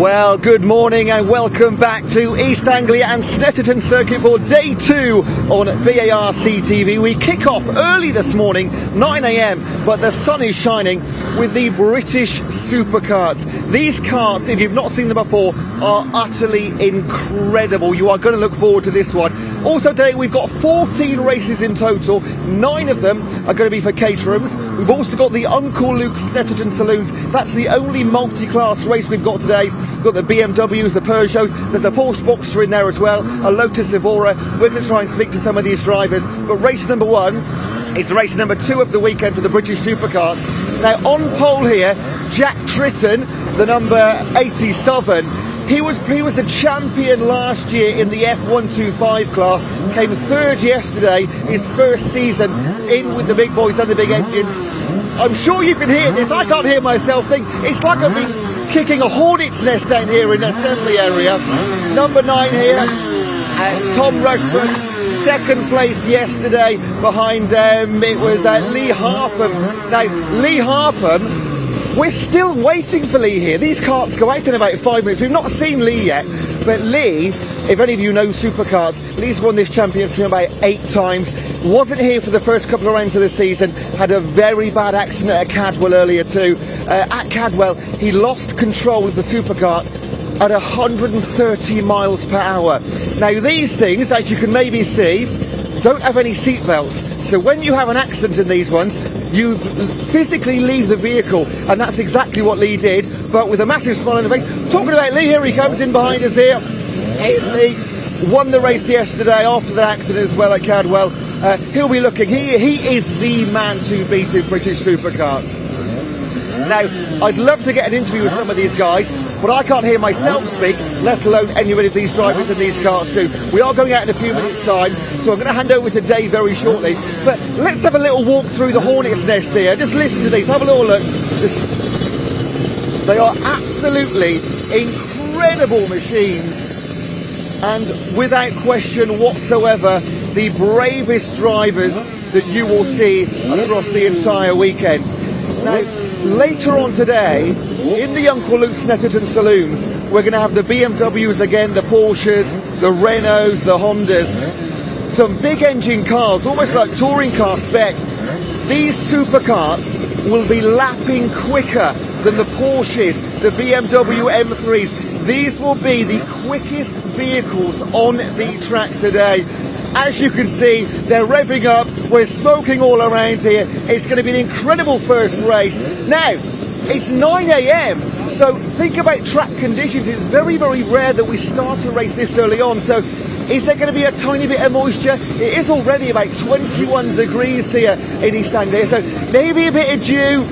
Well, good morning and welcome back to East Anglia and Snetterton Circuit for day 2 on BARC TV. We kick off early this morning, 9 AM, but the sun is shining with the British Supercars. These karts, if you've not seen them before, are utterly incredible. You are going to look forward to this one. Also today we've got 14 races in total. 9 of them are going to be for Caterhams. We've also got the Uncle Luke Snetterton Saloons. That's the only multi-class race we've got today. We've got the BMWs, the Peugeots, there's a Porsche Boxster in there as well, a Lotus Evora. We're going to try and speak to some of these drivers. But race number 1 is race number 2 of the weekend for the British Supercars. Now on pole here, Jack Tritton, the number 87. He was the champion last year in the F125 class, came third yesterday, his first season in with the big boys and the big engines. I'm sure you can hear this, I can't hear myself think, it's like I've been kicking a hornet's nest down here in the assembly area. Number 9 here, Tom Rushford, second place yesterday behind it was Lee Harpham. Now Lee Harpham, we're still waiting for Lee here. These karts go out in about 5 minutes. We've not seen Lee yet, but Lee, if any of you know Supercars, Lee's won this championship about 8 times. Wasn't here for the first couple of rounds of the season. Had a very bad accident at Cadwell earlier too. At Cadwell, he lost control of the supercar at 130 miles per hour. Now these things, as you can maybe see, don't have any seat belts. So when you have an accident in these ones, you physically leave the vehicle, and that's exactly what Lee did, but with a massive smile on the face. Talking about Lee, here he comes in behind us here. Here's Lee, won the race yesterday after the accident as well at Cadwell. He'll be looking, he is the man to beat in British Supercars. Now, I'd love to get an interview with some of these guys, but I can't hear myself speak, let alone anybody of these drivers in these karts do. We are going out in a few minutes' time, so I'm going to hand over to Dave very shortly. But let's have a little walk through the hornet's nest here. Just listen to these, have a little look. They are absolutely incredible machines, and without question whatsoever, the bravest drivers that you will see across the entire weekend. Now, later on today, in the Uncle Luke Snetterton Saloons, we're going to have the BMWs again, the Porsches, the Renaults, the Hondas. Some big engine cars, almost like touring car spec. These supercars will be lapping quicker than the Porsches, the BMW M3s. These will be the quickest vehicles on the track today. As you can see, they're revving up, we're smoking all around here. It's going to be an incredible first race. Now, it's 9 AM, so think about track conditions. It's very, very rare that we start a race this early on, so is there going to be a tiny bit of moisture? It is already about 21 degrees here in East Anglia, so maybe a bit of dew.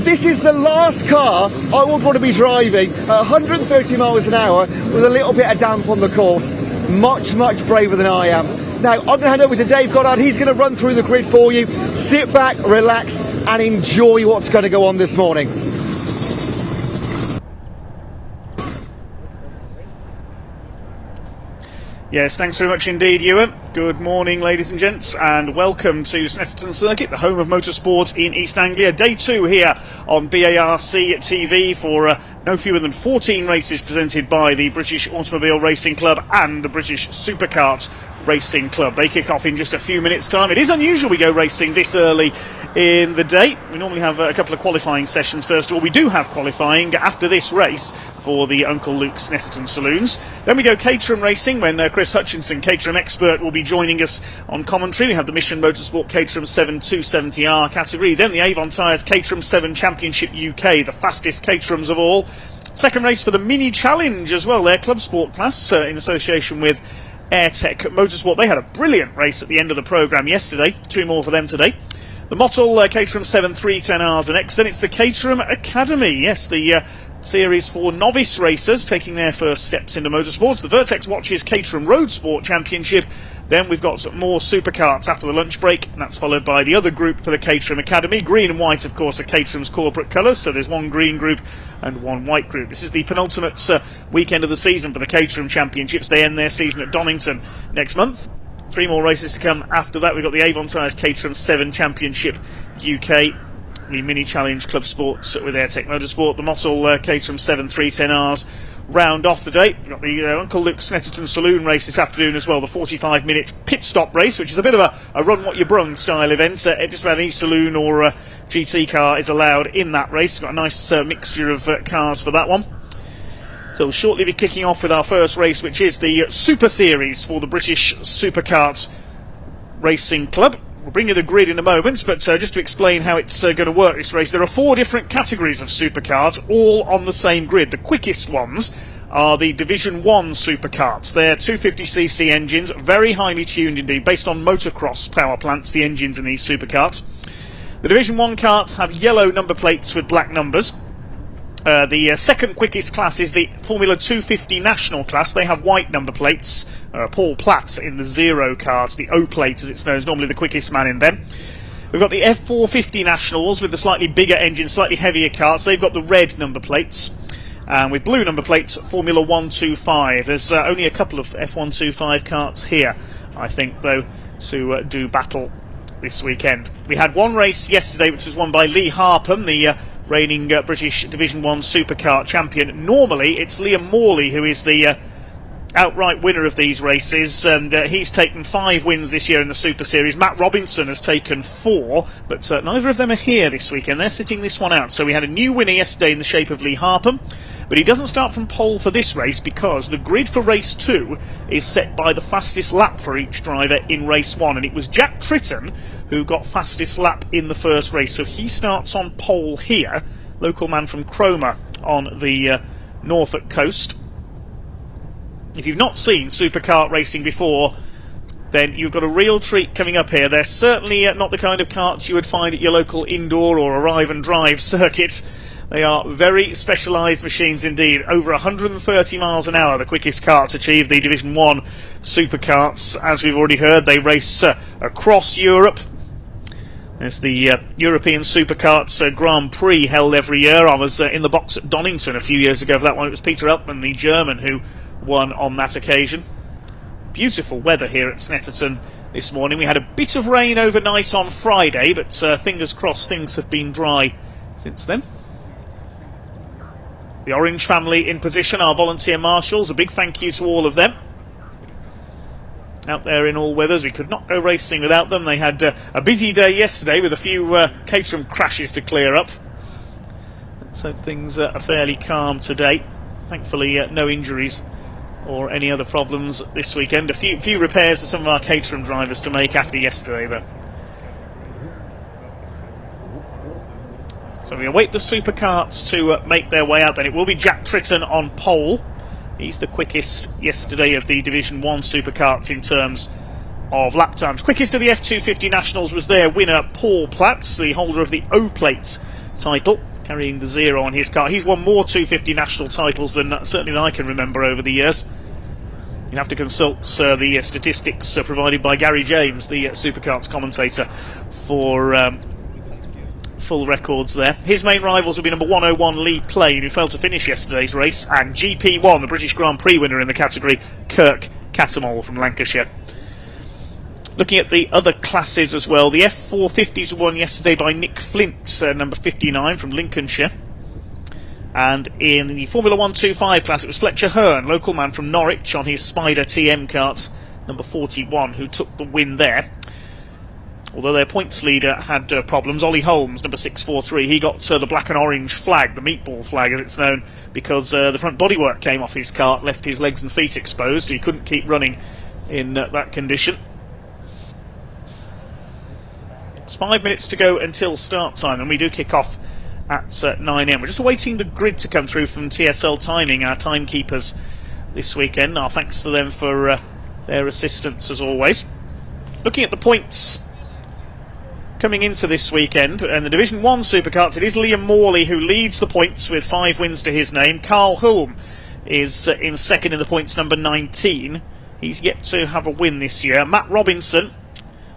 This is the last car I would want to be driving at 130 miles an hour with a little bit of damp on the course. Much, much braver than I am. Now, I'm going to hand over to Dave Goddard. He's going to run through the grid for you. Sit back, relax, and enjoy what's going to go on this morning. Yes, thanks very much indeed, Ewan. Good morning, ladies and gents, and welcome to Snetterton Circuit, the home of motorsport in East Anglia. Day 2 here on BARC TV for no fewer than 14 races presented by the British Automobile Racing Club and the British Supercars Racing Club. They kick off in just a few minutes' time. It is unusual we go racing this early in the day. We normally have a couple of qualifying sessions first of all. We do have qualifying after this race for the Uncle Luke Snetterton Saloons. Then we go Caterham racing when Chris Hutchinson, Caterham expert, will be joining us on commentary. We have the Mission Motorsport Caterham 7 270R category. Then the Avon Tyres Caterham 7 Championship UK, the fastest Caterhams of all. Second race for the Mini Challenge as well, their Clubsport class in association with Airtech Motorsport. They had a brilliant race at the end of the programme yesterday. 2 more for them today. The Mottle Caterham 7 310Rs and X. Then it's the Caterham Academy. Yes, the series for novice racers taking their first steps into motorsports. The Vertex Watches Caterham Road Sport Championship. Then we've got some more supercarts after the lunch break, and that's followed by the other group for the Caterham Academy. Green and white, of course, are Caterham's corporate colours, so there's one green group and one white group. This is the penultimate weekend of the season for the Caterham Championships. They end their season at Donington next month. 3 more races to come after that. We've got the Avon Tyres Caterham 7 Championship UK. the Mini Challenge Clubsport with Airtech Motorsport. The Mottl Caterham 7310Rs round off the day. We've got the Uncle Luke Snetterton Saloon race this afternoon as well, the 45-minute pit stop race, which is a bit of a run what you brung style event. Just about any saloon or GT car is allowed in that race. Got a nice mixture of cars for that one. So we'll shortly be kicking off with our first race, which is the Super Series for the British Supercars Racing Club. We'll bring you the grid in a moment, but just to explain how it's going to work this race, there are 4 different categories of supercars, all on the same grid. The quickest ones are the Division 1 supercars. They're 250cc engines, very highly tuned indeed, based on motocross power plants, the engines in these supercars. The Division 1 karts have yellow number plates with black numbers. The second quickest class is the Formula 250 National class. They have white number plates. Paul Platt in the Zero cars, the O plate as it's known, is normally the quickest man in them. We've got the F450 Nationals with the slightly bigger engine, slightly heavier karts. They've got the red number plates. And with blue number plates, Formula 125. There's only a couple of F125 karts here, I think, though, to do battle this weekend. We had one race yesterday which was won by Lee Harpham, the reigning British Division 1 Supercar champion. Normally it's Liam Morley who is the outright winner of these races, and he's taken 5 wins this year in the Super Series. Matt Robinson has taken 4, but neither of them are here this weekend. They're sitting this one out. So we had a new winner yesterday in the shape of Lee Harpham, but he doesn't start from pole for this race because the grid for race 2 is set by the fastest lap for each driver in race 1, and it was Jack Tritton who got fastest lap in the first race, so he starts on pole here. Local man from Cromer on the Norfolk coast. If you've not seen supercar racing before, then you've got a real treat coming up here. They're certainly not the kind of karts you would find at your local indoor or arrive and drive circuit. They are very specialised machines indeed. Over 130 miles an hour, the quickest karts achieve the Division 1 supercarts. As we've already heard, they race across Europe. There's the European Supercarts Grand Prix held every year. I was in the box at Donington a few years ago for that one. It was Peter Eltman, the German, who won on that occasion. Beautiful weather here at Snetterton this morning. We had a bit of rain overnight on Friday, but fingers crossed things have been dry since then. The Orange family in position, our volunteer marshals. A big thank you to all of them. Out there in all weathers, we could not go racing without them. They had a busy day yesterday with a few Caterham crashes to clear up. So things are fairly calm today. Thankfully, no injuries or any other problems this weekend. A few repairs for some of our Caterham drivers to make after yesterday, though. So we await the supercarts to make their way out then. It will be Jack Tritton on pole. He's the quickest yesterday of the Division 1 supercarts in terms of lap times. Quickest of the F250 Nationals was their winner, Paul Platt, the holder of the O-Plate title, carrying the 0 on his car. He's won more 250 national titles than certainly than I can remember over the years. You'll have to consult the statistics provided by Gary James, the supercarts commentator, for full records there. His main rivals will be number 101 Lee Plain, who failed to finish yesterday's race, and GP1, the British Grand Prix winner in the category, Kirk Catamol from Lancashire. Looking at the other classes as well, the F450s were won yesterday by Nick Flint, number 59 from Lincolnshire. And in the Formula 125 class, it was Fletcher Hearn, local man from Norwich, on his Spider TM kart, number 41, who took the win there. Although their points leader had problems, Ollie Holmes, number 643, he got the black and orange flag, the meatball flag as it's known, because the front bodywork came off his kart, left his legs and feet exposed, so he couldn't keep running in that condition. It's 5 minutes to go until start time, and we do kick off at 9am. We're just awaiting the grid to come through from TSL Timing, our timekeepers this weekend. Our thanks to them for their assistance as always. Looking at the points coming into this weekend, and the Division 1 Supercarts, it is Liam Morley who leads the points with 5 wins to his name. Carl Hulme is in second in the points, number 19. He's yet to have a win this year. Matt Robinson,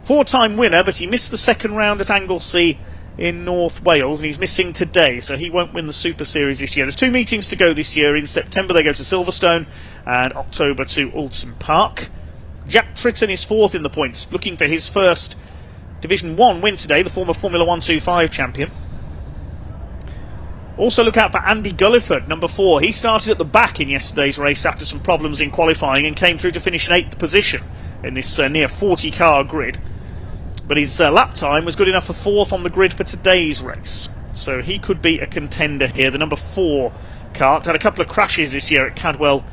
4-time winner, but he missed the second round at Anglesey in North Wales, and he's missing today, so he won't win the Super Series this year. There's 2 meetings to go this year. In September they go to Silverstone, and October to Alton Park. Jack Tritton is 4th in the points, looking for his first Division 1 win today, the former Formula 125 champion. Also look out for Andy Gulliford, number 4. He started at the back in yesterday's race after some problems in qualifying and came through to finish in 8th position in this near 40-car grid. But his lap time was good enough for 4th on the grid for today's race. So he could be a contender here. The number 4 kart had a couple of crashes this year at Cadwell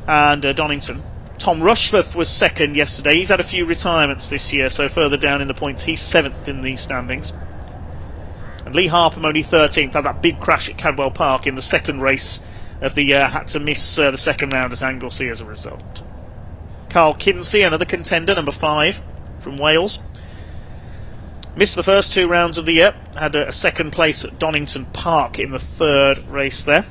and Donington. Tom Rushforth was 2nd yesterday. He's had a few retirements this year, so further down in the points, he's 7th in the standings. And Lee Harpham only 13th, had that big crash at Cadwell Park in the 2nd race of the year, had to miss the 2nd round at Anglesey as a result. Carl Kinsey, another contender, number 5 from Wales. Missed the first 2 rounds of the year, had a 2nd place at Donington Park in the 3rd race there.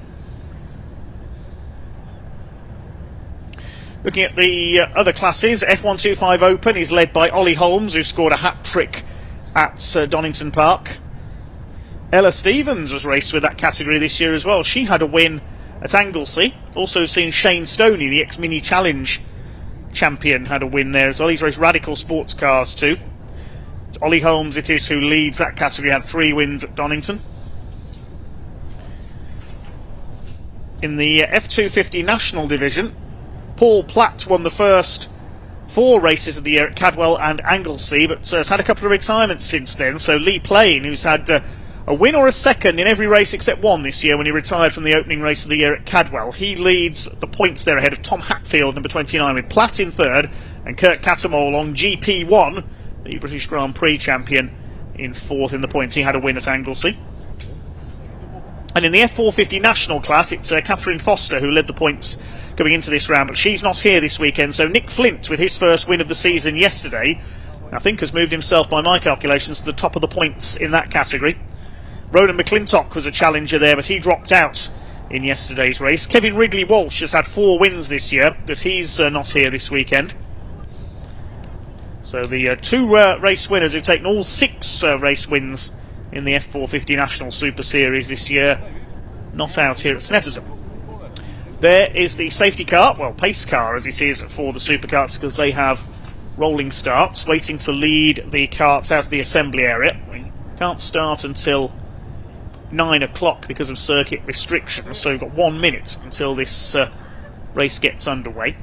Looking at the other classes, F125 Open is led by Ollie Holmes, who scored a hat-trick at Donington Park. Ella Stevens was raced with that category this year as well. She had a win at Anglesey. Also seen Shane Stoney, the ex-Mini Challenge champion, had a win there as well. He's raced Radical Sports Cars too. It's Ollie Holmes it is who leads that category, had 3 wins at Donington. In the F250 National Division, Paul Platt won the first 4 races of the year at Cadwell and Anglesey, but has had a couple of retirements since then. So Lee Plain, who's had a win or a 2nd in every race except 1 this year when he retired from the opening race of the year at Cadwell. He leads the points there ahead of Tom Hatfield, number 29, with Platt in 3rd and Kurt Catamol on GP1, the British Grand Prix champion, in 4th in the points. He had a win at Anglesey. And in the F450 National class, it's Catherine Foster who led the points coming into this round, but she's not here this weekend. So Nick Flint, with his first win of the season yesterday, I think has moved himself, by my calculations, to the top of the points in that category. Ronan McClintock was a challenger there, but he dropped out in yesterday's race. Kevin Ridley Walsh has had 4 wins this year, but he's not here this weekend. So the 2 race winners who've taken all 6 race wins in the F450 National Super Series this year, not out here at Snetterton. There is the safety car, well, pace car as it is for the Supercars, because they have rolling starts, waiting to lead the carts out of the assembly area. We can't start until 9 o'clock because of circuit restrictions, so we've got 1 minute until this race gets underway.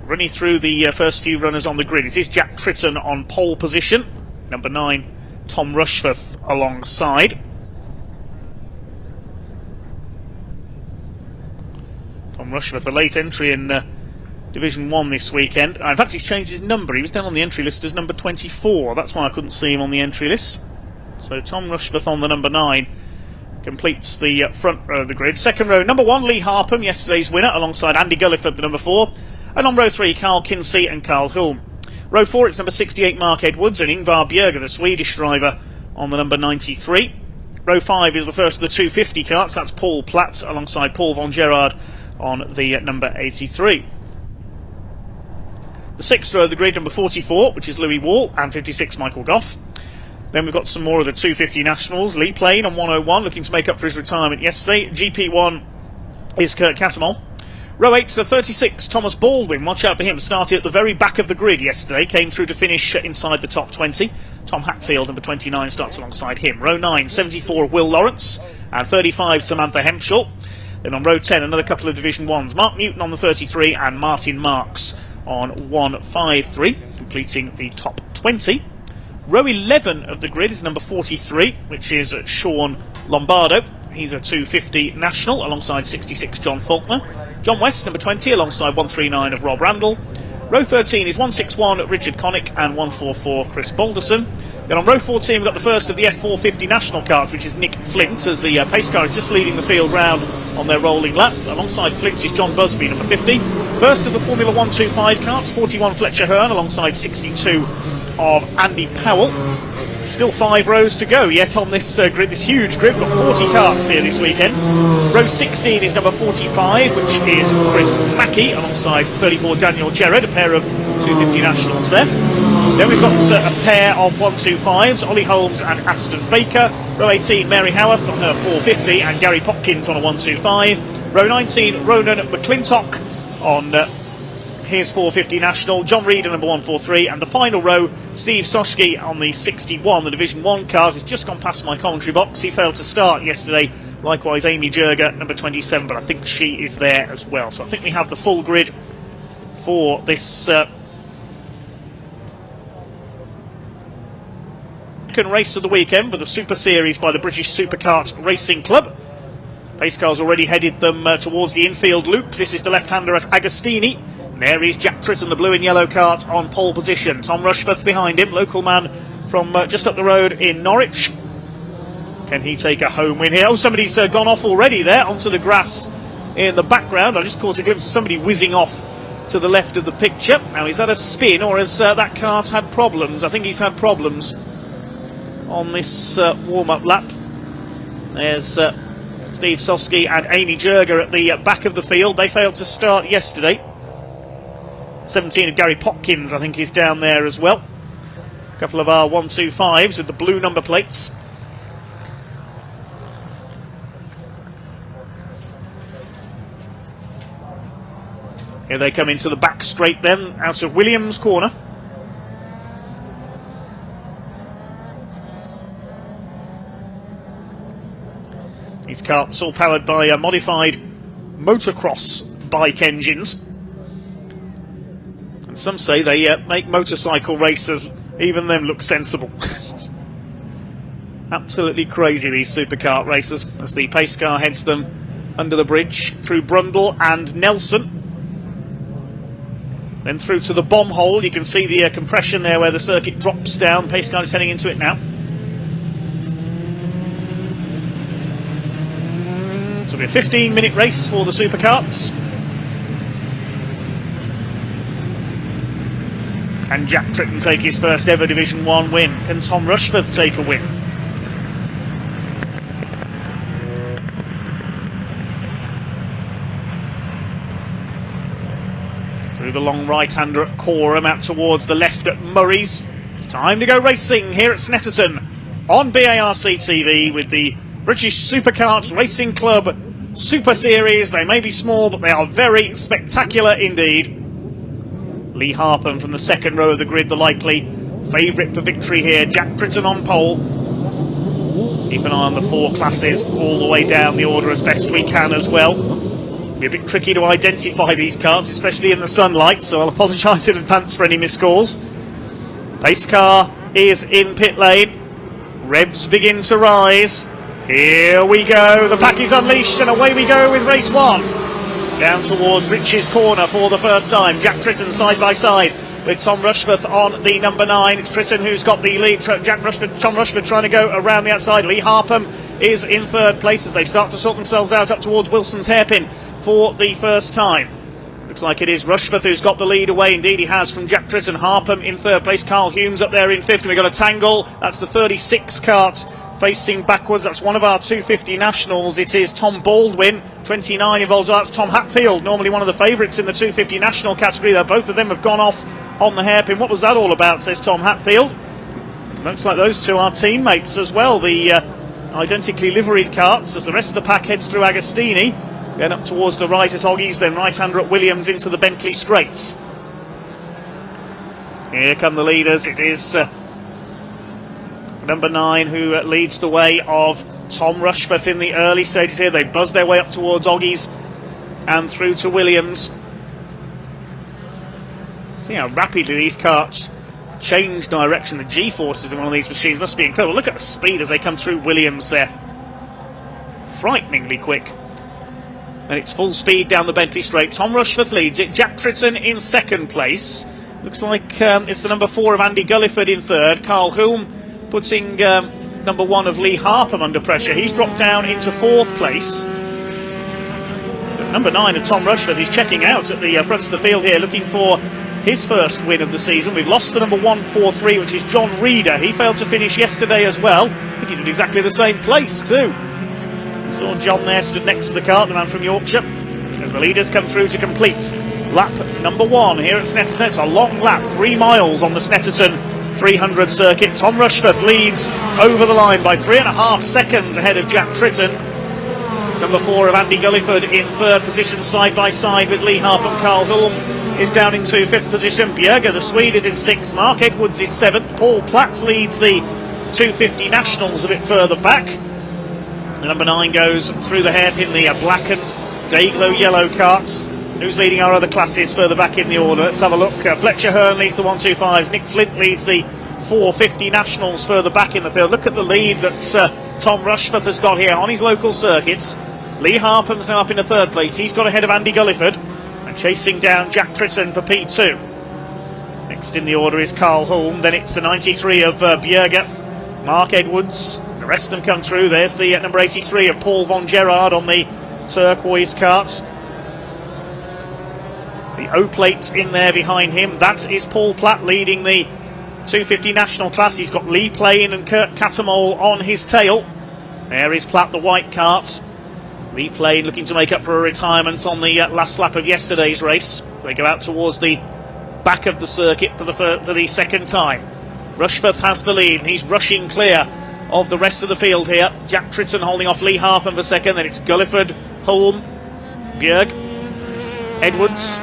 Running through the first few runners on the grid, it is Jack Tritton on pole position, number 9 Tom Rushforth alongside. Tom Rushforth, a late entry in Division 1 this weekend. In fact, he's changed his number. He was down on the entry list as number 24. That's why I couldn't see him on the entry list. So Tom Rushforth on the number 9 completes the front row of the grid. Second row, number 1 Lee Harpham, yesterday's winner, alongside Andy Gulliford, the number 4. And on row 3, Carl Kinsey and Carl Hulme. Row 4, it's number 68 Mark Edwards and Ingvar Bjerger, the Swedish driver, on the number 93. Row 5 is the first of the 250 carts. That's Paul Platt alongside Paul von Gerard on the number 83. The 6th row of the grid, number 44, which is Louis Wall, and 56 Michael Goff. Then we've got some more of the 250 Nationals. Lee Plain on 101, looking to make up for his retirement yesterday. GP1 is Kurt Catamol. Row 8 to the 36, Thomas Baldwin. Watch out for him. Started at the very back of the grid yesterday. Came through to finish inside the top 20. Tom Hatfield, number 29, starts alongside him. Row 9, 74, Will Lawrence. And 35, Samantha Hempshall. Then on row 10, another couple of Division 1s. Mark Newton on the 33 and Martin Marks on 153, completing the top 20. Row 11 of the grid is number 43, which is Sean Lombardo. He's a 250 national alongside 66 John Faulkner. John West, number 20, alongside 139 of Rob Randall. Row 13 is 161 Richard Connick and 144 Chris Balderson. Then on row 14 we've got the first of the F450 national carts, which is Nick Flint, as the pace car is just leading the field round on their rolling lap. Alongside Flint is John Busby, number 50. First of the Formula 125 carts, 41 Fletcher Hearn alongside 62 of Andy Powell. Still 5 rows to go yet on this grid, this huge grid. We've got 40 carts here this weekend. Row 16 is number 45, which is Chris Mackey alongside 34 Daniel Gerrard, a pair of 250 nationals there. Then we've got a pair of 125s, Ollie Holmes and Aston Baker. Row 18, Mary Howarth on her 450 and Gary Popkins on a 125. Row 19, Ronan McClintock on his 450 national, John Reed at number 143, and the final row, Steve Soschke on the 61, the Division 1 car, has just gone past my commentary box. He failed to start yesterday. Likewise, Amy Jurger, number 27, but I think she is there as well. So I think we have the full grid for this second race of the weekend for the Super Series by the British Supercars Racing Club. Pace cars already headed them towards the infield loop. This is the left-hander at Agostini. And there is Jack Tritton, the blue and yellow kart, on pole position. Tom Rushforth behind him, local man from just up the road in Norwich. Can he take a home win here? Oh, somebody's gone off already there onto the grass in the background. I just caught a glimpse of somebody whizzing off to the left of the picture. Now, is that a spin, or has that kart had problems? I think he's had problems on this warm-up lap. There's Steve Soschke and Amy Jurger at the back of the field. They failed to start yesterday. 17 of Gary Potkins, I think, is down there as well. A couple of our 125s with the blue number plates. Here they come into the back straight then, out of Williams' corner. These karts all powered by modified motocross bike engines. And some say they make motorcycle racers, even them, look sensible. Absolutely crazy, these supercar racers, as the pace car heads them under the bridge through Brundle and Nelson. Then through to the bomb hole. You can see the compression there where the circuit drops down. Pace car is heading into it now. So it'll be a 15-minute race for the supercars. Can Jack Tritton take his first ever Division 1 win? Can Tom Rushforth take a win? Through the long right-hander at Corham, out towards the left at Murray's. It's time to go racing here at Snetterton on BARC TV with the British Supercars Racing Club Super Series. They may be small, but they are very spectacular indeed. Lee Harpham from the second row of the grid, the likely favourite for victory here. Jack Tritton on pole. Keep an eye on the four classes all the way down the order as best we can as well. It'll be a bit tricky to identify these cars, especially in the sunlight, so I'll apologise in advance for any misscalls. Pace car is in pit lane. Revs begin to rise. Here we go. The pack is unleashed and away we go with race one. Down towards Rich's corner for the first time. Jack Tritton side by side with Tom Rushforth on the number 9. It's Tritton who's got the lead. Tom Rushforth trying to go around the outside. Lee Harpham is in third place as they start to sort themselves out up towards Wilson's hairpin for the first time. Looks like it is Rushforth who's got the lead away. Indeed he has from Jack Tritton. Harpham in third place. Carl Humes up there in fifth. And we've got a tangle. That's the 36 kart facing backwards. That's one of our 250 nationals. It is Tom Baldwin. 29 involves. That's Tom Hatfield, normally one of the favourites in the 250 national category. Though both of them have gone off on the hairpin. What was that all about, says Tom Hatfield. Looks like those two are teammates as well. The identically liveried karts as the rest of the pack heads through Agostini. Then up towards the right at Oggies, then right-hander at Williams into the Bentley Straights. Here come the leaders. It is number 9 who leads the way of Tom Rushforth in the early stages here. They buzz their way up towards Oggies and through to Williams. See how rapidly these karts change direction. The G-forces in one of these machines must be incredible. Look at the speed as they come through Williams there. Frighteningly quick. And it's full speed down the Bentley Straight. Tom Rushforth leads it. Jack Tritton in second place. Looks like it's the number 4 of Andy Gulliford in third. Carl Hulme putting number 1 of Lee Harpham under pressure. He's dropped down into fourth place. But number 9 of Tom Rushforth, he's checking out at the front of the field here, looking for his first win of the season. We've lost the number 143, which is John Reeder. He failed to finish yesterday as well. I think he's in exactly the same place too. We saw John there stood next to the kart, the man from Yorkshire, as the leaders come through to complete lap number 1 here at Snetterton. It's a long lap, 3 miles on the Snetterton 300 circuit. Tom Rushforth leads over the line by 3.5 seconds ahead of Jack Tritton. It's number 4 of Andy Gulliford in third position, side by side with Lee Harpham, Carl Hulme is down into 5th position. Bjerge, the Swede, is in 6th. Mark Edwards is 7th. Paul Platz leads the 250 Nationals a bit further back. The number 9 goes through the hairpin, the blackened Dayglow yellow karts. Who's leading our other classes further back in the order? Let's have a look. Fletcher Hearn leads the 125s. Nick Flint leads the 450 Nationals further back in the field. Look at the lead that Tom Rushforth has got here on his local circuits. Lee Harpham's now up in the 3rd place. He's got ahead of Andy Gulliford and chasing down Jack Tritton for P2. Next in the order is Carl Hulme. Then it's the 93 of Bjerge, Mark Edwards. The rest of them come through. There's the number 83 of Paul von Gerard on the turquoise karts. The O-plate in there behind him. That is Paul Platt leading the 250 national class. He's got Lee Plain and Kurt Catamol on his tail. There is Platt, the white karts. Lee Plain looking to make up for a retirement on the last lap of yesterday's race. They go out towards the back of the circuit for the second time. Rushforth has the lead. He's rushing clear of the rest of the field here. Jack Tritton holding off Lee Harpham for second. Then it's Gulliford, Hulme, Bjerge, Edwards.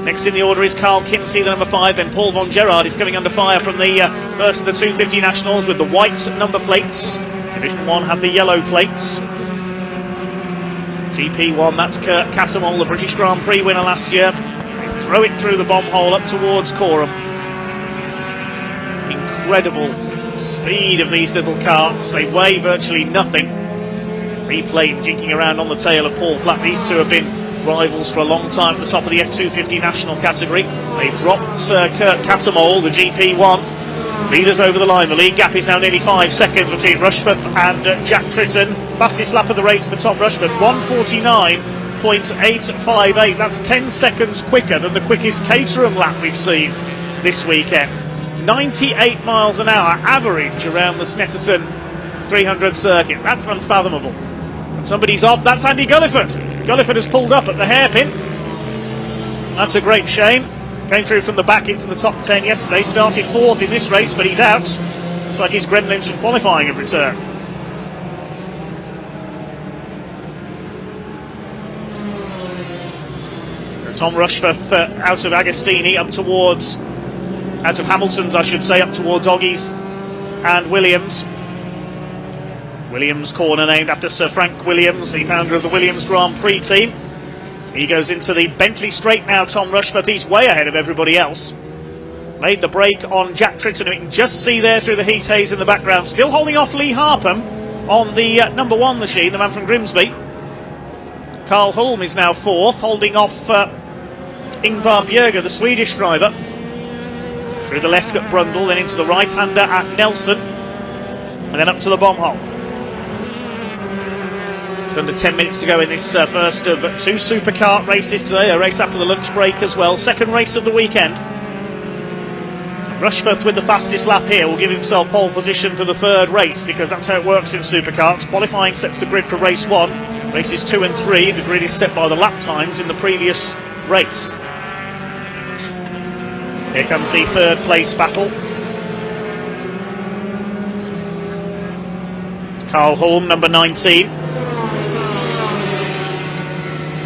Next in the order is Carl Kinsey, the number 5. Then Paul von Gerard is coming under fire from the first of the 250 Nationals with the white number plates. Division 1 have the yellow plates. GP1, that's Kurt Catamol, the British Grand Prix winner last year. They throw it through the bomb hole up towards Coram. Incredible speed of these little karts. They weigh virtually nothing. Lee Plain jinking around on the tail of Paul Platt. These two have been rivals for a long time at the top of the F250 national category. They've dropped Kurt Catamol, the GP1. Leaders over the line. The lead gap is now nearly 5 seconds between Rushforth and Jack Tritton. Fastest lap of the race for Tom Rushforth, 1:49.858. That's 10 seconds quicker than the quickest Caterham lap we've seen this weekend. 98 miles an hour average around the Snetterton 300 circuit. That's unfathomable. And somebody's off. That's Andy Gulliford. Gulliford has pulled up at the hairpin. That's a great shame. Came through from the back into the top 10 yesterday. Started 4th in this race, but he's out. Looks like his gremlins from qualifying have returned. So Tom Rushforth out of Agostini up towards, out of Hamilton's I should say, up towards Oggies and Williams. Williams corner named after Sir Frank Williams, the founder of the Williams Grand Prix team. He goes into the Bentley straight now, Tom Rushforth. He's way ahead of everybody else. Made the break on Jack Tritton, who you can just see there through the heat haze in the background. Still holding off Lee Harpham on the number 1 machine, the man from Grimsby. Carl Hulme is now 4th, holding off Ingvar Bjerge, the Swedish driver. Through the left at Brundle, then into the right-hander at Nelson, and then up to the bomb hole. Under 10 minutes to go in this first of 2 Supercar races today, a race after the lunch break as well. Second race of the weekend. Rushforth with the fastest lap here will give himself pole position for the 3rd race, because that's how it works in Supercars. Qualifying sets the grid for race 1. Races 2 and 3, the grid is set by the lap times in the previous race. Here comes the 3rd place battle. It's Carl Hulme, number 19.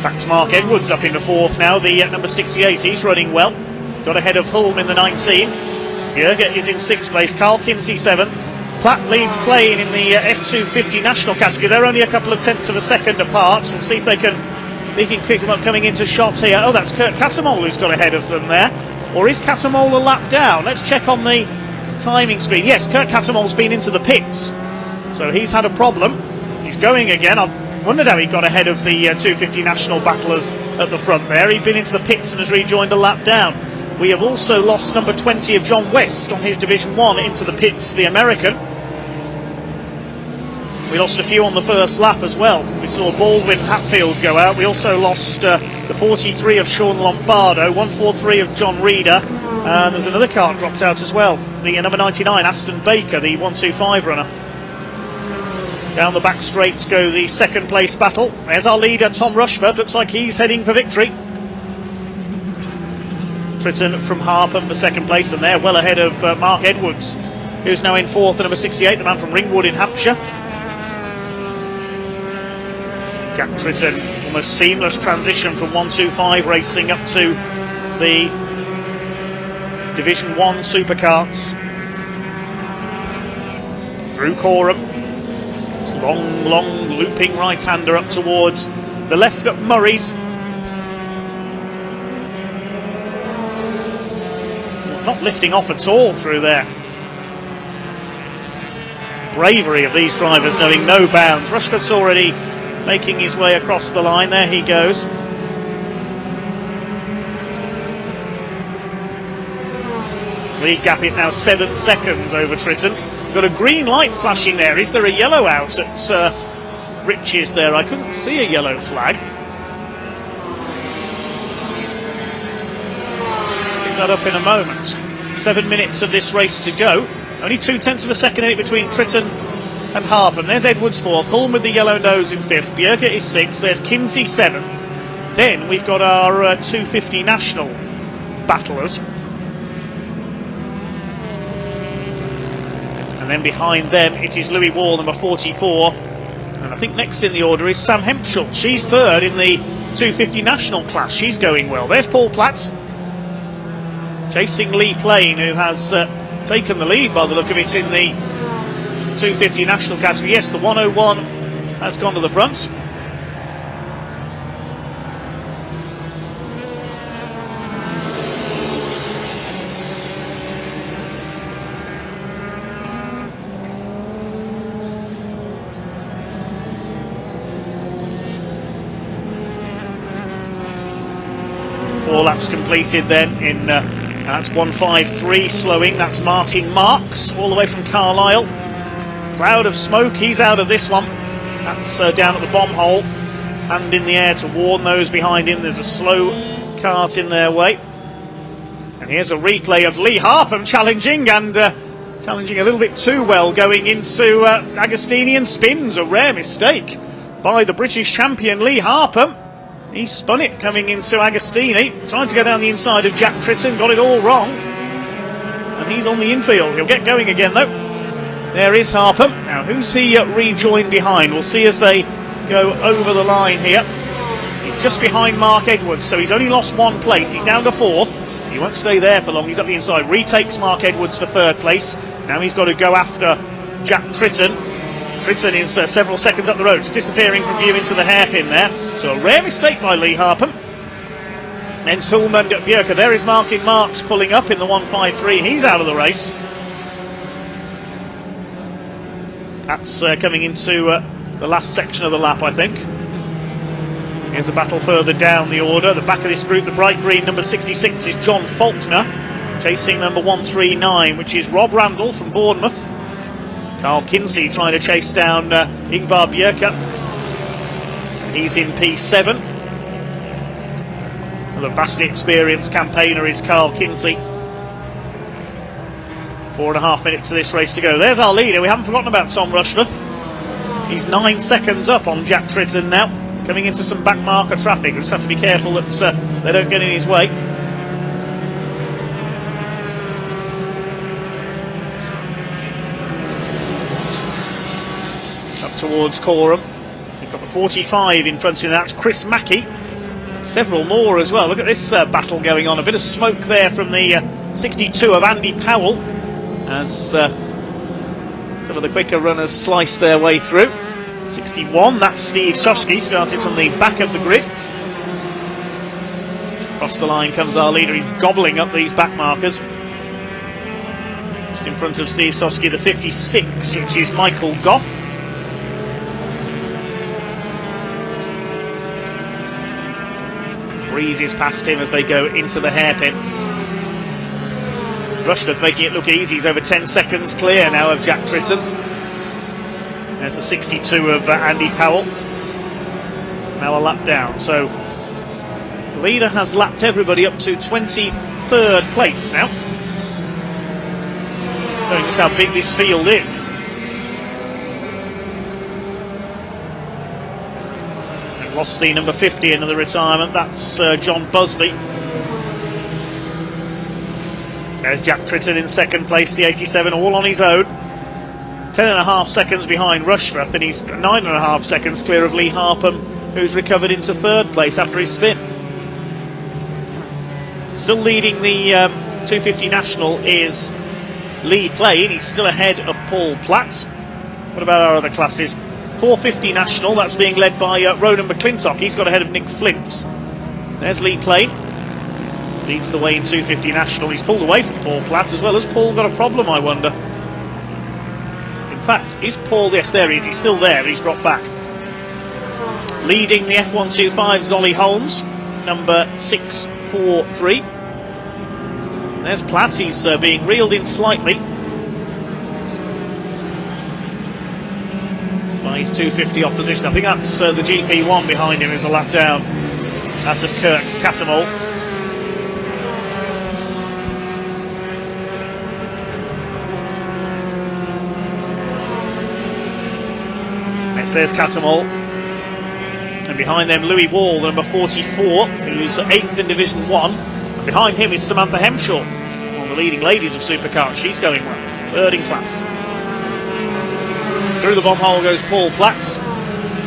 Back to Mark Edwards up into 4th now, the number 68. He's running well. Got ahead of Hulme in the 19. Bjerge is in 6th place. Carl Kinsey 7th. Platt leads Plain in the F250 national category. They're only a couple of tenths of a second apart. We'll see if they can pick them up coming into shot here. Oh, that's Kurt Catamol who's got ahead of them there. Or is Catamol a lap down? Let's check on the timing screen. Yes, Kurt Catamol's been into the pits, so he's had a problem. He's going again. I've wondered how he got ahead of the 250 national battlers at the front there. He'd been into the pits and has rejoined a lap down. We have also lost number 20 of John West on his Division 1 into the pits, the American. We lost a few on the first lap as well. We saw Baldwin Hatfield go out. We also lost the 43 of Sean Lombardo, 143 of John Reeder, and there's another car dropped out as well. The number 99, Aston Baker, the 125 runner. Down the back straights go the 2nd place battle. There's our leader, Tom Rushforth. Looks like he's heading for victory. Tritton from Harpham for 2nd place, and they're well ahead of Mark Edwards, who's now in 4th, the number 68, the man from Ringwood in Hampshire. Jack Tritton, almost seamless transition from 125 racing up to the Division 1 Supercars. Through Caterham. Long looping right-hander up towards the left at Murray's. Not lifting off at all through there. Bravery of these drivers knowing no bounds. Rushford's already making his way across the line. There he goes. Lead gap is now 7 seconds over Tritton. Got a green light flashing there. Is there a yellow out at Riches there? I couldn't see a yellow flag. Pick that up in a moment. 7 minutes of this race to go. Only 0.2 of a second in it between Tritton and Harpham. There's Edwards fourth. Hulme with the yellow nose in fifth. Bjerke is sixth. There's Kinsey seventh. Then we've got our 250 national battlers. And then behind them it is Louis Wall, number 44. And I think next in the order is Sam Hempschel. She's third in the 250 national class. She's going well. There's Paul Platts chasing Lee Plain, who has taken the lead by the look of it in the 250 national category. Yes, the 101 has gone to the front. Four laps completed then in that's 1:53 slowing. That's Martin Marks all the way from Carlisle. Cloud of smoke, he's out of this one. That's down at the bomb hole, hand in the air to warn those behind him. There's a slow cart in their way. And here's a replay of Lee Harpham challenging, and challenging a little bit too well, going into Agostini and spins. A rare mistake by the British champion Lee Harpham. He spun it coming into Agostini, trying to go down the inside of Jack Tritton, got it all wrong. And he's on the infield. He'll get going again though. There is Harpham. Now who's he rejoined behind? We'll see as they go over the line here. He's just behind Mark Edwards, so he's only lost one place. He's down to fourth. He won't stay there for long. He's up the inside. Retakes Mark Edwards for third place. Now he's got to go after Jack Tritton. Tritton is several seconds up the road, disappearing from view into the hairpin there. So a rare mistake by Lee Harpham. Then Hulme and Bjerke. There is Martin Marks pulling up in the 1:53. He's out of the race. That's coming into the last section of the lap, I think. Here's a battle further down the order. The back of this group, the bright green number 66 is John Faulkner, chasing number 139, which is Rob Randall from Bournemouth. Carl Kinsey trying to chase down Ingvar Bjerke. He's in P7. The vastly experienced campaigner is Carl Kinsey. 4.5 minutes of this race to go. There's our leader. We haven't forgotten about Tom Rushforth. He's 9 seconds up on Jack Tritton now, coming into some back marker traffic. We just have to be careful that they don't get in his way. Up towards Caterham. He's got the 45 in front of him. That's Chris Mackey. Several more as well. Look at this battle going on. A bit of smoke there from the 62 of Andy Powell, as some of the quicker runners slice their way through. 61, that's Steve Soski, started from the back of the grid. Across the line comes our leader. He's gobbling up these back markers. Just in front of Steve Soski, the 56, which is Michael Goff. Breezes past him as they go into the hairpin. Rushforth making it look easy. He's over 10 seconds clear now of Jack Tritton. There's the 62 of Andy Powell. Now a lap down. So the leader has lapped everybody up to 23rd place now. Showing just how big this field is. Lost the number 50 into the retirement. That's John Busby. There's Jack Tritton in second place, the 87, all on his own. 10.5 seconds behind Rushforth, and he's 9.5 seconds clear of Lee Harpham, who's recovered into third place after his spin. Still leading the 250 National is Lee Plain. He's still ahead of Paul Platt. What about our other classes? 450 National, that's being led by Ronan McClintock. He's got ahead of Nick Flint. There's Lee Plain. Leads the way in 250 National. He's pulled away from Paul Platt as well. Has Paul got a problem, I wonder? In fact, is Paul... Yes, there he is. He's still there, but he's dropped back. Leading the F125 is Ollie Holmes, number 643. There's Platt. He's being reeled in slightly by his 250 opposition. I think that's the GP1 behind him is a lap down. That's of Kirk Catamol. Next there's Catamol. And behind them Louis Wall, the number 44, who's 8th in Division 1. And behind him is Samantha Hemshaw, one of the leading ladies of Supercar. She's going well, 3rd in class. Through the bomb hole goes Paul Platt,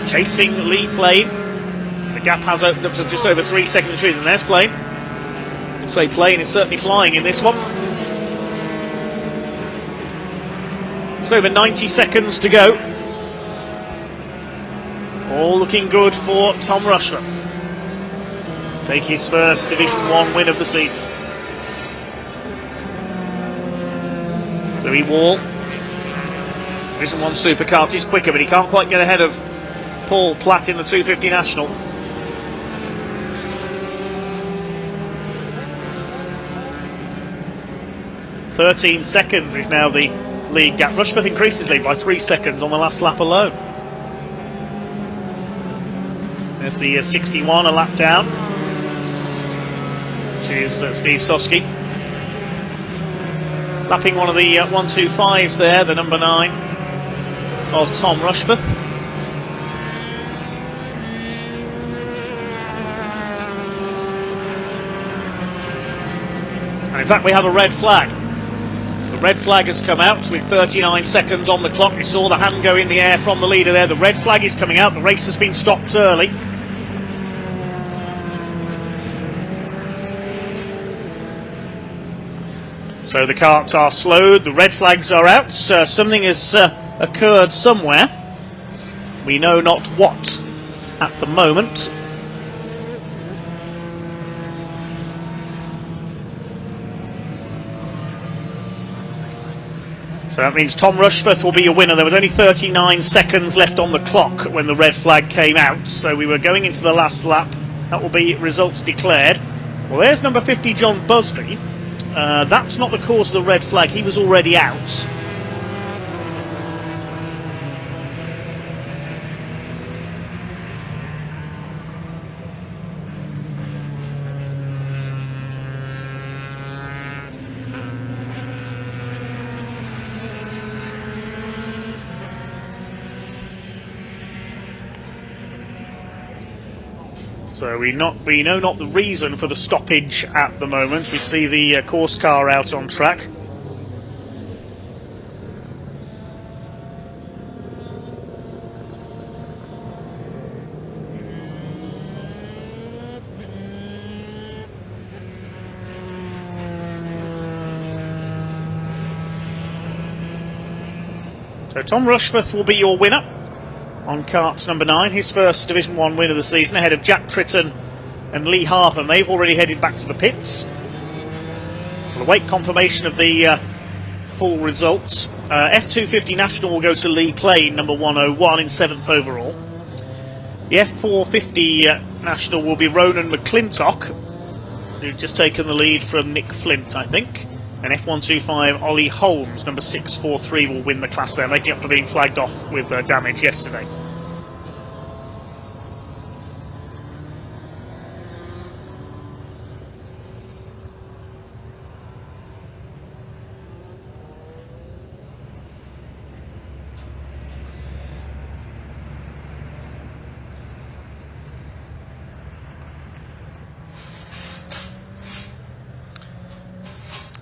chasing Lee Plain. The gap has opened up to just over 3 seconds between them. There's Plain. I'd say Plain is certainly flying in this one. Just over 90 seconds to go. All looking good for Tom Rushforth. Take his first Division 1 win of the season. Louis Wall. Division 1 Supercar. He's quicker, but he can't quite get ahead of Paul Platt in the 250 National. "13 seconds is now the lead gap. Rushforth increases lead by 3 seconds on the last lap alone. There's the 61, a lap down, which is Steve Soski. Lapping one of the 125s there, the number 9 of Tom Rushforth. And in fact we have a red flag. The red flag has come out with 39 seconds on the clock. You saw the hand go in the air from the leader there. The red flag is coming out. The race has been stopped early. So the carts are slowed, the red flags are out, something has occurred somewhere. We know not what at the moment. So that means Tom Rushforth will be your winner. There was only 39 seconds left on the clock when the red flag came out, so we were going into the last lap. That will be results declared. Well, there's number 50, John Busby. That's not the cause of the red flag, he was already out. So we know not the reason for the stoppage at the moment. We see the course car out on track. So Tom Rushforth will be your winner on karts number 9, his first Division 1 win of the season, ahead of Jack Tritton and Lee Harpham. They've already headed back to the pits. We'll await confirmation of the full results. F250 National will go to Lee Plain, number 101, in 7th overall. The F450 National will be Ronan McClintock, who's just taken the lead from Nick Flint, I think. And F125 Ollie Holmes, number 643, will win the class there, making up for being flagged off with damage yesterday.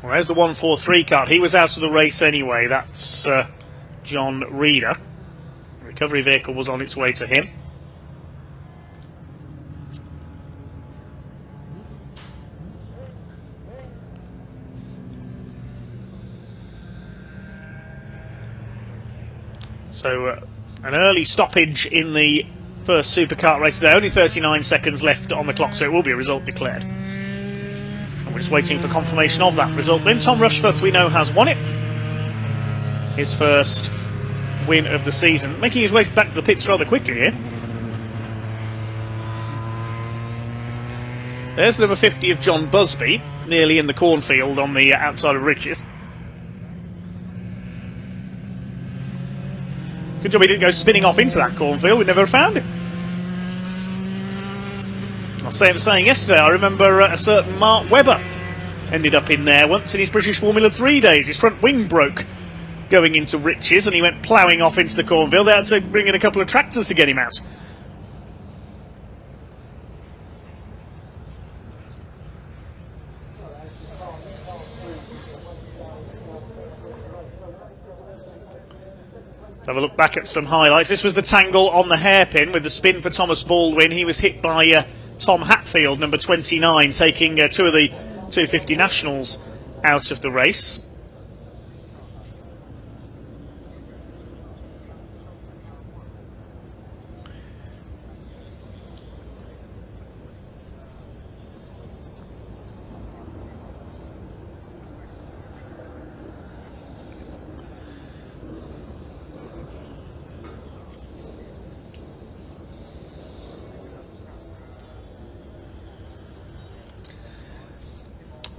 Well, there's the 143 car. He was out of the race anyway. That's John Reeder. The recovery vehicle was on its way to him. So an early stoppage in the first Supercar race there. Only 39 seconds left on the clock, so it will be a result declared. And we're just waiting for confirmation of that result. Then Tom Rushforth, we know, has won it. His first win of the season. Making his way back to the pits rather quickly here. There's number 50 of John Busby, nearly in the cornfield on the outside of Riches. Good job he didn't go spinning off into that cornfield. We never found him. I was saying yesterday, I remember a certain Mark Webber ended up in there once in his British Formula 3 days. His front wing broke going into Riches and he went ploughing off into the cornfield. They had to bring in a couple of tractors to get him out. Let's have a look back at some highlights. This was the tangle on the hairpin with the spin for Thomas Baldwin. He was hit by Tom Hatfield, number 29, taking two of the 250 Nationals out of the race.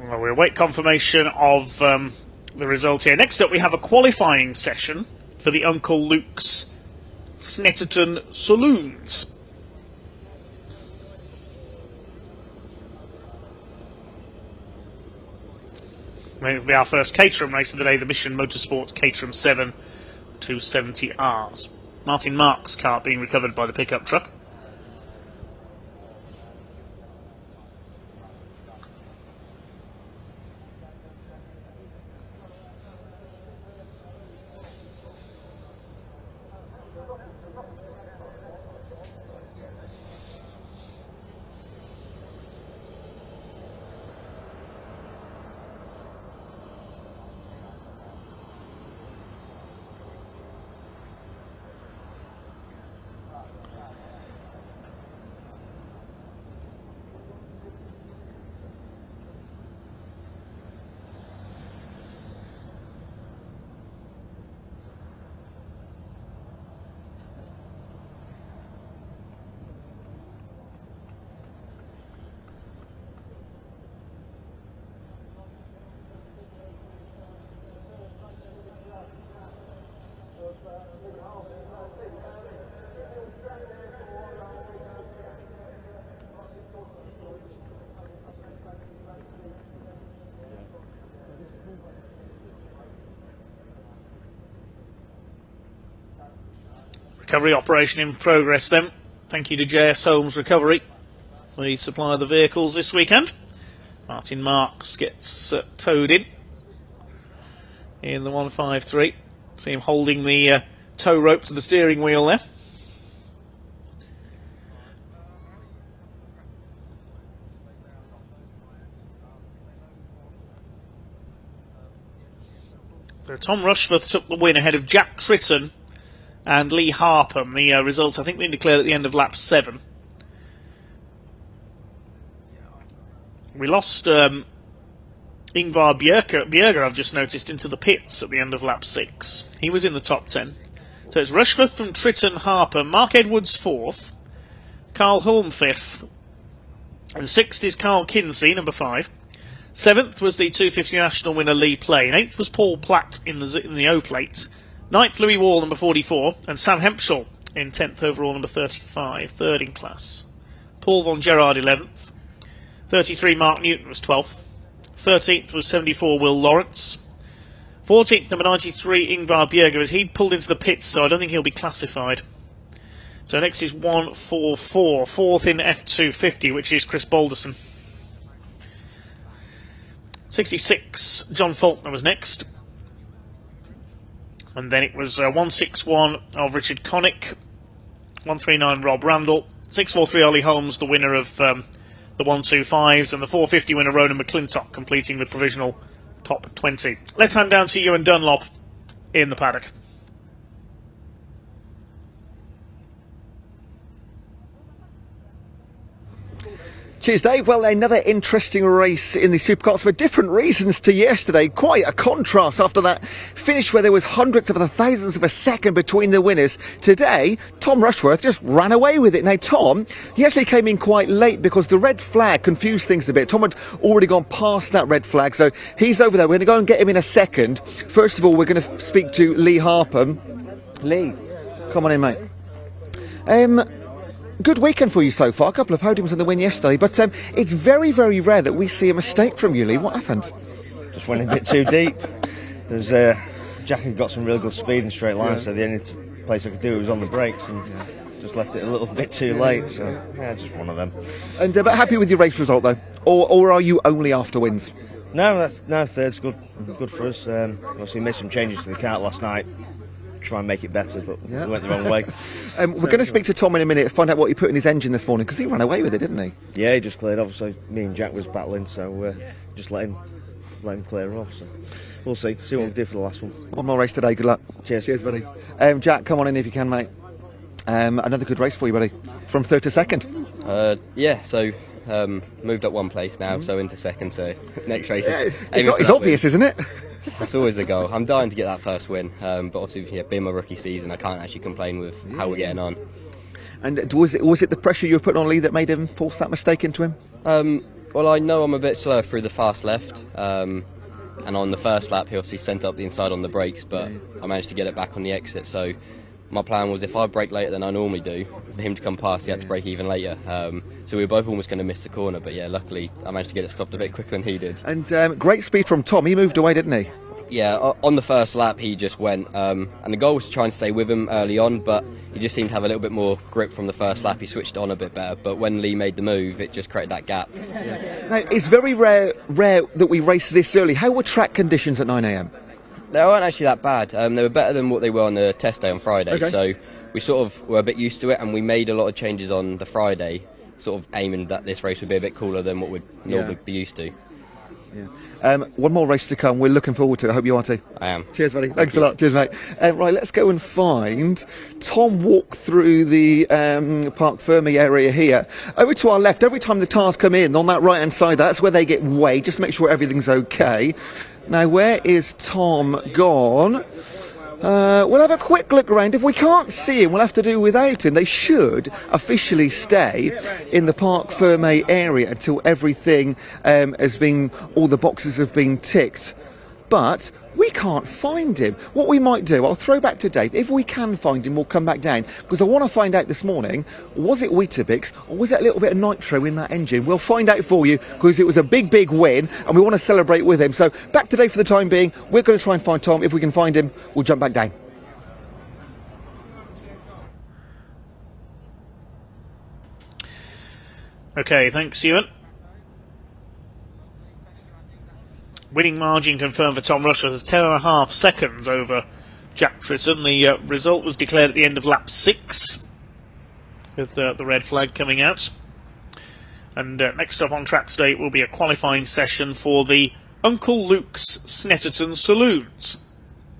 Well, we'll await confirmation of the result here. Next up, we have a qualifying session for the Uncle Luke's Snetterton Saloons. It will be our first Caterham race of the day, the Mission Motorsport Caterham 7 270Rs. Martin Marks' car being recovered by the pickup truck. Recovery operation in progress then. Thank you to JS Holmes Recovery for the supply of the vehicles this weekend. Martin Marks gets towed in the 153. See him holding the tow rope to the steering wheel there. So Tom Rushforth took the win ahead of Jack Tritton and Lee Harpham. The results, I think, we declared at the end of lap 7. We lost Ingvar Bjerger, I've just noticed, into the pits at the end of lap 6. He was in the top 10. So it's Rushforth from Tritton, Harpham, Mark Edwards 4th, Carl Hulme 5th, and 6th is Carl Kinsey, number 5. 7th was the 250 National winner Lee Plain. 8th was Paul Platt in the O-Plate. 9th, Louis Wall, number 44, and Sam Hempshall in 10th overall, number 35, third in class. Paul von Gerard, 11th. 33, Mark Newton was 12th. 13th was 74, Will Lawrence. 14th, number 93, Ingvar Bjerger, as he pulled into the pits, so I don't think he'll be classified. So next is 144, 4th in F250, which is Chris Balderson. 66, John Faulkner was next. And then it was 161 of Richard Connick, 139 Rob Randall, 643 Ollie Holmes, the winner of the 125s, and the 450 winner Ronan McClintock, completing the provisional top 20. Let's hand down to Ewan Dunlop in the paddock. Cheers, Dave. Well, another interesting race in the Supercars for different reasons to yesterday. Quite a contrast after that finish where there was hundreds of thousands of a second between the winners. Today, Tom Rushworth just ran away with it. Now, Tom, he actually came in quite late because the red flag confused things a bit. Tom had already gone past that red flag, so he's over there. We're going to go and get him in a second. First of all, we're going to speak to Lee Harpham. Lee, come on in, mate. Good weekend for you so far. A couple of podiums and the win yesterday, but it's very, very rare that we see a mistake from you, Lee. What happened? Just went a bit too deep. There's Jack had got some real good speed in straight lines, so the only place I could do it was on the brakes, and just left it a little bit too late. So yeah, just one of them. And but happy with your race result though, or are you only after wins? No, third's good for us. Obviously made some changes to the kart last night. Try and make it better, but we went the wrong way. We're going to speak to Tom in a minute, find out what he put in his engine this morning, because he ran away with it, didn't he? Yeah, he just cleared off. So me and Jack was battling, so just let him clear off. So we'll see what we do for the last one. One more race today. Good luck. Cheers, buddy. Jack, come on in if you can, mate. Another good race for you, buddy. From third to second. So moved up one place now, so into second. So next race is it's obvious, isn't it? That's always the goal. I'm dying to get that first win, but obviously, being my rookie season, I can't actually complain with how we're getting on. And was it the pressure you were putting on Lee that made him force that mistake into him? Well, I know I'm a bit slower through the fast left, and on the first lap, he obviously sent up the inside on the brakes, but I managed to get it back on the exit. So my plan was, if I brake later than I normally do, for him to come past, he had to brake even later. So we were both almost going to miss the corner, but yeah, luckily I managed to get it stopped a bit quicker than he did. And great speed from Tom. He moved away, didn't he? Yeah, on the first lap he just went, and the goal was to try and stay with him early on, but he just seemed to have a little bit more grip from the first lap. He switched on a bit better, but when Lee made the move, it just created that gap. Now, it's very rare that we race this early. How were track conditions at 9 a.m? They weren't actually that bad. They were better than what they were on the test day on Friday. Okay. So we sort of were a bit used to it, and we made a lot of changes on the Friday, sort of aiming that this race would be a bit cooler than what we'd normally be used to. Yeah. One more race to come. We're looking forward to it. I hope you are too. I am. Cheers, buddy. Thanks a lot. Cheers, mate. Right, let's go and find Tom. Walk through the Parc Fermé area here. Over to our left. Every time the cars come in on that right-hand side, that's where they get weighed. Just make sure everything's okay. Now, where is Tom gone? We'll have a quick look around. If we can't see him, we'll have to do without him. They should officially stay in the Parc Fermé area until everything has been, all the boxes have been ticked. But we can't find him. What we might do, I'll throw back to Dave. If we can find him, we'll come back down. Because I want to find out this morning, was it Weetabix or was it a little bit of nitro in that engine? We'll find out for you, because it was a big, big win and we want to celebrate with him. So back to Dave for the time being. We're going to try and find Tom. If we can find him, we'll jump back down. Okay, thanks, Ewan. Winning margin confirmed for Tom Rushworth as 10.5 seconds over Jack Tritton. The result was declared at the end of lap 6, with the red flag coming out. And next up on track today will be a qualifying session for the Uncle Luke's Snetterton Saloons.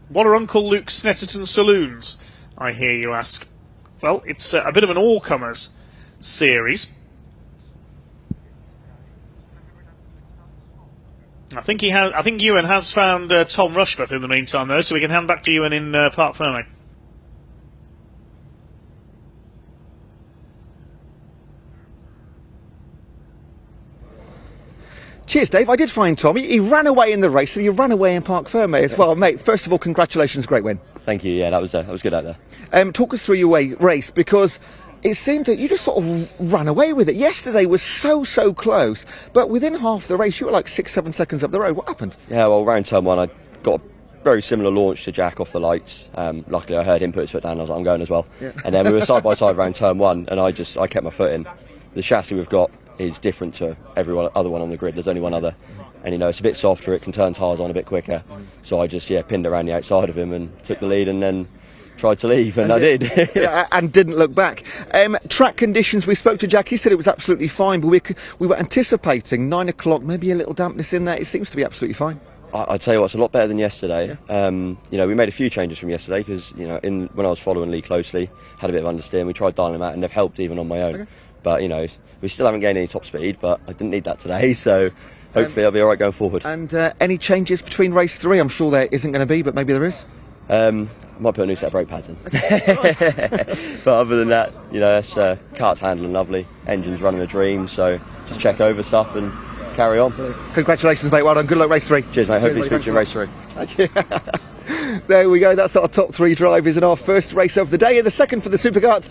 What are Uncle Luke's Snetterton Saloons, I hear you ask? Well, it's a bit of an all-comers series. I think Ewan has found Tom Rushworth in the meantime, though, so we can hand back to Ewan in Parc Fermé. Cheers, Dave. I did find Tom. He ran away in the race, and he ran away in Parc Fermé as well. Mate, first of all, congratulations, great win. Thank you. Yeah, that was good out there. Talk us through your race, because it seemed that you just sort of ran away with it. Yesterday was so close, but within half the race, you were like 6-7 seconds up the road. What happened? Yeah, well, round turn 1, I got a very similar launch to Jack off the lights. Luckily, I heard him put his foot down. I was like, I'm going as well. Yeah. And then we were side by side round turn 1, and I kept my foot in. The chassis we've got is different to every other one on the grid. There's only one other, and it's a bit softer. It can turn tyres on a bit quicker. So I just pinned around the outside of him and took the lead, and then tried to leave, and I did. And didn't look back. Track conditions, we spoke to Jack. He said it was absolutely fine, but we were anticipating 9 o'clock, maybe a little dampness in there. It seems to be absolutely fine. I'd tell you what, it's a lot better than yesterday. Yeah. We made a few changes from yesterday because when I was following Lee closely, had a bit of understeer. We tried dialing them out, and they've helped even on my own. But we still haven't gained any top speed, but I didn't need that today, so hopefully I'll be all right going forward. And any changes between race 3? I'm sure there isn't going to be, but maybe there is. Might put a new set of brake pads in. But other than that, it's cart's handling lovely, engine's running a dream, so just check over stuff and carry on. Congratulations, mate. Well done. Good luck, race 3. Cheers, mate. Hopefully speak to you in race 3. There we go, that's our top 3 drivers in our first race of the day, and the second for the Supercars.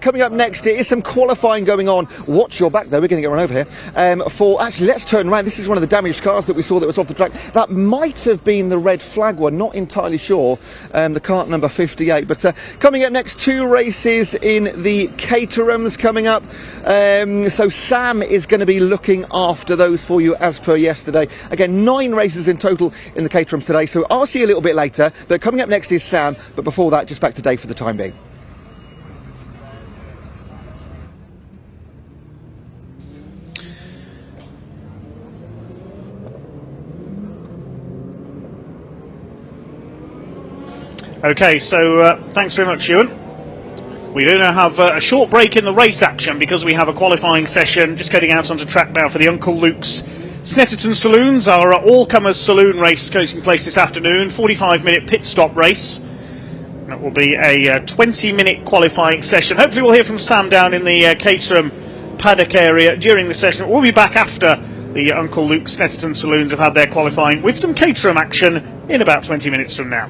Coming up next, there is some qualifying going on. Watch your back though, we're going to get run over here. Actually, let's turn around. This is one of the damaged cars that we saw that was off the track. That might have been the red flag one, not entirely sure. The kart number 58. But coming up next, 2 races in the Caterhams coming up. So Sam is going to be looking after those for you as per yesterday. Again, 9 races in total in the Caterhams today, so I'll see you a little bit later. But coming up next is Sam, but before that, just back to Dave for the time being. Okay, so thanks very much, Ewan. We do now have a short break in the race action because we have a qualifying session just getting out onto track now for the Uncle Luke's Snetterton Saloons, our all-comers saloon race taking place this afternoon, 45-minute pit stop race. That will be a 20-minute qualifying session. Hopefully we'll hear from Sam down in the Caterham paddock area during the session. We'll be back after the Uncle Luke Snetterton Saloons have had their qualifying with some Caterham action in about 20 minutes from now.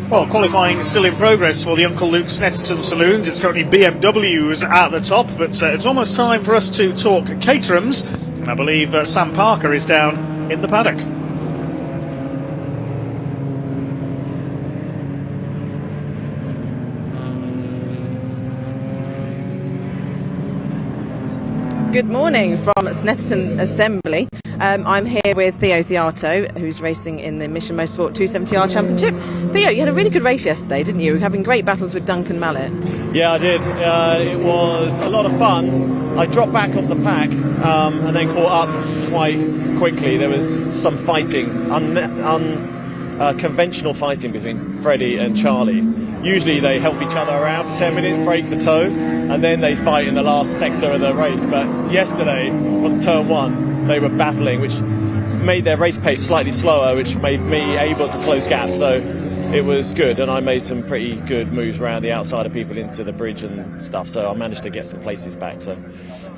Well, qualifying still in progress for the Uncle Luke Snetterton Saloons. It's currently BMWs at the top, but it's almost time for us to talk Caterhams. And I believe Sam Parker is down in the paddock. Good morning from Snetterton Assembly. I'm here with Theo Theato, who's racing in the Mission Motorsport 270R Championship. Theo, you had a really good race yesterday, didn't you? Having great battles with Duncan Mallet. Yeah, I did. It was a lot of fun. I dropped back off the pack and then caught up quite quickly. There was some fighting, unconventional fighting between Freddie and Charlie. Usually they help each other around for 10 minutes, break the toe, and then they fight in the last sector of the race. But yesterday, on turn one, they were battling, which made their race pace slightly slower, which made me able to close gaps. So it was good, and I made some pretty good moves around the outside of people into the bridge and stuff. So I managed to get some places back. So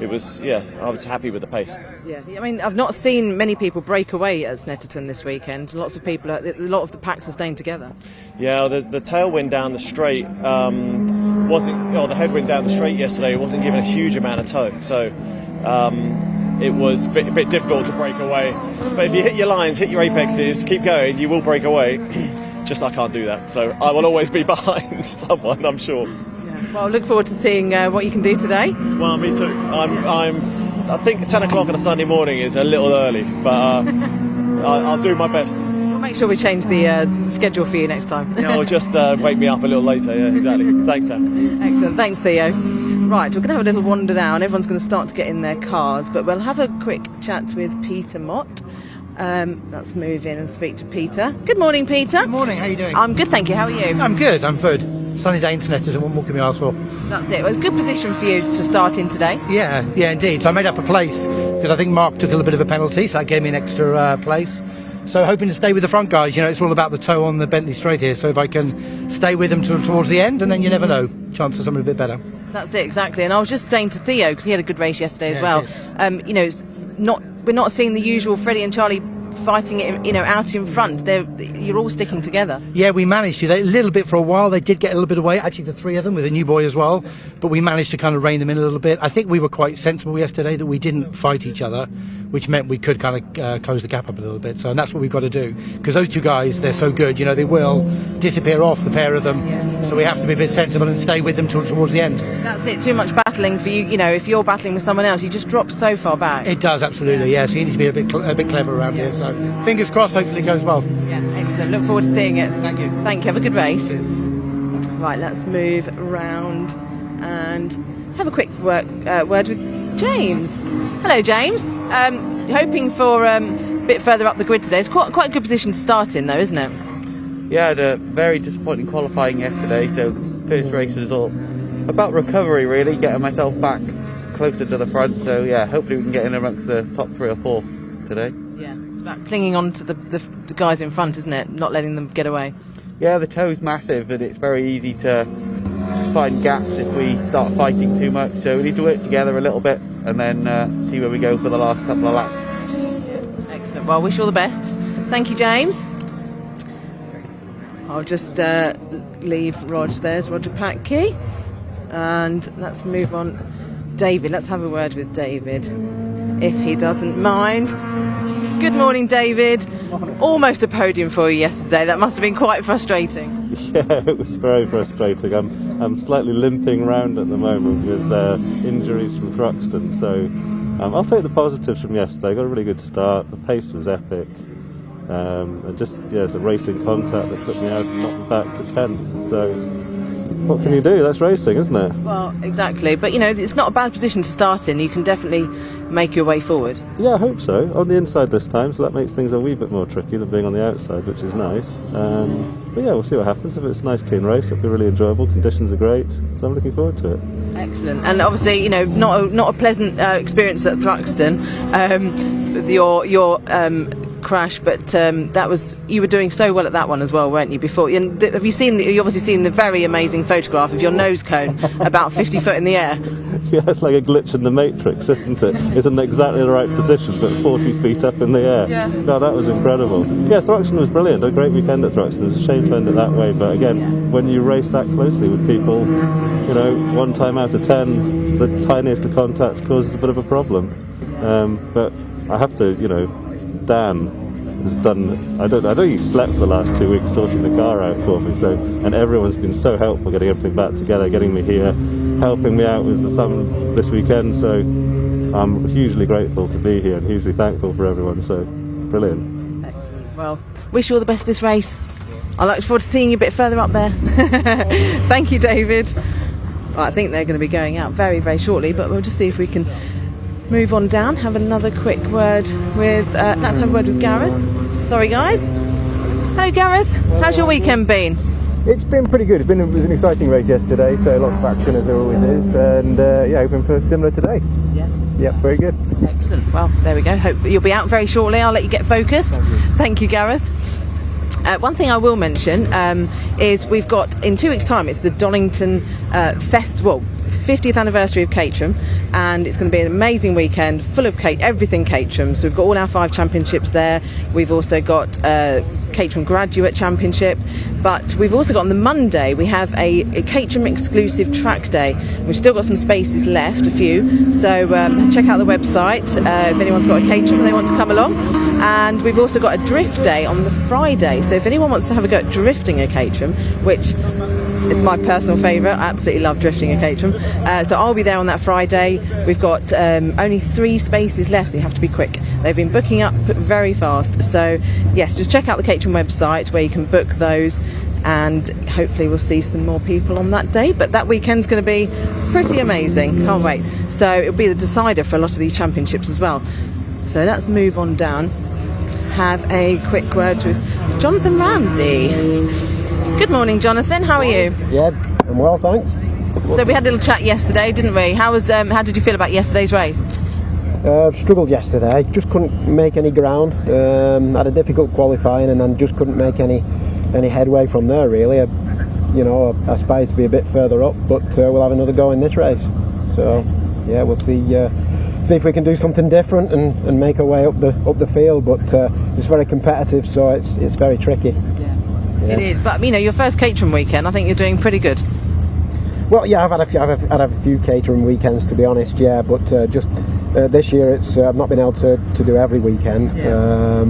it was, yeah, I was happy with the pace. Yeah, I mean, I've not seen many people break away at Snetterton this weekend. Lots of people, a lot of the packs are staying together. Yeah, the tailwind down the straight the headwind down the straight yesterday wasn't given a huge amount of toe. So it was a bit difficult to break away. But if you hit your lines, hit your apexes, keep going, you will break away. Just I can't do that. So I will always be behind someone, I'm sure. Yeah. Well, look forward to seeing what you can do today. Well, me too. I think 10 o'clock on a Sunday morning is a little early, but I'll do my best. We'll make sure we change the schedule for you next time. Yeah, or just wake me up a little later. Yeah, exactly. Thanks, Sam. Excellent. Thanks, Theo. Right, we're going to have a little wander down. Everyone's going to start to get in their cars, but we'll have a quick chat with Peter Mott. Let's move in and speak to Peter. Good morning, Peter. Good morning, how are you doing? I'm good, thank you. How are you? I'm good. Sunny day in Snetterton, what more can we ask for? That's it. Well, it's a good position for you to start in today. Yeah, indeed. So I made up a place because I think Mark took a little bit of a penalty, so that gave me an extra place. So hoping to stay with the front guys. You know, it's all about the toe on the Bentley straight here, so if I can stay with them towards the end, and then you never know, chance of something a bit better. That's it, exactly. And I was just saying to Theo, because he had a good race yesterday as well, you know, we're not seeing the usual Freddie and Charlie fighting it, you know, out in front. You're all sticking together. Yeah, we managed to. They, a little bit for a while. They did get a little bit away. Actually, the three of them with a new boy as well. But we managed to kind of rein them in a little bit. I think we were quite sensible yesterday that we didn't fight each other, which meant we could kind of close the gap up a little bit. So, and that's what we've got to do, because those two guys, they're so good. You know, they will disappear off, the pair of them. Yeah. So we have to be a bit sensible and stay with them towards the end. That's it. Too much battling for you. You know, if you're battling with someone else, you just drop so far back. It does, absolutely. Yeah. So you need to be a bit clever around here. So fingers crossed. Hopefully it goes well. Yeah, excellent. Look forward to seeing it. Thank you. Thank you. Have a good race. Right, let's move round and have a quick word with James. Hello, James. Hoping for a bit further up the grid today. It's quite a good position to start in, though, isn't it? Yeah, I had a very disappointing qualifying yesterday, so first race was all about recovery, really, getting myself back closer to the front. So yeah, hopefully we can get in amongst the top 3 or 4 today. Yeah, it's about clinging on to the guys in front, isn't it? Not letting them get away. Yeah, the toe's massive, and it's very easy to find gaps if we start fighting too much. So we need to work together a little bit, and then see where we go for the last couple of laps. Excellent. Well, wish you all the best. Thank you, James. I'll just leave Rog. There's Roger Patke. And let's move on. David, let's have a word with David, if he doesn't mind. Good morning, David. Almost a podium for you yesterday. That must have been quite frustrating. Yeah, it was very frustrating. I'm slightly limping round at the moment with injuries from Thruxton, so I'll take the positives from yesterday. I got a really good start. The pace was epic. And just, it's a racing contact that put me out and knocked me back to 10th. So what can you do? That's racing, isn't it? Well, exactly. But, you know, it's not a bad position to start in. You can definitely make your way forward. Yeah, I hope so. On the inside this time, so that makes things a wee bit more tricky than being on the outside, which is nice. But yeah, we'll see what happens. If it's a nice, clean race, it'll be really enjoyable. Conditions are great, so I'm looking forward to it. Excellent. And obviously, you know, not a pleasant experience at Thruxton with your crash, but that was, you were doing so well at that one as well, weren't you? Before, and have you seen? You obviously seen the very amazing photograph of your nose cone about 50 foot in the air. Yeah, it's like a glitch in the Matrix, isn't it? It's in exactly the right position, but 40 feet up in the air. Yeah. No, that was incredible. Yeah, Thruxton was brilliant. A great weekend at Thruxton. It was a shame to end it that way, but again, when you race that closely with people, you know, 1 time out of 10, the tiniest of contacts causes a bit of a problem. But I have to, you know, Dan has done. I don't think he slept for the last 2 weeks sorting the car out for me. So, and everyone's been so helpful getting everything back together, getting me here, helping me out with the thumb this weekend. So I'm hugely grateful to be here and hugely thankful for everyone. So brilliant. Excellent. Well, wish you all the best for this race. I look forward to seeing you a bit further up there. Thank you, David. Well, I think they're going to be going out very, very shortly, but we'll just see if we can move on down, have another quick word with, let's have a word with Gareth. Sorry guys. Hello Gareth, how's your weekend been? It's been pretty good. It was an exciting race yesterday, so lots of action as there always is, and yeah, hoping for similar today. Yeah, very good. Excellent. Well, there we go. Hope you'll be out very shortly. I'll let you get focused. Thank you, Gareth. One thing I will mention is we've got, in 2 weeks' time, it's the Donington Festival, 50th anniversary of Caterham, and it's going to be an amazing weekend full of everything Caterham. So we've got all our 5 championships there. We've also got Caterham Graduate Championship, but we've also got on the Monday we have a Caterham exclusive track day. We've still got some spaces left, a few, so check out the website if anyone's got a Caterham and they want to come along. And we've also got a drift day on the Friday, so if anyone wants to have a go at drifting a Caterham, which is my personal favourite, I absolutely love drifting a Caterham, so I'll be there on that Friday. We've got only 3 spaces left, so you have to be quick. They've been booking up very fast, so yes, just check out the Caterham website where you can book those, and hopefully we'll see some more people on that day. But that weekend's going to be pretty amazing, can't wait. So it'll be the decider for a lot of these championships as well. So let's move on down, have a quick word with Jonathan Ramsey. Good morning, Jonathan. How are you? Yeah, I'm well, thanks. So we had a little chat yesterday, didn't we? How did you feel about yesterday's race? Struggled yesterday. Just couldn't make any ground. Had a difficult qualifying, and then just couldn't make any headway from there. Really, I aspire to be a bit further up, but we'll have another go in this race. So yeah, we'll see if we can do something different and make our way up the field. But it's very competitive, so it's very tricky. Yeah. It is, but your first Caterham weekend, I think you're doing pretty good. Well, yeah, I've had a few Caterham weekends, to be honest. Yeah, but just this year I've not been able to do every weekend. Yeah.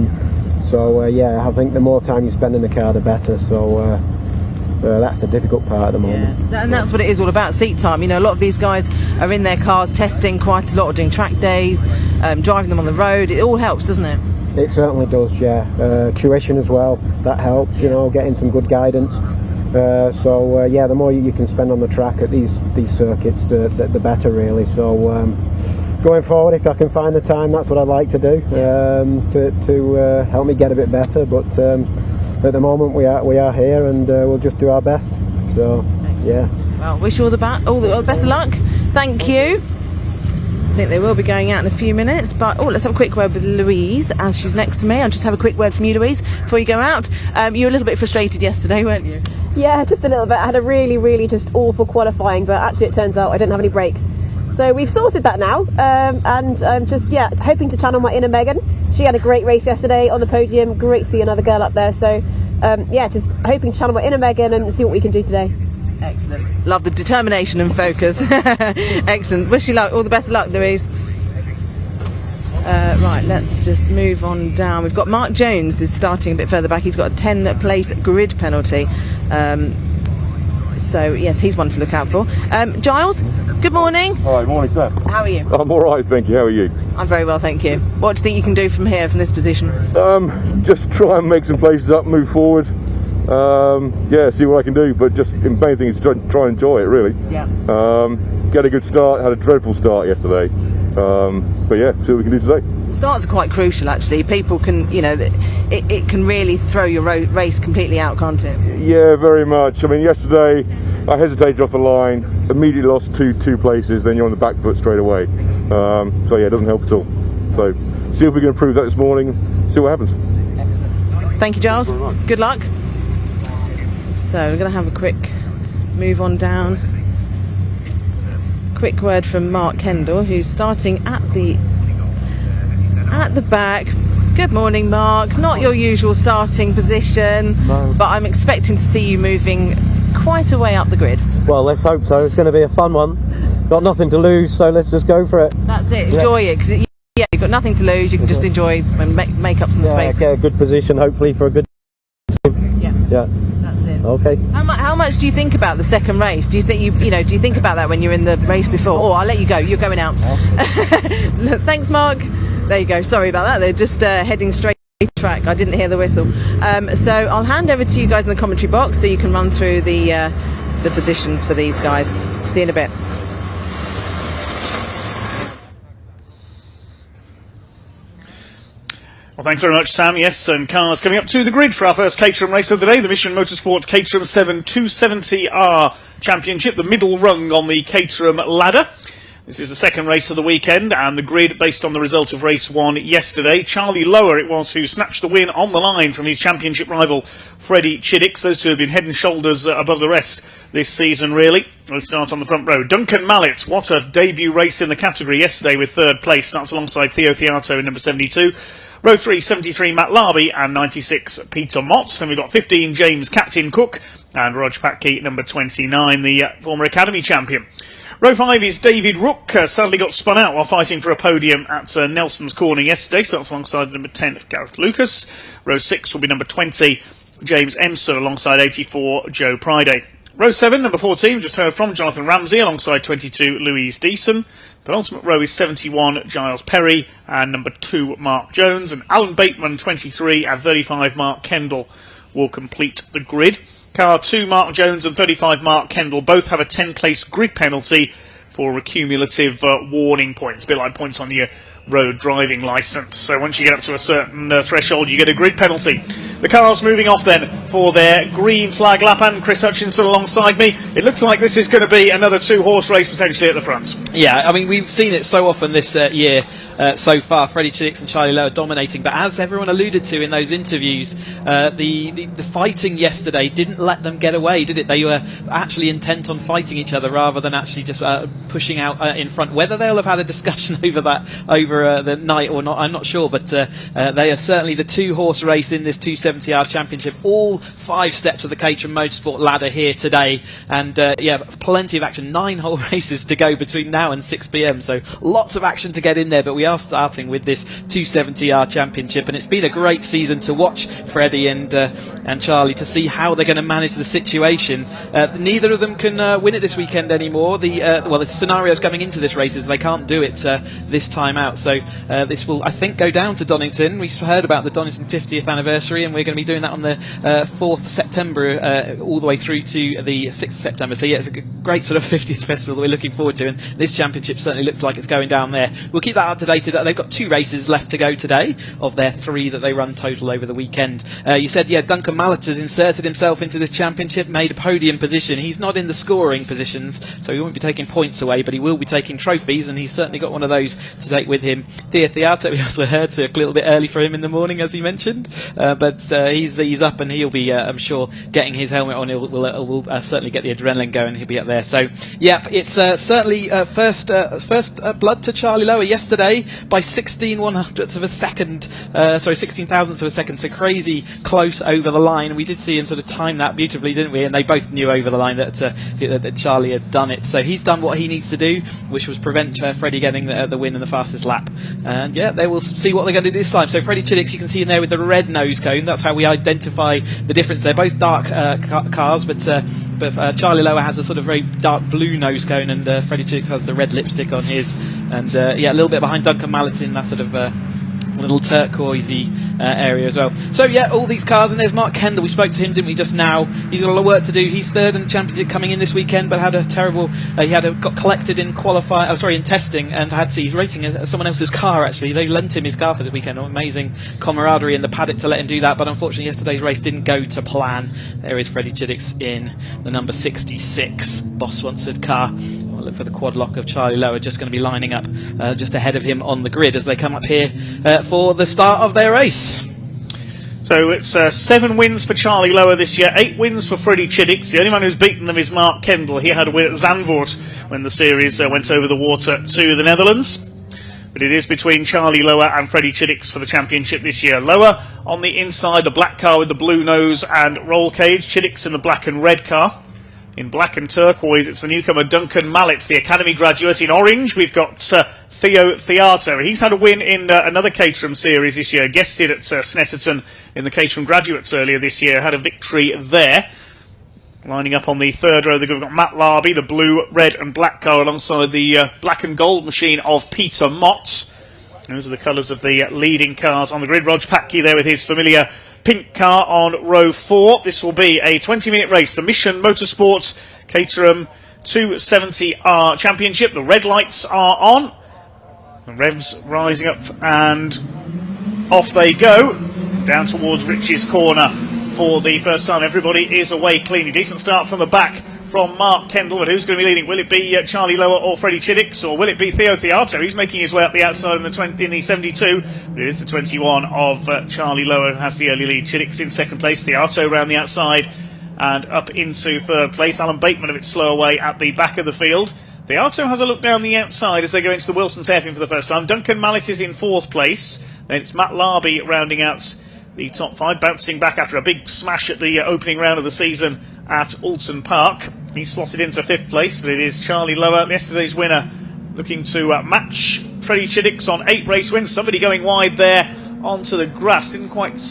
So yeah, I think the more time you spend in the car, the better. So that's the difficult part at the moment. Yeah. And that's what it is all about, seat time. A lot of these guys are in their cars testing quite a lot, or doing track days, driving them on the road. It all helps, doesn't it? It certainly does, yeah. Tuition as well, that helps, getting some good guidance. So yeah, the more you can spend on the track at these circuits, the better, really. So going forward, if I can find the time, that's what I'd like to do, to help me get a bit better. But at the moment, we are here, and we'll just do our best. So yeah. Well, wish you all the best of luck. Thank you. I think they will be going out in a few minutes, but let's have a quick word with Louise as she's next to me. I'll just have a quick word from you, Louise, before you go out. You were a little bit frustrated yesterday, weren't you? Yeah, just a little bit. I had a really, really just awful qualifying, but actually it turns out I didn't have any brakes. So we've sorted that now, and I'm just hoping to channel my inner Megan. She had a great race yesterday on the podium. Great to see another girl up there. So just hoping to channel my inner Megan and see what we can do today. Excellent. Love the determination and focus. Excellent. Wish you luck. All the best of luck, Louise. Right, let's just move on down. We've got Mark Jones is starting a bit further back. He's got a 10-place grid penalty. So yes, he's one to look out for. Giles, good morning. Hi, morning, sir. How are you? I'm all right, thank you. How are you? I'm very well, thank you. What do you think you can do from here, from this position? Just try and make some places up, move forward. See what I can do, but just the main thing is try and enjoy it, really. Yeah. Get a good start. Had a dreadful start yesterday, but yeah, see what we can do today. Starts are quite crucial, actually. People can, it can really throw your race completely out, can't it? Yeah, very much. I mean, yesterday I hesitated off the line, immediately lost two places, then you're on the back foot straight away. So yeah, it doesn't help at all. So see if we can improve that this morning, see what happens. Thank you, Giles. Good luck. So we're going to have a quick move on down. Quick word from Mark Kendall, who's starting at the back. Good morning, Mark. Not your usual starting position, but I'm expecting to see you moving quite a way up the grid. Well, let's hope so. It's going to be a fun one. Got nothing to lose, so let's just go for it. That's it. Enjoy it, because you've got nothing to lose. You can just enjoy and make up some space. Get a good position, hopefully, for a good. Yeah. That's it. Okay. How much do you think about the second race? Do you think do you think about that when you're in the race before? Oh, I'll let you go. You're going out. Thanks, Mark. There you go. Sorry about that. They're just heading straight track. I didn't hear the whistle. So I'll hand over to you guys in the commentary box so you can run through the positions for these guys. See you in a bit. Well, thanks very much, Sam. Yes, and cars coming up to the grid for our first Caterham race of the day, the Mission Motorsport Caterham 7 270R Championship, the middle rung on the Caterham ladder. This is the second race of the weekend, and the grid based on the result of race 1 yesterday. Charlie Lower it was who snatched the win on the line from his championship rival Freddie Chiddicks. Those two have been head and shoulders above the rest this season, really. We'll start on the front row. Duncan Mallet, what a debut race in the category yesterday with third place. Starts alongside Theo Theato in number 72. Row 3, 73 Matt Larby and 96 Peter Motts. Then we've got 15 James Captain Cook and Rog Patke number 29, the former Academy champion. Row 5 is David Rook, sadly got spun out while fighting for a podium at Nelson's Corner yesterday, so that's alongside number 10 Gareth Lucas. Row 6 will be number 20 James Emser alongside 84 Joe Priday. Row 7, number 14, we just heard from Jonathan Ramsey alongside 22 Louise Deason. Penultimate row is 71 Giles Perry and number 2 Mark Jones, and Alan Bateman 23 and 35 Mark Kendall will complete the grid. Car 2 Mark Jones and 35 Mark Kendall both have a 10-place grid penalty for cumulative warning points, a bit like points on your road driving licence. So once you get up to a certain threshold, you get a grid penalty. The cars moving off then for their green flag lap, and Chris Hutchinson alongside me. It looks like this is going to be another two-horse race potentially at the front. Yeah, I mean, we've seen it so often this year so far, Freddie Chiddicks and Charlie Lower dominating, but as everyone alluded to in those interviews, the fighting yesterday didn't let them get away, did it? They were actually intent on fighting each other rather than actually just pushing out in front. Whether they'll have had a discussion over that over the night or not, I'm not sure, but they are certainly the two-horse race in this 270R Championship. All 5 steps of the Caterham Motorsport ladder here today, and yeah, plenty of action. 9 whole races to go between now and 6 p.m, so lots of action to get in there, but we are starting with this 270R Championship, and it's been a great season to watch Freddie and Charlie to see how they're going to manage the situation. Neither of them can win it this weekend anymore. The scenarios coming into this race is they can't do it this time out, so this will, I think, go down to Donington. We heard about the Donington 50th anniversary, and we're going to be doing that on the 4th September all the way through to the 6th September, so yeah, it's a great sort of 50th festival that we're looking forward to, and this championship certainly looks like it's going down there. We'll keep that up to date. They've got 2 races left to go today of their 3 that they run total over the weekend. You said, yeah, Duncan Mallet has inserted himself into this championship, made a podium position. He's not in the scoring positions, so he won't be taking points away, but he will be taking trophies, and he's certainly got one of those to take with him. Theo Theato, we also heard, so a little bit early for him in the morning, as he mentioned, but he's up, and he'll be, I'm sure, getting his helmet on. We'll certainly get the adrenaline going. He'll be up there. So, yeah, it's certainly first blood to Charlie Lower yesterday by 16 100ths of a second, 16 thousandths of a second, so crazy close over the line. We did see him sort of time that beautifully, didn't we? And they both knew over the line that Charlie had done it. So he's done what he needs to do, which was prevent Freddie getting the win in the fastest lap. And yeah, they will see what they're going to do this time. So Freddie Chiddicks, you can see in there with the red nose cone. That's how we identify the difference. They're both dark cars, but Charlie Lower has a sort of very dark blue nose cone, and Freddie Chiddicks has the red lipstick on his. And yeah, a little bit behind Duncan Mallet in that sort of little turquoisey area as well. So yeah, all these cars, and there's Mark Kendall. We spoke to him, didn't we, just now? He's got a lot of work to do. He's third in the championship coming in this weekend, but had a terrible. Got collected in in testing, and he's racing someone else's car. Actually, they lent him his car for this weekend. Amazing camaraderie in the paddock to let him do that. But unfortunately, yesterday's race didn't go to plan. There is Freddie Chiddicks in the number 66 Boss sponsored car. for the quad lock of Charlie Lower, just going to be lining up just ahead of him on the grid as they come up here for the start of their race. So it's 7 wins for Charlie Lower this year, 8 wins for Freddie Chiddicks. The only man who's beaten them is Mark Kendall. He had a win at Zandvoort when the series went over the water to the Netherlands. But it is between Charlie Lower and Freddie Chiddicks for the championship this year. Lower on the inside, the black car with the blue nose and roll cage. Chiddicks in the black and red car. In black and turquoise, it's the newcomer Duncan Mallett, the academy graduate. In orange, we've got Theo Theato. He's had a win in another Caterham series this year. Guested at Snetterton in the Caterham Graduates earlier this year. Had a victory there. Lining up on the third row, they've got Matt Larby, the blue, red and black car, alongside the black and gold machine of Peter Mott. Those are the colours of the leading cars on the grid. Rog Patke there with his familiar pink car on row 4. This will be a 20-minute race. The Mission Motorsports Caterham 270R Championship. The red lights are on. The revs rising up and off they go. Down towards Rich's corner for the first time. Everybody is away cleanly. Decent start from the back from Mark Kendall, but who's going to be leading? Will it be Charlie Lower or Freddie Chiddicks, or will it be Theo Theato? He's making his way up the outside in the 72. But it is the 21 of Charlie Lower who has the early lead. Chiddicks in second place. Theato round the outside and up into third place. Alan Bateman a bit slow away at the back of the field. Theato has a look down the outside as they go into the Wilson's hairpin for the first time. Duncan Mallett is in fourth place. Then it's Matt Larby rounding out the top 5, bouncing back after a big smash at the opening round of the season at Alton Park. He's slotted into 5th place, but it is Charlie Lower, yesterday's winner, looking to match Freddie Chiddicks on 8 race wins. Somebody going wide there onto the grass. Didn't quite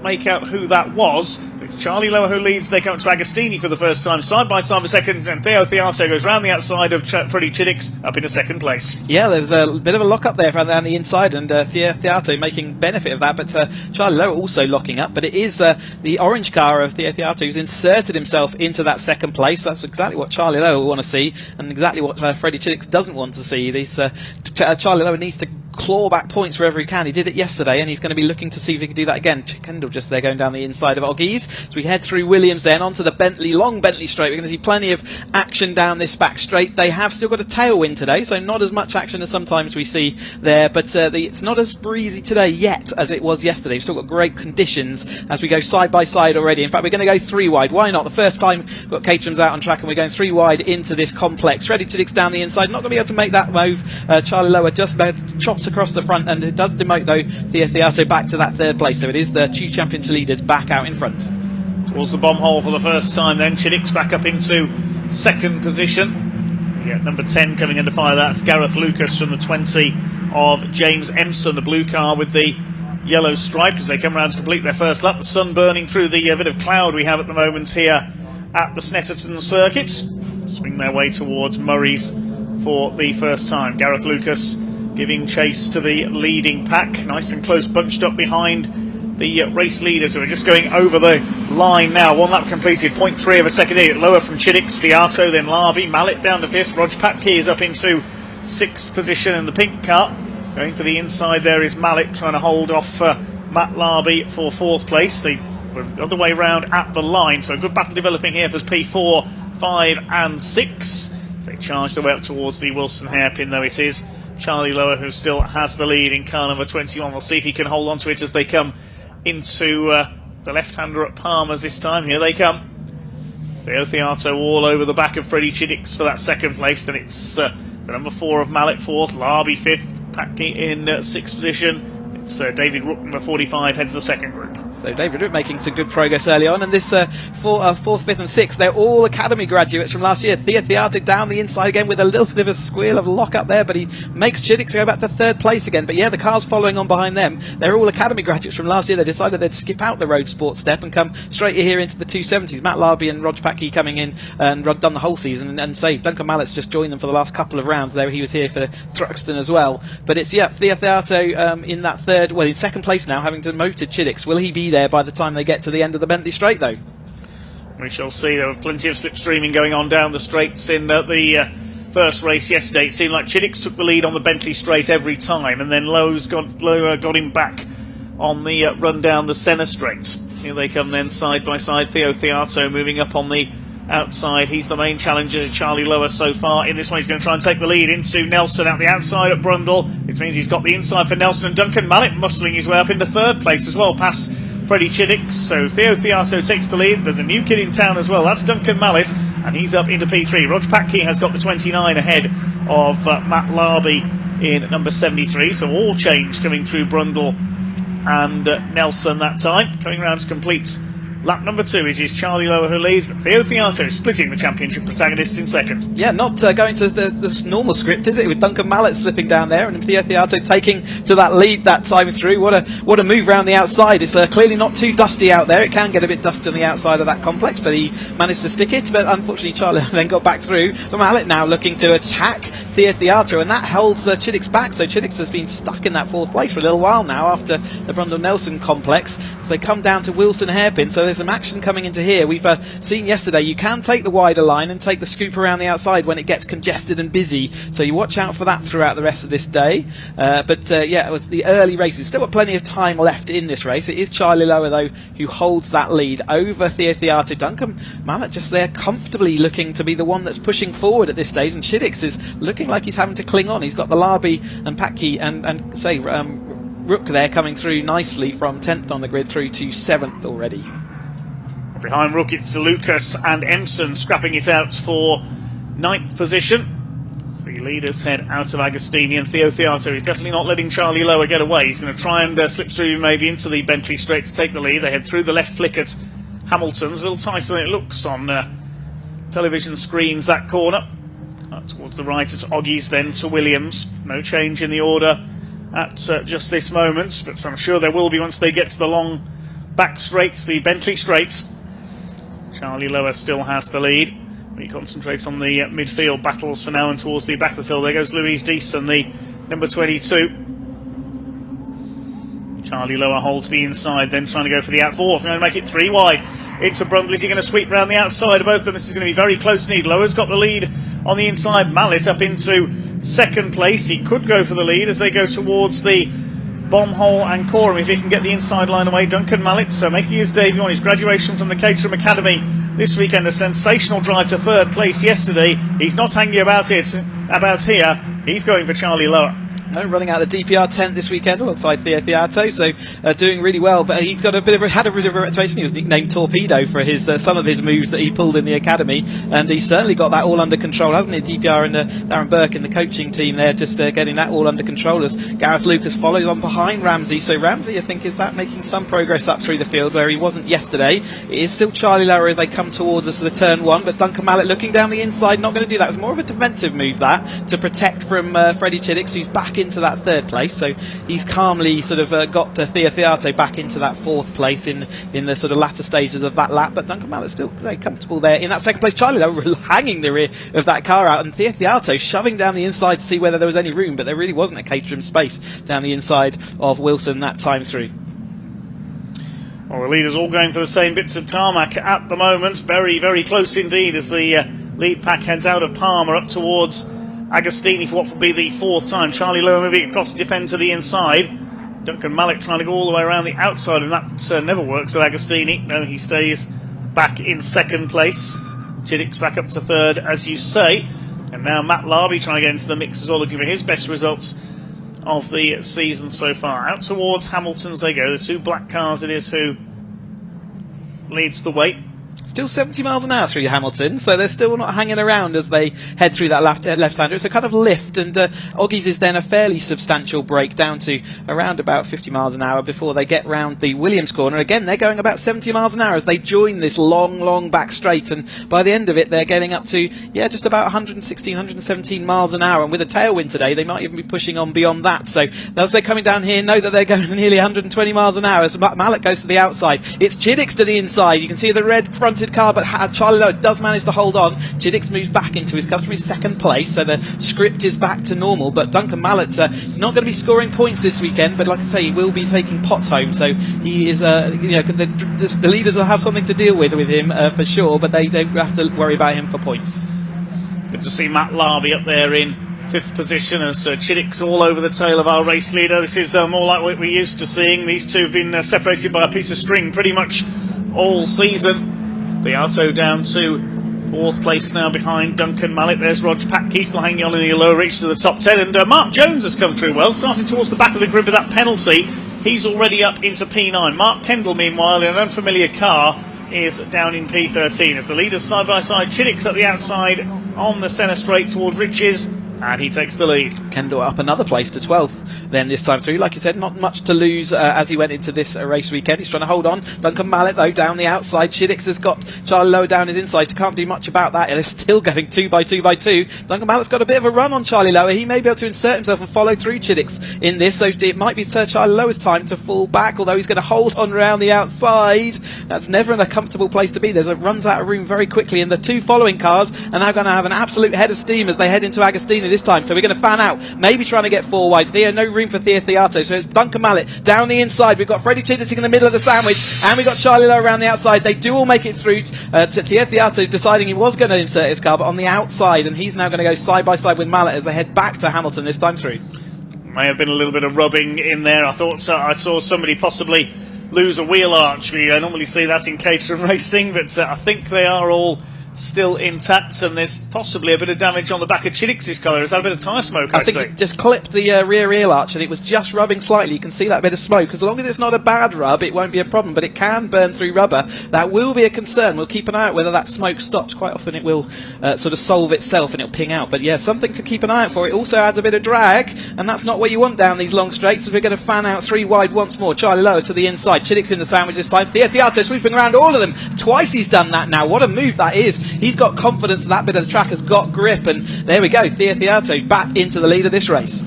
make out who that was. It's Charlie Lower who leads. They come to Agostini for the first time, side by side for second, and Theo Theato goes round the outside of Freddie Chiddicks up into second place. Yeah, there's a bit of a lock up there around the inside, and Theato making benefit of that, but Charlie Lower also locking up. But it is the orange car of Theo Theato who's inserted himself into that second place. That's exactly what Charlie Lower want to see, and exactly what Freddie Chiddicks doesn't want to see. Charlie Lower needs to claw back points wherever he can. He did it yesterday, and he's going to be looking to see if he can do that again. Kendall just there going down the inside of Oggies. So we head through Williams then onto the long Bentley straight. We're going to see plenty of action down this back straight. They have still got a tailwind today, so not as much action as sometimes we see there, but it's not as breezy today yet as it was yesterday. We've still got great conditions as we go side by side already. In fact, we're going to go 3 wide. Why not? The first time we've got Caterham's out on track, and we're going 3 wide into this complex. Freddie Chiddicks down the inside, not going to be able to make that move. Charlie Lower just about chopped across the front, and it does demote though Theo Theato back to that 3rd place, so it is the 2 championship leaders back out in front. Towards the bomb hole for the first time then. Chiddicks back up into 2nd position. Yeah, number 10 coming under fire. That's Gareth Lucas from the 20 of James Empson, the blue car with the yellow stripe, as they come around to complete their first lap. The sun burning through the bit of cloud we have at the moment here at the Snetterton circuit. Swing their way towards Murray's for the first time. Gareth Lucas giving chase to the leading pack. Nice and close, bunched up behind the race leaders, who are just going over the line now. 1 lap completed, 0.3 of a second here. Lower from Chiddicks, Theato, then Larby. Mallett down to 5th. Rog Patke is up into 6th position in the pink car. Going for the inside there is Mallett, trying to hold off Matt Larby for 4th place. They were the other way round at the line, so a good battle developing here for P4, 5 and 6. They charge their way up towards the Wilson hairpin, though it is Charlie Lower who still has the lead in car number 21. We'll see if he can hold on to it as they come into the left-hander at Palmer's this time. Here they come. Theo Theato all over the back of Freddie Chiddicks for that 2nd place. Then it's the number 4 of Mallett 4th, Larby 5th, Patke in 6th position. It's David Rook, number 45, heads the 2nd group. So David Root making some good progress early on, and this 4th, 5th and 6th, they're all academy graduates from last year. Theo Theato down the inside again with a little bit of a squeal of lock up there, but he makes Chiddicks go back to 3rd place again. But yeah, the cars following on behind them, they're all academy graduates from last year. They decided they'd skip out the road sport step and come straight here into the 270s. Matt Larby and Rog Patke coming in and done the whole season, and say Duncan Mallett's just joined them for the last couple of rounds there. He was here for Thruxton as well. But it's, yeah, Theo Theato in that 3rd, well, in 2nd place now, having demoted Chiddicks. Will he be there by the time they get to the end of the Bentley Straight, though? We shall see. There were plenty of slipstreaming going on down the straights in the first race yesterday. It seemed like Chiddicks took the lead on the Bentley Straight every time, and then Lower got him back on the run down the Senna Straight. Here they come then, side by side. Theo Theato moving up on the outside. He's the main challenger, Charlie Lower, so far in this one. He's going to try and take the lead into Nelson out the outside at Brundle, which means he's got the inside for Nelson, and Duncan Mallet muscling his way up into third place as well, past Freddie Chiddick. So Theo Theato takes the lead. There's a new kid in town as well, that's Duncan Mallet, and he's up into P3. Roger Patke has got the 29 ahead of Matt Larby in number 73, so all change coming through Brundle and Nelson that time. Coming round to complete lap number 2, it is Charlie Lower who leads, but Theo Theato splitting the championship protagonists in second. Yeah, not going to the normal script, is it? With Duncan Mallet slipping down there and Theo Theato taking to that lead that time through. What a move around the outside. It's clearly not too dusty out there. It can get a bit dusty on the outside of that complex, but he managed to stick it. But unfortunately, Charlie then got back through. But Mallet now looking to attack Theo Theato, and that holds Chiddick's back. So Chiddick has been stuck in that 4th place for a little while now after the Brundle-Nelson complex. So they come down to Wilson hairpin. So there's some action coming into here. We've seen yesterday you can take the wider line and take the scoop around the outside when it gets congested and busy, so you watch out for that throughout the rest of this day. But yeah, it was the early races. Still got plenty of time left in this race. It is Charlie Lower though who holds that lead over Theo Theato. Duncan Mallet just there comfortably looking to be the one that's pushing forward at this stage, and Chiddick is looking like he's having to cling on. He's got the Larby and Patke and say Rook there coming through nicely from 10th on the grid through to 7th already. Behind Rook, it's Lucas and Empson scrapping it out for 9th position. The leaders head out of Agostini, and Theo Theato is definitely not letting Charlie Lower get away. He's going to try and slip through maybe into the Bentley straight to take the lead. They head through the left flick at Hamilton's. A little tighter than it looks on television screens, that corner. Towards the right at Oggies, then to Williams. No change in the order at just this moment, but I'm sure there will be once they get to the long back straights, the Bentley straights. Charlie Lower still has the lead. He concentrates on the midfield battles for now, and towards the back of the field there goes Louise Deason, the number 22. Charlie Lower holds the inside, then trying to go for the out 4th, going to make it 3 wide into Brundle. Is he going to sweep round the outside of both of them? This is going to be very close indeed. Lower's got the lead on the inside. Mallet up into 2nd place. He could go for the lead as they go towards the bomb hole and Coram if he can get the inside line away. Duncan Mallet making his debut on his graduation from the Caterham Academy this weekend. A sensational drive to 3rd place yesterday. He's not hanging about here. He's going for Charlie Lower. No, running out the DPR 10th this weekend alongside Theo Theato, so doing really well. But he's got had a bit of a reputation. He was nicknamed Torpedo for his some of his moves that he pulled in the academy, and he's certainly got that all under control, hasn't he? DPR and Darren Burke in the coaching team there, just getting that all under control as Gareth Lucas follows on behind Ramsey. So Ramsey, I think, is that making some progress up through the field where he wasn't yesterday. It is still Charlie Lower as they come towards us to the turn 1, but Duncan Mallet looking down the inside, not going to do that. It was more of a defensive move that to protect from Freddie Chiddick, who's back into that 3rd place. So he's calmly sort of got Theo Theato back into that 4th place in the sort of latter stages of that lap. But Duncan Mallet's still very comfortable there in that 2nd place. Charlie Lower hanging the rear of that car out, and Theo Theato shoving down the inside to see whether there was any room, but there really wasn't a Caterham space down the inside of Wilson that time through. Well, the leaders all going for the same bits of tarmac at the moment. Very, very close indeed as the lead pack heads out of Palmer up towards Agostini for what will be the 4th time. Charlie Lower moving across the defend to the inside. Duncan Mallet trying to go all the way around the outside, and that never works with Agostini. No, he stays back in 2nd place. Chiddick's back up to 3rd, as you say. And now Matt Larby trying to get into the mix as well, looking for his best results of the season so far. Out towards Hamilton's they go. The 2 black cars it is who leads the way. Still 70 miles an hour through Hamilton, so they're still not hanging around as they head through that left-hander. It's a kind of lift, and Oggies is then a fairly substantial break down to around about 50 miles an hour before they get round the Williams corner. Again, they're going about 70 miles an hour as they join this long back straight, and by the end of it, they're getting up to, just about 116, 117 miles an hour, and with a tailwind today, they might even be pushing on beyond that. So as they're coming down here, know that they're going nearly 120 miles an hour as Mallet goes to the outside. It's Chiddick's to the inside. You can see the red fronted car, but Charlie Lower does manage to hold on. Chiddick moves back into his customary 2nd place, so the script is back to normal. But Duncan Mallet not going to be scoring points this weekend, but like I say, he will be taking pots home. So he is, the leaders will have something to deal with him for sure, but they have to worry about him for points. Good to see Matt Larby up there in 5th position as Chiddick's all over the tail of our race leader. This is more like what we're used to seeing. These two have been separated by a piece of string pretty much all season. Beato down to Fourth place now behind Duncan Mallet. There's Roger Patke still hanging on in the lower reach to the top 10. And Mark Jones has come through well, starting towards the back of the grid with that penalty. He's already up into P9. Mark Kendall, meanwhile, in an unfamiliar car, is down in P13 as the leaders side by side. Chiddick's at the outside on the centre straight towards Riches, and he takes the lead. Kendall up another place to 12th then this time through. Like you said, not much to lose as he went into this race weekend. He's trying to hold on. Duncan Mallet, though, down the outside. Chiddicks has got Charlie Lower down his inside, so can't do much about that. They're still going 2 by 2 by 2. Duncan Mallet's got a bit of a run on Charlie Lower. He may be able to insert himself and follow through Chiddicks in this, so it might be Charlie Lower's time to fall back, although he's going to hold on around the outside. That's never a comfortable place to be. There's a runs out of room very quickly, and the two following cars are now going to have an absolute head of steam as they head into Agostino this time. So we're going to fan out, maybe trying to get 4 wide. Theo, no room for Theo Theato, so it's Duncan Mallet down the inside. We've got Freddie Chiddicks in the middle of the sandwich, and we've got Charlie Lowe around the outside. They do all make it through to Theo Theato deciding he was going to insert his car, but on the outside, and he's now going to go side by side with Mallet as they head back to Hamilton this time through. May have been a little bit of rubbing in there. I thought I saw somebody possibly lose a wheel arch. We normally see that in Caterham racing, but I think they are all still intact, and there's possibly a bit of damage on the back of Chiddicks' car. Is that a bit of tyre smoke? I think it just clipped the rear wheel arch, and it was just rubbing slightly. You can see that bit of smoke. As long as it's not a bad rub, it won't be a problem, but it can burn through rubber. That will be a concern. We'll keep an eye out whether that smoke stops. Quite often it will sort of solve itself and it'll ping out, but yeah, something to keep an eye out for. It also adds a bit of drag, and that's not what you want down these long straights, so we're going to fan out 3 wide once more. Charlie Lower to the inside, Chiddicks in the sandwich this time. Theo Theato sweeping around all of them. Twice he's done that now. What a move that is. He's got confidence that bit of the track has got grip, and there we go, Theo Theato back into the lead of this race.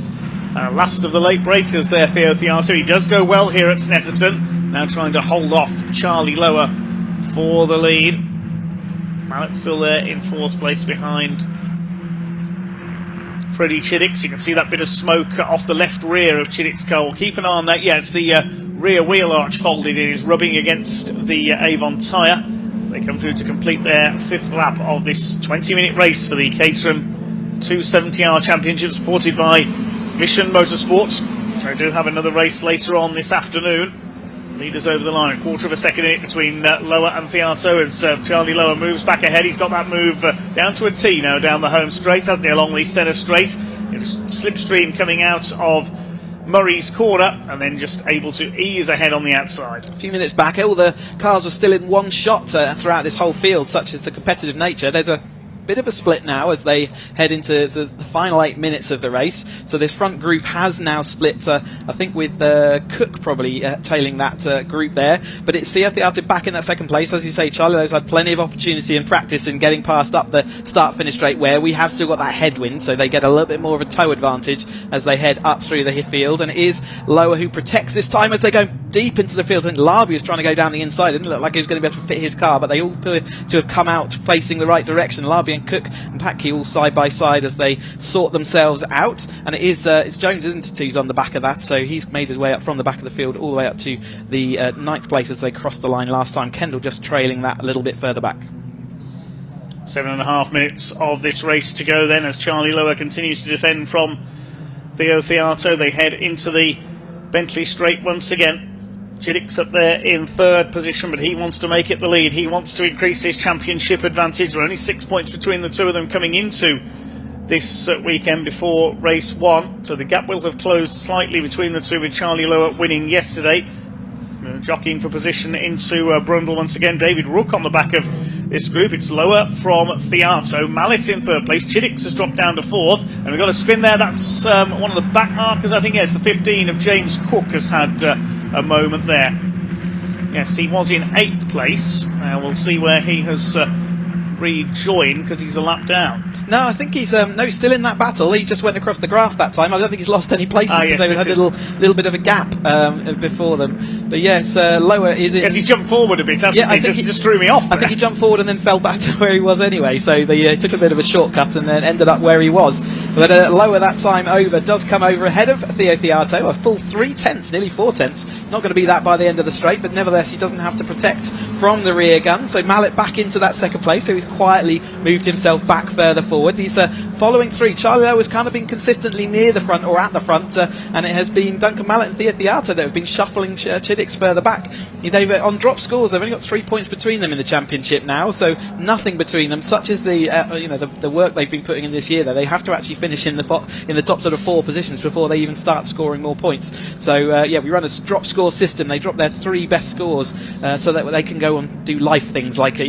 Last of the late breakers there, Theo Theato. He does go well here at Snetterton, now trying to hold off Charlie Lower for the lead. Mallet still there in 4th place behind Freddie Chiddicks. You can see that bit of smoke off the left rear of Chiddicks' car. We'll keep an eye on that. Yeah, it's the rear wheel arch folded in, is rubbing against the Avon tyre. They come through to complete their 5th lap of this 20-minute race for the Caterham 270R Championship, supported by Mission Motorsports. They do have another race later on this afternoon. Leaders over the line, 1/4 of a second in it between Lower and Theato as Charlie Lower moves back ahead. He's got that move down to a T now down the home straight, hasn't he, along the centre straight. It's slipstream coming out of Murray's corner, and then just able to ease ahead on the outside. A few minutes back, all the cars were still in one shot throughout this whole field, such as the competitive nature. There's a bit of a split now as they head into the final 8 minutes of the race. So this front group has now split, I think with Cook probably tailing that group there. But it's Theo Theato back in that 2nd place. As you say, Charlie Lowe's had plenty of opportunity and practice in getting past up the start-finish straight, where we have still got that headwind, so they get a little bit more of a tow advantage as they head up through the field. And it is Lower who protects this time as they go deep into the field. I think Larby was trying to go down the inside. It didn't look like he was going to be able to fit his car, but they all appear to have come out facing the right direction. Larby and Cook and Patke all side by side as they sort themselves out, and it is it's Jones, isn't it, who's on the back of that, so he's made his way up from the back of the field all the way up to the 9th place as they crossed the line last time. Kendall just trailing that a little bit further back. 7.5 minutes of this race to go then as Charlie Lower continues to defend from Theo Theato. They head into the Bentley straight once again. Chiddicks up there in 3rd position, but he wants to make it the lead. He wants to increase his championship advantage. There are only 6 points between the two of them coming into this weekend before race 1, so the gap will have closed slightly between the two, with Charlie Lower winning yesterday. Jockeying for position into Brundle once again. David Rook on the back of this group. It's Lower from Theato. Mallet in 3rd place. Chiddicks has dropped down to 4th, and we've got a spin there. That's one of the back markers, I think. Yes, the 15 of James Cook has had a moment there. Yes, he was in 8th place. We'll see where he has rejoined, because he's a lap down. No, I think he's still in that battle. He just went across the grass that time. I don't think he's lost any places because they had a little bit of a gap before them. But yes, Lower is in. Yes, he's jumped forward a bit, hasn't he? Just threw me off. I think he jumped forward and then fell back to where he was anyway. So they took a bit of a shortcut and then ended up where he was. But Lower that time over does come over ahead of Theo Theato, a full 3 tenths, nearly 4 tenths. Not going to be that by the end of the straight, but nevertheless he doesn't have to protect from the rear gun. So Mallet back into that second place, so he's quietly moved himself back further forward. He's following through. Charlie Lowe has kind of been consistently near the front or at the front, and it has been Duncan Mallet and Theo Theato that have been shuffling Chiddix further back. They've on drop scores, they've only got 3 points between them in the championship now, so nothing between them. Such as the work they've been putting in this year, though, they have to actually finish in the top sort of 4 positions before they even start scoring more points. So we run a drop score system. They drop their 3 best scores so that they can go and do life things like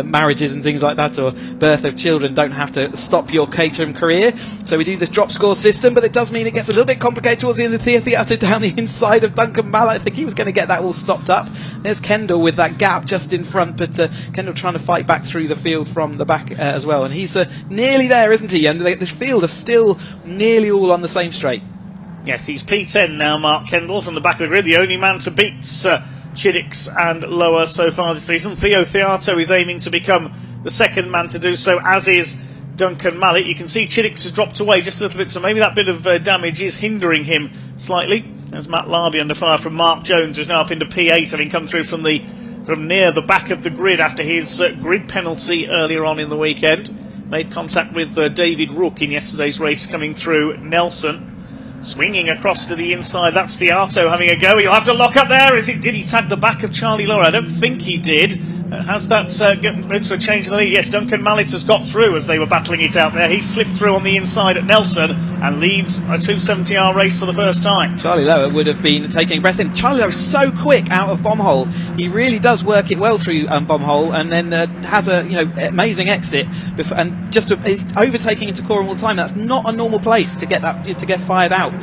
marriages and things like that, or birth of children don't have to stop your Caterham career. So we do this drop score system, but it does mean it gets a little bit complicated towards the end of the theatre down the inside of Duncan Mallet. I think he was going to get that all stopped up. There's Kendall with that gap just in front, but Kendall trying to fight back through the field from the back as well, and he's nearly there, isn't he? And the field are still nearly all on the same straight. Yes, he's P10 now, Mark Kendall, from the back of the grid, the only man to beat Chiddix and Lower so far this season. Theo Theato is aiming to become the second man to do so, as is Duncan Mallet. You can see Chiddix has dropped away just a little bit, so maybe that bit of damage is hindering him slightly. There's Matt Larby under fire from Mark Jones, who's now up into P8, having come through from near the back of the grid after his grid penalty earlier on in the weekend. Made contact with David Rook in yesterday's race coming through Nelson. Swinging across to the inside, that's Theato having a go. He'll have to lock up there. Did he tag the back of Charlie Lower? I don't think he did. Has that led to a change in the lead? Yes, Duncan Mallet has got through as they were battling it out there. He slipped through on the inside at Nelson and leads a 270R race for the first time. Charlie Lower would have been taking a breath in. Charlie Lower is so quick out of bomb hole. He really does work it well through bomb hole, and then has a amazing exit and just is overtaking into Coram all the time. That's not a normal place to get fired out.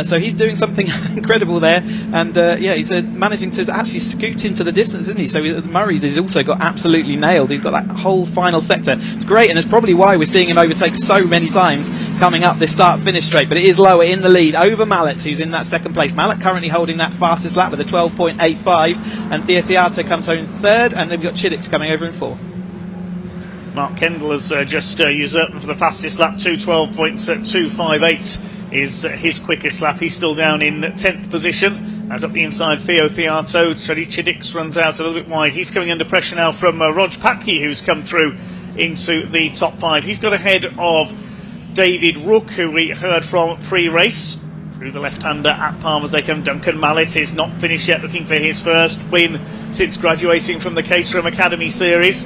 So he's doing something incredible there, and he's managing to actually scoot into the distance, isn't he? So Murray's is also got absolutely nailed. He's got that whole final sector. It's great, and it's probably why we're seeing him overtake so many times coming up this start-finish straight. But it is Lower in the lead over Mallet, who's in that second place. Mallet currently holding that fastest lap with a 12.85, and Theo Theato comes home in third, and then we've got Chiddix coming over in fourth. Mark Kendall has just usurped him for the fastest lap. 2:12.258 is his quickest lap. He's still down in 10th position. As up the inside, Theo Theato. Chiddix runs out a little bit wide. He's coming under pressure now from Rog Patke, who's come through into the top 5. He's got ahead of David Rook, who we heard from pre-race. Through the left-hander at Palmer's they come. Duncan Mallet is not finished yet, looking for his first win since graduating from the Caterham Academy Series.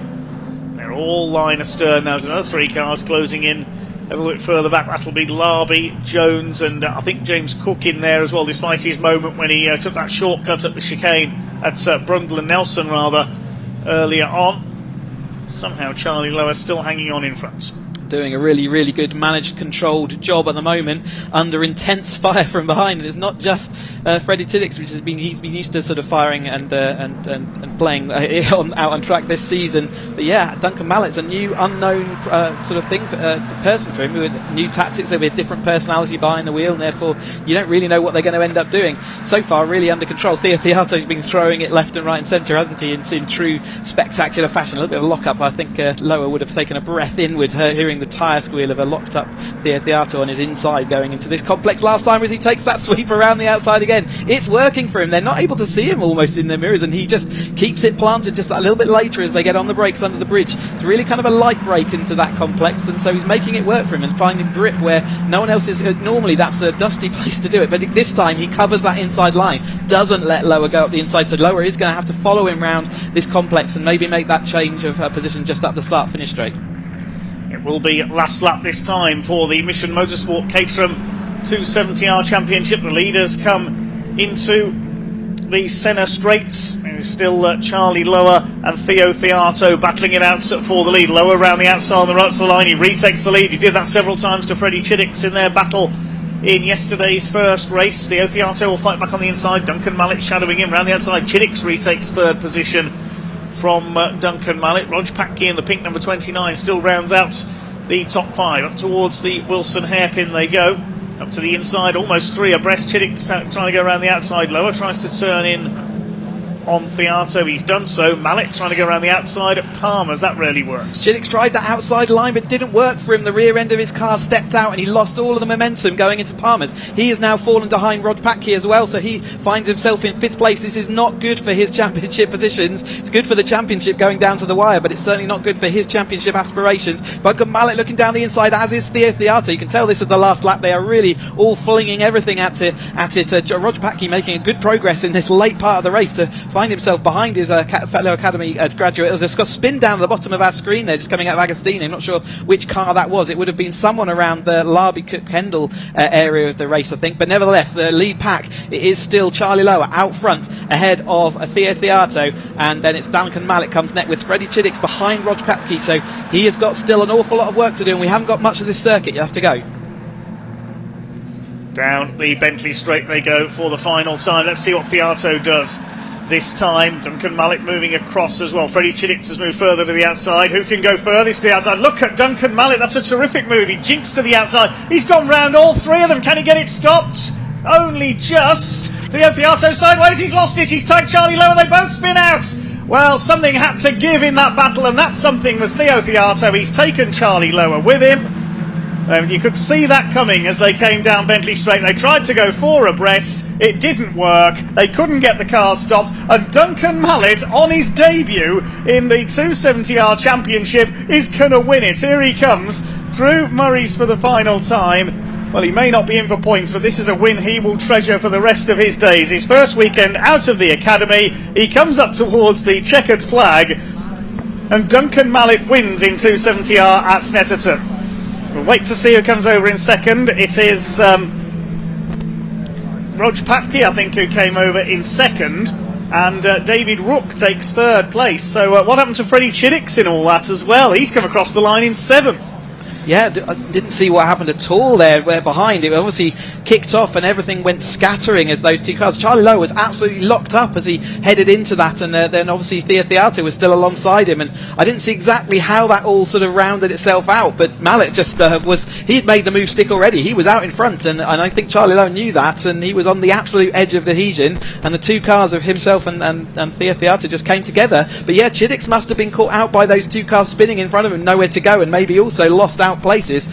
They're all line astern now. There's another 3 cars closing in a little bit further back. That'll be Larby, Jones, and I think James Cook in there as well, despite his moment when he took that shortcut up the chicane at Brundle and Nelson earlier on. Somehow Charlie Lower still hanging on in front. Doing a really, really good managed, controlled job at the moment under intense fire from behind. And it's not just Freddie Chiddix, which he's been used to sort of firing and playing out on track this season. But yeah, Duncan Mallet's a new unknown sort of thing person for him, with new tactics. There'll be a different personality behind the wheel, and therefore you don't really know what they're going to end up doing. So far, really under control. Theo Theato's been throwing it left and right and centre, hasn't he? In true spectacular fashion. A little bit of a lock-up. I think Lower would have taken a breath inward, hearing the tyre squeal of a locked up Theato on his inside going into this complex last time, as he takes that sweep around the outside again. It's working for him. They're not able to see him almost in their mirrors, and he just keeps it planted just that little bit later as they get on the brakes under the bridge. It's really kind of a light brake into that complex, and so he's making it work for him and finding grip where no one else is. Normally that's a dusty place to do it, but this time he covers that inside line, doesn't let Lower go up the inside, so Lower is going to have to follow him round this complex and maybe make that change of position just up the start-finish straight. It will be last lap this time for the Mission Motorsport Caterham 270R Championship. The leaders come into the Senna straights. There's still Charlie Lower and Theo Theato battling it out for the lead. Lower around the outside on the right of the line. He retakes the lead. He did that several times to Freddie Chiddix in their battle in yesterday's first race. Theo Theato will fight back on the inside. Duncan Mallet shadowing him around the outside. Chiddix retakes third position from Duncan Mallet. Rog Patke in the pink number 29 still rounds out the top 5. Up towards the Wilson hairpin they go. Up to the inside, almost 3 abreast. Chiddix trying to go around the outside. Lower tries to turn in on Theato. He's done so. Mallet trying to go around the outside at Palmer's. That really works. Chiddick's tried that outside line, but didn't work for him. The rear end of his car stepped out and he lost all of the momentum going into Palmer's. He has now fallen behind Rod Patke as well, so he finds himself in 5th place. This is not good for his championship positions. It's good for the championship going down to the wire, but it's certainly not good for his championship aspirations. Duncan Mallet looking down the inside, as is Theo Theato. You can tell this is the last lap. They are really all flinging everything at it. Rod Patke making a good progress in this late part of the race to find himself behind his fellow Academy graduate. There's a spin down at the bottom of our screen there, just coming out of Agostini. I'm not sure which car that was. It would have been someone around the Larby Kendall area of the race, I think. But nevertheless, the lead pack, it is still Charlie Lower out front ahead of Theo Theato, and then it's Duncan Mallet comes next with Freddie Chiddick behind Rod Patke. So he has got still an awful lot of work to do, and we haven't got much of this circuit. You have to go. Down the Bentley straight they go for the final time. Let's see what Theato does this time. Duncan Mallet moving across as well. Freddie Chiddick has moved further to the outside. Who can go furthest to the outside? Look at Duncan Mallet. That's a terrific move. He jinks to the outside. He's gone round all 3 of them. Can he get it stopped? Only just. Theo Theato sideways. He's lost it. He's tagged Charlie Lower. They both spin out. Well, something had to give in that battle, and that something was Theo Theato. He's taken Charlie Lower with him. You could see that coming as they came down Bentley Straight. They tried to go 4 abreast. It didn't work. They couldn't get the car stopped. And Duncan Mallet, on his debut in the 270R Championship, is going to win it. Here he comes through Murray's for the final time. Well, he may not be in for points, but this is a win he will treasure for the rest of his days. His first weekend out of the academy. He comes up towards the checkered flag. And Duncan Mallet wins in 270R at Snetterton. We'll wait to see who comes over in second. It is Rog Patke, I think, who came over in second, and David Rook takes 3rd place. So what happened to Freddie Chiddick in all that as well? He's come across the line in 7th. Yeah, I didn't see what happened at all there behind. It obviously kicked off and everything went scattering as those 2 cars. Charlie Lowe was absolutely locked up as he headed into that, and then obviously Theo Theato was still alongside him, and I didn't see exactly how that all sort of rounded itself out, but Mallet just he'd made the move stick already. He was out in front, and I think Charlie Lowe knew that, and he was on the absolute edge of adhesion, and the 2 cars of himself and Theo Theato just came together. But yeah, Chiddick must have been caught out by those 2 cars spinning in front of him, nowhere to go, and maybe also lost out places.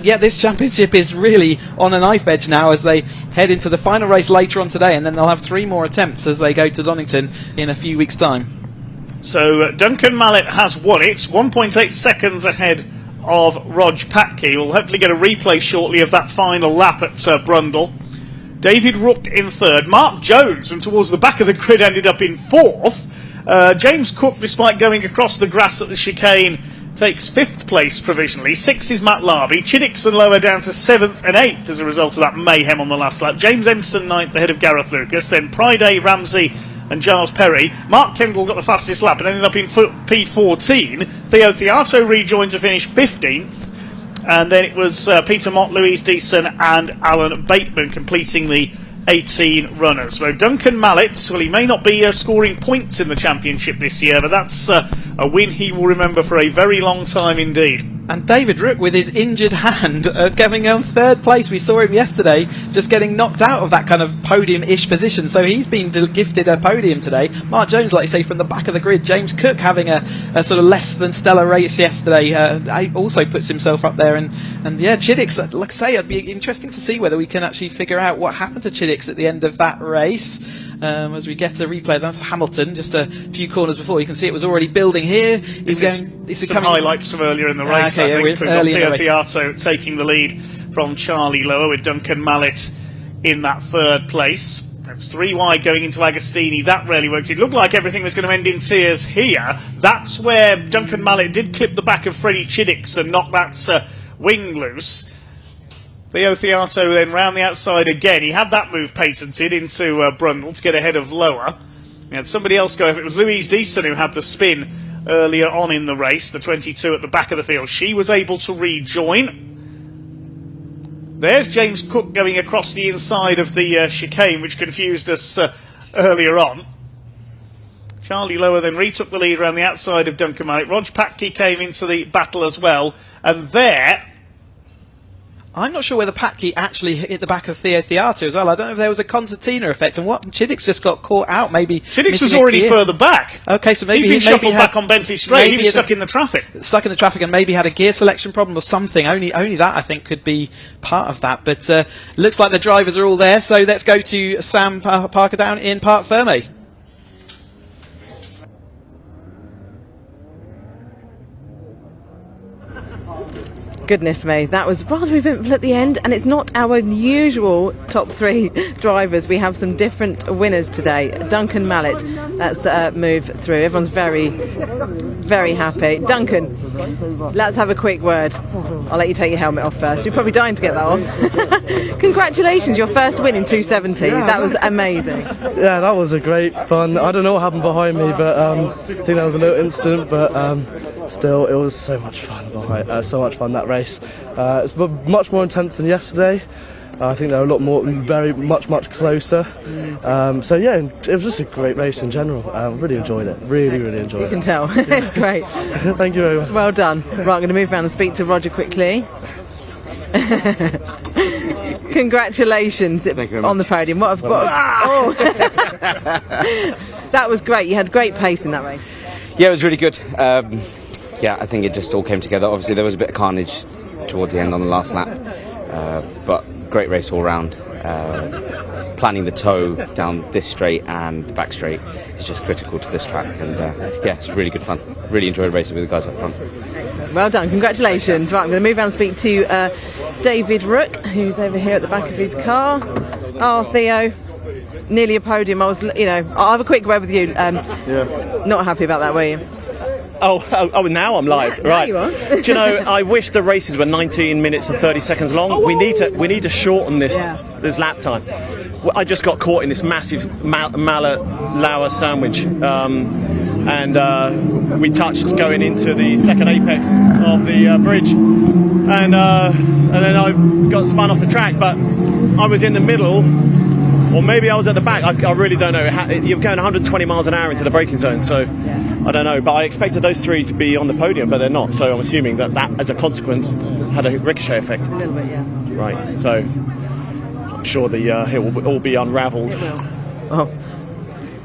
Yeah, this championship is really on a knife edge now as they head into the final race later on today, and then they'll have 3 more attempts as they go to Donington in a few weeks' time. So Duncan Mallet has won it, 1.8 seconds ahead of Rog Patke. We'll hopefully get a replay shortly of that final lap at Brundle. David Rook in 3rd. Mark Jones, and towards the back of the grid, ended up in 4th. James Cook, despite going across the grass at the chicane, takes 5th place provisionally. 6th is Matt Larby. Chiddick and Lower down to 7th and 8th as a result of that mayhem on the last lap. James Empson 9th ahead of Gareth Lucas. Then Pryday, Ramsey and Giles Perry. Mark Kendall got the fastest lap and ended up in P14. Theo Theato rejoined to finish 15th. And then it was Peter Mott, Louise Deason and Alan Bateman completing the 18 runners. So Duncan Mallet, well, he may not be scoring points in the championship this year, but that's a win he will remember for a very long time indeed. And David Rook with his injured hand coming on 3rd place. We saw him yesterday just getting knocked out of that kind of podium-ish position, so he's been gifted a podium today. Mark Jones, like you say, from the back of the grid. James Cook having a sort of less than stellar race yesterday also puts himself up there, and yeah, Chiddick, like I say, it'd be interesting to see whether we can actually figure out what happened to Chiddick at the end of that race. As we get a replay, that's Hamilton, just a few corners before. You can see it was already building here. This is some highlights from earlier in the race. Okay, I think we've got Theo Theato taking the lead from Charlie Lower with Duncan Mallet in that 3rd place. It's 3 wide going into Agostini. That really worked. It looked like everything was going to end in tears here. That's where Duncan Mallet did clip the back of Freddie Chiddick and knock that wing loose. Theo Theato then round the outside again. He had that move patented into Brundle to get ahead of Lower. He had somebody else go. It was Louise Deason who had the spin earlier on in the race, the 22 at the back of the field. She was able to rejoin. There's James Cook going across the inside of the chicane, which confused us earlier on. Charlie Lower then retook the lead around the outside of Duncan Mallet. Rog Patke came into the battle as well, and there I'm not sure whether Patke actually hit the back of Theo Theato as well. I don't know if there was a concertina effect, and what Chiddick's just got caught out. Maybe Chiddick's was already further back. Okay, so maybe he'd been shuffled back on Bentley Straight. He was stuck in the traffic. Stuck in the traffic, and maybe had a gear selection problem or something. Only that I think could be part of that. But looks like the drivers are all there. So let's go to Sam Parker down in Parc Fermé. Goodness me, that was rather eventful at the end, and it's not our usual top three drivers. We have some different winners today. Duncan Mallet, let's move through. Everyone's very, very happy. Duncan, let's have a quick word. I'll let you take your helmet off first. You're probably dying to get that off. Congratulations, your first win in 270s. That was amazing. Yeah, that was a great fun. I don't know what happened behind me, but I think that was a little incident, but still, it was so much fun. That race. It's much more intense than yesterday. I think they were a lot more, much closer. So yeah, it was just a great race in general. Really enjoyed it. Really enjoyed it. You can tell. It's great. Thank you very much. Well done. Right, I'm going to move around and speak to Roger quickly. Congratulations on the podium. That was great. You had great pace in that race. Yeah, it was really good. Yeah, I think it just all came together. Obviously, there was a bit of carnage towards the end on the last lap, but great race all round. Planning the toe down this straight and the back straight is just critical to this track, and yeah, it's really good fun. Really enjoyed racing with the guys up front. Excellent. Well done. Congratulations. Right, I'm going to move around and speak to David Rook, who's over here at the back of his car. Oh, Theo, nearly a podium. I'll have a quick word with you. Not happy about that, were you? Oh, now I'm live. Yeah, right. You are. Do you know, I wish the races were 19 minutes and 30 seconds long. We need to shorten this lap time. I just got caught in this massive mallet Lauer sandwich, and we touched going into the second apex of the bridge, and then I got spun off the track, but I was in the middle. Or maybe I was at the back. I really don't know. You're going 120 miles an hour into the braking zone, so I don't know. But I expected those three to be on the podium, but they're not. So I'm assuming that as a consequence, had a ricochet effect. A little bit, yeah. Right. So I'm sure it will all be unravelled. Oh.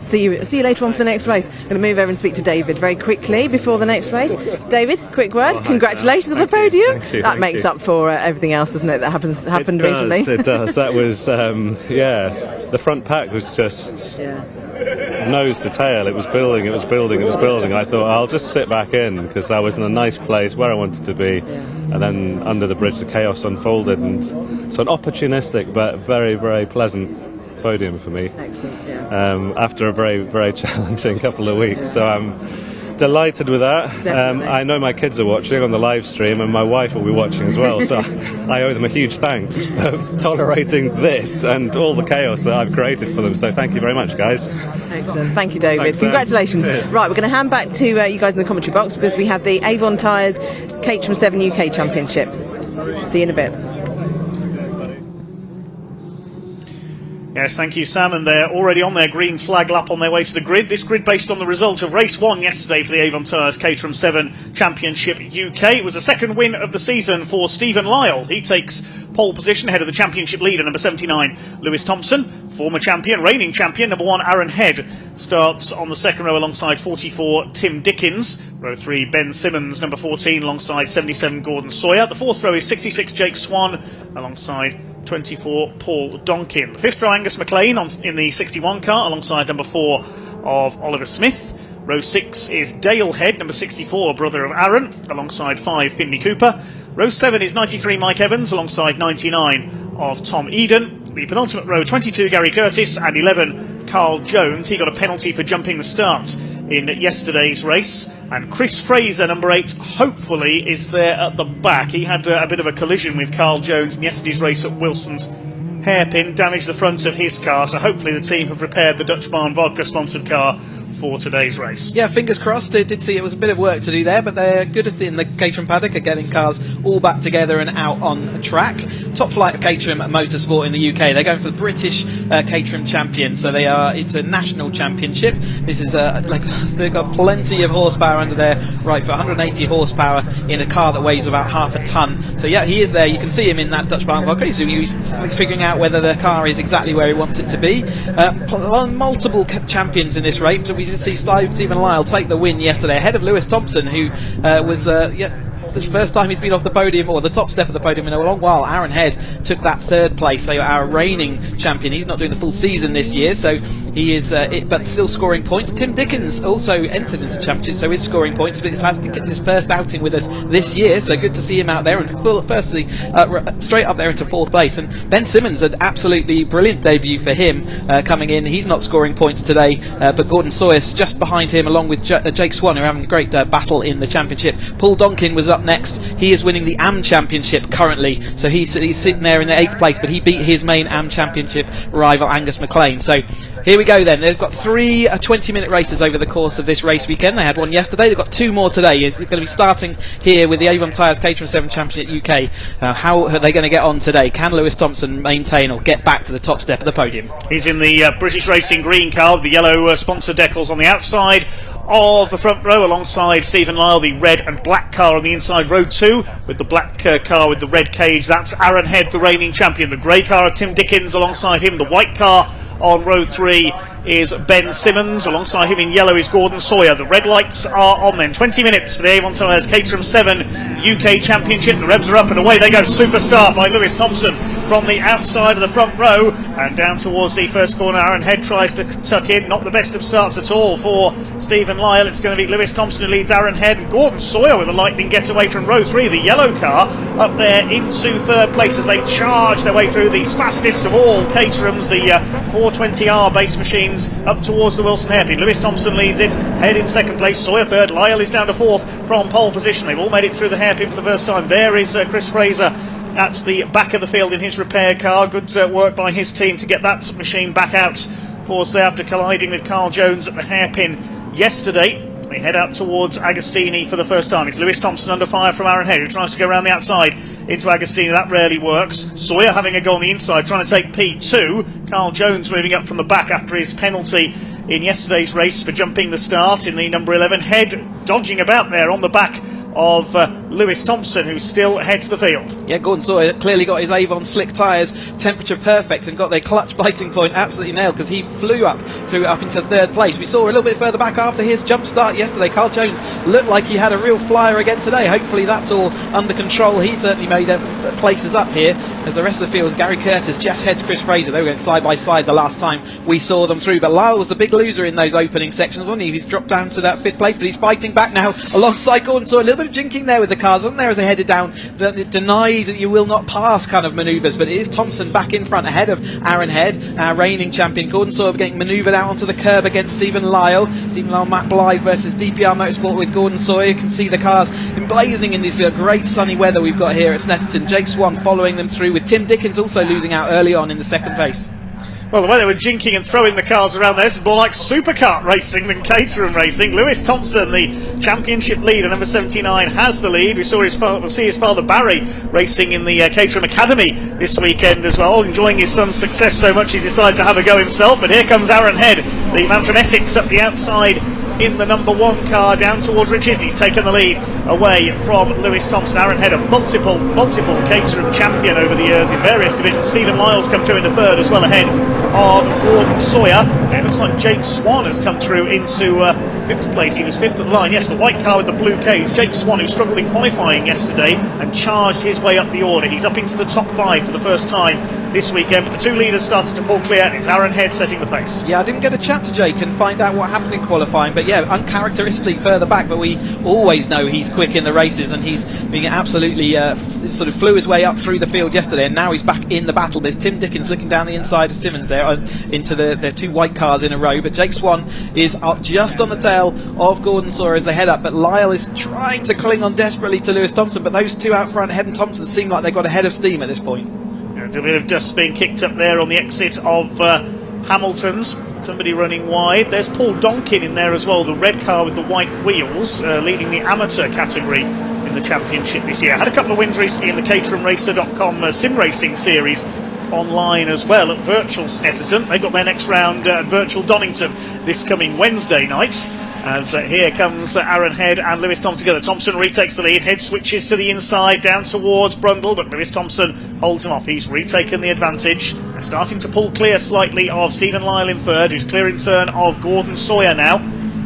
See you later on for the next race. I'm going to move over and speak to David very quickly before the next race. David, quick word. Congratulations on the podium. That makes up for everything else, doesn't it? That happened recently. It does. That was the front pack was just nose to tail. It was building. I thought I'll just sit back in because I was in a nice place where I wanted to be, and then under the bridge the chaos unfolded, and so an opportunistic but very, very pleasant podium for me. Excellent, after a very, very challenging couple of weeks. So I'm delighted with that. I know my kids are watching on the live stream, and my wife will be watching as well, so I owe them a huge thanks for tolerating this and all the chaos that I've created for them. So thank you very much, guys. Excellent. Thank you, David. Thanks, congratulations. Cheers. Right, we're going to hand back to you guys in the commentary box because we have the Avon Tyres Caterham 7 UK Championship. See you in a bit. Yes, thank you, Sam. And they're already on their green flag lap on their way to the grid. This grid based on the result of race 1 yesterday for the Avon Tyres Caterham 7 Championship UK. It was the second win of the season for Stephen Lyle. He takes pole position ahead of the championship leader, number 79, Lewis Thompson. Former champion, reigning champion, number 1, Aaron Head, starts on the second row alongside 44, Tim Dickens. Row 3, Ben Simmons, number 14, alongside 77, Gordon Sawyer. The fourth row is 66, Jake Swan, alongside 24, Paul Donkin. The fifth row, Angus McLean in the 61 car, alongside number 4 of Oliver Smith. Row 6 is Dale Head, number 64, brother of Aaron, alongside 5, Finley Cooper. Row 7 is 93, Mike Evans, alongside 99 of Tom Eden. The penultimate row, 22, Gary Curtis, and 11, Carl Jones. He got a penalty for jumping the start in yesterday's race. And Chris Fraser, number 8, hopefully is there at the back. He had a bit of a collision with Carl Jones in yesterday's race at Wilson's hairpin, damaged the front of his car, so hopefully the team have repaired the Dutch Barn Vodka sponsored car for today's race. Yeah, fingers crossed. I did see it was a bit of work to do there, but they're good at it in the Caterham paddock at getting cars all back together and out on track. Top flight of Caterham Motorsport in the UK. They're going for the British Caterham champion, so it's a national championship. This is they've got plenty of horsepower under their right foot, 180 horsepower in a car that weighs about half a ton. So yeah, he is there. You can see him in that Dutch Barn Valkyrie. So he's figuring out whether the car is exactly where he wants it to be. Multiple champions in this race. So we did see Stephen Lyle take the win yesterday ahead of Lewis Thompson, who was the first time he's been off the podium, or the top step of the podium, in a long while. Aaron Head took that third place, so our reigning champion. He's not doing the full season this year, so he is, but still scoring points. Tim Dickens also entered into the championship, so is scoring points, but I think it's his first outing with us this year, so good to see him out there, and straight up there into fourth place. And Ben Simmons, an absolutely brilliant debut for him coming in. He's not scoring points today, but Gordon Sawyer's just behind him, along with Jake Swan, who are having a great battle in the championship. Paul Donkin was up next. He is winning the AM Championship currently, so he's sitting there in the 8th place, but he beat his main AM Championship rival Angus McLean. So here we go then. They've got 3 20-minute races over the course of this race weekend. They had one yesterday, they've got 2 more today. It's going to be starting here with the Avon Tyres Caterham 7 Championship UK. How are they going to get on today? Can Lewis Thompson maintain or get back to the top step of the podium? He's in the British Racing green car with the yellow sponsor decals on the outside of the front row, alongside Stephen Lyle, the red and black car on the inside, row 2, with the black car with the red cage. That's Aaron Head, the reigning champion. The grey car of Tim Dickens, alongside him. The white car on row 3 is Ben Simmons. Alongside him in yellow is Gordon Sawyer. The red lights are on then. 20 minutes for the Avon Tyres Caterham 7 UK Championship. The revs are up and away they go. Super start by Lewis Thompson from the outside of the front row and down towards the first corner. Aaron Head tries to tuck in. Not the best of starts at all for Stephen Lyle. It's going to be Lewis Thompson who leads Aaron Head, and Gordon Sawyer with a lightning getaway from row 3. The yellow car up there into third place as they charge their way through these fastest of all Caterhams, the 420R base machines, up towards the Wilson hairpin. Lewis Thompson leads it. Head in second place. Sawyer third. Lyle is down to fourth from pole position. They've all made it through the hairpin for the first time. There is Chris Fraser at the back of the field in his repair car. Good work by his team to get that machine back out for us there after colliding with Carl Jones at the hairpin yesterday. They head out towards Agostini for the first time. It's Lewis Thompson under fire from Aaron Head, who tries to go around the outside into Agostini. That rarely works. Sawyer having a go on the inside, trying to take P2. Carl Jones moving up from the back after his penalty in yesterday's race for jumping the start in the number 11. Head dodging about there on the back of Lewis Thompson, who still heads the field. Yeah, Gordon Sawyer clearly got his Avon slick tyres temperature perfect and got their clutch biting point absolutely nailed, because he flew up into third place. We saw a little bit further back after his jump start yesterday. Carl Jones looked like he had a real flyer again today. Hopefully that's all under control. He certainly made places up here, as the rest of the field was Gary Curtis, Jess Heads, Chris Fraser. They were going side by side the last time we saw them through, but Lyle was the big loser in those opening sections, wasn't he? He's dropped down to that 5th place, but he's fighting back now alongside Gordon Sawyer. A little bit of jinking there with the cars, wasn't there, as they headed down the denied you will not pass kind of manoeuvres, but it is Thompson back in front ahead of Aaron Head, our reigning champion. Gordon Sawyer getting manoeuvred out onto the curb against Stephen Lyle. Matt Blythe versus DPR Motorsport with Gordon Sawyer. You can see the cars emblazing in this great sunny weather we've got here at Snetterton. Jake Swan following them through, with Tim Dickens also losing out early on in the second race. Well, the way they were jinking and throwing the cars around there, this is more like Supercar racing than Caterham racing. Lewis Thompson, the championship leader, number 79, has the lead. We saw we'll see his father Barry racing in the Caterham Academy this weekend as well, enjoying his son's success so much he's decided to have a go himself. But here comes Aaron Head, the man from Essex, up the outside in the number 1 car down towards Richard. He's taken the lead away from Lewis Thompson. Aaron Head, a multiple Caterham champion over the years in various divisions. Stephen Lyle's come through in the 3rd as well, ahead of Gordon Sawyer. It looks like Jake Swan has come through into 5th place. He was 5th at the line. Yes, the white car with the blue cage. Jake Swan, who struggled in qualifying yesterday and charged his way up the order. He's up into the top 5 for the first time this weekend, but the 2 leaders started to pull clear, and it's Aaron Head setting the pace. Yeah, I didn't get a chat to Jake and find out what happened in qualifying, but yeah, uncharacteristically further back, but we always know he's quick in the races, and he's being absolutely sort of flew his way up through the field yesterday, and now he's back in the battle. There's Tim Dickens looking down the inside of Simmons there into the 2 white cars in a row, but Jake Swan is just on the tail of Gordon Sawyer as they head up, but Lyle is trying to cling on desperately to Lewis Thompson, but those 2 out front, Head and Thompson, seem like they've got a head of steam at this point. A bit of dust being kicked up there on the exit of Hamiltons. Somebody running wide. There's Paul Donkin in there as well, the red car with the white wheels, leading the amateur category in the championship this year. Had a couple of wins recently in the CaterhamRacer.com sim racing series online as well at Virtual Snetterton. They've got their next round at Virtual Donington this coming Wednesday night. As here comes Aaron Head and Lewis Thompson together. Thompson retakes the lead. Head switches to the inside, down towards Brundle, but Lewis Thompson holds him off. He's retaken the advantage. They're starting to pull clear slightly of Stephen Lyle in third, who's clear in turn of Gordon Sawyer now.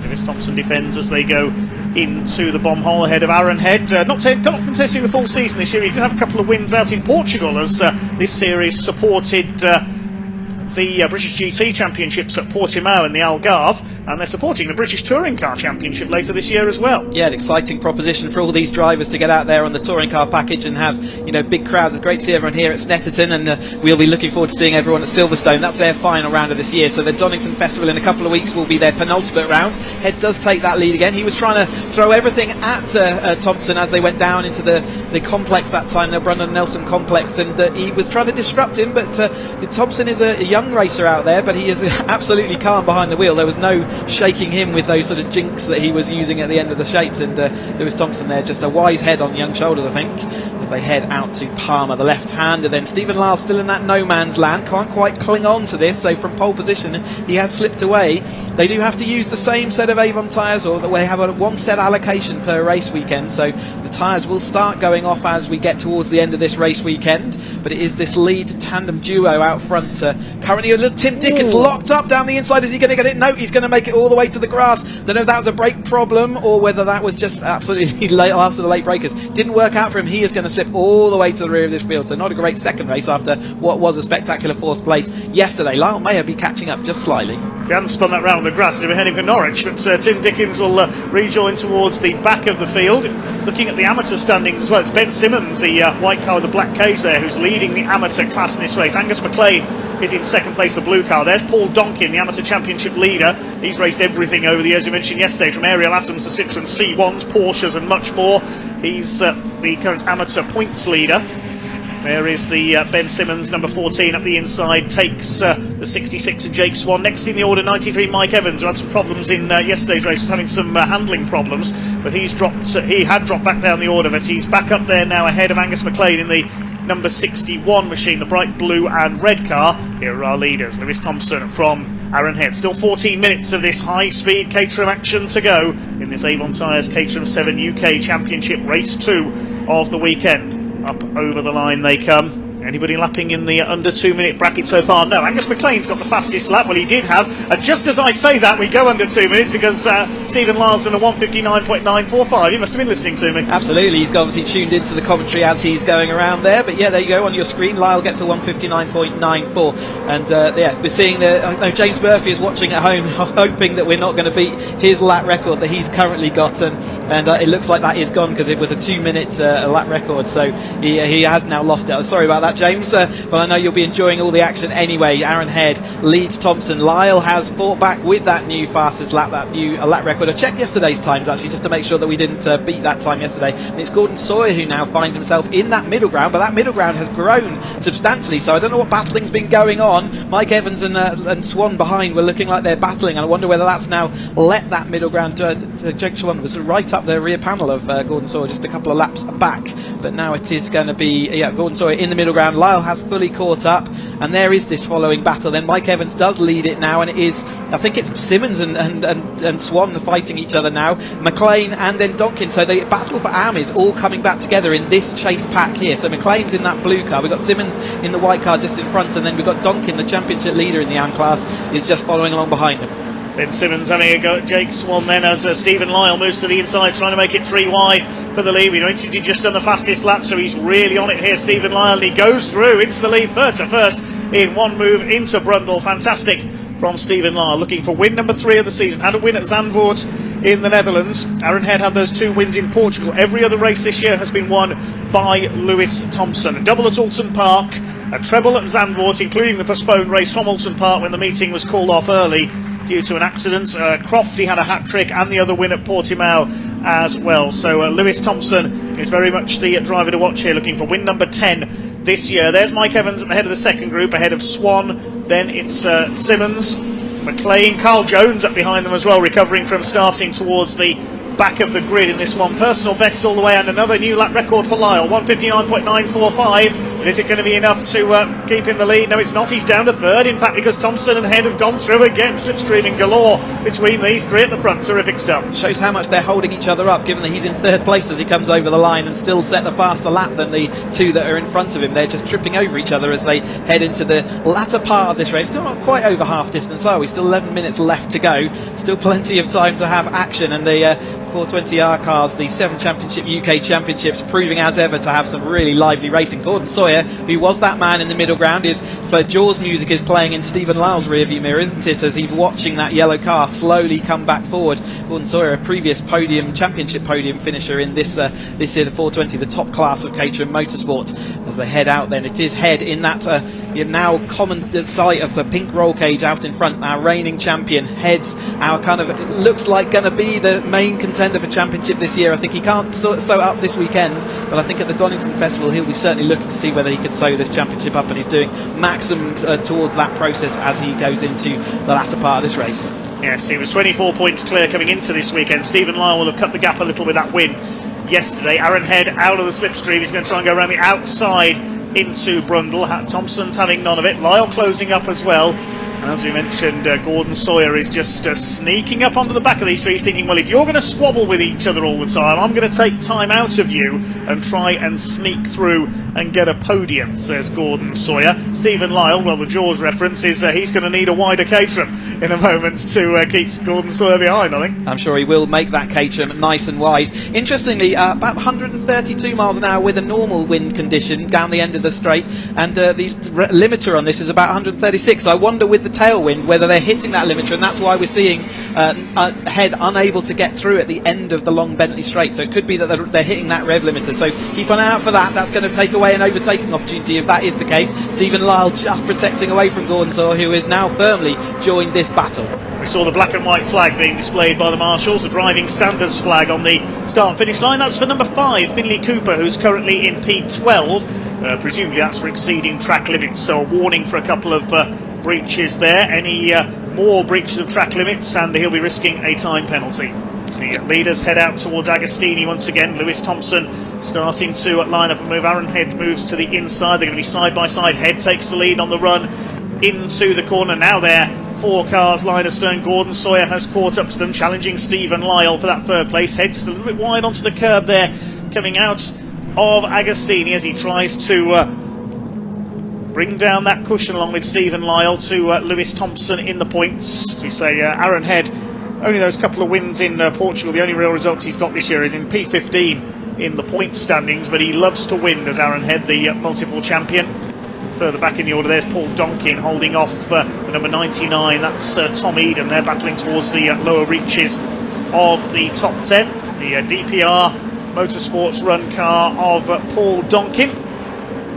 Lewis Thompson defends as they go into the bomb hole ahead of Aaron Head. Not contesting the full season this year. He did have a couple of wins out in Portugal as this series supported the British GT Championships at Portimao in the Algarve, and they're supporting the British Touring Car Championship later this year as well. Yeah, an exciting proposition for all these drivers to get out there on the touring car package and have, you know, big crowds. It's great to see everyone here at Snetterton, and we'll be looking forward to seeing everyone at Silverstone. That's their final round of this year, so the Donington Festival in a couple of weeks will be their penultimate round. Head does take that lead again. He was trying to throw everything at Thompson as they went down into the complex that time, the Brundle Nelson complex, and he was trying to disrupt him, but Thompson is a young racer out there, but he is absolutely calm behind the wheel. There was no shaking him with those sort of jinks that he was using at the end of the shapes, and Lewis Thompson there, just a wise head on young shoulders, I think, as they head out to Palmer, the left-hander. Then Stephen Lyle still in that no man's land, can't quite cling on to this, so from pole position he has slipped away. They do have to use the same set of Avon tyres, or they have a one set allocation per race weekend, so the tyres will start going off as we get towards the end of this race weekend. But it is this lead tandem duo out front. Currently a little Tim Dickens locked up down the inside. Is he going to get it? No, he's going to make it all the way to the grass. Don't know if that was a brake problem or whether that was just absolutely late after the late breakers. Didn't work out for him. He is going to slip all the way to the rear of this field. So not a great second race after what was a spectacular fourth place yesterday. Lyle may be catching up just slightly. We haven't spun that round on the grass, they were heading for Norwich, but Tim Dickens will rejoin towards the back of the field. Looking at the amateur standings as well, it's Ben Simmons, the white car with the black cage there, who's leading the amateur class in this race. Angus McLean is in second place, the blue car. There's Paul Donkin, the amateur championship leader. He's raced everything over the years we mentioned yesterday, from Ariel Atoms to Citroen C1s, Porsches and much more. He's the current amateur points leader. There is the Ben Simmons, number 14, up the inside, takes the 66 and Jake Swan. Next in the order, 93, Mike Evans, who had some problems in yesterday's race, was having some handling problems, but he had dropped back down the order, but he's back up there now ahead of Angus McLean in the number 61 machine, the bright blue and red car. Here are our leaders, Lewis Thompson from Aaron Head. Still 14 minutes of this high-speed Caterham action to go in this Avon Tyres Caterham 7 UK Championship Race 2 of the weekend. Up over the line they come. Anybody lapping in the under 2 minute bracket so far? No, Angus McLean's got the fastest lap. Well, he did have. And just as I say that, we go under 2 minutes because Stephen Lyle's done a 1:59.945. You must have been listening to me. Absolutely, he's obviously tuned into the commentary as he's going around there. But yeah, there you go on your screen. Lyle gets a 1:59.94, and yeah, we're seeing I know James Murphy is watching at home, hoping that we're not going to beat his lap record that he's currently got, and it looks like that is gone because it was a 2 minute lap record. So he has now lost it. Sorry about that, James, but I know you'll be enjoying all the action anyway. Aaron Head leads Thompson. Lyle has fought back with that new fastest lap, that new lap record. I checked yesterday's times actually just to make sure that we didn't beat that time yesterday, and it's Gordon Sawyer who now finds himself in that middle ground, but that middle ground has grown substantially, so I don't know what battling's been going on. Mike Evans and Swan behind were looking like they're battling, and I wonder whether that's now let that middle ground to Jake Swan was right up the rear panel of Gordon Sawyer, just a couple of laps back, but now it is going to be Gordon Sawyer in the middle ground. Lyle has fully caught up, and there is this following battle. Then Mike Evans does lead it now, and it is, I think it's Simmons and Swan fighting each other now, McLean and then Donkin. So the battle for AM is all coming back together in this chase pack here. So McLean's in that blue car, we've got Simmons in the white car just in front, and then we've got Donkin, the championship leader in the AM class, is just following along behind him. Ben Simmons having a go at Jake Swan then as Stephen Lyle moves to the inside, trying to make it 3 wide for the lead. We know he's just done the fastest lap, so he's really on it here, Stephen Lyle, and he goes through into the lead, third to first in one move into Brundle. Fantastic from Stephen Lyle, looking for win number 3 of the season. Had a win at Zandvoort in the Netherlands. Aaron Head had those 2 wins in Portugal. Every other race this year has been won by Lewis Thompson. A double at Alton Park, a treble at Zandvoort, including the postponed race from Alton Park when the meeting was called off early due to an accident. Crofty had a hat-trick and the other win at Portimao as well. So Lewis Thompson is very much the driver to watch here, looking for win number 10 this year. There's Mike Evans at the head of the second group, ahead of Swan. Then it's Simmons, McLean, Carl Jones up behind them as well, recovering from starting towards the back of the grid in this one. Personal bests all the way, and another new lap record for Lyle, 1:59.945. Is it going to be enough to keep in the lead? No, it's not. He's down to third, in fact, because Thompson and Head have gone through again, slipstreaming galore between these three at the front. Terrific stuff. Shows how much they're holding each other up, given that he's in third place as he comes over the line and still set the faster lap than the two that are in front of him. They're just tripping over each other as they head into the latter part of this race. Still not quite over half distance, are we? Still 11 minutes left to go. Still plenty of time to have action, and the 420R cars, the 7 Championship UK Championships, proving as ever to have some really lively racing. Gordon Sawyer, who was that man in the middle ground, is Jaws music is playing in Stephen Lyle's rearview mirror, isn't it, as he's watching that yellow car slowly come back forward. Gordon Sawyer, a previous Championship podium finisher in this year, the 420, the top class of Caterham Motorsport. As they head out, then it is Head in that now common sight of the pink roll cage out in front. Our reigning champion. Head's our kind of, it looks like going to be the main contender for championship this year. I think he can't sew up this weekend, but I think at the Donington Festival he'll be certainly looking to see whether he can sew this championship up, and he's doing maximum towards that process as he goes into the latter part of this race. Yes, he was 24 points clear coming into this weekend. Stephen Lyle will have cut the gap a little with that win yesterday. Aaron Head out of the slipstream. He's going to try and go around the outside into Brundle. Thompson's having none of it. Lyle closing up as well. And as we mentioned, Gordon Sawyer is just sneaking up onto the back of these three, thinking, well, if you're going to squabble with each other all the time, I'm going to take time out of you and try and sneak through and get a podium, says Gordon Sawyer. Stephen Lyle, well, the Jaws reference is he's going to need a wider Caterham in a moment to keep Gordon Sawyer behind, I think. I'm sure he will make that Caterham nice and wide. Interestingly, about 132 miles an hour with a normal wind condition down the end of the straight, and the limiter on this is about 136. So I wonder with the tailwind whether they're hitting that limiter, and that's why we're seeing Head unable to get through at the end of the long Bentley straight. So it could be that they're hitting that rev limiter. So keep an eye out for that. That's going to take away an overtaking opportunity if that is the case. Stephen Lyle just protecting away from Gordon Sawyer, who is now firmly joined this battle. We saw the black and white flag being displayed by the marshals, the driving standards flag on the start and finish line. That's for number 5, Finley Cooper, who's currently in P12. Presumably that's for exceeding track limits, so a warning for a couple of breaches there. Any more breaches of track limits and he'll be risking a time penalty. The leaders head out towards Agostini once again. Lewis Thompson starting to line up and move. Aaron Head moves to the inside. They're going to be side by side. Head takes the lead on the run into the corner. Now they're 4 cars line astern. Gordon Sawyer has caught up to them, challenging Stephen Lyle for that third place. Head just a little bit wide onto the curb there, coming out of Agostini as he tries to bring down that cushion along with Stephen Lyle to Lewis Thompson in the points. As we say, Aaron Head, only those couple of wins in Portugal. The only real results he's got this year is in P15 in the point standings, but he loves to win, does Aaron Head, the multiple champion. Further back in the order, there's Paul Donkin holding off number 99. That's Tom Eden. They're battling towards the lower reaches of the top 10. The DPR Motorsports run car of Paul Donkin.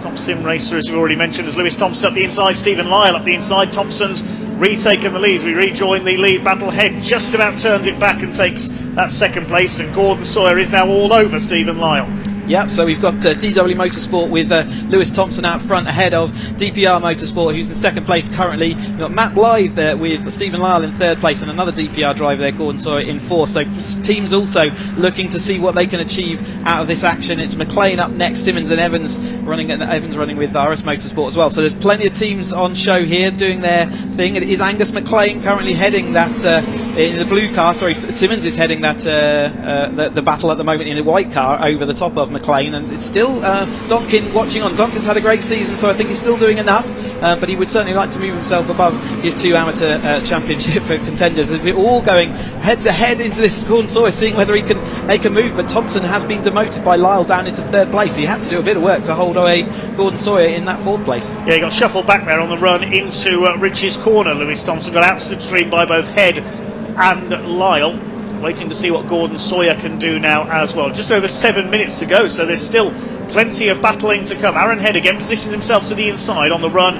Top sim racer, as we already mentioned, as Lewis Thompson up the inside, Stephen Lyle up the inside. Thompson's retaken the lead. We rejoin the lead battle. Head just about turns it back and takes that second place, and Gordon Sawyer is now all over Stephen Lyle. Yep, so we've got DW Motorsport with Lewis Thompson out front ahead of DPR Motorsport, who's in second place currently. We've got Matt Blythe there with Stephen Lyle in third place, and another DPR driver there, Gordon Sawyer, in fourth. So teams also looking to see what they can achieve out of this action. It's McLean up next, Simmons and Evans running with RS Motorsport as well. So there's plenty of teams on show here doing their thing. It is Angus McLean currently heading that in the blue car. Sorry, Simmons is heading that the battle at the moment in the white car over the top of McLean, and it's still Donkin watching on. Donkin's had a great season, so I think he's still doing enough, but he would certainly like to move himself above his 2 amateur championship contenders. We're all going head to head into this. Gordon Sawyer seeing whether he can make a move, but Thompson has been demoted by Lyle down into third place. He had to do a bit of work to hold away Gordon Sawyer in that fourth place. Yeah, he got shuffled back there on the run into Rich's corner. Lewis Thompson got out slipstream by both Head and Lyle. Waiting to see what Gordon Sawyer can do now as well. Just over 7 minutes to go, so there's still plenty of battling to come. Aaron Head again positions himself to the inside on the run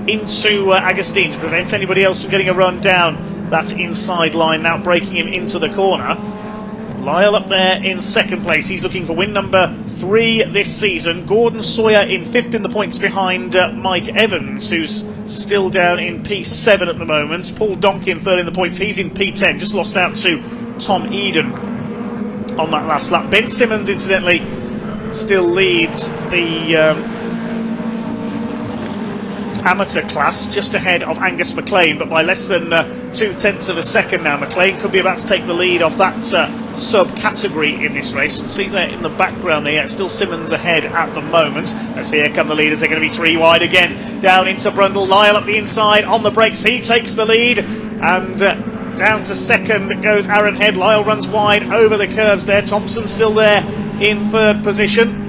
into Agostini to prevent anybody else from getting a run down that inside line, now breaking him into the corner. Lyle up there in second place. He's looking for win number 3 this season. Gordon Sawyer in 5th in the points behind Mike Evans, who's still down in P7 at the moment. Paul Donkey in 3rd in the points. He's in P10, just lost out to Tom Eden on that last lap. Ben Simmons, incidentally, still leads the amateur class, just ahead of Angus McLean, but by less than 0.2 of a second now. McLean could be about to take the lead off that sub-category in this race. You can see there in the background there, still Simmons ahead at the moment. As here come the leaders, they're going to be 3 wide again. Down into Brundle, Lyle up the inside, on the brakes, he takes the lead, and down to second goes Aaron Head. Lyle runs wide over the curves there. Thompson still there in 3rd position.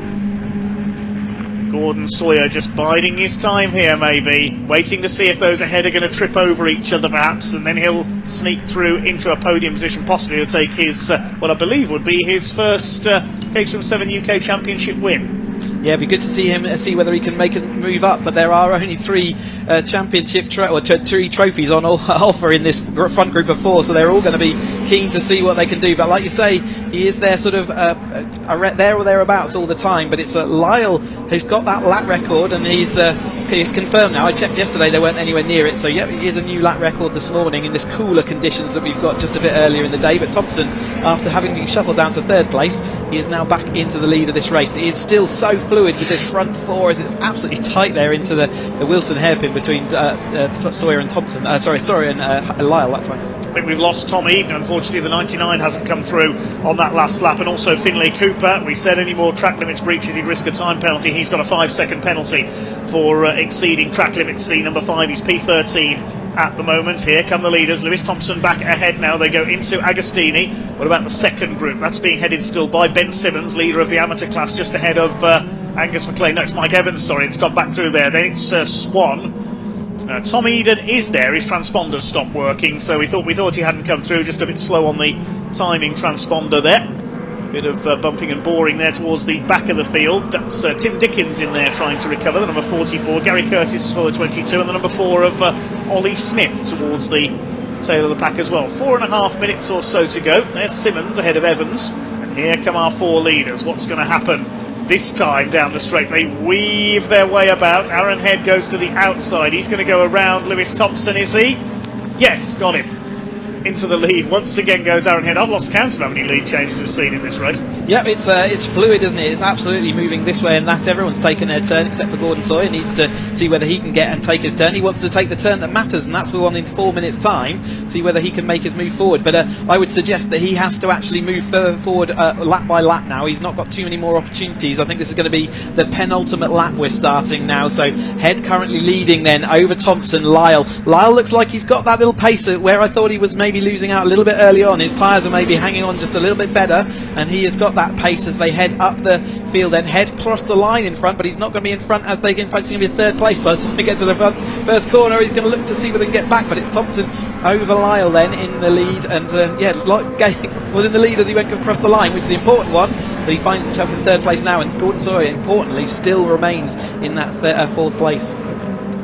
Gordon Sawyer just biding his time here, maybe waiting to see if those ahead are going to trip over each other perhaps, and then he'll sneak through into a podium position, possibly to take his what I believe would be his first Caterham 7 UK Championship win. Yeah, it'd be good to see him, see whether he can make a move up, but there are only 3 championship 3 trophies on offer in this front group of 4, so they're all going to be keen to see what they can do. But like you say, he is there sort of there or thereabouts all the time, but it's Lyle who's got that lap record, and he's confirmed now. I checked yesterday, they weren't anywhere near it, so yeah, it is a new lap record this morning in this cooler conditions that we've got just a bit earlier in the day. But Thompson, after having been shuffled down to 3rd place, he is now back into the lead of this race. It is still so fluid with this front 4, as it's absolutely tight there into the Wilson hairpin between Sawyer and Thompson. Sawyer and Lyle that time. I think we've lost Tom Eden. Unfortunately, the 99 hasn't come through on that last lap, and also Finlay Cooper. We said any more track limits breaches, he'd risk a time penalty. He's got a 5-second penalty for exceeding track limits. The number 5, he's P13 at the moment. Here come the leaders. Lewis Thompson back ahead now. They go into Agostini. What about the second group? That's being headed still by Ben Simmons, leader of the amateur class, just ahead of Angus McLean. No, it's Mike Evans, sorry, it's got back through there. Then it's Swan. Tom Eden is there, his transponders stopped working, so we thought he hadn't come through, just a bit slow on the timing transponder there. Bit of bumping and boring there towards the back of the field. That's Tim Dickens in there trying to recover, the number 44. Gary Curtis for the 22, and the number 4 of Ollie Smith towards the tail of the pack as well. 4.5 minutes or so to go. There's Simmons ahead of Evans, and here come our 4 leaders. What's going to happen this time down the straight? They weave their way about. Aaron Head goes to the outside. He's going to go around Lewis Thompson, is he? Yes, got him. Into the lead. Once again goes Aaron Head. I've lost count of how many lead changes we've seen in this race. Yeah, it's fluid, isn't it? It's absolutely moving this way and that. Everyone's taken their turn except for Gordon Sawyer. Needs to see whether he can get and take his turn. He wants to take the turn that matters, and that's the one in 4 minutes time. See whether he can make his move forward. But I would suggest that he has to actually move further forward lap by lap now. He's not got too many more opportunities. I think this is going to be the penultimate lap we're starting now. So Head currently leading then over Thompson. Lyle looks like he's got that little pace where I thought he was maybe losing out a little bit early on. His tyres are maybe hanging on just a little bit better, and he has got that pace as they head up the field. Then Head crossed the line in front, but he's not going to be in front as they get in front. He's going to be 3rd place by the time they get to the front. First corner, he's going to look to see whether he can get back, but it's Thompson over Lyle then in the lead, and within the lead as he went across the line, which is the important one. But he finds himself in 3rd place now, and Gordon Sawyer, importantly, still remains in that 4th place.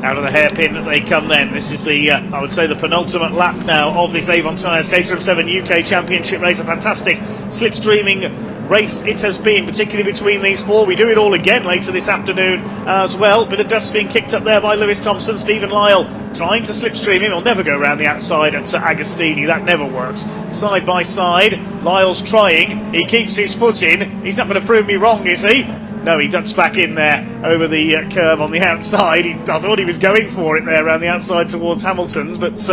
Out of the hairpin they come then. This is the, I would say, the penultimate lap now of this Avon Tyres Caterham 7 UK Championship race. A fantastic slipstreaming race it has been, particularly between these 4. We do it all again later this afternoon as well. Bit of dust being kicked up there by Lewis Thompson. Stephen Lyle trying to slipstream him. He'll never go around the outside at Agostini. That never works. Side by side, Lyle's trying. He keeps his foot in. He's not going to prove me wrong, is he? No, he ducks back in there over the curve on the outside. I thought he was going for it there around the outside towards Hamilton's, but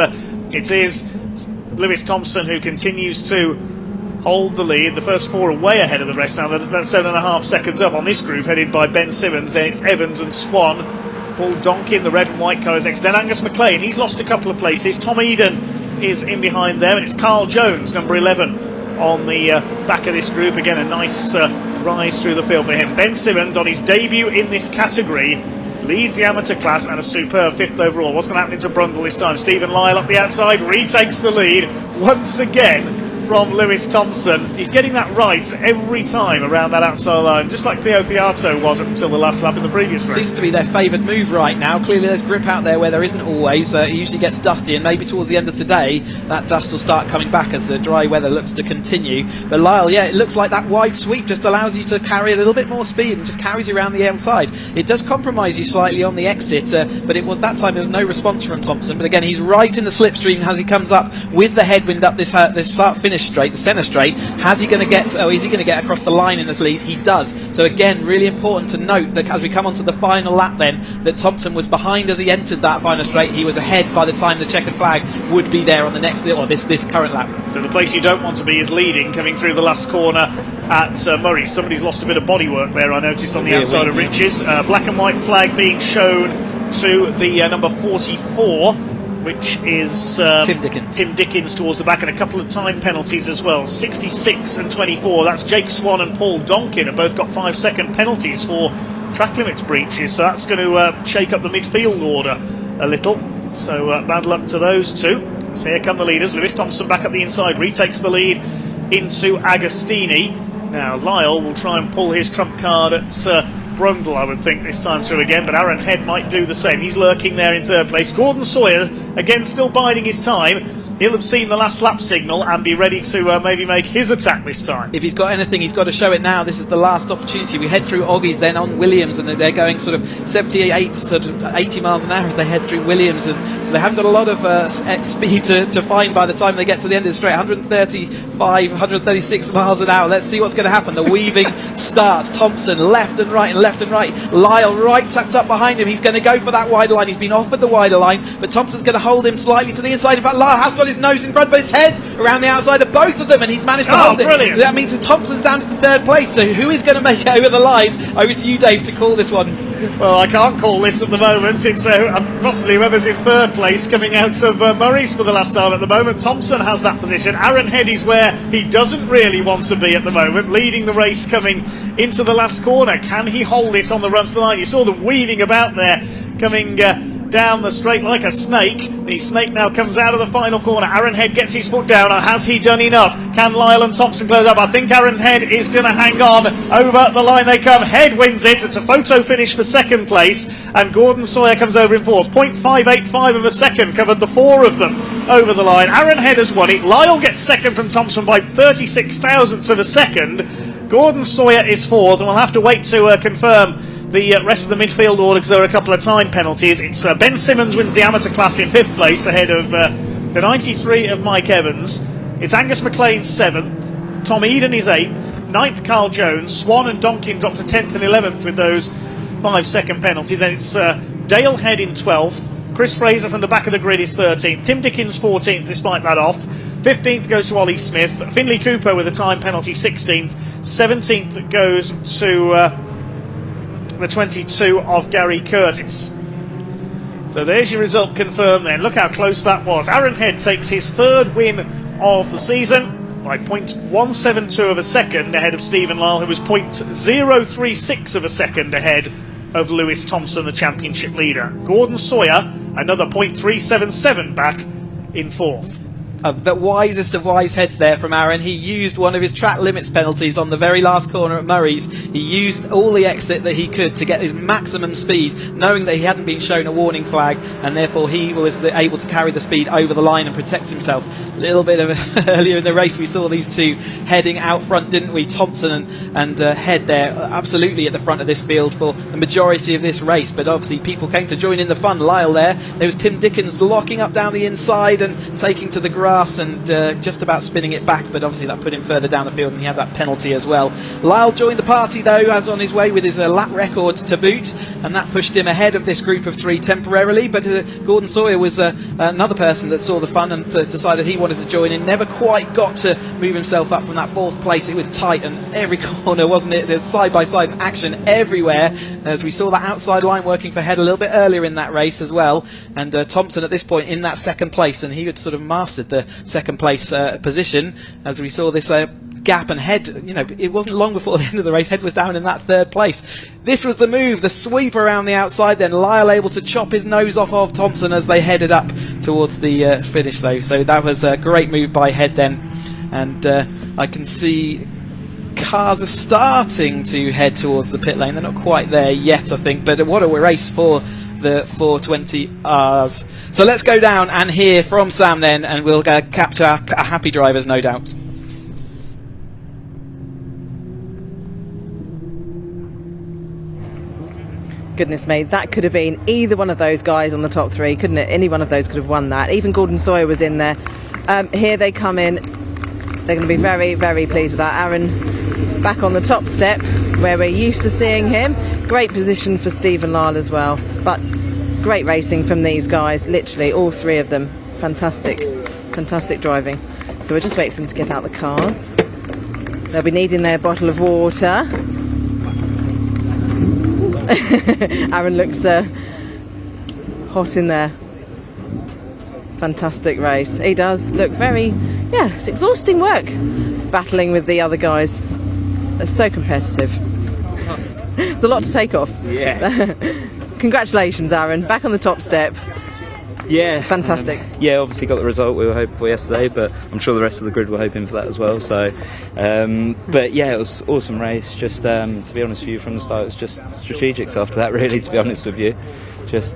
it is Lewis Thompson who continues to hold the lead. The first 4 are way ahead of the rest now. That's 7.5 seconds up on this group, headed by Ben Simmons. Then it's Evans and Swan. Paul Donkin, the red and white colours next. Then Angus McLean, he's lost a couple of places. Tom Eden is in behind them, and it's Carl Jones, number 11, on the back of this group. Again, a nice rise through the field for him. Ben Simmons, on his debut in this category, leads the amateur class and a superb 5th overall. What's going to happen into Brundle this time? Stephen Lyle up the outside retakes the lead once again from Lewis Thompson. He's getting that right every time around that outside line, just like Theo Piatto was up until the last lap in the previous race. Seems to be their favoured move right now. Clearly there's grip out there where there isn't always. It usually gets dusty, and maybe towards the end of today that dust will start coming back as the dry weather looks to continue. But Lyle, yeah, it looks like that wide sweep just allows you to carry a little bit more speed and just carries you around the outside. It does compromise you slightly on the exit, but it was that time there was no response from Thompson. But again, he's right in the slipstream as he comes up with the headwind up this start finish straight, the centre straight. Is he going to get across the line in this lead? He does. So again, really important to note that as we come onto the final lap then, that Thompson was behind as he entered that final straight. He was ahead by the time the checkered flag would be there on the next, or this current lap. So the place you don't want to be is leading, coming through the last corner at Murray. Somebody's lost a bit of bodywork there, I noticed, on the outside of Riches. Black and white flag being shown to the number 44, which is Tim Dickens towards the back, and a couple of time penalties as well. 66 and 24, that's Jake Swan and Paul Donkin have both got 5-second penalties for track limits breaches, so that's going to shake up the midfield order a little. So bad luck to those two. So here come the leaders. Lewis Thompson back up the inside, retakes the lead into Agostini. Now Lyle will try and pull his trump card at Brundle, I would think, this time through again, but Aaron Head might do the same. He's lurking there in third place. Gordon Sawyer, again, still biding his time. He'll have seen the last lap signal and be ready to maybe make his attack this time. If he's got anything, he's got to show it now. This is the last opportunity. We head through Oggies, then on Williams, and they're going sort of 78, sort of 80 miles an hour as they head through Williams, and so they haven't got a lot of speed to find by the time they get to the end of the straight. 135, 136 miles an hour. Let's see what's going to happen. The weaving starts. Thompson left and right and left and right. Lyle right tucked up behind him. He's going to go for that wider line. He's been offered the wider line, but Thompson's going to hold him slightly to the inside. In fact, Lyle has got his nose in front, but his head around the outside of both of them, and he's managed to hold it. Brilliant. That means that Thompson's down to the third place. So who is going to make it over the line? Over to you, Dave, to call this one. Well, I can't call this at the moment. It's possibly whoever's in third place coming out of Murray's for the last time at the moment. Thompson has that position. Aaron Head is where he doesn't really want to be at the moment, leading the race coming into the last corner. Can he hold it on the run to the line? You saw them weaving about there, coming down the straight like a snake. The snake now comes out of the final corner. Aaron Head gets his foot down. Has he done enough? Can Lyle and Thompson close up? I think Aaron Head is going to hang on. Over the line they come. Head wins it. It's a photo finish for second place, and Gordon Sawyer comes over in fourth. 0.585 of a second covered the four of them over the line. Aaron Head has won it. Lyle gets second from Thompson by 36 thousandths of a second. Gordon Sawyer is fourth, and we'll have to wait to confirm the rest of the midfield order because there are a couple of time penalties. It's Ben Simmons wins the amateur class in fifth place ahead of the 93 of Mike Evans. It's Angus McLean 7th, Tom Eden is 8th, 9th Carl Jones, Swan and Donkin drop to 10th and 11th with those 5-second penalties. Then it's Dale Head in 12th, Chris Fraser from the back of the grid is 13th, Tim Dickens 14th despite that off, 15th goes to Ollie Smith, Finley Cooper with a time penalty 16th, 17th goes to the 22 of Gary Curtis. So there's your result confirmed then. Look how close that was. Aaron Head takes his third win of the season by 0.172 of a second ahead of Stephen Lyle, who was 0.036 of a second ahead of Lewis Thompson, the championship leader. Gordon Sawyer, another 0.377 back in fourth. The wisest of wise heads there from Aaron. He used one of his track limits penalties on the very last corner at Murray's. He used all the exit that he could to get his maximum speed, knowing that he hadn't been shown a warning flag, and therefore he was able to carry the speed over the line and protect himself. A little bit of earlier in the race we saw these two heading out front, didn't we? Thompson and Head there absolutely at the front of this field for the majority of this race, but obviously people came to join in the fun. Lyle there was Tim Dickens locking up down the inside and taking to the grass and just about spinning it back, but obviously that put him further down the field and he had that penalty as well. Lyle joined the party though, as on his way with his lap record to boot, and that pushed him ahead of this group of three temporarily, but Gordon Sawyer was another person that saw the fun and decided he wanted to join in. Never quite got to move himself up from that fourth place. It was tight and every corner, wasn't it? There's side by side action everywhere, as we saw that outside line working for Head a little bit earlier in that race as well, and Thompson at this point in that second place, and he had sort of mastered the second place position as we saw this gap, and Head, you know, it wasn't long before the end of the race, Head was down in that third place. This was the move, the sweep around the outside, then Lyle able to chop his nose off of Thompson as they headed up towards the finish though, so that was a great move by Head then. and I can see cars are starting to head towards the pit lane. They're not quite there yet, I think, but what a race for the 420Rs. So let's go down and hear from Sam then, and we'll capture our happy drivers, no doubt. Goodness me, that could have been either one of those guys on the top three, couldn't it? Any one of those could have won that. Even Gordon Sawyer was in there. Here they come in. They're going to be very, very pleased with that. Aaron back on the top step, where we're used to seeing him. Great position for Stephen Lyle as well. But great racing from these guys, literally all three of them. Fantastic, fantastic driving. So we'll just wait for them to get out the cars. They'll be needing their bottle of water. Aaron looks hot in there. Fantastic race. He does look very, it's exhausting work battling with the other guys. They're so competitive. It's a lot to take off. Yeah. Congratulations, Aaron. Back on the top step. Yeah. Fantastic. Obviously got the result we were hoping for yesterday, but I'm sure the rest of the grid were hoping for that as well. So, but yeah, it was an awesome race. Just to be honest with you, from the start, it was just strategics after that, really, to be honest with you. Just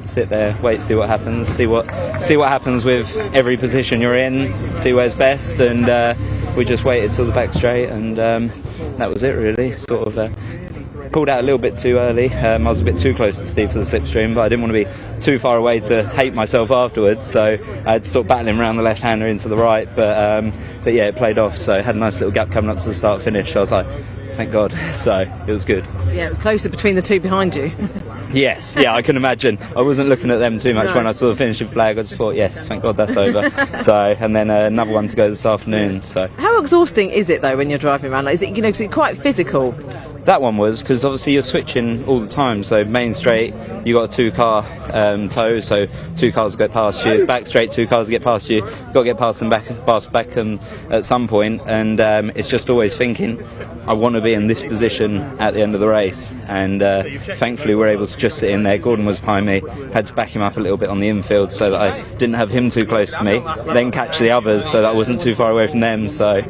sit there, wait, see what happens, see what happens with every position you're in, see where's best, and we just waited till the back straight, and that was it, really. Sort of pulled out a little bit too early. I was a bit too close to Steve for the slipstream, but I didn't want to be too far away to hate myself afterwards, so I had to sort of battling around the left-hander into the right, but yeah, it played off, so I had a nice little gap coming up to the start-finish. I was like, thank God, so it was good. Yeah, it was closer between the two behind you. Yes, yeah, I can imagine. I wasn't looking at them too much when I saw the finishing flag. I just thought, yes, thank God that's over. So, and then another one to go this afternoon. So, how exhausting is it though when you're driving around? Like, is it, cause it's quite physical? That one was, because obviously you're switching all the time. So main straight, you got a 2-car tow, so 2 cars get past you. Back straight, 2 cars get past you. Got to get past them back at some point, and it's just always thinking, I want to be in this position at the end of the race, and thankfully we're able to just sit in there. Gordon was behind me, had to back him up a little bit on the infield so that I didn't have him too close to me, then catch the others so that I wasn't too far away from them. So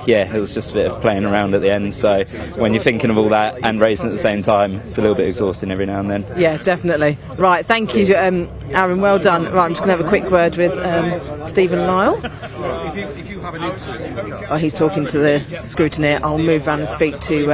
yeah, it was just a bit of playing around at the end. So when you're thinking of all that and racing at the same time, it's a little bit exhausting every now and then. Yeah, definitely. Right, thank you, Aaron, well done. Right, I'm just going to have a quick word with Stephen Lyle. If you have an incident, he's talking to the scrutineer. I'll move around and speak to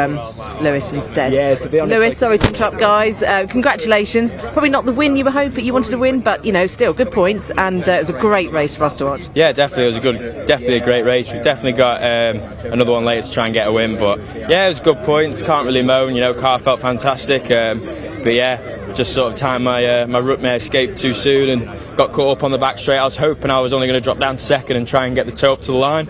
Lewis instead. Yeah, to be honest, Lewis, sorry to interrupt, guys. Congratulations. Probably not the win you were hoping you wanted to win, but still good points, and it was a great race for us to watch. Yeah, definitely. It was definitely a great race. We've definitely got another one later to try and get a win, but yeah, it was good points. Can't really moan. Car felt fantastic, but yeah, just sort of timed my route may escape too soon and got caught up on the back straight. I was hoping I was only going to drop down to second and try and get the toe up to the line,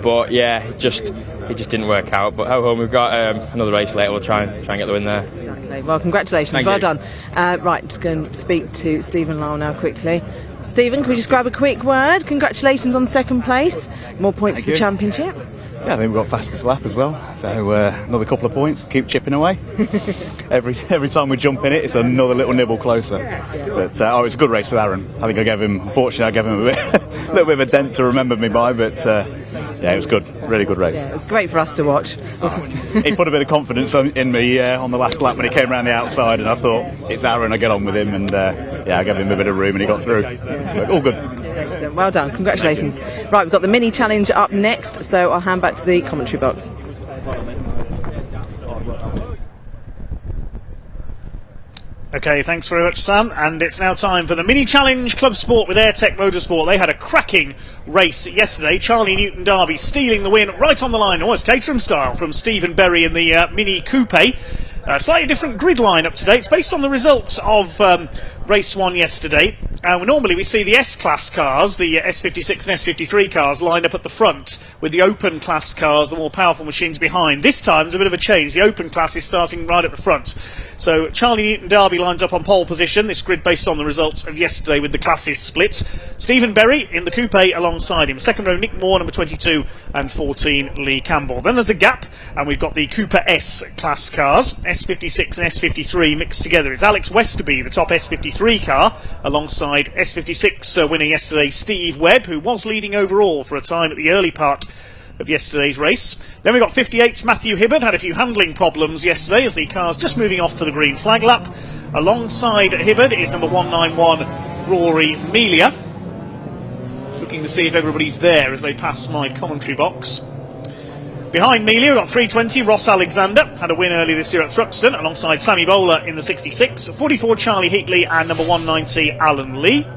but yeah, it just didn't work out. But we've got another race later. We'll try and get the win there. Exactly. Well, congratulations. Thank well you. Done. Right, just going to speak to Stephen Lyle now quickly. Stephen, can we just grab a quick word? Congratulations on second place. More points for the championship. Yeah, I think we've got fastest lap as well, so another couple of points, keep chipping away. every time we jump in it's another little nibble closer. But it's a good race with Aaron. I think unfortunately I gave him a little bit of a dent to remember me by, but yeah, it was good, really good race. Yeah, it was great for us to watch. He put a bit of confidence in me on the last lap when he came around the outside, and I thought, it's Aaron, I get on with him, and yeah, I gave him a bit of room and he got through. But all good. Excellent, well done, congratulations. Right, we've got the mini challenge up next, so I'll hand back to the commentary box. Okay, thanks very much, Sam. And it's now time for the mini challenge Clubsport with AirTech Motorsport. They had a cracking race yesterday. Charlie Newton Darby stealing the win right on the line, almost Caterham style, from Stephen Berry in the Mini Coupe. Slightly different grid line up today. It's based on the results of race 1 yesterday. Normally we see the S-Class cars, the S56 and S53 cars, lined up at the front with the Open Class cars, the more powerful machines, behind. This time there's a bit of a change. The Open Class is starting right at the front. So Charlie Newton Darby lines up on pole position. This grid based on the results of yesterday with the classes split. Stephen Berry in the coupe alongside him. Second row, Nick Moore, number 22, and 14, Lee Campbell. Then there's a gap, and we've got the Cooper S class cars, S56 and S53 mixed together. It's Alex Westerby, the top S56 S53 car, alongside S56 winner yesterday Steve Webb, who was leading overall for a time at the early part of yesterday's race. Then we got 58 Matthew Hibbard, had a few handling problems yesterday as the car's just moving off for the green flag lap. Alongside Hibbard is number 191 Rory Melia. Looking to see if everybody's there as they pass my commentary box. Behind Melia, we've got 320 Ross Alexander, had a win earlier this year at Thruxton, alongside Sammy Bowler in the 66, 44 Charlie Heatley and number 190 Alan Lee.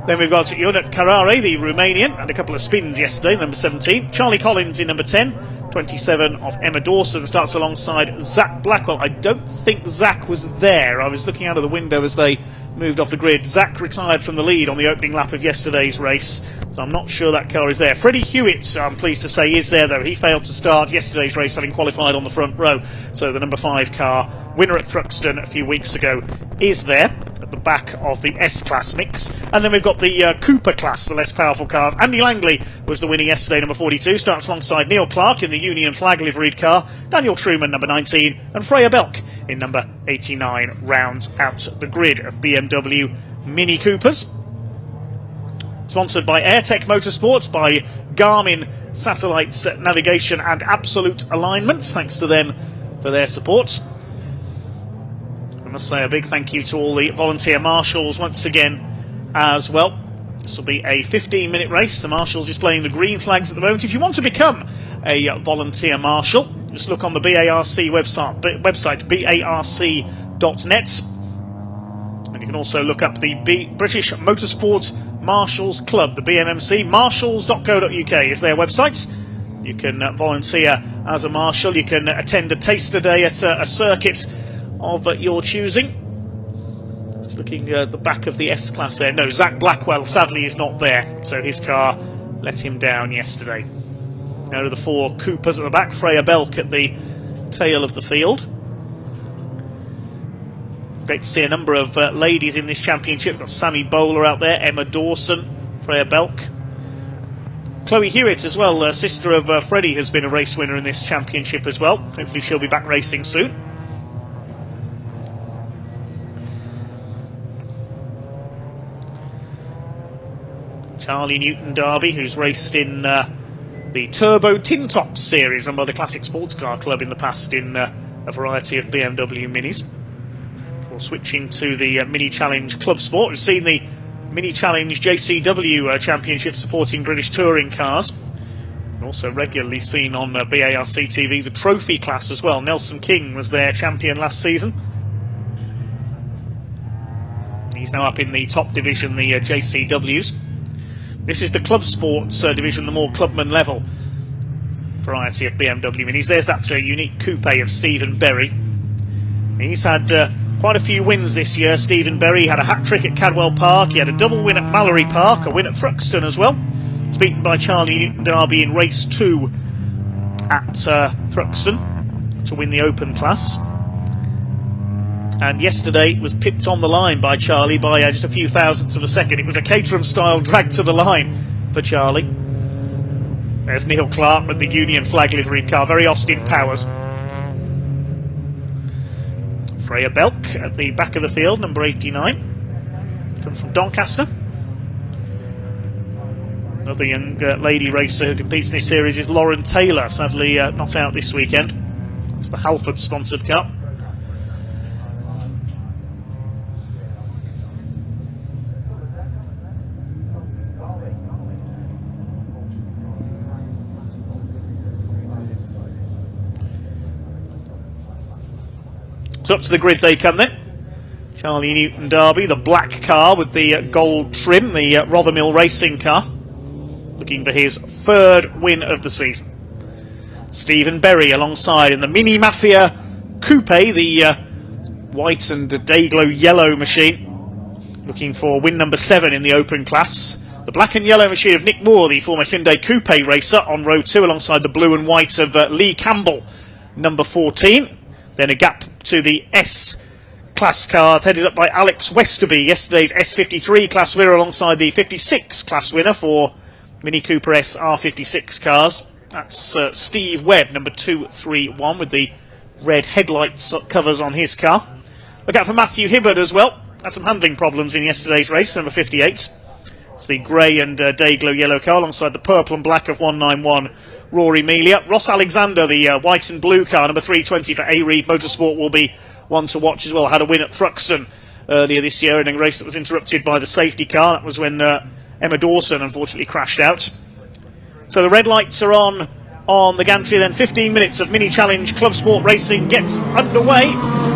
Then we've got Ionut Carrare, the Romanian, had a couple of spins yesterday, number 17. Charlie Collins in number 10. 27 of Emma Dawson starts alongside Zach Blackwell. I don't think Zach was there. I was looking out of the window as they moved off the grid. Zach retired from the lead on the opening lap of yesterday's race, so I'm not sure that car is there. Freddie Hewitt, I'm pleased to say, is there though. He failed to start yesterday's race, having qualified on the front row. So the number 5 car, winner at Thruxton a few weeks ago, is there at the back of the S-Class mix. And then we've got the Cooper class, the less powerful cars. Andy Langley was the winner yesterday, number 42, starts alongside Neil Clark in the Union flag liveried car. Daniel Truman, number 19, and Freya Belk in number 89 rounds out the grid of BMW Mini Coopers. Sponsored by AirTech Motorsports, by Garmin Satellites Navigation and Absolute Alignment. Thanks to them for their support. I must say a big thank you to all the volunteer marshals once again as well. This will be a 15-minute race. The marshals displaying the green flags at the moment. If you want to become a volunteer marshal, just look on the BARC website barc.net. And you can also look up the British Motorsport Marshals Club, the BMMC. Marshals.co.uk is their website. You can volunteer as a marshal. You can attend a taster day at a circuit of your choosing. Just looking at the back of the S-Class there. No, Zach Blackwell sadly is not there, so his car let him down yesterday. Now to the 4 Coopers at the back. Freya Belk at the tail of the field. Great to see a number of ladies in this championship. We've got Sammy Bowler out there, Emma Dawson, Freya Belk. Chloe Hewitt as well, sister of Freddie, has been a race winner in this championship as well. Hopefully she'll be back racing soon. Charlie Newton Derby, who's raced in the Turbo Tin Top series run by the Classic Sports Car Club in the past in a variety of BMW Minis. Before switching to the Mini Challenge Clubsport, we've seen the Mini Challenge JCW Championship supporting British touring cars. And also regularly seen on BARC TV, the trophy class as well. Nelson King was their champion last season. He's now up in the top division, the JCWs. This is the Clubsport division, the more clubman level variety of BMW Minis. There's that unique coupe of Stephen Berry. He's had quite a few wins this year. Stephen Berry had a hat-trick at Cadwell Park. He had a double win at Mallory Park, a win at Thruxton as well. He's beaten by Charlie Newton Derby in race 2 at Thruxton to win the open class. And yesterday was pipped on the line by Charlie by just a few thousandths of a second. It was a Caterham-style drag to the line for Charlie. There's Neil Clark with the Union flag livery car, very Austin Powers. Freya Belk at the back of the field, number 89. Comes from Doncaster. Another young lady racer who competes in this series is Lauren Taylor, sadly not out this weekend. It's the Halford-sponsored car. So up to the grid they come then. Charlie Newton Derby, the black car with the gold trim, the Rothermill Racing car, looking for his 3rd win of the season. Stephen Berry alongside in the Mini Mafia Coupe, the white and Dayglow yellow machine, looking for win number 7 in the open class. The black and yellow machine of Nick Moore, the former Hyundai Coupe racer, on row 2 alongside the blue and white of Lee Campbell, number 14. Then a gap to the S-Class cars headed up by Alex Westerby, yesterday's S53 class winner alongside the 56 class winner for Mini Cooper S R56 cars. That's Steve Webb, number 231, with the red headlights covers on his car. Look out for Matthew Hibbard as well. had some handling problems in yesterday's race, number 58. It's the grey and day-glow yellow car alongside the purple and black of 191 Rory Melia. Ross Alexander, the white and blue car, number 320 for A. Reed Motorsport, will be one to watch as well. Had a win at Thruxton earlier this year in a race that was interrupted by the safety car. That was when Emma Dawson unfortunately crashed out. So the red lights are on the gantry, then 15 minutes of mini challenge club sport racing gets underway.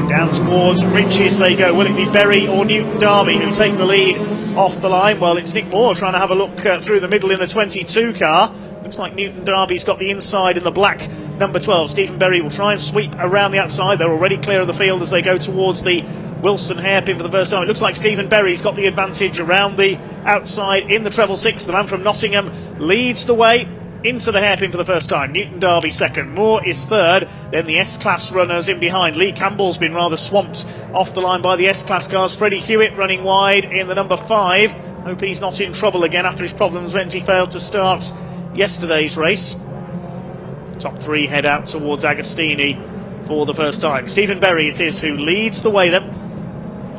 Down towards Ridges they go. Will it be Berry or Newton Derby who take the lead off the line? Well, it's Nick Moore trying to have a look through the middle in the 22 car. Looks like Newton Derby's got the inside in the black number 12. Stephen Berry will try and sweep around the outside. They're already clear of the field as they go towards the Wilson hairpin for the first time. It looks like Stephen Berry's got the advantage around the outside in the treble six. The man from Nottingham leads the way into the hairpin for the first time. Newton Derby second, Moore is third, then the S-Class runners in behind. Lee Campbell's been rather swamped off the line by the S-Class cars. Freddie Hewitt running wide in the number 5. Hope he's not in trouble again after his problems when he failed to start yesterday's race. Top 3 head out towards Agostini for the first time. Stephen Berry it is who leads the way then,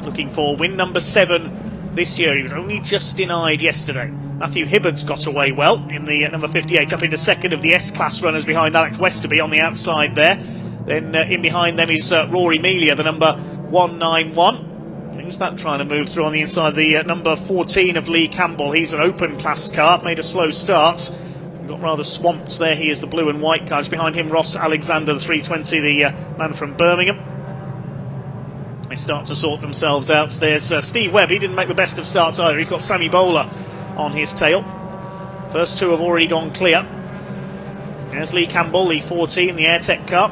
looking for win number 7 this year. He was only just denied yesterday. Matthew Hibbard's got away well in the number 58, up into second of the S-Class runners behind Alex Westerby on the outside there. Then in behind them is Rory Melia, the number 191. Who's that trying to move through on the inside? The number 14 of Lee Campbell. He's an open class car, made a slow start. Got rather swamped there. He is the blue and white car. Just behind him, Ross Alexander, the 320, the man from Birmingham. They start to sort themselves out. There's Steve Webb. He didn't make the best of starts either. He's got Sammy Bowler on his tail. First 2 have already gone clear. There's Lee Campbell, the 14, the Airtech car.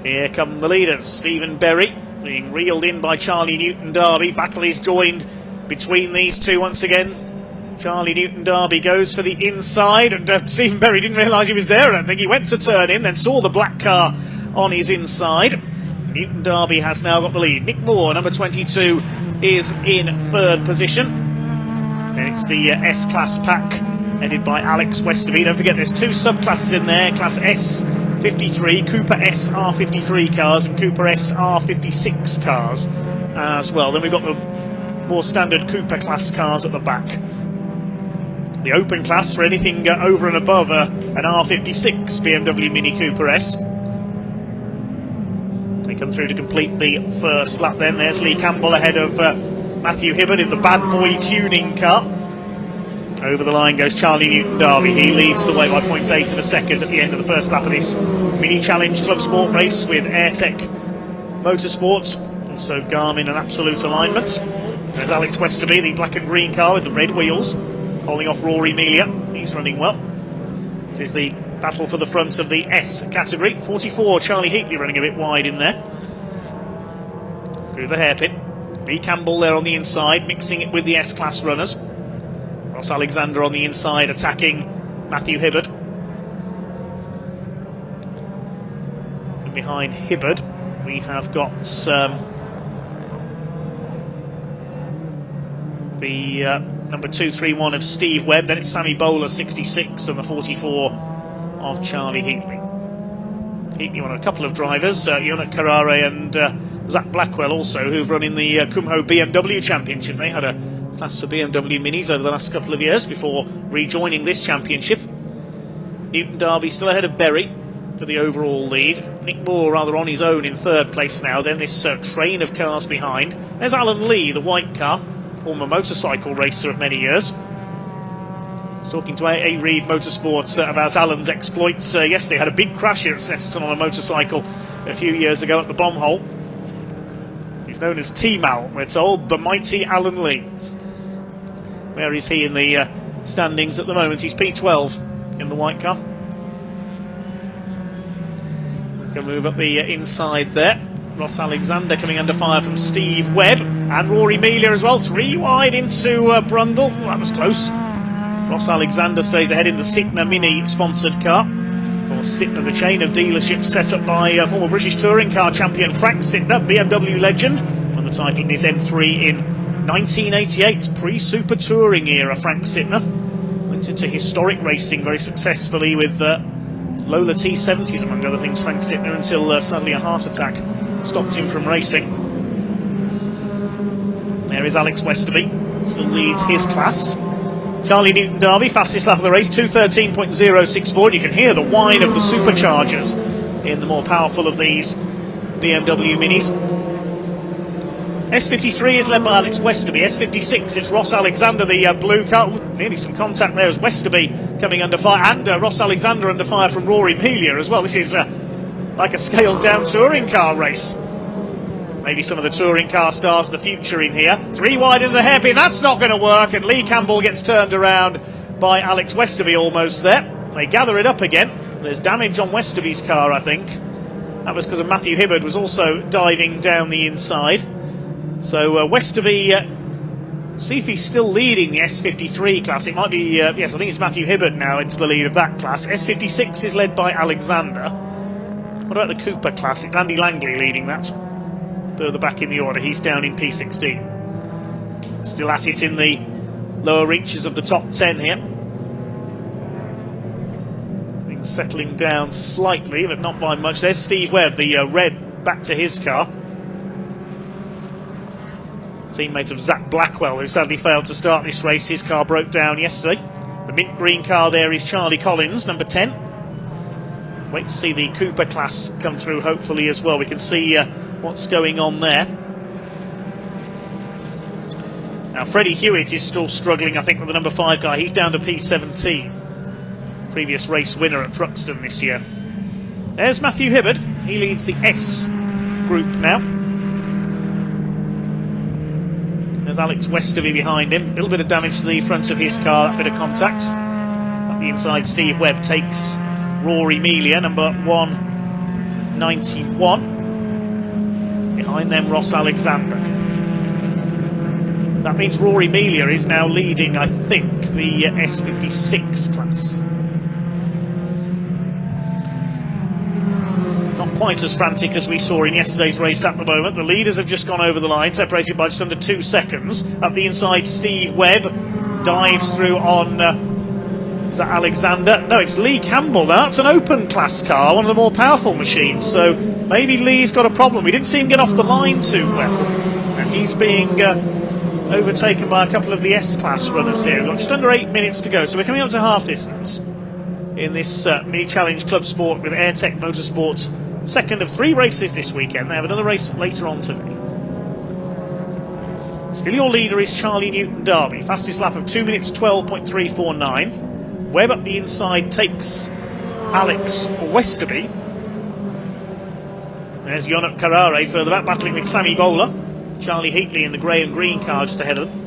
Here come the leaders. Stephen Berry being reeled in by Charlie Newton Derby. Battle is joined between these two once again. Charlie Newton Derby goes for the inside, and Stephen Berry didn't realise he was there. I don't think he went to turn in, then saw the black car on his inside. Newton Derby has now got the lead. Nick Moore, number 22, is in 3rd position. And it's the S-Class pack headed by Alex Westerby. Don't forget there's 2 subclasses in there, Class S53, Cooper SR53 cars and Cooper SR56 cars as well. Then we've got the more standard Cooper class cars at the back. The open class for anything over and above an R56 BMW Mini Cooper S. They come through to complete the first lap then. There's Lee Campbell ahead of Matthew Hibbard in the Bad Boy tuning car. Over the line goes Charlie Newton Derby. He leads the way by 0.8 of a second at the end of the first lap of this mini challenge club sport race with Airtech Motorsports, also Garmin and Absolute Alignments. There's Alex Westerby, the black and green car with the red wheels, holding off Rory Melia. He's running well. This is the battle for the front of the S category. 44, Charlie Heatley running a bit wide in there. Through the hairpin. Lee Campbell there on the inside, mixing it with the S-Class runners. Ross Alexander on the inside, attacking Matthew Hibbard. And behind Hibbard, we have got the number 231 of Steve Webb. Then it's Sammy Bowler, 66, and the 44 of Charlie Heatley. Heatley, one of a couple of drivers, Yonat Carrare and Zach Blackwell also, who've run in the Kumho BMW Championship. They had a class for BMW Minis over the last couple of years before rejoining this championship. Newton Derby still ahead of Berry for the overall lead. Nick Moore rather on his own in 3rd place now. Then this train of cars behind. There's Alan Lee, the white car, former motorcycle racer of many years. I was talking to A. Reed Motorsport about Alan's exploits yesterday. Had a big crash here at Snetterton on a motorcycle a few years ago at the bomb hole. He's known as T-Mal, we're told, the mighty Alan Lee. Where is he in the standings at the moment? He's P12 in the white car. We can move up the inside there. Ross Alexander coming under fire from Steve Webb, and Rory Melia as well. 3 wide into Brundle. Oh, that was close. Ross Alexander stays ahead in the Sitner Mini sponsored car. Of course, Sitner, the chain of dealerships set up by former British touring car champion Frank Sitner, BMW legend. Won the title in his M3 in 1988, pre-Super Touring era. Frank Sitner went into historic racing very successfully with Lola T70s, among other things, Frank Sitner, until sadly a heart attack stopped him from racing. There is Alex Westerby, still leads his class. Charlie Newton Darby, fastest lap of the race, 2:13.064. You can hear the whine of the superchargers in the more powerful of these BMW Minis. S53 is led by Alex Westerby. S56 is Ross Alexander, the blue car. Ooh, nearly some contact there as Westerby coming under fire, and Ross Alexander under fire from Rory Melia as well. This is like a scaled down touring car race. Maybe some of the touring car stars of the future in here. 3 wide in the hairpin, that's not going to work, and Lee Campbell gets turned around by Alex Westerby almost there. They gather it up again. There's damage on Westerby's car, I think. That was because of Matthew Hibbard was also diving down the inside. So Westerby, see if he's still leading the S53 class. It might be, yes, I think it's Matthew Hibbard now into the lead of that class. S56 is led by Alexander. What about the Cooper class? It's Andy Langley leading that. Further back in the order, he's down in P16. Still at it in the lower reaches of the top 10 here. Things settling down slightly, but not by much. There's Steve Webb, the red, back to his car. Teammate of Zach Blackwell, who sadly failed to start this race. His car broke down yesterday. The mint green car there is Charlie Collins, number 10. Wait to see the Cooper class come through hopefully as well. We can see what's going on there. Now Freddie Hewitt is still struggling, I think, with the number 5 guy. He's down to P17. Previous race winner at Thruxton this year. There's Matthew Hibbard. He leads the S group now. There's Alex Westerby behind him. A little bit of damage to the front of his car, that bit of contact. Up the inside, Steve Webb takes Rory Melia, number 191. Behind them, Ross Alexander. That means Rory Melia is now leading, I think, the S56 class. Not quite as frantic as we saw in yesterday's race at the moment. The leaders have just gone over the line, separated by just under 2 seconds. Up the inside, Steve Webb dives through on... is that Alexander? No, it's Lee Campbell. Now, that's an open class car, one of the more powerful machines. So maybe Lee's got a problem. We didn't see him get off the line too well. And he's being overtaken by a couple of the S-class runners here. We've got just under 8 minutes to go. So we're coming up to half distance in this mini challenge Club Sport with Airtech Motorsport's second of 3 races this weekend. They have another race later on today. Still your leader is Charlie Newton Darby. Fastest lap of 2 minutes 12.349. Webb up the inside takes Alex Westerby. There's Yonat Carrare further back, battling with Sammy Bowler. Charlie Heatley in the grey and green car just ahead of them.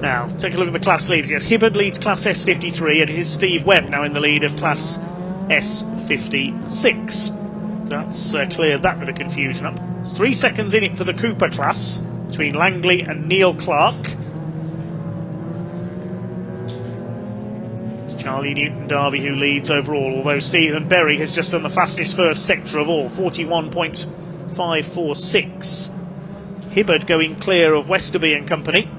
Now, take a look at the class leaders. Yes, Hibbard leads class S53, and it is Steve Webb now in the lead of class S56. That's cleared that bit of confusion up. It's 3 seconds in it for the Cooper class between Langley and Neil Clark. Charlie Newton Darby who leads overall, although Stephen Berry has just done the fastest first sector of all, 41.546. Hibbard going clear of Westerby and company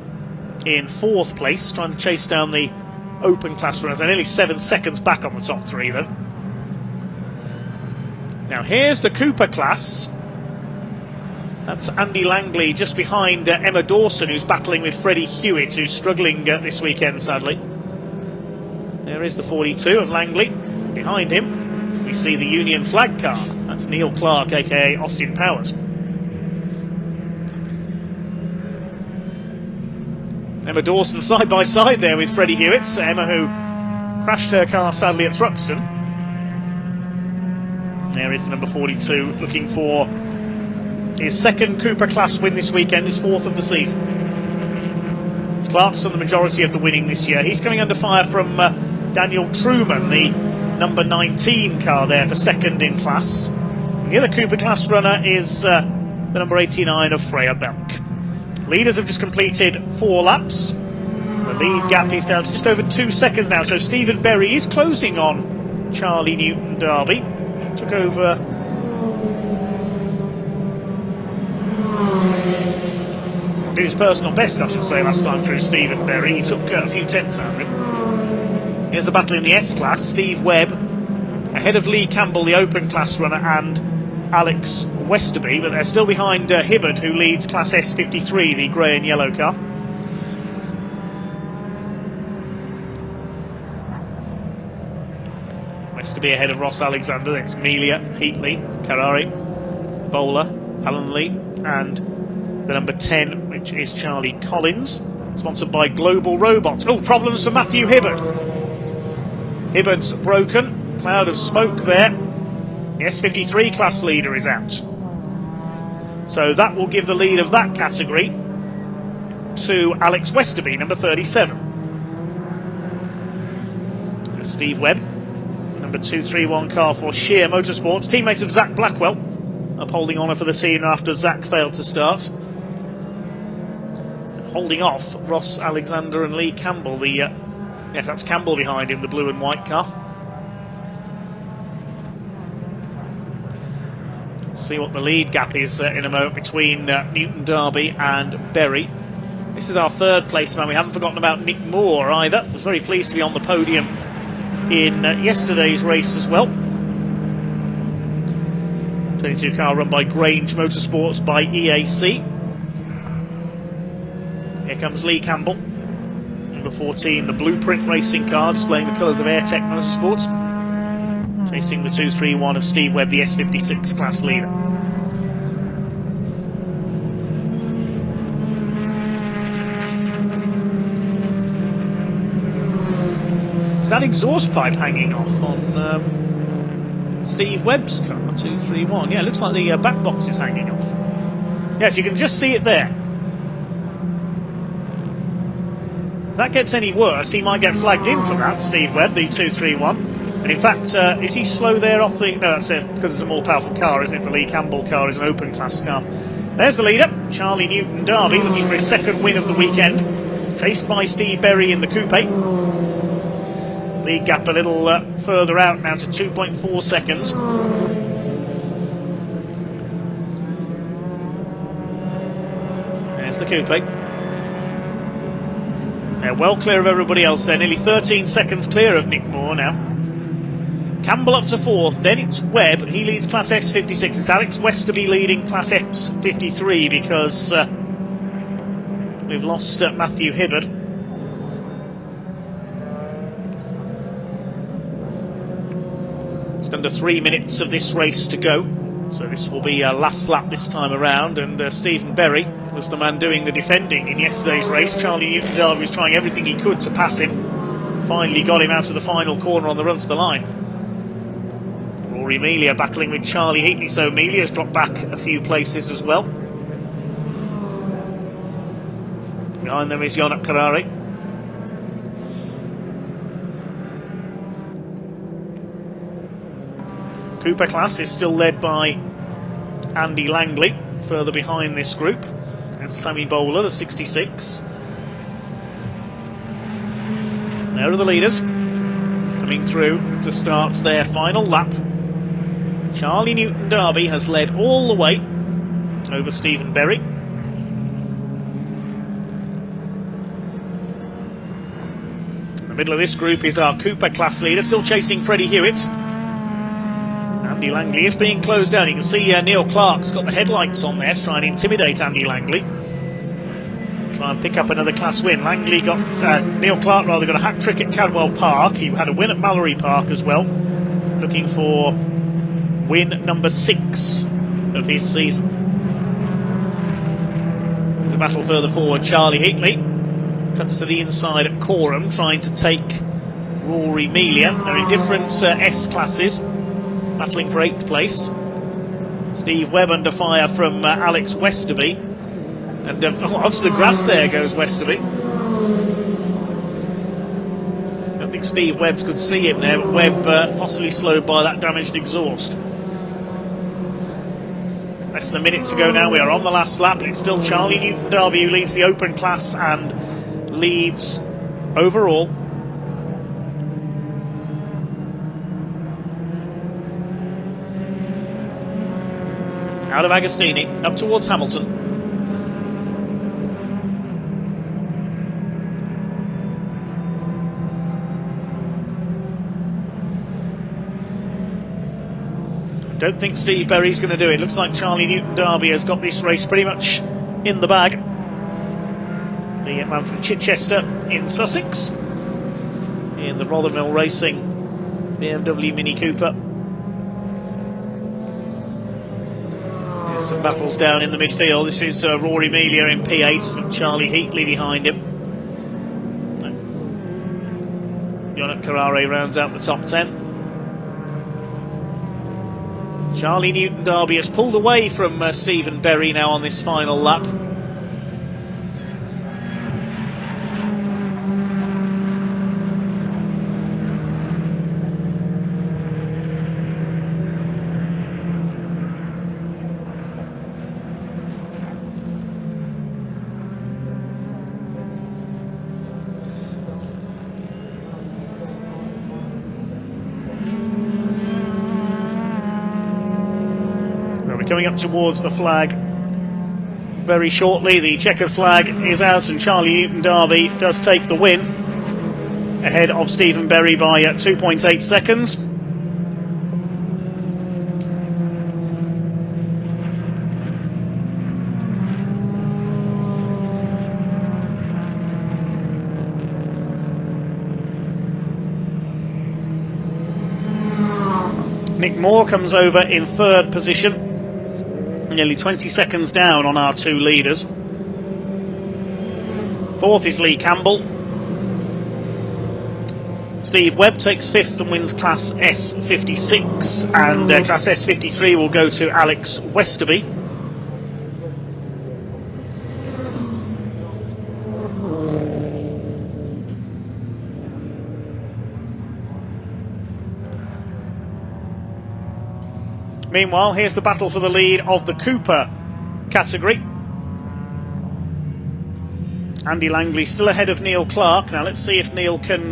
in 4th place, trying to chase down the open class runners. They're nearly 7 seconds back on the top 3 then. Now here's the Cooper class. That's Andy Langley just behind Emma Dawson, who's battling with Freddie Hewitt, who's struggling this weekend sadly. There is the 42 of Langley. Behind him, we see the Union flag car. That's Neil Clark, aka Austin Powers. Emma Dawson side by side there with Freddie Hewitt. Emma, who crashed her car sadly at Thruxton. There is the number 42, looking for his second Cooper class win this weekend, his 4th of the season. Clark's done the majority of the winning this year. He's coming under fire from Daniel Truman, the number 19 car there for second in class. And the other Cooper class runner is the number 89 of Freya Belk. Leaders have just completed 4 laps. The lead gap is down to just over 2 seconds now, so Stephen Berry is closing on Charlie Newton Darby. Took over... did his personal best, I should say, last time through Stephen Berry. He took a few tenths out of him. Here's the battle in the S-class. Steve Webb ahead of Lee Campbell, the open class runner, and Alex Westerby, but they're still behind Hibbard, who leads Class S53, the grey and yellow car. Westerby ahead of Ross Alexander. It's Melia, Heatley, Carrari, Bowler, Alan Lee, and the number 10, which is Charlie Collins, sponsored by Global Robots. Oh, problems for Matthew Hibbard. Hibbard's broken, cloud of smoke there. The S53 class leader is out. So that will give the lead of that category to Alex Westerby, number 37. And Steve Webb, number 231 car for Shear Motorsports, teammate of Zach Blackwell, upholding honour for the team after Zach failed to start. Holding off Ross Alexander and Lee Campbell. Yes, that's Campbell behind him, the blue and white car. See what the lead gap is in a moment between Newton Derby and Berry. This is our third place man. We haven't forgotten about Nick Moore either. Was very pleased to be on the podium in yesterday's race as well. 22 car run by Grange Motorsports by EAC. Here comes Lee Campbell, number 14, the Blueprint racing car displaying the colours of Airtech Motorsports, chasing the 231 of Steve Webb, the S56 class leader. Is that exhaust pipe hanging off on Steve Webb's car, 231? Yeah, it looks like the back box is hanging off. Yes, you can just see it there. If that gets any worse, he might get flagged in for that, Steve Webb, the 231. And in fact, is he slow there off the... No, that's it, because it's a more powerful car, isn't it? The Lee Campbell car is an open class car. There's the leader, Charlie Newton Derby, looking for his second win of the weekend. Chased by Steve Berry in the coupe. Lead gap a little further out now to 2.4 seconds. There's the coupe. They're well clear of everybody else. They're nearly 13 seconds clear of Nick Moore now. Campbell up to fourth, then it's Webb. He leads Class S56. It's Alex Westerby leading Class S53 because we've lost Matthew Hibbard. Just under 3 minutes of this race to go. So this will be last lap this time around, and Stephen Berry was the man doing the defending in yesterday's race. Charlie Newton Derby was trying everything he could to pass him. Finally got him out of the final corner on the run to the line. Rory Melia battling with Charlie Heatley, so Melia's dropped back a few places as well. Behind them is Jonak Karari. Cooper class is still led by Andy Langley, further behind this group. That's Sammy Bowler, the 66. There are the leaders coming through to start their final lap. Charlie Newton Derby has led all the way over Stephen Berry. In the middle of this group is our Cooper class leader, still chasing Freddie Hewitt. Andy Langley is being closed down. You can see Neil Clark's got the headlights on there to try and intimidate Andy Langley. Try and pick up another class win. Langley got, Neil Clark rather, got a hat-trick at Cadwell Park. He had a win at Mallory Park as well. Looking for win number 6 of his season. There's a battle further forward. Charlie Heatley cuts to the inside at Corham, trying to take Rory Melia. They're in different S classes, battling for 8th place. Steve Webb under fire from Alex Westerby. And onto the grass there goes Westerby. I don't think Steve Webb could see him there, but Webb possibly slowed by that damaged exhaust. Less than a minute to go now. We are on the last lap. It's still Charlie Newton Derby who leads the open class and leads overall. Out of Agostini, up towards Hamilton. Don't think Steve Berry's going to do it. Looks like Charlie Newton-Darby has got this race pretty much in the bag. The man from Chichester in Sussex, in the Rothermill Racing BMW Mini Cooper. There's some battles down in the midfield. This is Rory Melia in P8 and Charlie Heatley behind him. Yonat Carrare rounds out the top 10. Charlie Newton-Darby has pulled away from Stephen Berry now on this final lap. Coming up towards the flag very shortly. The checkered flag is out and Charlie Newton-Darby does take the win ahead of Stephen Berry by 2.8 seconds. Nick Moore comes over in third position, nearly 20 seconds down on our two leaders. Fourth is Lee Campbell. Steve Webb takes fifth and wins Class S56, and Class S53 will go to Alex Westerby. Meanwhile, here's the battle for the lead of the Cooper category. Andy Langley still ahead of Neil Clark. Now let's see if Neil can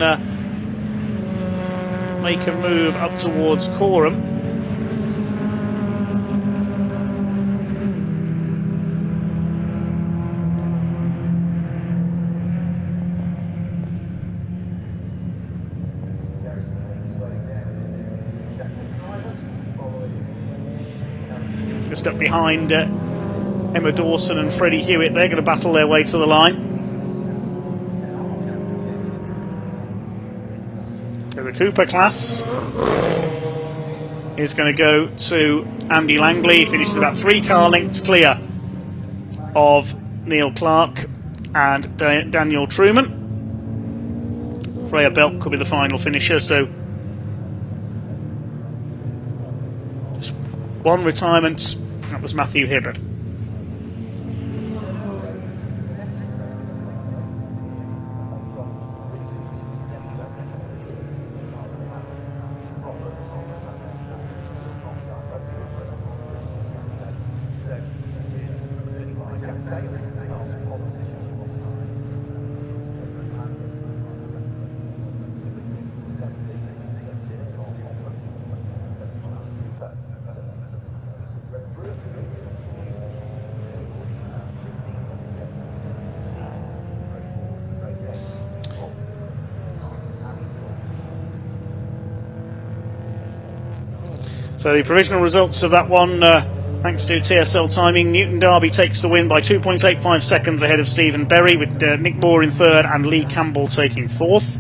make a move up towards Coram. Just up behind Emma Dawson and Freddie Hewitt. They're going to battle their way to the line. So the Cooper class is going to go to Andy Langley. He finishes about 3 car lengths clear of Neil Clark and Daniel Truman. Freya Belk could be the final finisher, so just one retirement. That was Matthew Hibbard. So the provisional results of that one, thanks to TSL timing, Newton-Darby takes the win by 2.85 seconds ahead of Stephen Berry, with Nick Moore in third and Lee Campbell taking fourth.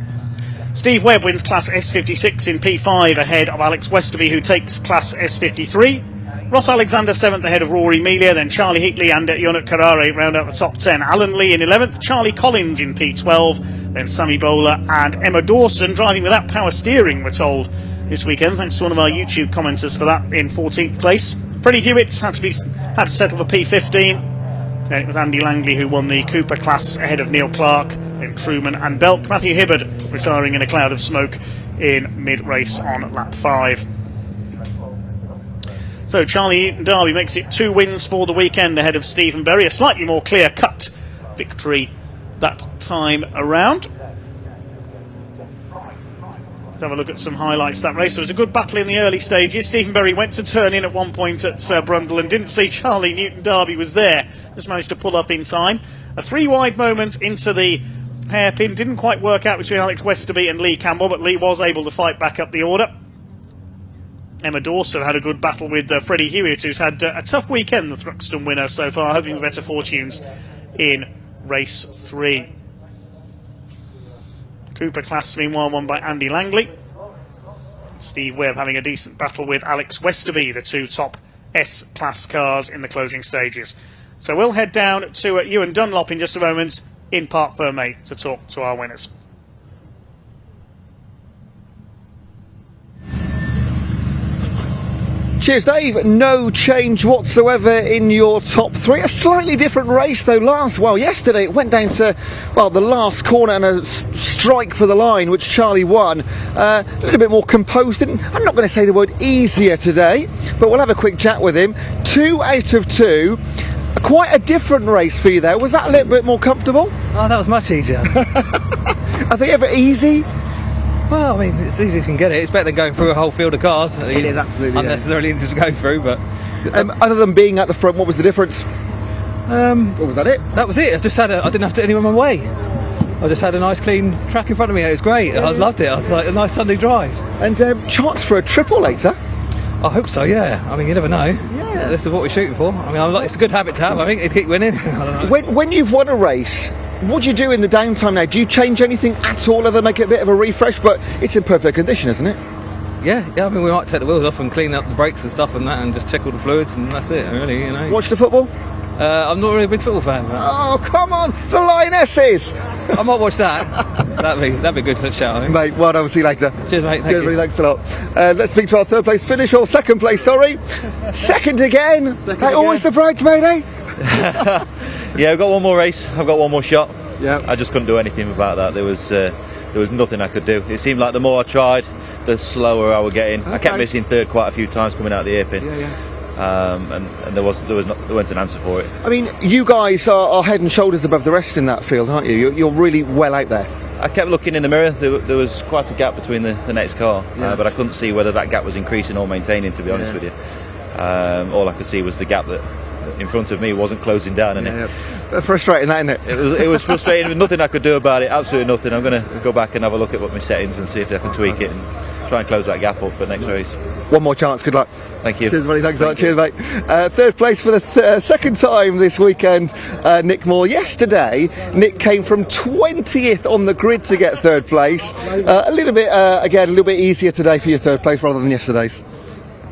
Steve Webb wins Class S56 in P5 ahead of Alex Westerby, who takes Class S53. Ross Alexander 7th ahead of Rory Melia, then Charlie Heatley and Yonat Carrare round out the top 10. Alan Lee in 11th, Charlie Collins in P12, then Sammy Bowler and Emma Dawson, driving without power steering, we're told, this weekend, thanks to one of our YouTube commenters for that, in 14th place. Freddie Hewitt had to settle for P15. Then it was Andy Langley who won the Cooper class ahead of Neil Clark, then Truman and Belk. Matthew Hibbard retiring in a cloud of smoke in mid-race on lap 5. So Charlie Newton-Darby makes it 2 wins for the weekend ahead of Stephen Berry. A slightly more clear-cut victory that time around. Let's have a look at some highlights of that race. There was a good battle in the early stages. Stephen Berry went to turn in at one point at Brundle and didn't see Charlie Newton-Darby was there. Just managed to pull up in time. A 3-wide moment into the hairpin. Didn't quite work out between Alex Westerby and Lee Campbell, but Lee was able to fight back up the order. Emma Dawson had a good battle with Freddie Hewitt, who's had a tough weekend, the Thruxton winner so far, hoping for better fortunes in race 3. Cooper class, meanwhile, won by Andy Langley. Steve Webb having a decent battle with Alex Westerby, the 2 top S-Class cars in the closing stages. So we'll head down to Ewan Dunlop in just a moment in Parc Fermé to talk to our winners. Cheers, Dave. No change whatsoever in your top 3. A slightly different race, though. Yesterday it went down to, the last corner and a strike for the line, which Charlie won. A little bit more composed. I'm not going to say the word easier today, but we'll have a quick chat with him. 2 out of 2. Quite a different race for you there. Was that a little bit more comfortable? Oh, that was much easier. Are they ever easy? Well, I mean, it's easy as you can get it. It's better than going through a whole field of cars. It is absolutely unnecessarily easy to go through, but other than being at the front, what was the difference? Was that it? That was it. I didn't have to anywhere my way. I just had a nice clean track in front of me. It was great. I loved it. I was like a nice Sunday drive. And chance for a triple later? I hope so. Yeah. I mean, you never know. Yeah. This is what we're shooting for. I mean, it's a good habit to have. I think to keep winning. I don't know. When you've won a race, what do you do in the downtime now? Do you change anything at all, other than make it a bit of a refresh? But it's in perfect condition, isn't it? Yeah. I mean, we might take the wheels off and clean up the brakes and stuff and that, and just check all the fluids, and that's it. Really, you know. Watch the football? I'm not really a big football fan. But Oh, come on, the Lionesses! I might watch that. That'd be good for the show, I think. Mate, well done. We'll see you later. Cheers, mate. Cheers, buddy. Thanks a lot. Let's speak to our third place finish, or second place, sorry. Second again. Always the bridesmaid, eh? Yeah, I've got one more race. I've got one more shot. Yeah. I just couldn't do anything about that. There was nothing I could do. It seemed like the more I tried, the slower I was getting. Okay. I kept missing third quite a few times coming out the hairpin. And there wasn't an answer for it. I mean, you guys are head and shoulders above the rest in that field, aren't you? You're really well out there. I kept looking in the mirror. There was quite a gap between the next car, but I couldn't see whether that gap was increasing or maintaining, to be honest with you. All I could see was the gap that in front of me wasn't closing down. And frustrating, that, isn't it? It was frustrating. There was nothing I could do about it. Absolutely nothing. I'm going to go back and have a look at my settings and see if I can tweak it and try and close that gap up for the next race. One more chance. Good luck. Thank you. Cheers, buddy. Thanks a lot. Cheers, mate. Third place for the second time this weekend, Nick Moore. Yesterday, Nick came from 20th on the grid to get third place. A little bit easier today for your third place rather than yesterday's.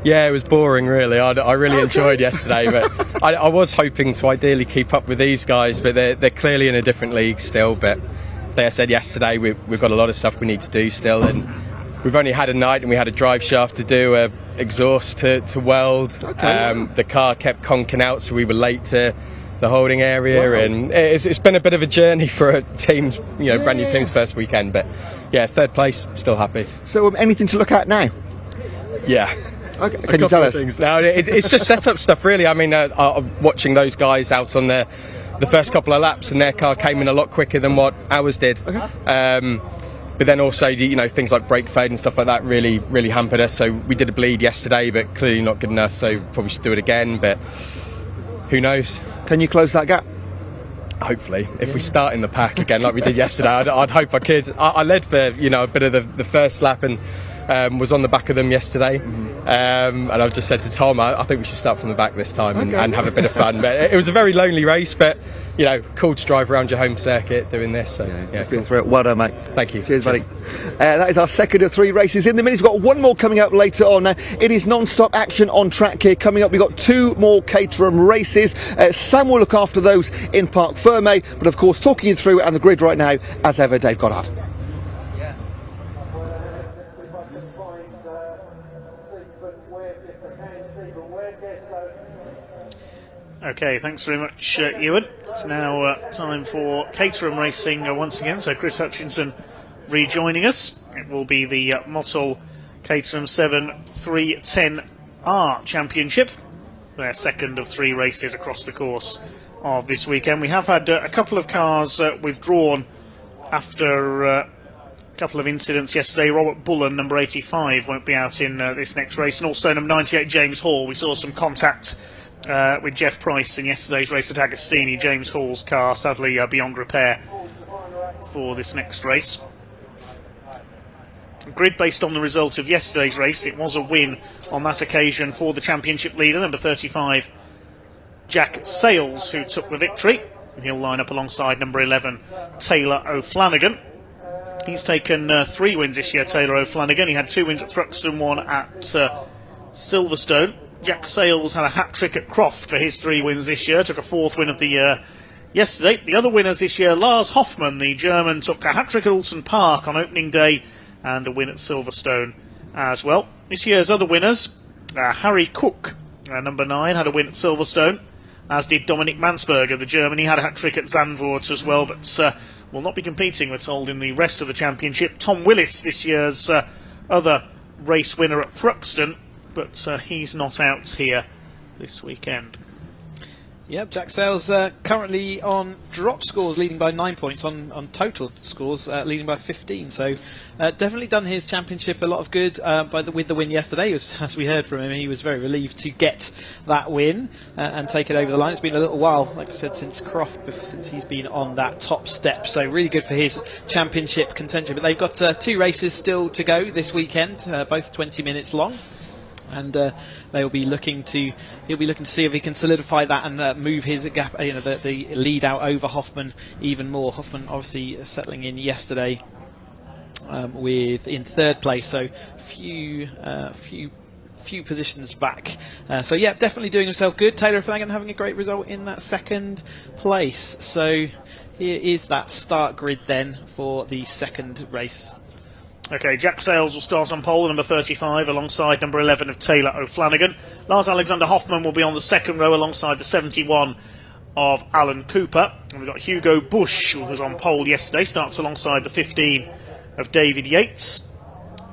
Yeah, it was boring, really. I really enjoyed yesterday, but I was hoping to ideally keep up with these guys, but they're clearly in a different league still. But like I said yesterday, we've got a lot of stuff we need to do still, and we've only had a night, and we had a drive shaft to do, exhaust to weld. Okay. The car kept conking out, so we were late to the holding area, and it's been a bit of a journey for a team's, brand new team's first weekend. But yeah, third place, still happy. So anything to look at now? Yeah. Okay. Can you tell us? No, it's just setup stuff, really. I mean, watching those guys out on the first couple of laps, and their car came in a lot quicker than what ours did. Okay. But then also, things like brake fade and stuff like that really, really hampered us. So we did a bleed yesterday, but clearly not good enough. So probably should do it again. But who knows? Can you close that gap? Hopefully, if we start in the pack again like we did yesterday, I'd hope I could. I led for a bit of the first lap and was on the back of them yesterday. And I've just said to Tom, I think we should start from the back this time and have a bit of fun. But it was a very lonely race, but cool to drive around your home circuit doing this. So it's been through it. Well done, mate. Thank you. Cheers, buddy. That is our second of 3 races in the minute. We've got one more coming up later on. It is non-stop action on track here. Coming up, we've got 2 more Caterham races. Sam will look after those in Parc Fermé, but of course, talking you through and the grid right now, as ever, Dave Goddard. Okay, thanks very much, Ewan. It's now time for Caterham racing once again. So Chris Hutchinson rejoining us. It will be the Motto Caterham 7310R Championship. Their second of 3 races across the course of this weekend. We have had a couple of cars withdrawn after a couple of incidents yesterday. Robert Bullen, number 85, won't be out in this next race. And also number 98, James Hall. We saw some contact with Jeff Price in yesterday's race at Agostini. James Hall's car sadly beyond repair for this next race. grid based on the result of yesterday's race. It was a win on that occasion for the championship leader, number 35, Jack Sales, who took the victory. And he'll line up alongside number 11, Taylor O'Flanagan. He's taken 3 wins this year, Taylor O'Flanagan. He had 2 wins at Thruxton, 1 at Silverstone. Jack Sales had a hat-trick at Croft for his 3 wins this year, took a 4th win of the year yesterday. The other winners this year, Lars Hoffmann, the German, took a hat-trick at Alton Park on opening day and a win at Silverstone as well. This year's other winners, Harry Cook, number 9, had a win at Silverstone, as did Dominic Mansberger, the German. He had a hat-trick at Zandvoort as well, but will not be competing, we're told, in the rest of the championship. Tom Willis, this year's other race winner at Thruxton, but he's not out here this weekend. Yep, Jack Sales currently on drop scores, leading by 9 points, on total scores leading by 15. So definitely done his championship a lot of good with the win yesterday. As we heard from him, he was very relieved to get that win and take it over the line. It's been a little while, like I said, since Croft, since he's been on that top step. So really good for his championship contention. But they've got 2 races still to go this weekend, both 20 minutes long. And he'll be looking to see if he can solidify that and move his gap, the lead out over Hoffmann even more. Hoffmann obviously settling in yesterday in 3rd place, so few positions back. So yeah, definitely doing himself good. Taylor Flanagan having a great result in that 2nd place. So here is that start grid then for the 2nd race. Okay, Jack Sales will start on pole, number 35, alongside number 11 of Taylor O'Flanagan. Lars Alexander Hoffmann will be on the 2nd row alongside the 71 of Alan Cooper. And we've got Hugo Busch, who was on pole yesterday, starts alongside the 15 of David Yates.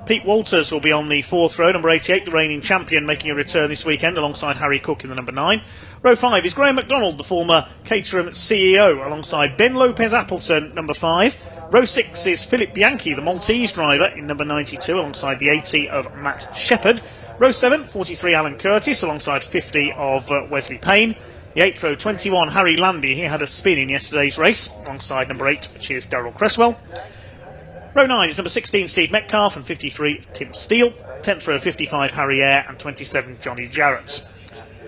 Pete Walters will be on the 4th row, number 88, the reigning champion, making a return this weekend alongside Harry Cook in the number 9. Row 5 is Graham MacDonald, the former Caterham CEO, alongside Ben Lopez Appleton, number 5. Row 6 is Philip Bianchi, the Maltese driver, in number 92, alongside the 80 of Matt Shepherd. Row 7, 43 Alan Curtis, alongside 50 of Wesley Payne. The 8th row, 21 Harry Landy, he had a spin in yesterday's race, alongside number 8, which is Darrell Cresswell. Row 9 is number 16 Steve Metcalf and 53 Tim Steele. 10th row, 55 Harry Eyre and 27 Johnny Jarrett.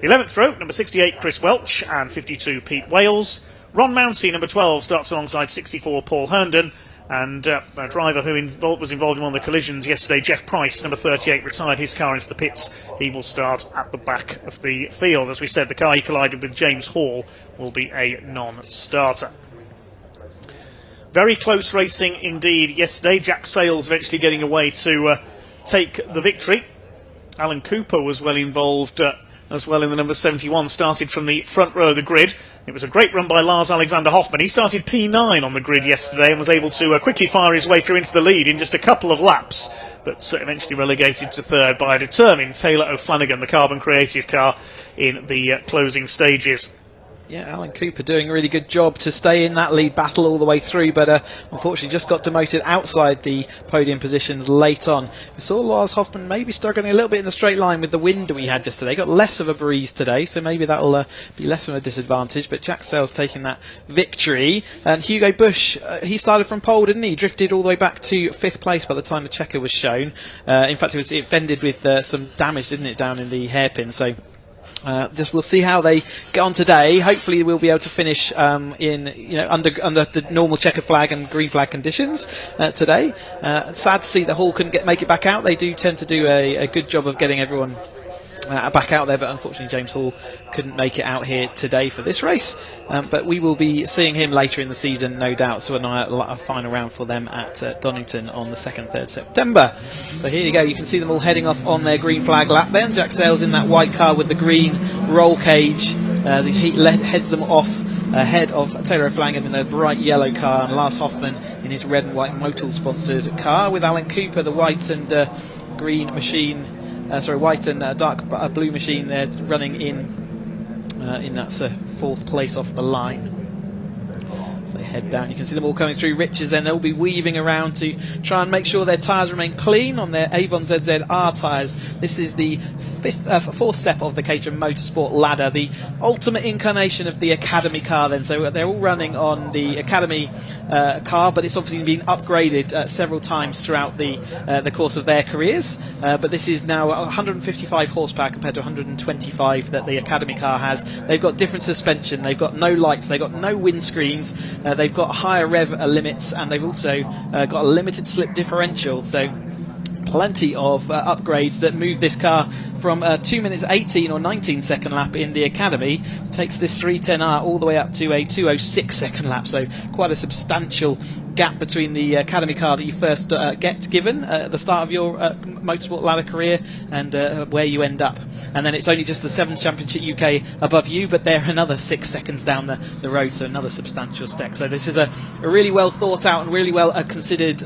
11th row, number 68 Chris Welch and 52 Pete Wales. Ron Mounsey, number 12, starts alongside 64 Paul Herndon, and a driver who was involved in one of the collisions yesterday, Jeff Price, number 38, retired his car into the pits. He will start at the back of the field. As we said, the car he collided with, James Hall, will be a non-starter. Very close racing indeed yesterday. Jack Sales eventually getting away to take the victory. Alan Cooper was well involved as well in the number 71, started from the front row of the grid. It was a great run by Lars Alexander Hoffmann. He started P9 on the grid yesterday and was able to quickly fire his way through into the lead in just a couple of laps, but eventually relegated to 3rd by a determined Taylor O'Flanagan, the Carbon Creative car, in the closing stages. Yeah, Alan Cooper doing a really good job to stay in that lead battle all the way through, but unfortunately just got demoted outside the podium positions late on. We saw Lars Hoffmann maybe struggling a little bit in the straight line with the wind we had yesterday. Got less of a breeze today, so maybe that'll be less of a disadvantage, but Jack Sales taking that victory. And Hugo Busch, he started from pole, didn't he? Drifted all the way back to 5th place by the time the checker was shown. In fact, it fended with some damage, didn't it, down in the hairpin, so we'll see how they get on today. Hopefully we'll be able to finish under the normal checker flag and green flag conditions today. Sad to see that Hall couldn't make it back out. They do tend to do a good job of getting everyone back out there, but unfortunately James Hall couldn't make it out here today for this race, but we will be seeing him later in the season, no doubt. So a final round for them at Donington on the 2nd, 3rd September. So here you go, you can see them all heading off on their green flag lap then. Jack Sales in that white car with the green roll cage as he heads them off ahead of Taylor O'Flanagan in a bright yellow car, and Lars Hoffmann in his red and white Motul sponsored car, with Alan Cooper, the white and green machine, white and dark blue machine there, running in that 4th place off the line. As they head down, you can see them all coming through Riches, then they'll be weaving around to try and make sure their tyres remain clean on their Avon ZZR tyres. This is the fourth step of the Caterham Motorsport ladder, the ultimate incarnation of the Academy car then. So they're all running on the Academy car, but it's obviously been upgraded several times throughout the course of their careers. But this is now 155 horsepower compared to 125 that the Academy car has. They've got different suspension, they've got no lights, they've got no windscreens, they've got higher rev limits, and they've also got a limited slip differential. So plenty of upgrades that move this car from 2 minutes 18 or 19 second lap in the Academy, takes this 310R all the way up to a 206 second lap. So quite a substantial gap between the Academy car that you first get given at the start of your motorsport ladder career and where you end up. And then it's only just the 7th Championship UK above you, but they're another 6 seconds down the road, so another substantial step. So this is a really well thought out and really well considered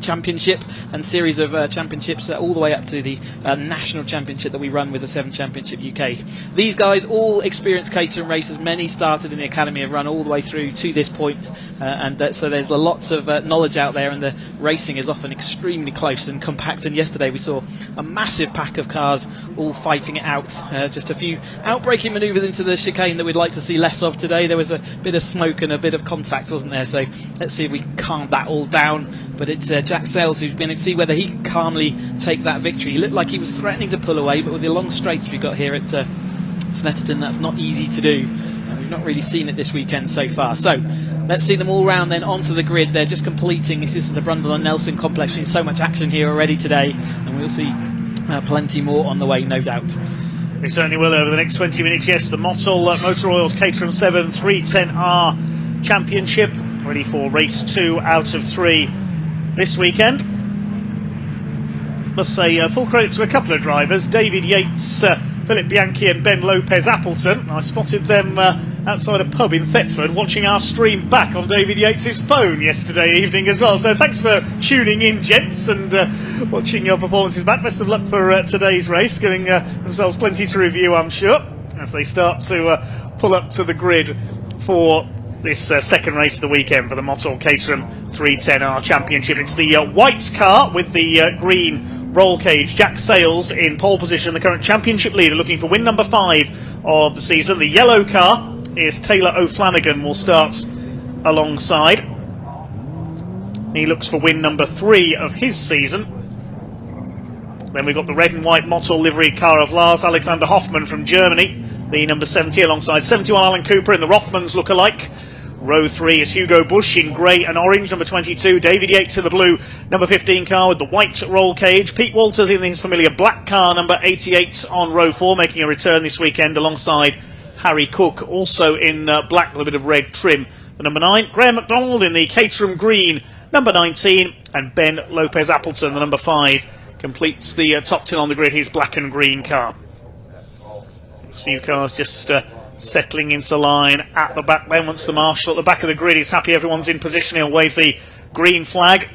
championship and series of championships all the way up to the national championship that we run with the 7th Championship UK. These guys all experienced Caterham races. Many started in the Academy, have run all the way through to this point, and so there's lots of knowledge out there, and the racing is often extremely close and compact. And yesterday we saw a massive pack of cars all fighting it out. Just a few outbreaking manoeuvres into the chicane that we'd like to see less of today. There was a bit of smoke and a bit of contact, wasn't there? So let's see if we can calm that all down. But it's Jack Sales who's going to see whether he can calmly take that victory. He looked like he was threatening to pull away, but with the long straights we've got here at Snetterton, that's not easy to do. And we've not really seen it this weekend so far. So let's see them all round then onto the grid. They're just completing. This is the Brundle and Nelson complex. We've seen so much action here already today, and we'll see plenty more on the way, no doubt. We certainly will over the next 20 minutes. Yes, the Motul Motor Oils Caterham 7 310R Championship, ready for race 2 out of 3 this weekend. Must say full credit to a couple of drivers, David Yates, Philip Bianchi and Ben Lopez Appleton. I spotted them outside a pub in Thetford watching our stream back on David Yates' phone yesterday evening as well. So thanks for tuning in, gents, and watching your performances back. Best of luck for today's race, giving themselves plenty to review, I'm sure, as they start to pull up to the grid for this second race of the weekend for the Motul Caterham 310R Championship. It's the white car with the green roll cage. Jack Sales in pole position, the current championship leader, looking for win number 5 of the season. The yellow car is Taylor O'Flanagan, will start alongside. He looks for win number 3 of his season. Then we've got the red and white Motul livery car of Lars Alexander Hoffmann from Germany, the number 70, alongside 71 Alan Cooper in the Rothmans look-alike. Row 3 is Hugo Busch in grey and orange, number 22. David Yates in the blue, number 15 car with the white roll cage. Pete Walters in his familiar black car, number 88 on row 4, making a return this weekend alongside Harry Cook, also in black with a bit of red trim, the number 9. Graham McDonald in the Caterham green, number 19. And Ben Lopez Appleton, the number 5, completes the top 10 on the grid, his black and green car. This few cars just settling into line at the back then. Once the marshal at the back of the grid is happy everyone's in position, he'll wave the green flag.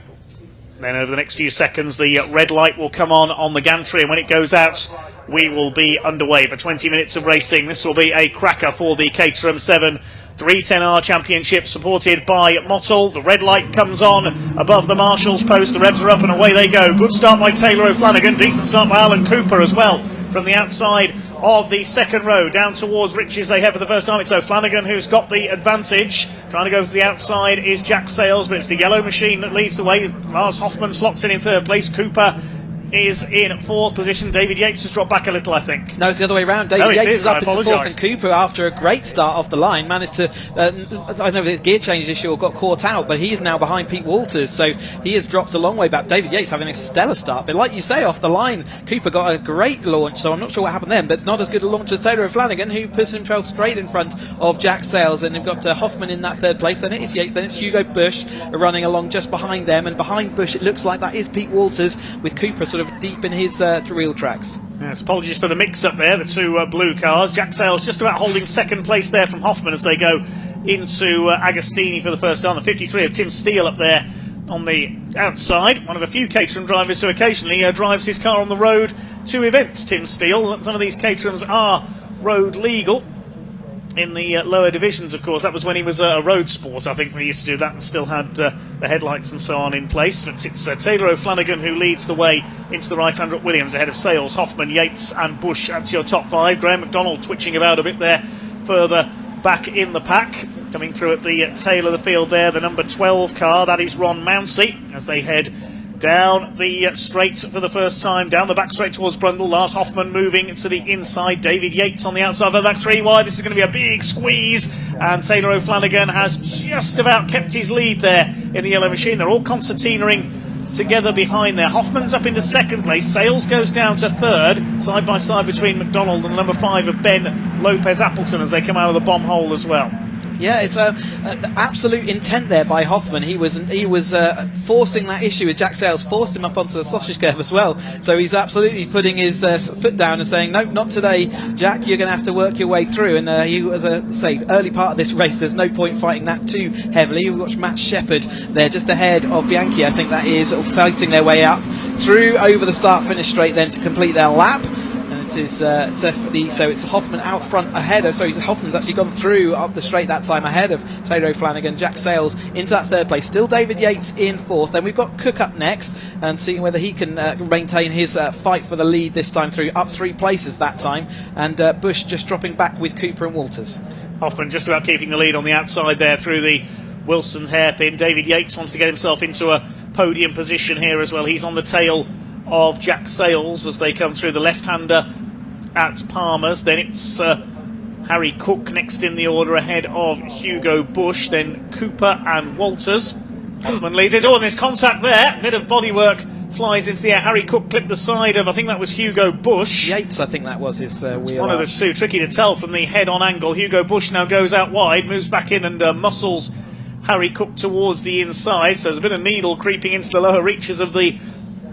Then over the next few seconds the red light will come on the gantry, and when it goes out we will be underway for 20 minutes of racing. This will be a cracker for the Caterham 7 310R Championship, supported by Motul. The red light comes on above the marshal's post, the revs are up and away they go. Good start by Taylor O'Flanagan, decent start by Alan Cooper as well from the outside of the second row down towards Riches. They head for the first time. It's O'Flanagan who's got the advantage. Trying to go to the outside is Jack Sales, but it's the yellow machine that leads the way. Lars Hoffmann slots in third place. Cooper is in fourth position. David Yates has dropped back a little, I think. No, it's the other way around. David Yates is up into fourth, and Cooper, after a great start off the line, managed to I don't know if the gear change issue or got caught out, but he is now behind Pete Walters, so he has dropped a long way back. David Yates having a stellar start, but like you say, off the line Cooper got a great launch, so I'm not sure what happened then, but not as good a launch as Taylor O'Flanagan, who puts himself straight in front of Jack Sales. And they've got Hoffmann in that third place, then it is Yates, then it's Hugo Busch running along just behind them, and behind Busch it looks like that is Pete Walters, with Cooper sort of deep in his real tracks. Yes, apologies for the mix-up there, the two blue cars. Jack Sales just about holding second place there from Hoffmann as they go into Agostini for the first time. The 53 of Tim Steele up there on the outside. One of the few Caterham drivers who occasionally drives his car on the road to events, Tim Steele. Some of these Caterhams are road legal. in the lower divisions, of course. That was when he was a road sport, I think, we used to do that and still had the headlights and so on in place. But it's Taylor O'Flanagan who leads the way into the right-hander at Williams, ahead of Sales, Hoffman, Yates and Bush. That's your top five. Graham McDonald twitching about a bit there further back in the pack. Coming through at the tail of the field there, the number 12 car, that is Ron Mounsey, as they head down the straight for the first time, down the back straight towards Brundle. Lars Hoffman moving to the inside, David Yates on the outside of the back, 3 wide. This is going to be a big squeeze, and Taylor O'Flanagan has just about kept his lead there in the yellow machine. They're all concertinaing together behind there. Hoffman's up into second place, Sales goes down to third, side by side between McDonald and number 5 of Ben Lopez Appleton as they come out of the bomb hole as well. Yeah, it's absolute intent there by Hoffman. He was forcing that issue with Jack Sales, forced him up onto the sausage curb as well. So he's absolutely putting his foot down and saying, nope, not today, Jack. You're going to have to work your way through. And as I say, early part of this race, there's no point fighting that too heavily. We watch Matt Shepherd there, just ahead of Bianchi. I think that is, fighting their way up through over the start-finish straight then to complete their lap. Is definitely, so it's Hoffman out front ahead of, so Hoffman's actually gone through up the straight that time ahead of Taylor O'Flanagan. Jack Sales into that third place, still David Yates in fourth. Then we've got Cook up next and seeing whether he can maintain his fight for the lead this time through, up 3 places that time, and Bush just dropping back with Cooper and Walters. Hoffman just about keeping the lead on the outside there through the Wilson hairpin. David Yates wants to get himself into a podium position here as well. He's on the tail of Jack Sales as they come through the left-hander at Palmer's. Then it's Harry Cook next in the order ahead of Hugo Bush, then Cooper and Walters. Hoffman leads it. Oh, and there's contact there. Bit of bodywork flies into the air. Harry Cook clipped the side of, I think that was Hugo Bush. Yates, I think that was his wheel. One of the two. Tricky to tell from the head-on angle. Hugo Bush now goes out wide, moves back in and muscles Harry Cook towards the inside. So there's a bit of needle creeping into the lower reaches of the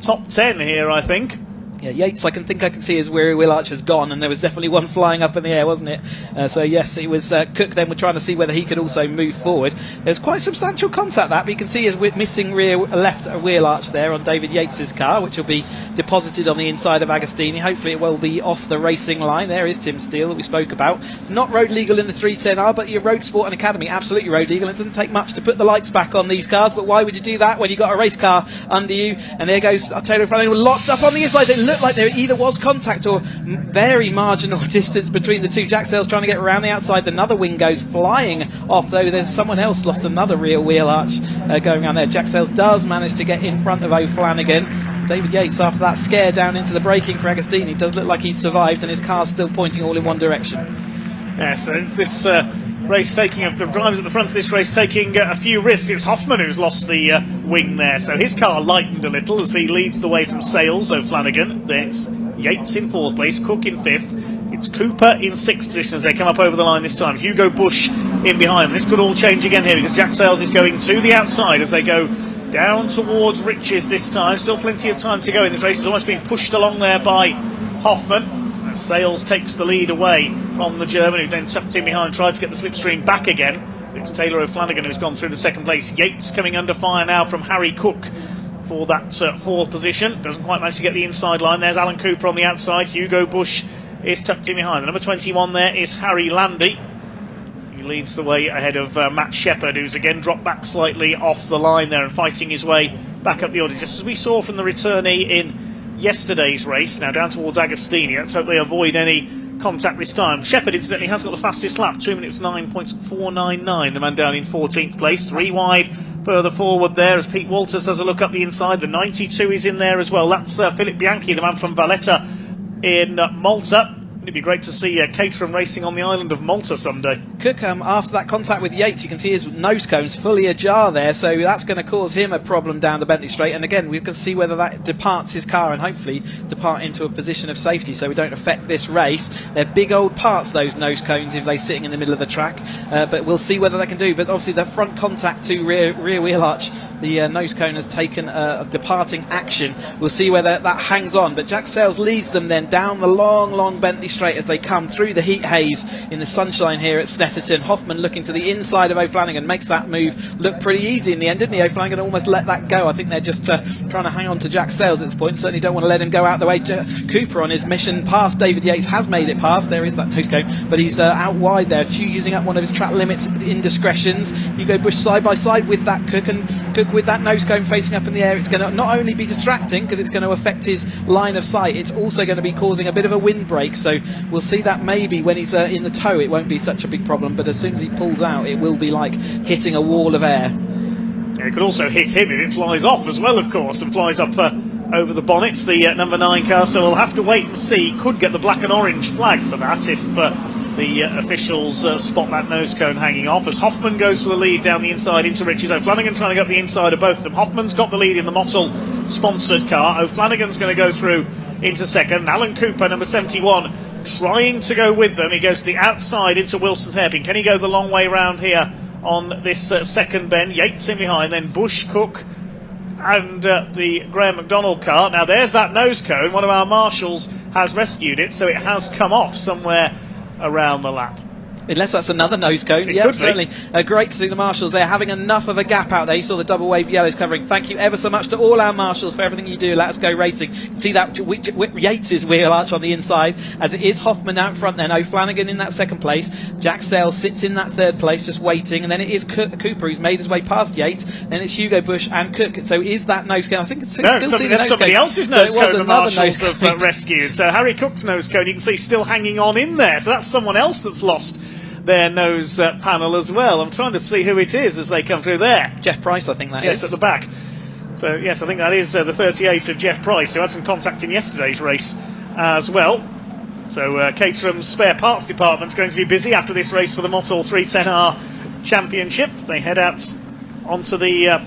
top 10 here, I think. Yeah, Yates, I can see his rear wheel arch has gone, and there was definitely one flying up in the air, wasn't it? So yes, it was Cook then we're trying to see whether he could also move forward. There's quite substantial contact that, but you can see his missing rear left wheel arch there on David Yates's car, which will be deposited on the inside of Agostini. Hopefully it will be off the racing line. There is Tim Steele that we spoke about. Not road legal in the 310R, but your Road Sport and Academy, absolutely road legal. It doesn't take much to put the lights back on these cars, but why would you do that when you've got a race car under you? And there goes Taylor O'Flanagan locked up on the inside. It looked like there either was contact or very marginal distance between the two. Jack Sales trying to get around the outside. Another wing goes flying off, though. There's someone else lost another rear wheel arch going around there. Jack Sales does manage to get in front of O'Flanagan. David Yates, after that scare down into the braking for Agostini, does look like he's survived, and his car's still pointing all in one direction. Yeah, so this race taking of the drivers at the front of this race taking a few risks. It's Hoffman who's lost the wing there, so his car lightened a little as he leads the way from Sales. O'Flanagan, there's Yates in 4th place, Cook in 5th, it's Cooper in 6th position as they come up over the line this time. Hugo Bush in behind. This could all change again here because Jack Sales is going to the outside as they go down towards Riches this time. Still plenty of time to go in this race. It's almost been pushed along there by Hoffman. Sales takes the lead away from the German, who then tucked in behind, tried to get the slipstream back again. It's Taylor O'Flanagan who's gone through to 2nd place. Yates coming under fire now from Harry Cook for that 4th position. Doesn't quite manage to get the inside line. There's Alan Cooper on the outside. Hugo Bush is tucked in behind. The number 21 there is Harry Landy. He leads the way ahead of Matt Shepherd, who's again dropped back slightly off the line there and fighting his way back up the order, just as we saw from the returnee in yesterday's race. Now down towards Agostini. Let's hope they avoid any contact this time. Shepherd incidentally has got the fastest lap, 2 minutes 9.499. The man down in 14th place, 3 wide further forward there as Pete Walters has a look up the inside. The 92 is in there as well. That's Philip Bianchi, the man from Valletta in Malta. It'd be great to see Caterham racing on the island of Malta someday. Cook, after that contact with Yates, you can see his nose cone's fully ajar there, so that's going to cause him a problem down the Bentley Straight. And again, we can see whether that departs his car and hopefully depart into a position of safety so we don't affect this race. They're big old parts, those nose cones, if they're sitting in the middle of the track, but we'll see whether they can do. But obviously the front contact to rear wheel arch the nose cone has taken a departing action. We'll see whether that hangs on, but Jack Sales leads them then down the long Bentley straight as they come through the heat haze in the sunshine here at Snetterton. Hoffman looking to the inside of O'Flanagan, makes that move look pretty easy in the end, didn't he? O'Flanagan almost let that go. I think they're just trying to hang on to Jack Sales at this point. Certainly don't want to let him go out the way. Cooper on his mission past David Yates has made it past. There is that nose cone, but he's out wide there, using up one of his track limits indiscretions. Hugo Bush side by side with that Cook, and Cook with that nose cone facing up in the air. It's going to not only be distracting because it's going to affect his line of sight, it's also going to be causing a bit of a windbreak. So we'll see that maybe when he's in the toe it won't be such a big problem, but as soon as he pulls out it will be like hitting a wall of air. Yeah, it could also hit him if it flies off as well, of course, and flies up over the bonnets, the number 9 car, so we'll have to wait and see. Could get the black and orange flag for that if the officials spot that nose cone hanging off, as Hoffman goes for the lead down the inside into Richards. O'Flanagan trying to get the inside of both of them. Hoffman's got the lead in the Mottle sponsored car. O'Flanagan's going to go through into second. Alan Cooper, number 71, trying to go with them. He goes to the outside into Wilson's hairpin. Can he go the long way round here on this second bend? Yates in behind, then Bush, Cook and the Graham McDonald car. Now there's that nose cone. One of our marshals has rescued it, so it has come off somewhere around the lap. Unless that's another nose cone. Yeah, certainly. Great to see the marshals there having enough of a gap out there. You saw the double wave yellows covering. Thank you ever so much to all our marshals for everything you do. Let us go racing. See that Yates' wheel arch on the inside, as it is Hoffman out front then. O'Flanagan in that second place. Jack Sales sits in that third place just waiting, and then it is Cooper who's made his way past Yates. Then it's Hugo Bush and Cook. So is that nose cone? I think it's no, still that's somebody else's nose cone the marshals have rescued. So Harry Cook's nose cone, you can see still hanging on in there. So that's someone else that's lost their nose panel as well. I'm trying to see who it is as they come through there. Jeff Price, I think that is. Yes, at the back. So yes, I think that is the 38 of Jeff Price, who had some contact in yesterday's race as well. So Caterham's spare parts department's going to be busy after this race for the Mottle 310R Championship. They head out onto the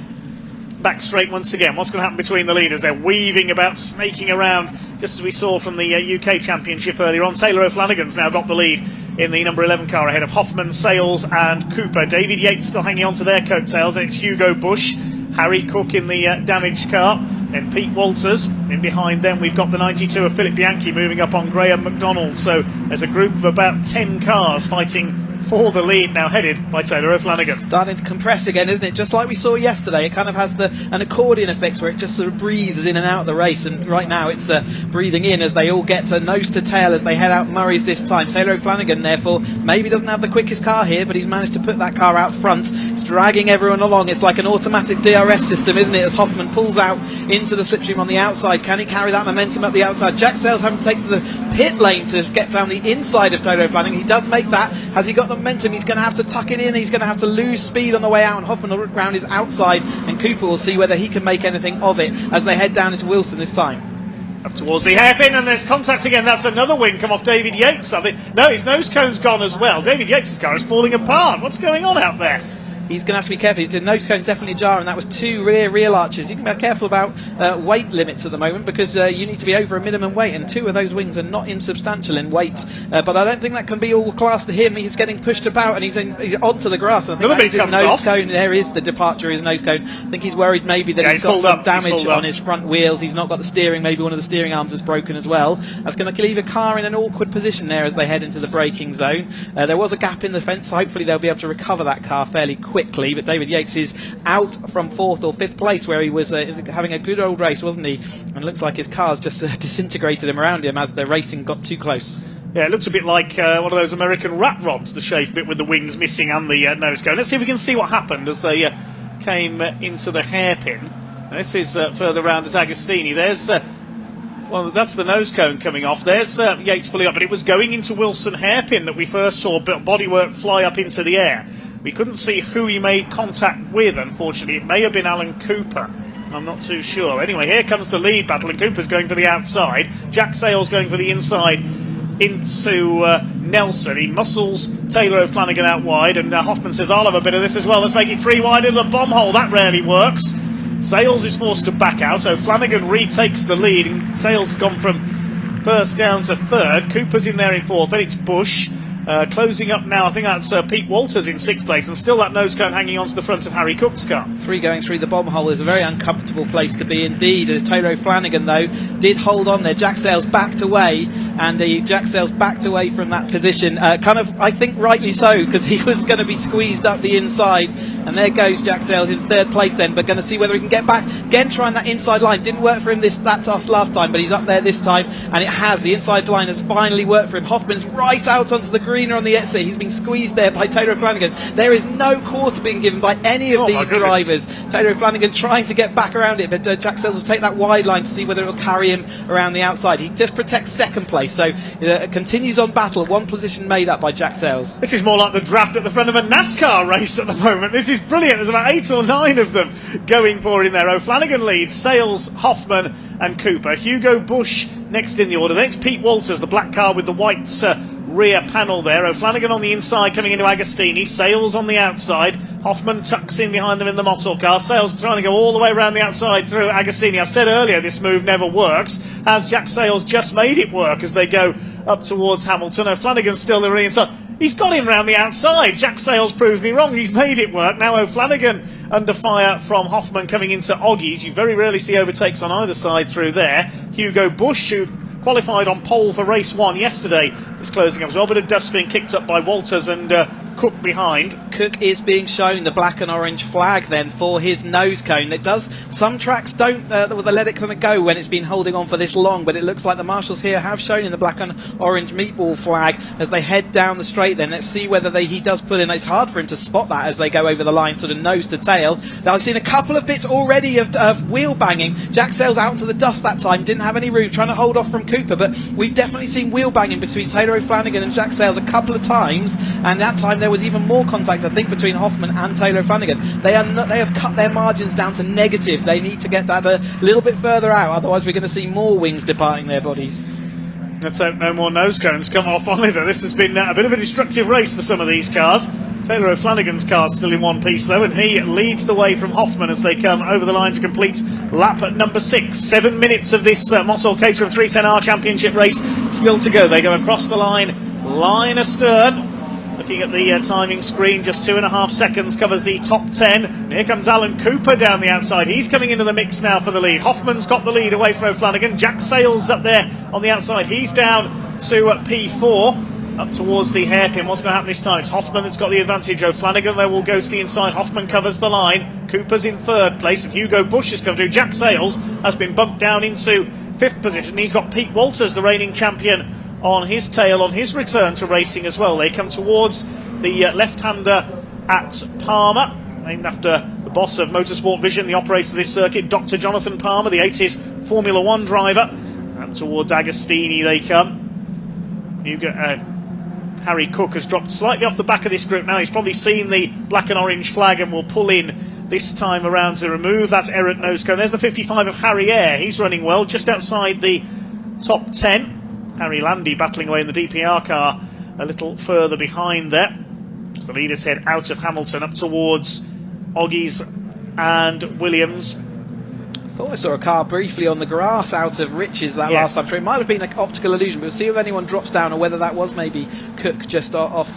back straight once again. What's going to happen between the leaders? They're weaving about, snaking around, just as we saw from the UK Championship earlier on. Taylor O'Flanagan's now got the lead in the number 11 car ahead of Hoffman, Sales and Cooper. David Yates still hanging on to their coattails. Then it's Hugo Bush, Harry Cook in the damaged car, then Pete Walters. In behind them we've got the 92 of Philip Bianchi moving up on Graham McDonald. So there's a group of about 10 cars fighting for the lead, now headed by Taylor O'Flanagan. Starting to compress again, isn't it? Just like we saw yesterday. It kind of has an accordion effect where it just sort of breathes in and out of the race, and right now it's breathing in as they all get to nose to tail as they head out Murray's this time. Taylor O'Flanagan therefore maybe doesn't have the quickest car here, but he's managed to put that car out front. He's dragging everyone along. It's like an automatic DRS system, isn't it, as Hoffman pulls out into the slipstream on the outside. Can he carry that momentum up the outside? Jack Sales having to take to the pit lane to get down the inside of Taylor O'Flanagan. He does make that. Has he got the momentum? He's going to have to tuck it in. He's going to have to lose speed on the way out, and Hoffman will look round his outside, and Cooper will see whether he can make anything of it as they head down into Wilson this time. Up towards the hairpin, and there's contact again. That's another wing come off David Yates. I think, no, his nose cone's gone as well. David Yates' car is falling apart. What's going on out there? He's going to have to be careful. The nose cone's definitely ajar, and that was 2 rear arches. You can be careful about weight limits at the moment, because you need to be over a minimum weight, and 2 of those wings are not insubstantial in weight. But I don't think that can be all classed to him. He's getting pushed about, and he's onto the grass. And I think that's his nose cone. There is the departure of his nose cone. I think he's worried maybe that he's got some damage on his front wheels. He's not got the steering. Maybe one of the steering arms is broken as well. That's going to leave a car in an awkward position there as they head into the braking zone. There was a gap in the fence. Hopefully they'll be able to recover that car fairly quickly. But David Yates is out from 4th or 5th place, where he was having a good old race, wasn't he? And it looks like his car's just disintegrated him around him as the racing got too close. Yeah, it looks a bit like one of those American rat rods, the shape bit with the wings missing and the nose cone. Let's see if we can see what happened as they came into the hairpin. This is further round as Agostini. There's well, that's the nose cone coming off. There's Yates pulling up, but it was going into Wilson hairpin that we first saw bodywork fly up into the air. We couldn't see who he made contact with, unfortunately. It may have been Alan Cooper. I'm not too sure. Anyway, here comes the lead battle, and Cooper's going for the outside. Jack Sales going for the inside into Nelson. He muscles Taylor O'Flanagan out wide, and Hoffman says, I'll have a bit of this as well. Let's make it 3 wide in the bomb hole. That rarely works. Sales is forced to back out. O'Flanagan retakes the lead, and Sales has gone from 1st down to 3rd. Cooper's in there in 4th. Then it's Bush. Closing up now, I think that's Pete Walters in 6th place, and still that nose cone hanging on to the front of Harry Cook's car. 3 going through the bomb hole is a very uncomfortable place to be indeed. Taylor O'Flanagan, though, did hold on there. Jack Sales backed away, and Jack Sales backed away from that position. Kind of, I think, rightly so, because he was going to be squeezed up the inside. And there goes Jack Sales in 3rd place then, but going to see whether he can get back. Again, trying that inside line. Didn't work for him that task last time, but he's up there this time, and it has. The inside line has finally worked for him. Hoffman's right out onto the greener on the exit. He's been squeezed there by Taylor O'Flanagan. There is no quarter being given by any of these drivers. Taylor O'Flanagan trying to get back around it, but Jack Sales will take that wide line to see whether it will carry him around the outside. He just protects 2nd place, so continues on battle. 1 position made up by Jack Sales. This is more like the draft at the front of a NASCAR race at the moment. This is brilliant. There's about 8 or 9 of them going for it in there. O'Flanagan leads, Sales, Hoffman and Cooper. Hugo Bush next in the order. Then it's Pete Walters, the black car with the white rear panel there. O'Flanagan on the inside coming into Agostini. Sales on the outside. Hoffman tucks in behind them in the muscle car. Sales trying to go all the way around the outside through Agostini. I said earlier this move never works. Has Jack Sales just made it work as they go up towards Hamilton? O'Flanagan's still there on the inside. He's got him round the outside. Jack Sales proved me wrong. He's made it work. Now O'Flanagan under fire from Hoffman coming into Oggies. You very rarely see overtakes on either side through there. Hugo Bush, who qualified on pole for race 1 yesterday, is closing up as well. Bit of dust being kicked up by Walters and Cook behind. Cook is being shown the black and orange flag then for his nose cone. It does, some tracks don't they let it kind of go when it's been holding on for this long, but it looks like the marshals here have shown in the black and orange meatball flag as they head down the straight. Then let's see whether he does put in. It's hard for him to spot that as they go over the line, sort of nose to tail. Now I've seen a couple of bits already of wheel banging. Jack Sales out into the dust that time, didn't have any room, trying to hold off from Cooper, but we've definitely seen wheel banging between Taylor O'Flanagan and Jack Sales a couple of times, and that time there was even more contact, I think, between Hoffman and Taylor O'Flanagan. They have cut their margins down to negative. They need to get that a little bit further out, otherwise we're going to see more wings departing their bodies. Let's hope no more nose cones come off either. This has been a bit of a destructive race for some of these cars. Taylor O'Flanagan's car's still in one piece though, and he leads the way from Hoffman as they come over the line to complete lap at number 6. 7 minutes of this Mossol Caterham 310R Championship race still to go. They go across the line astern. Looking at the timing screen, just 2.5 seconds covers the top 10. And here comes Alan Cooper down the outside. He's coming into the mix now for the lead. Hoffman's got the lead away from O'Flanagan. Jack Sales up there on the outside. He's down to P4. Up towards the hairpin. What's going to happen this time? It's Hoffman that's got the advantage. O'Flanagan there will go to the inside. Hoffman covers the line. Cooper's in 3rd place. And Hugo Bush is going to do. Jack Sales has been bumped down into 5th position. He's got Pete Walters, the reigning champion, on his tail on his return to racing as well. They come towards the left-hander at Palmer, named after the boss of Motorsport Vision, the operator of this circuit, Dr. Jonathan Palmer, the 80s Formula 1 driver. And towards Agostini they come. Harry Cook has dropped slightly off the back of this group now. He's probably seen the black and orange flag and will pull in this time around to remove that errant nose cone. There's the 55 of Harry Eyre. He's running well, just outside the top 10. Harry Landy battling away in the DPR car a little further behind there. As the leaders head out of Hamilton up towards Oggies and Williams. I thought I saw a car briefly on the grass out of Riches that last time through. It might have been an optical illusion, but we'll see if anyone drops down or whether that was maybe Cook just off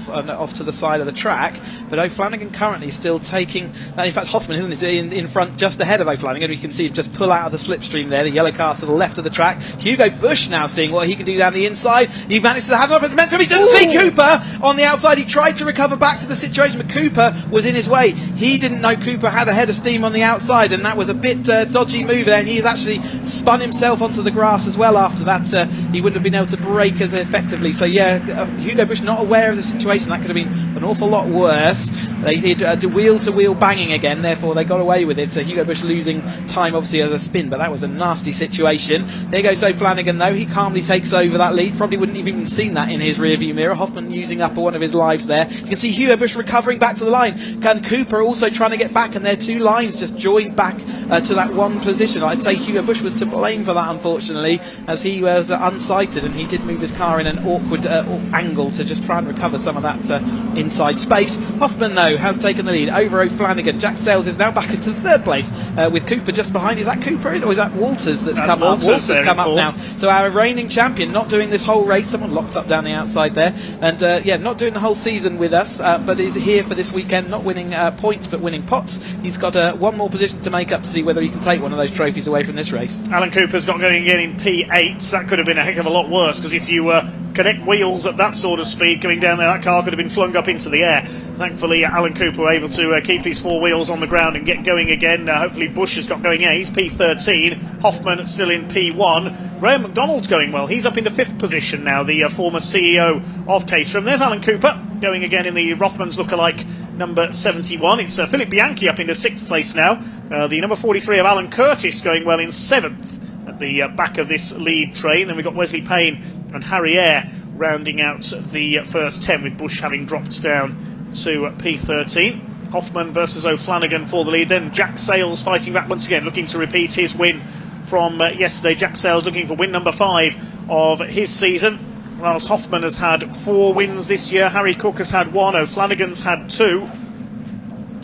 to the side of the track. But O'Flanagan currently still taking... in fact, Hoffman, isn't he, in front just ahead of O'Flanagan. We can see him just pull out of the slipstream there, the yellow car to the left of the track. Hugo Bush now seeing what he can do down the inside. He managed to have an momentum. He didn't see Cooper on the outside. He tried to recover back to the situation, but Cooper was in his way. He didn't know Cooper had a head of steam on the outside, and that was a bit dodgy move there, and he's actually spun himself onto the grass as well after that. He wouldn't have been able to brake as effectively. So yeah, Hugo Bush not aware of the situation. That could have been an awful lot worse. They did wheel-to-wheel banging again, therefore they got away with it. Hugo Bush losing time obviously as a spin, but that was a nasty situation. There goes O'Flanagan though. He calmly takes over that lead. Probably wouldn't have even seen that in his rear-view mirror. Hoffman using up one of his lives there. You can see Hugo Bush recovering back to the line. And Cooper also trying to get back, and their two lines just joined back to that one position. position. I'd say Hugo Bush was to blame for that, unfortunately, as he was unsighted and he did move his car in an awkward angle to just try and recover some of that inside space. Hoffman, though, has taken the lead over O'Flanagan. Jack Sayles is now back into third place with Cooper just behind. Is that Cooper or is that Walters that's come up? Walters come up now. So our reigning champion, not doing this whole race. Someone locked up down the outside there, and not doing the whole season with us, but is here for this weekend, not winning points but winning pots. He's got one more position to make up to see whether he can take one of those trophies away from this race. Alan Cooper's got going again in P8. That could have been a heck of a lot worse, because if you connect wheels at that sort of speed coming down there, that car could have been flung up into the air. Thankfully, Alan Cooper were able to keep his four wheels on the ground and get going again. Hopefully Bush has got going. He's P13. Hoffman still in P1. Graham McDonald's going well. He's up into 5th position now, the former CEO of Caterham. There's Alan Cooper going again in the Rothmans lookalike number 71. It's Philip Bianchi up into 6th place now. The number 43 of Alan Curtis going well in 7th at the back of this lead train. Then we've got Wesley Payne and Harry Eyre rounding out the first 10, with Bush having dropped down to P13. Hoffman versus O'Flanagan for the lead. Then Jack Sayles fighting back once again, looking to repeat his win from yesterday. Jack Sayles looking for win number 5 of his season. Whilst Hoffman has had 4 wins this year, Harry Cook has had 1, O'Flanagan's had 2.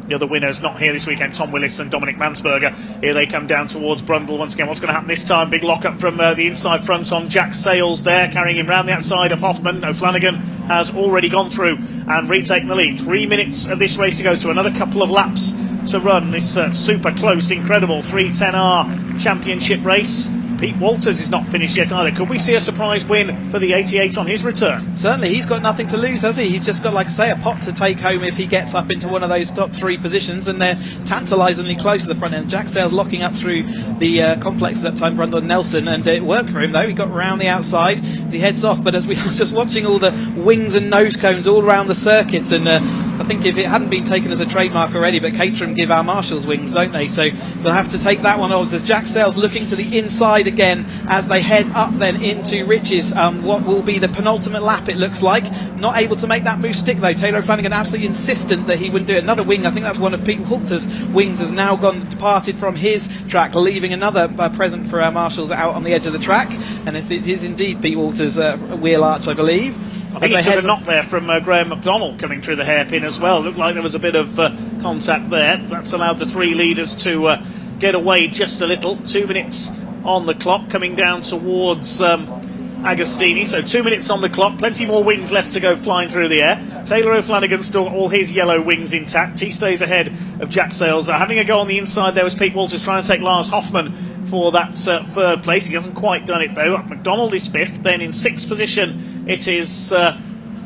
The other winners not here this weekend, Tom Willis and Dominic Mansberger. Here they come down towards Brundle once again. What's going to happen this time? Big lock-up from the inside front on Jack Sayles there, carrying him round the outside of Hoffman. O'Flanagan has already gone through and retaken the lead. 3 minutes of this race to go, to another couple of laps to run. This super close, incredible 310R championship race. Pete Walters is not finished yet either. Could we see a surprise win for the 88 on his return? Certainly, he's got nothing to lose, has he? He's just got, like I say, a pot to take home if he gets up into one of those top 3 positions, and they're tantalisingly close to the front end. Jack Sayles locking up through the complex at that time, Brundle and Nelson, and it worked for him though. He got round the outside as he heads off, but as we were just watching all the wings and nose cones all around the circuit, and I think if it hadn't been taken as a trademark already, but Caterham give our marshals wings, don't they? So they'll have to take that one on. As Jack Sayles looking to the inside again as they head up then into Riches, what will be the penultimate lap, it looks like. Not able to make that move stick though. Taylor O'Flanagan absolutely insistent that he wouldn't do it. Another wing, I think that's one of Pete Walters' wings, has now departed from his track, leaving another present for our marshals out on the edge of the track, and it is indeed Pete Walters' wheel arch, I believe. I think he took a knock there from Graham McDonald coming through the hairpin as well. Looked like there was a bit of contact there. That's allowed the 3 leaders to get away just a little. 2 minutes on the clock, coming down towards Agostini. So 2 minutes on the clock, plenty more wings left to go flying through the air. Taylor O'Flanagan still got all his yellow wings intact. He stays ahead of Jack Sayles. Having a go on the inside there was Pete Walters trying to take Lars Hoffman for that 3rd place. He hasn't quite done it though. McDonald is 5th. Then in 6th position it is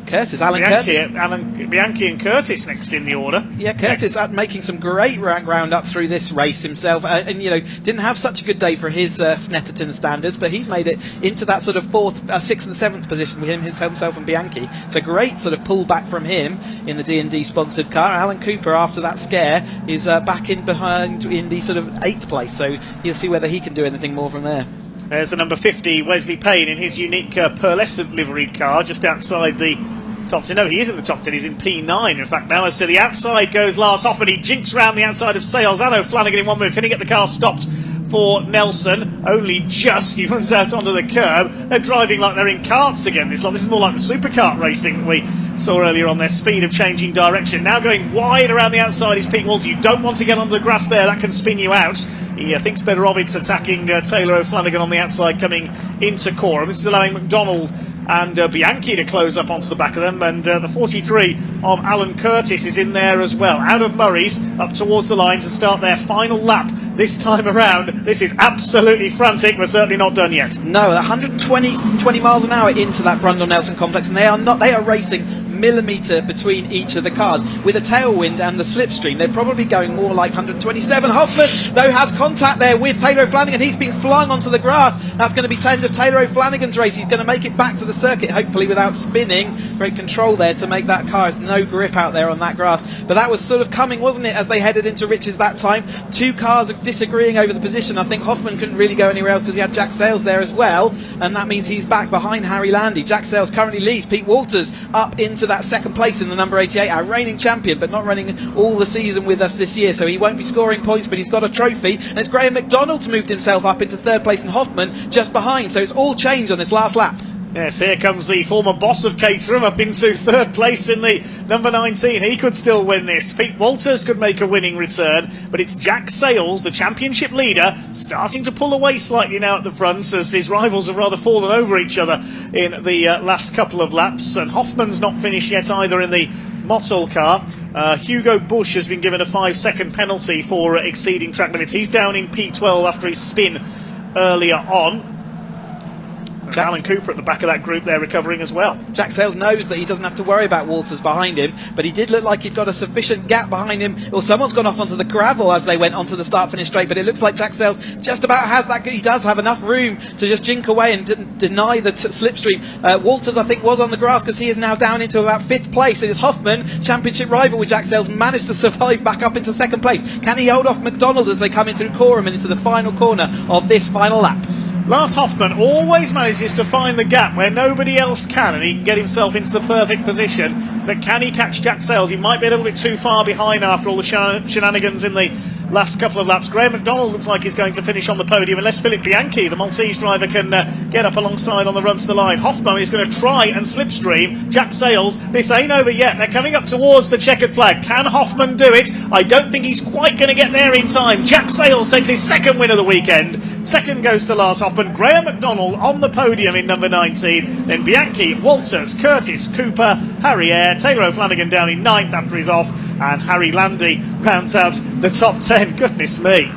Curtis, Alan Curtis. Bianchi and Curtis next in the order. Yeah, Curtis making some great round up through this race himself, and didn't have such a good day for his Snetterton standards, but he's made it into that sort of 4th, 6th and 7th position with himself and Bianchi. So great sort of pull back from him in the D&D sponsored car. Alan Cooper, after that scare, is back in behind in the sort of 8th place, so you'll see whether he can do anything more from there. There's the number 50, Wesley Payne, in his unique pearlescent liveried car, just outside the top 10. No, he is in the top 10. He's in P9, in fact, now. As to the outside goes Lars Hoffman. He jinks round the outside of Sayles and O'Flanagan in one move. Can he get the car stopped for Nelson? Only just. He runs out onto the curb. They're driving like they're in karts again, this lot. This is more like the Supercar racing that we saw earlier on. Their speed of changing direction. Now going wide around the outside is Pete Walters. You don't want to get onto the grass there. That can spin you out. He thinks better of it, attacking Taylor O'Flanagan on the outside coming into Coram. This is allowing McDonald and Bianchi to close up onto the back of them, and the 43 of Alan Curtis is in there as well. Out of Murray's up towards the line to start their final lap this time around. This is absolutely frantic. We're certainly not done yet. No, 120 miles an hour into that Brundle Nelson complex, and they are racing millimetre between each of the cars. With a tailwind and the slipstream, they're probably going more like 127. Hoffman, though, has contact there with Taylor O'Flanagan. He's been flung onto the grass. That's going to be the end of Taylor O'Flanagan's race. He's going to make it back to the circuit, hopefully without spinning. Great control there to make that car. There's no grip out there on that grass. But that was sort of coming, wasn't it, as they headed into Riches that time. 2 cars disagreeing over the position. I think Hoffman couldn't really go anywhere else because he had Jack Sayles there as well, and that means he's back behind Harry Landy. Jack Sayles currently leads. Pete Walters up into that second place in the number 88, our reigning champion, but not running all the season with us this year, so he won't be scoring points, but he's got a trophy. And it's Graham McDonald's moved himself up into third place, and Hoffman just behind, so it's all changed on this last lap. Yes, here comes the former boss of Caterham up into third place in the number 19. He could still win this. Pete Walters could make a winning return, but it's Jack Sales, the championship leader, starting to pull away slightly now at the front as his rivals have rather fallen over each other in the last couple of laps. And Hoffman's not finished yet either in the Mottl car. Hugo Bush has been given a 5-second penalty for exceeding track limits. He's down in P12 after his spin earlier on. Alan Cooper at the back of that group there recovering as well. Jack Sales knows that he doesn't have to worry about Walters behind him, but he did look like he'd got a sufficient gap behind him, or someone's gone off onto the gravel as they went onto the start-finish straight, but it looks like Jack Sales just about has that. He does have enough room to just jink away and deny the slipstream. Walters, I think, was on the grass because he is now down into about 5th place. It is Hoffman, championship rival with Jack Sales, managed to survive back up into 2nd place. Can he hold off McDonald as they come in through Coram and into the final corner of this final lap? Lars Hoffman always manages to find the gap where nobody else can, and he can get himself into the perfect position. But can he catch Jack Sales? He might be a little bit too far behind after all the shenanigans in the last couple of laps. Graham McDonald looks like he's going to finish on the podium unless Philip Bianchi, the Maltese driver, can get up alongside on the run to the line. Hoffman is going to try and slipstream Jack Sales. This ain't over yet. They're coming up towards the checkered flag. Can Hoffman do it? I don't think he's quite going to get there in time. Jack Sales takes his 2nd win of the weekend. 2nd goes to Lars Hoffman. Graham McDonald on the podium in number 19. Then Bianchi, Walters, Curtis, Cooper, Harry Eyre, Taylor O'Flanagan down in 9th after he's off, and Harry Landy rounds out the top 10. Goodness me.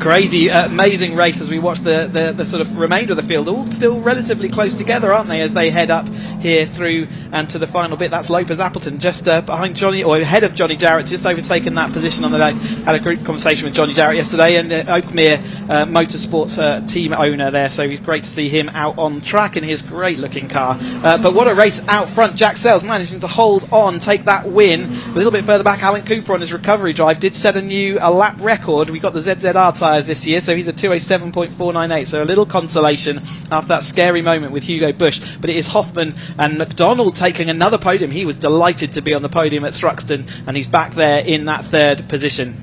Crazy, amazing race as we watch the sort of remainder of the field, all still relatively close together, aren't they, as they head up here through and to the final bit. That's Lopez Appleton just behind Johnny, or ahead of Johnny Jarrett, just overtaken that position on the day. Had a group conversation with Johnny Jarrett yesterday, and Oakmere Motorsports team owner there, so it's great to see him out on track in his great looking car. But what a race out front. Jack Sales managing to hold on, take that win. A little bit further back, Alan Cooper on his recovery drive did set a new lap record. We got the ZZR tyres this year, so he's a 2:07.498, so a little consolation after that scary moment with Hugo Bush. But it is Hoffman and McDonald taking another podium. He was delighted to be on the podium at Thruxton, and he's back there in that 3rd position.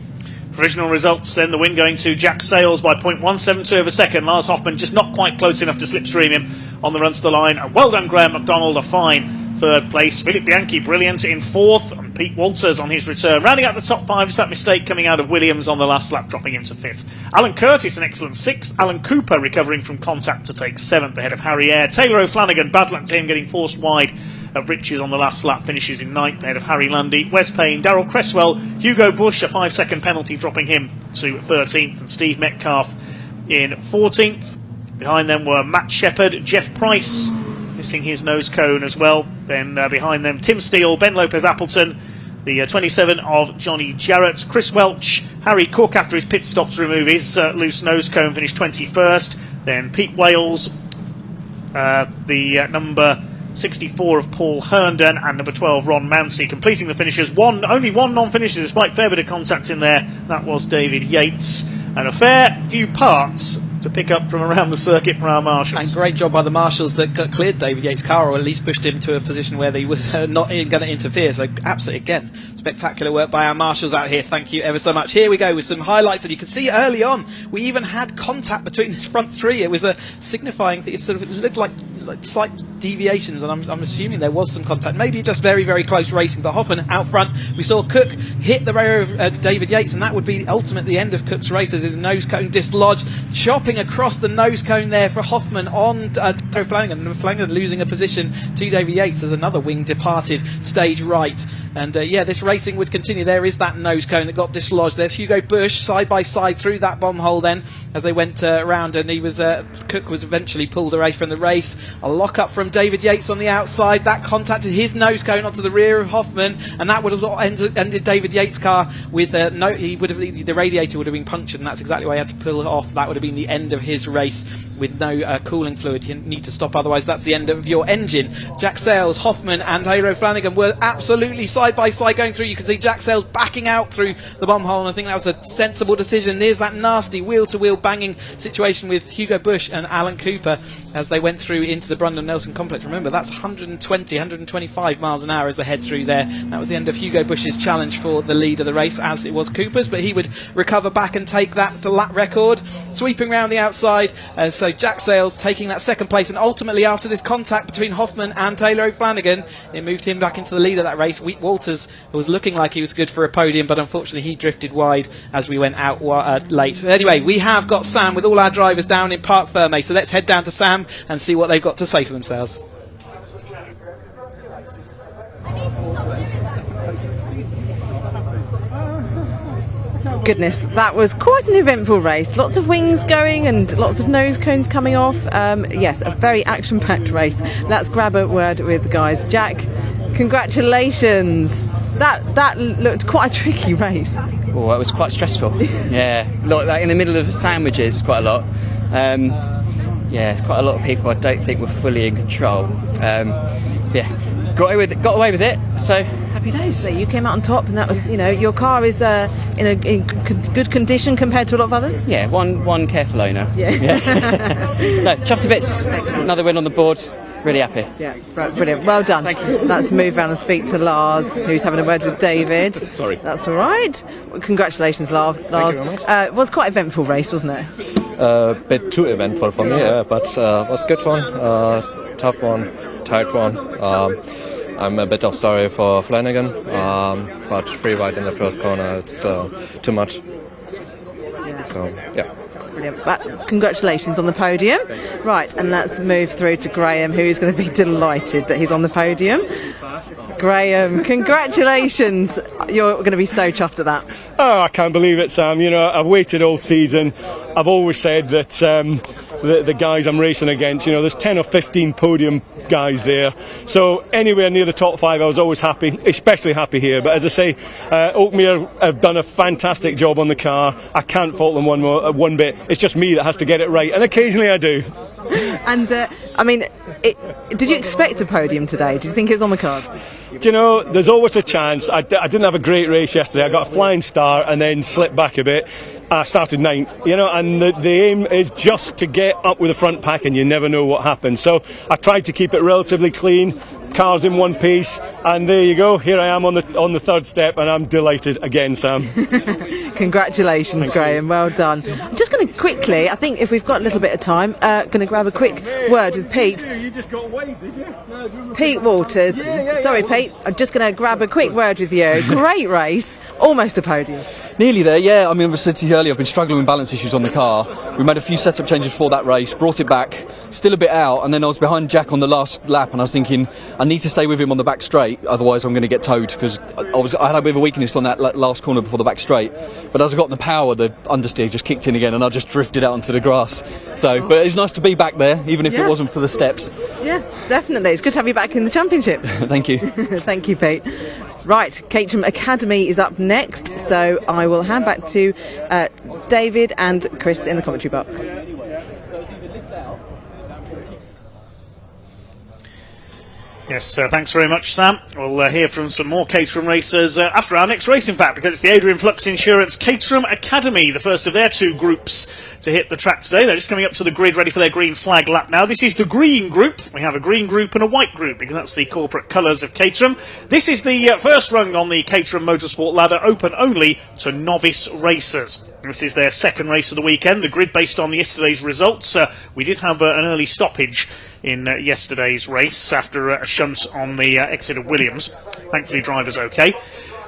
Provisional results then, the win going to Jack Sales by 0.172 of a second. Lars Hoffman just not quite close enough to slipstream him on the run to the line. And well done Graham McDonald, a fine 3rd place. Philip Bianchi brilliant in 4th, and Pete Walters on his return. Rounding out the top 5, just that mistake coming out of Williams on the last lap, dropping him to 5th. Alan Curtis an excellent 6th. Alan Cooper recovering from contact to take 7th ahead of Harry Eyre. Taylor O'Flanagan, bad luck to him, getting forced wide of Riches on the last lap, finishes in 9th ahead of Harry Landy. Wes Payne, Darrell Cresswell, Hugo Bush, a 5-second penalty dropping him to 13th, and Steve Metcalf in 14th. Behind them were Matt Shepherd, Jeff Price missing his nose cone as well. Then behind them Tim Steele, Ben Lopez Appleton, the 27 of Johnny Jarrett, Chris Welch, Harry Cook after his pit stop to remove his loose nose cone, finished 21st. Then Pete Wales, the number 64 of Paul Herndon, and number 12 Ron Mansey completing the finishes. Only one non-finisher despite a fair bit of contact in there. That was David Yates, and a fair few parts to pick up from around the circuit from our marshals. And great job by the marshals that cleared David Yates' car, or at least pushed him to a position where he was not going to interfere. So absolutely, again, spectacular work by our marshals out here. Thank you ever so much. Here we go with some highlights that you can see early on. We even had contact between this front 3. It was a signifying that it sort of looked like slight deviations, and I'm assuming there was some contact, maybe just very, very close racing. But Hoffman out front, we saw Cook hit the rear of David Yates, and that would be ultimately the end of Cook's race as his nose cone dislodged, chopping across the nose cone there for Hoffman on Flanagan, and Flanagan losing a position to David Yates as another wing departed stage right. And yeah, this racing would continue. There is that nose cone that got dislodged. There's Hugo Bush side by side through that bomb hole then as they went round, and he was Cook was eventually pulled away from the race. A lock up from David Yates on the outside, that contacted his nose cone onto the rear of Hoffman, and that would have ended David Yates' car with the radiator would have been punctured, and that's exactly why he had to pull it off. That would have been the end of his race with no cooling fluid. You need to stop, otherwise that's the end of your engine. Jack Sales, Hoffman and Hero Flanagan were absolutely side by side going through. You can see Jack Sales backing out through the bomb hole, and I think that was a sensible decision. There's that nasty wheel-to-wheel banging situation with Hugo Bush and Alan Cooper as they went through into the Brundle Nelson complex. Remember, that's 120, 125 miles an hour as they head through there. That was the end of Hugo Bush's challenge for the lead of the race, as it was Cooper's, but he would recover back and take that to lap record. Sweeping round the outside, so Jack Sales taking that second place, and ultimately after this contact between Hoffman and Taylor O'Flanagan, it moved him back into the lead of that race. Wheat Walters was looking like he was good for a podium, but unfortunately he drifted wide as we went out late. Anyway, we have got Sam with all our drivers down in Parc Ferme, so let's head down to Sam and see what they've got to say for themselves. Goodness, that was quite an eventful race. Lots of wings going and lots of nose cones coming off. Yes, a very action-packed race. Let's grab a word with the guys. Jack, congratulations. That looked quite a tricky race. Oh, it was quite stressful. Yeah, like in the middle of sandwiches, quite a lot. Yeah, quite a lot of people I don't think were fully in control. Yeah, got away with it. So happy days. So you came out on top, and that was, your car is in good condition compared to a lot of others. Yeah, one careful owner. Yeah. No, chuffed to bits. Another win on the board. Really happy. Yeah, brilliant. Well done. Thank you. Let's move around and speak to Lars, who's having a word with David. Sorry. That's all right. Well, congratulations, Lars. Thank you very much. It was quite an eventful race, wasn't it? A bit too eventful for me, but was a good one. Tough one, tight one. I'm a bit sorry for Flanagan, but free ride in the first corner, it's too much. Yeah. So, yeah. Brilliant. But congratulations on the podium. Right, and let's move through to Graham, who is going to be delighted that he's on the podium. Graham, congratulations. You're going to be so chuffed at that. Oh, I can't believe it, Sam. I've waited all season. I've always said that the guys I'm racing against, there's 10 or 15 podium guys there. So anywhere near the top 5, I was always happy, especially happy here. But as I say, Oakmere have done a fantastic job on the car. I can't fault them one bit. It's just me that has to get it right, and occasionally I do. And, did you expect a podium today? Do you think it was on the cards? Do you know, there's always a chance. I didn't have a great race yesterday. I got a flying start and then slipped back a bit. I started 9th, and the aim is just to get up with the front pack, and you never know what happens. So I tried to keep it relatively clean, cars in one piece, and there you go. Here I am on the third step, and I'm delighted again, Sam. Congratulations, Graham. Well done. I'm just going to quickly, I think if we've got a little bit of time, going to grab a quick word with Pete. You just got away, did you? No, Pete Walters. Sorry, Pete. I'm just going to grab a quick word with you. Great race. Almost a podium. Nearly there, yeah. I mean, as I said to you earlier, I've been struggling with balance issues on the car. We made a few setup changes before that race, brought it back, still a bit out, and then I was behind Jack on the last lap, and I was thinking, I need to stay with him on the back straight, otherwise I'm going to get towed, because I had a bit of a weakness on that last corner before the back straight. But as I got in the power, the understeer just kicked in again, and I just drifted out onto the grass. So, but it's nice to be back there, even if it wasn't for the steps. Yeah, definitely. It's good to have you back in the championship. Thank you. Thank you, Pete. Right, Caterham Academy is up next, so I will hand back to David and Chris in the commentary box. Yes, thanks very much, Sam. We'll hear from some more Caterham racers after our next race, in fact, because it's the Adrian Flux Insurance Caterham Academy, the first of their 2 groups to hit the track today. They're just coming up to the grid, ready for their green flag lap now. This is the green group. We have a green group and a white group, because that's the corporate colours of Caterham. This is the first rung on the Caterham Motorsport ladder, open only to novice racers. This is their second race of the weekend, the grid based on yesterday's results. We did have an early stoppage in yesterday's race after a shunt on the exit of Williams. Thankfully, driver's okay.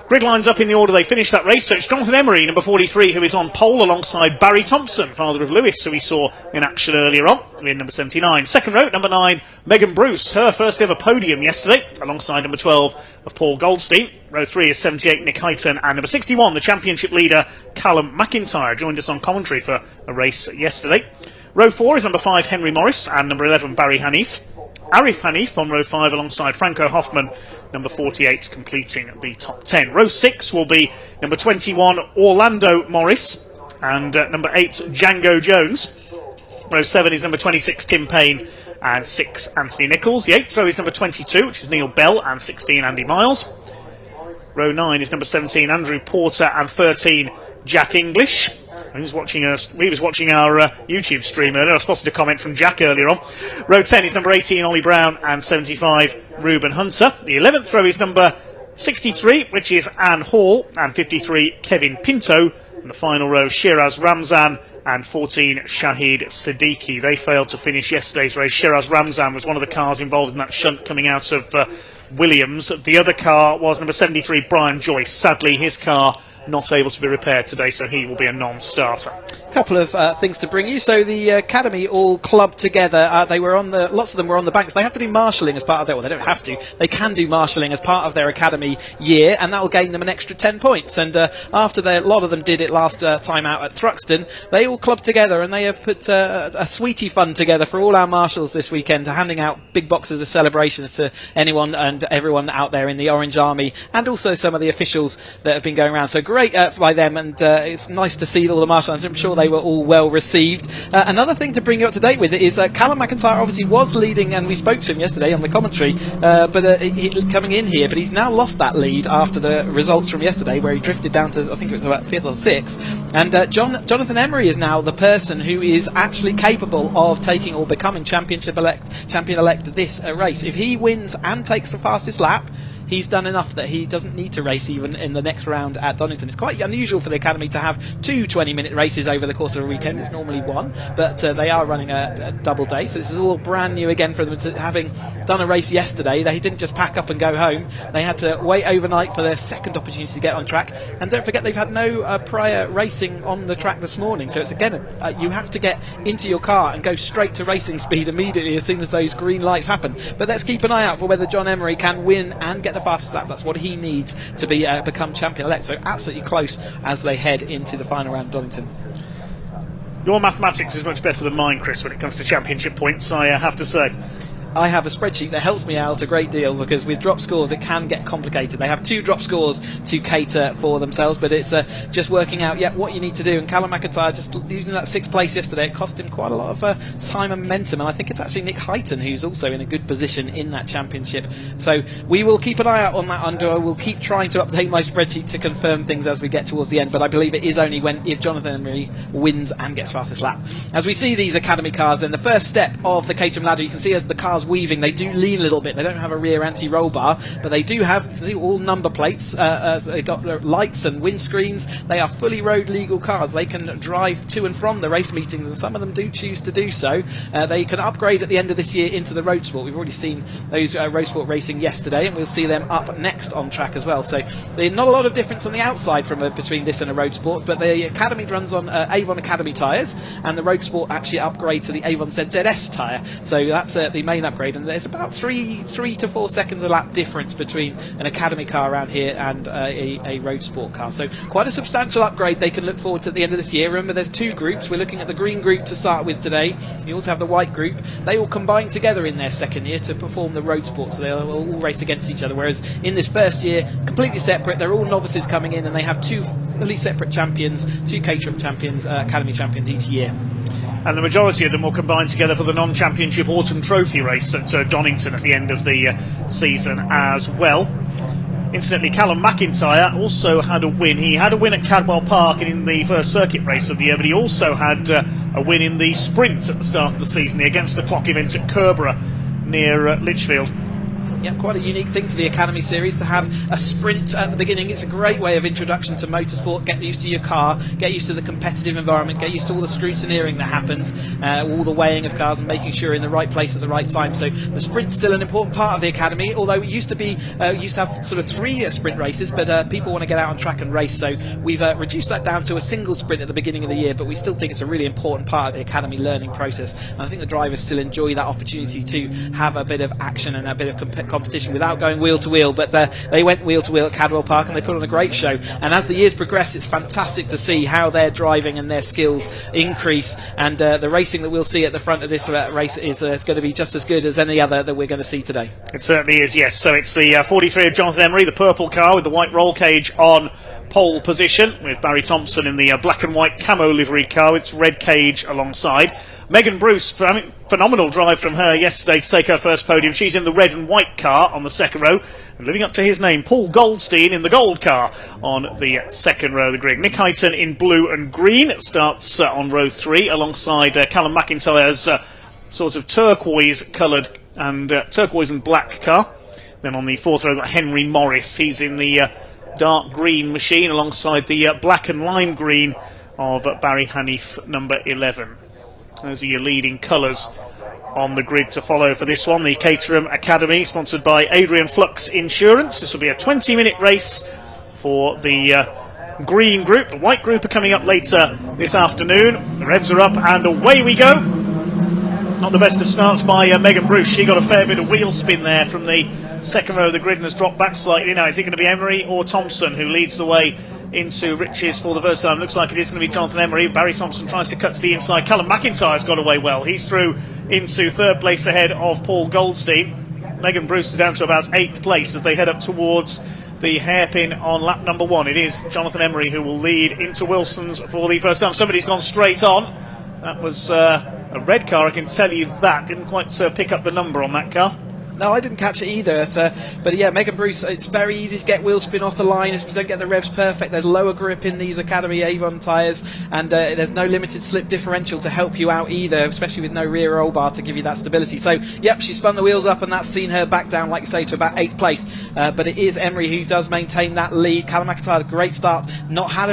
Grid lines up in the order they finished that race. So it's Jonathan Emery, number 43, who is on pole alongside Barry Thompson, father of Lewis, who we saw in action earlier on, in number 79. Second row, number 9, Megan Bruce, her first ever podium yesterday, alongside number 12 of Paul Goldstein. Row 3 is 78, Nick Heighton, and number 61, the championship leader, Callum McIntyre, joined us on commentary for a race yesterday. Row 4 is number 5, Henry Morris, and number 11, Barry Hanif. Arif Hanif on row 5 alongside Franco Hoffman, number 48, completing the top 10. Row 6 will be number 21, Orlando Morris, and number 8, Django Jones. Row 7 is number 26, Tim Payne, and 6, Anthony Nichols. The 8th row is number 22, which is Neil Bell, and 16, Andy Miles. Row 9 is number 17, Andrew Porter, and 13, Jack English. He was watching our YouTube stream earlier. I spotted a comment from Jack earlier on. Row 10 is number 18, Ollie Brown, and 75, Reuben Hunter. The 11th row is number 63, which is Anne Hall, and 53, Kevin Pinto. And the final row, Shiraz Ramzan, and 14, Shahid Siddiqui. They failed to finish yesterday's race. Shiraz Ramzan was one of the cars involved in that shunt coming out of Williams. The other car was number 73, Brian Joyce. Sadly, his car not able to be repaired today, so he will be a non-starter. Couple of things to bring you. So the academy all clubbed together. They were on the, lots of them were on the banks. They have to do marshalling as part of their, well, they don't have to. They can do marshalling as part of their academy year, and that will gain them an extra 10 points. And after a lot of them did it last time out at Thruxton, they all clubbed together and they have put a sweetie fund together for all our marshals this weekend, handing out big boxes of celebrations to anyone and everyone out there in the Orange Army, and also some of the officials that have been going around. So great by them, and it's nice to see all the marshals. I'm sure they were all well received. Another thing to bring you up to date with is Callum McIntyre obviously was leading, and we spoke to him yesterday on the commentary, but he coming in here, but he's now lost that lead after the results from yesterday, where he drifted down to, I think it was about 5th or 6th. And Jonathan Emery is now the person who is actually capable of taking or becoming champion-elect this race. If he wins and takes the fastest lap, he's done enough that he doesn't need to race even in the next round at Donington. It's quite unusual for the Academy to have 2 20-minute races over the course of a weekend. It's normally 1, but they are running a double day, so this is all brand new again for them. Having done a race yesterday, they didn't just pack up and go home. They had to wait overnight for their second opportunity to get on track. And don't forget, they've had no prior racing on the track this morning, so it's again, you have to get into your car and go straight to racing speed immediately as soon as those green lights happen. But let's keep an eye out for whether John Emery can win and get the fastest lap. That's what he needs to be become champion-elect. So absolutely close as they head into the final round of Donington. Your mathematics is much better than mine, Chris, when it comes to championship points, I have to say. I have a spreadsheet that helps me out a great deal, because with drop scores it can get complicated. They have 2 drop scores to cater for themselves, but it's just working out what you need to do. And Callum McIntyre, just using that 6th place yesterday, it cost him quite a lot of time and momentum, and I think it's actually Nick Heighton who's also in a good position in that championship. So we will keep an eye out on that I will keep trying to update my spreadsheet to confirm things as we get towards the end, but I believe it is only if Jonathan Emery wins and gets fastest lap. As we see these academy cars, then the first step of the Caterham ladder, you can see as the cars weaving, they do lean a little bit. They don't have a rear anti-roll bar, but they do have, you can see, all number plates. They've got lights and windscreens. They are fully road legal cars. They can drive to and from the race meetings, and some of them do choose to do so. They can upgrade at the end of this year into the road sport. We've already seen those road sport racing yesterday, and we'll see them up next on track as well. So there's not a lot of difference on the outside from between this and a road sport, but the Academy runs on Avon Academy tyres, and the road sport actually upgrade to the Avon ZZS tyre. So that's the main upgrade, and there's about 3 to 4 seconds a lap difference between an Academy car around here and a road sport car. So quite a substantial upgrade they can look forward to at the end of this year. Remember, there's 2 groups. We're looking at the green group to start with today. You also have the white group. They all combine together in their second year to perform the road sport, so they'll all race against each other, whereas in this first year, completely separate. They're all novices coming in, and they have 2 fully separate champions, 2 Caterham champions, Academy champions each year. And the majority of them will combine together for the non-championship autumn trophy race at Donington at the end of the season as well. Incidentally, Callum McIntyre also had a win. He had a win at Cadwell Park in the first circuit race of the year, but he also had a win in the sprint at the start of the season, the against the clock event at Kerborough near Lichfield. Yeah, quite a unique thing to the Academy Series to have a sprint at the beginning. It's a great way of introduction to motorsport. Get used to your car, get used to the competitive environment, get used to all the scrutineering that happens, all the weighing of cars and making sure you're in the right place at the right time. So the sprint's still an important part of the Academy, although it used to be, used to have sort of 3 sprint races, but people want to get out on track and race, so we've reduced that down to a single sprint at the beginning of the year, but we still think it's a really important part of the Academy learning process, and I think the drivers still enjoy that opportunity to have a bit of action and a bit of competition without going wheel to wheel. But they went wheel to wheel at Cadwell Park, and they put on a great show, and as the years progress, it's fantastic to see how their driving and their skills increase, and the racing that we'll see at the front of this race is going to be just as good as any other that we're going to see today. It certainly is, yes. So it's the 43 of Jonathan Emery, the purple car with the white roll cage on pole position, with Barry Thompson in the black and white camo liveried car with red cage alongside. Megan Bruce, phenomenal drive from her yesterday to take her first podium. She's in the red and white car on the second row. And living up to his name, Paul Goldstein in the gold car on the second row of the grid. Nick Hyton in blue and green starts on row 3 alongside Callum McIntyre's sort of turquoise coloured and turquoise and black car. Then on the fourth row, we've got Henry Morris. He's in the dark green machine alongside the black and lime green of Barry Hanif, number 11. Those are your leading colours on the grid to follow for this one. The Caterham Academy, sponsored by Adrian Flux Insurance. This will be a 20-minute race for the green group. The white group are coming up later this afternoon. The revs are up and away we go. Not the best of starts by Megan Bruce. She got a fair bit of wheel spin there from the second row of the grid and has dropped back slightly. Now, is it going to be Emery or Thompson who leads the way into Riches for the first time? Looks like it is going to be Jonathan Emery. Barry Thompson tries to cut to the inside. Callum McIntyre's got away well. He's through into third place ahead of Paul Goldstein. Megan Bruce is down to about 8th place as they head up towards the hairpin on lap number 1. It is Jonathan Emery who will lead into Wilson's for the first time. Somebody's gone straight on. That was a red car, I can tell you that. Didn't quite pick up the number on that car. No, I didn't catch it either. But yeah, Megan Bruce, it's very easy to get wheel spin off the line if you don't get the revs perfect. There's lower grip in these Academy Avon tyres, and there's no limited slip differential to help you out either, especially with no rear roll bar to give you that stability. So, yep, she spun the wheels up, and that's seen her back down, like you say, to about 8th place. But it is Emery who does maintain that lead. Callum McIntyre, a great start. Not had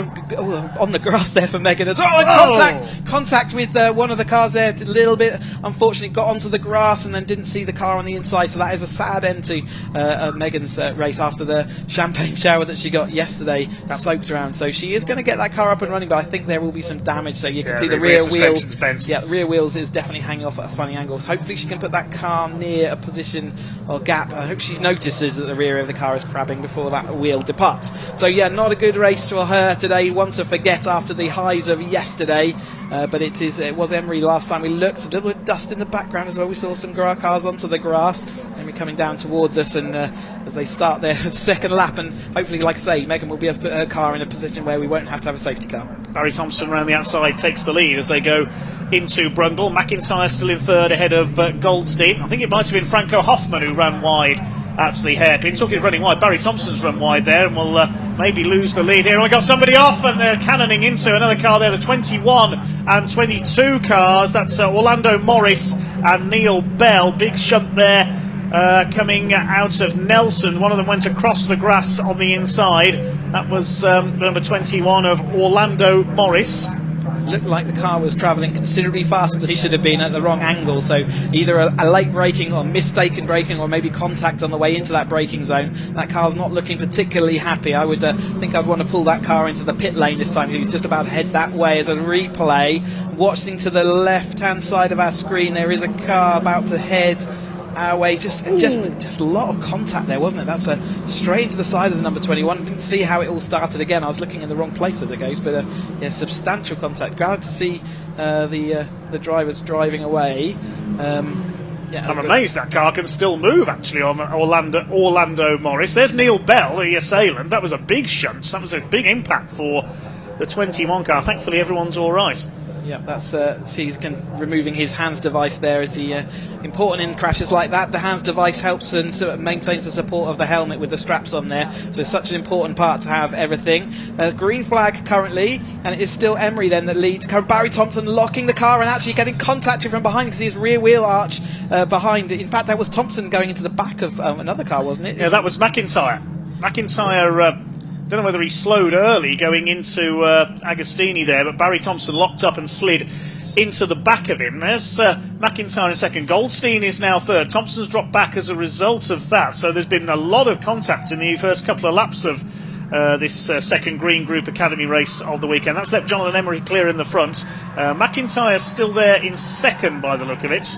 on the grass there for Megan as well. Contact with one of the cars there, a little bit. Unfortunately, got onto the grass and then didn't see the car on the inside. So that is a sad end to Megan's race after the champagne shower that she got yesterday, soaked around. So she is going to get that car up and running, but I think there will be some damage. So you can see the rear wheels. Yeah, the rear wheels is definitely hanging off at a funny angle. Hopefully she can put that car near a position or gap. I hope she notices that the rear of the car is crabbing before that wheel departs. So yeah, not a good race for her today. One to forget after the highs of yesterday. But it was Emery last time we looked. A little bit of dust in the background as well. We saw some cars onto the grass. Emery coming down towards us, and as they start their second lap, and hopefully, like I say, Megan will be able to put her car in a position where we won't have to have a safety car. Barry Thompson around the outside takes the lead as they go into Brundle. McIntyre still in third ahead of Goldstein. I think it might have been Franco Hoffman who ran wide at the hairpin. Talking of running wide, Barry Thompson's run wide there and will maybe lose the lead here. We got somebody off, and they're cannoning into another car there, the 21 and 22 cars. That's Orlando Morris and Neil Bell. Big shunt there coming out of Nelson. One of them went across the grass on the inside. That was the number 21 of Orlando Morris. Looked like the car was travelling considerably faster than he should have been at the wrong angle, so either a late braking or mistaken braking, or maybe contact on the way into that braking zone. That car's not looking particularly happy. I would think I'd want to pull that car into the pit lane this time. He was just about to head that way. As a replay, watching to the left hand side of our screen, there is a car about to head our way. Just a lot of contact there, wasn't it? That's straight into the side of the number 21. Didn't see how it all started again. I was looking in the wrong place as it goes, but yeah, substantial contact. Glad to see the drivers driving away. Yeah, I'm amazed that car can still move, actually, on Orlando Morris. There's Neil Bell, the assailant. That was a big shunt. That was a big impact for the 21 car. Thankfully, everyone's all right. Yeah, that's he's removing his hands device there. Is he important in crashes like that? The hands device helps and sort of maintains the support of the helmet with the straps on there. So it's such an important part to have everything. Green flag currently, and it is still Emery then that leads. Barry Thompson locking the car and actually getting contacted from behind because his rear wheel arch behind. In fact, that was Thompson going into the back of another car, wasn't it? Yeah, that was McIntyre. McIntyre. Don't know whether he slowed early going into Agostini there, but Barry Thompson locked up and slid into the back of him. There's McIntyre in second. Goldstein is now third. Thompson's dropped back as a result of that. So there's been a lot of contact in the first couple of laps of this second Green Group Academy race of the weekend. That's left Jonathan Emery clear in the front. McIntyre's still there in second by the look of it.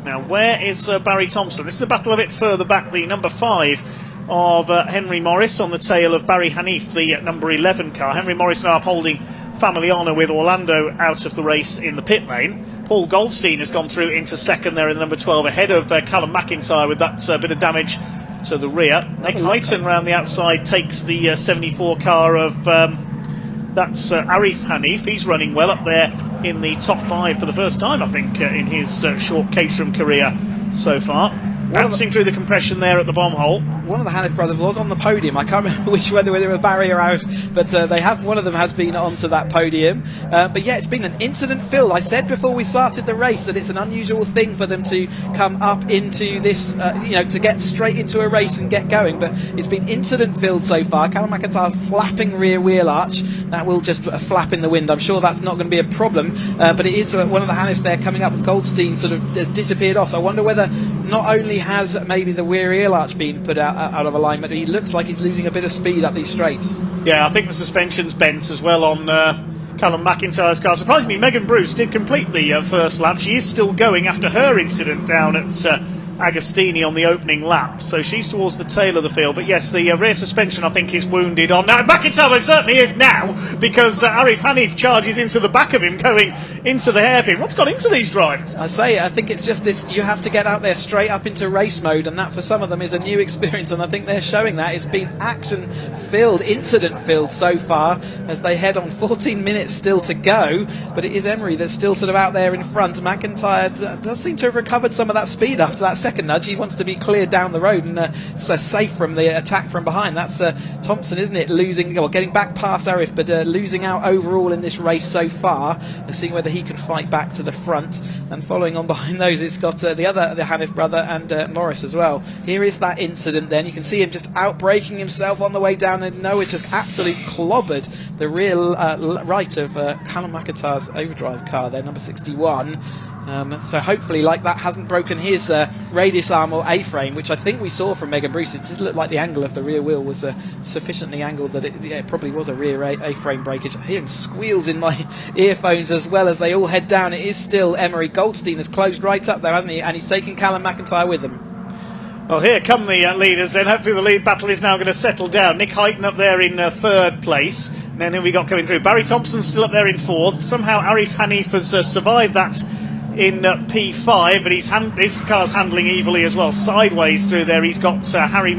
Now, where is Barry Thompson? This is a battle a bit further back. The number 5 of Henry Morris on the tail of Barry Hanif, the number 11 car. Henry Morris now upholding family honour with Orlando out of the race in the pit lane. Paul Goldstein has gone through into second there in the number 12 ahead of Callum McIntyre with that bit of damage to the rear. Nick Hyton round the outside takes the 74 car of that's Arif Hanif. He's running well up there in the top 5 for the first time, I think, in his short Caterham career so far. Bouncing through the compression there at the bomb hole. One of the Hanif brothers was on the podium. I can't remember which, whether they were Barry or out, but one of them has been onto that podium. But yeah, it's been an incident filled. I said before we started the race that it's an unusual thing for them to come up into this, to get straight into a race and get going. But it's been incident filled so far. Callum McIntyre flapping rear wheel arch. That will just flap in the wind. I'm sure that's not going to be a problem. But it is one of the Hanifs there coming up with Goldstein sort of has disappeared off. So I wonder whether not only has maybe the rear wheel arch been put out of alignment, he looks like he's losing a bit of speed up these straights. Yeah, I think the suspension's bent as well on Callum McIntyre's car. Surprisingly, Megan Bruce did complete the first lap. She is still going after her incident down at Agostini on the opening lap, so she's towards the tail of the field. But yes, the rear suspension I think is wounded on. Now McIntyre certainly is now, because Arif Hanif charges into the back of him going into the hairpin. What's got into these drivers? I think it's just this, you have to get out there straight up into race mode, and that for some of them is a new experience, and I think they're showing that. It's been action filled, incident filled so far as they head on. 14 minutes still to go, but it is Emery that's still sort of out there in front. McIntyre does seem to have recovered some of that speed after that second nudge. He wants to be cleared down the road and so safe from the attack from behind. That's Thompson, isn't it, getting back past Arif, but losing out overall in this race so far, and seeing whether he can fight back to the front. And following on behind those, it's got the Hanif brother and Morris as well. Here is that incident then. You can see him just outbraking himself on the way down, and Noah just absolutely clobbered the rear right of Callum McIntyre's overdrive car there, number 61. So hopefully, like, that hasn't broken his radius arm or A-frame, which I think we saw from Megan Bruce. It did look like the angle of the rear wheel was sufficiently angled that it probably was a rear A-frame breakage. I hear him squeals in my earphones as well as they all head down. It is still Emery. Goldstein has closed right up there, hasn't he? And he's taking Callum McIntyre with him. Well, here come the leaders then. Hopefully the lead battle is now going to settle down. Nick Hyton up there in third place. And then who we got coming through? Barry Thompson still up there in fourth. Somehow Arif Hanif has survived that in P5, but his car's handling evilly as well, sideways through there. He's got Henry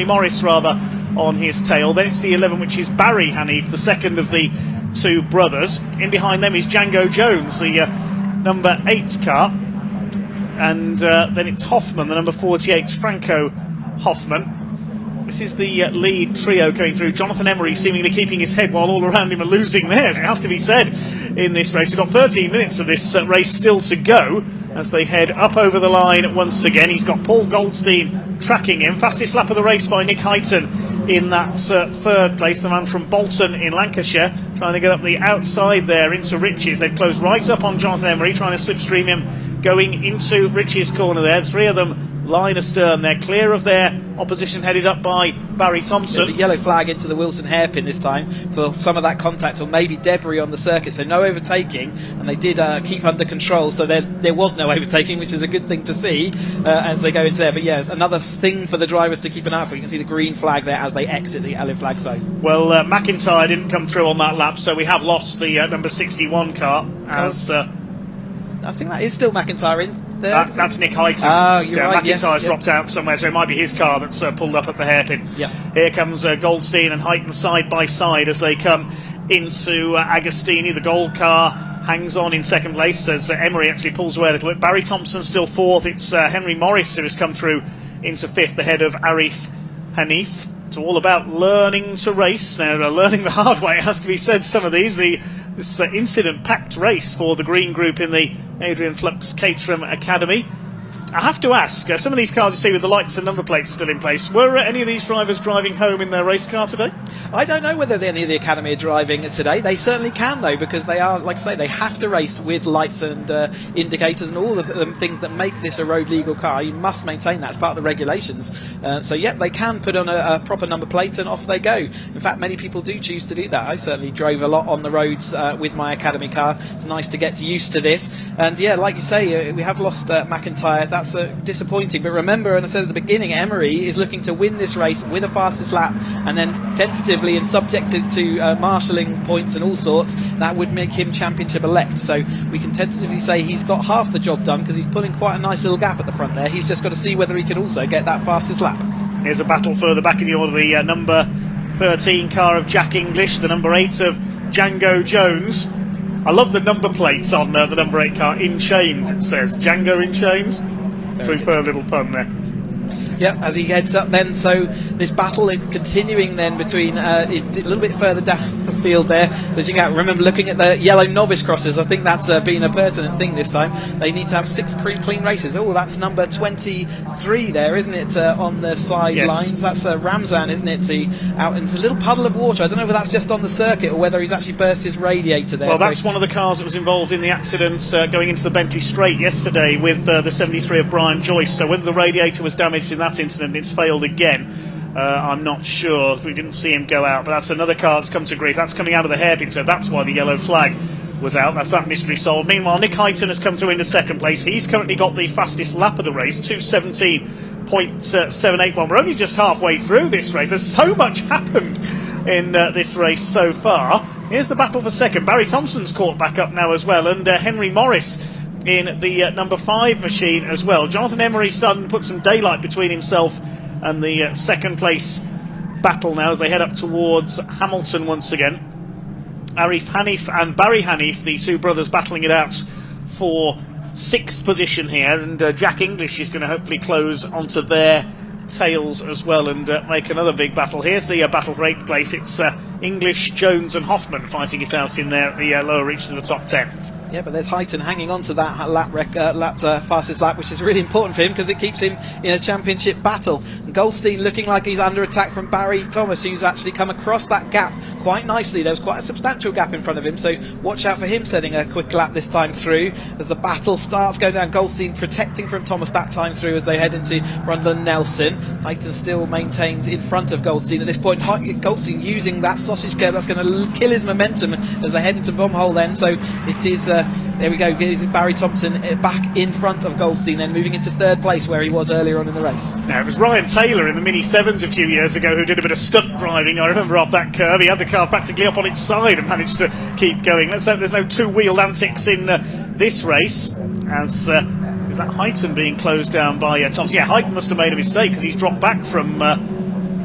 Morris on his tail. Then it's the 11, which is Barry Hanif, the second of the two brothers. In behind them is Django Jones, the number 8 car, and then it's Hoffman, the number 48, Franco Hoffman. This is the lead trio coming through. Jonathan Emery seemingly keeping his head while all around him are losing theirs. It has to be said in this race. We've got 13 minutes of this race still to go as they head up over the line once again. He's got Paul Goldstein tracking him. Fastest lap of the race by Nick Hyton in that third place. The man from Bolton in Lancashire trying to get up the outside there into Rich's. They've closed right up on Jonathan Emery, trying to slipstream him going into Rich's corner there. Three of them line astern. They're clear of their opposition, headed up by Barry Thompson. There's a yellow flag into the Wilson hairpin this time for some of that contact or maybe debris on the circuit, so no overtaking, and they did keep under control, so there was no overtaking, which is a good thing to see as they go into there. But yeah, another thing for the drivers to keep an eye out for. You can see the green flag there as they exit the yellow flag zone. Well, McIntyre didn't come through on that lap, so we have lost the number 61 car as I think that is still McIntyre in there. That's Nick Hyton. Oh, you're right. McIntyre's dropped out somewhere, so it might be his car that's pulled up at the hairpin. Yeah. Here comes Goldstein and Hyton side by side as they come into Agostini. The gold car hangs on in second place as Emery actually pulls away a little bit. Barry Thompson still fourth. It's Henry Morris who has come through into fifth ahead of Arif Hanif. It's all about learning to race. They're learning the hard way, it has to be said, some of these. This incident-packed race for the green group in the Adrian Flux Caterham Academy. I have to ask, some of these cars you see with the lights and number plates still in place, were any of these drivers driving home in their race car today? I don't know whether any of the Academy are driving today. They certainly can, though, because they are, like I say, they have to race with lights and indicators and all of the things that make this a road legal car. You must maintain that as part of the regulations. So, yep, they can put on a proper number plate and off they go. In fact, many people do choose to do that. I certainly drove a lot on the roads with my Academy car. It's nice to get used to this. And, yeah, like you say, we have lost McIntyre. That's disappointing, but remember, and I said at the beginning, Emery is looking to win this race with a fastest lap, and then tentatively and subjected to marshalling points and all sorts, that would make him championship elect. So we can tentatively say he's got half the job done because he's pulling quite a nice little gap at the front there. He's just got to see whether he can also get that fastest lap. Here's a battle further back in the order, the number 13 car of Jack English, the number 8 of Django Jones. I love the number plates on the number 8 car, in chains it says, Django in chains. Superb little pun there. Yeah, as he heads up then, so this battle is continuing then between a little bit further down the field there. So you can remember looking at the yellow novice crosses, I think that's been a pertinent thing this time. They need to have 6 clean races. Oh, that's number 23 there, isn't it, on the sidelines? Yes. That's Ramzan, isn't it? See, out into a little puddle of water. I don't know whether that's just on the circuit or whether he's actually burst his radiator there. Well, that's one of the cars that was involved in the accident going into the Bentley Straight yesterday with the 73 of Brian Joyce. So whether the radiator was damaged in that incident, it's failed again. I'm not sure. We didn't see him go out, but that's another car that's come to grief. That's coming out of the hairpin, so that's why the yellow flag was out. That's that mystery solved. Meanwhile, Nick Hyton has come through into second place. He's currently got the fastest lap of the race, 2:17.781. We're only just halfway through this race. There's so much happened in this race so far. Here's the battle for second. Barry Thompson's caught back up now as well, and Henry Morris in the number 5 machine as well. Jonathan Emery starting to put some daylight between himself and the second place battle now as they head up towards Hamilton once again. Arif Hanif and Barry Hanif, the two brothers, battling it out for 6th position here, and Jack English is going to hopefully close onto their tails as well and make another big battle. Here's the battle for 8th place. It's English, Jones and Hoffman fighting it out in there at the lower reaches of the top 10. Yeah, but there's Hyton hanging on to that fastest lap, which is really important for him because it keeps him in a championship battle. And Goldstein looking like he's under attack from Barry Thomas, who's actually come across that gap quite nicely. There was quite a substantial gap in front of him, so watch out for him setting a quick lap this time through as the battle starts going down. Goldstein protecting from Thomas that time through as they head into Rundle and Nelson. Hyton still maintains in front of Goldstein at this point. Goldstein using that sausage curve that's going to kill his momentum as they head into Bombhole then, so it is there we go, Barry Thompson back in front of Goldstein, then moving into 3rd place where he was earlier on in the race. Now, it was Ryan Taylor in the Mini 7s a few years ago who did a bit of stunt driving. I remember off that curve, he had the car practically up on its side and managed to keep going. Let's hope there's no two-wheeled antics in this race, as is that Hyton being closed down by Thompson. Yeah, Hyton must have made a mistake because he's dropped back from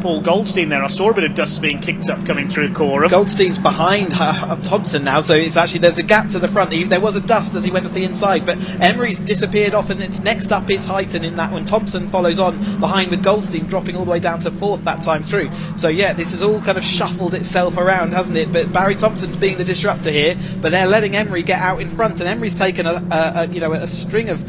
Paul Goldstein there. I saw a bit of dust being kicked up coming through Coram. Goldstein's behind Thompson now, so it's actually, there's a gap to the front. There was a dust as he went up the inside, but Emery's disappeared off, and it's next up is Hyton in that one. Thompson follows on behind with Goldstein dropping all the way down to 4th that time through. So yeah, this has all kind of shuffled itself around, hasn't it? But Barry Thompson's being the disruptor here, but they're letting Emery get out in front, and Emery's taken a string of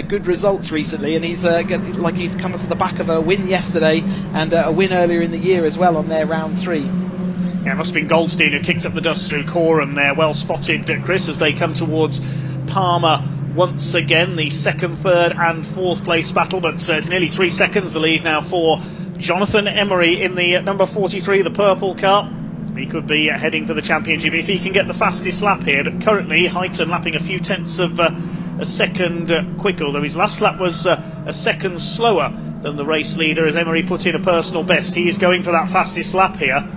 good results recently, and he's he's come up to the back of a win yesterday and a win earlier in the year as well on their round 3. Yeah, it must have been Goldstein who kicked up the dust through Coram there. Well spotted, Chris, as they come towards Palmer once again. The 2nd, 3rd and 4th place battle, but it's nearly 3 seconds the lead now for Jonathan Emery in the number 43, the purple car. He could be heading for the championship if he can get the fastest lap here, but currently Hyton lapping a few tenths of a second quicker, although his last lap was a second slower than the race leader as Emery put in a personal best. He is going for that fastest lap here,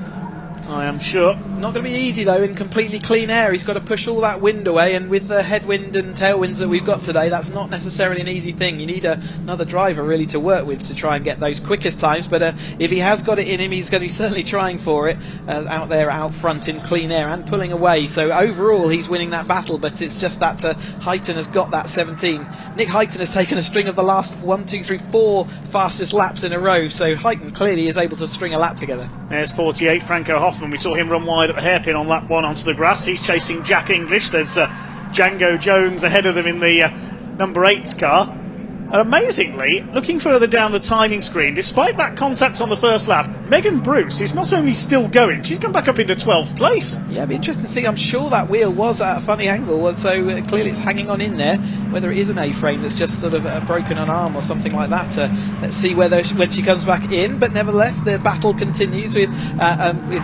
I am sure. Not going to be easy though in completely clean air. He's got to push all that wind away, and with the headwind and tailwinds that we've got today, that's not necessarily an easy thing. You need another driver really to work with to try and get those quickest times, but if he has got it in him, he's going to be certainly trying for it out there out front in clean air and pulling away. So overall he's winning that battle, but it's just that Hyton has got that 17. Nick Hyton has taken a string of the last 4 fastest laps in a row, so Hyton clearly is able to string a lap together. There's 48, Franco Hoffman. We saw him run wide at the hairpin on lap 1 onto the grass. He's chasing Jack English. There's Django Jones ahead of them in the number 8 car. And amazingly, looking further down the timing screen, despite that contact on the first lap, Megan Bruce is not only still going, she's gone back up into 12th place. Yeah, it'd be interesting to see. I'm sure that wheel was at a funny angle, so clearly it's hanging on in there. Whether it is an A-frame that's just sort of broken an arm or something like that. Let's see when she comes back in. But nevertheless, the battle continues with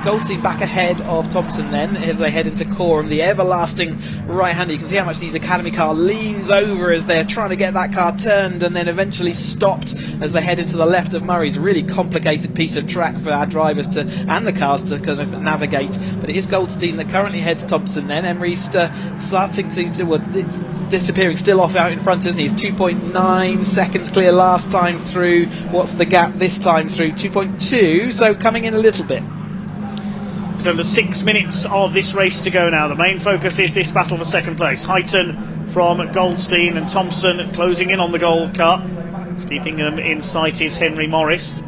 Goldstein back ahead of Thompson then as they head into Coram, the everlasting right-hander. You can see how much the Academy car leans over as they're trying to get that car turned and then eventually stopped as they head into the left of Murray's. A really complicated piece of track for our drivers and the cars to kind of navigate, but it is Goldstein that currently heads Thompson then. Emery's starting to disappearing, still off out in front, isn't he? He's 2.9 seconds clear last time through. What's the gap this time through? 2.2, so coming in a little bit. So the 6 minutes of this race to go now. The main focus is this battle for second place. Heighton from Goldstein and Thompson closing in on the gold car. Keeping them in sight is Henry Morris.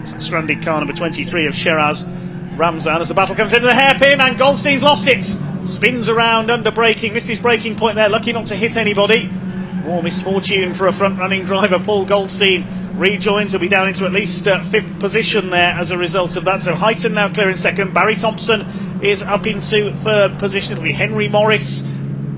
Stranded car number 23 of Sheraz Ramzan as the battle comes into the hairpin, and Goldstein's lost it. Spins around under braking, missed his braking point there, lucky not to hit anybody. More misfortune for a front-running driver. Paul Goldstein rejoins, he'll be down into at least 5th position there as a result of that. So Heighton now clear in 2nd. Barry Thompson is up into 3rd position. It'll be Henry Morris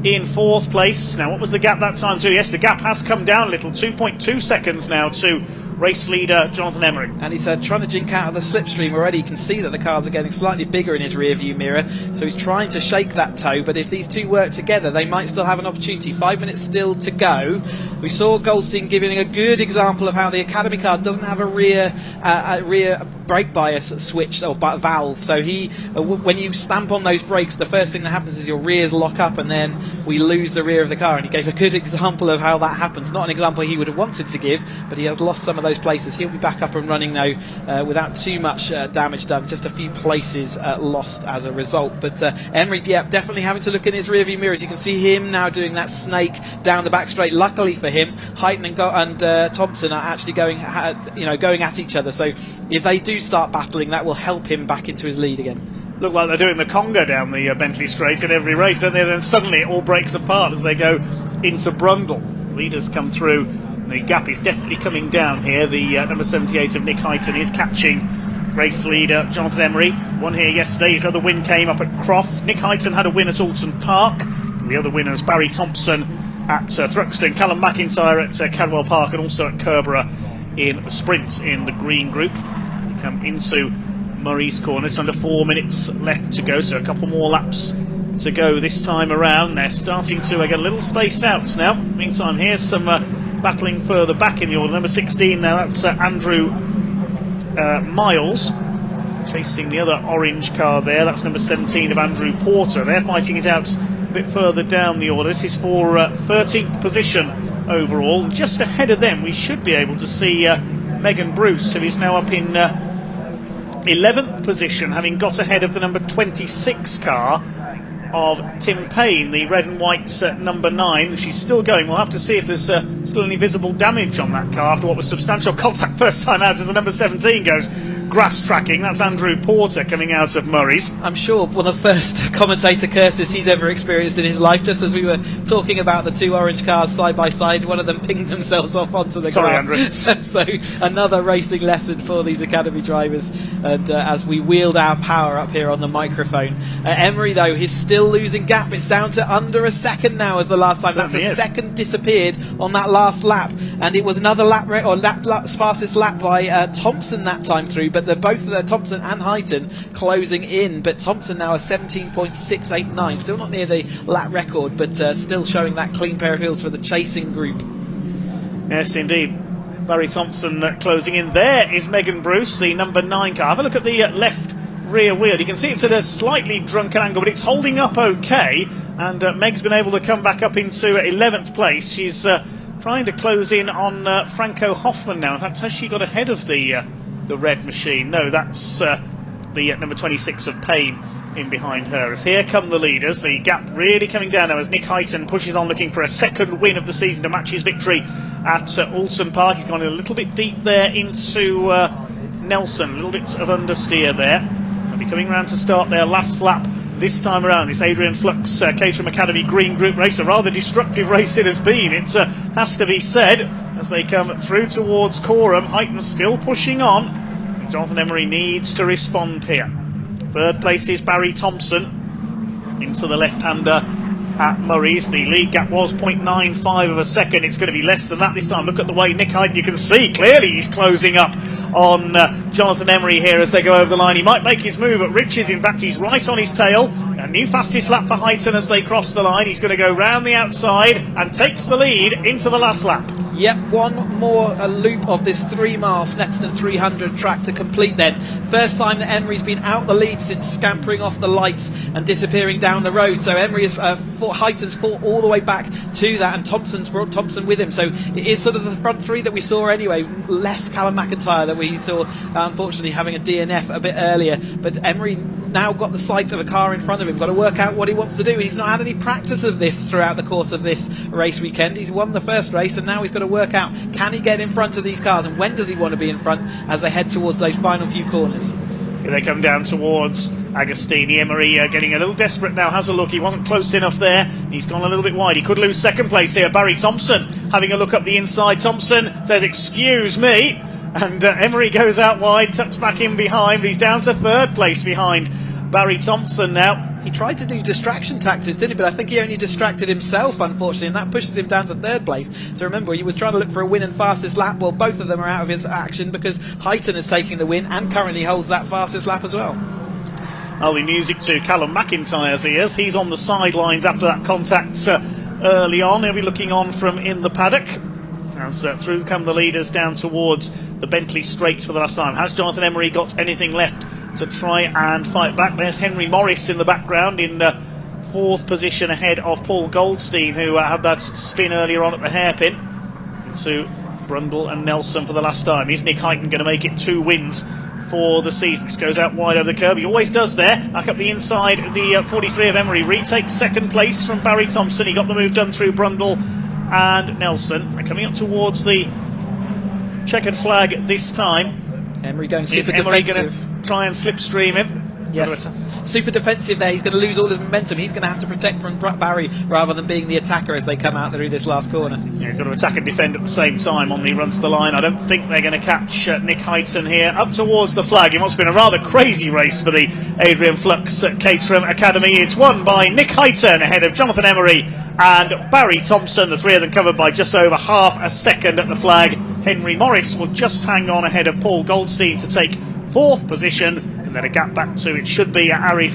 in 4th place. Now, what was the gap that time too? Yes, the gap has come down a little, 2.2 seconds now to race leader Jonathan Emery. And he's trying to jink out of the slipstream already. You can see that the cars are getting slightly bigger in his rear view mirror, so he's trying to shake that toe, but if these two work together they might still have an opportunity. 5 minutes still to go. We saw Goldstein giving a good example of how the Academy car doesn't have a rear brake bias switch or valve, so when you stamp on those brakes, the first thing that happens is your rears lock up and then we lose the rear of the car, and he gave a good example of how that happens. Not an example he would have wanted to give, but he has lost some of those places. He'll be back up and running now without too much damage done, just a few places lost as a result. But Emery, definitely having to look in his rearview mirrors. You can see him now doing that snake down the back straight. Luckily for him, Heighton and Thompson are actually going at each other, so if they do start battling, that will help him back into his lead again. Look like they're doing the conga down the Bentley Straight in every race, don't they? Then suddenly it all breaks apart as they go into Brundle. Leaders come through. The gap is definitely coming down here. The number 78 of Nick Heighton is catching race leader Jonathan Emery. Won here yesterday. His other win came up at Croft. Nick Heighton had a win at Alton Park. The other winners, Barry Thompson at Thruxton, Callum McIntyre at Cadwell Park, and also at Kerborough in the sprint in the green group. We come into Murray's corner. It's under 4 minutes left to go, so a couple more laps to go this time around. They're starting to get a little spaced out now. Meantime, here's some battling further back in the order. Number 16 now, that's Andrew Miles chasing the other orange car there. That's number 17 of Andrew Porter. They're fighting it out a bit further down the order. This is for 13th position overall. Just ahead of them we should be able to see Megan Bruce, who is now up in 11th position, having got ahead of the number 26 car of Tim Payne, the red and white number 9. She's still going. We'll have to see if there's still any visible damage on that car after what was substantial contact first time out as the number 17 goes grass tracking. That's Andrew Porter coming out of Murray's. I'm sure one of the first commentator curses he's ever experienced in his life. Just as we were talking about the two orange cars side by side, one of them pinged themselves off onto the grass. Andrew. So another racing lesson for these Academy drivers. And as we wield our power up here on the microphone, Emery though, he's still losing gap. It's down to under a second now as the last time. That's a second disappeared on that last lap, and it was another fastest lap by Thompson that time through. But they're both Thompson and Heighton closing in, but Thompson now a 17.689, still not near the lap record, but still showing that clean pair of heels for the chasing group. Yes, indeed. Barry Thompson closing in. There is Megan Bruce, the number 9 car. Have a look at the left rear wheel. You can see it's at a slightly drunken angle, but it's holding up okay, and Meg's been able to come back up into 11th place. She's trying to close in on Franco Hoffman now. In fact, has she got ahead of the red machine? No, that's the number 26 of Payne in behind her. As here come the leaders, the gap really coming down now as Nick Heighton pushes on, looking for a second win of the season to match his victory at Alton Park. He's gone a little bit deep there into Nelson, a little bit of understeer there. They'll be coming round to start their last lap this time around. This Adrian Flux Caterham Academy Green Group race, a rather destructive race it has been, it has to be said, as they come through towards Coram. Heighton's still pushing on. Jonathan Emery needs to respond here. Third place is Barry Thompson into the left-hander at Murray's. The lead gap was 0.95 of a second. It's going to be less than that this time. Look at the way Nick Heighton, you can see clearly he's closing up on Jonathan Emery here as they go over the line. He might make his move at Riches. In fact, he's right on his tail. A new fastest lap for Heighton as they cross the line. He's going to go round the outside and takes the lead into the last lap. Yep, one more loop of this 3-mile Snetterton 300 track to complete then. First time that Emery's been out the lead since scampering off the lights and disappearing down the road. So Emery has Heighton's fought all the way back to that, and Thompson's brought Thompson with him. So it is sort of the front three that we saw anyway, less Callum McIntyre that we saw, unfortunately, having a DNF a bit earlier. But Emery now got the sight of a car in front of him, got to work out what he wants to do. He's not had any practice of this throughout the course of this race weekend. He's won the first race, and now he's got to work out, can he get in front of these cars, and when does he want to be in front as they head towards those final few corners. Here they come down towards Agostini. Emery getting a little desperate now, has a look. He wasn't close enough there. He's gone a little bit wide. He could lose second place here. Barry Thompson having a look up the inside. Thompson says, excuse me. And Emery goes out wide, tucks back in behind. But he's down to third place behind Barry Thompson now. He tried to do distraction tactics, didn't he? But I think he only distracted himself, unfortunately, and that pushes him down to third place. So remember, he was trying to look for a win and fastest lap. Well, both of them are out of his action because Heighton is taking the win and currently holds that fastest lap as well. I'll be music to Callum McIntyre's ears. He's on the sidelines after that contact early on. He'll be looking on from in the paddock as through come the leaders down towards the Bentley Straights for the last time. Has Jonathan Emery got anything left to try and fight back? There's Henry Morris in the background in fourth position ahead of Paul Goldstein, who had that spin earlier on at the hairpin into Brundle and Nelson for the last time. Is Nick Heighton going to make it 2 wins for the season? Just goes out wide over the curb. He always does there. Back up the inside, the 43 of Emery retakes second place from Barry Thompson. He got the move done through Brundle and Nelson. They're coming up towards the checkered flag this time. Emery going super Is Emery defensive. going to try and slipstream him? Yes, super defensive there. He's going to lose all his momentum. He's going to have to protect from Barry rather than being the attacker as they come out through this last corner. Yeah, he's got to attack and defend at the same time on the run to the line. I don't think they're going to catch Nick Heighton here. Up towards the flag in what's been a rather crazy race for the Adrian Flux Caterham Academy. It's won by Nick Heighton ahead of Jonathan Emery and Barry Thompson. The three of them covered by just over half a second at the flag. Henry Morris will just hang on ahead of Paul Goldstein to take fourth position. And then a gap back to, it should be Arif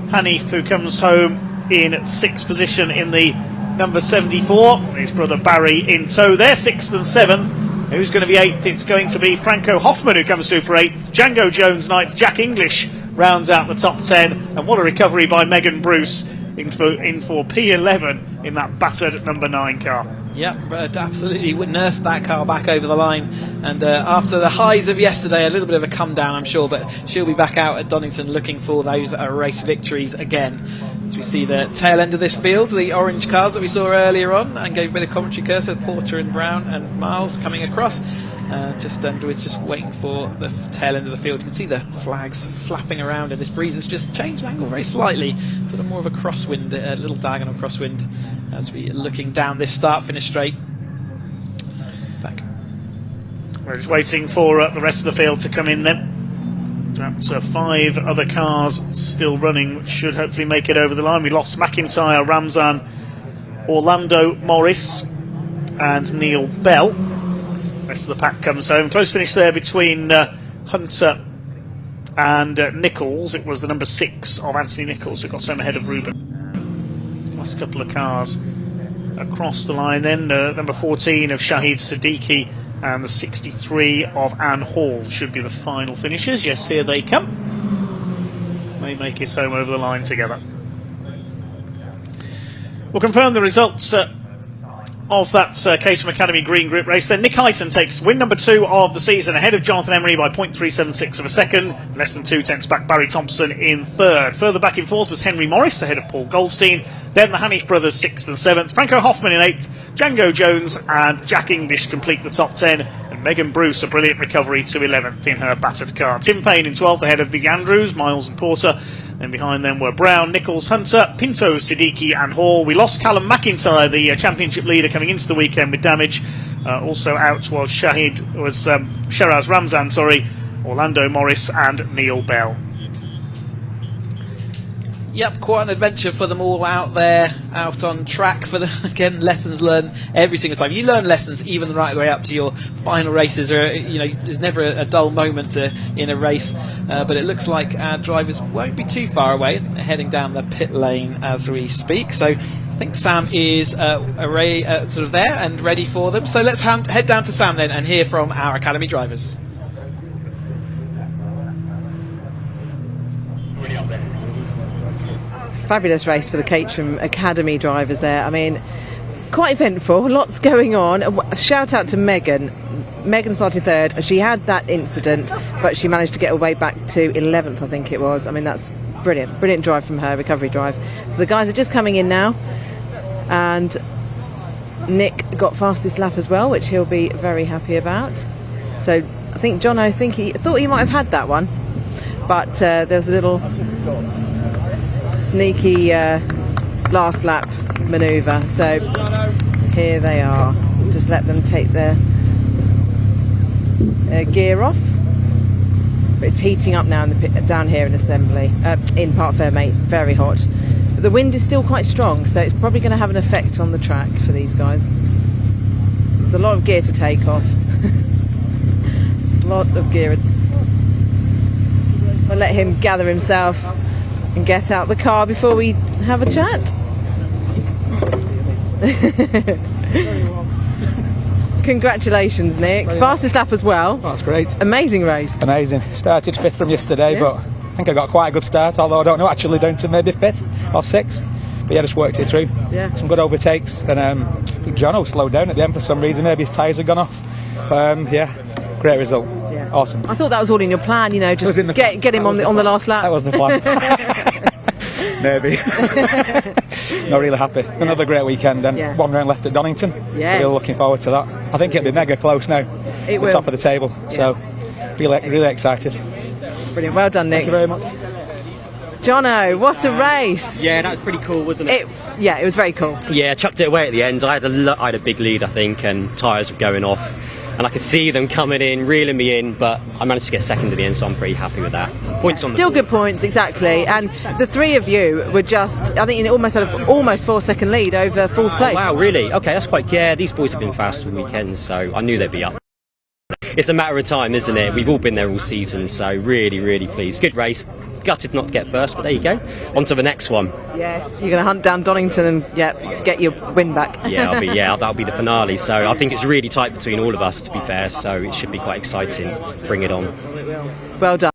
Hanif, who comes home in sixth position in the number 74. His brother Barry in tow. They're sixth and seventh. Who's going to be eighth? It's going to be Franco Hoffman who comes through for eighth. Django Jones ninth. Jack English rounds out the top 10. And what a recovery by Megan Bruce in for P11 in that battered number 9 car. Yep, but absolutely nursed that car back over the line, and after the highs of yesterday, a little bit of a come down, I'm sure, but she'll be back out at Donington looking for those race victories again. As we see the tail end of this field, the orange cars that we saw earlier on, and gave a bit of commentary cursor, Porter and Brown and Miles coming across. We're just waiting for the tail end of the field. You can see the flags flapping around, and this breeze has just changed angle very slightly, sort of more of a crosswind, a little diagonal crosswind, as we're looking down this start-finish straight. Back. We're just waiting for the rest of the field to come in then. That's 5 other cars still running, which should hopefully make it over the line. We lost McIntyre, Ramzan, Orlando Morris and Neil Bell. Rest of the pack comes home. Close finish there between Hunter and Nichols. It was the number 6 of Anthony Nichols who got home ahead of Ruben. Last couple of cars across the line then. Number 14 of Shahid Siddiqui and the 63 of Anne Hall should be the final finishers. Yes, here they come. May make it home over the line together. We'll confirm the results of that Caterham Academy Green Group race. Then Nick Heighton takes win number 2 of the season ahead of Jonathan Emery by 0.376 of a second. Less than 2 tenths back Barry Thompson in third. Further back in fourth was Henry Morris ahead of Paul Goldstein. Then the Hanif brothers 6th and 7th. Franco Hoffman in 8th. Django Jones and Jack English complete the top 10. And Megan Bruce a brilliant recovery to 11th in her battered car. Tim Payne in 12th ahead of the Andrews, Miles and Porter. Then behind them were Brown, Nichols, Hunter, Pinto, Siddiqui and Hall. We lost Callum McIntyre, the championship leader, coming into the weekend with damage. Also out was Sheraz Ramzan, Orlando Morris and Neil Bell. Yep, quite an adventure for them all out there, out on track for the, again, lessons learned every single time. You learn lessons even right the way up to your final races. There's never a dull moment in a race, but it looks like our drivers won't be too far away. They're heading down the pit lane as we speak. So I think Sam is sort of there and ready for them. So let's head down to Sam then and hear from our Academy drivers. Fabulous race for the Caterham Academy drivers there. I mean, quite eventful, lots going on. A shout out to Megan. Megan started third. She had that incident, but she managed to get her way back to 11th, I think it was. I mean, that's brilliant. Brilliant drive from her, recovery drive. So the guys are just coming in now. And Nick got fastest lap as well, which he'll be very happy about. So I think John, he thought he might have had that one. But there was a little sneaky last lap manoeuvre. So here they are. Just let them take their gear off. But it's heating up now in the pit, down here in assembly, in Park Fairmate. It's very hot. But the wind is still quite strong, so it's probably going to have an effect on the track for these guys. There's a lot of gear to take off. A lot of gear. I'll let him gather himself and get out the car before we have a chat. Congratulations, Nick. Fastest lap as well. Oh, that's great. Amazing race. Amazing. Started 5th from yesterday, but I think I got quite a good start, although I don't know, actually down to maybe 5th or 6th. But yeah, just worked it through. Yeah. Some good overtakes. And I think Jono slowed down at the end for some reason. Maybe his tyres had gone off. Yeah, great result. Yeah. Awesome. I thought that was all in your plan, you know, just get him on the last lap. That was the plan. Maybe. Not really happy. Another great weekend, and one round left at Donington. Yes. So looking forward to that. I think it'll be mega close now. It will. The top of the table. So really excited. Brilliant. Well done, Nick. Thank you very much. Jono, what a race. Yeah, that was pretty cool, wasn't it? Yeah, it was very cool. Yeah, chucked it away at the end. I had a big lead, I think, and tyres were going off. And I could see them coming in, reeling me in, but I managed to get second at the end, so I'm pretty happy with that. Points on the Still board. good points, exactly. And the three of you were just, I think, you almost had an almost 4-second lead over fourth place. Wow, really? Okay, that's quite, yeah, these boys have been fast all weekend, so I knew they'd be up. It's a matter of time, isn't it? We've all been there all season, so really pleased. Good race. Gutted not to get first, but there you go. On to the next one. Yes, you're going to hunt down Donington and get your win back. That'll be the finale. So I think it's really tight between all of us, to be fair. So it should be quite exciting. Bring it on. Well done.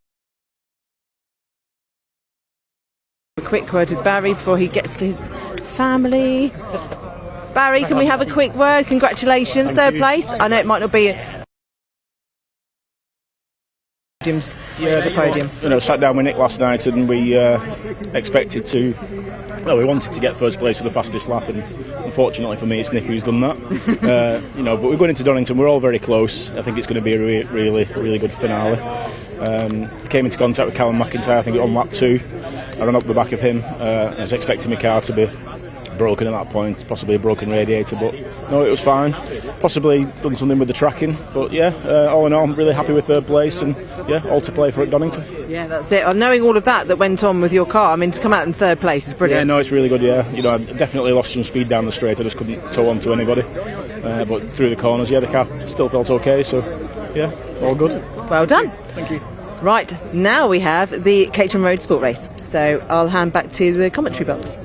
A quick word with Barry before he gets to his family. Barry, can we have a quick word? Congratulations, third place. I know it might not be the podium. You know, sat down with Nick last night and we expected to. Well, we wanted to get first place for the fastest lap, and unfortunately for me, it's Nick who's done that. But we're going into Donington. We're all very close. I think it's going to be a really good finale. Came into contact with Callum McIntyre, I think on lap 2. I ran up the back of him. I was expecting my car to be broken at that point, possibly a broken radiator, but no, it was fine. Possibly done something with the tracking, but all in all, I'm really happy with third place, and all to play for at Donington. Yeah, that's it. Knowing all of that went on with your car, I mean, to come out in third place is brilliant. Yeah, no, it's really good. Yeah, I definitely lost some speed down the straight. I just couldn't tow on to anybody, but through the corners, the car still felt okay. So, all good. Well done. Thank you. Right, now we have the Caterham Motorsport race. So I'll hand back to the commentary box.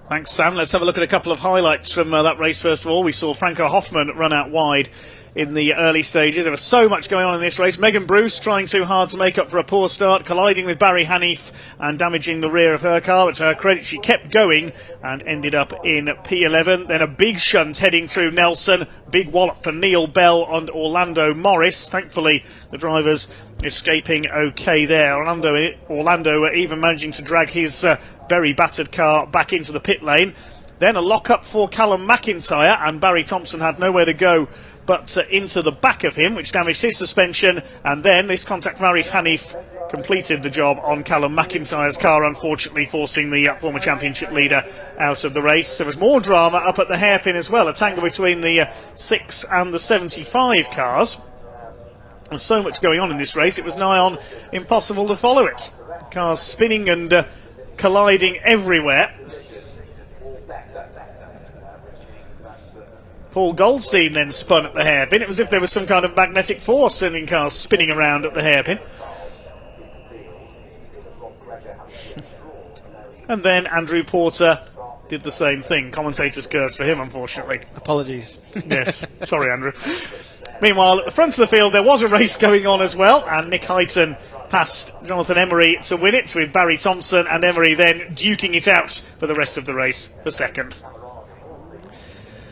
Thanks, Sam. Let's have a look at a couple of highlights from that race. First of all, we saw Franco Hoffman run out wide in the early stages. There was so much going on in this race. Megan Bruce trying too hard to make up for a poor start, colliding with Barry Hanif and damaging the rear of her car. But to her credit, she kept going and ended up in P11. Then a big shunt heading through Nelson. Big wallop for Neil Bell and Orlando Morris. Thankfully, the drivers escaping okay there. Orlando even managing to drag his very battered car back into the pit lane. Then a lock-up for Callum McIntyre, and Barry Thompson had nowhere to go but into the back of him, which damaged his suspension. And then this contact Barry Hanif completed the job on Callum McIntyre's car, unfortunately forcing the former championship leader out of the race. There was more drama up at the hairpin as well, a tangle between the 6 and the 75 cars. There's so much going on in this race, it was nigh on impossible to follow it. Cars spinning and colliding everywhere. Paul Goldstein then spun at the hairpin. It was as if there was some kind of magnetic force sending cars spinning around at the hairpin. And then Andrew Porter did the same thing. Commentator's curse for him, unfortunately. Apologies. Yes, sorry, Andrew. Meanwhile, at the front of the field, there was a race going on as well, and Nick Hyton passed Jonathan Emery to win it, with Barry Thompson and Emery then duking it out for the rest of the race for second.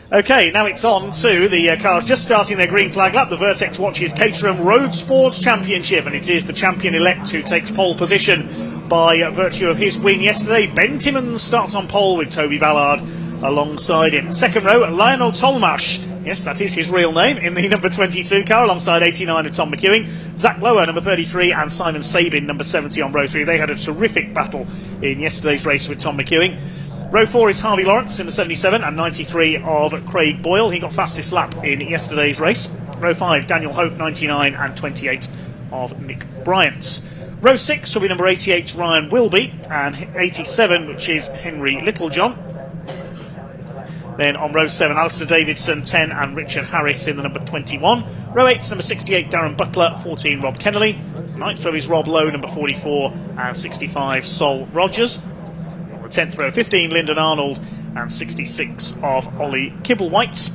Okay, now it's on to the cars just starting their green flag lap. The Vertex watches Caterham Road Sports Championship, and it is the champion-elect who takes pole position by virtue of his win yesterday. Ben Timmons starts on pole with Toby Ballard alongside him. Second row, Lionel Tolmash. Yes, that is his real name, in the number 22 car, alongside 89 of Tom McEwing. Zach Lower, number 33, and Simon Sabin, number 70 on row 3. They had a terrific battle in yesterday's race with Tom McEwing. Row 4 is Harvey Lawrence in the 77 and 93 of Craig Boyle. He got fastest lap in yesterday's race. Row 5, Daniel Hope, 99 and 28 of Nick Bryant. Row 6 will be number 88, Ryan Wilby, and 87, which is Henry Littlejohn. Then on row 7, Alistair Davidson, 10, and Richard Harris in the number 21. Row 8, number 68, Darren Butler, 14, Rob Kennelly. 9th row is Rob Lowe, number 44, and 65, Sol Rogers. On the 10th row, 15, Lyndon Arnold, and 66 of Ollie Kibblewhite.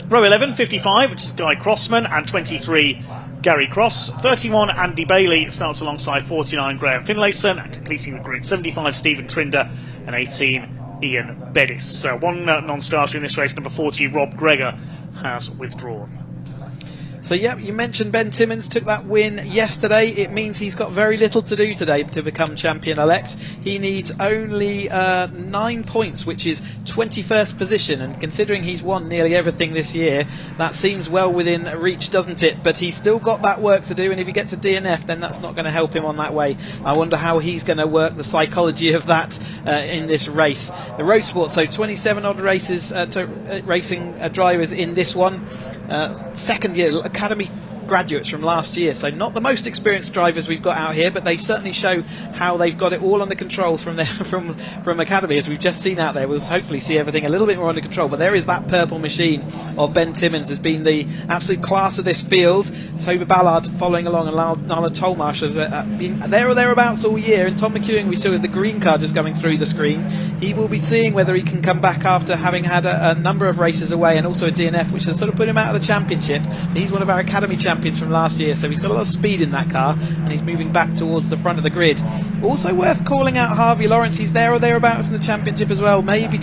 Row 11, 55, which is Guy Crossman, and 23, Gary Cross. 31, Andy Bailey starts alongside 49, Graham Finlayson, and completing the grid, 75, Stephen Trinder, and 18, Ian Bettis. One non-starter in this race, number 40, Rob Gregor, has withdrawn. So, yeah, you mentioned Ben Timmons took that win yesterday. It means he's got very little to do today to become champion-elect. He needs only 9 points, which is 21st position. And considering he's won nearly everything this year, that seems well within reach, doesn't it? But he's still got that work to do. And if he gets a DNF, then that's not going to help him on that way. I wonder how he's going to work the psychology of that in this race. The road sport, so 27 odd races, racing drivers in this one. Second year academy graduates from last year, so not the most experienced drivers we've got out here, but they certainly show how they've got it all under control from academy, as we've just seen out there. We'll hopefully see everything a little bit more under control, but there is that purple machine of Ben Timmons has been the absolute class of this field. Toby Ballard following along, and Lionel Tolmash has been there or thereabouts all year, and Tom McEwing, we saw with the green card just coming through the screen. He will be seeing whether he can come back after having had a number of races away, and also a DNF, which has sort of put him out of the championship. He's one of our academy champions from last year, so he's got a lot of speed in that car, and he's moving back towards the front of the grid. Also worth calling out Harvey Lawrence. He's there or thereabouts in the championship as well, maybe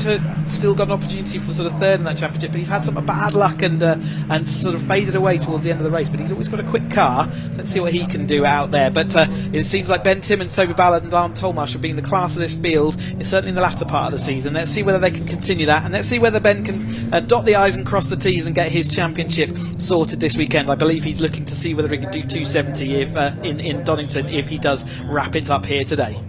still got an opportunity for sort of third in that championship, but he's had some bad luck and sort of faded away towards the end of the race, but he's always got a quick car. Let's see what he can do out there. But it seems like Ben Timmons, Toby Ballard and Lance Tolmash are being the class of this field, certainly in the latter part of the season. Let's see whether they can continue that, and let's see whether Ben can dot the I's and cross the T's and get his championship sorted this weekend. I believe he's looking to see whether he can do 270 in Donington if he does wrap it up here today.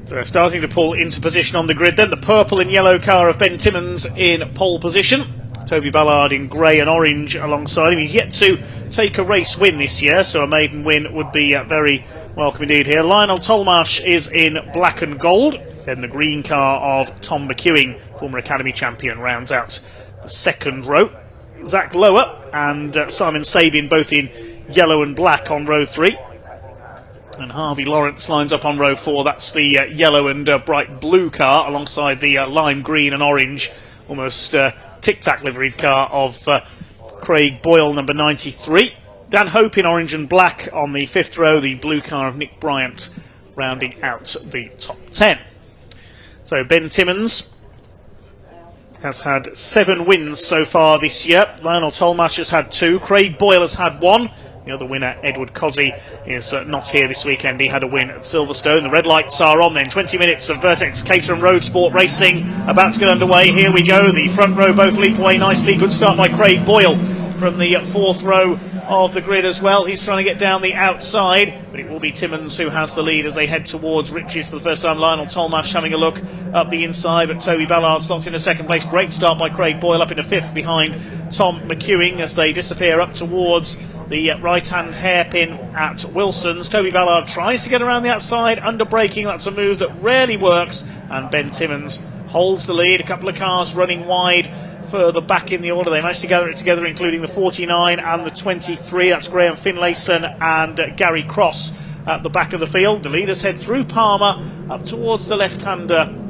So starting to pull into position on the grid then, the purple and yellow car of Ben Timmons in pole position. Toby Ballard in grey and orange alongside him. He's yet to take a race win this year, so a maiden win would be very welcome indeed here. Lionel Tolmash is in black and gold. Then the green car of Tom McEwing, former Academy champion, rounds out the second row. Zach Lower and Simon Sabin both in yellow and black on row 3. And Harvey Lawrence lines up on row 4. That's the yellow and bright blue car alongside the lime green and orange, almost tic-tac liveried car of Craig Boyle, number 93. Dan Hope in orange and black on the 5th row. The blue car of Nick Bryant rounding out the top 10. So Ben Timmons has had 7 wins so far this year. Lionel Tolmash has had 2. Craig Boyle has had 1. The other winner, Edward Cozzi, is not here this weekend. He had a win at Silverstone. The red lights are on then. 20 minutes of Vertex Caterham Road Sport racing about to get underway. Here we go. The front row both leap away nicely. Good start by Craig Boyle from the 4th row of the grid as well. He's trying to get down the outside, but it will be Timmons who has the lead as they head towards Riches for the first time. Lionel Tolmash having a look up the inside, but Toby Ballard slots into 2nd place. Great start by Craig Boyle up into 5th behind Tom McEwing as they disappear up towards the right-hand hairpin at Wilson's. Toby Ballard tries to get around the outside, under braking. That's a move that rarely works, and Ben Timmons holds the lead. A couple of cars running wide further back in the order. They managed to gather it together, including the 49 and the 23. That's Graham Finlayson and Gary Cross at the back of the field. The leaders head through Palmer up towards the left-hander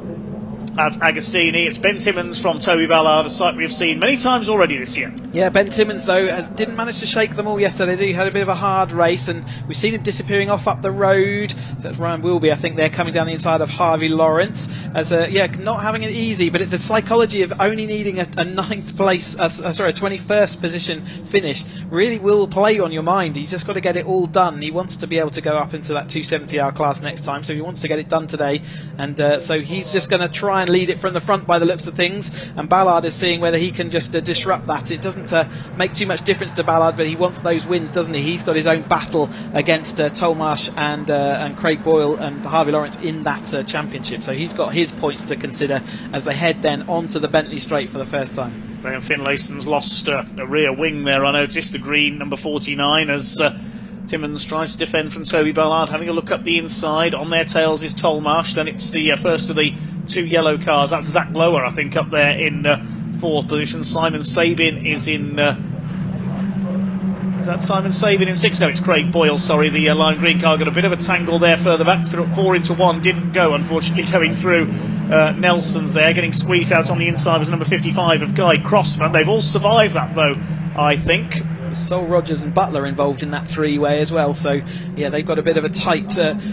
at Agostini. It's Ben Timmins from Toby Ballard, a sight we've seen many times already this year. Yeah, Ben Timmins, though, didn't manage to shake them all yesterday. He had a bit of a hard race, and we've seen him disappearing off up the road. So that's Ryan Wilby, I think they're coming down the inside of Harvey Lawrence. As not having it easy, but the psychology of only needing a 9th place, a 21st position finish really will play on your mind. He's just got to get it all done. He wants to be able to go up into that 270R class next time, so he wants to get it done today. And so he's just going to try and lead it from the front by the looks of things, and Ballard is seeing whether he can just disrupt that. It doesn't make too much difference to Ballard, but he wants those wins, doesn't he? He's got his own battle against Tolmarsh and Craig Boyle and Harvey Lawrence in that championship, so he's got his points to consider as they head then onto the Bentley Straight for the first time. Graham Finlayson's lost a rear wing there, I noticed, the green number 49, as Timmins tries to defend from Toby Ballard. Having a look up the inside, on their tails is Tolmarsh, then it's the first of the 2 yellow cars. That's Zach Lower, I think, up there in 4th position. Simon Sabin is in... is that Simon Sabin in 6th? No, it's Craig Boyle, sorry. The lime green car got a bit of a tangle there further back. 4 into 1, didn't go, unfortunately, going through Nelson's there. Getting squeezed out on the inside was number 55 of Guy Crossman. They've all survived that, though, I think. Sol Rogers and Butler involved in that three-way as well, so yeah, they've got a bit of a tight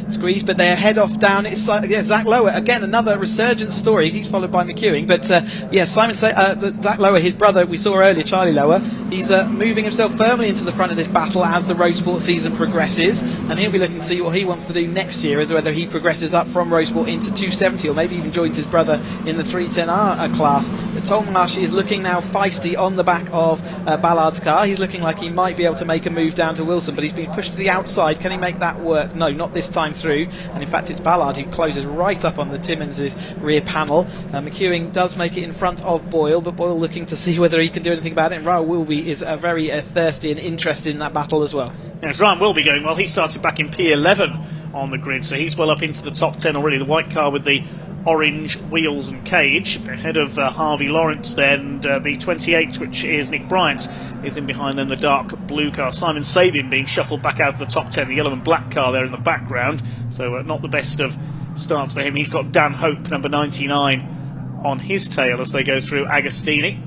squeeze, but they're head off down. It's Zach Lower, again, another resurgent story. He's followed by McEwing, but Zach Lower, his brother we saw earlier, Charlie Lower, he's moving himself firmly into the front of this battle as the road sport season progresses, and he'll be looking to see what he wants to do next year, as whether he progresses up from road sport into 270 or maybe even joins his brother in the 310R class. But Tolmarsh is looking now feisty on the back of Ballard's car. He's looking like he might be able to make a move down to Wilson, but he's been pushed to the outside. Can he make that work? No, not this time through, and in fact it's Ballard who closes right up on the Timmins' rear panel. McEwing does make it in front of Boyle, but Boyle looking to see whether he can do anything about it, and Ryan Wilby is very thirsty and interested in that battle as well. Yes, Ryan Wilby going well. He started back in P11 on the grid, so he's well up into the top 10 already. The white car with the orange wheels and cage ahead of Harvey Lawrence, then the 28, which is Nick Bryant, is in behind, then the dark blue car. Simon Sabin being shuffled back out of the top 10, the yellow and black car there in the background, so not the best of starts for him. He's got Dan Hope, number 99, on his tail as they go through Agostini.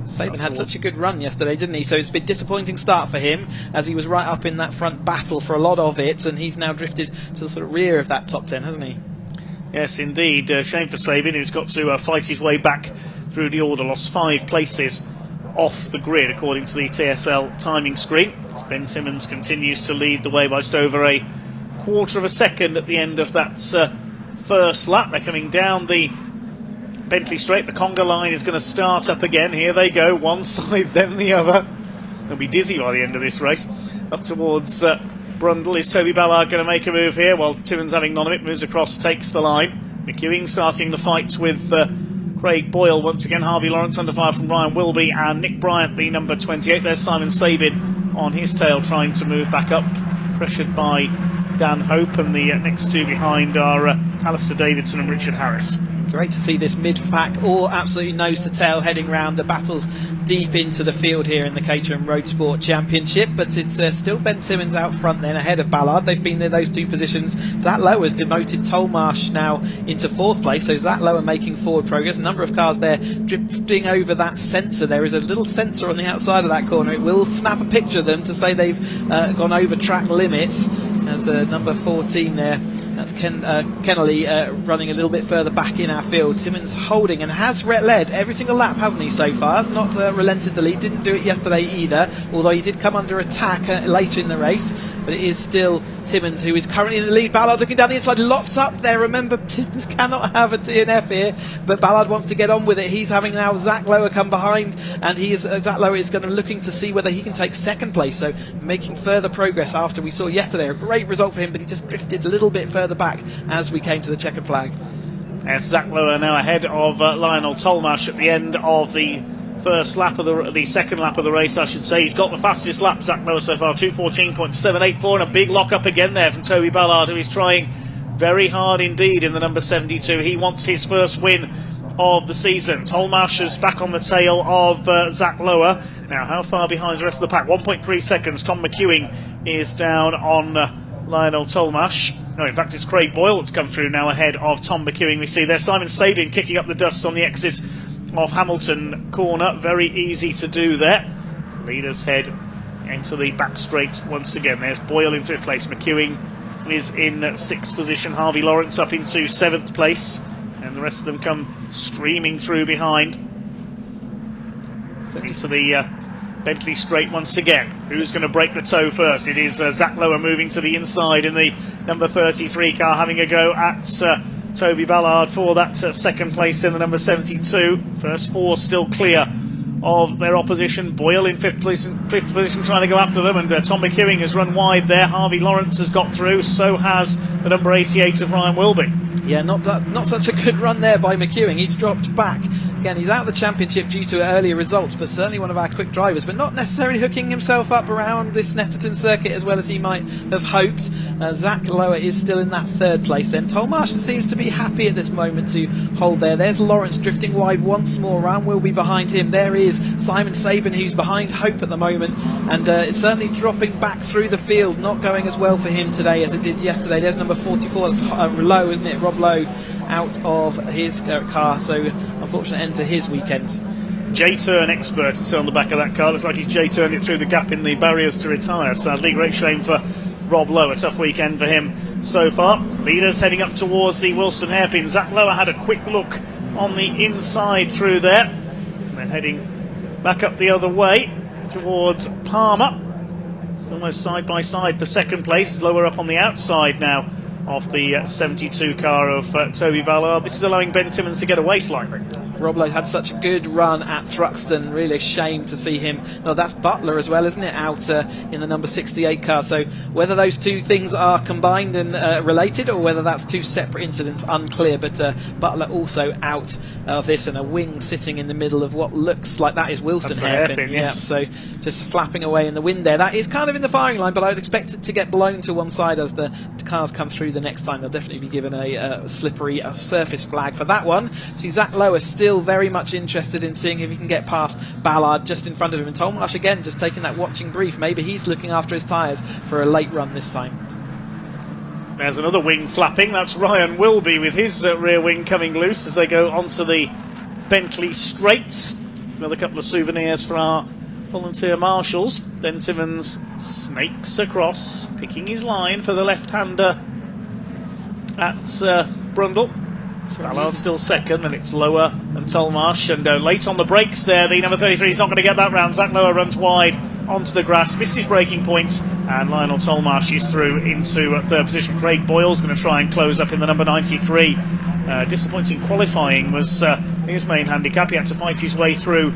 Sabin had such a good run yesterday, didn't he? So it's been a disappointing start for him, as he was right up in that front battle for a lot of it, and he's now drifted to the sort of rear of that top 10, hasn't he? Yes, indeed. Shame for Sabin, who's got to fight his way back through the order. Lost 5 places off the grid, according to the TSL timing screen. As Ben Timmins continues to lead the way by just over a quarter of a second at the end of that first lap. They're coming down the Bentley Straight. The conga line is going to start up again. Here they go, one side, then the other. They'll be dizzy by the end of this race. Up towards Brundle. Is Toby Ballard going to make a move here? Well, Timmins having none of it, moves across, takes the line. McEwing starting the fight with Craig Boyle. Once again, Harvey Lawrence under fire from Ryan Wilby, and Nick Bryant, the number 28. There's Simon Sabin on his tail, trying to move back up, pressured by Dan Hope, and the next two behind are Alistair Davidson and Richard Harris. Great to see this mid-pack all absolutely nose to tail heading round. The battle's deep into the field here in the Caterham Motorsport Championship, but it's still Ben Timmins out front then ahead of Ballard. They've been in those two positions. Zach Lower's demoted Tolmarsh now into 4th place, so Zach Lower making forward progress. A number of cars there drifting over that sensor. There is a little sensor on the outside of that corner. It will snap a picture of them to say they've gone over track limits. As number 14 there, that's Kennelly running a little bit further back in our field. Timmins holding and has led every single lap, hasn't he, so far? Not relented the lead, didn't do it yesterday either, although he did come under attack later in the race. But it is still Timmins who is currently in the lead. Ballard looking down the inside, locked up there. Remember, Timmins cannot have a DNF here, but Ballard wants to get on with it. He's having now Zach Lower come behind, and Zach Lower is going to looking to see whether he can take 2nd place, so making further progress after we saw yesterday. A great result for him, but he just drifted a little bit further back as we came to the checkered flag. Yes, Zach Lower now ahead of Lionel Tolmarsh at the end of the first lap of the second lap of the race, I should say. He's got the fastest lap, Zach Lower, so far, 2:14.784, and a big lock up again there from Toby Ballard, who is trying very hard indeed in the number 72. He wants his first win of the season. Tolmarsh is back on the tail of Zach Lower. Now, how far behind the rest of the pack? 1.3 seconds. Tom McEwing is down on Lionel Tolmash. No, in fact, it's Craig Boyle that's come through now ahead of Tom McEwing. We see there Simon Sabin kicking up the dust on the exit of Hamilton Corner. Very easy to do there. Leaders head into the back straight once again. There's Boyle in 5th place. McEwing is in 6th position. Harvey Lawrence up into 7th place. And the rest of them come streaming through behind. Into the Bentley straight once again. Who's going to break the toe first? It is Zach Lower moving to the inside in the number 33 car, having a go at Toby Ballard for that second place in the number 72. First 4 still clear of their opposition. Boyle in 5th position trying to go after them, and Tom McEwing has run wide there. Harvey Lawrence has got through, so has the number 88 of Ryan Wilby. Yeah, not such a good run there by McEwing. He's dropped back. Again, he's out of the championship due to earlier results, but certainly one of our quick drivers, but not necessarily hooking himself up around this Snetterton circuit as well as he might have hoped. Zach Lower is still in that 3rd place then. Tolmash seems to be happy at this moment to hold there. There's Lawrence drifting wide once more. Ryan will be behind him. There is Simon Sabin, who's behind Hope at the moment, and it's certainly dropping back through the field, not going as well for him today as it did yesterday. There's number 44, that's Lowe, isn't it? Rob Lowe out of his car, so unfortunate end to his weekend. J-turn expert is on the back of that car. Looks like he's J-turned it through the gap in the barriers to retire. Sadly, great shame for Rob Lowe. A tough weekend for him so far. Leaders heading up towards the Wilson hairpin. Zach Lower had a quick look on the inside through there, and then heading back up the other way towards Palmer. It's almost side by side for second place. Lower up on the outside now of the 72 car of Toby Ballard. This is allowing Ben Timmons to get away slightly. Rob Lowe had such a good run at Thruxton. Really a shame to see him. No, that's Butler as well, isn't it? Out in the number 68 car. So whether those two things are combined and related, or whether that's two separate incidents, unclear. But Butler also out of this, and a wing sitting in the middle of what looks like that is Wilson hairpin. Yes. So just flapping away in the wind there. That is kind of in the firing line, but I would expect it to get blown to one side as the cars come through the next time. They'll definitely be given a slippery surface flag for that one. So Zach Lower still very much interested in seeing if he can get past Ballard just in front of him, and Tolmash again just taking that watching brief. Maybe he's looking after his tyres for a late run this time. There's another wing flapping. That's Ryan Wilby with his rear wing coming loose as they go onto the Bentley straights. Another couple of souvenirs for our volunteer marshals. Ben Timmons snakes across, picking his line for the left-hander at Brundle. Ballard still second, and it's Lower and Tolmash, and late on the brakes there. The number 33 is not going to get that round. Zach Lower runs wide onto the grass, missed his braking point, and Lionel Tolmash is through into 3rd position. Craig Boyle's going to try and close up in the number 93. Disappointing qualifying was his main handicap. He had to fight his way through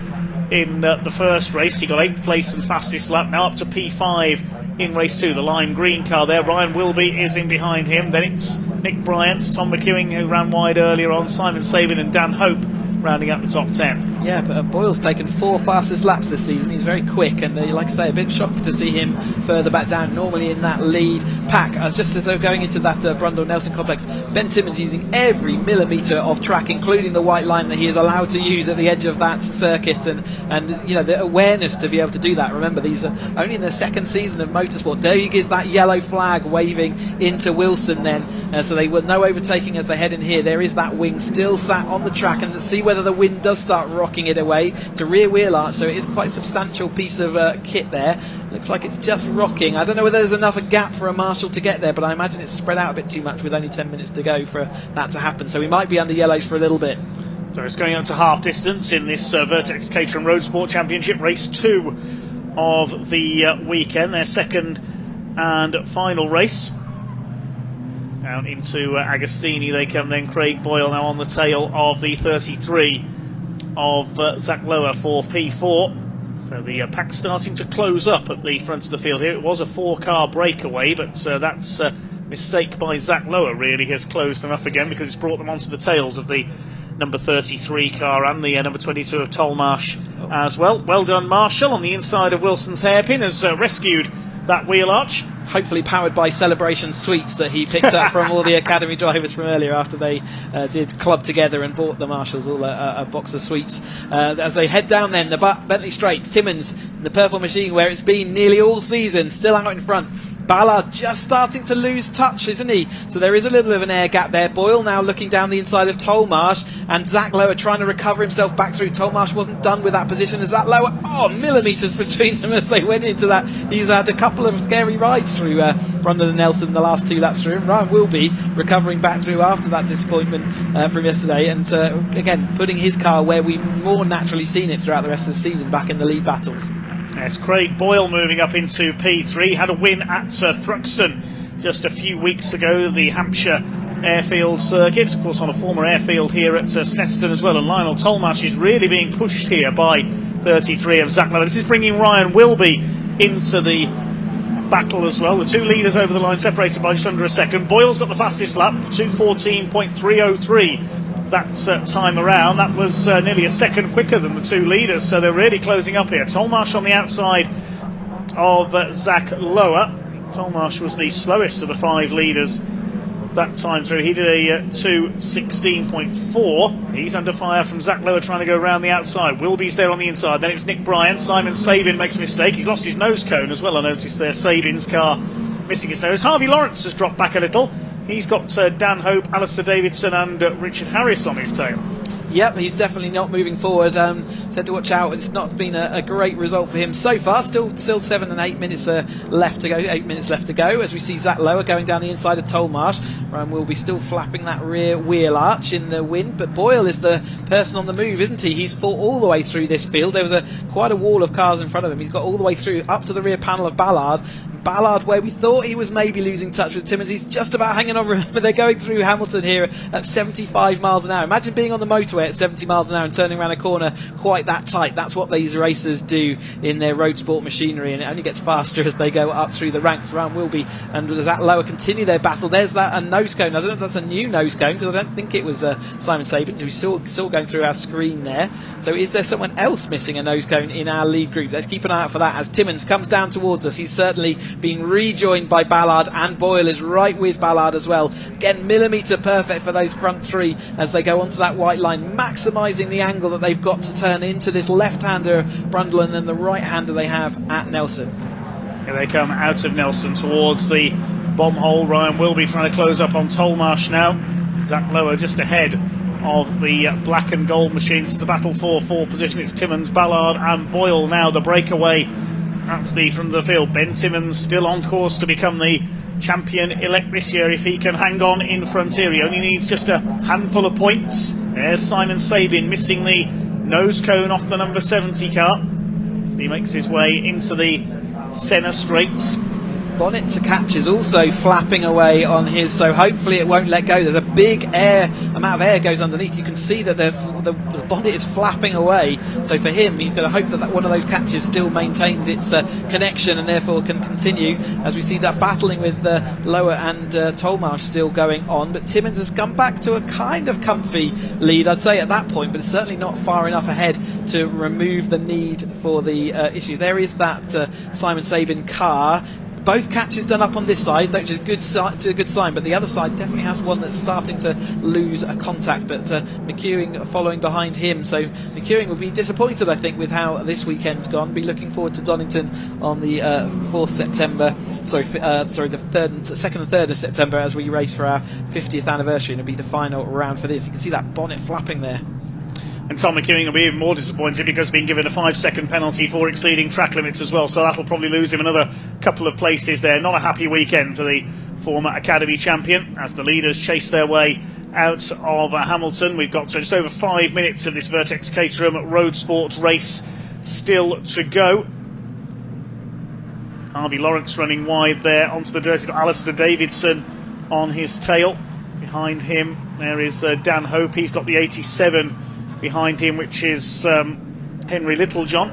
in the first race. He got 8th place and fastest lap, now up to P5 in race 2. The lime green car there. Ryan Wilby is in behind him. Then it's Nick Bryant, Tom McEwing, who ran wide earlier on, Simon Sabin and Dan Hope rounding up the top 10. Yeah, but Boyle's taken 4 fastest laps this season. He's very quick, and like I say, a bit shocked to see him further back down, normally in that lead pack. Just as they're going into that Brundle Nelson complex, Ben Timmons using every millimetre of track, including the white line that he is allowed to use at the edge of that circuit, and you know, the awareness to be able to do that. Remember, these are only in their 2nd season of motorsport. There he gives that yellow flag waving into Wilson then, so they were no overtaking as they head in here. There is that wing still sat on the track, and see whether the wind does start rocking it away. It's a rear wheel arch, so it is quite a substantial piece of kit there. Looks like it's just rocking. I don't know whether there's enough a gap for a marshal to get there, but I imagine it's spread out a bit too much with only 10 minutes to go for that to happen. So we might be under yellows for a little bit. So it's going up to half distance in this Vertex Caterham Road Sport Championship, race 2 of the weekend, their second and final race. Down into Agostini they come then. Craig Boyle now on the tail of the 33 of Zach Lower for P4. So the pack's starting to close up at the front of the field here. It was a 4-car breakaway, but that's a mistake by Zach Lower really has closed them up again, because it's brought them onto the tails of the number 33 car and the number 22 of Tolmash as well. Well done, Marshall, on the inside of Wilson's hairpin, has rescued that wheel arch. hopefully powered by Celebration Sweets that he picked up from all the academy drivers from earlier after they did club together and bought the marshals all a box of sweets. As they head down then the Bentley Straight, Timmins in the purple machine where it's been nearly all season, still out in front. Ballard just starting to lose touch, isn't he? So there is a little bit of an air gap there. Boyle now looking down the inside of Tolmarsh, and Zach Lower trying to recover himself back through. Tolmarsh wasn't done with that position as Zach Lower, millimetres between them as they went into that. He's had a couple of scary rides through Brundle and Nelson the last 2 laps through, and Ryan Wilby recovering back through after that disappointment from yesterday, and again putting his car where we've more naturally seen it throughout the rest of the season, back in the lead battles. Yes, Craig Boyle moving up into P3, had a win at Thruxton just a few weeks ago, the Hampshire Airfield circuit, of course on a former airfield here at Snetterton as well, and Lionel Tolmarsh is really being pushed here by 33 of Zach Lower. This is bringing Ryan Wilby into the battle as well. The 2 leaders over the line separated by just under a second. Boyle's got the fastest lap, 2:14.303. that time around. That was nearly a second quicker than the 2 leaders, so they're really closing up here. Tolmarsh on the outside of Zach Lower. Tolmarsh was the slowest of the 5 leaders that time through. He did a 2:16.4. He's under fire from Zach Lower trying to go around the outside. Wilby's there on the inside. Then it's Nick Bryan. Simon Sabin makes a mistake. He's lost his nose cone as well, I noticed there. Sabin's car missing his nose. Harvey Lawrence has dropped back a little. He's got Dan Hope, Alistair Davidson and Richard Harris on his tail. Yep, he's definitely not moving forward. Said to watch out. It's not been a great result for him so far. Still 7 and 8 minutes left to go. 8 minutes left to go as we see Zach Lower going down the inside of Tolmarsh. Ryan will be still flapping that rear wheel arch in the wind, but Boyle is the person on the move, isn't he? He's fought all the way through this field. There was quite a wall of cars in front of him. He's got all the way through up to the rear panel of Ballard. Ballard, where we thought he was maybe losing touch with Timmins, he's just about hanging on. Remember, they're going through Hamilton here at 75 miles an hour. Imagine being on the motorway at 70 miles an hour and turning around a corner quite that tight. That's what these racers do in their road sport machinery, and it only gets faster as they go up through the ranks. Ryan Wilby and Zach Lower continue their battle. There's a nose cone. I don't know if that's a new nose cone, because I don't think it was Simon Sabins. We saw going through our screen there. So is there someone else missing a nose cone in our lead group? Let's keep an eye out for that as Timmins comes down towards us. He's certainly being rejoined by Ballard, and Boyle is right with Ballard as well. Again, millimetre perfect for those front 3 as they go onto that white line, maximising the angle that they've got to turn into this left-hander Brundle and then the right-hander they have at Nelson. Here they come out of Nelson towards the bomb hole. Ryan Wilby trying to close up on Tolmarsh now. Zach Lower just ahead of the black and gold machines. The battle for 4th position. It's Timmins, Ballard and Boyle now the breakaway. That's from the field. Ben Timmins still on course to become the champion-elect this year if he can hang on in front here. He only needs just a handful of points. There's Simon Sabin missing the nose cone off the number 70 car. He makes his way into the Senna straights. Bonnet to catch is also flapping away on his, so hopefully it won't let go. There's a big amount of air goes underneath. You can see that the bonnet is flapping away, so for him he's going to hope that one of those catches still maintains its connection and therefore can continue, as we see that battling with Lower and Tolmarsh still going on. But Timmins has come back to a kind of comfy lead, I'd say, at that point, but it's certainly not far enough ahead to remove the need for the issue. There is that Simon Sabin car. Both catches done up on this side, which is a good sign, but the other side definitely has one that's starting to lose a contact, but McEwing following behind him, so McEwing will be disappointed, I think, with how this weekend's gone. Be looking forward to Donington on the 4th September, the 2nd and 3rd of September as we race for our 50th anniversary, and it'll be the final round for this. You can see that bonnet flapping there. And Tom McEwing will be even more disappointed because being given a 5-second penalty for exceeding track limits as well, so that'll probably lose him another couple of places there. Not a happy weekend for the former Academy champion as the leaders chase their way out of Hamilton. We've got just over 5 minutes of this Vertex Caterham Road Sport race still to go. Harvey Lawrence running wide there onto the dirt. He's got Alistair Davidson on his tail. Behind him there is Dan Hope. He's got the 87 behind him, which is Henry Littlejohn.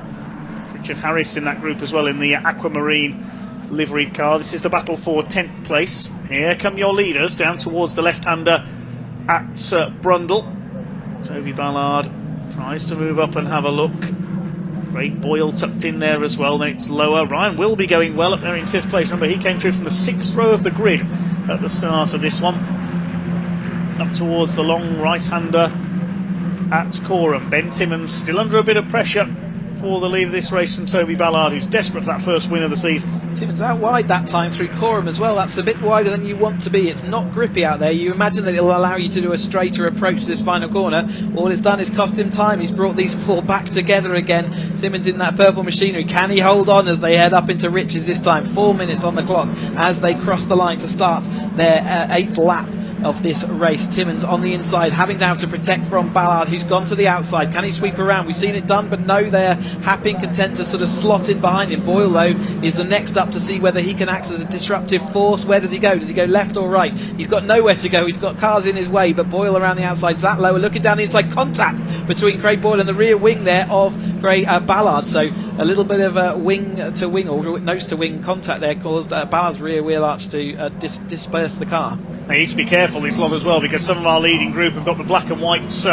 Richard Harris in that group as well in the aquamarine liveried car. This is the battle for 10th place. Here come your leaders down towards the left-hander at Brundle. Toby Ballard tries to move up and have a look. Craig Boyle tucked in there as well. Then it's lower. Ryan will be going well up there in 5th place. Remember, he came through from the 6th row of the grid at the start of this one. Up towards the long right-hander at Caterham. Ben Timmons still under a bit of pressure for the lead of this race from Toby Ballard, who's desperate for that first win of the season. Timmons out wide that time through Caterham as well. That's a bit wider than you want to be. It's not grippy out there. You imagine that it'll allow you to do a straighter approach to this final corner. All it's done is cost him time. He's brought these 4 back together again. Timmons in that purple machinery. Can he hold on as they head up into Riches this time? 4 minutes on the clock as they cross the line to start their 8th lap of this race. Timmons on the inside, having to have to protect from Ballard, who's gone to the outside. Can he sweep around? We've seen it done, but no, they're happy and content to sort of slot in behind him. Boyle, though, is the next up to see whether he can act as a disruptive force. Where does he go? Does he go left or right? He's got nowhere to go. He's got cars in his way, but Boyle around the outside. Zach Lower looking down the inside. Contact between Craig Boyle and the rear wing there of Ballard. So a little bit of a wing to wing or nose to wing contact there caused Ballard's rear wheel arch to disperse the car. They need to be careful this lot as well, because some of our leading group have got the black and white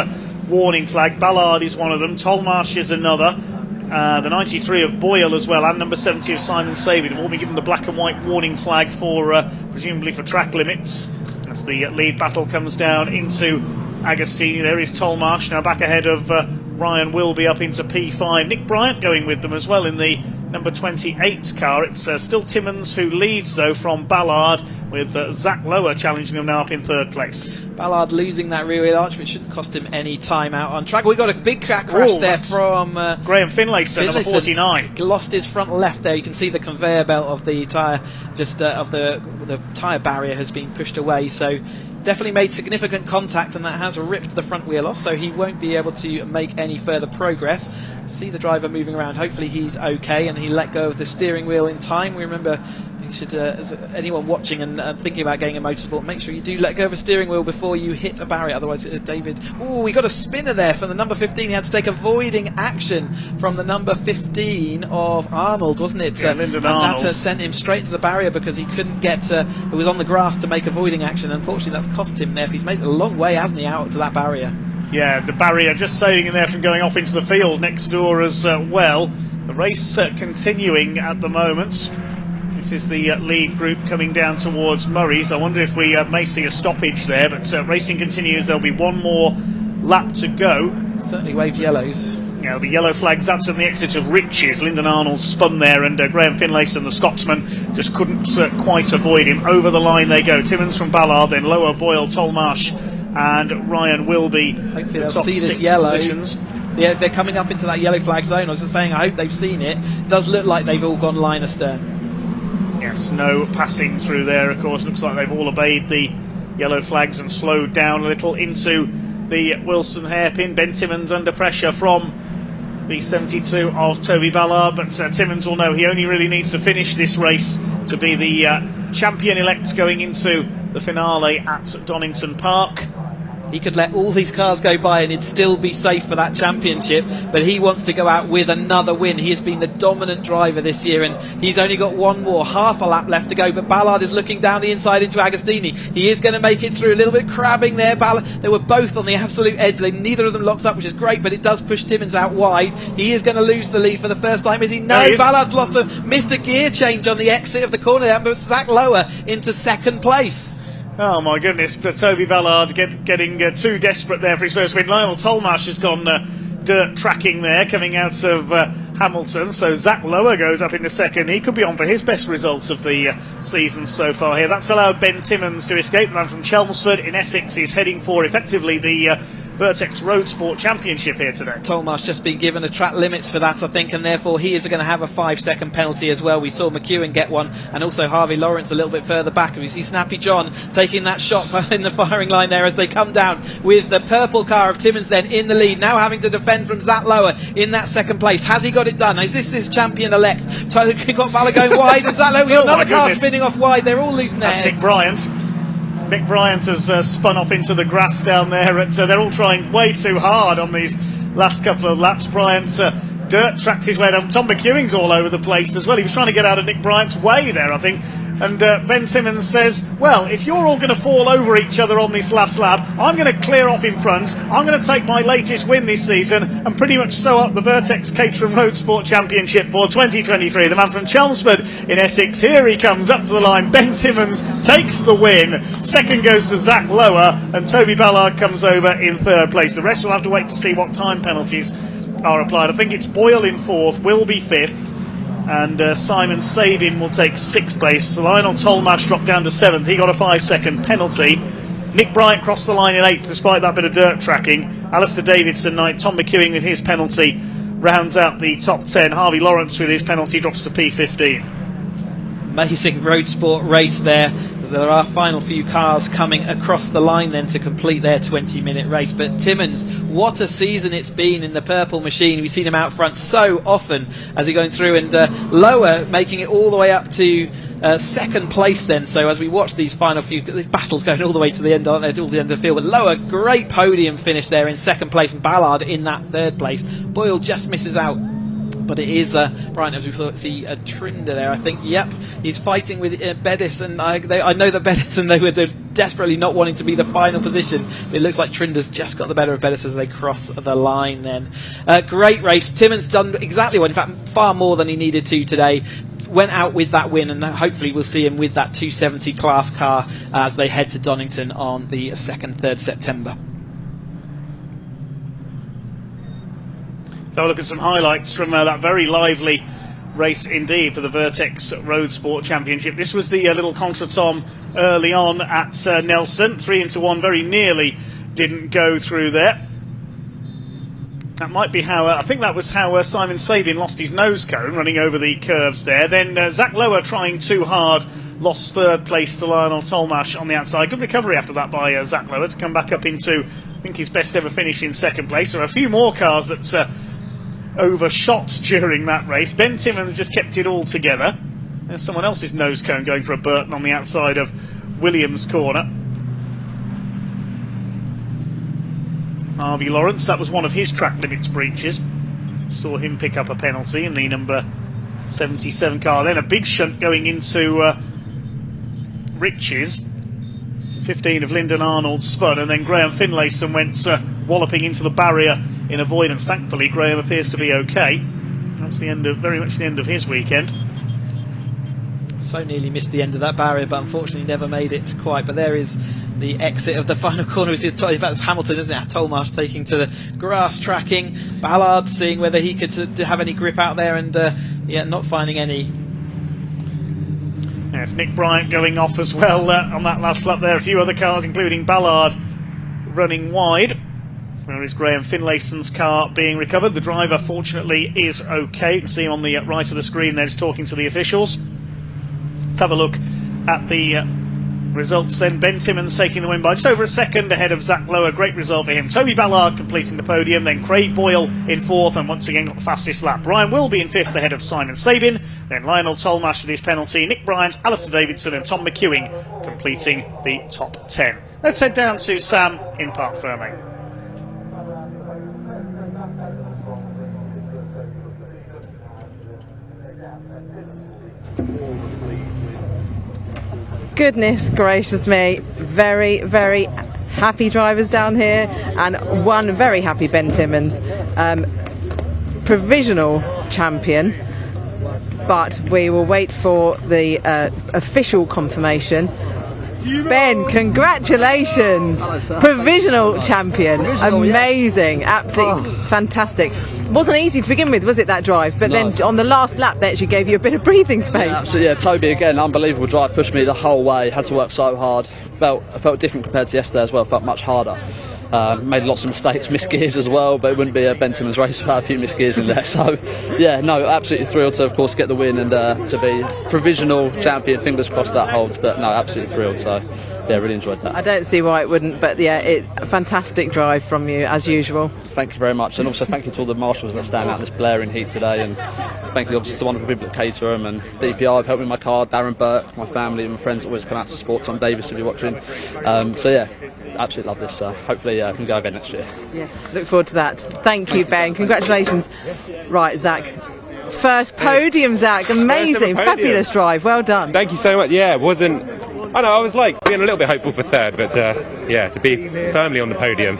warning flag. Ballard is one of them, Tolmarsh is another, the 93 of Boyle as well, and number 70 of Simon Savey have all been given the black and white warning flag for presumably for track limits. As the lead battle comes down into Agostini, there is Tolmarsh now back ahead of Ryan Wilby up into P5. Nick Bryant going with them as well in the number 28 car. It's still Timmons who leads though from Ballard, with Zach Lower challenging him now up in 3rd place. Ballard losing that rear wheel arch, which shouldn't cost him any time out on track. We got a big crash there from Graham Finlayson, number 49. Lost his front left there. You can see the conveyor belt of the tyre, just of the tyre barrier has been pushed away. So definitely made significant contact, and that has ripped the front wheel off, so he won't be able to make any further progress. See the driver moving around. Hopefully he's okay, and he let go of the steering wheel in time. We remember, you should, as anyone watching and thinking about getting a motorsport, make sure you do let go of a steering wheel before you hit a barrier. Otherwise, David, we got a spinner there from the number 15. He had to take avoiding action from the number 15 of Arnold, wasn't it? Yeah, Lyndon Arnold. That sent him straight to the barrier because he couldn't get, it was on the grass to make avoiding action. Unfortunately, that's cost him there. He's made it a long way, hasn't he, out to that barrier? Yeah, the barrier just saving him there from going off into the field next door as well. The race continuing at the moment. This is the lead group coming down towards Murray's. I wonder if we may see a stoppage there, but racing continues. There'll be one more lap to go. Certainly waved yellows. Yeah, the yellow flags, that's on the exit of Riches. Lyndon Arnold spun there, and Graham Finlayson, the Scotsman, just couldn't quite avoid him. Over the line they go. Timmons from Ballard, then Lower, Boyle, Tolmarsh and Ryan Wilby. Hopefully they'll see this yellow. Positions. Yeah, they're coming up into that yellow flag zone. I was just saying, I hope they've seen it. It does look like they've all gone line astern. Yes, no passing through there, of course. Looks like they've all obeyed the yellow flags and slowed down a little into the Wilson hairpin. Ben Timmons under pressure from the 72 of Toby Ballard, but Timmons will know he only really needs to finish this race to be the champion-elect going into the finale at Donington Park. He could let all these cars go by and he'd still be safe for that championship, but he wants to go out with another win. He has been the dominant driver this year, and he's only got one more, half a lap left to go, but Ballard is looking down the inside into Agostini. He is going to make it through, a little bit crabbing there. Ballard, they were both on the absolute edge. Neither of them locks up, which is great, but it does push Timmons out wide. He is going to lose the lead for the first time, is he? No, Ballard's missed a gear change on the exit of the corner there, but Zach Lower into 2nd place. Oh my goodness, but Toby Ballard getting too desperate there for his first win. Lionel Tolmarsh has gone dirt tracking there coming out of Hamilton, so Zach Lower goes up into 2nd. He could be on for his best results of the season so far here. That's allowed Ben Timmons to escape. The man from Chelmsford in Essex is heading for effectively the Vertex Road Sport Championship here today. Tolmarsh just been given a track limits for that, I think, and therefore he is going to have a 5-second penalty as well. We saw McEwen get one, and also Harvey Lawrence a little bit further back. And we see Snappy John taking that shot in the firing line there as they come down with the purple car of Timmons then in the lead, now having to defend from Zach Lower in that 2nd place. Has he got it done? Is this champion-elect? We've got Ballard going wide, and Zach Lower, we've got another car spinning off wide. They're all losing their heads. Nick Bryant. Nick Bryant has spun off into the grass down there. They're all trying way too hard on these last couple of laps. Bryant dirt tracked his way down. Tom McEwing's all over the place as well. He was trying to get out of Nick Bryant's way there, I think. And Ben Timmons says, well, if you're all going to fall over each other on this last lap, I'm going to clear off in front. I'm going to take my latest win this season and pretty much sew up the Vertex Caterham Motorsport Championship for 2023. The man from Chelmsford in Essex, here he comes up to the line. Ben Timmons takes the win. Second goes to Zach Lower, and Toby Ballard comes over in third place. The rest will have to wait to see what time penalties are applied. I think it's Boyle in fourth, will be fifth, and Simon Sabin will take sixth place. So Lionel Tolmash dropped down to seventh. He got a 5-second penalty. Nick Bryant crossed the line in eighth despite that bit of dirt tracking. Alistair Davidson ninth. Tom McEwing with his penalty rounds out the top 10. Harvey Lawrence with his penalty drops to P15. Amazing road sport race there. There are final few cars coming across the line then to complete their 20-minute race. But Timmons, what a season it's been in the purple machine. We've seen him out front so often as he's going through, and Lower making it all the way up to second place then. So as we watch these final few, these battles going all the way to the end, aren't they, to all the end of the field. But Lower, great podium finish there in second place, and Ballard in that third place. Boyle just misses out. But it is Brian, as we see Trinder there. I think, yep, he's fighting with Bettis, and I know that Bettis and they're desperately not wanting to be the final position. But it looks like Trinder's just got the better of Bettis as they cross the line. Then great race. Timmons done exactly what, in fact, far more than he needed to today. Went out with that win, and hopefully we'll see him with that 270 class car as they head to Donington on the 2nd, 3rd September. So we'll look at some highlights from that very lively race indeed for the Vertex Road Sport Championship. This was the little contretemps early on at Nelson. 3 into 1 very nearly didn't go through there. That might be how, I think that was how Simon Sabin lost his nose cone running over the curves there. Then Zach Lower trying too hard, lost third place to Lionel Tolmash on the outside. Good recovery after that by Zach Lower to come back up into, I think, his best ever finish in second place. There are a few more cars that overshot during that race. Ben Timmons just kept it all together. There's someone else's nose cone going for a Burton on the outside of Williams' corner. Harvey Lawrence, that was one of his track limits breaches. Saw him pick up a penalty in the number 77 car. Then a big shunt going into Riches. 15 of Lyndon Arnold spun, and then Graham Finlayson went walloping into the barrier in avoidance. Thankfully, Graham appears to be okay. That's the end of, very much the end of his weekend. So nearly missed the end of that barrier, but unfortunately never made it quite. But there is the exit of the final corner. That's Hamilton, isn't it? Tolmash taking to the grass tracking. Ballard seeing whether he could have any grip out there, and yeah, not finding any. Yes, Nick Bryant going off as well on that last lap there. A few other cars, including Ballard, running wide. There is Graham Finlayson's car being recovered. The driver, fortunately, is okay. You can see him on the right of the screen there, just talking to the officials. Let's have a look at the results then. Ben Timmons taking the win by just over a second ahead of Zach Lower. Great result for him. Toby Ballard completing the podium. Then Craig Boyle in fourth, and once again got the fastest lap. Brian Wilby in fifth ahead of Simon Sabin. Then Lionel Tolmash with his penalty. Nick Bryant, Alistair Davidson and Tom McEwing completing the top 10. Let's head down to Sam in Parc Ferme. Goodness gracious me, very, very happy drivers down here, and one very happy Ben Timmons, provisional champion, but we will wait for the official confirmation. Ben, congratulations! Provisional champion. Amazing, absolutely fantastic. Wasn't easy to begin with, was it, that drive? But then on the last lap, they actually gave you a bit of breathing space. Yeah, absolutely. Yeah, Toby again, unbelievable drive, pushed me the whole way. Had to work so hard. Felt different compared to yesterday as well. Felt much harder. Made lots of mistakes, missed gears as well, but it wouldn't be a Ben Timmons race without a few missed gears in there. So, yeah, no, absolutely thrilled to, of course, get the win and to be provisional champion. Fingers crossed that holds, but no, absolutely thrilled. So, yeah, really enjoyed that. I don't see why it wouldn't, but yeah, a fantastic drive from you as usual. Thank you very much, and also thank you to all the marshals that stand out in this blaring heat today, and thank you obviously to wonderful people at Caterham and DPI have helped me with my car. Darren Burke, my family and my friends always come out to support. Tom Davis, if you're watching. So yeah, absolutely love this. Hopefully I can go again next year. Yes, look forward to that. Thank you, Ben. Congratulations. Right, Zach. first podium, Zach. Amazing, First ever podium. fabulous drive. Well done. Thank you so much. Yeah, it wasn't. I know I was like being a little bit hopeful for third, but yeah, to be firmly on the podium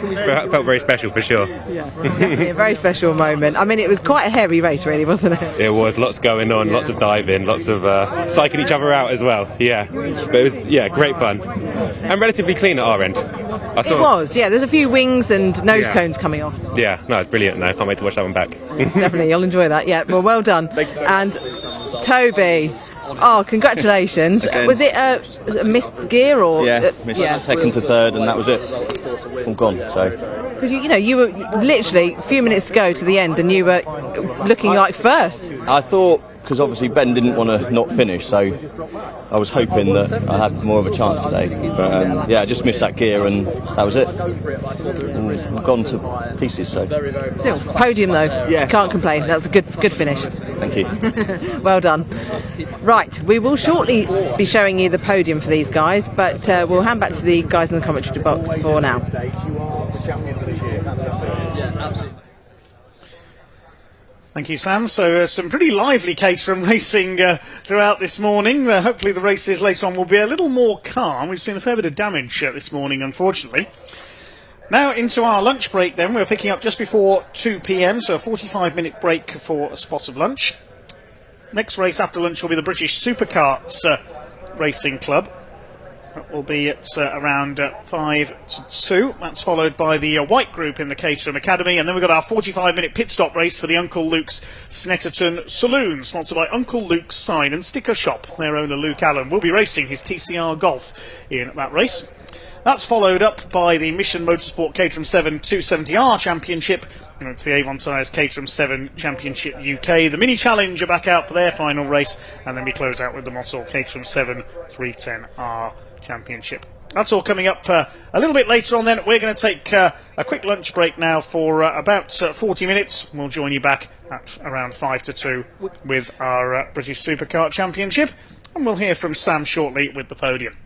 felt very special for sure. Yeah, definitely a very special moment. I mean, it was quite a hairy race, really, wasn't it? It was lots going on, lots of diving, lots of psyching each other out as well. Yeah, but it was great fun and relatively clean at our end. It was, yeah. There's a few wings and nose cones coming off. Yeah, no, it's brilliant. No, can't wait to watch that one back. Definitely, you'll enjoy that. Yeah, well done. And Toby, oh, congratulations. Again. Was it a missed gear or? Missed second to third, and that was it. All gone. So. Because you were literally a few minutes to go to the end, and you were looking like first. I thought, because obviously Ben didn't want to not finish, so I was hoping that I had more of a chance today. But I just missed that gear, and that was it. And gone to pieces. So. Still, podium though. Yeah. Can't complain. That's a good finish. Thank you. Well done. Right, we will shortly be showing you the podium for these guys, but we'll hand back to the guys in the commentary box for now. Thank you, Sam. So some pretty lively Caterham racing throughout this morning. Hopefully the races later on will be a little more calm. We've seen a fair bit of damage this morning, unfortunately. Now into our lunch break then. We're picking up just before 2 p.m, so a 45-minute break for a spot of lunch. Next race after lunch will be the British Supercars Racing Club. That will be at around 5 to 2. That's followed by the white group in the Caterham Academy. And then we've got our 45-minute pit stop race for the Uncle Luke's Snetterton Saloon, sponsored by Uncle Luke's Sign and Sticker Shop. Their owner, Luke Allen, will be racing his TCR Golf in that race. That's followed up by the Mission Motorsport Caterham 7 270R Championship. And it's the Avon Tyres Caterham 7 Championship UK. The Mini Challenge are back out for their final race. And then we close out with the Mossel Caterham 7 310R Championship. That's all coming up a little bit later on then. We're going to take a quick lunch break now for about 40 minutes. We'll join you back at around 5 to 2 with our British Supercar Championship. And we'll hear from Sam shortly with the podium.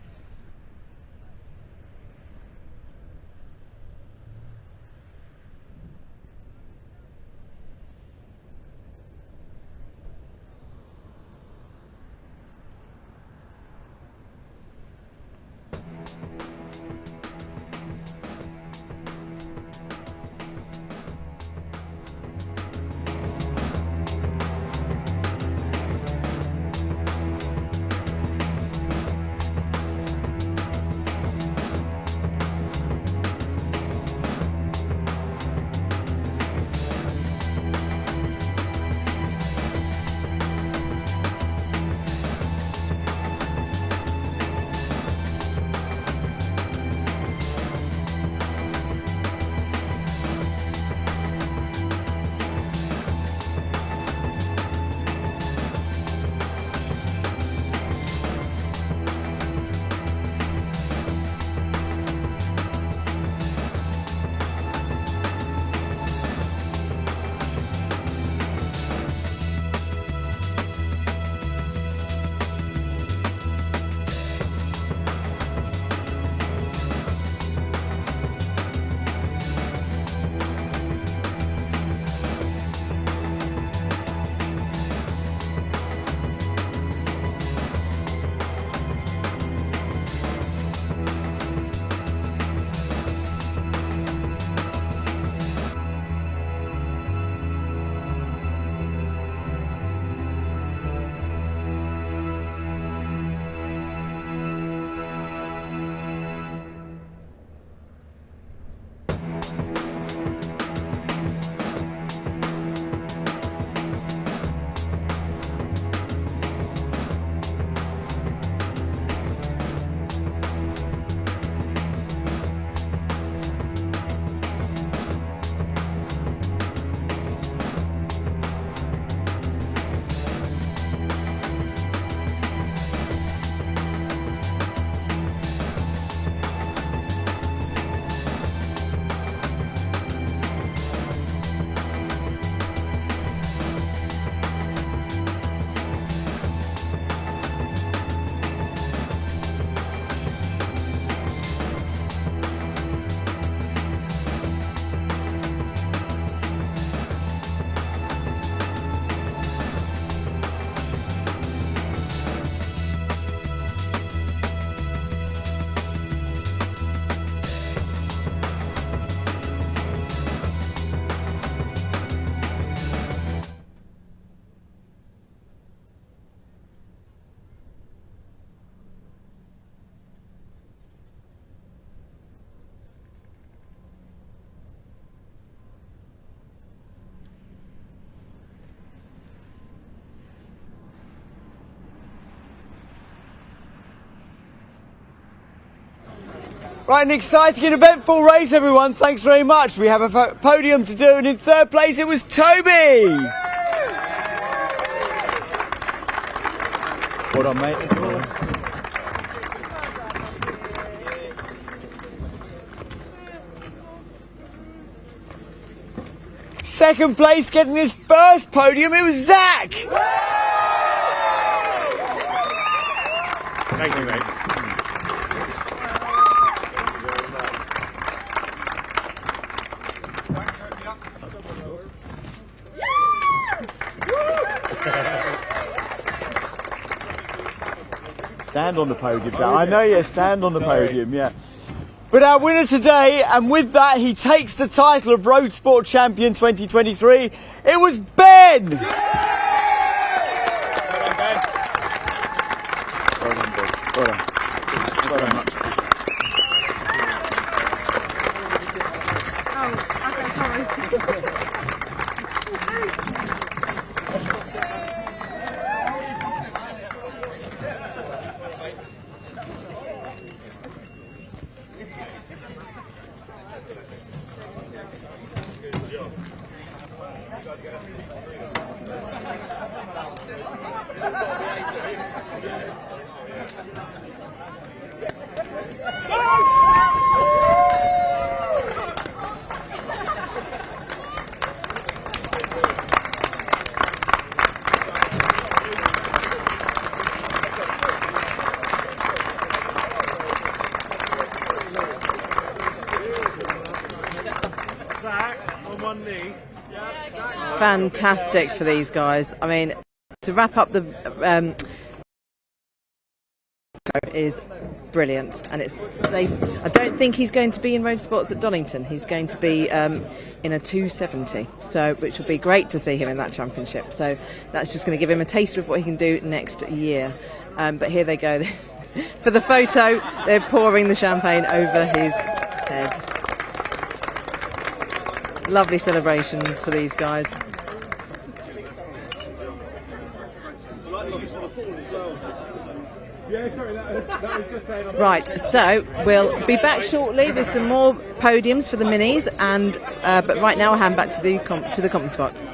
Right, an exciting and eventful race, everyone. Thanks very much. We have a podium to do, and in third place it was Toby. Well done, mate. Second place, getting his first podium, it was Zach. Thank you, mate. Stand on the podium, Zach. I know you stand on the podium, yeah. But our winner today, and with that he takes the title of Road Sport Champion 2023, it was Ben! Well done, Ben. Well done. Well done. Fantastic for these guys. I mean, to wrap up the is brilliant, and it's safe. I don't think he's going to be in road sports at Donington. He's going to be in a 270, so which will be great to see him in that championship. So that's just going to give him a taster of what he can do next year. But here they go. For the photo, they're pouring the champagne over his head. Lovely celebrations for these guys. Right, so we'll be back shortly with some more podiums for the minis, and but right now I'll hand back to the conference box.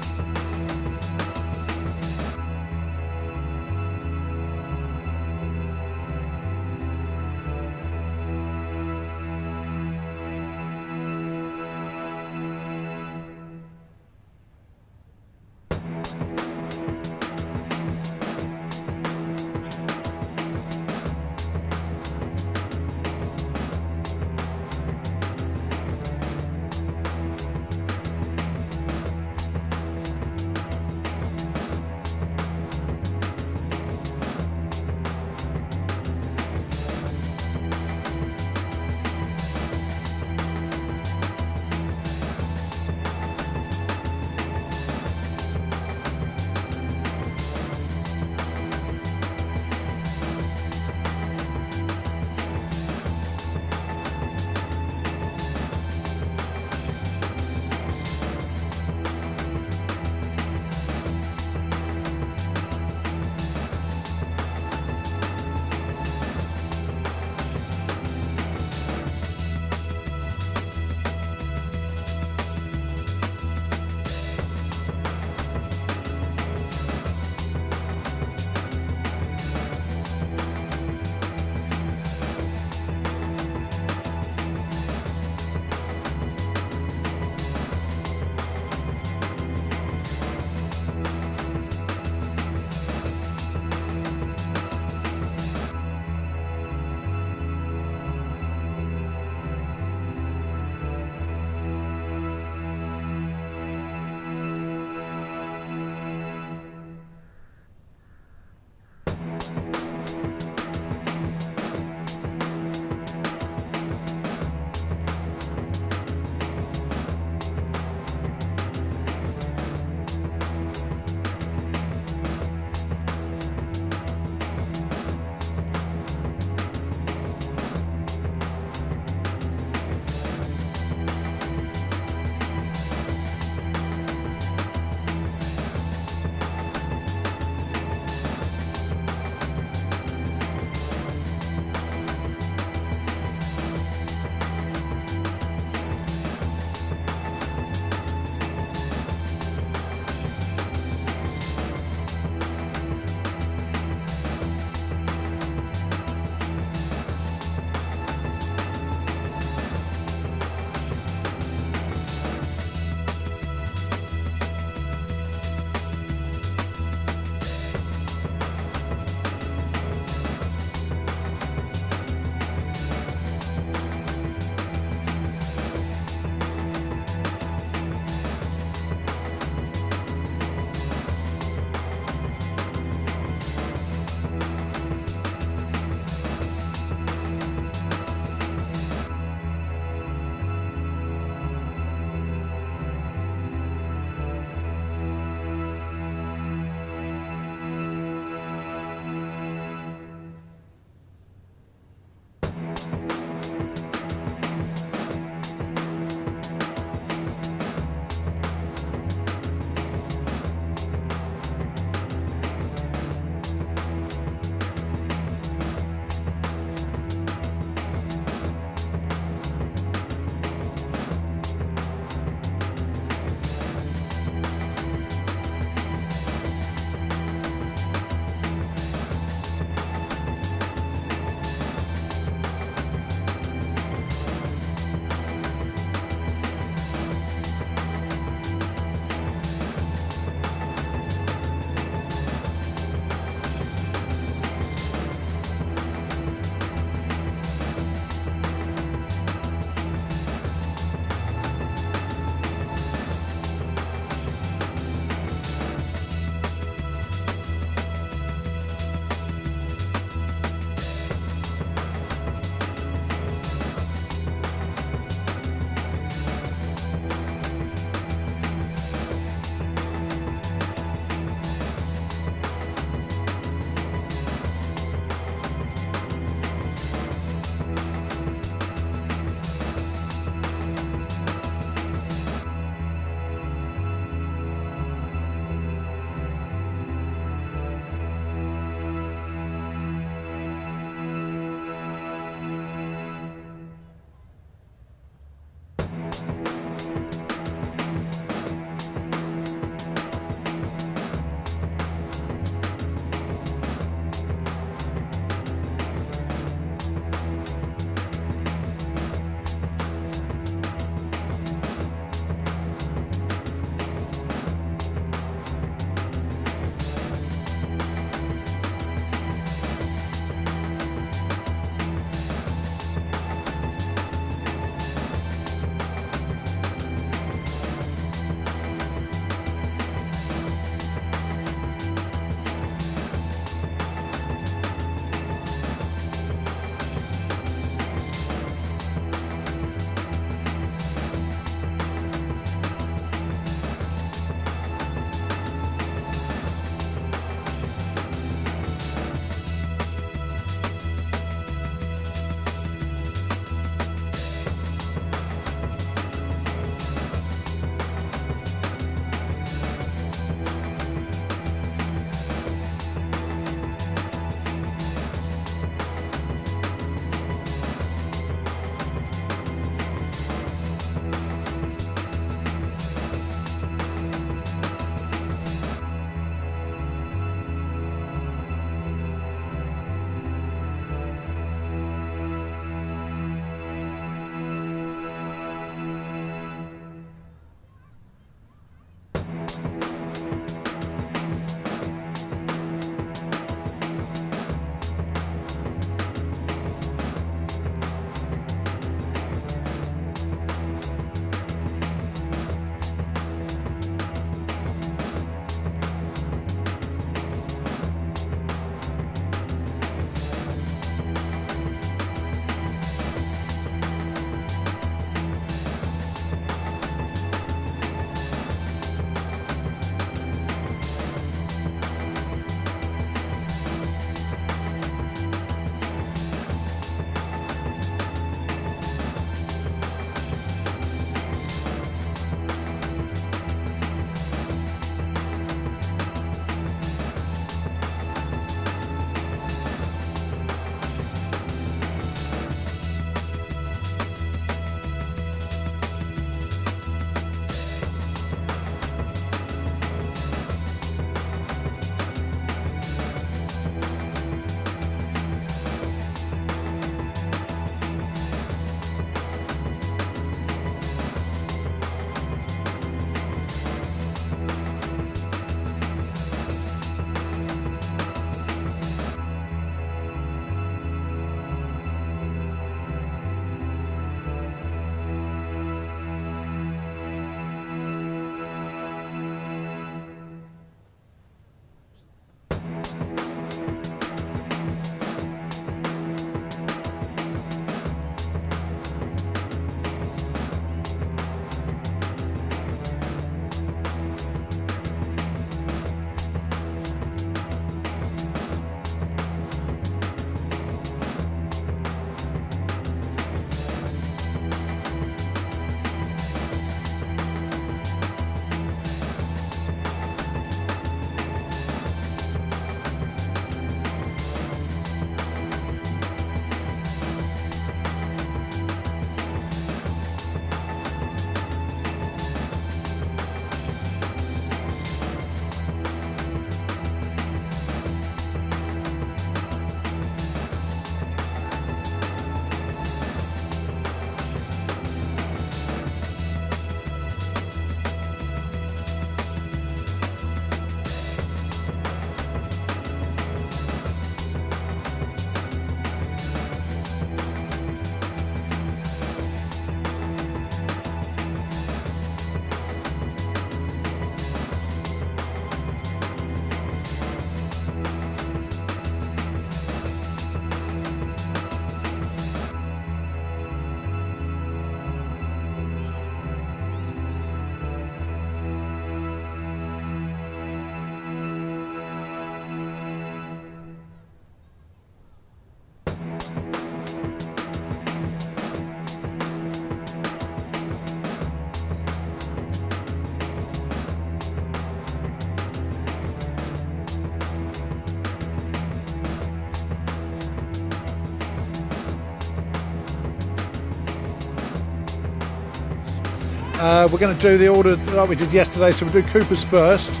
We're going to do the order like we did yesterday, so we'll do Cooper's first.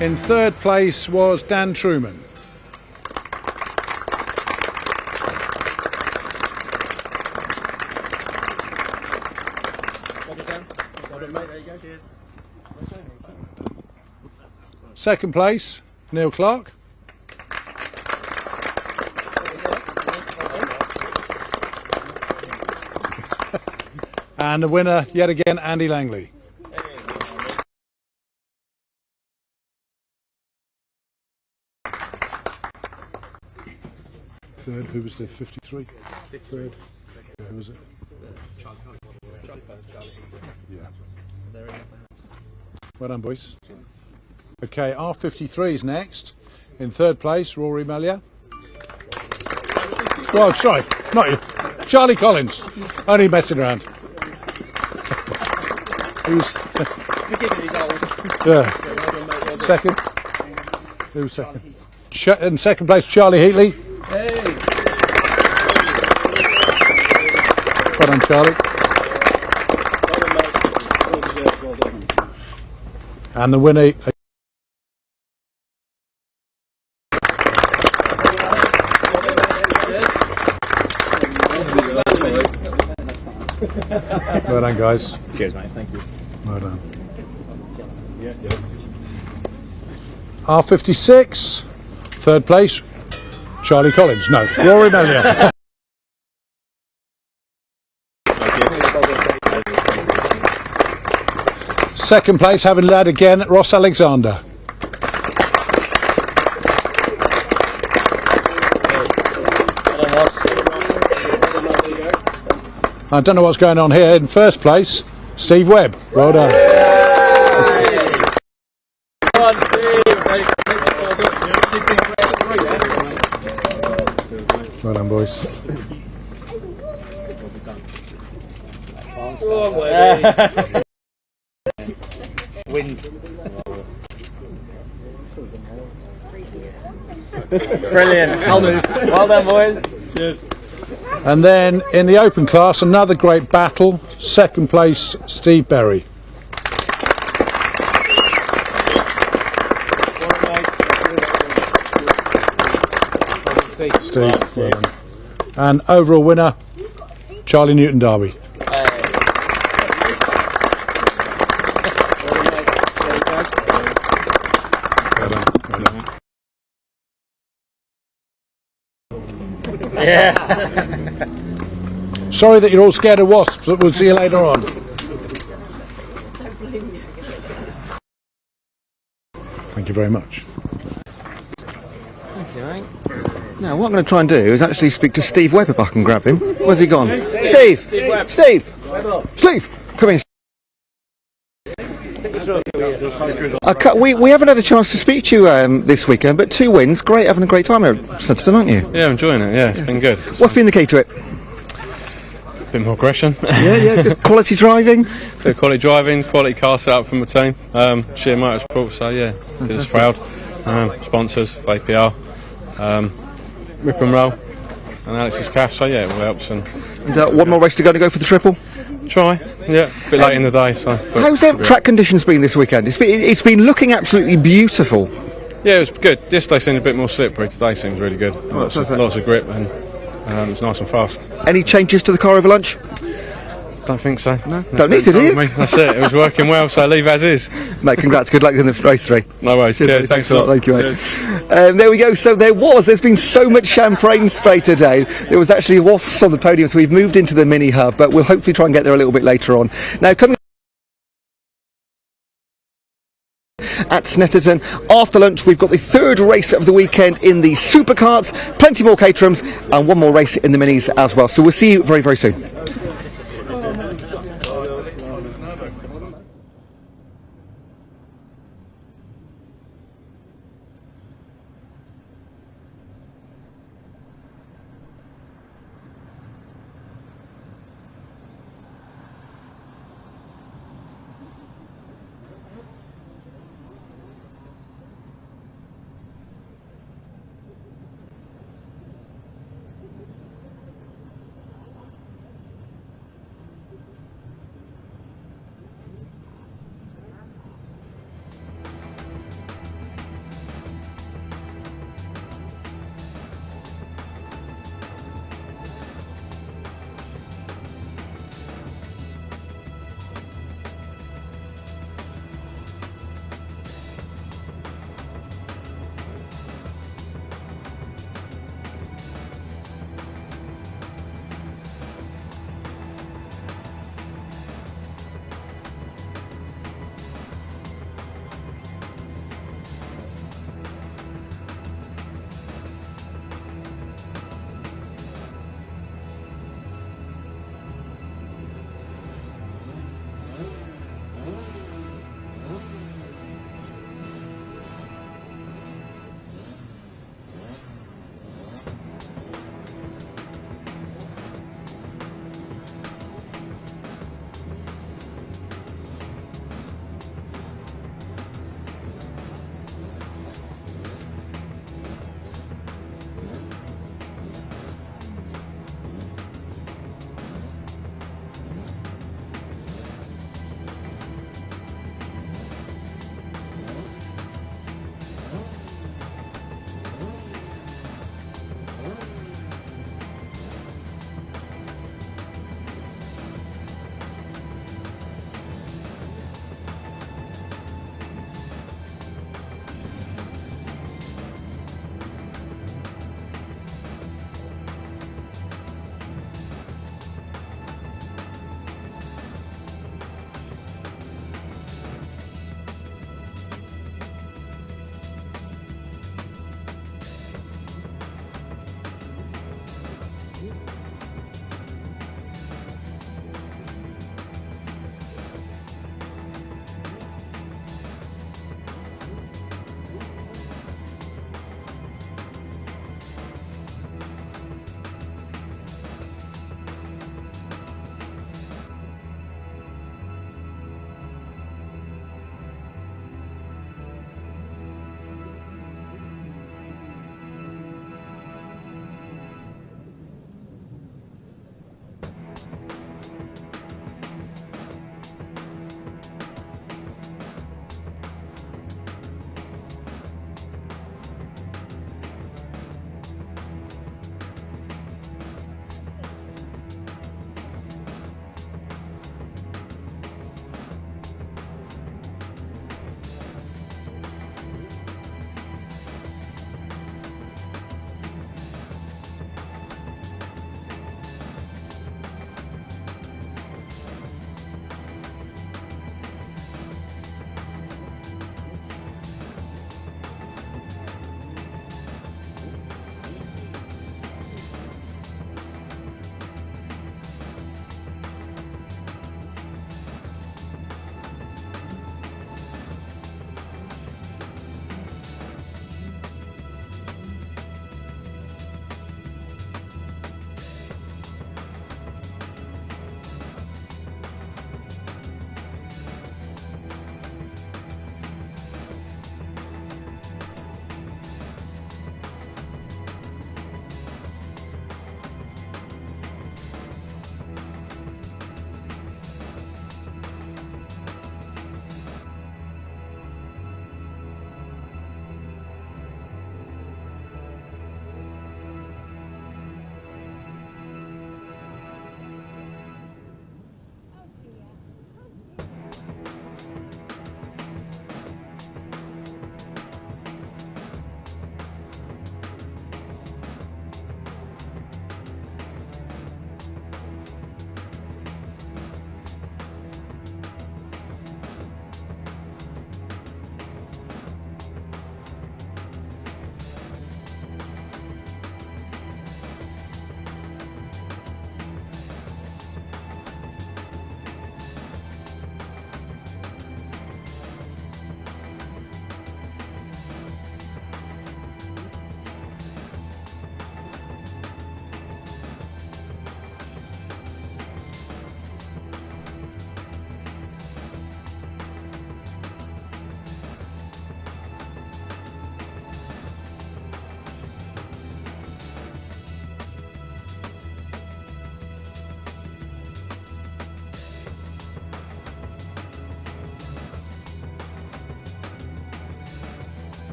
In third place was Dan Truman. Second place, Neil Clark. And the winner, yet again, Andy Langley. Third, who was the 53? Third. Yeah, who was it? Yeah. Well done, boys. Okay, R53 is next. In third place, Rory Mellier. Oh, sorry, not you. Charlie Collins. Only messing around. Who's yeah. Second? Who's second? In second place, Charlie Heatley. Hey. Well done, Charlie. And the winner. Well done, guys. Cheers, mate. Thank you. Well done. R56, third place, Charlie Collins. No, Rory Mellier. Second place, having led again, Ross Alexander. I don't know what's going on here. In first place, Steve Webb. Well done. Well done, boys. Wind. Brilliant. I'll move. Well done, boys. Cheers. And then in the open class, another great battle. Second place, Steve Berry. Steve. Well done. And overall winner, Charlie Newton Darby. Yeah. Sorry that you're all scared of wasps, but we'll see you later on. Thank you very much. Thank you, mate. Now, what I'm going to try and do is actually speak to Steve Webb if I can grab him. Where's he gone? Steve! Steve! Steve! Come in. We haven't had a chance to speak to you this weekend, but 2 wins. Great, having a great time here at Snetterton, aren't you? Yeah, I'm enjoying it. Yeah, it's been good. What's been the key to it? A bit more aggression. Yeah, good quality driving. Good quality driving, quality car set up from the team. Sheer motorsport, so yeah, did us proud. Sponsors, APR, Rip and Roll, and Alex's Cash. So yeah, it all helps. And one more race to go for the triple. Try, yeah, a bit late in the day. So. How's track conditions been this weekend? It's been looking absolutely beautiful. Yeah, it was good. Yesterday seemed a bit more slippery. Today seems really good. Lots of grip, and it's nice and fast. Any changes to the car over lunch? Don't think so. No. Don't need to, do you? That's it. It was working well, so leave as is. Mate, congrats. Good luck in the race 3. No worries. Cheers. Thanks a lot. Thank you, mate. There we go. So there's been so much champagne spray today. There was actually wafts on the podium, so we've moved into the mini hub, but we'll hopefully try and get there a little bit later on. Now, coming at Snetterton, after lunch we've got the 3rd race of the weekend in the Supercars, plenty more Caterhams, and 1 more race in the minis as well. So we'll see you very, very soon.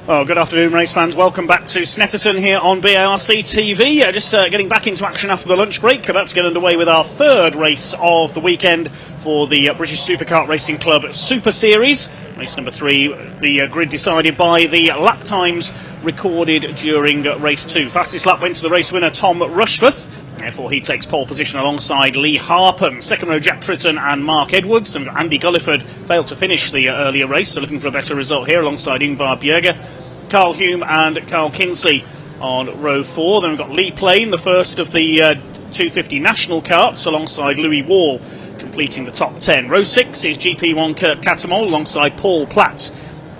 Well, good afternoon, race fans. Welcome back to Snetterton here on BARC TV. Just getting back into action after the lunch break. About to get underway with our third race of the weekend for the British Supercar Racing Club Super Series. Race number 3, the grid decided by the lap times recorded during race 2. Fastest lap went to the race winner, Tom Rushforth. Therefore, he takes pole position alongside Lee Harpham. Second row, Jack Tritton and Mark Edwards. Then we've got Andy Gulliford, failed to finish the earlier race, so looking for a better result here alongside Ingvar Bjerge. Carl Hume and Carl Kinsey on row 4. Then we've got Lee Plain, the first of the 250 national carts, alongside Louis Wall, completing the top 10. Row 6 is GP1 Kurt Catamol alongside Paul Platt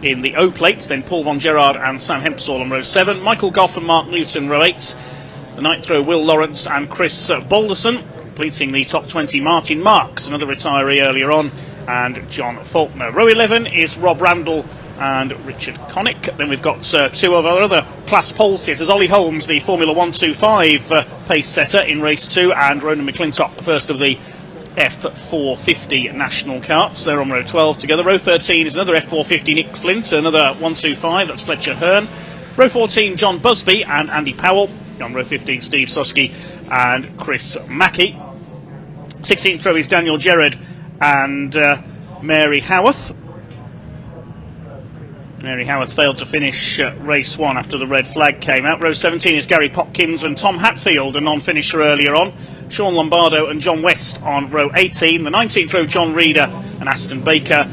in the O plates. Then Paul Von Gerard and Sam Hempsall on row 7. Michael Goff and Mark Newton, row 8. The 9th row, Will Lawrence and Chris Balderson, completing the top 20. Martin Marks, another retiree earlier on, and John Faulkner. Row 11 is Rob Randall and Richard Connick. Then we've got 2 of our other class pole sitters. Ollie Holmes, the Formula 125 pace setter in race 2, and Ronan McClintock, the first of the F450 national carts. They're on row 12 together. Row 13 is another F450, Nick Flint, another 125, that's Fletcher Hearn. Row 14, John Busby and Andy Powell. On row 15, Steve Soski and Chris Mackey. 16th row is Daniel Gerard and Mary Howarth. Mary Howarth failed to finish race 1 after the red flag came out. Row 17 is Gary Popkins and Tom Hatfield, a non-finisher earlier on. Sean Lombardo and John West on row 18. The 19th row, John Reeder and Aston Baker.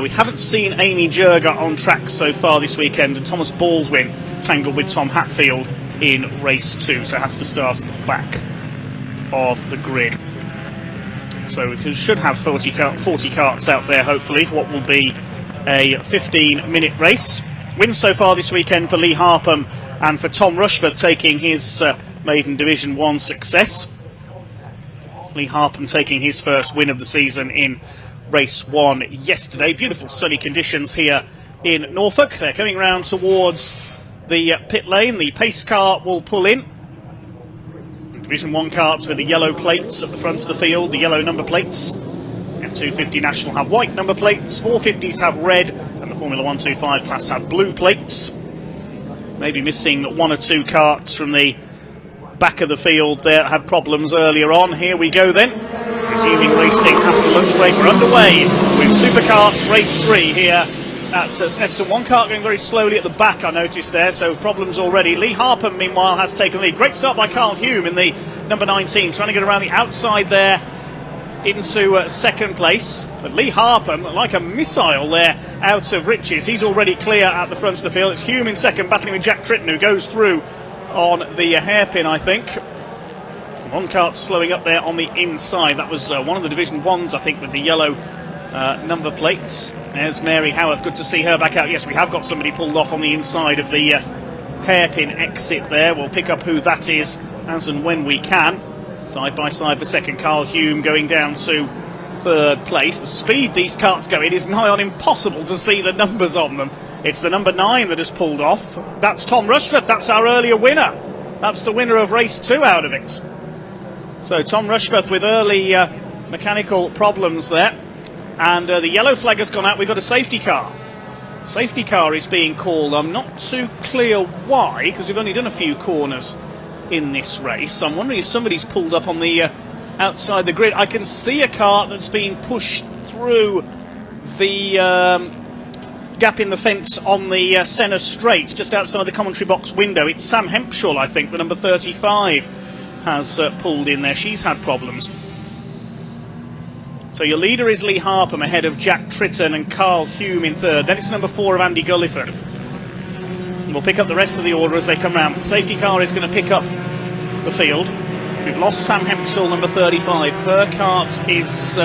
We haven't seen Amy Jurger on track so far this weekend, and Thomas Baldwin tangled with Tom Hatfield in race 2, so has to start back of the grid. So we should have 40 carts out there, hopefully, for what will be a 15-minute race. Wins so far this weekend for Lee Harpham and for Tom Rushforth, taking his maiden Division 1 success. Lee Harpham taking his first win of the season in race 1 yesterday. Beautiful sunny conditions here in Norfolk. They're coming round towards the pit lane. The pace car will pull in. The Division 1 carts with the yellow plates at the front of the field, the yellow number plates. F250 National have white number plates, 450s have red, and the Formula 125 class have blue plates. Maybe missing 1 or 2 carts from the back of the field there, had problems earlier on. Here we go then. Resuming racing after lunch break. We're underway with Supercars race 3 here at Snetterton. One cart going very slowly at the back, I noticed there, so problems already. Lee Harpham, meanwhile, has taken the lead. Great start by Carl Hume in the number 19, trying to get around the outside there into second place. But Lee Harpham, like a missile there out of Riches, he's already clear at the front of the field. It's Hume in second, battling with Jack Tritton, who goes through on the hairpin, I think. One cart slowing up there on the inside. That was one of the Division 1s, I think, with the yellow number plates. There's Mary Howarth, good to see her back out. Yes, we have got somebody pulled off on the inside of the hairpin exit there. We'll pick up who that is as and when we can. Side by side for second, Carl Hume going down to third place. The speed these carts go in is nigh on impossible to see the numbers on them. It's the number 9 that has pulled off. That's Tom Rushforth, that's our earlier winner. That's the winner of race 2 out of it. So Tom Rushforth with early mechanical problems there. And the yellow flag has gone out. We've got a safety car. Safety car is being called. I'm not too clear why, because we've only done a few corners in this race. I'm wondering if somebody's pulled up on the outside the grid. I can see a car that's been pushed through the gap in the fence on the Senna straight, just outside the commentary box window. It's Sam Hempshaw, I think, the number 35, has pulled in there. She's had problems. So your leader is Lee Harpham ahead of Jack Tritton and Carl Hume in third. Then it's number 4 of Andy Gulliford. We'll pick up the rest of the order as they come round. The safety car is going to pick up the field. We've lost Sam Hempshaw, number 35. Her cart is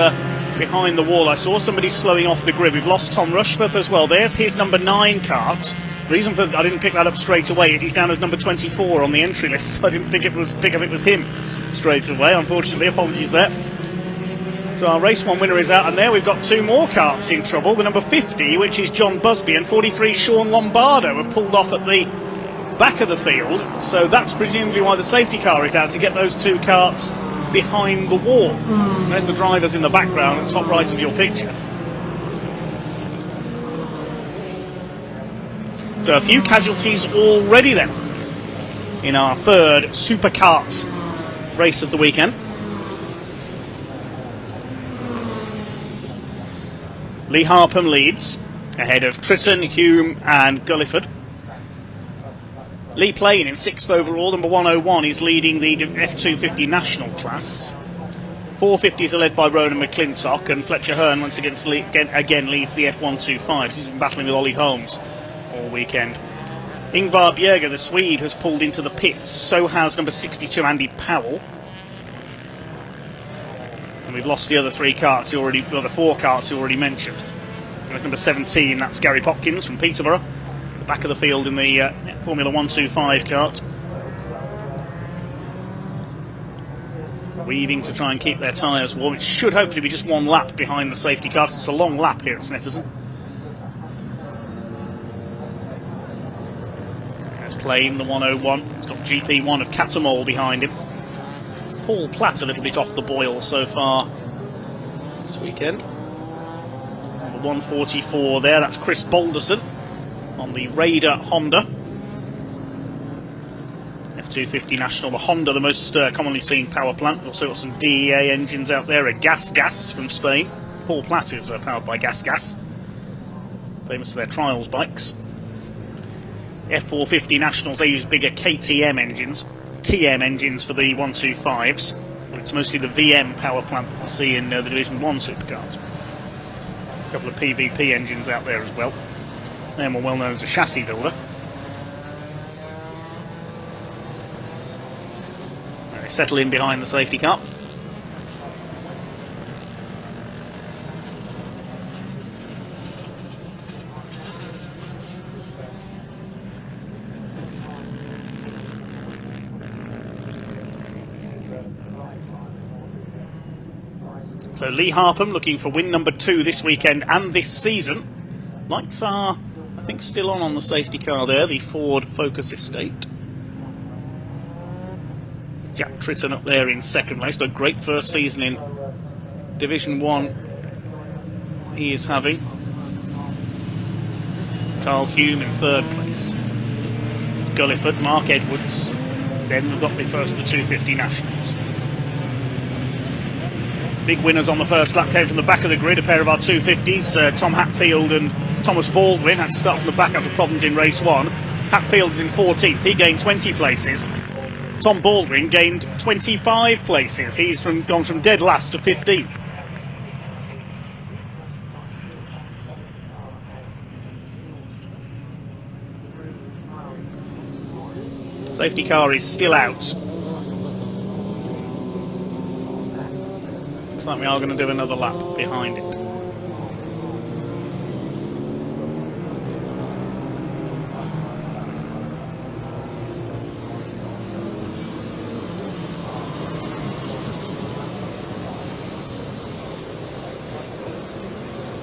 behind the wall. I saw somebody slowing off the grid. We've lost Tom Rushforth as well. There's his number 9 cart. The reason for I didn't pick that up straight away is he's down as number 24 on the entry list. So I didn't pick up it was him straight away. Unfortunately, apologies there. So our race 1 winner is out, and there we've got 2 more carts in trouble. The number 50, which is John Busby, and 43, Sean Lombardo, have pulled off at the back of the field. So that's presumably why the safety car is out, to get those 2 carts behind the wall. There's the drivers in the background at top right of your picture. So a few casualties already then in our third Supercars race of the weekend. Lee Harpham leads ahead of Tritton, Hume and Gulliford. Lee Plain in 6th overall, number 101, is leading the F250 national class. 450s are led by Ronan McClintock, and Fletcher Hearn once again leads the F125. He's been battling with Ollie Holmes all weekend. Ingvar Bjerger, the Swede, has pulled into the pits. So has number 62, Andy Powell. And we've lost the other the 4 carts you already mentioned. There's number 17, that's Gary Popkins from Peterborough. The back of the field in the Formula 125 kart. Weaving to try and keep their tyres warm. It should hopefully be just one lap behind the safety car. It's a long lap here at Snetterton. There's Plain, the 101. It's got GP1 of Caterham behind him. Paul Platt a little bit off the boil so far this weekend. The 144 there, that's Chris Balderson on the Raider Honda. F250 National, the Honda, the most commonly seen power plant. We've also got some DEA engines out there, a Gas from Spain. Paul Platt is powered by Gas, famous for their trials bikes. F450 Nationals, they use bigger KTM engines, TM engines for the 125s. It's mostly the VM power plant that you see in the Division 1 supercars. A couple of PVP engines out there as well. They're more well known as a chassis builder. They settle in behind the safety car. So Lee Harpham looking for win number 2 this weekend and this season. Lights are, I think, still on the safety car there, the Ford Focus Estate. Jack Tritton up there in second place, but a great first season in Division 1 he is having. Carl Hume in third place. It's Gulliford, Mark Edwards. Then we've got the first of the 250 Nationals. Big winners on the first lap came from the back of the grid, a pair of our 250s, Tom Hatfield and Thomas Baldwin had to start from the back after problems in race 1. Hatfield is in 14th, he gained 20 places. Tom Baldwin gained 25 places, he's gone from dead last to 15th. Safety car is still out. Looks like we are going to do another lap behind it.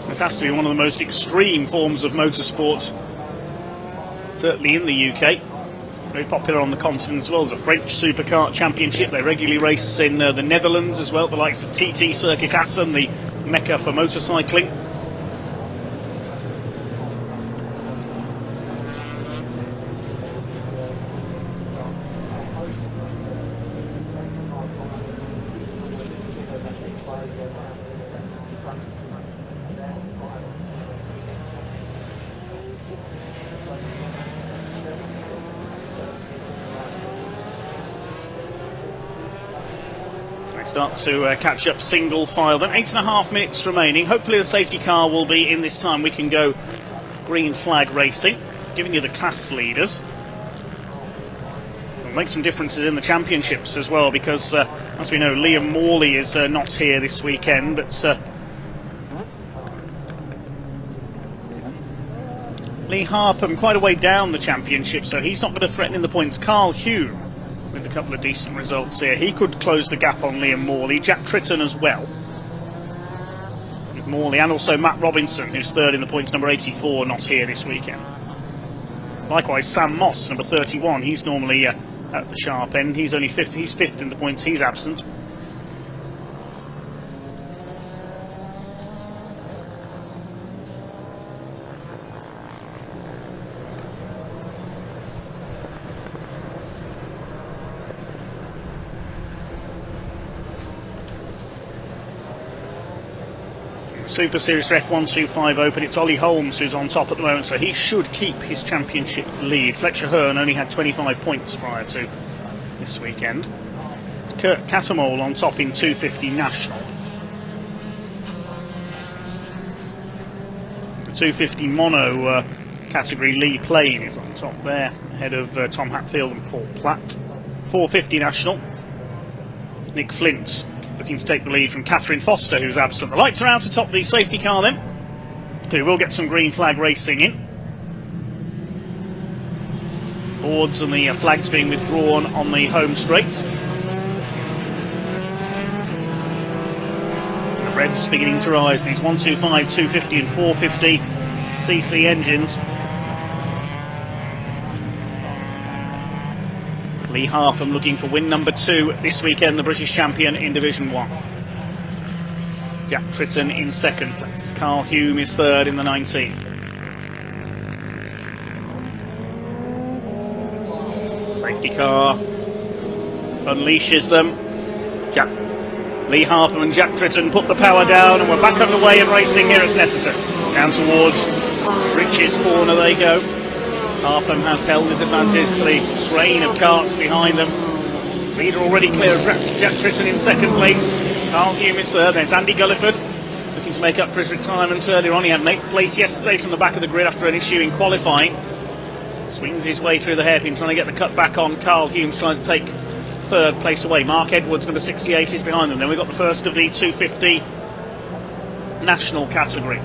This has to be one of the most extreme forms of motorsport, certainly in the UK. Very popular on the continent as well. There's a French Supercar Championship. They regularly race in the Netherlands as well, the likes of TT Circuit Assen, the mecca for motorcycling. Start to catch up single file. Then 8.5 minutes remaining. Hopefully the safety car will be in this time. We can go green flag racing, giving you the class leaders. It'll make some differences in the championships as well, because as we know, Liam Morley is not here this weekend, but Lee Harpham quite a way down the championship, so he's not going to threaten in the points. Carl Hume with a couple of decent results here. He could close the gap on Liam Morley. Jack Tritton as well. With Morley, and also Matt Robinson, who's third in the points, number 84, not here this weekend. Likewise, Sam Moss, number 31, he's normally at the sharp end. He's only fifth. He's fifth in the points. He's absent. Super Series for F125 Open. It's Ollie Holmes who's on top at the moment, so he should keep his championship lead. Fletcher Hearn only had 25 points prior to this weekend. It's Kurt Caterham on top in 250 National. The 250 Mono category, Lee Plain is on top there, ahead of Tom Hatfield and Paul Platt. 450 National, Nick Flint looking to take the lead from Catherine Foster, who's absent. The lights are out atop the safety car then, who will get some green flag racing in. Boards and the flags being withdrawn on the home straights. The red's beginning to rise, and these 125, 250 and 450 cc engines. Lee Harpham looking for win number 2 this weekend, the British champion in Division 1. Jack Tritton in second place. Carl Hume is third in the 19. Safety car unleashes them. Lee Harpham and Jack Tritton put the power down, and we're back underway and racing here at Snetterton. Down towards Rich's corner they go. Harpham has held his advantage for the train of karts behind them. Leader already clear of Jack Tritton in second place. Carl Hume is third. There's Andy Gulliford looking to make up for his retirement earlier on. He had an 8th place yesterday from the back of the grid after an issue in qualifying. Swings his way through the hairpin, trying to get the cut back on. Carl Hume's trying to take third place away. Mark Edwards, number 68, is behind them. Then we've got the first of the 250 national category.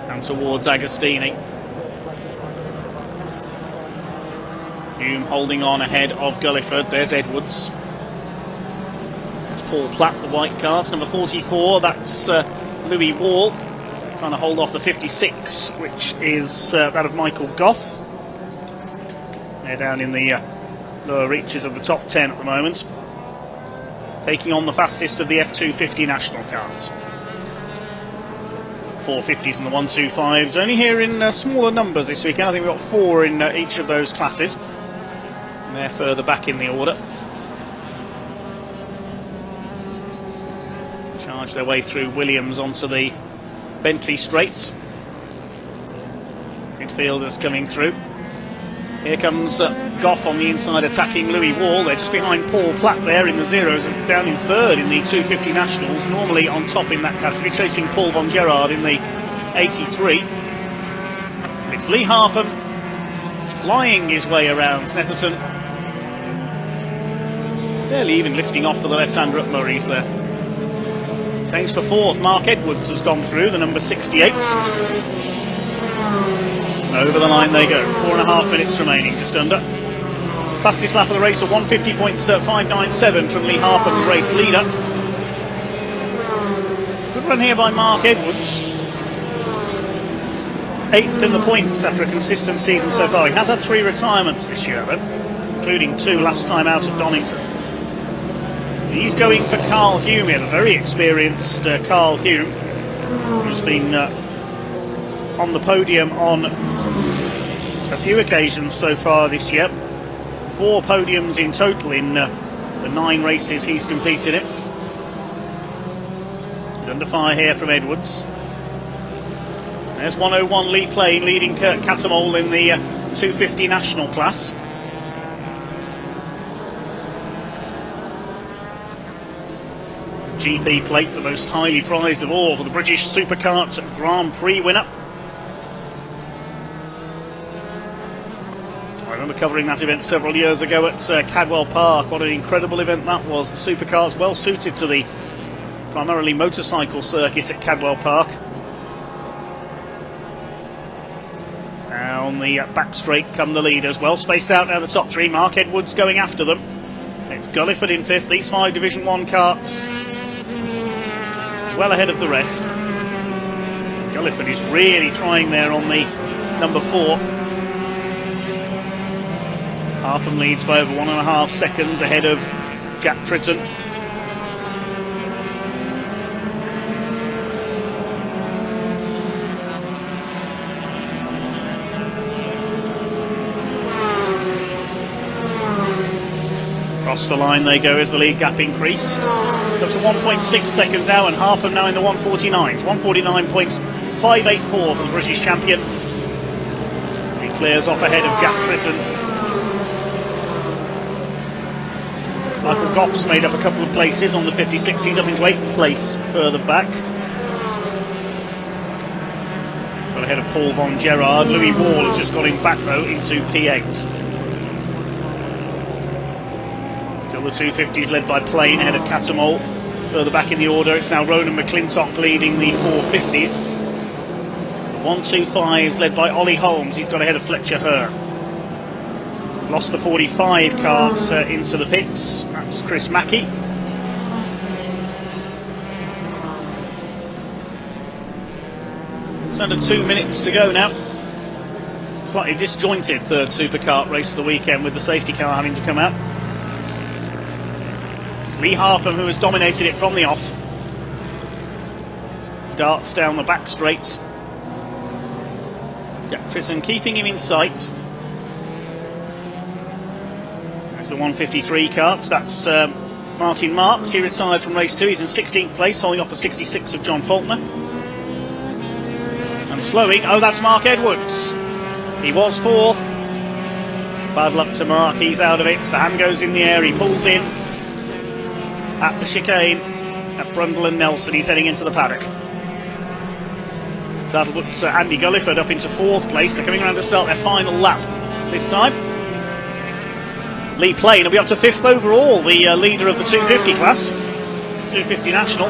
And towards Agostini. Hume holding on ahead of Gulliford. There's Edwards. That's Paul Platt, the white cart. Number 44, that's Louis Wall. Trying to hold off the 56, which is that of Michael Goff. They're down in the lower reaches of the top 10 at the moment. Taking on the fastest of the F250 national cars. 450s and the 125s. Only here in smaller numbers this weekend. I think we've got 4 in each of those classes. And they're further back in the order. Charge their way through Williams onto the Bentley straights. Midfielders coming through. Here comes Goff on the inside attacking Louis Wall. They're just behind Paul Platt there in the zeros, and down in third in the 250 nationals, normally on top in that category, chasing Paul von Gerard in the 83. It's Lee Harpham flying his way around Snetterton. Barely even lifting off for the left-hander at Murray's there. Change for fourth. Mark Edwards has gone through, the number 68. Over the line they go. 4.5 minutes remaining, just under. Fastest lap of the race, a 150.597 from Lee Harpham, the race leader. Good run here by Mark Edwards. 8th in the points after a consistent season so far. He has had 3 retirements this year, though, including 2 last time out at Donington. He's going for Carl Hume here, the very experienced Carl Hume, who's been on the podium on a few occasions so far this year. 4 podiums in total in the 9 races he's competed in. He's under fire here from Edwards. There's 101 Lee Plain leading Kurt Catamol in the 250 national class. GP plate, the most highly prized of all for the British Supercar Grand Prix winner. I remember covering that event several years ago at Cadwell Park. What an incredible event that was. The Supercars well suited to the primarily motorcycle circuit at Cadwell Park. Down the back straight come the leaders, well spaced out now the top 3. Mark Edwards going after them. It's Gulliford in 5th. These 5 Division 1 karts well ahead of the rest. Gulliford is really trying there on the number 4. Harpham leads by over 1.5 seconds ahead of Jack Tritton. Across the line they go as the lead gap increased. Up to 1.6 seconds now, and Harpham now in the 149s. 149.584 for the British champion. As he clears off ahead of Jack Trisson. Michael Goff's made up a couple of places on the 56. He's up into 8th place further back. Got ahead of Paul von Gerard. Louis Wall has just got him back though into P8. Still the 250s led by Plain ahead of Catamol. Further back in the order, it's now Ronan McClintock leading the 450s. 125s led by Ollie Holmes. He's got ahead of Fletcher Hur. Lost the 45 cards into the pits. That's Chris Mackey. It's under 2 minutes to go now. Slightly disjointed third Supercar race of the weekend with the safety car having to come out. It's Lee Harpham who has dominated it from the off. Darts down the back straight. Jack Trisson keeping him in sight. The 153 carts, that's Martin Marks. He retired from race 2. He's in 16th place, holding off the 66 of John Faulkner. And slowing, oh, that's Mark Edwards. He was 4th. Bad luck to Mark, he's out of it. The hand goes in the air, he pulls in at the chicane at Brundle and Nelson. He's heading into the paddock. So that'll put Andy Gulliford up into 4th place. They're coming around to start their final lap this time. Lee Plain will be up to 5th overall, the leader of the 250 class, 250 national.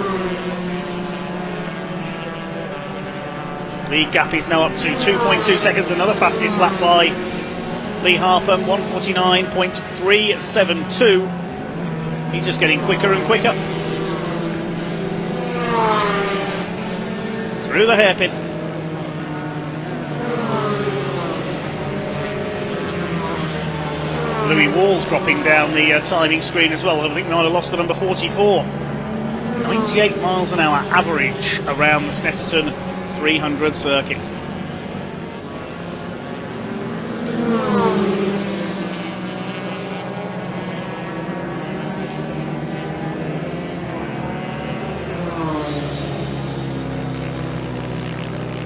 Lead gap is now up to 2.2 seconds, another fastest lap by Lee Harpham, 149.372. He's just getting quicker and quicker. Through the hairpin. Louis Wall's dropping down the timing screen as well. I think might have lost the number 44. 98 miles an hour average around the Snetterton 300 circuit.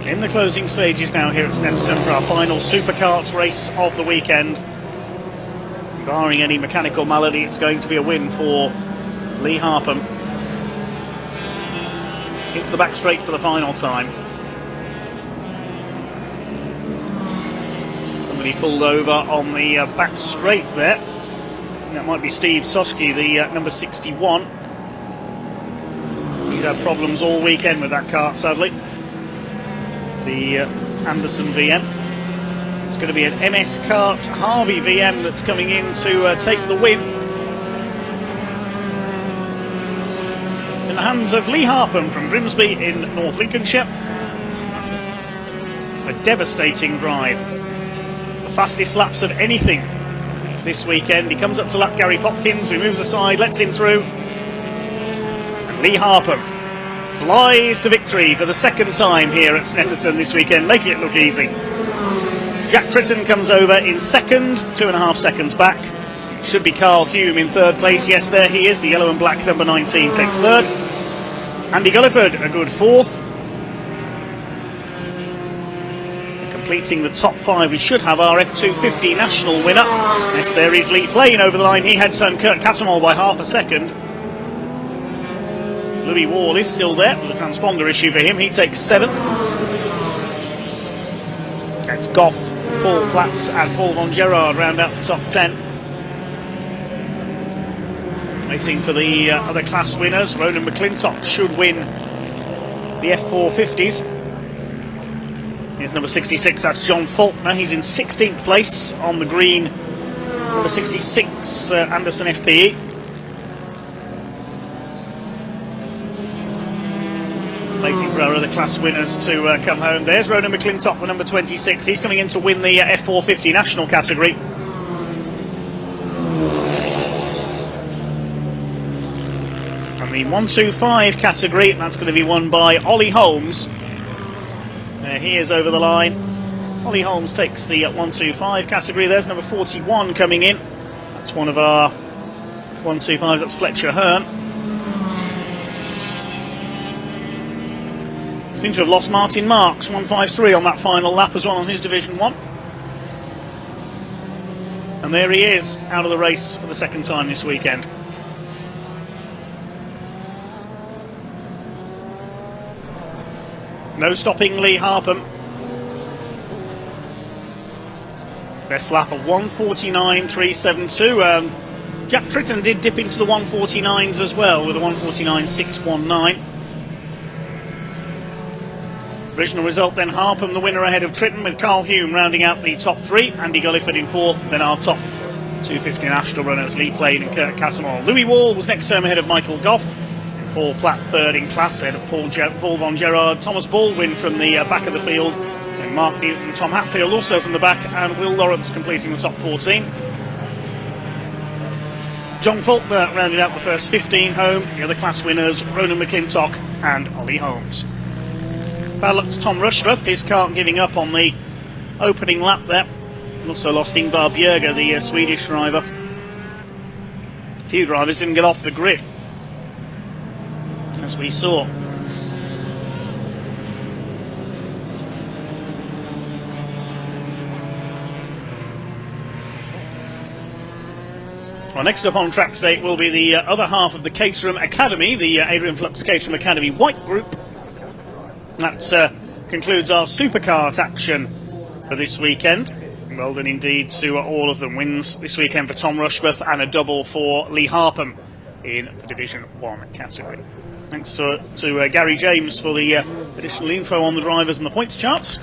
In the closing stages now here at Snetterton for our final Supercars race of the weekend. Barring any mechanical malady, it's going to be a win for Lee Harpham. Into the back straight for the final time. Somebody pulled over on the back straight there. That might be Steve Soschke, the number 61. He's had problems all weekend with that kart, sadly. The Anderson VM. It's going to be an MS Kart Harvey VM that's coming in to take the win. In the hands of Lee Harpham from Grimsby in North Lincolnshire. A devastating drive. The fastest laps of anything this weekend. He comes up to lap Gary Popkins, who moves aside, lets him through. And Lee Harpham flies to victory for the second time here at Snetterton this weekend, making it look easy. Jack Trisson comes over in second, 2.5 seconds back. It should be Carl Hume in third place. Yes, there he is. The yellow and black number 19 takes third. Andy Gulliford, a good 4th. Completing the top 5, we should have our F250 national winner. Yes, there is Lee Plain over the line. He heads home Kurt Catamol by half a second. Louis Wall is still there. There's a transponder issue for him. He takes 7th. It's Goff, Paul Platts and Paul von Gerard round out the top 10. Waiting for the other class winners. Ronan McClintock should win the F450s. Here's number 66, that's John Faulkner. He's in 16th place on the green. Number 66, Anderson FPE. Waiting for our other class winners to come home. There's Ronan McClintock, the number 26. He's coming in to win the F450 national category. And the 125 category, that's going to be won by Ollie Holmes. There he is over the line. Ollie Holmes takes the 125 category. There's number 41 coming in. That's one of our 125s, that's Fletcher Hearn. Seems to have lost Martin Marks, 153 on that final lap as well on his Division 1. And there he is, out of the race for the second time this weekend. No stopping Lee Harpham. Best lap of 1:49.372. Jack Tritton did dip into the 1:49s as well with a 1:49.619. Provisional result then: Harpham the winner ahead of Tritton, with Carl Hume rounding out the top three, Andy Gulliford in fourth, then our top 250 national runners Lee Plain and Kurt Catamol. Louis Wall was next term ahead of Michael Goff, Paul Platt third in class ahead of Paul von Gerard, Thomas Baldwin from the back of the field, and Mark Newton, Tom Hatfield also from the back, and Will Lawrence completing the top 14. John Faulkner rounded out the first 15 home, the other class winners Ronan McClintock and Ollie Holmes. Bad luck to Tom Rushforth, his car giving up on the opening lap there. Also lost Ingvar Bjerger, the Swedish driver. A few drivers didn't get off the grid, as we saw. Well, next up on track today will be the other half of the Caterham Academy, the Adrian Flux Caterham Academy White Group. That concludes our Supercars action for this weekend. Well done indeed to all of them. Wins this weekend for Tom Rushworth and a double for Lee Harpham in the Division 1 category. Thanks to Gary James for the additional info on the drivers and the points charts.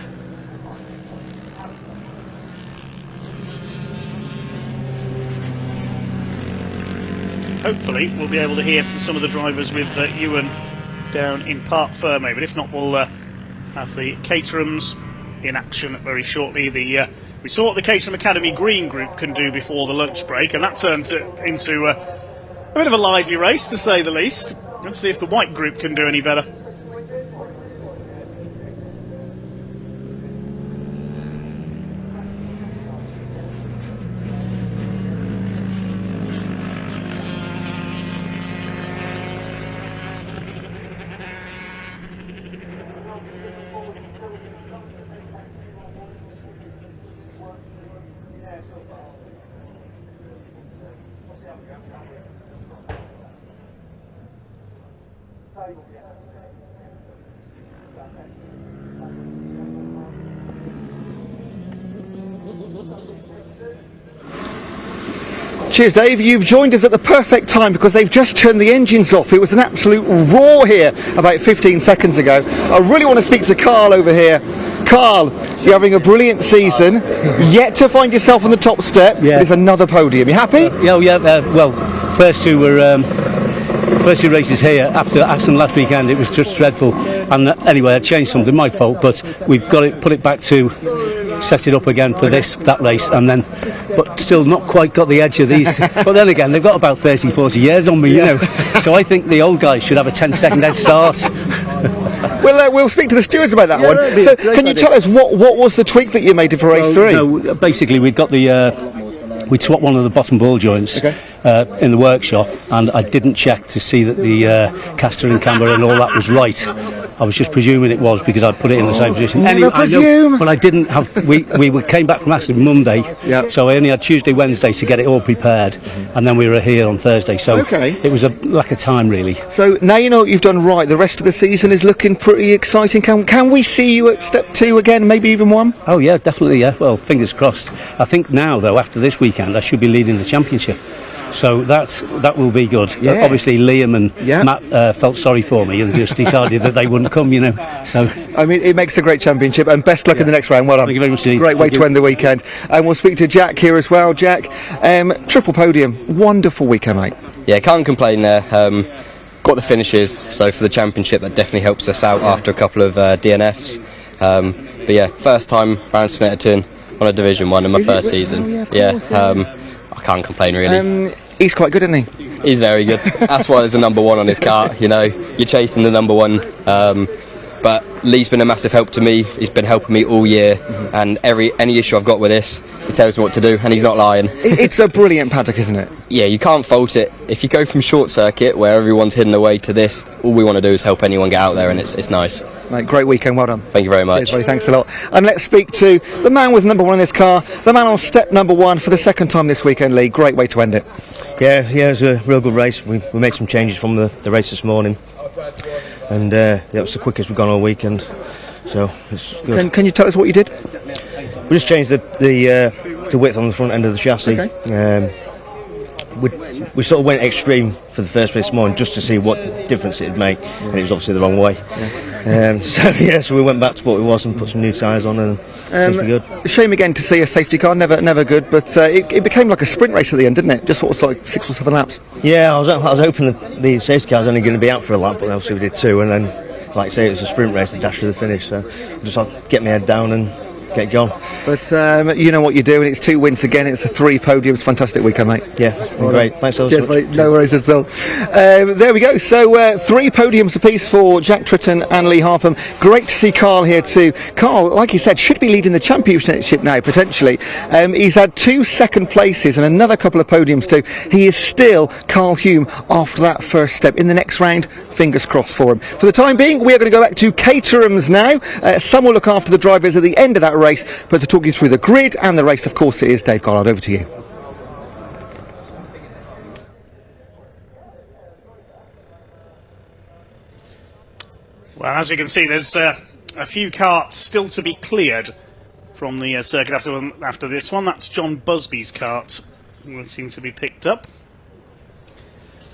Hopefully we'll be able to hear from some of the drivers with Ewan down in Parc Ferme, but if not, we'll have the Caterhams in action very shortly. We saw what the Caterham Academy Green Group can do before the lunch break, and that turned into a bit of a lively race, to say the least. Let's see if the White Group can do any better. Cheers, Dave. You've joined us at the perfect time because they've just turned the engines off. It was an absolute roar here about 15 seconds ago. I really want to speak to Carl over here. Carl, you're having a brilliant season, yet to find yourself on the top step. Yeah. There's another podium. You happy? Well, first two races here after Aston last weekend, it was just dreadful. And anyway, I changed something, my fault, but we've got to put it back to set it up again for that race, and then, but still not quite got the edge of these. But then again, they've got about 30-40 years on me, you know. So I think the old guys should have a 10-second head start. We'll speak to the stewards about that one. So can you tell us what was the tweak that you made for race 3? No, basically we'd got we'd swapped one of the bottom ball joints in the workshop, and I didn't check to see that the caster and camber and all that was right. I was just presuming it was because I'd put it in the same position. Never presume. But I didn't have. We came back from Aston Monday, so I only had Tuesday, Wednesday to get it all prepared, and then we were here on Thursday. So it was a lack of time, really. So now you know what you've done right. The rest of the season is looking pretty exciting. Can we see you at step 2 again, maybe even 1? Oh yeah, definitely. Yeah. Well, fingers crossed. I think now though, after this weekend, I should be leading the championship. So that will be good. Yeah. Obviously, Liam and Matt felt sorry for me and just decided that they wouldn't come, you know. So I mean, it makes a great championship, and best luck in the next round. Well done. Thank you very much, Steve. Great way to end the weekend. And we'll speak to Jack here as well. Jack, triple podium, wonderful weekend, mate. Yeah, can't complain there. Got the finishes, so for the championship that definitely helps us out after a couple of DNFs. But yeah, first time around Snetterton on a Division 1 in my first season. I can't complain really. He's quite good, isn't he? He's very good. That's why there's a number 1 on his car. You know, you're chasing the number 1. but Lee's been a massive help to me. He's been helping me all year, and any issue I've got with this, he tells me what to do, and he's not lying. It's a brilliant paddock, isn't it? Yeah, you can't fault it. If you go from short circuit, where everyone's hidden away, to this, all we want to do is help anyone get out there, and it's nice. Mate, great weekend, well done. Thank you very much. Cheers, buddy, thanks a lot. And let's speak to the man with number 1 in his car, the man on step number 1 for the second time this weekend, Lee. Great way to end it. Yeah, it was a real good race. We made some changes from the race this morning, and it was the quickest we've gone all weekend, so it's good. Can you tell us what you did? We just changed the width on the front end of the chassis. Okay. We sort of went extreme for the first race this morning just to see what difference it'd make, and it was obviously the wrong way. So we went back to what it was and put some new tyres on, and seems to be good. Shame again to see a safety car, never good, but it became like a sprint race at the end, didn't it? Just sort of like 6 or 7 laps. Yeah, I was hoping that the safety car was only going to be out for a lap, but obviously we did 2, and then, like I say, it was a sprint race to dash to the finish, so just had to get my head down and get going. But you know what you're doing. It's 2 wins again. It's 3 podiums. Fantastic weekend, mate. Yeah, it's been great. Thanks so Cheers, much. mate. No worries at all. There we go. So 3 podiums apiece for Jack Tritton and Lee Harpham. Great to see Carl here too. Carl, like you said, should be leading the championship now potentially. He's had 2 second places and another couple of podiums too. He is still Carl Hume after that first step. In the next round, fingers crossed for him. For the time being, we are going to go back to Caterham's now. Some will look after the drivers at the end of that race, but to talk you through the grid and the race, of course, it is Dave Gollard. Over to you. Well, as you can see, there's a few karts still to be cleared from the circuit after this one. That's John Busby's kart that seems to be picked up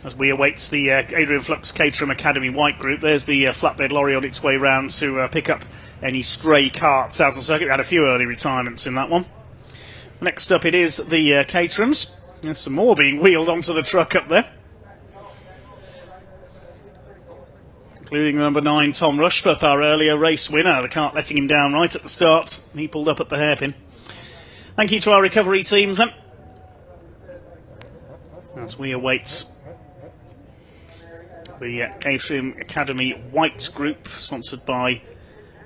as we await the Adrian Flux Caterham Academy White Group. There's the flatbed lorry on its way round to pick up any stray karts out on the circuit. We had a few early retirements in that one. Next up, it is the Caterhams. There's some more being wheeled onto the truck up there, including number 9 Tom Rushforth, our earlier race winner. The kart letting him down right at the start. He pulled up at the hairpin. Thank you to our recovery teams then, as we await the Caterham Academy White Group, sponsored by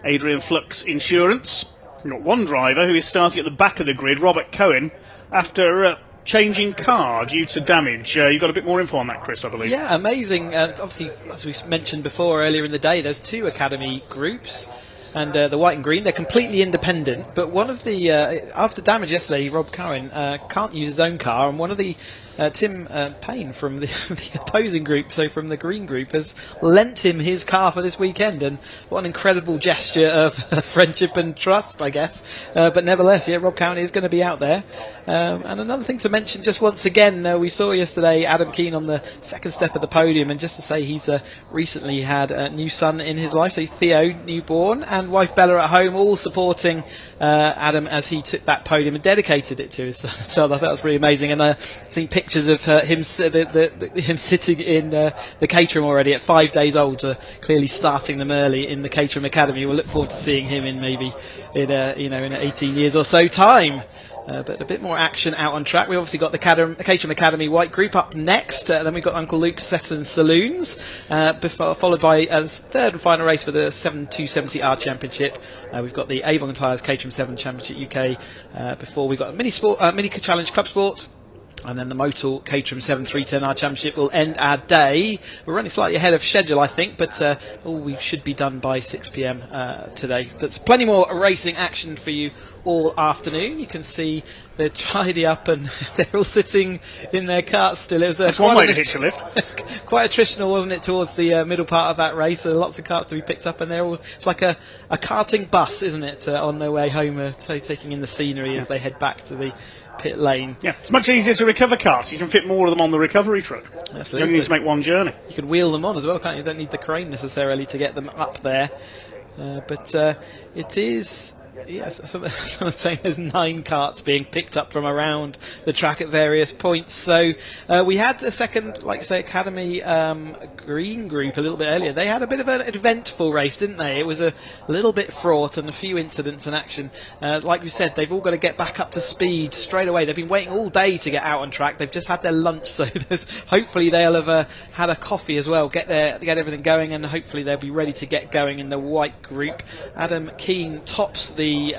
Adrian Flux Insurance. We've got one driver who is starting at the back of the grid, Robert Cohen, after changing car due to damage. You've got a bit more info on that, Chris, I believe. Yeah, amazing. Obviously, as we mentioned before earlier in the day, there's 2 Academy groups, and the white and green, they're completely independent, but one of the, after damage yesterday, Rob Cohen can't use his own car, and one of the Tim Payne from the opposing group, so from the green group, has lent him his car for this weekend, and what an incredible gesture of friendship and trust, I guess. But nevertheless, yeah, Rob Cowan is going to be out there. And another thing to mention, just once again, we saw yesterday Adam Keane on the second step of the podium, and just to say he's recently had a new son in his life, so Theo, newborn, and wife Bella at home, all supporting Adam as he took that podium and dedicated it to his son. So I thought that was really amazing, and I've seen pictures of him sitting in the Caterham already at 5 days old, clearly starting them early in the Caterham Academy. We'll look forward to seeing him in maybe in 18 years or so time. But a bit more action out on track. We obviously got the Caterham Academy White Group up next. Then we've got Uncle Luke's Snetterton Saloons, followed by a third and final race for the 7270R Championship. We've got the Avon Tyres Caterham 7 Championship UK. Before we've got a mini challenge Clubsport. And then the Motul Caterham 7310R Championship will end our day. We're running slightly ahead of schedule, I think, but we should be done by 6 p.m. Today. But there's plenty more racing action for you all afternoon. You can see they're tidy up and they're all sitting in their carts still. It was That's one way to hitch a lift. Quite attritional, wasn't it, towards the middle part of that race? There are lots of carts to be picked up, and they're all, it's like a karting bus, isn't it, on their way home, taking in the scenery as they head back to the pit lane. Yeah, it's much easier to recover cars. You can fit more of them on the recovery truck. Absolutely. You only need to make one journey. You can wheel them on as well, can't you? You don't need the crane necessarily to get them up there. But it is Yes, someone's saying there's 9 karts being picked up from around the track at various points. So we had the second, like I say, Academy Green Group a little bit earlier. They had a bit of an eventful race, didn't they? It was a little bit fraught and a few incidents in action. Like we said, they've all got to get back up to speed straight away. They've been waiting all day to get out on track. They've just had their lunch, so hopefully they'll have had a coffee as well, get everything going, and hopefully they'll be ready to get going in the white group. Adam Keane tops the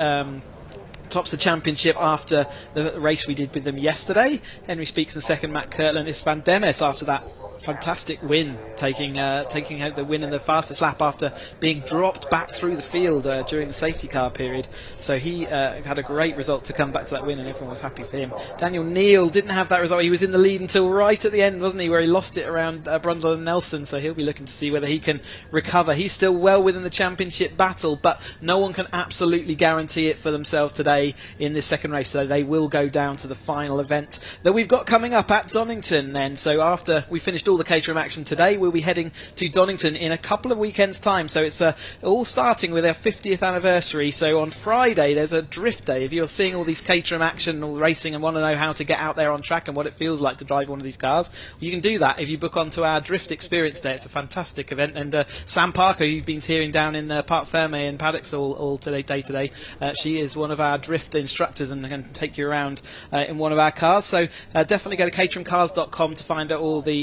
championship after the race we did with them yesterday. Henry Speaks in second, Matt Kirtland is Van Demes after that fantastic win, taking out the win in the fastest lap after being dropped back through the field during the safety car period. So he had a great result to come back to that win, and everyone was happy for him. Daniel Neal didn't have that result. He was in the lead until right at the end, wasn't he, where he lost it around Brundle and Nelson, so he'll be looking to see whether he can recover. He's still well within the championship battle, but no one can absolutely guarantee it for themselves today in this second race, so they will go down to the final event that we've got coming up at Donington then. So after we finished all the Caterham action today, we'll be heading to Donington in a couple of weekends time. So it's all starting with our 50th anniversary. So on Friday there's a drift day. If you're seeing all these Caterham action, all the racing, and want to know how to get out there on track and what it feels like to drive one of these cars, you can do that if you book onto our drift experience day. It's a fantastic event, and Sam Parker, who you've been hearing down in Parc Ferme and paddocks all day today, she is one of our drift instructors and can take you around in one of our cars. So definitely go to caterhamcars.com to find out all the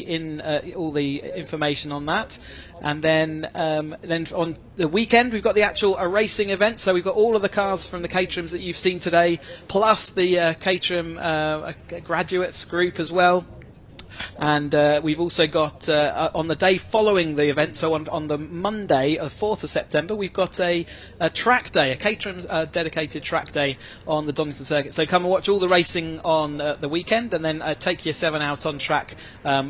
information on that. And then on the weekend we've got the actual racing event. So we've got all of the cars from the Caterhams that you've seen today, plus the Caterham graduates group as well. And we've also got on the day following the event, so on the Monday, 4th of September, we've got a track day, a Caterham dedicated track day on the Donington circuit. So come and watch all the racing on the weekend, and then take your 7 out on track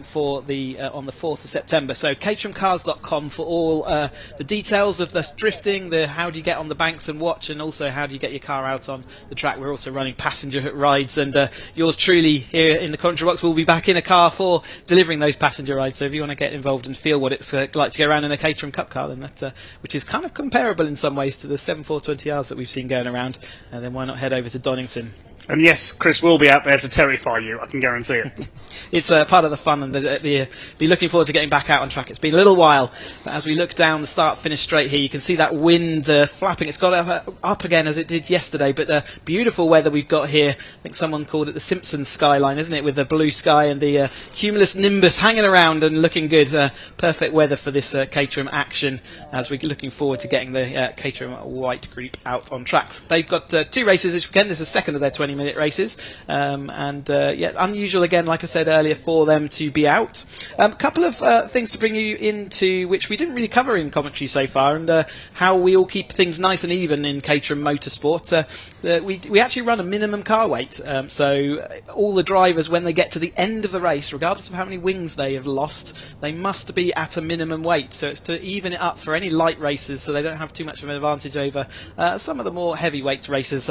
for the on the 4th of September. So caterhamcars.com for all the details of the drifting, the how do you get on the banks and watch, and also how do you get your car out on the track. We're also running passenger rides, and yours truly here in the commentary box will be back in a car for delivering those passenger rides. So if you want to get involved and feel what it's like to go around in a Caterham Cup car, then that which is kind of comparable in some ways to the 7420Rs that we've seen going around, and then why not head over to Donington. And yes, Chris will be out there to terrify you, I can guarantee it. It's part of the fun, and be looking forward to getting back out on track. It's been a little while, but as we look down the start-finish straight here, you can see that wind flapping. It's got up again as it did yesterday, but the beautiful weather we've got here, I think someone called it the Simpsons skyline, isn't it, with the blue sky and the cumulus nimbus hanging around and looking good. Perfect weather for this Caterham action, as we're looking forward to getting the Caterham white group out on track. They've got 2 races this weekend. This is the second of their 20-minute races, yeah, unusual again, like I said earlier, for them to be out. A couple of things to bring you into, which we didn't really cover in commentary so far, and how we all keep things nice and even in Caterham Motorsport. We actually run a minimum car weight, so all the drivers, when they get to the end of the race, regardless of how many wings they have lost, they must be at a minimum weight. So it's to even it up for any light races, so they don't have too much of an advantage over some of the more heavyweight races,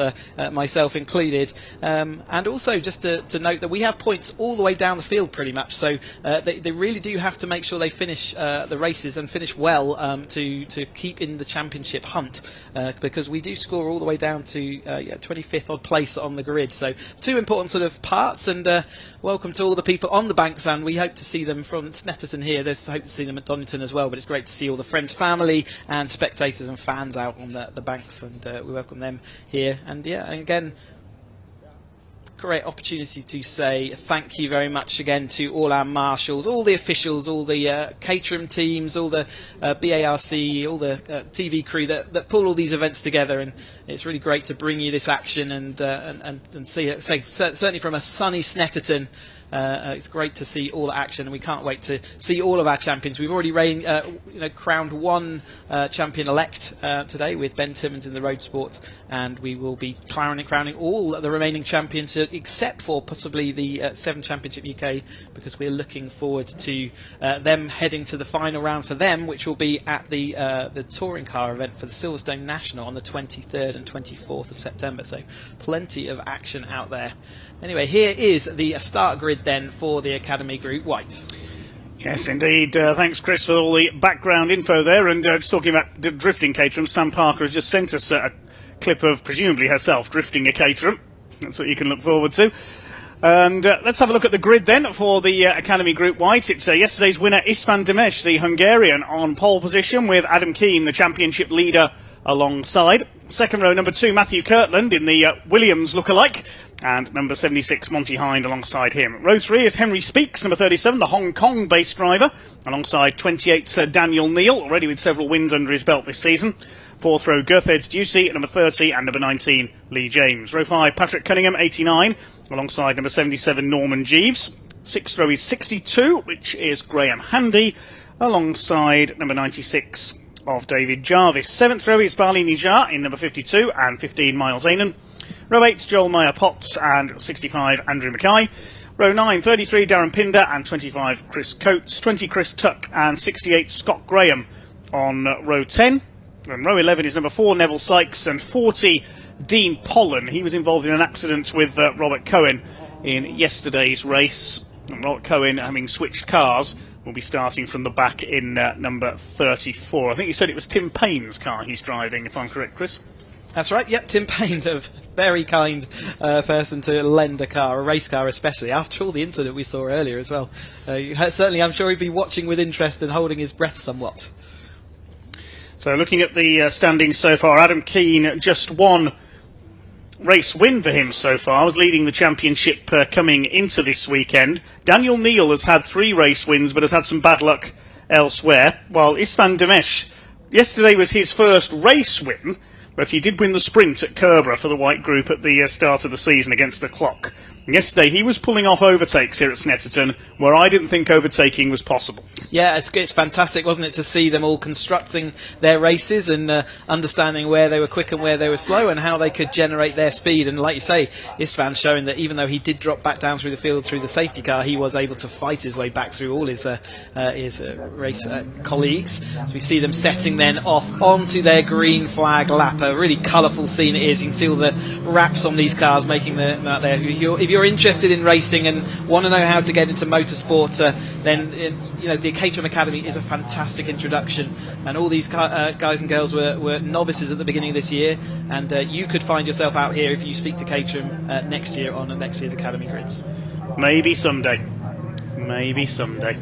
myself included. And also just to note that we have points all the way down the field pretty much, so they really do have to make sure they finish the races and finish well to keep in the championship hunt, because we do score all the way down to 25th odd place on the grid. So 2 important sort of parts, and welcome to all the people on the banks, and we hope to see them from Snetterton here. There's hope to see them at Donington as well, but it's great to see all the friends, family and spectators and fans out on the banks, and we welcome them here. And yeah, and again, great opportunity to say thank you very much again to all our marshals, all the officials, all the Caterham teams, all the BARC, all the TV crew that pull all these events together, and it's really great to bring you this action and see it. Certainly from a sunny Snetterton, it's great to see all the action, and we can't wait to see all of our champions. We've already crowned 1 champion-elect today with Ben Timmons in the road sports, and we will be crowning all the remaining champions except for possibly the 7 Championship UK, because we're looking forward to them heading to the final round for them, which will be at the touring car event for the Silverstone National on the 23rd and 24th of September. So plenty of action out there. Anyway, here is the start grid then for the Academy Group White. Yes, indeed. Thanks, Chris, for all the background info there. And just talking about drifting, Caterham, Sam Parker has just sent us a clip of presumably herself drifting a Caterham. That's what you can look forward to. And let's have a look at the grid then for the Academy Group White. It's yesterday's winner Istvan Demes, the Hungarian, on pole position, with Adam Keane, the championship leader, alongside. Second row, number 2, Matthew Kirtland in the Williams lookalike, and number 76, Monty Hind, alongside him. Row 3 is Henry Speaks, number 37, the Hong Kong-based driver, alongside 28, Daniel Neal, already with several wins under his belt this season. Fourth row, Gerthed Ducey, number 30, and number 19, Lee James. Row 5, Patrick Cunningham, 89, alongside number 77, Norman Jeeves. Sixth row is 62, which is Graham Handy, alongside number 96 of David Jarvis. Seventh row is Bali Nijar in number 52 and 15, Miles Ainan. Row 8, Joel Meyer-Potts, and 65, Andrew Mackay. Row 9, 33, Darren Pinder, and 25, Chris Coates. 20, Chris Tuck, and 68, Scott Graham on row 10. And row 11 is number 4, Neville Sykes, and 40, Dean Pollen. He was involved in an accident with Robert Cohen in yesterday's race. And Robert Cohen, having switched cars, will be starting from the back in number 34. I think you said it was Tim Payne's car he's driving, if I'm correct, Chris. That's right, yep, Tim Payne, a very kind person to lend a car, a race car especially, after all the incident we saw earlier as well. Certainly, I'm sure he'd be watching with interest and holding his breath somewhat. So looking at the standings so far, Adam Keane, just one race win for him so far, was leading the championship coming into this weekend. Daniel Neal has had 3 race wins but has had some bad luck elsewhere, while Istvan Demes, yesterday was his first race win, but he did win the sprint at Kerbera for the White Group at the start of the season against the clock. And yesterday he was pulling off overtakes here at Snetterton, where I didn't think overtaking was possible. Yeah, it's fantastic, wasn't it, to see them all constructing their races and understanding where they were quick and where they were slow and how they could generate their speed. And like you say, Istvan showing that even though he did drop back down through the field through the safety car, he was able to fight his way back through all his race colleagues. So we see them setting then off onto their green flag lap. A really colourful scene it is. You can see all the wraps on these cars making them out there. If you're interested in racing and want to know how to get into motorsport, then the Caterham Academy is a fantastic introduction, and all these guys and girls were novices at the beginning of this year, and you could find yourself out here if you speak to Caterham next year on next year's Academy grids. Maybe someday. Maybe someday.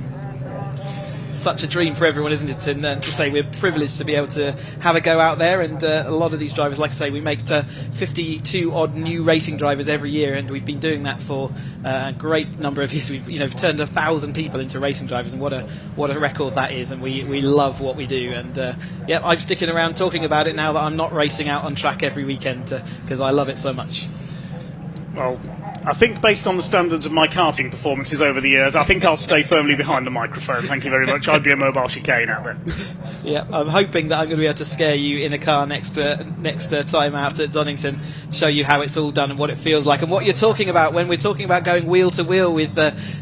Such a dream for everyone, isn't it? And to say we're privileged to be able to have a go out there, and a lot of these drivers, like I say, we make 52 odd new racing drivers every year, and we've been doing that for a great number of years. We've turned 1,000 people into racing drivers, and what a record that is, and we love what we do. And I'm sticking around talking about it now that I'm not racing out on track every weekend, because I love it so much. Well, I think based on the standards of my karting performances over the years, I think I'll stay firmly behind the microphone. Thank you very much. I'd be a mobile chicane out there. Yeah, I'm hoping that I'm going to be able to scare you in a car next time out at Donington, show you how it's all done and what it feels like, and what you're talking about when we're talking about going wheel to wheel with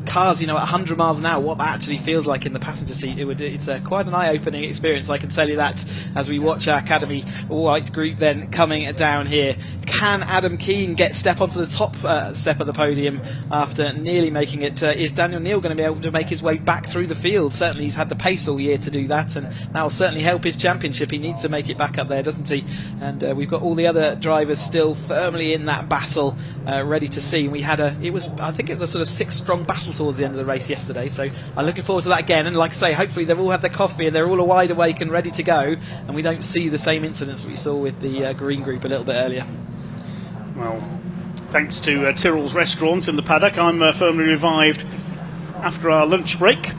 cars, at 100 miles an hour, what that actually feels like in the passenger seat. It's quite an eye-opening experience, I can tell you that, as we watch our Academy White Group then coming down here. Can Adam Keane step onto the top step of the podium after nearly making it? Is Daniel Neal going to be able to make his way back through the field? Certainly he's had the pace all year to do that, and that'll certainly help his championship. He needs to make it back up there, doesn't he? And we've got all the other drivers still firmly in that battle, ready to see. And I think it was a sort of 6-strong battle towards the end of the race yesterday, so I'm looking forward to that again. And like I say, hopefully they've all had their coffee and they're all wide awake and ready to go, and we don't see the same incidents we saw with the green group a little bit earlier. Well, thanks to Tyrrell's Restaurant in the paddock, I'm firmly revived after our lunch break,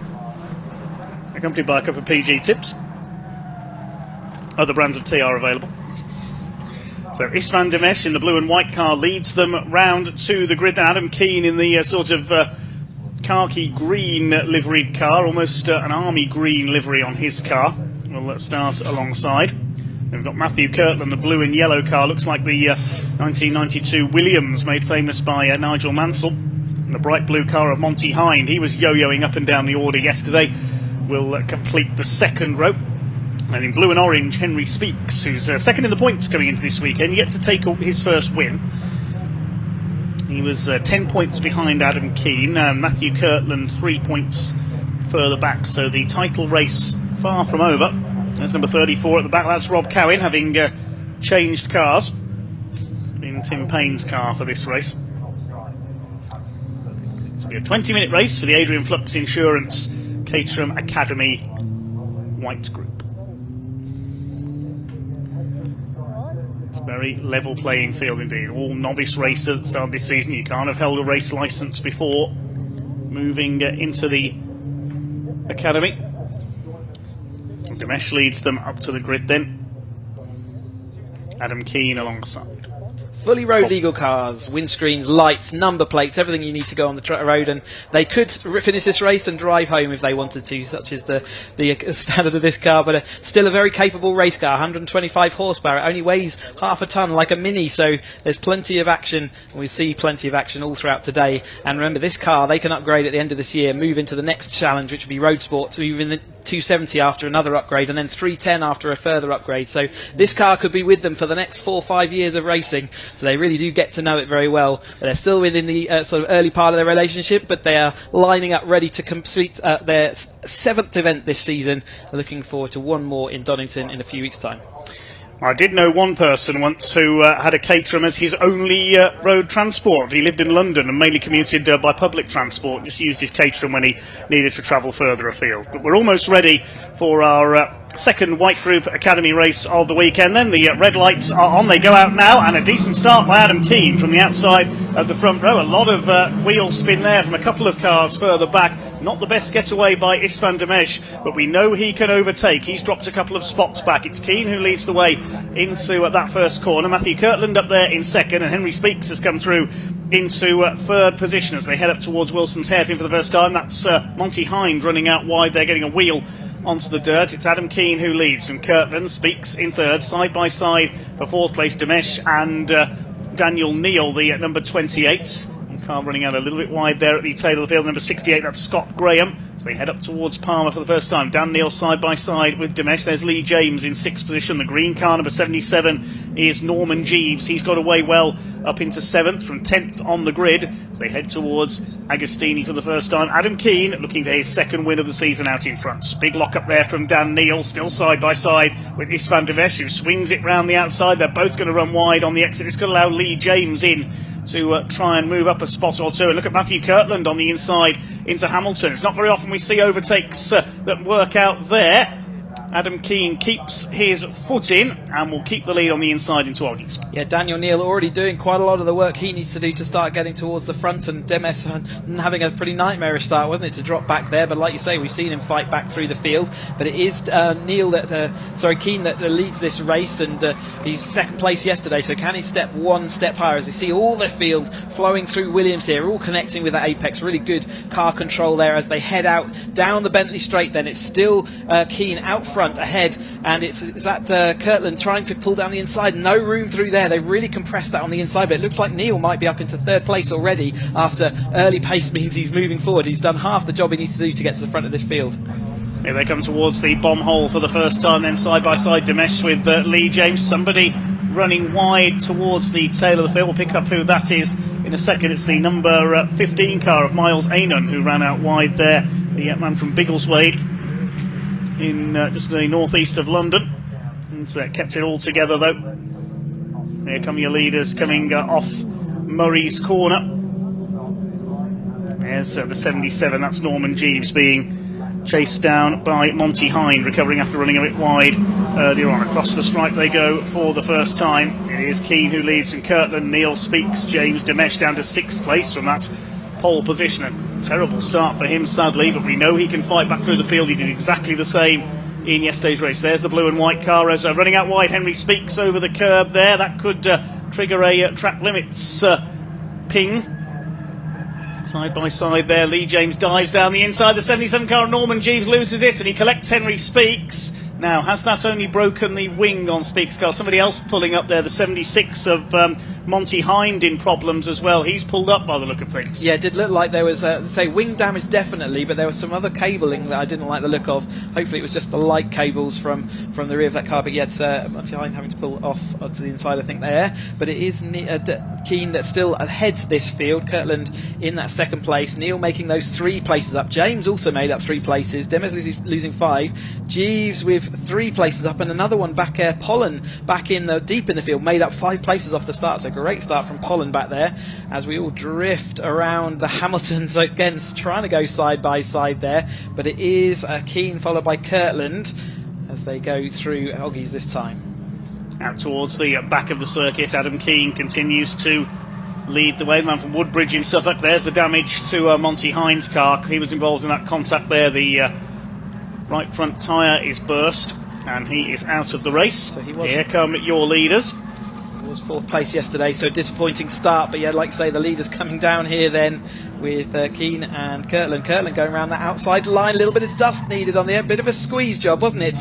accompanied by a cup of PG Tips. Other brands of tea are available. So Istvan Demes in the blue and white car leads them round to the grid. Adam Keane in the sort of khaki green liveried car, almost an army green livery on his car. We'll start alongside. We've got Matthew Kirtland, the blue and yellow car, looks like the 1992 Williams made famous by Nigel Mansell. And the bright blue car of Monty Hind, he was yo-yoing up and down the order yesterday, will complete the second row. And in blue and orange, Henry Speaks, who's second in the points coming into this weekend, yet to take his first win. He was 10 points behind Adam Keane, Matthew Kirtland 3 points further back, so the title race far from over. There's number 34 at the back, that's Rob Cowan, having changed cars. in Tim Payne's car for this race. This will be a 20-minute race for the Adrian Flux Insurance Caterham Academy White Group. It's a very level playing field indeed. All novice racers that started this season. You can't have held a race licence before moving into the academy. Dimesh leads them up to the grid then. Adam Keane alongside. Fully road legal cars, windscreens, lights, number plates, everything you need to go on the road, and they could finish this race and drive home if they wanted to, such is the standard of this car, but still a very capable race car, 125 horsepower. It only weighs half a tonne, like a Mini, so there's plenty of action, and we see plenty of action all throughout today. And remember, this car, they can upgrade at the end of this year, move into the next challenge, which will be Road Sport, to move in the 270 after another upgrade, and then 310 after a further upgrade. So this car could be with them for the next 4 or 5 years of racing. So they really do get to know it very well. But they're still within the sort of early part of their relationship, but they are lining up ready to complete their 7th event this season. They're looking forward to one more in Donington in a few weeks' time. I did know one person once who had a Caterham as his only road transport. He lived in London and mainly commuted by public transport, just used his Caterham when he needed to travel further afield. But we're almost ready for our second White Group Academy race of the weekend then. The red lights are on, they go out now, and a decent start by Adam Keane from the outside of the front row. A lot of wheel spin there from a couple of cars further back. Not the best getaway by Istvan Dimesh, but we know he can overtake. He's dropped a couple of spots back. It's Keane who leads the way into that first corner. Matthew Kirtland up there in second, and Henry Speaks has come through into third position as they head up towards Wilson's hairpin for the first time. That's Monty Hind running out wide there, getting a wheel onto the dirt. It's Adam Keane who leads from Kirtland. Speaks in third, side by side for fourth place Dimesh and Daniel Neal, the number 28. Car running out a little bit wide there at the tail of the field. Number 68, that's Scott Graham. So they head up towards Palmer for the first time. Dan Neal side by side with Dimesh. There's Lee James in 6th position. The green car, number 77, is Norman Jeeves. He's got away well up into 7th from 10th on the grid. So they head towards Agostini for the first time. Adam Keane looking for his second win of the season out in front. Big lock up there from Dan Neal, still side by side with Istvan Dimesh, who swings it round the outside. They're both going to run wide on the exit. It's going to allow Lee James in to try and move up a spot or two. And look at Matthew Kirtland on the inside into Hamilton. It's not very often we see overtakes that work out there. Adam Keane keeps his foot in and will keep the lead on the inside into Oggies. Yeah, Daniel Neal already doing quite a lot of the work he needs to do to start getting towards the front, and Demes having a pretty nightmarish start, wasn't it, to drop back there. But like you say, we've seen him fight back through the field. But it is Keane that leads this race, and he's second place yesterday. So can he step one step higher? As you see all the field flowing through Williams here, all connecting with that apex. Really good car control there as they head out down the Bentley Straight. Then it's still Keane out front ahead, and it's that Kirtland trying to pull down the inside. No room through there. They've really compressed that on the inside, but it looks like Neal might be up into third place already after early pace means he's moving forward. He's done half the job he needs to do to get to the front of this field. Here they come towards the bomb hole for the first time, then side by side Dimesh with Lee James. Somebody running wide towards the tail of the field. We'll pick up who that is in a second. It's the number 15 car of Miles Ainon who ran out wide there, the man from Biggleswade in just the northeast of London. He's kept it all together though. Here come your leaders coming off Murray's corner. There's the 77, that's Norman Jeeves being chased down by Monty Hind, recovering after running a bit wide earlier on. Across the stripe they go for the first time. It is Keane who leads from Kirtland. Neal Speaks, James Dimesh down to 6th place from that pole position. A terrible start for him sadly, but we know he can fight back through the field. He did exactly the same in yesterday's race. There's the blue and white car as running out wide. Henry Speaks over the curb there. That could trigger a track limits ping. Side by side there, Lee James dives down the inside. The 77 car, Norman Jeeves, loses it, and he collects Henry Speaks. Now, has that only broken the wing on Speaks' car? Somebody else pulling up there, the 76 of Monty Hind in problems as well. He's pulled up by the look of things. Yeah, it did look like there was, wing damage definitely, but there was some other cabling that I didn't like the look of. Hopefully it was just the light cables from the rear of that car, but yet Monty Hind having to pull off to the inside, I think, there. But it is Keane that still heads this field. Kirtland in that second place. Neal making those 3 places up. James also made up 3 places. Demes losing 5. Jeeves with 3 places up, and another one back. Pollen back in deep in the field made up 5 places off the start. So great start from Pollen back there as we all drift around the Hamiltons again, trying to go side by side there. But it is Keane followed by Kirtland as they go through Oggies this time. Out towards the back of the circuit, Adam Keane continues to lead the way. The man from Woodbridge in Suffolk. There's the damage to Monty Hines' car. He was involved in that contact there. The right front tyre is burst and he is out of the race. So here come your leaders. He was 4th place yesterday, so disappointing start, but yeah, like I say, the leaders coming down here then with Keane and Kirtland. Kirtland going around that outside line, a little bit of dust needed on the bit of a squeeze job, wasn't it?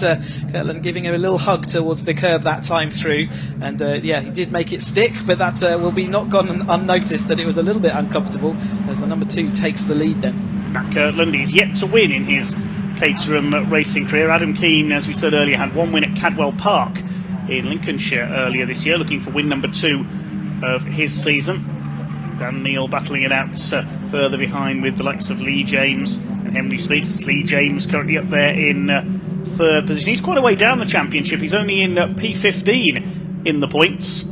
Kirtland giving him a little hug towards the curb that time through, and yeah, he did make it stick, but that will be not gone unnoticed, that it was a little bit uncomfortable as the number 2 takes the lead then. Matt Kirtland, he's yet to win in his Caterham racing career. Adam Keane, as we said earlier, had 1 win at Cadwell Park in Lincolnshire earlier this year, looking for win number 2 of his season. Dan Neal battling it out further behind with the likes of Lee James and Henry Speed. It's Lee James currently up there in 3rd position. He's quite a way down the championship. He's only in P15 in the points.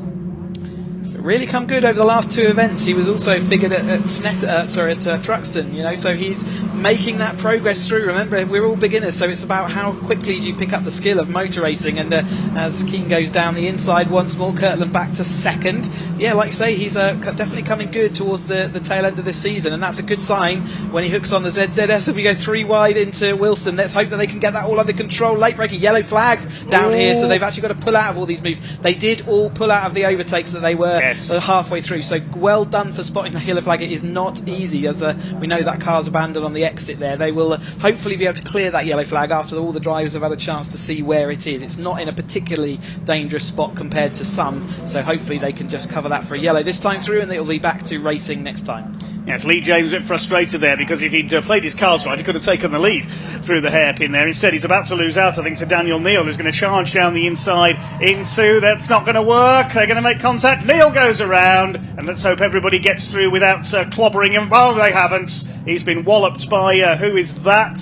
Really come good over the last 2 events. He was also figured at Thruxton, you know, so he's making that progress through. Remember, we're all beginners, so it's about how quickly do you pick up the skill of motor racing. And as Keane goes down the inside once more, Kirtland back to 2nd. Yeah, like I say, he's definitely coming good towards the tail end of this season, and that's a good sign when he hooks on the ZZS. If we go 3 wide into Wilson, let's hope that they can get that all under control. Late braking, yellow flags down here, so they've actually got to pull out of all these moves. They did all pull out of the overtakes that they were halfway through, so well done for spotting the yellow flag. It is not easy, as we know that car's abandoned on the exit there. They will hopefully be able to clear that yellow flag after all the drivers have had a chance to see where it is. It's not in a particularly dangerous spot compared to some, so hopefully they can just cover that for a yellow this time through, and they'll be back to racing next time. Yes, Lee James a bit frustrated there, because if he'd played his cards right, he could have taken the lead through the hairpin there. Instead, he's about to lose out, I think, to Daniel Neal, who's going to charge down the inside into. That's not going to work. They're going to make contact. Neal goes around, and let's hope everybody gets through without clobbering him. Oh, they haven't. He's been walloped by, who is that?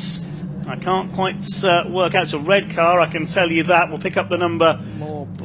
I can't quite work out. It's a red car, I can tell you that. We'll pick up the number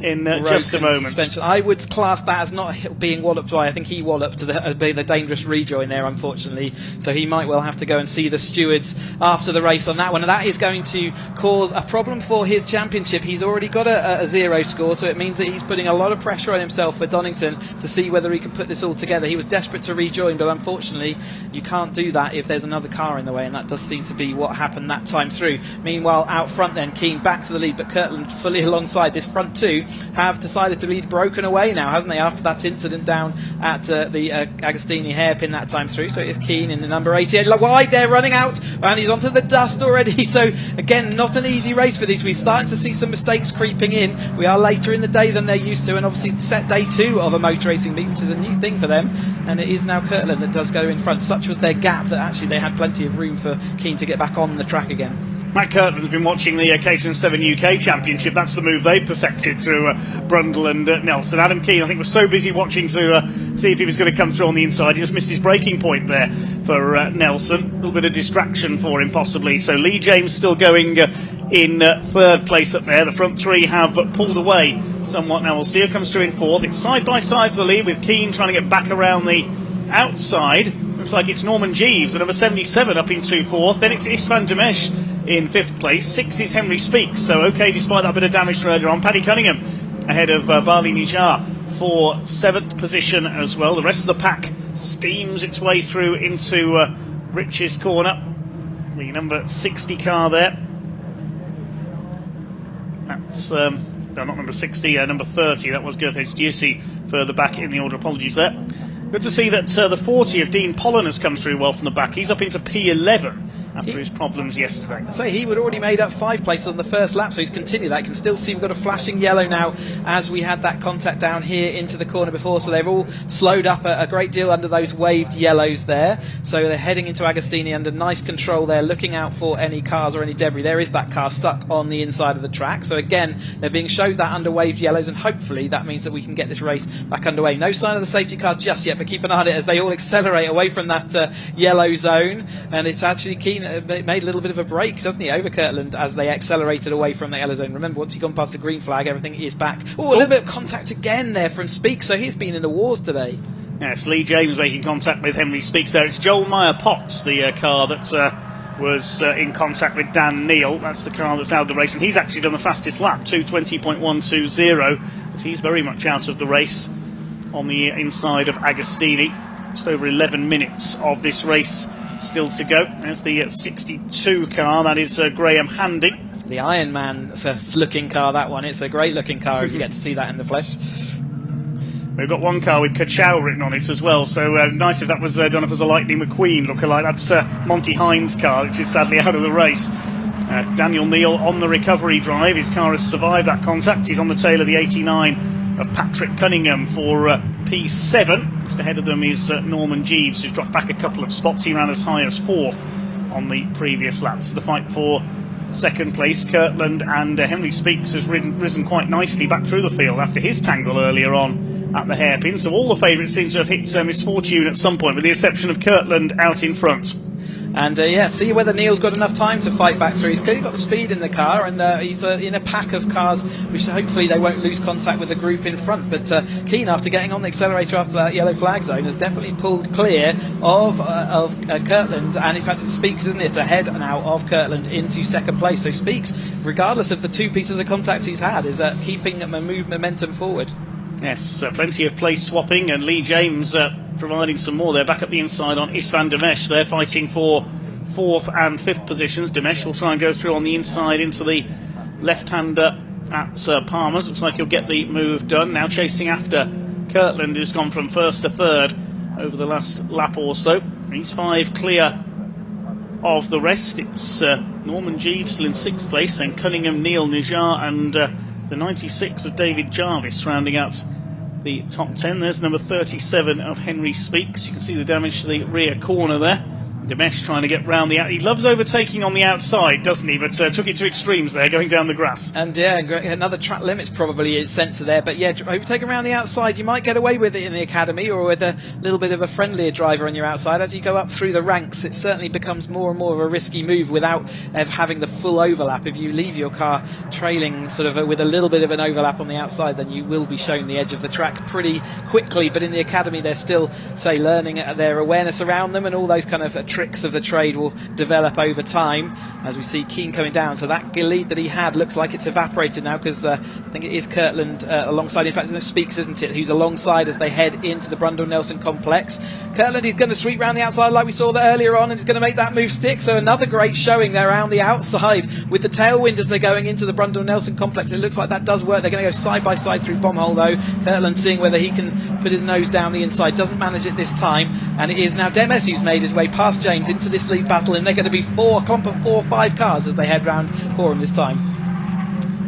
in just a moment. Suspension. I would class that as not being walloped by. I think he walloped the dangerous rejoin there, unfortunately. So he might well have to go and see the stewards after the race on that one. And that is going to cause a problem for his championship. He's already got a 0 score, so it means that he's putting a lot of pressure on himself for Donington to see whether he can put this all together. He was desperate to rejoin, but unfortunately you can't do that if there's another car in the way, and that does seem to be what happened that time through. Meanwhile, out front then, Keane back to the lead, but Kirtland fully alongside. This front 2 have decided to lead broken away now, hasn't they, after that incident down at the Agostini hairpin that time through. So it is Keane in the number 88 wide there, running out, and he's onto the dust already. So again, not an easy race for these. We're starting to see some mistakes creeping in. We are later in the day than they're used to, and obviously set day 2 of a motor racing meet, which is a new thing for them, and it is now Kirtland that does go in front. Such was their gap that actually they had plenty of room for Keane to get back on the track again. Matt Kirtland's been watching the Caterham 7 UK Championship. That's the move they perfected through Brundle and Nelson. Adam Keane, I think, was so busy watching to see if he was going to come through on the inside. He just missed his braking point there for Nelson. A little bit of distraction for him, possibly. So Lee James still going in 3rd place up there. The front 3 have pulled away somewhat. Now we'll see who comes through in 4th. It's side by side for the lead, with Keane trying to get back around the outside. Looks like it's Norman Jeeves at number 77 up into 4th. Then it's Istvan Demesh in 5th place. 6th is Henry Speaks, so okay despite that bit of damage from earlier on. Paddy Cunningham ahead of Bali Nijar for 7th position as well. The rest of the pack steams its way through into Rich's corner. The number 60 car there. That's no, not number 60, number 30. That was Gertrude Ducey further back in the order. Apologies there. Good to see that the 40 of Dean Pollen has come through well from the back. He's up into P11 after his problems yesterday. So he would already made up 5 places on the first lap, so he's continued that. You can still see we've got a flashing yellow now as we had that contact down here into the corner before, so they've all slowed up a great deal under those waved yellows there. So they're heading into Agostini under nice control there, looking out for any cars or any debris. There is that car stuck on the inside of the track, so again they're being showed that under waved yellows, and hopefully that means that we can get this race back underway. No sign of the safety car just yet, but keep an eye on it as they all accelerate away from that yellow zone, and it's actually Keane made a little bit of a break, doesn't he, over Kirtland as they accelerated away from the yellow zone. Remember, once he gone past the green flag, everything is back. Oh, a little bit of contact again there from Speaks, so he's been in the wars today. Yes, Lee James making contact with Henry Speaks there. It's Joel Meyer-Potts, the car that was in contact with Dan Neal. That's the car that's out of the race, and he's actually done the fastest lap, 2:20.120, but he's very much out of the race on the inside of Agostini. Just over 11 minutes of this race still to go. There's the 62 car, that is Graham Handy. The Iron Man looking car, that one. It's a great looking car if you get to see that in the flesh. We've got one car with Kachow written on it as well, so nice if that was done up as a Lightning McQueen lookalike. That's Monty Hines' car, which is sadly out of the race. Daniel Neal on the recovery drive. His car has survived that contact. He's on the tail of the 89 of Patrick Cunningham for P7. Just ahead of them is Norman Jeeves, who's dropped back a couple of spots. He ran as high as 4th on the previous lap. So the fight for second place. Kirtland and Henry Speaks has risen quite nicely back through the field after his tangle earlier on at the hairpin. So all the favourites seem to have hit misfortune at some point, with the exception of Kirtland out in front. And see whether Neil's got enough time to fight back through. He's clearly got the speed in the car, and he's in a pack of cars which hopefully they won't lose contact with the group in front. But Keane, after getting on the accelerator after that yellow flag zone, has definitely pulled clear of Kirtland, and in fact it Speaks, isn't it, ahead now of Kirtland into second place. So Speaks, regardless of the 2 pieces of contact he's had, is keeping momentum forward. Yes, plenty of place swapping, and Lee James providing some more there. Back up the inside on Istvan Demesh. They're fighting for 4th and 5th positions. Demesh will try and go through on the inside into the left-hander at Palmer's. Looks like he'll get the move done. Now chasing after Kirtland, who's gone from 1st to 3rd over the last lap or so. He's 5 clear of the rest. It's Norman Jeeves still in 6th place, then Cunningham, Neil, Nijar and the 96 of David Jarvis rounding out the top 10. There's number 37 of Henry Speaks. You can see the damage to the rear corner there. Demesh trying to get round the out. He loves overtaking on the outside, doesn't he? But took it to extremes there, going down the grass. And yeah, another track limits probably a sensor there. But yeah, overtaking around the outside, you might get away with it in the academy, or with a little bit of a friendlier driver on your outside. As you go up through the ranks, it certainly becomes more and more of a risky move without having the full overlap. If you leave your car trailing sort of with a little bit of an overlap on the outside, then you will be shown the edge of the track pretty quickly. But in the academy, they're still, say, learning their awareness around them, and all those kind of tricks of the trade will develop over time. As we see Keane coming down, so that lead that he had looks like it's evaporated now, because I think it is Kirtland alongside. In fact, it Speaks, isn't it, who's alongside as they head into the Brundle-Nelson complex. Kirtland is going to sweep round the outside like we saw that earlier on, and he's going to make that move stick. So another great showing there around the outside with the tailwind as they're going into the Brundle-Nelson complex. It looks like that does work. They're going to go side by side through Bombhole though. Kirtland seeing whether he can put his nose down the inside. Doesn't manage it this time, and it is now Demes who's made his way past James into this lead battle, and they're going to be a clump of 4 or 5 cars as they head round Coram this time.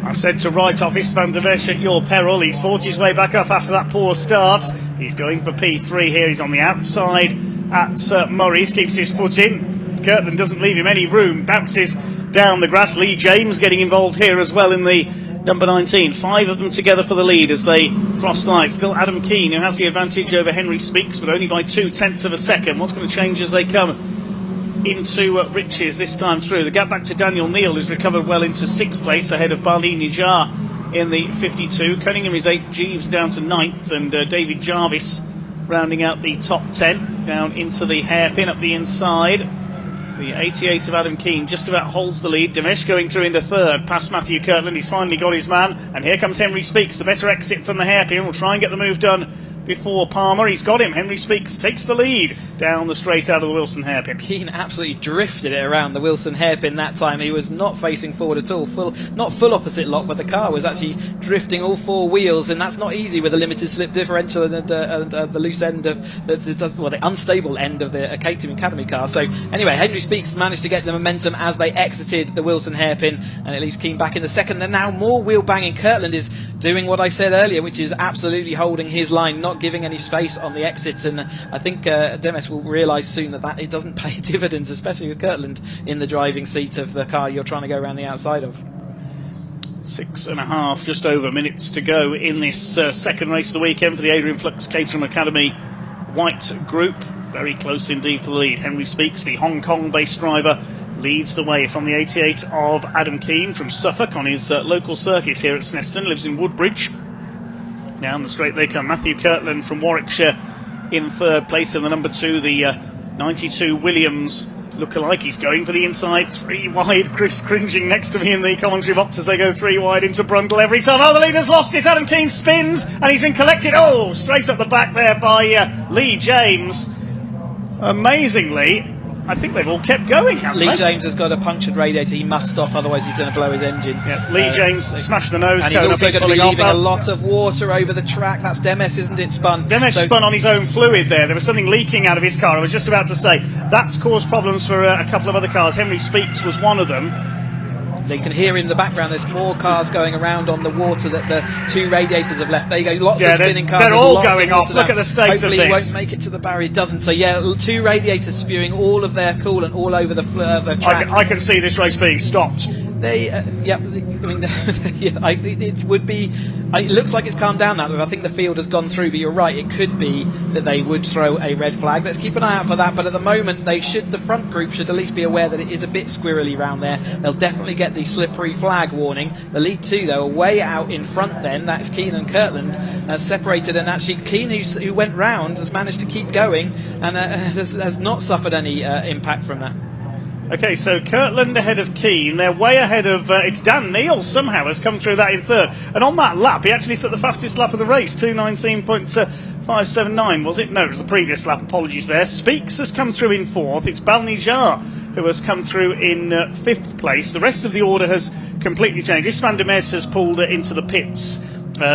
I said to write off Istvan Demesh at your peril. He's fought his way back up after that poor start. He's going for P3 here. He's on the outside at Murray's, keeps his foot in. Kirtland doesn't leave him any room, bounces down the grass. Lee James getting involved here as well in the number 19. 5 of them together for the lead as they cross the line. Still Adam Keane, who has the advantage over Henry Speaks, but only by 0.2 of a second. What's going to change as they come into Riches this time through? The gap back to Daniel Neal is recovered well into 6th place ahead of Bali Nijar in the 52. Cunningham is 8th, Jeeves down to 9th, and David Jarvis rounding out the top 10 down into the hairpin up the inside. The 88 of Adam Keane just about holds the lead. Demesh going through into 3rd past Matthew Kirtland. He's finally got his man, and here comes Henry Speaks, the better exit from the hairpin. Will try and get the move done before Palmer. He's got him. Henry Speaks takes the lead down the straight out of the Wilson hairpin. Keane absolutely drifted it around the Wilson hairpin that time. He was not facing forward at all. Not full opposite lock, but the car was actually drifting all 4 wheels, and that's not easy with a limited slip differential and the loose end of the unstable end of the Caterham Academy car. So anyway, Henry Speaks managed to get the momentum as they exited the Wilson hairpin, and it leaves Keane back in the second. Then now more wheel banging. Kirtland is doing what I said earlier, which is absolutely holding his line, not giving any space on the exits, and I think Demes will realise soon that it doesn't pay dividends, especially with Kirtland in the driving seat of the car you're trying to go around the outside of. 6.5, just over minutes to go in this second race of the weekend for the Adrian Flux Caterham Academy White Group. Very close indeed for the lead. Henry Speaks, the Hong Kong-based driver, leads the way from the 88 of Adam Keane from Suffolk on his local circuit here at Snetterton, lives in Woodbridge. Down the straight they come. Matthew Kirtland from Warwickshire in third place, and the number 2, the 92 Williams look-alike. He's going for the inside, 3 wide. Chris cringing next to me in the commentary box as they go 3 wide into Brundle every time. Oh, the leader's lost it. Adam Keane spins and he's been collected. Oh, straight up the back there by Lee James. Amazingly, I think they've all kept going, haven't Lee they? James has got a punctured radiator. He must stop, otherwise he's going to blow his engine. Yeah, Lee James smashed the nose and cone. he's also going to be pulling leaving off. a lot of water over the track. That's Demes, isn't it, spun? Demes spun on his own fluid there. There was something leaking out of his car. I was just about to say that's caused problems for a couple of other cars. Henry Speaks was one of them. They can hear in the background there's more cars going around on the water that the 2 radiators have left. There you go, lots of spinning cars. They're all lots going off. Look at the state Hopefully of he this. won't make it to the barrier. He doesn't. So yeah, 2 radiators spewing all of their coolant all over the track. I can see this race being stopped. They, I mean, it would be. It looks like it's calmed down now. I think the field has gone through, but you're right. It could be that they would throw a red flag. Let's keep an eye out for that. But at the moment, the front group should at least be aware that it is a bit squirrely around there. They'll definitely get the slippery flag warning. The lead 2, though, are way out in front. Then that's Keane and Kirtland separated, and actually Keane, who went round, has managed to keep going and has not suffered any impact from that. Okay, so Kirtland ahead of Keane. They're way ahead of... it's Dan Neal somehow has come through that in third. And on that lap, he actually set the fastest lap of the race, 2:19.579, was it? No, it was the previous lap. Apologies there. Speaks has come through in fourth. It's Balnijar who has come through in fifth place. The rest of the order has completely changed. Istvan Demes has pulled into the pits.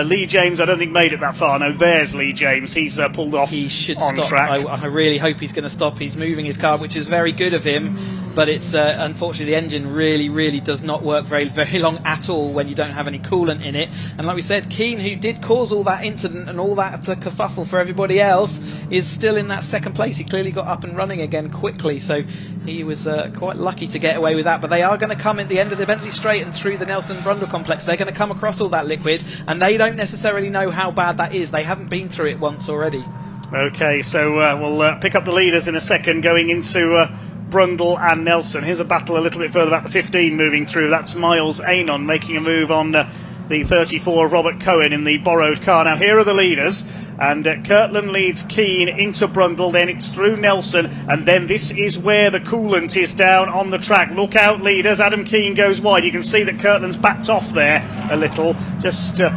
Lee James, I don't think made it that far. No, there's Lee James. He's pulled off. He should on stop. track. I really hope he's going to stop. He's moving his car, which is very good of him. But it's unfortunately the engine really does not work very long at all when you don't have any coolant in it. And like we said, Keane, who did cause all that incident and all that kerfuffle for everybody else, is still in that second place. He clearly got up and running again quickly, so he was quite lucky to get away with that. But they are going to come at the end of the Bentley Straight and through the Nelson Brundle complex. They're going to come across all that liquid, and they don't necessarily know how bad that is. They haven't been through it once already. Okay, so we'll pick up the leaders in a second going into Brundle and Nelson. Here's a battle a little bit further back, the 15 moving through. That's Miles Anon making a move on the 34 of Robert Cohen in the borrowed car. Now here are the leaders, and Kirtland leads Keane into Brundle, then it's through Nelson, and then this is where the coolant is down on the track. Look out, leaders. Adam Keane goes wide. You can see that Kirtland's backed off there a little, just to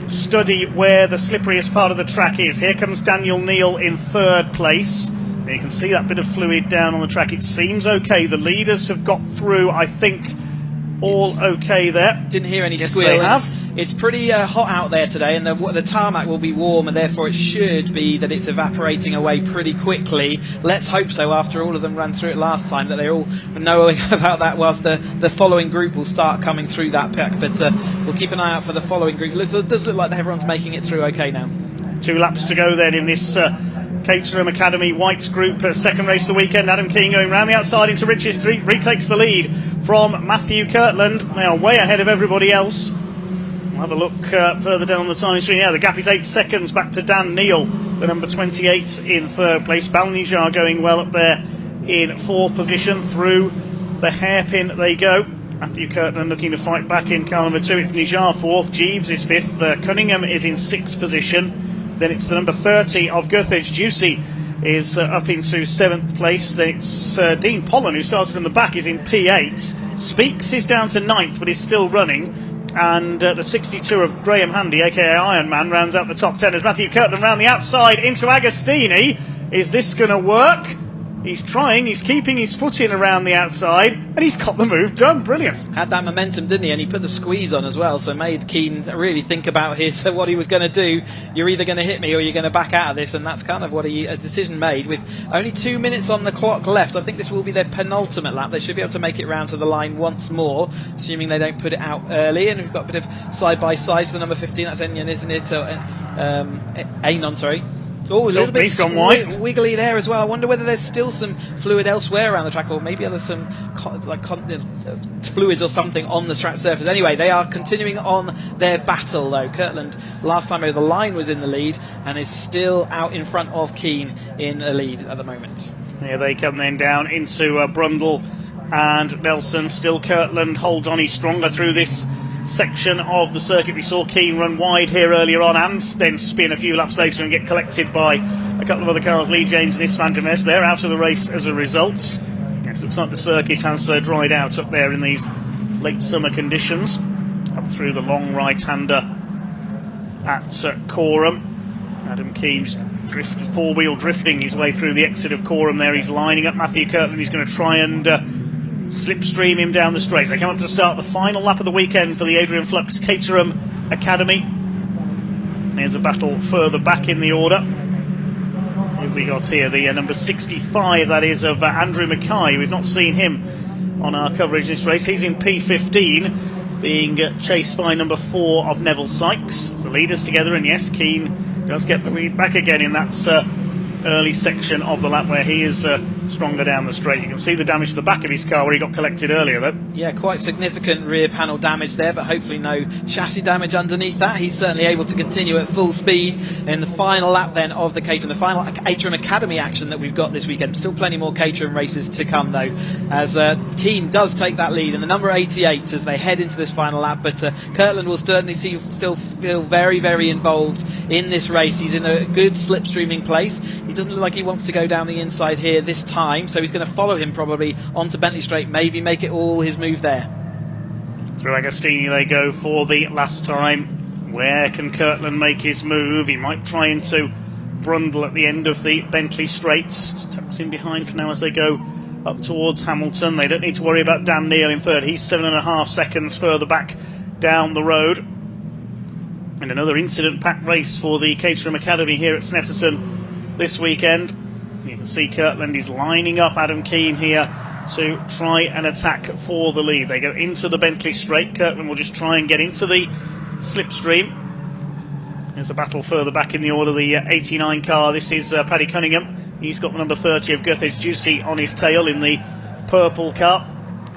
study where the slipperiest part of the track is. Here comes Daniel Neal in third place. You can see that bit of fluid down on the track. It seems okay. The leaders have got through, I think, all okay there. Didn't hear any yes, squealing. They have. It's pretty hot out there today, and the tarmac will be warm, and therefore it should be that it's evaporating away pretty quickly. Let's hope so, after all of them ran through it last time, that they're all knowing about that, whilst the following group will start coming through that pack. But we'll keep an eye out for the following group. It does look like everyone's making it through okay now. 2 laps to go then in this Caterham Academy Whites group. Second race of the weekend. Adam Keane going round the outside into Rich's Street, retakes the lead from Matthew Kirtland. They are way ahead of everybody else. We'll have a look further down the timing screen. Yeah, the gap is 8 seconds back to Dan Neal, the number 28 in third place. Balnijar going well up there in fourth position. Through the hairpin they go. Matthew Kirtland looking to fight back in car number 2. It's Nijar fourth, Jeeves is fifth, Cunningham is in sixth position. Then it's the number 30 of Goethage Juicy is up into 7th place. Then it's Dean Pollen, who started from the back, is in P8. Speaks is down to 9th, but is still running. And the 62 of Graham Handy, aka Iron Man, rounds out the top 10 as Matthew Kirtland round the outside into Agostini. Is this going to work? He's trying, he's keeping his foot in around the outside, and he's got the move done. Brilliant. Had that momentum, didn't he? And he put the squeeze on as well, so made Keane really think about what he was going to do. You're either going to hit me or you're going to back out of this, and that's kind of what a decision made. With only 2 minutes on the clock left, I think this will be their penultimate lap. They should be able to make it round to the line once more, assuming they don't put it out early. And we've got a bit of side-by-side to the number 15, that's Enyon, isn't it? Anon, sorry. Oh, a little bit gone wide. Wiggly there as well. I wonder whether there's still some fluid elsewhere around the track, or maybe there's some fluids or something on the track surface. Anyway, they are continuing on their battle, though. Kirtland, last time over the line, was in the lead and is still out in front of Keane in the lead at the moment. Here they come then down into Brundle and Nelson. Still Kirtland holds on, he's stronger through this section of the circuit. We saw Keane run wide here earlier on and then spin a few laps later and get collected by a couple of other cars. Lee James and his Phantom S, they're out of the race as a result. Yes, looks like the circuit has dried out up there in these late summer conditions. Up through the long right-hander at Coreham. Adam Keane four-wheel drifting his way through the exit of Coreham there. He's lining up Matthew Kirtland. He's going to try and slipstream him down the straight. They come up to start the final lap of the weekend for the Adrian Flux Caterham Academy. There's a battle further back in the order. We got here the number 65, that is, of Andrew Mackay. We've not seen him on our coverage this race. He's in P15, being chased by number 4 of Neville Sykes. It's the leaders together, and yes, Keane does get the lead back again in that early section of the lap where he is stronger down the straight. You can see the damage to the back of his car where he got collected earlier, though. Yeah, quite significant rear panel damage there, but hopefully no chassis damage underneath that. He's certainly able to continue at full speed in the final lap then of the Caterham, the final Caterham Academy action that we've got this weekend. Still plenty more Caterham races to come, though, as Keane does take that lead in the number 88 as they head into this final lap. But Kirtland will certainly still feel very, very involved in this race. He's in a good slipstreaming place. He doesn't look like he wants to go down the inside here this time, so he's going to follow him probably onto Bentley Straight, maybe make it all his move there. Through Agostini they go for the last time. Where can Kirtland make his move? He might try into Brundle at the end of the Bentley Straights. Just tucks in behind for now as they go up towards Hamilton. They don't need to worry about Dan Neal in third. He's 7.5 seconds further back down the road. And another incident-packed race for the Caterham Academy here at Snetterton this weekend. You can see Kirtland is lining up Adam Keane here to try and attack for the lead. They go into the Bentley Straight. Kirtland will just try and get into the slipstream. There's a battle further back in the order, the 89 car. This is Paddy Cunningham. He's got the number 30 of Guthridge Juicy on his tail in the purple car.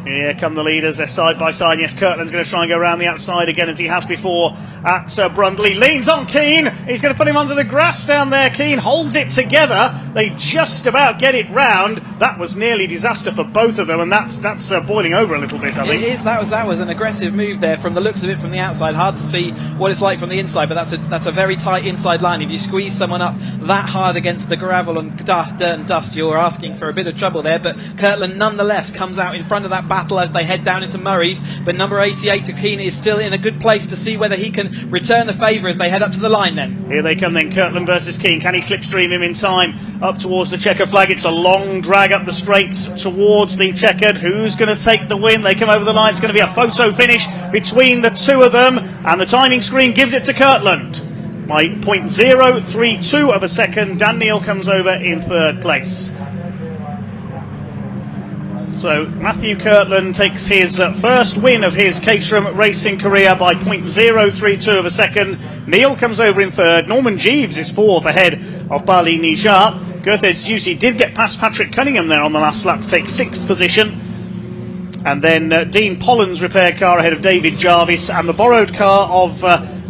Here come the leaders, they're side by side. Yes, Kirtland's going to try and go around the outside again as he has before at Brundle. He leans on Keane, he's going to put him under the grass down there. Keane holds it together, they just about get it round. That was nearly disaster for both of them, and that's boiling over a little bit, I think. It is, that was an aggressive move there from the looks of it from the outside. Hard to see what it's like from the inside, but that's a very tight inside line. If you squeeze someone up that hard against the gravel and dirt and dust, you're asking for a bit of trouble there. But Kirtland nonetheless comes out in front of that battle as they head down into Murray's, but number 88 of Keane is still in a good place to see whether he can return the favour as they head up to the line then. Here they come then, Kirtland versus Keane. Can he slipstream him in time up towards the checker flag? It's a long drag up the straights towards the checkered. Who's going to take the win? They come over the line. It's going to be a photo finish between the two of them, and the timing screen gives it to Kirtland by 0.032 of a second. Dan Neal comes over in third place. So Matthew Kirtland takes his first win of his Caterham racing career by 0.032 of a second. Neal comes over in third. Norman Jeeves is fourth ahead of Bali Nijar. Guthridge Juicy did get past Patrick Cunningham there on the last lap to take sixth position. And then Dean Pollen's repaired car ahead of David Jarvis, and the borrowed car of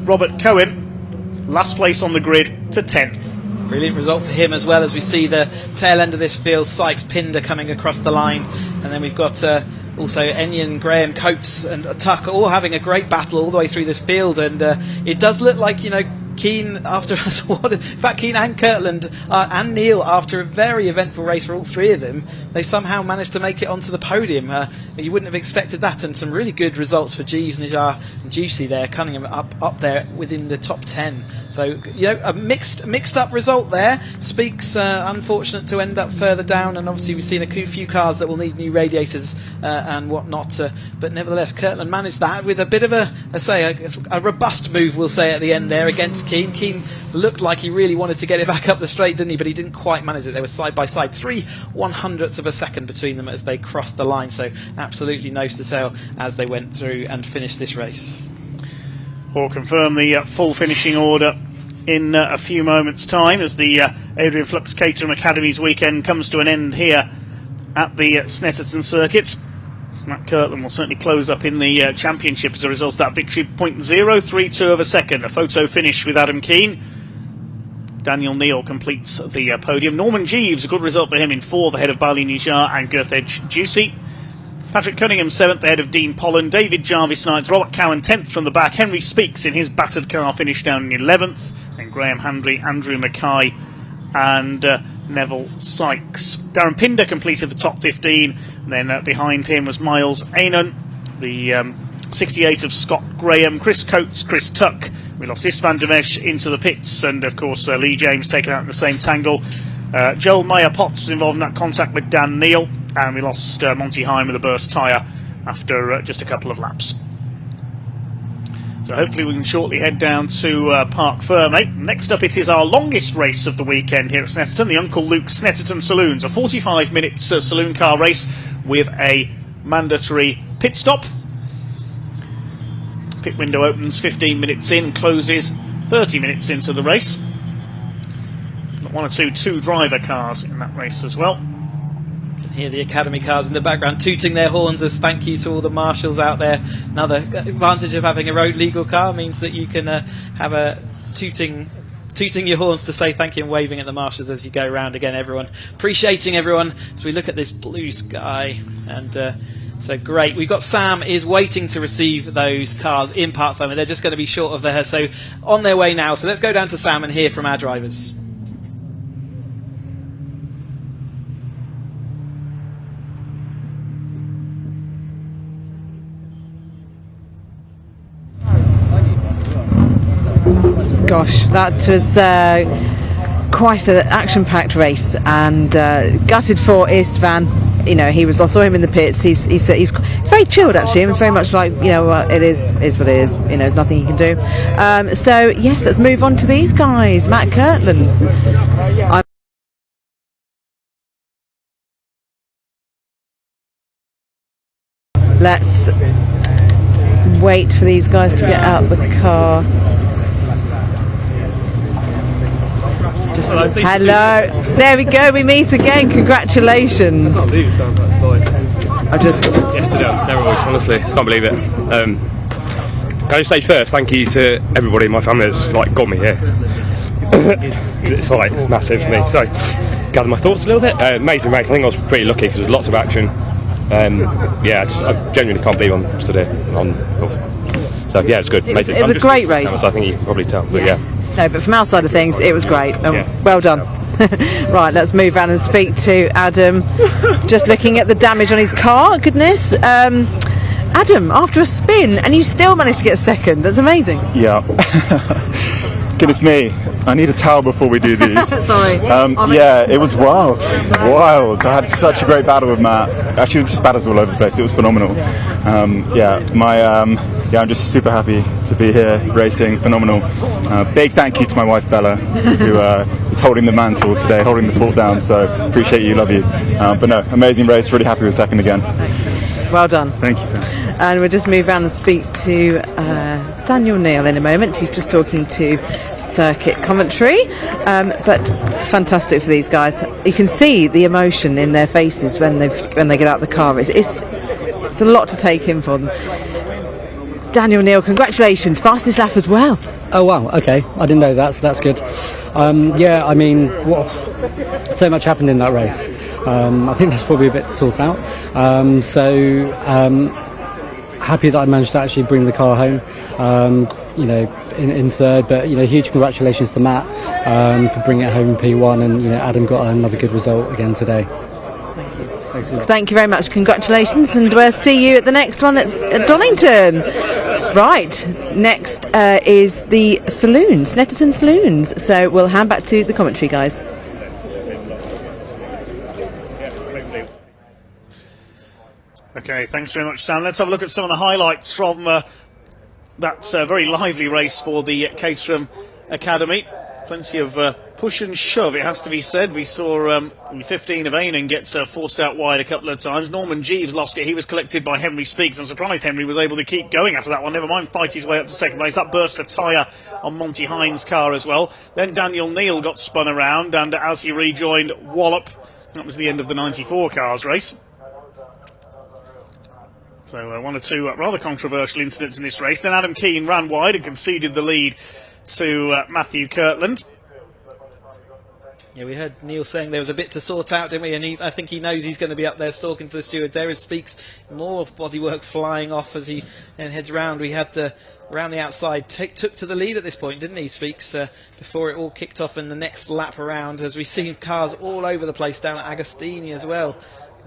Robert Cohen, last place on the grid, to 10th. Brilliant result for him as well, as we see the tail end of this field, Sykes Pinder coming across the line, and then we've got also Enyon, Graham, Coates and Tucker all having a great battle all the way through this field, and it does look like, you know, Keane after in fact Keane and Kirtland and Neal, after a very eventful race for all three of them, they somehow managed to make it onto the podium. You wouldn't have expected that, and some really good results for Jeeves, Nijar and Juicy there. Cunningham up there within the top 10, so you know, a mixed up result there. Speaks unfortunate to end up further down, and obviously we've seen a few cars that will need new radiators and whatnot, but nevertheless Kirtland managed that with a bit of a robust move, we'll say, at the end there against Keane. Keane looked like he really wanted to get it back up the straight, didn't he? But he didn't quite manage it. They were side by side, 0.03 of a second between them as they crossed the line. So absolutely nose to tail as they went through and finished this race. We'll confirm the full finishing order in a few moments' time as the Adrian Flux Caterham Academy's weekend comes to an end here at the Snetterton circuits. Matt Kirtland will certainly close up in the championship as a result of that victory. 0.032 of a second. A photo finish with Adam Keane. Daniel Neal completes the podium. Norman Jeeves, a good result for him in 4th ahead of Bali Nijar and Gerthedge Juicy. Patrick Cunningham 7th ahead of Dean Pollan. David Jarvis 9th. Robert Cowan 10th from the back. Henry Speaks in his battered car finished down in 11th. And Graham Handley, Andrew Mackay and Neville Sykes. Darren Pinder completed the top 15. And then behind him was Miles Ainan, the 68 of Scott Graham, Chris Coates, Chris Tuck. We lost Istvan Demesh into the pits, and of course Lee James taken out in the same tangle. Joel Meyer-Potts was involved in that contact with Dan Neal, and we lost Monty Hine with a burst tyre after just a couple of laps. So hopefully we can shortly head down to Park Ferme. Next up, it is our longest race of the weekend here at Snetterton, the Uncle Luke Snetterton Saloons, a 45-minute saloon car race with a mandatory pit stop. Pit window opens 15 minutes in, closes 30 minutes into the race. Got one or two driver cars in that race as well. Hear the Academy cars in the background tooting their horns as thank you to all the marshals out there. Another advantage of having a road legal car means that you can have a tooting your horns to say thank you and waving at the marshals as you go around. Again, everyone appreciating everyone as we look at this blue sky. And so great. We've got Sam is waiting to receive those cars in Park Ferme. They're just going to be short of her, so on their way now. So let's go down to Sam and hear from our drivers. Gosh, that was quite an action-packed race, and gutted for Istvan. You know, I saw him in the pits. He's very chilled actually. It was very much like, you know, it is what it is. You know, nothing he can do. So yes, let's move on to these guys. Matt Kirtland. Let's wait for these guys to get out the car. Hello. There we go. We meet again. Congratulations. I can't believe it sounds like yesterday on steroids. Honestly, I can't believe it. Can I just say first, thank you to everybody in my family that's got me here. It's massive for me. So, gather my thoughts a little bit. Amazing race. I think I was pretty lucky because there's lots of action. I genuinely can't believe I'm stood here. So yeah, it's good. Amazing. It was a great race. I think you can probably tell. But yeah. No, but from our side of things, it was great. Well done. Right, let's move on and speak to Adam. Just looking at the damage on his car. Goodness. Adam, after a spin, and you still managed to get second. That's amazing. Yeah. Goodness me. I need a towel before we do these. Sorry. Yeah, it was wild. Wild. I had such a great battle with Matt. Actually, just battles all over the place. It was phenomenal. I'm just super happy to be here racing. Phenomenal. Big thank you to my wife Bella, who is holding the mantle today, holding the fort down. So appreciate you, love you. But no, amazing race. Really happy with second again. Well done. Thank you, sir. And we'll just move on and speak to Daniel Neal in a moment. He's just talking to circuit commentary, but fantastic for these guys. You can see the emotion in their faces when they get out the car. It's a lot to take in for them. Daniel Neal, congratulations, fastest lap as well. Oh wow, okay, I didn't know that, so that's good. So much happened in that race. I think there's probably a bit to sort out. Happy that I managed to actually bring the car home, in third, but huge congratulations to Matt for bringing it home in P1, and Adam got another good result again today. Thank you very much, congratulations, and we'll see you at the next one at Donington. Right, next is the saloons, Snetterton Saloons, so we'll hand back to the commentary guys. Okay, thanks very much, Sam. Let's have a look at some of the highlights from that very lively race for the Caterham Academy. Plenty of push and shove, it has to be said. We saw 15 of Ainan get forced out wide a couple of times. Norman Jeeves lost it. He was collected by Henry Speaks. I'm surprised Henry was able to keep going after that one. Never mind, fight his way up to second place. That burst a tyre on Monty Hine's car as well. Then Daniel Neal got spun around, and as he rejoined, wallop. That was the end of the 94 cars race. So one or two rather controversial incidents in this race. Then Adam Keane ran wide and conceded the lead to Matthew Kirtland. Yeah, we heard Neil saying there was a bit to sort out, didn't we? And I think he knows he's going to be up there stalking for the steward. There is Speaks, more bodywork flying off as he then heads round. We had around the outside, took to the lead at this point, didn't he, Speaks, before it all kicked off in the next lap around, as we see cars all over the place down at Agostini as well.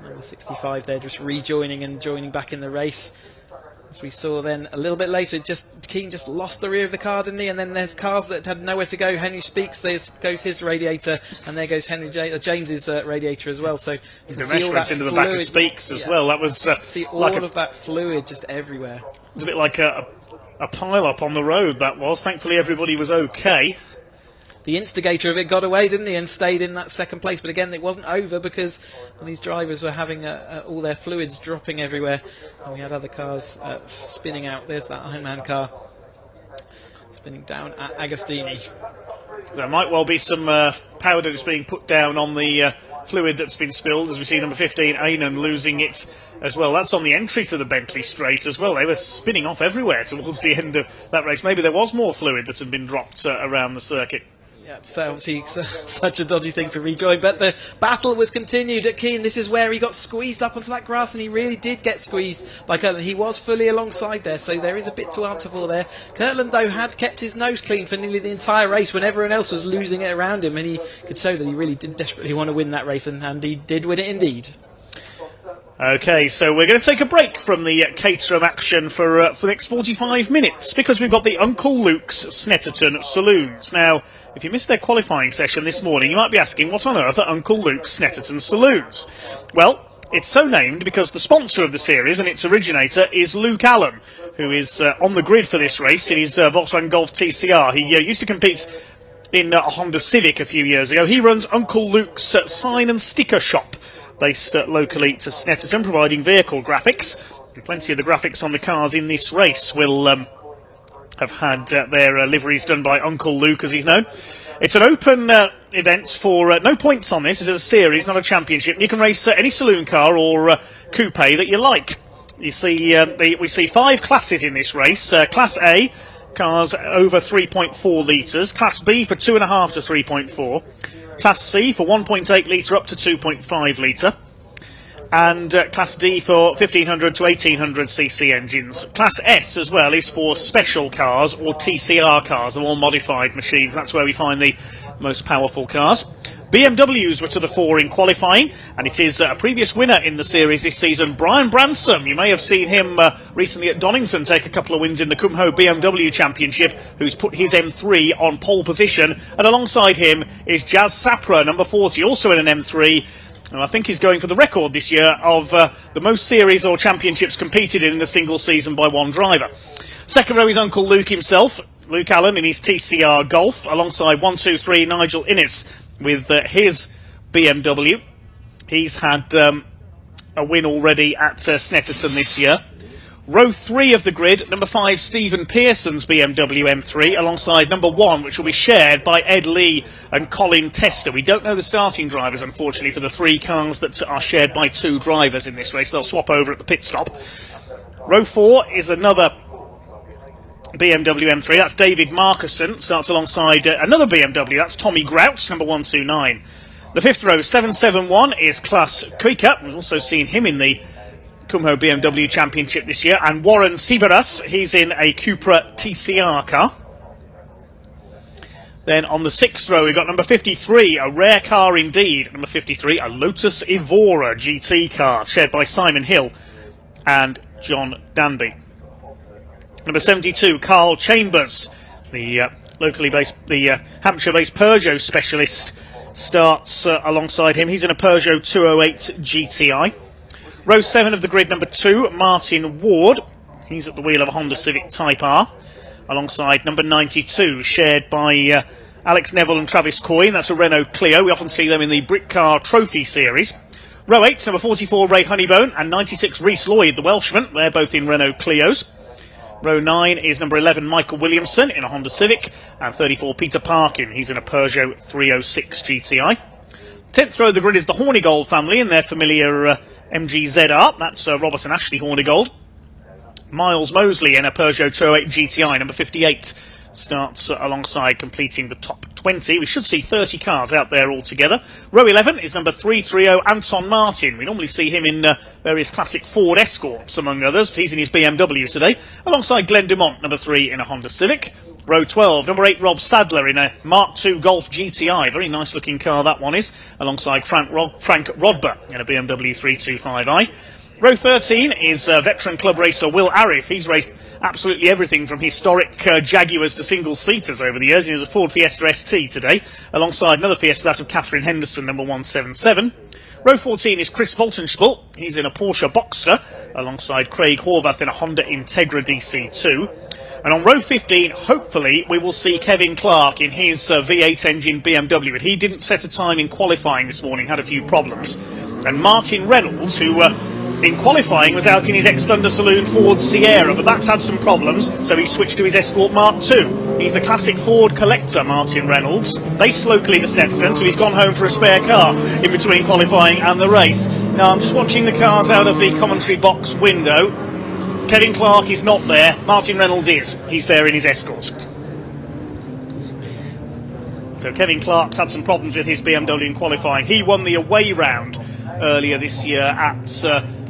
Number 65 there just rejoining and joining back in the race. As we saw then a little bit later, Keane just lost the rear of the car, didn't he? And then there's cars that had nowhere to go. Henry Speaks, there goes his radiator, and there goes James's radiator as well. So the measurements into the back of Speaks as well. That was see all like of that fluid just everywhere. It was a bit like a pile-up on the road, that was. Thankfully everybody was okay. The instigator of it got away, didn't he, and stayed in that second place. But again, it wasn't over because these drivers were having all their fluids dropping everywhere. And we had other cars spinning out. There's that Ironman car spinning down at Agostini. There might well be some powder just being put down on the fluid that's been spilled, as we see number 15, Aynan, losing it as well. That's on the entry to the Bentley Straight as well. They were spinning off everywhere towards the end of that race. Maybe there was more fluid that had been dropped around the circuit. Yeah, it's obviously such a dodgy thing to rejoin, but the battle was continued at Keane. This is where he got squeezed up onto that grass, and he really did get squeezed by Kirtland. He was fully alongside there, so there is a bit to answer for there. Kirtland, though, had kept his nose clean for nearly the entire race when everyone else was losing it around him, and he could show that he really did desperately want to win that race, and he did win it indeed. Okay, so we're going to take a break from the Caterham action for the next 45 minutes, because we've got the Uncle Luke's Snetterton Saloons. Now, if you missed their qualifying session this morning, you might be asking, what on earth are Uncle Luke's Snetterton Saloons? Well, it's so named because the sponsor of the series and its originator is Luke Allen, who is on the grid for this race in his Volkswagen Golf TCR. He used to compete in a Honda Civic a few years ago. He runs Uncle Luke's sign and sticker shop, based locally to Snetterton, providing vehicle graphics. And plenty of the graphics on the cars in this race will have had their liveries done by Uncle Luke, as he's known. It's an open event for no points on this. It is a series, not a championship. You can race any saloon car or coupe that you like. You see, we see 5 classes in this race. Class A, cars over 3.4 litres. Class B for 2.5 to 3.4. Class C for 1.8 litre up to 2.5 litre. And Class D for 1500 to 1800cc engines. Class S as well is for special cars or TCR cars, the more modified machines. That's where we find the most powerful cars. BMWs were to the fore in qualifying, and it is a previous winner in the series this season, Brian Bransom. You may have seen him recently at Donington take a couple of wins in the Kumho BMW Championship, who's put his M3 on pole position, and alongside him is Jazz Sapra, number 40, also in an M3. And I think he's going for the record this year of the most series or championships competed in a single season by one driver. Second row is Uncle Luke himself, Luke Allen in his TCR Golf, alongside 123 Nigel Innes with his BMW. He's had a win already at Snetterton this year. Row 3 of the grid, number 5 Stephen Pearson's BMW M3, alongside number 1, which will be shared by Ed Lee and Colin Tester. We don't know the starting drivers, unfortunately, for the 3 cars that are shared by 2 drivers in this race. They'll swap over at the pit stop. Row 4 is another BMW M3. That's David Markerson. Starts alongside another BMW. That's Tommy Grout, number 129. The 5th row, 771, is Klaus Kuika. We've also seen him in the Kumho BMW Championship this year. And Warren Siberas, he's in a Cupra TCR car. Then on the 6th row, we've got number 53, a rare car indeed. Number 53, a Lotus Evora GT car, shared by Simon Hill and John Danby. Number 72, Carl Chambers, the locally based, the Hampshire-based Peugeot specialist, starts alongside him. He's in a Peugeot 208 GTI. Row 7 of the grid, number 2, Martin Ward. He's at the wheel of a Honda Civic Type R, alongside number 92, shared by Alex Neville and Travis Coyne. That's a Renault Clio. We often see them in the Brick Car Trophy Series. Row 8, number 44, Ray Honeybone, and 96, Rhys Lloyd, the Welshman. They're both in Renault Clios. Row 9 is number 11, Michael Williamson in a Honda Civic, and 34, Peter Parkin. He's in a Peugeot 306 GTI. 10th row of the grid is the Hornigold family in their familiar MG-ZR. That's Robert and Ashley Hornigold. Miles Mosley in a Peugeot 208 GTI, number 58, starts alongside completing the top 20. We should see 30 cars out there altogether. Row 11 is number 330, Anton Martin. We normally see him in various classic Ford Escorts, among others, but he's in his BMW today, alongside Glenn Dumont, number 3 in a Honda Civic. Row 12, number 8, Rob Sadler in a Mark II Golf GTI. Very nice looking car that one is, alongside Frank Rodber in a BMW 325i. Row 13 is veteran club racer Will Arif. He's raced absolutely everything from historic Jaguars to single-seaters over the years. He has a Ford Fiesta ST today, alongside another Fiesta, that of Catherine Henderson, number 177. Row 14 is Chris Voltenspiel. He's in a Porsche Boxster, alongside Craig Horvath in a Honda Integra DC2. And on row 15, hopefully, we will see Kevin Clark in his V8 engine BMW. But he didn't set a time in qualifying this morning, had a few problems. And Martin Reynolds, who in qualifying was out in his ex-Thunder Saloon Ford Sierra, but that's had some problems, so he switched to his Escort Mark II. He's a classic Ford collector, Martin Reynolds, based locally to Snetterton, so he's gone home for a spare car in between qualifying and the race. Now, I'm just watching the cars out of the commentary box window. Kevin Clark is not there, Martin Reynolds is. He's there in his Escort. So Kevin Clark's had some problems with his BMW in qualifying. He won the away round earlier this year at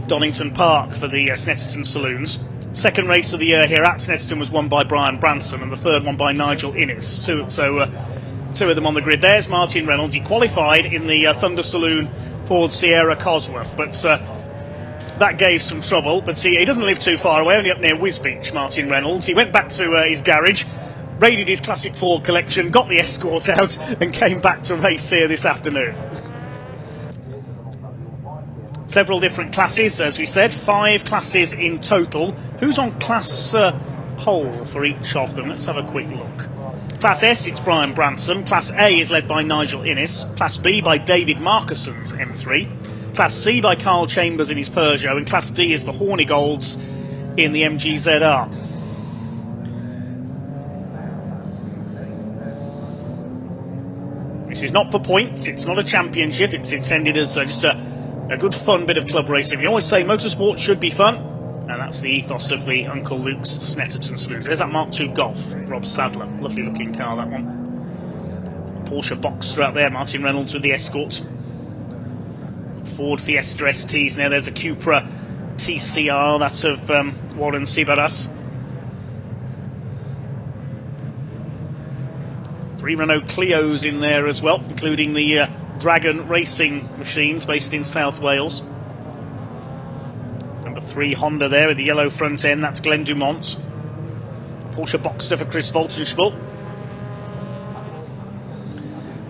Donington Park for the Snetterton Saloons. Second race of the year here at Snetterton was won by Brian Branson, and the third one by Nigel Innes. Two of them on the grid. There's Martin Reynolds. He qualified in the Thunder Saloon Ford Sierra Cosworth, but that gave some trouble. But he doesn't live too far away, only up near Wisbeach, Martin Reynolds. He went back to his garage, raided his classic Ford collection, got the Escort out, and came back to race here this afternoon. Several different classes, as we said, 5 classes in total. Who's on class pole for each of them? Let's have a quick look. Class S, it's Brian Branson. Class A is led by Nigel Innes. Class B by David Markuson's M3. Class C by Carl Chambers in his Peugeot. And Class D is the Hornigolds in the MG-ZR. This is not for points, it's not a championship, it's intended as just a good fun bit of club racing. We always say motorsport should be fun, and that's the ethos of the Uncle Luke's Snetterton Saloons. There's that Mark II Golf, Rob Sadler. Lovely looking car, that one. Porsche Boxster out there, Martin Reynolds with the Escort. Ford Fiesta STs now. There's a Cupra TCR, that of Warren Sibaras. 3 Renault Clios in there as well, including the Dragon Racing machines based in South Wales. Number 3 Honda there with the yellow front end, that's Glenn Dumont. Porsche Boxster for Chris Voltenspiel.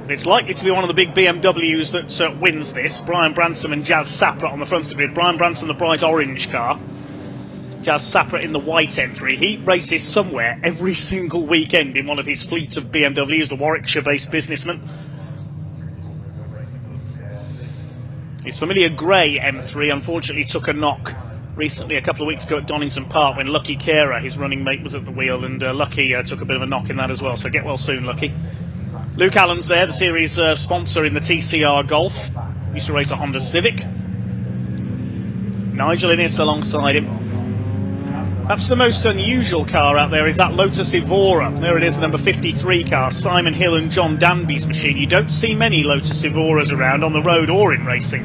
It's likely to be one of the big BMWs that wins this. Brian Branson and Jazz Sapra on the front of the grid. Brian Branson, the bright orange car. Jazz Sapra in the white M3. He races somewhere every single weekend in one of his fleets of BMWs, the Warwickshire-based businessman. His familiar grey M3 unfortunately took a knock recently, a couple of weeks ago at Donington Park, when Lucky Carer, his running mate, was at the wheel, and Lucky took a bit of a knock in that as well, so get well soon, Lucky. Luke Allen's there, the series sponsor in the TCR Golf. Used to race a Honda Civic. Nigel Innes alongside him. Perhaps the most unusual car out there is that Lotus Evora. There it is, the number 53 car, Simon Hill and John Danby's machine. You don't see many Lotus Evoras around on the road or in racing.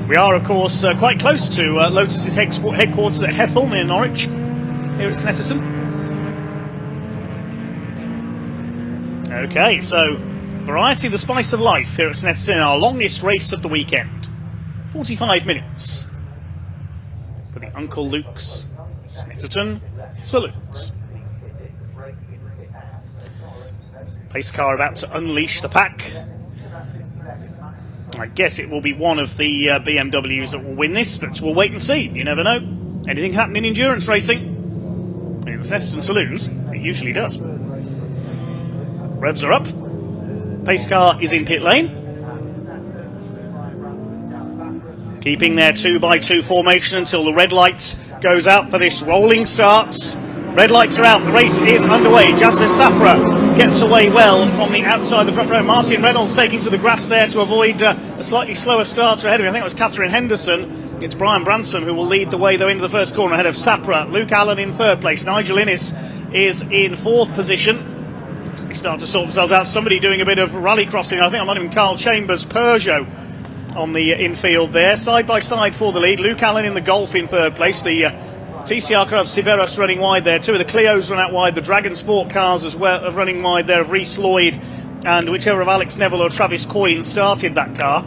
We are, of course, quite close to Lotus's headquarters at Hethel near Norwich, here at Snetterton. Okay, so variety, the spice of life here at Snetterton, our longest race of the weekend. 45 minutes. For the Uncle Luke's Snetterton Saloons. Pace car about to unleash the pack. I guess it will be one of the BMWs that will win this, but we'll wait and see. You never know. Anything can happen in endurance racing. In the Snetterton Saloons, it usually does. Revs are up. Pace car is in pit lane. Keeping their 2x2 formation until the red light goes out for this rolling starts. Red lights are out, the race is underway. Jasmine Sapra gets away well from the outside the front row. Martin Reynolds taking to the grass there to avoid a slightly slower starter ahead of him. I think it was Catherine Henderson. It's Brian Branson who will lead the way though into the first corner ahead of Sapra. Luke Allen in third place. Nigel Innes is in fourth position. They start to sort themselves out. Somebody doing a bit of rally crossing. I think I'm not even Carl Chambers. Peugeot on the infield there. Side by side for the lead. Luke Allen in the Golf in third place. The TCR car of Siberos running wide there. Two of the Clios run out wide. The Dragon Sport cars as well are running wide there of Rhys Lloyd and whichever of Alex Neville or Travis Coyne started that car.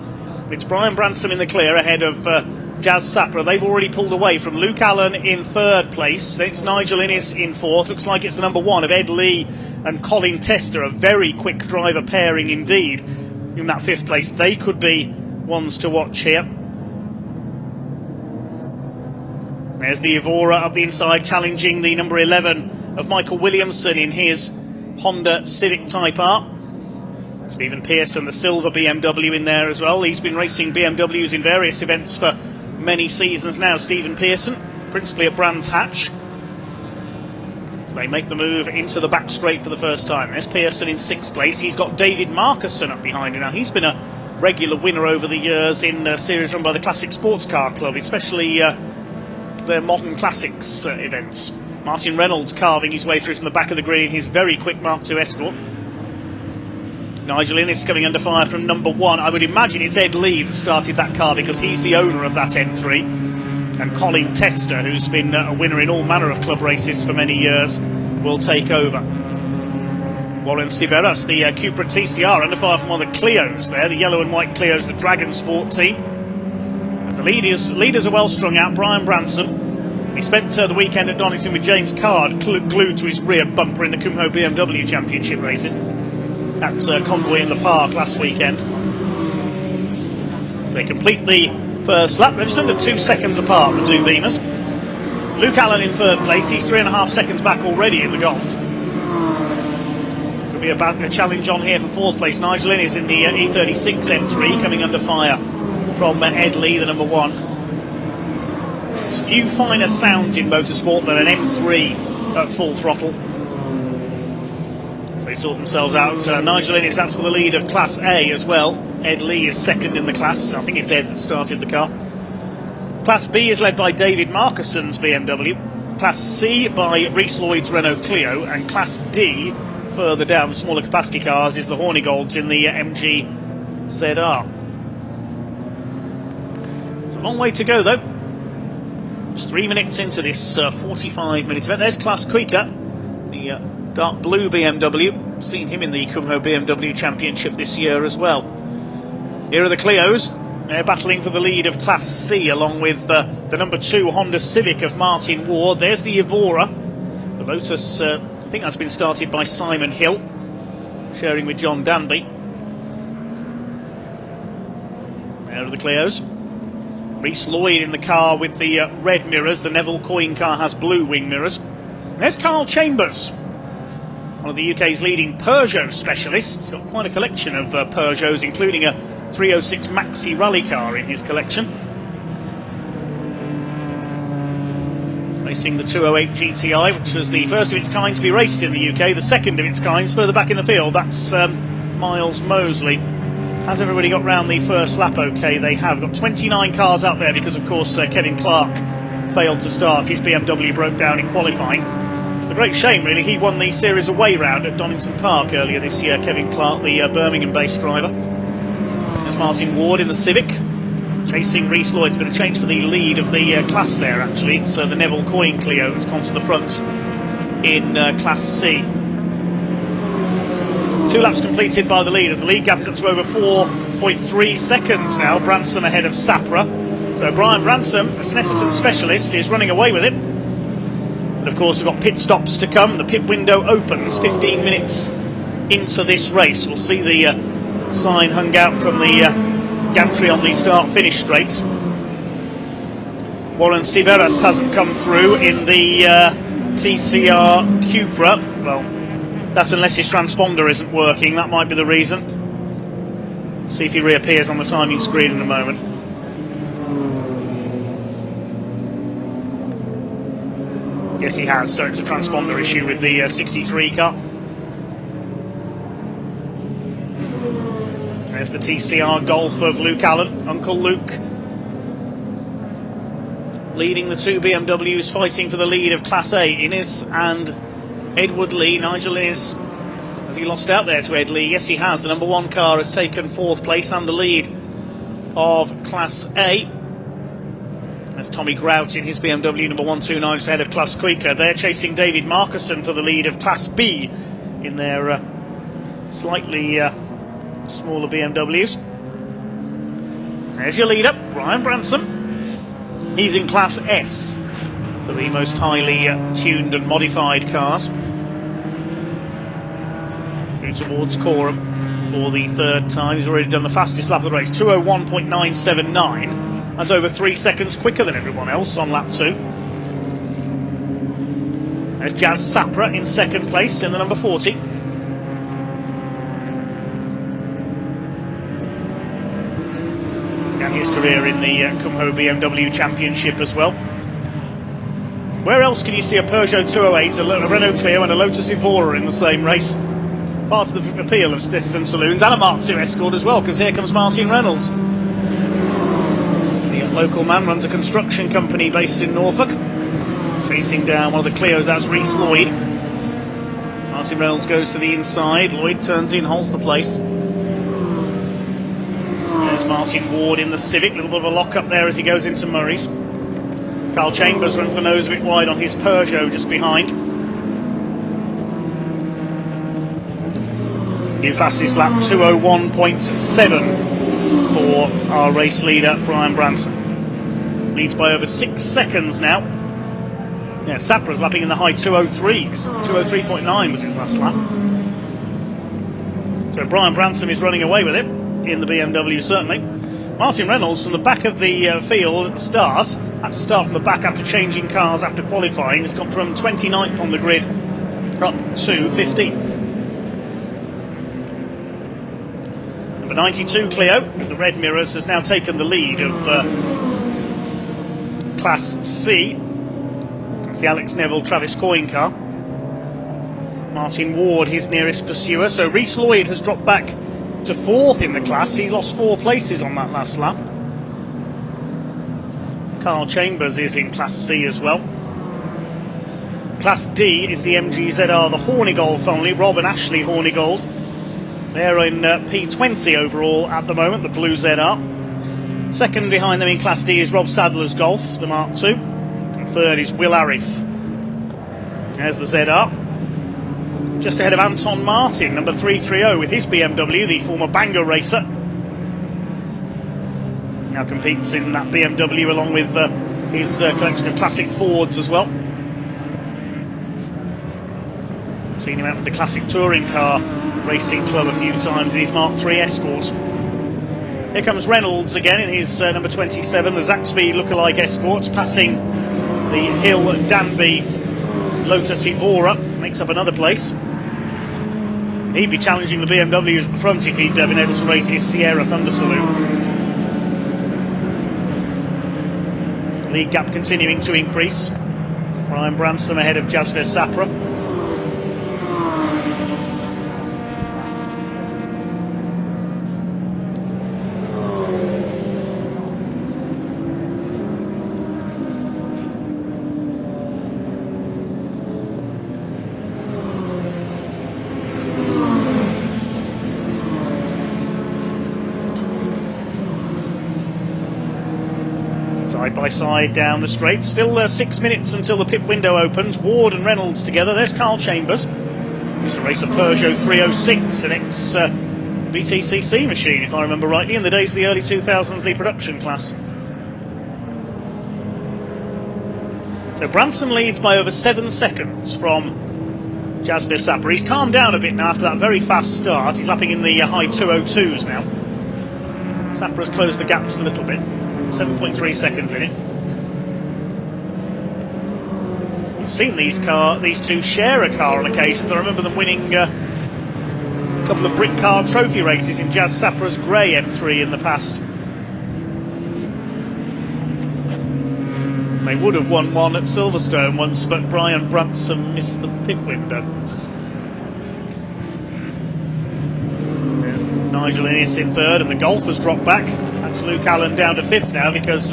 It's Brian Branson in the clear ahead of Jazz Sapra. They've already pulled away from Luke Allen in third place. It's Nigel Innes in fourth. Looks like it's the number one of Ed Lee and Colin Tester. A very quick driver pairing indeed in that fifth place. They could be ones to watch here. There's the Evora up the inside challenging the number 11 of Michael Williamson in his Honda Civic Type R. Stephen Pearson, the silver BMW in there as well. He's been racing BMWs in various events for many seasons now. Stephen Pearson, principally at Brands Hatch. So they make the move into the back straight for the first time. There's Pearson in sixth place. He's got David Marcusson up behind him now. He's been a regular winner over the years in series run by the Classic Sports Car Club, especially their Modern Classics events. Martin Reynolds carving his way through from the back of the green, his very quick Mark II Escort. Nigel Innes coming under fire from number one. I would imagine it's Ed Lee that started that car because he's the owner of that M3. And Colin Tester, who's been a winner in all manner of club races for many years, will take over. Warren Siberas, the Cupra TCR, under fire from one of the Clios there, the yellow and white Clios, the Dragon Sport team. The leaders are well strung out. Brian Branson, he spent the weekend at Donington with James Card glued to his rear bumper in the Kumho BMW Championship races. That's Convoy in the Park last weekend. So they complete the first lap. They're just under 2 seconds apart, the two Beamers. Luke Allen in third place. He's 3.5 seconds back already in the Golf. Could be a challenge on here for fourth place. Nigel Innes in the E36 M3 coming under fire from Ed Lee, the number one. There's few finer sounds in motorsport than an M3 at full throttle. They sort themselves out. Nigel Innes, that's for the lead of Class A as well. Ed Lee is second in the class. I think it's Ed that started the car. Class B is led by David Marcusson's BMW. Class C by Rhys Lloyd's Renault Clio. And Class D, further down, the smaller capacity cars, is the Hornigolds in the MG ZR. It's a long way to go though. Just 3 minutes into this 45-minute event. There's Klaus Kuika, the dark blue BMW. Seen him in the Kumho BMW Championship this year as well. Here are the Clios. They're battling for the lead of Class C along with the number 2 Honda Civic of Martin Ward. There's the Evora. The Lotus, I think that's been started by Simon Hill, sharing with John Danby. There are the Clios. Rhys Lloyd in the car with the red mirrors. The Neville Coyne car has blue wing mirrors. There's Carl Chambers, one of the UK's leading Peugeot specialists. Got quite a collection of Peugeots, including a 306 Maxi rally car in his collection. Racing the 208 GTI, which was the first of its kind to be raced in the UK. The second of its kind is further back in the field. That's Miles Mosley. Has everybody got round the first lap okay? They have. Got 29 cars out there because, of course, Kevin Clark failed to start. His BMW broke down in qualifying. It's a great shame, really. He won the series away round at Donington Park earlier this year, Kevin Clark, the Birmingham-based driver. There's Martin Ward in the Civic, chasing Rhys Lloyd. It's been a change for the lead of the class there, actually. It's the Neville Coyne Clio that's gone to the front in Class C. 2 laps completed by the leaders. The lead gap is up to over 4.3 seconds now. Branson ahead of Sapra. So Brian Branson, a Snetterton specialist, is running away with it. And of course, we've got pit stops to come. The pit window opens 15 minutes into this race. We'll see the sign hung out from the gantry on the start-finish straights. Warren Siberas hasn't come through in the TCR Cupra. Well, that's unless his transponder isn't working. That might be the reason. See if he reappears on the timing screen in a moment. Yes, he has, so it's a transponder issue with the 63 car. There's the TCR Golf of Luke Allen, Uncle Luke. leading the two BMWs fighting for the lead of Class A. Innes and Edward Lee. Nigel Innes, has he lost out there to Ed Lee? Yes, he has. The number 1 car has taken 4th place and the lead of Class A. There's Tommy Grout in his BMW number 129 ahead of Klaus Kuiker. They're chasing David Markusson for the lead of Class B in their slightly smaller BMWs. There's your leader, Brian Branson. He's in Class S for the most highly tuned and modified cars. Through towards Coram for the 3rd time. He's already done the fastest lap of the race, 2:01.979. That's over 3 seconds quicker than everyone else on lap 2. There's Jazz Sapra in 2nd place in the number 40. And his career in the Kumho BMW Championship as well. Where else can you see a Peugeot 208, a Renault Clio and a Lotus Evora in the same race? Part of the appeal of Snetterton Saloons, and a Mark II Escort as well, because here comes Martin Reynolds. The local man runs a construction company based in Norfolk. Chasing down one of the Clios, that's Reese Lloyd. Martin Reynolds goes to the inside, Lloyd turns in, holds the place. There's Martin Ward in the Civic, a little bit of a lock up there as he goes into Murray's. Carl Chambers runs the nose a bit wide on his Peugeot just behind. New fastest lap, 2:01.7 for our race leader, Brian Branson. Leads by over 6 seconds now. Yeah, Sapra's lapping in the high 2:03s. 2:03.9 was his last lap. So Brian Branson is running away with it in the BMW, certainly. Martin Reynolds from the back of the field at the start, had to start from the back after changing cars after qualifying. He's gone from 29th on the grid up to 15th. Number 92 Clio with the red mirrors has now taken the lead of Class C. It's the Alex Neville Travis Coyne car. Martin Ward his nearest pursuer, so Reese Lloyd has dropped back to 4th in the class. He lost 4 places on that last lap. Carl Chambers is in Class C as well. Class D is the MGZR, the Hornigold family, Rob and Ashley Hornigold. They're in P20 overall at the moment, the blue ZR. Second behind them in Class D is Rob Sadler's Golf, the Mark II. And third is Will Arif. There's the ZR. Just ahead of Anton Martin, number 330, with his BMW, the former Bangor racer. Now competes in that BMW along with his collection of classic Fords as well. Seen him out with the classic touring car racing club a few times in his Mark III Escort. Here comes Reynolds again in his number 27, the Zaxby lookalike Escort, passing the Hill Danby Lotus Evora, makes up another place. He'd be challenging the BMWs at the front if he'd been able to race his Sierra Thunder Saloon. Lead gap continuing to increase. Brian Branson ahead of Jasper Sapra. Side by side down the straight. Still 6 minutes until the pit window opens. Ward and Reynolds together. There's Carl Chambers. Used to race a Peugeot 306, an ex-BTCC machine, if I remember rightly, in the days of the early 2000s, the production class. So Branson leads by over 7 seconds from Jasper Sapra. He's calmed down a bit now after that very fast start. He's lapping in the high 2:02s now. Sapra's closed the gap just a little bit. 7.3 seconds in it. We've seen these two share a car on occasions. I remember them winning a couple of brick car trophy races in Jazz Sapra's grey M3 in the past. They would have won one at Silverstone once, but Brian Branson missed the pit window. There's Nigel Innes in third, and the Golf has dropped back. That's Luke Allen down to 5th now because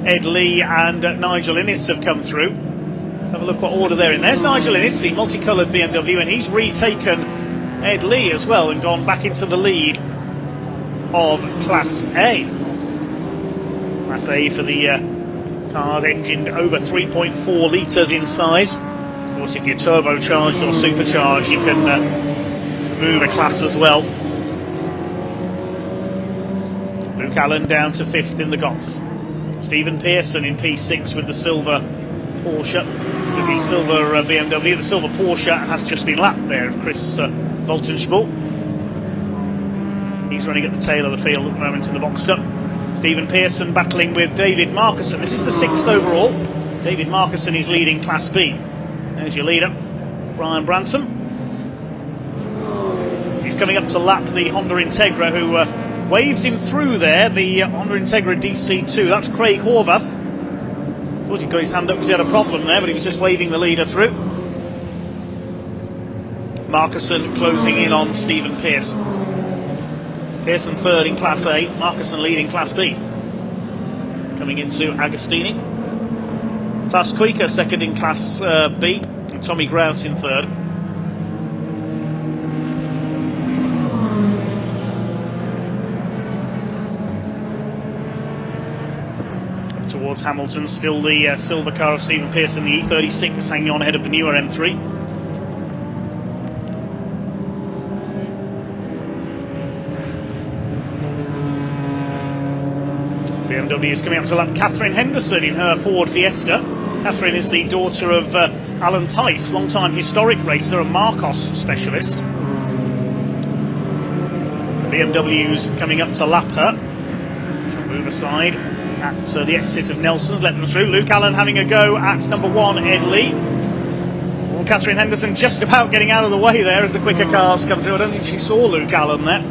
Ed Lee and Nigel Innes have come through. Let's have a look what order they're in. There's Nigel Innes, the multicoloured BMW, and he's retaken Ed Lee as well and gone back into the lead of Class A. Class A for the cars engined over 3.4 litres in size. Of course, if you're turbocharged or supercharged, you can move a class as well. Luke Allen down to 5th in the Golf. Stephen Pearson in P6 with the silver Porsche, with the silver BMW. The silver Porsche has just been lapped there of Chris Voltensport. He's running at the tail of the field at the moment in the Boxster. Stephen Pearson battling with David Marcusson. This is the 6th overall. David Marcusson is leading Class B. There's your leader, Brian Branson. He's coming up to lap the Honda Integra, who waves him through there, the Honda Integra DC2. That's Craig Horvath. Thought he'd got his hand up because he had a problem there, but he was just waving the leader through. Marcusson closing in on Stephen Pearson. Pearson 3rd in Class A, Marcusson leading Class B. Coming into Agostini. Klaus Kuiker 2nd in Class B, and Tommy Grouse in 3rd. Towards Hamilton, still the silver car of Stephen Pearson, the E36, hanging on ahead of the newer M3. BMW is coming up to lap Catherine Henderson in her Ford Fiesta. Catherine is the daughter of Alan Tice, long-time historic racer and Marcos specialist. BMW's coming up to lap her. She'll move aside at the exit of Nelson's, let them through. Luke Allen having a go at number 1, Ed Lee. Well, Catherine Henderson just about getting out of the way there as the quicker cars come through. I don't think she saw Luke Allen there.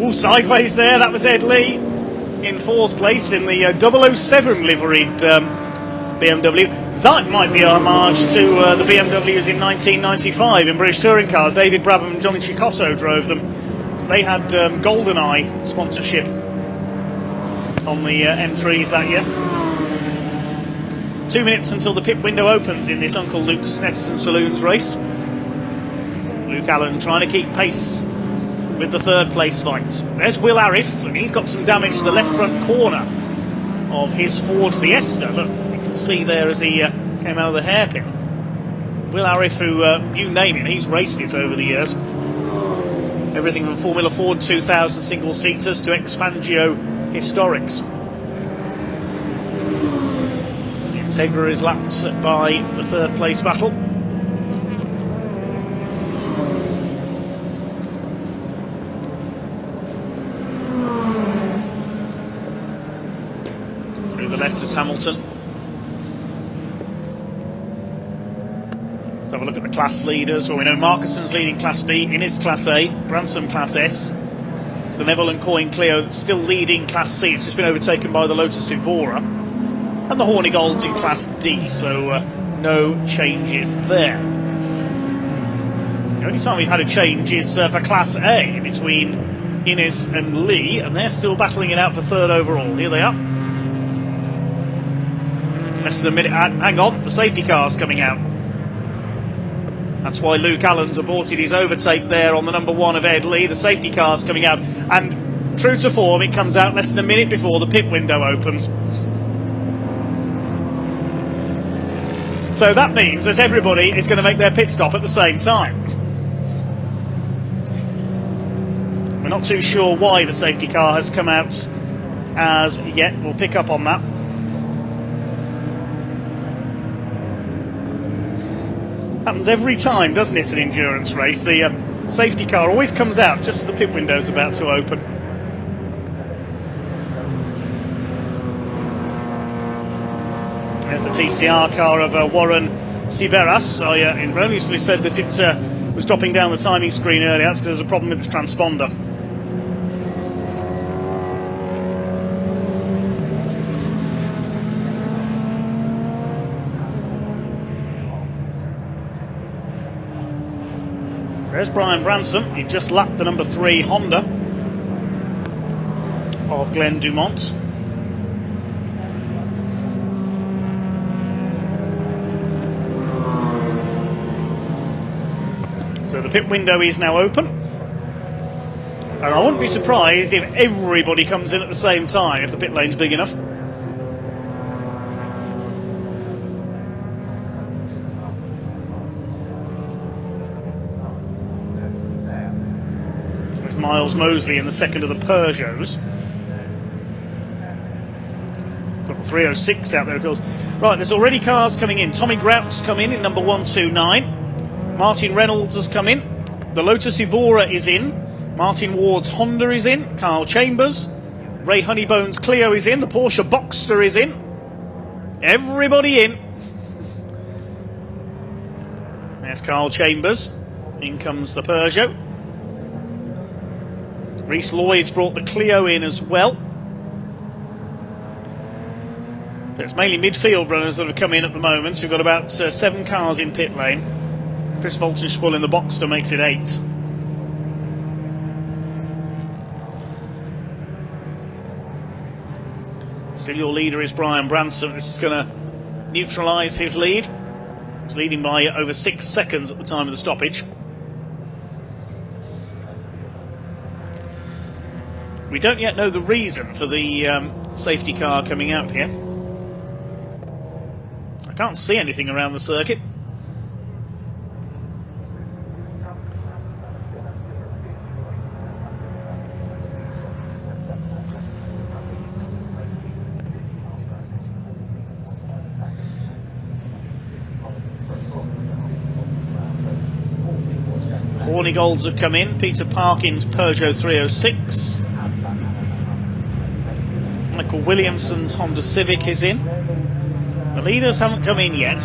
Ooh, sideways there, that was Ed Lee in 4th place in the 007 liveried BMW. That might be a homage to the BMWs in 1995 in British touring cars. David Brabham and Johnny Chicotto drove them. They had GoldenEye sponsorship on the M3s that year. 2 minutes until the pit window opens in this Uncle Luke's Snetterton Saloons race. Luke Allen trying to keep pace with the 3rd place fight. There's Will Arif, and he's got some damage to the left front corner of his Ford Fiesta. Look, you can see there as he came out of the hairpin. Will Arif, who, you name it, he's raced it over the years. Everything from Formula Ford 2000 single-seaters to ex-Fangio historics. The Integra is lapped by the 3rd place battle. Left is Hamilton. Let's have a look at the class leaders. Well, we know Marcusson's leading Class B, Innes Class A, Branson Class S. It's the Neville and Coyne Clio that's still leading Class C. It's just been overtaken by the Lotus Evora. And the Hornigold's in Class D, so no changes there. The only time we've had a change is for Class A between Innes and Lee, and they're still battling it out for 3rd overall. Here they are. Less than a minute. Hang on, the safety car's coming out. That's why Luke Allen's aborted his overtake there on the number 1 of Ed Lee. The safety car's coming out, and true to form, it comes out less than a minute before the pit window opens. So that means that everybody is going to make their pit stop at the same time. We're not too sure why the safety car has come out as yet. We'll pick up on that. Happens every time, doesn't it, an endurance race? The safety car always comes out just as the pit window's about to open. There's the TCR car of Warren Siberas. I erroneously said that it was dropping down the timing screen earlier. That's because there's a problem with the transponder. There's Brian Branson. He just lapped the number 3 Honda of Glenn Dumont. So the pit window is now open. And I wouldn't be surprised if everybody comes in at the same time if the pit lane's big enough. There's Miles Mosley in the second of the Peugeots. Got the 306 out there, of course. Right, there's already cars coming in. Tommy Grout's come in number 129. Martin Reynolds has come in. The Lotus Evora is in. Martin Ward's Honda is in. Carl Chambers. Ray Honeybone's Clio is in. The Porsche Boxster is in. Everybody in. There's Carl Chambers. In comes the Peugeot. Reece Lloyd's brought the Clio in as well. But it's mainly midfield runners that have come in at the moment. So we've got about 7 cars in pit lane. Chris Voltenspiel in the Boxster makes it 8. Still your leader is Brian Branson. This is going to neutralise his lead. He's leading by over 6 seconds at the time of the stoppage. We don't yet know the reason for the safety car coming out here. I can't see anything around the circuit. Hornigolds have come in. Peter Parkin's Peugeot 306. Michael Williamson's Honda Civic is in. The leaders haven't come in yet.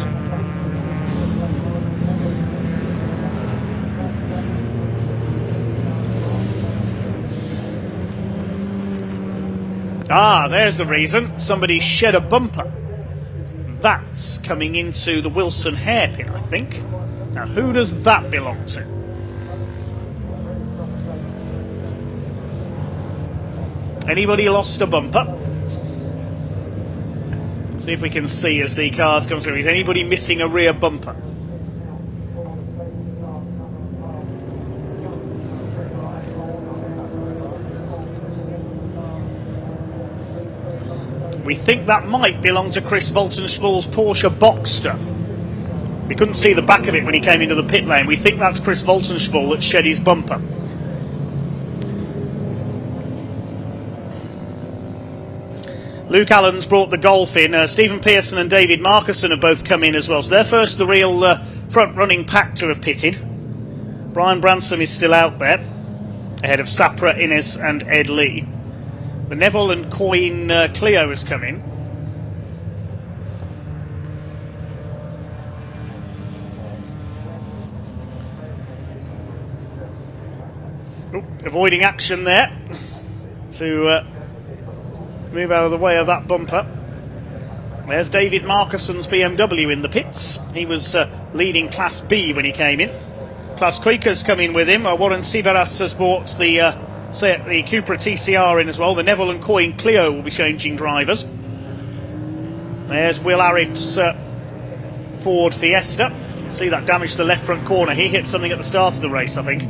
Ah, there's the reason. Somebody shed a bumper. That's coming into the Wilson hairpin, I think. Now, who does that belong to? Anybody lost a bumper? See if we can see as the cars come through. Is anybody missing a rear bumper? We think that might belong to Chris Voltenspiel's Porsche Boxster. We couldn't see the back of it when he came into the pit lane. We think that's Chris Voltenspiel that shed his bumper. Luke Allen's brought the Golf in. Stephen Pearson and David Marcusson have both come in as well. So they're first the real front-running pack to have pitted. Brian Branson is still out there, ahead of Sapra, Innes and Ed Lee. The Neville and Coyne Clio has come in. Avoiding action there to move out of the way of that bumper. There's David Marcusson's BMW in the pits. He was leading Class B when he came in. Klaus Kuiker's come in with him. Warren Siveras has brought the Cupra TCR in as well. The Neville and Coyne Clio will be changing drivers. There's Will Arif's Ford Fiesta. See that damaged the left front corner. He hit something at the start of the race, I think.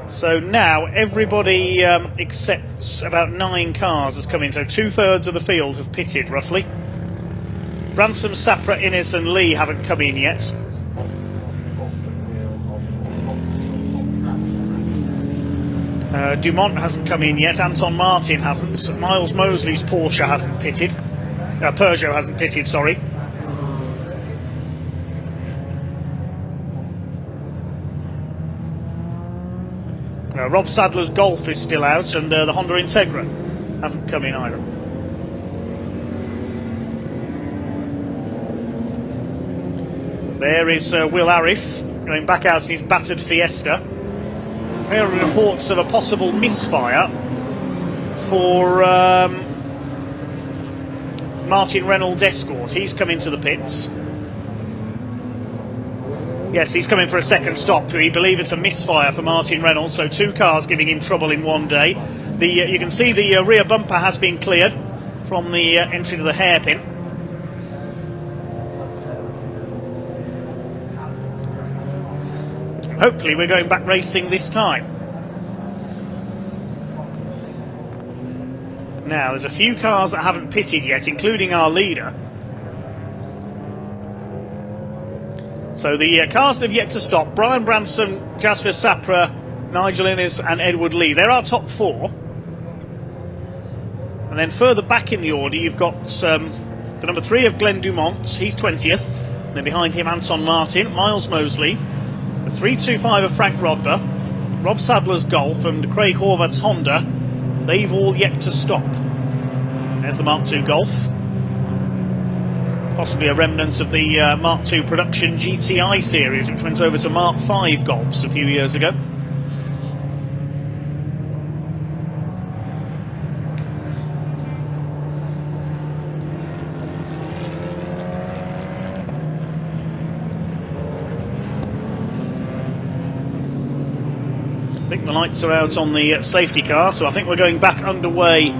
So now everybody except about 9 cars has come in. So 2/3 of the field have pitted, roughly. Branson, Sapra, Innes and Lee haven't come in yet. Dumont hasn't come in yet. Anton Martin hasn't. Miles Mosley's Porsche hasn't pitted. Peugeot hasn't pitted, sorry. Rob Sadler's Golf is still out, and the Honda Integra hasn't come in either. There is Will Arif going back out in his battered Fiesta. There are reports of a possible misfire for Martin Reynolds Escort. He's come into the pits. Yes, he's coming for a second stop. We believe it's a misfire for Martin Reynolds, so 2 cars giving him trouble in one day. You can see the rear bumper has been cleared from the entry to the hairpin. Hopefully we're going back racing this time. Now, there's a few cars that haven't pitted yet, including our leader. So the cars that have yet to stop: Brian Branson, Jasper Sapra, Nigel Innes and Edward Lee. They're our top 4. And then further back in the order, you've got the number 3 of Glenn Dumont. He's 20th. And then behind him, Anton Martin, Miles Mosley, the 325 of Frank Rodber, Rob Sadler's Golf and Craig Horvath's Honda. They've all yet to stop. There's the Mark II Golf. Possibly a remnant of the Mark II production GTI series, which went over to Mark V Golfs a few years ago. I think the lights are out on the safety car, so I think we're going back underway.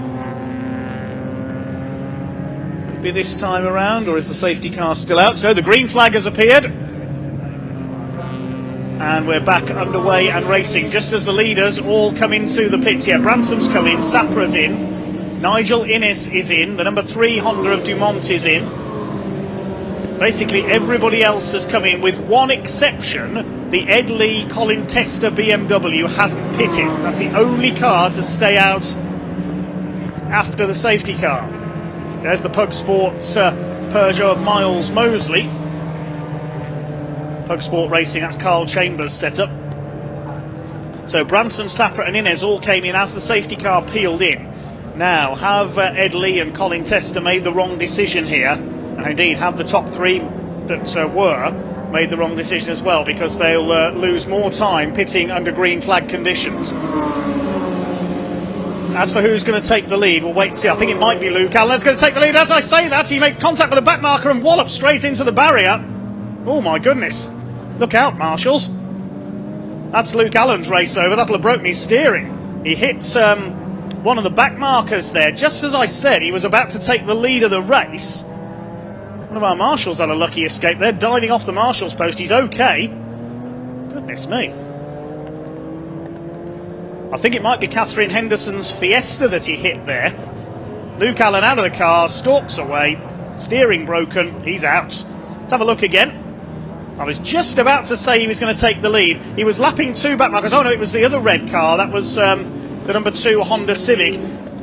Maybe this time around, or is the safety car still out? So the green flag has appeared. And we're back underway and racing, just as the leaders all come into the pits. Yeah, Bransom's come in, Sapra's in, Nigel Innes is in, the number 3 Honda of Dumont is in. Basically everybody else has come in, with one exception. The Ed Lee Colin Tester BMW hasn't pitted. That's the only car to stay out after the safety car. There's the Pugsport Peugeot of Miles Mosley. Pugsport Racing, that's Carl Chambers' setup. So Branson, Sapra and Innes all came in as the safety car peeled in. Now, have Ed Lee and Colin Tester made the wrong decision here? And indeed, have the top 3 that were made the wrong decision as well, because they'll lose more time pitting under green flag conditions. As for who's going to take the lead, we'll wait and see. I think it might be Luke Allen's going to take the lead. As I say that, he made contact with the back marker and walloped straight into the barrier. Oh my goodness. Look out, marshals. That's Luke Allen's race over. That'll have broken his steering. He hit one of the back markers there. Just as I said, he was about to take the lead of the race. One of our marshals had a lucky escape there, diving off the marshal's post. He's okay. Goodness me. I think it might be Catherine Henderson's Fiesta that he hit there. Luke Allen out of the car, stalks away, steering broken, he's out. Let's have a look again. I was just about to say he was going to take the lead. He was lapping 2 back markers. Oh no, it was the other red car. That was the number 2 Honda Civic.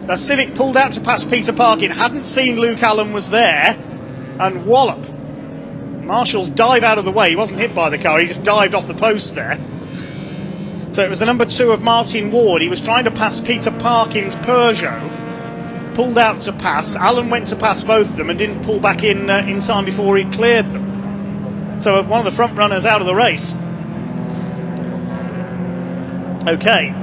The Civic pulled out to pass Peter Parkin, hadn't seen Luke Allen was there, and wallop. Marshall's dive out of the way. He wasn't hit by the car, he just dived off the post there. So it was the number 2 of Martin Ward. He was trying to pass Peter Parkin's Peugeot, pulled out to pass. Allen went to pass both of them and didn't pull back in time before he cleared them. So one of the front runners out of the race. Okay.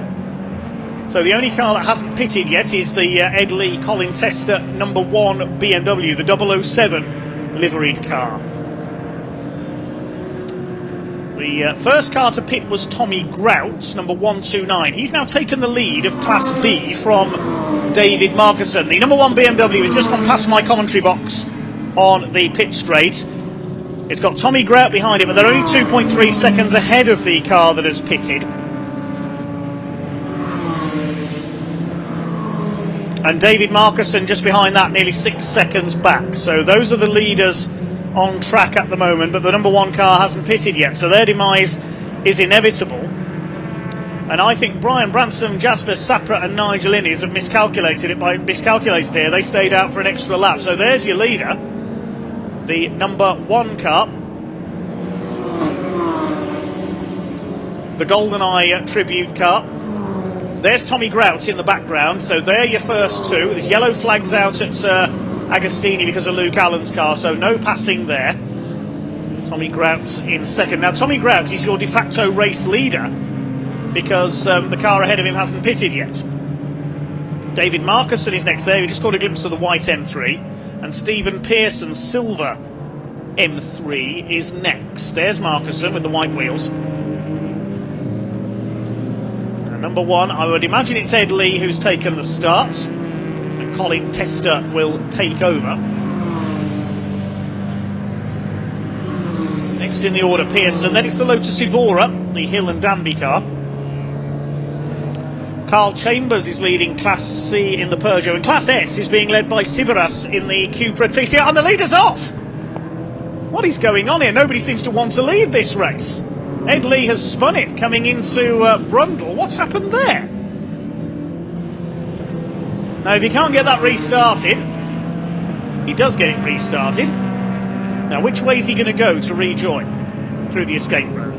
So the only car that hasn't pitted yet is the Ed Lee Colin Tester number 1 BMW, the 007 liveried car. The first car to pit was Tommy Grout, number 129. He's now taken the lead of Class B from David Markerson. The number 1 BMW has just gone past my commentary box on the pit straight. It's got Tommy Grout behind it, but they're only 2.3 seconds ahead of the car that has pitted. And David Markerson just behind that, nearly 6 seconds back. So those are the leaders on track at the moment, but the number 1 car hasn't pitted yet, so their demise is inevitable. And I think Brian Branson, Jasper Sapra and Nigel Innes have miscalculated here. They stayed out for an extra lap. So there's your leader, the number 1 car, the GoldenEye tribute car. There's Tommy Grout in the background, so they're your first 2. There's yellow flags out at Agostini because of Luke Allen's car, so no passing there. Tommy Grout in second. Now Tommy Grout is your de facto race leader because the car ahead of him hasn't pitted yet. David Markerson is next there. We just caught a glimpse of the white M3, and Stephen Pearson's silver M3 is next. 6. There's Markusson with the white wheels. And number 1, I would imagine it's Ed Lee who's taken the start, and Colin Tester will take over. Next in the order, Pearson. Then it's the Lotus Evora, the Hill and Danby car. Carl Chambers is leading Class C in the Peugeot, and Class S is being led by Sibaras in the Cupra TCR, and the leader's off! What is going on here? Nobody seems to want to lead this race. Ed Lee has spun it coming into Brundle. What's happened there? Now, if he can't get that restarted, he does get it restarted. Now, which way is he going to go to rejoin? Through the escape road.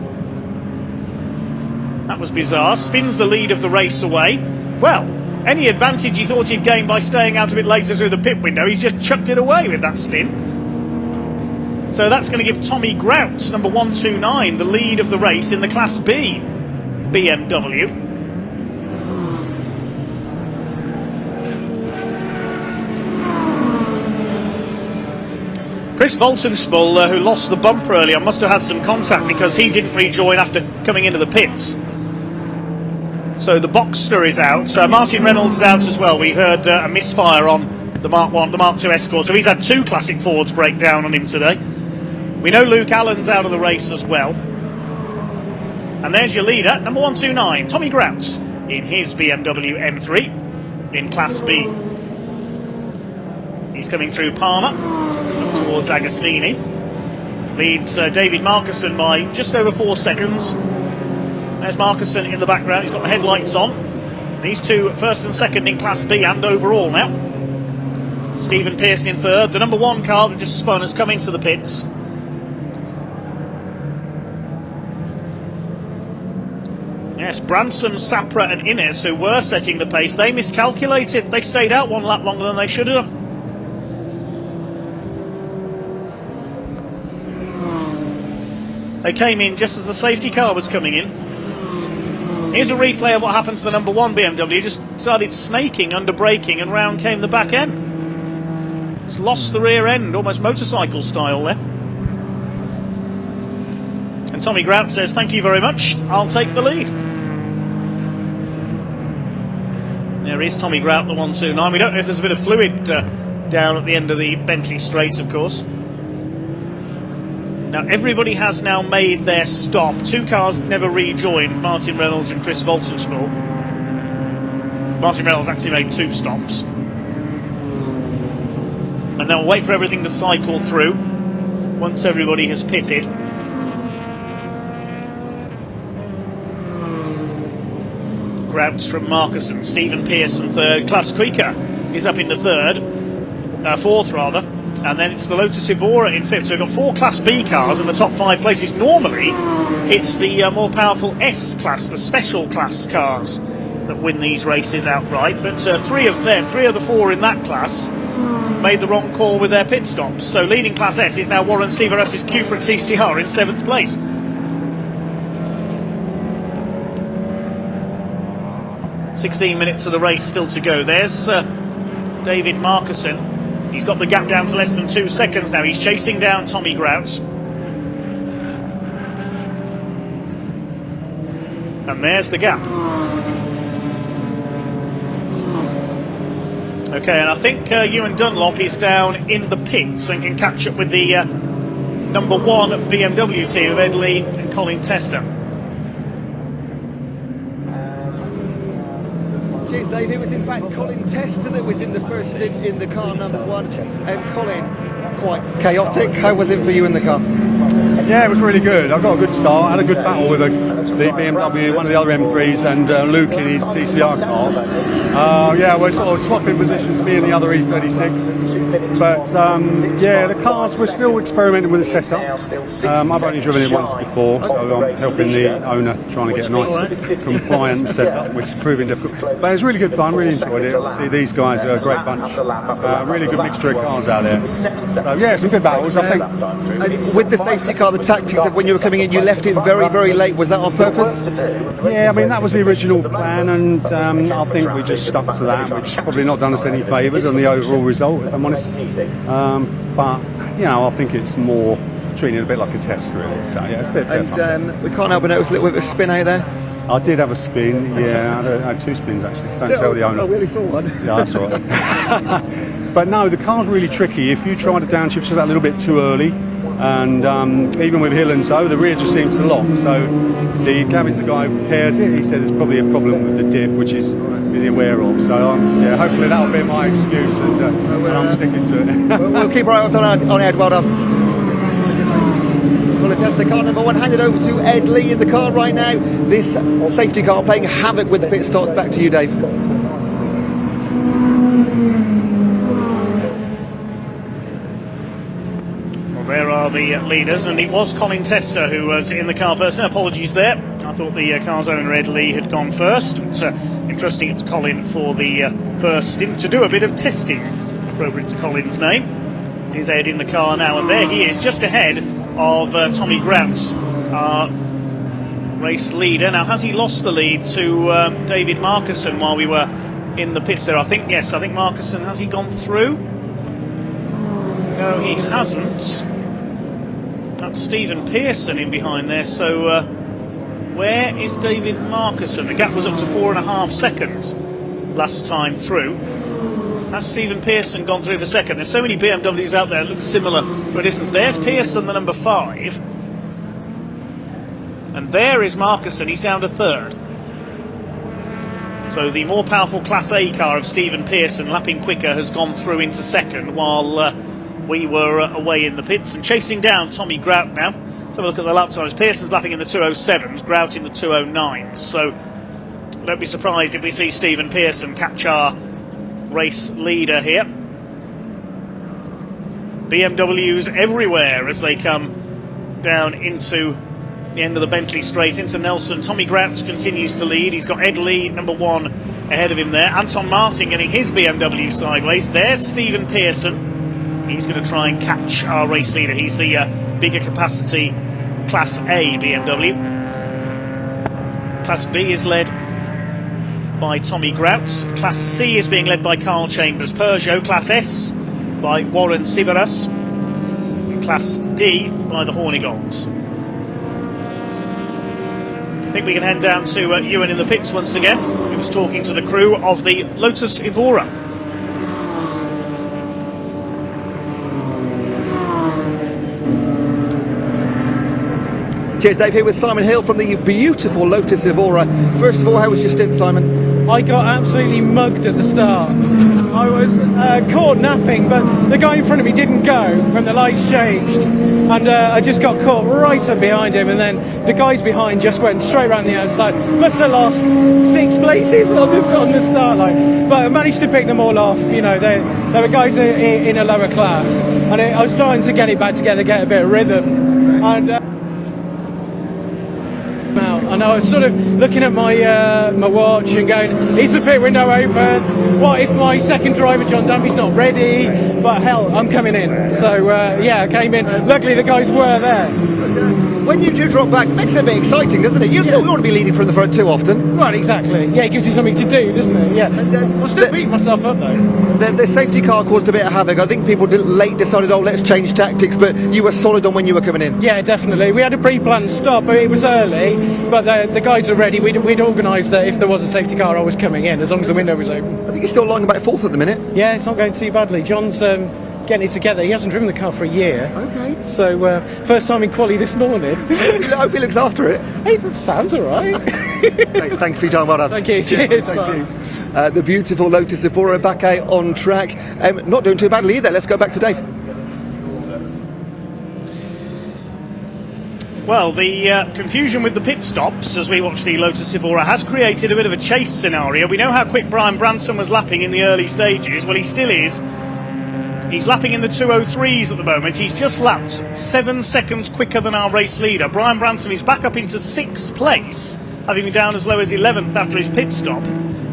That was bizarre. Spins the lead of the race away. Well, any advantage he thought he'd gain by staying out a bit later through the pit window, he's just chucked it away with that spin. So that's going to give Tommy Grout, number 129, the lead of the race in the Class B BMW. Chris Voltenspiel, who lost the bumper earlier, must have had some contact because he didn't rejoin after coming into the pits. So the Boxster is out. Martin Reynolds is out as well. We heard a misfire on the Mark 1, the Mark 2 Escort. So he's had 2 Classic Fords break down on him today. We know Luke Allen's out of the race as well. And there's your leader, number 129, Tommy Grout, in his BMW M3 in Class B. He's coming through Palmer towards Agostini. Leads David Markusson by just over 4 seconds. There's Markusson in the background. He's got the headlights on. These two first and second in Class B and overall now. Stephen Pearson in third. The number 1 car that just spun has come into the pits. Yes, Branson, Sapra and Innes, who were setting the pace, they miscalculated. They stayed out 1 lap longer than they should have done. They came in just as the safety car was coming in. Here's a replay of what happened to the number 1 BMW. Just started snaking under braking and round came the back end. It's lost the rear end, almost motorcycle style there. And Tommy Grout says, thank you very much, I'll take the lead. There is Tommy Grout, the 129. We don't know if there's a bit of fluid down at the end of the Bentley Straight, of course. Now, everybody has now made their stop. 2 cars never rejoined, Martin Reynolds and Chris Voltenspiel. Martin Reynolds actually made 2 stops. And then we'll wait for everything to cycle through once everybody has pitted. Grabs from Markusson, Stephen Pearson third, Klaus Kuiker is up into fourth rather. And then it's the Lotus Evora in 5th. So we've got 4 Class B cars in the top 5 places. Normally, it's the more powerful S class, the special class cars that win these races outright. But 3 of the 4 in that class made the wrong call with their pit stops. So leading Class S is now Warren Sivaras's Cupra TCR in 7th place. "16 minutes of the race still to go." There's David Markusson. He's got the gap down to less than 2 seconds now. He's chasing down Tommy Grout. And there's the gap. Okay, and I think Ewan Dunlop is down in the pits and can catch up with the number 1 BMW team of Ed Lee and Colin Tester. Cheers, Dave. It was in fact Colin Tester that was in the first stint in the car number 1. Colin, quite chaotic. How was it for you in the car? Yeah, it was really good. I got a good start. I had a good battle with the BMW, one of the other M3s, and Luke in his TCR car. Yeah, we're sort of swapping positions, me and the other E36. But yeah, the cars, we're still experimenting with the setup. I've only driven it once before, so I'm helping the owner trying to get a nice compliant setup, which is proving difficult. But it was really good fun, really enjoyed it. See, these guys are a great bunch. Really good mixture of cars out there. So yeah, some good battles, I think. And with the safety car, the tactics of when you were coming in, you left it very, very late. Was that on purpose? Yeah, I mean, that was the original plan, and I think we just stuck to that, which probably not done us any favours on the overall result, if I'm honest. But, you know, I think it's more treating it a bit like a test, really. So yeah, it's a bit fun. And we can't help but notice a little bit of a spin out there. I did have a spin, yeah, I had 2 spins actually. Don't tell the owner. I really saw one. Yeah, that's all right. But no, the car's really tricky. If you try to downshift that a little bit too early, and even with hill and so, the rear just seems to lock. So Gavin's the guy who repairs it. He said there's probably a problem with the diff, which is aware of. So yeah, hopefully that'll be my excuse, and I'm sticking to it. We'll keep our eyes on Ed. Well done. Well, the test car number 1 handed over to Ed Lee in the car right now. This safety car playing havoc with the pit stops. Back to you, Dave. Well, there are the leaders, and it was Colin Tester who was in the car first. And apologies there. I thought the car's owner, Ed Lee, had gone first. It's interesting it's Colin for the first stint to do a bit of testing, appropriate to Colin's name. Is Ed in the car now, and there he is, just ahead of Tommy Grout, our race leader. Now, has he lost the lead to David Marcusson while we were in the pits there? I think, yes, I think Marcusson, has he gone through? No, he hasn't. That's Stephen Pearson in behind there, so where is David Marcusson? The gap was up to 4.5 seconds last time through. Has Stephen Pearson gone through the second? There's so many BMWs out there that look similar for a distance. There's Pearson, the number 5. And there is Marcusson, he's down to 3rd. So the more powerful Class A car of Stephen Pearson, lapping quicker, has gone through into 2nd, while we were away in the pits. And chasing down Tommy Grout now. Let's have a look at the lap times. Pearson's lapping in the 2:07s, Grout in the 2:09s. So don't be surprised if we see Stephen Pearson catch our race leader here. BMWs everywhere as they come down into the end of the Bentley Straight into Nelson. Tommy Grout continues to lead. He's got Ed Lee, number 1, ahead of him there. Anton Martin getting his BMW sideways. There's Stephen Pearson. He's going to try and catch our race leader. He's the bigger capacity Class A BMW. Class B is led by Tommy Grout. Class C is being led by Carl Chambers Peugeot. Class S by Warren Siveras. And Class D by the Hornigolds. I think we can head down to Ewan in the pits once again. He was talking to the crew of the Lotus Evora. Cheers, Dave, here with Simon Hill from the beautiful Lotus Evora. First of all, how was your stint, Simon? I got absolutely mugged at the start. I was caught napping, but the guy in front of me didn't go when the lights changed, and I just got caught right up behind him, and then the guys behind just went straight around the outside. Must have lost 6 places on the start line, but I managed to pick them all off. You know, they were guys in a lower class, and I was starting to get it back together, get a bit of rhythm, and I was sort of looking at my watch and going, is the pit window open? What if my second driver, John Danby's not ready? But hell, I'm coming in. So yeah, I came in. Luckily the guys were there. When you do drop back, it makes it a bit exciting, doesn't it? You don't want to be leading from the front too often. Right, exactly. Yeah, it gives you something to do, doesn't it? Yeah. I'll still beat myself up though. The safety car caused a bit of havoc. I think people late decided, oh, let's change tactics, but you were solid on when you were coming in. Yeah, definitely. We had a pre-planned stop, but it was early, but the guys are ready. We'd organised that if there was a safety car, I was coming in, as long as the window was open. I think you're still lying about 4th at the minute. Yeah, it's not going too badly. John's getting it together. He hasn't driven the car for a year. Okay. So, first time in quali this morning. I hope he looks after it. It sounds alright. Thank you for your time, well done. Thank you, cheers. Thank you. The beautiful Lotus Evora back out on track. Not doing too badly either. Let's go back to Dave. Well, the confusion with the pit stops as we watch the Lotus Evora has created a bit of a chase scenario. We know how quick Brian Branson was lapping in the early stages. Well, he still is. He's lapping in the 2:03s at the moment. He's just lapped 7 seconds quicker than our race leader. Brian Branson is back up into 6th place, having been down as low as 11th after his pit stop.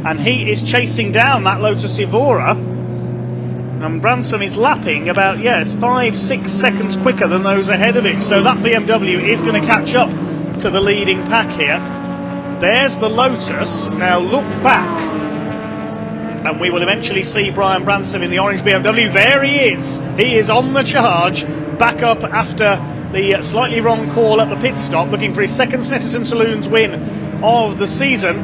And he is chasing down that Lotus Evora. And Branson is lapping about, 5-6 seconds quicker than those ahead of him. So that BMW is going to catch up to the leading pack here. There's the Lotus. Now look back, and we will eventually see Brian Branson in the orange BMW. There he is on the charge, back up after the slightly wrong call at the pit stop, looking for his second Snetterton Saloons win of the season.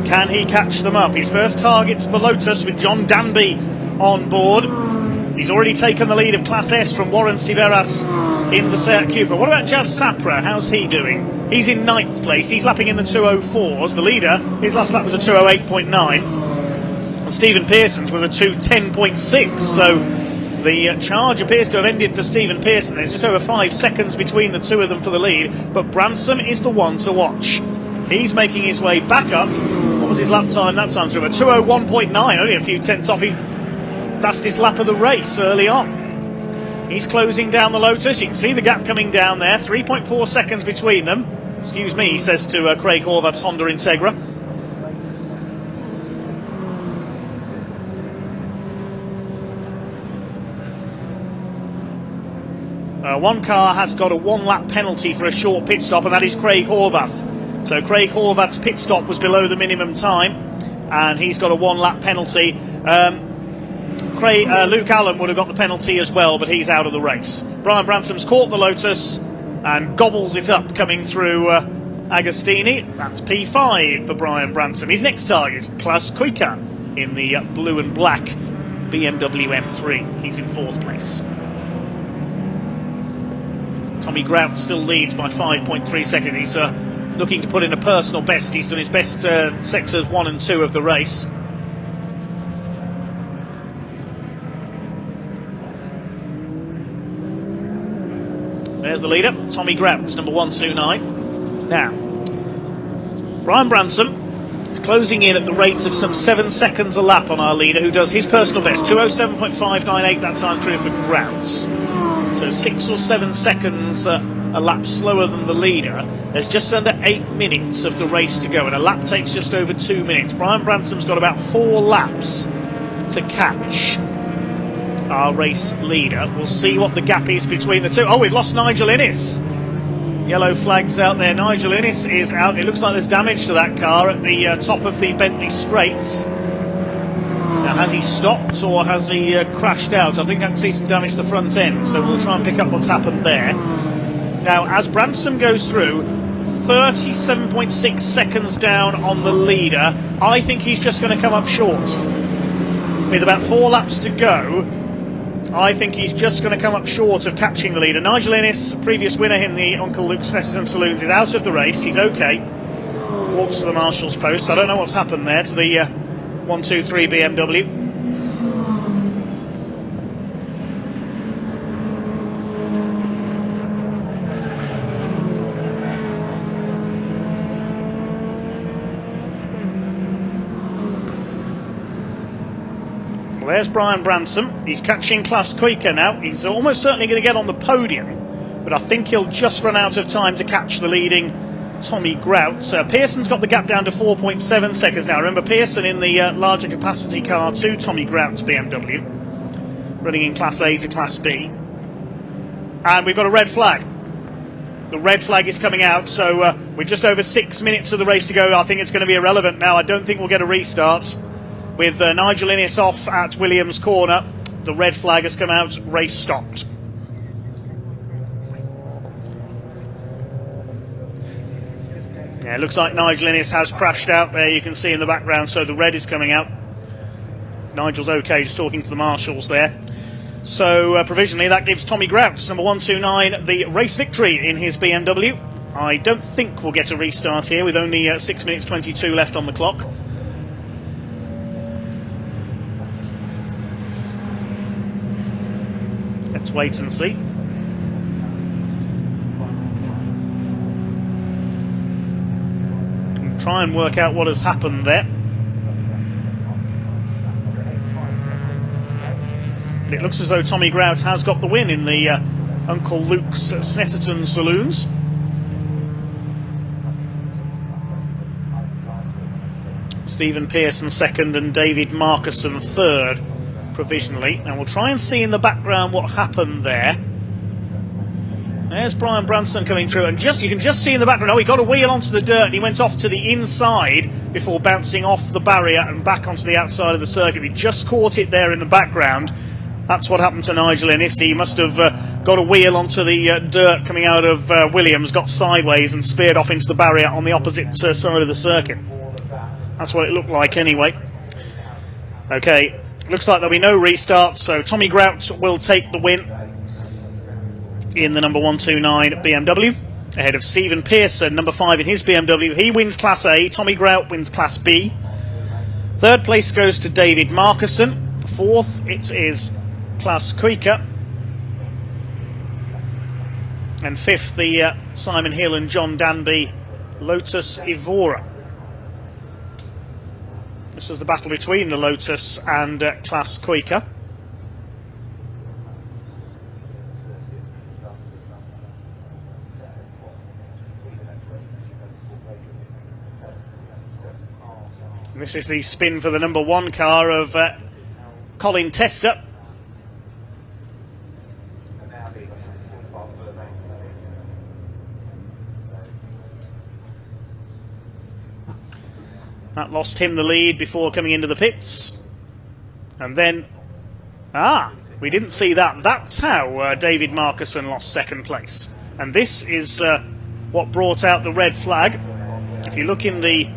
Can he catch them up? His first target's the Lotus with John Danby on board. He's already taken the lead of Class S from Warren Siveras in the Seat Cupra. What about Jazz Sapra? How's he doing? He's in 9th place. He's lapping in the 204s. The leader, his last lap was a 208.9. And Stephen Pearson's was a 210.6. So the charge appears to have ended for Stephen Pearson. There's just over 5 seconds between the two of them for the lead. But Branson is the one to watch. He's making his way back up. What was his lap time that time through? A 201.9, only a few tenths off his fastest lap of the race early on. He's closing down the Lotus. You can see the gap coming down there. 3.4 seconds between them. Excuse me, he says to Craig Horvath's Honda Integra. One car has got a 1-lap penalty for a short pit stop, and that is Craig Horvath. So Craig Horvath's pit stop was below the minimum time, and he's got a 1-lap penalty. Luke Allen would have got the penalty as well, but he's out of the race. Brian Bransom's caught the Lotus and gobbles it up coming through Agostini. That's P5 for Brian Branson. His next target, Klaus Kuika, in the blue and black BMW M3. He's in 4th place. Tommy Grout still leads by 5.3 seconds. He's looking to put in a personal best. He's done his best sectors 1 and 2 of the race. There's the leader, Tommy Grout, number 129. Now, Brian Branson is closing in at the rates of some 7 seconds a lap on our leader, who does his personal best, 207.598 that time through for Grout. So 6 or 7 seconds a lap slower than the leader. There's just under 8 minutes of the race to go, and a lap takes just over 2 minutes. Brian Branson's got about 4 laps to catch our race leader. We'll see what the gap is between the two. Oh, we've lost Nigel Innes. Yellow flags out there. Nigel Innes is out. It looks like there's damage to that car at the top of the Bentley Straights. Now, has he stopped or has he crashed out? I think I can see some damage to the front end, so we'll try and pick up what's happened there. Now, as Branson goes through, 37.6 seconds down on the leader. I think he's just going to come up short. With about 4 laps to go, I think he's just going to come up short of catching the leader. Nigel Innes, previous winner in the Uncle Luke Snetterton Saloons, is out of the race. He's okay. Walks to the marshal's post. I don't know what's happened there to the 123 BMW. There's Brian Branson. He's catching Klaus Kuika now. He's almost certainly going to get on the podium, but I think he'll just run out of time to catch the leading Tommy Grout. Pearson's got the gap down to 4.7 seconds now. Remember, Pearson in the larger capacity car to Tommy Grout's BMW, running in Class A to Class B. And we've got a red flag. The red flag is coming out, so with just over 6 minutes of the race to go, I think it's going to be irrelevant now. I don't think we'll get a restart. With Nigel Innes off at Williams Corner, the red flag has come out, race stopped. Yeah, it looks like Nigel Innes has crashed out there, you can see in the background, so the red is coming out. Nigel's okay, just talking to the marshals there. So provisionally that gives Tommy Grout, number 129, the race victory in his BMW. I don't think we'll get a restart here with only 6 minutes 22 left on the clock. Let's wait and see. And try and work out what has happened there. It looks as though Tommy Grout has got the win in the Uncle Luke's Snetterton Saloons. Stephen Pearson second and David Marcusson third. Provisionally, and we'll try and see in the background what happened there. There's Brian Branson coming through, and you can just see in the background, oh, he got a wheel onto the dirt and he went off to the inside before bouncing off the barrier and back onto the outside of the circuit. He just caught it there in the background, That's what happened to Nigel Innes. He must have got a wheel onto the dirt coming out of Williams, got sideways and speared off into the barrier on the opposite side of the circuit. That's what it looked like anyway. Okay, looks like there'll be no restart, so Tommy Grout will take the win in the number 129 BMW, ahead of Stephen Pearson, number 5 in his BMW. He wins Class A, Tommy Grout wins Class B. Third place goes to David Marcuson. Fourth, it is Klaus Kuiker. And fifth, the Simon Hill and John Danby Lotus Evora. This was the battle between the Lotus and Klaus Kuiker. This is the spin for the number 1 car of Colin Tester. That lost him the lead before coming into the pits. And then, we didn't see that. That's how David Marcuson lost second place. And this is what brought out the red flag. If you look in the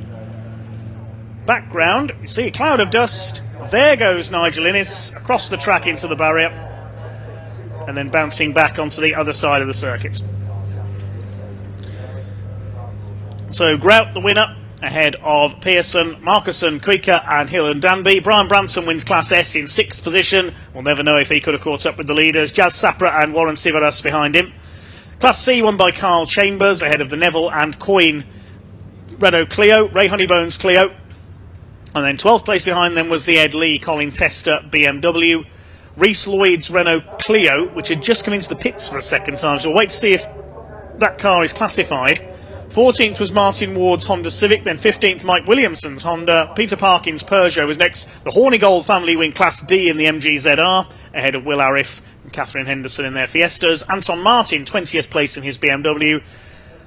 background, you see a cloud of dust. There goes Nigel Innes across the track into the barrier and then bouncing back onto the other side of the circuit. So Grout the winner, ahead of Pearson, Marcuson, Kuiker and Hill and Danby. Brian Branson wins Class S in 6th position. We'll never know if he could have caught up with the leaders. Jazz Sapra and Warren Sivaras behind him. Class C won by Carl Chambers, ahead of the Neville and Coyne Renault Clio, Ray Honeybones Clio. And then 12th place behind them was the Ed Lee Colin Tester BMW. Reese Lloyd's Renault Clio, which had just come into the pits for a second time, so we'll wait to see if that car is classified. 14th was Martin Ward's Honda Civic, then 15th Mike Williamson's Honda. Peter Parkin's Peugeot was next. The Hornigold family win Class D in the MGZR, ahead of Will Arif and Catherine Henderson in their Fiestas. Anton Martin, 20th place in his BMW.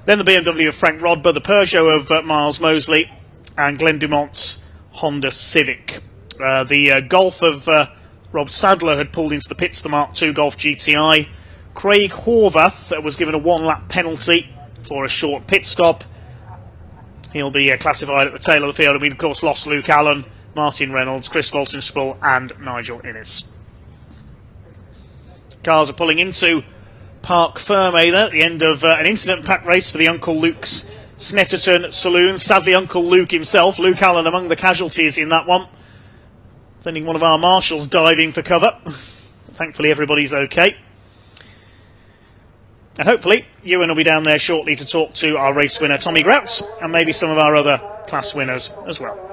Then the BMW of Frank Rodber, the Peugeot of Miles Mosley, and Glenn Dumont's Honda Civic. The Golf of Rob Sadler had pulled into the pits, the Mark II Golf GTI. Craig Horvath was given a 1-lap penalty for a short pit stop. He'll be classified at the tail of the field, and we of course lost Luke Allen, Martin Reynolds, Chris Waltonspill and Nigel Innes. Cars are pulling into Park Fermader at the end of an incident-packed race for the Uncle Luke's Snetterton Saloon. Sadly, Uncle Luke himself, Luke Allen, among the casualties in that one. Sending one of our marshals diving for cover. Thankfully, everybody's okay. And hopefully, Ewan will be down there shortly to talk to our race winner, Tommy Grout, and maybe some of our other class winners as well.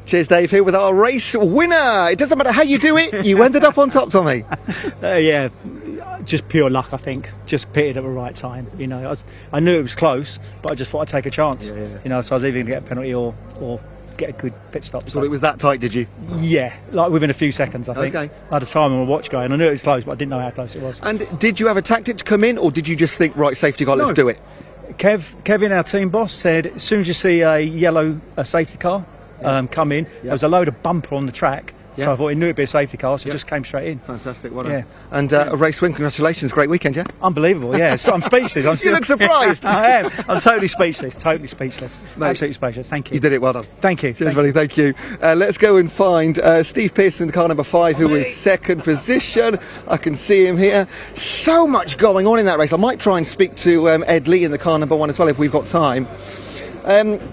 Cheers, Dave, here with our race winner. It doesn't matter how you do it, you ended up on top, Tommy. Yeah, just pure luck, I think. Just pitted at the right time. You know, I knew it was close, but I just thought I'd take a chance. Yeah. You know, so I was either going to get a penalty or get a good pit stop. So it was that tight, did you? Yeah, like within a few seconds, I think. Okay. I had a time on my watch going. I knew it was close, but I didn't know how close it was. And did you have a tactic to come in, or did you just think, right, safety car, let's do it? Kevin, our team boss, said as soon as you see a yellow safety car come in, there was a load of bumper on the track. So I thought he knew it'd be a safety car, so he just came straight in. Fantastic, well done. And a race win, congratulations, great weekend, yeah? Unbelievable, yeah. So I'm speechless. You look surprised. I am. I'm totally speechless, Mate, absolutely speechless, thank you. You did it, well done. Thank you. Cheers, buddy, thank you. Let's go and find Steve Pearson, car number 5, who was second position. I can see him here. So much going on in that race. I might try and speak to Ed Lee in the car number 1 as well, if we've got time.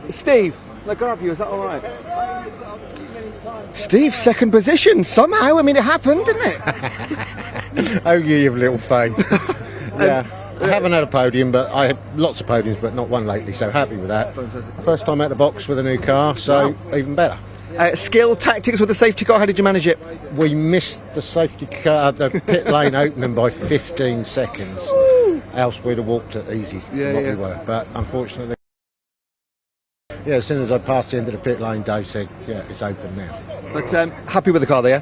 Steve, I'll grab you, is that all right? Steve, second position, somehow. I mean, it happened, didn't it? Oh, you have little faith. Yeah, I haven't had a podium, but I had lots of podiums, but not one lately, so happy with that. Fantastic. First time out the box with a new car, so even better. Skill, tactics with the safety car, how did you manage it? We missed the safety car, the pit lane opening by 15 seconds. Else we'd have walked it easy from what we were, but unfortunately... Yeah, as soon as I passed the end of the pit lane, Dave said, yeah, it's open now. But happy with the car there?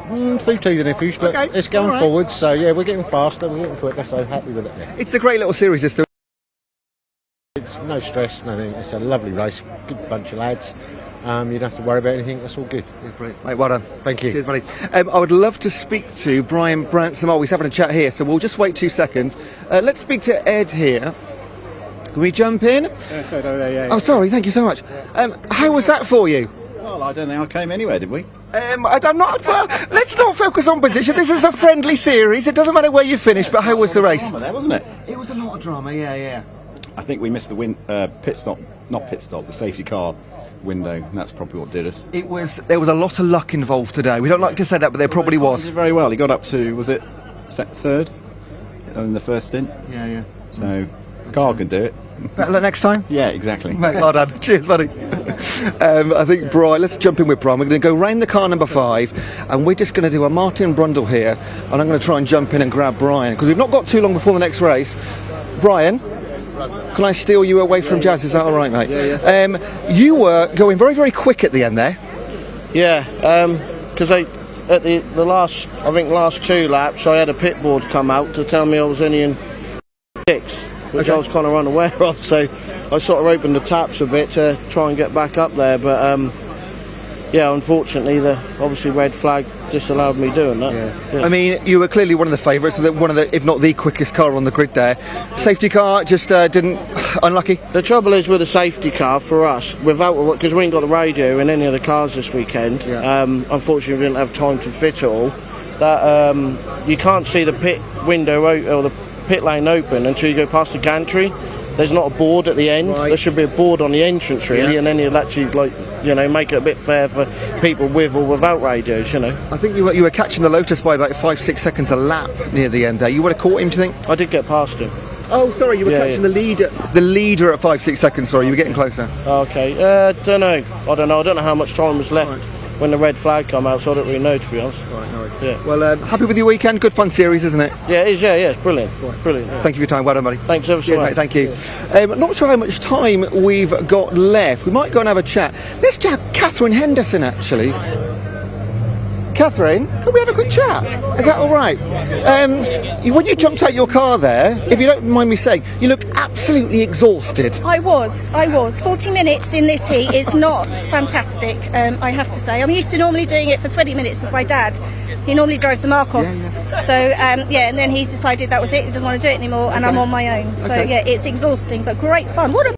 Few teething issues, but it's going forward, so yeah, we're getting faster, we're getting quicker, so happy with it now. It's a great little series, this. it's no stress, nothing. It's a lovely race, good bunch of lads. You don't have to worry about anything. That's all good. Yeah, brilliant. Mate, well done. Thank you. Cheers, buddy. I would love to speak to Brian Branson. Oh, he's having a chat here, so we'll just wait 2 seconds. Let's speak to Ed here. Can we jump in? Yeah. Oh, sorry. Thank you so much. How was that for you? Well, I don't think I came anywhere, did we? I'm not. Well, let's not focus on position. This is a friendly series. It doesn't matter where you finish. But how was the race? There, wasn't it? It was a lot of drama. Yeah. I think we missed the pit stop, the safety car window. And that's probably what did us. There was a lot of luck involved today. We don't like to say that, but there probably was. He did very well. He got up to, was it third in the first stint? Yeah. So, car can do it. Better luck next time? Yeah, exactly. Mate, well done. Cheers, buddy. I think Brian, let's jump in with Brian. We're going to go round the car number 5, and we're just going to do a Martin Brundle here, and I'm going to try and jump in and grab Brian, because we've not got too long before the next race. Brian, can I steal you away from Jazz? Is that all right, mate? Yeah. You were going very, very quick at the end there. Yeah, because at the last 2 laps, I had a pit board come out to tell me I was only in 6, which I was kind of unaware of. So I sort of opened the taps a bit to try and get back up there. But yeah, unfortunately, the obviously red flag disallowed me doing that. Yeah. I mean, you were clearly one of the favourites, one of the, if not the quickest car on the grid there. Safety car just didn't, unlucky. The trouble is with the safety car for us, because we ain't got the radio in any of the cars this weekend. Yeah. Unfortunately, we didn't have time to fit it all. That you can't see the pit window or the pit lane open until you go past the gantry. There's not a board at the end. Right. There should be a board on the entrance, really, and then you'll actually, make it a bit fair for people with or without radios, I think you were catching the Lotus by about 5-6 seconds a lap near the end there. You would have caught him, do you think? I did get past him. Oh, sorry, you were catching the leader at 5-6 seconds. Sorry, you were getting closer. Okay, I don't know. I don't know how much time was left when the red flag come out, so I don't really know, to be honest. Right, no worries. Yeah. Well, happy with your weekend. Good fun series, isn't it? Yeah, it is. Yeah, it's brilliant. Brilliant. Yeah. Thank you for your time. Well done, buddy. Thanks ever so much. Mate, thank you. Not sure how much time we've got left. We might go and have a chat. Let's chat Catherine Henderson, actually. Catherine, can we have a quick chat? Is that all right? When you jumped out your car there, if you don't mind me saying, you looked absolutely exhausted. I was. 40 minutes in this heat is not fantastic, I have to say. I'm used to normally doing it for 20 minutes with my dad. He normally drives the Marcos. Yeah. So, and then he decided that was it. He doesn't want to do it anymore, and I'm on my own. So, yeah, it's exhausting, but great fun. What a...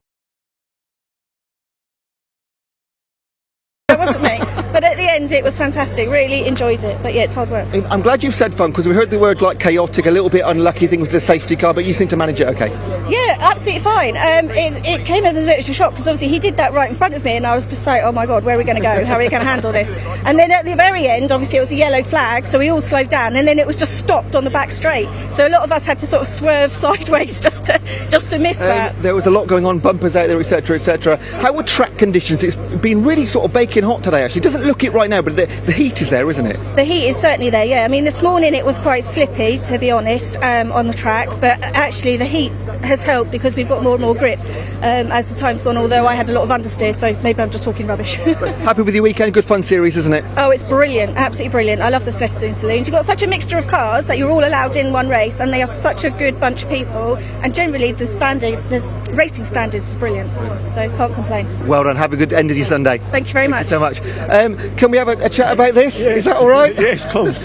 That wasn't me. But at the end, it was fantastic. Really enjoyed it. But yeah, it's hard work. I'm glad you've said fun, because we heard the word like chaotic, a little bit unlucky thing with the safety car, but you seem to manage it okay. Yeah, absolutely fine. It came as a bit of a shock, because obviously he did that right in front of me, and I was just like, oh my God, where are we going to go? How are we going to handle this? And then at the very end, obviously it was a yellow flag, so we all slowed down, and then it was just stopped on the back straight. So a lot of us had to sort of swerve sideways just to miss that. There was a lot going on, bumpers out there, etc., etc. How were track conditions? It's been really sort of baking hot today, actually. It doesn't look it right now, but the heat is there, isn't it? The heat is certainly there, yeah. I mean, this morning it was quite slippy, to be honest, on the track, but actually the heat has helped because we've got more and more grip as the time's gone, although I had a lot of understeer, so maybe I'm just talking rubbish. Happy with your weekend? Good fun series, isn't it? Oh, it's brilliant, absolutely brilliant. I love the Snetterton Saloons. You've got such a mixture of cars that you're all allowed in one race, and they are such a good bunch of people, and generally the racing standards is brilliant, so can't complain. Well done. Have a good end of your Sunday. Thank you very much. Thank you so much. Can we have a chat about this? Yes. Is that all right? Yes, of course.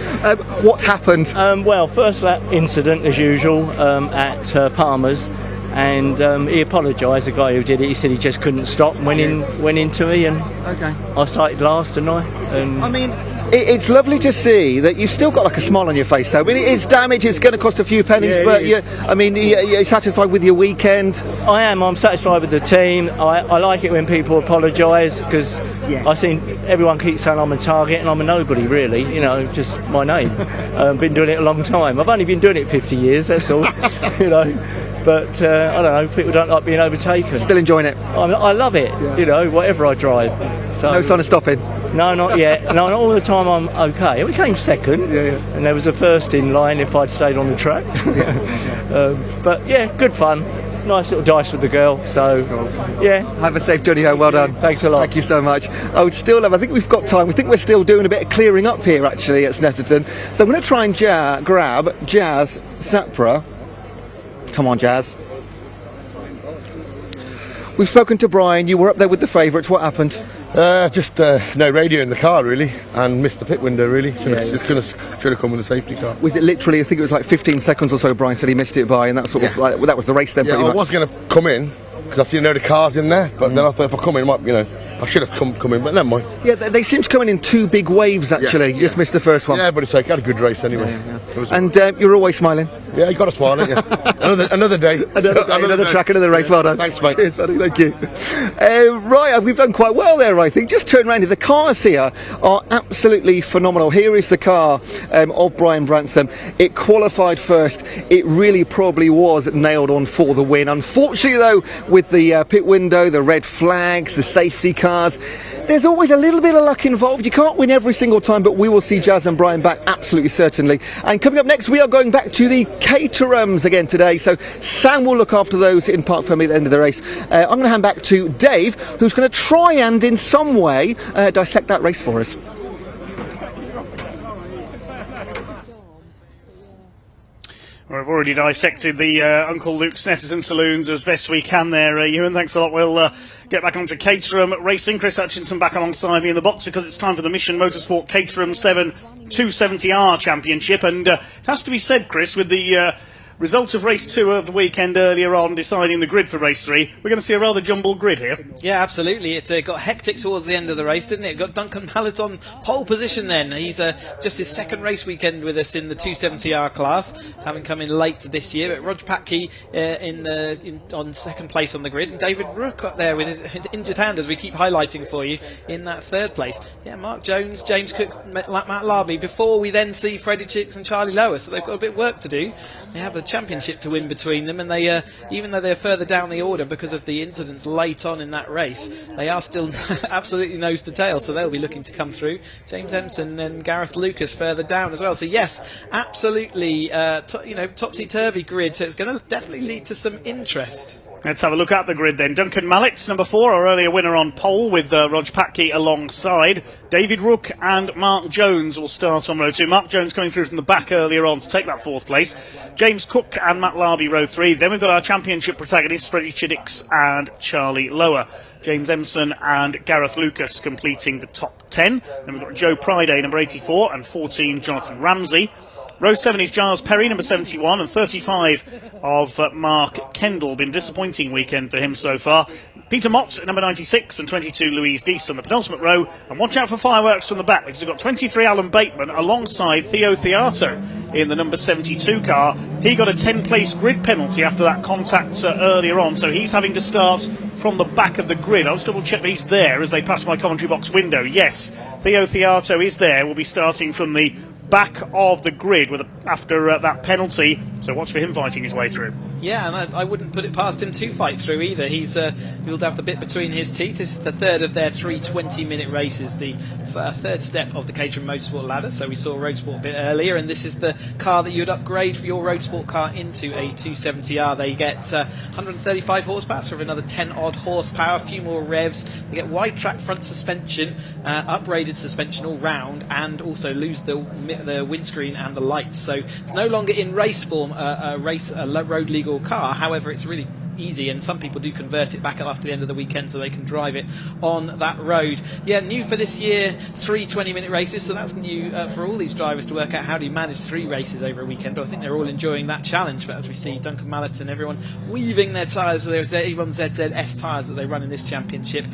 What happened? Well, first lap incident as usual at Palmer's, and he apologised. The guy who did it, he said he just couldn't stop and went into me, and I started last, didn't I? I mean, it's lovely to see that you've still got like a smile on your face though. I mean, it's damage, it's going to cost a few pennies, but you're satisfied with your weekend? I am. I'm satisfied with the team. I like it when people apologise, because I think everyone keeps saying I'm a target, and I'm a nobody really, just my name. Been doing it a long time. I've only been doing it 50 years, that's all. But I don't know, people don't like being overtaken. Still enjoying it? I love it, whatever I drive. So, no sign of stopping? No, not yet. No, not all the time. I'm okay. We came second, and there was a first in line if I'd stayed on the track. But yeah, good fun. Nice little dice with the girl. So yeah. Have a safe journey home. Well done. Thanks a lot. Thank you so much. I would still have. I think we've got time. We think we're still doing a bit of clearing up here actually at Snetterton. So I'm going to try and grab Jazz Sapra. Come on, Jazz. We've spoken to Brian. You were up there with the favourites. What happened? Just no radio in the car really, and missed the pit window really. Should have come with a safety car. Was it literally? I think it was like 15 seconds or so. Brian said he missed it by, and that sort of like, that was the race then. Yeah, pretty much. I was going to come in because I see the cars in there, but then I thought if I come in, I should have come in, but never mind. Yeah, they seem to come in two big waves actually. You just missed the first one. Yeah, but it's okay. Had a good race anyway. And you're always smiling. Yeah, you got to smile, ain't you? another day. Another track, another race. Well done. Thanks, mate. Cheers, buddy. Thank you. Right, we've done quite well there, I think. Just turn around here. The cars here are absolutely phenomenal. Here is the car of Brian Branson. It qualified first. It really probably was nailed on for the win. Unfortunately, though, with the pit window, the red flags, the safety cars, there's always a little bit of luck involved. You can't win every single time, but we will see Jazz and Brian back absolutely certainly. And coming up next, we are going back to the Caterhams again today. So Sam will look after those in Park Fermi at the end of the race. I'm going to hand back to Dave, who's going to try and in some way dissect that race for us. Well, we've already dissected the Uncle Luke Snetterton saloons as best we can there, Ewan. Thanks a lot. We'll get back onto Caterham Racing. Chris Hutchinson back alongside me in the box because it's time for the Mission Motorsport Caterham 7 270R Championship. And it has to be said, Chris, with the result of race 2 of the weekend earlier on deciding the grid for race 3, we're going to see a rather jumbled grid here. Yeah, absolutely. It got hectic towards the end of the race, didn't it? Got Duncan Mallett on pole position then. He's just his second race weekend with us in the 270R class, having come in late this year. But Roger Patke on second place on the grid, and David Rook got there with his injured hand, as we keep highlighting for you, in that third place. Yeah, Mark Jones, James Cook, Matt Larby, before we then see Freddie Chicks and Charlie Lower. So they've got a bit of work to do. They have the championship to win between them, and they even though they're further down the order because of the incidents late on in that race, they are still absolutely nose to tail, so they'll be looking to come through. James Empson and Gareth Lucas further down as well. So yes, absolutely topsy-turvy grid, so it's going to definitely lead to some interest. Let's have a look at the grid then. Duncan Mallett, number 4, our earlier winner on pole, with Rog Patke alongside. David Rook and Mark Jones will start on row 2. Mark Jones coming through from the back earlier on to take that 4th place. James Cook and Matt Larby, row 3. Then we've got our championship protagonists, Freddie Chiddicks and Charlie Lower. James Empson and Gareth Lucas completing the top 10. Then we've got Joe Priday, number 84, and 14, Jonathan Ramsey. Row 7 is Giles Perry, number 71, and 35 of Mark Kendall. Been a disappointing weekend for him so far. Peter Mott, number 96, and 22, Louise Deese on the penultimate row. And watch out for fireworks from the back, because we've got 23, Alan Bateman, alongside Theo Theato in the number 72 car. He got a 10-place grid penalty after that contact earlier on, so he's having to start from the back of the grid. I'll just double-check that he's there as they pass my commentary box window. Yes, Theo Theato is there. We'll be starting from the back of the grid after that penalty, so watch for him fighting his way through. Yeah, and I wouldn't put it past him to fight through either. He'll have the bit between his teeth. This is the third of their 3 20-minute races, the third step of the Caterham Motorsport ladder. So we saw Road Sport a bit earlier, and this is the car that you'd upgrade for your Road Sport car into a 270R. They get 135 horsepower, so another 10 odd horsepower, a few more revs. They get wide track front suspension, upgraded suspension all round, and also lose the windscreen and the lights. So it's no longer in race form a road legal car. However, it's really easy, and some people do convert it back after the end of the weekend so they can drive it on that road. Yeah, new for this year, 3 20-minute races, so that's new for all these drivers to work out how do you manage 3 races over a weekend, but I think they're all enjoying that challenge. But as we see Duncan Mallett and everyone weaving their tyres, there's Avon ZZS tyres that they run in this championship,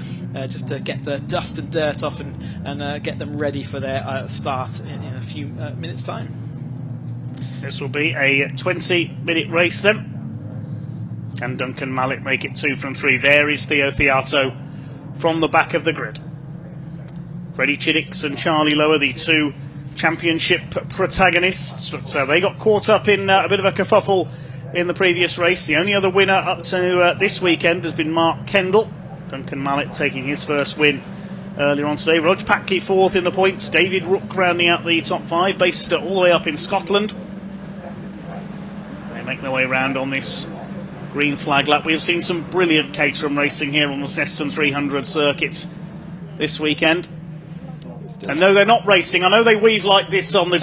just to get the dust and dirt off and get them ready for their start in a few minutes time. This will be a 20-minute race then. And Duncan Mallett make it 2 from 3. There is Theo Theato from the back of the grid. Freddie Chiddicks and Charlie Lower, the 2 championship protagonists. But they got caught up in a bit of a kerfuffle in the previous race. The only other winner up to this weekend has been Mark Kendall. Duncan Mallett taking his first win earlier on today. Rog Patke 4th in the points. David Rook rounding out the top 5, based all the way up in Scotland. They make their way around on this green flag lap. We have seen some brilliant Caterham racing here on the Snetterton 300 circuit this weekend. And no, they're not racing. I know they weave like this on the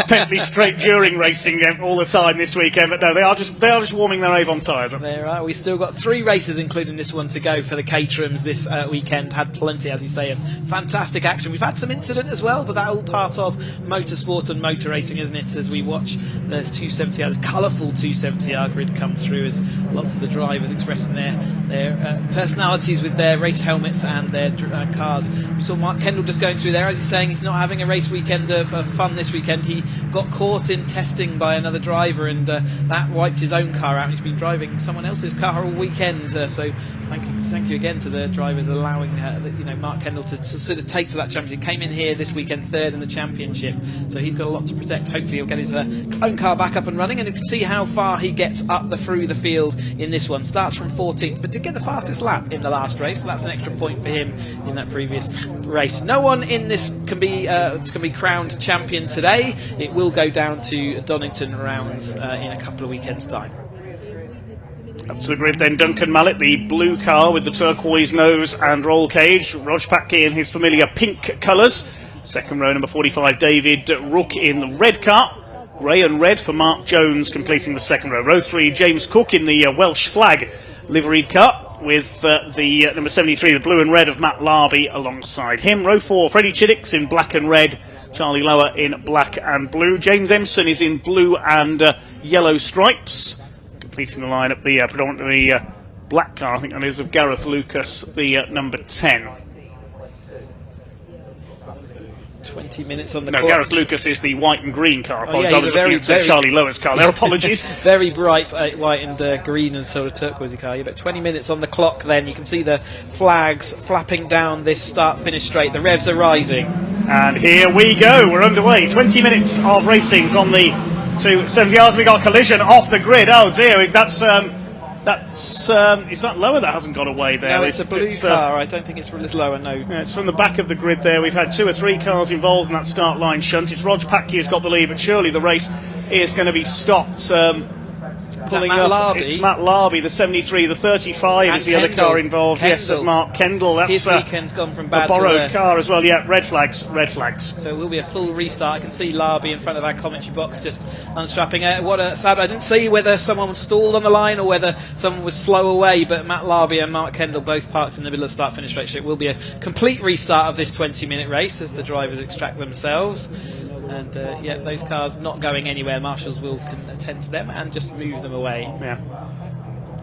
Bentley Straight during racing all the time this weekend, but no, they are just warming their Avon tyres. There are. We've still got 3 races, including this one, to go for the Caterhams this weekend. Had plenty, as you say, of fantastic action. We've had some incident as well, but that's all part of motorsport and motor racing, isn't it? As we watch the 270R, this colourful 270R grid come through, as lots of the drivers expressing their personalities with their race helmets and their cars. We saw Mark Kendall just going through there. As he's saying, he's not having a race weekend of fun this weekend. He got caught in testing by another driver, and that wiped his own car out. He's been driving someone else's car all weekend. So thank you again to the drivers allowing Mark Kendall to sort of take to that championship. Came in here this weekend 3rd in the championship, so he's got a lot to protect. Hopefully he'll get his own car back up and running, and you can see how far he gets up through the field in this one. Starts from 14th, but did get the fastest lap in the last race, so that's an extra point for him in that previous race. No one in this can be crowned champion today. It will go down to Donington rounds in a couple of weekends' time. Up to the grid then, Duncan Mallet, the blue car with the turquoise nose and roll cage. Rog Patke in his familiar pink colours. Second row, number 45, David Rook in the red car. Grey and red for Mark Jones completing the second row. Row 3, James Cook in the Welsh flag liveried car, with the number 73, the blue and red of Matt Larby alongside him. Row 4, Freddie Chiddicks in black and red, Charlie Lower in black and blue. James Empson is in blue and yellow stripes, completing the lineup. The predominantly black car, I think that is, of Gareth Lucas, the number 10. 20 minutes on the clock. Gareth Lucas is the white and green car. Oh, yeah, I was looking at Charlie Lower's car. Their apologies. Very bright white and green and sort of turquoise car. You've got 20 minutes on the clock then. You can see the flags flapping down this start-finish straight. The revs are rising. And here we go. We're underway. 20 minutes of racing from the 270Rs. We got a collision off the grid. Oh dear, that's is that Lower that hasn't got away there? No, it's a blue car. I don't think it's Lower, no. Yeah, it's from the back of the grid there. We've had 2 or 3 cars involved in that start line shunt. It's Rog Patke who's got the lead, but surely the race is going to be stopped. Pulling Matt up. Larby? It's Matt Larby, the 73, the 35 and is the other car involved. Yes, of Mark Kendall. That's his weekend's gone from bad a borrowed to worse. car as well. Yeah, red flags. So it will be a full restart. I can see Larby in front of our commentary box just unstrapping. What a sad. I didn't see whether someone was stalled on the line or whether someone was slow away, but Matt Larby and Mark Kendall both parked in the middle of the start-finish straight. So it will be a complete restart of this 20-minute race as the drivers extract themselves. And those cars not going anywhere. Marshals will attend to them and just move them away. Yeah.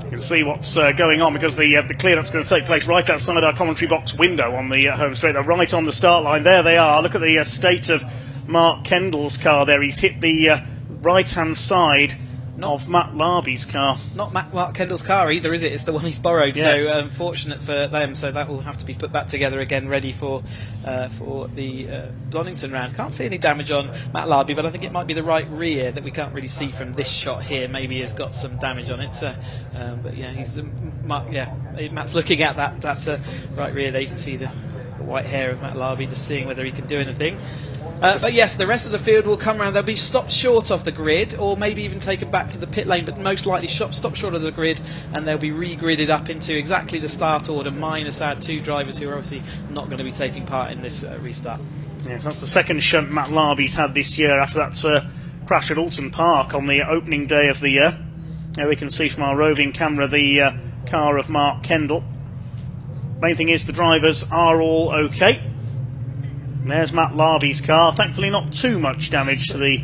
You can see what's going on because the clear-up's going to take place right outside our commentary box window on the home straight. They're right on the start line. There they are. Look at the state of Mark Kendall's car there. He's hit the right-hand side of Matt Larby's car. Not Mark Kendall's car either, is it? It's the one he's borrowed. Yes. So unfortunate for them. So that will have to be put back together again, ready for the Donington round. Can't see any damage on Matt Larby, but I think it might be the right rear that we can't really see from this shot here. Maybe has got some damage on it. But yeah, Matt's looking at that right rear there. You can see the white hair of Matt Larby, just seeing whether he can do anything. But yes, the rest of the field will come around. They'll be stopped short of the grid, or maybe even taken back to the pit lane, but most likely stopped short of the grid, and they'll be re-gridded up into exactly the start order, minus our 2 drivers who are obviously not going to be taking part in this restart. Yes, that's the second shunt Matt Larby's had this year after that crash at Alton Park on the opening day of the year. Now we can see from our roving camera the car of Mark Kendall. Main thing is the drivers are all okay. There's Matt Larby's car. Thankfully not too much damage to the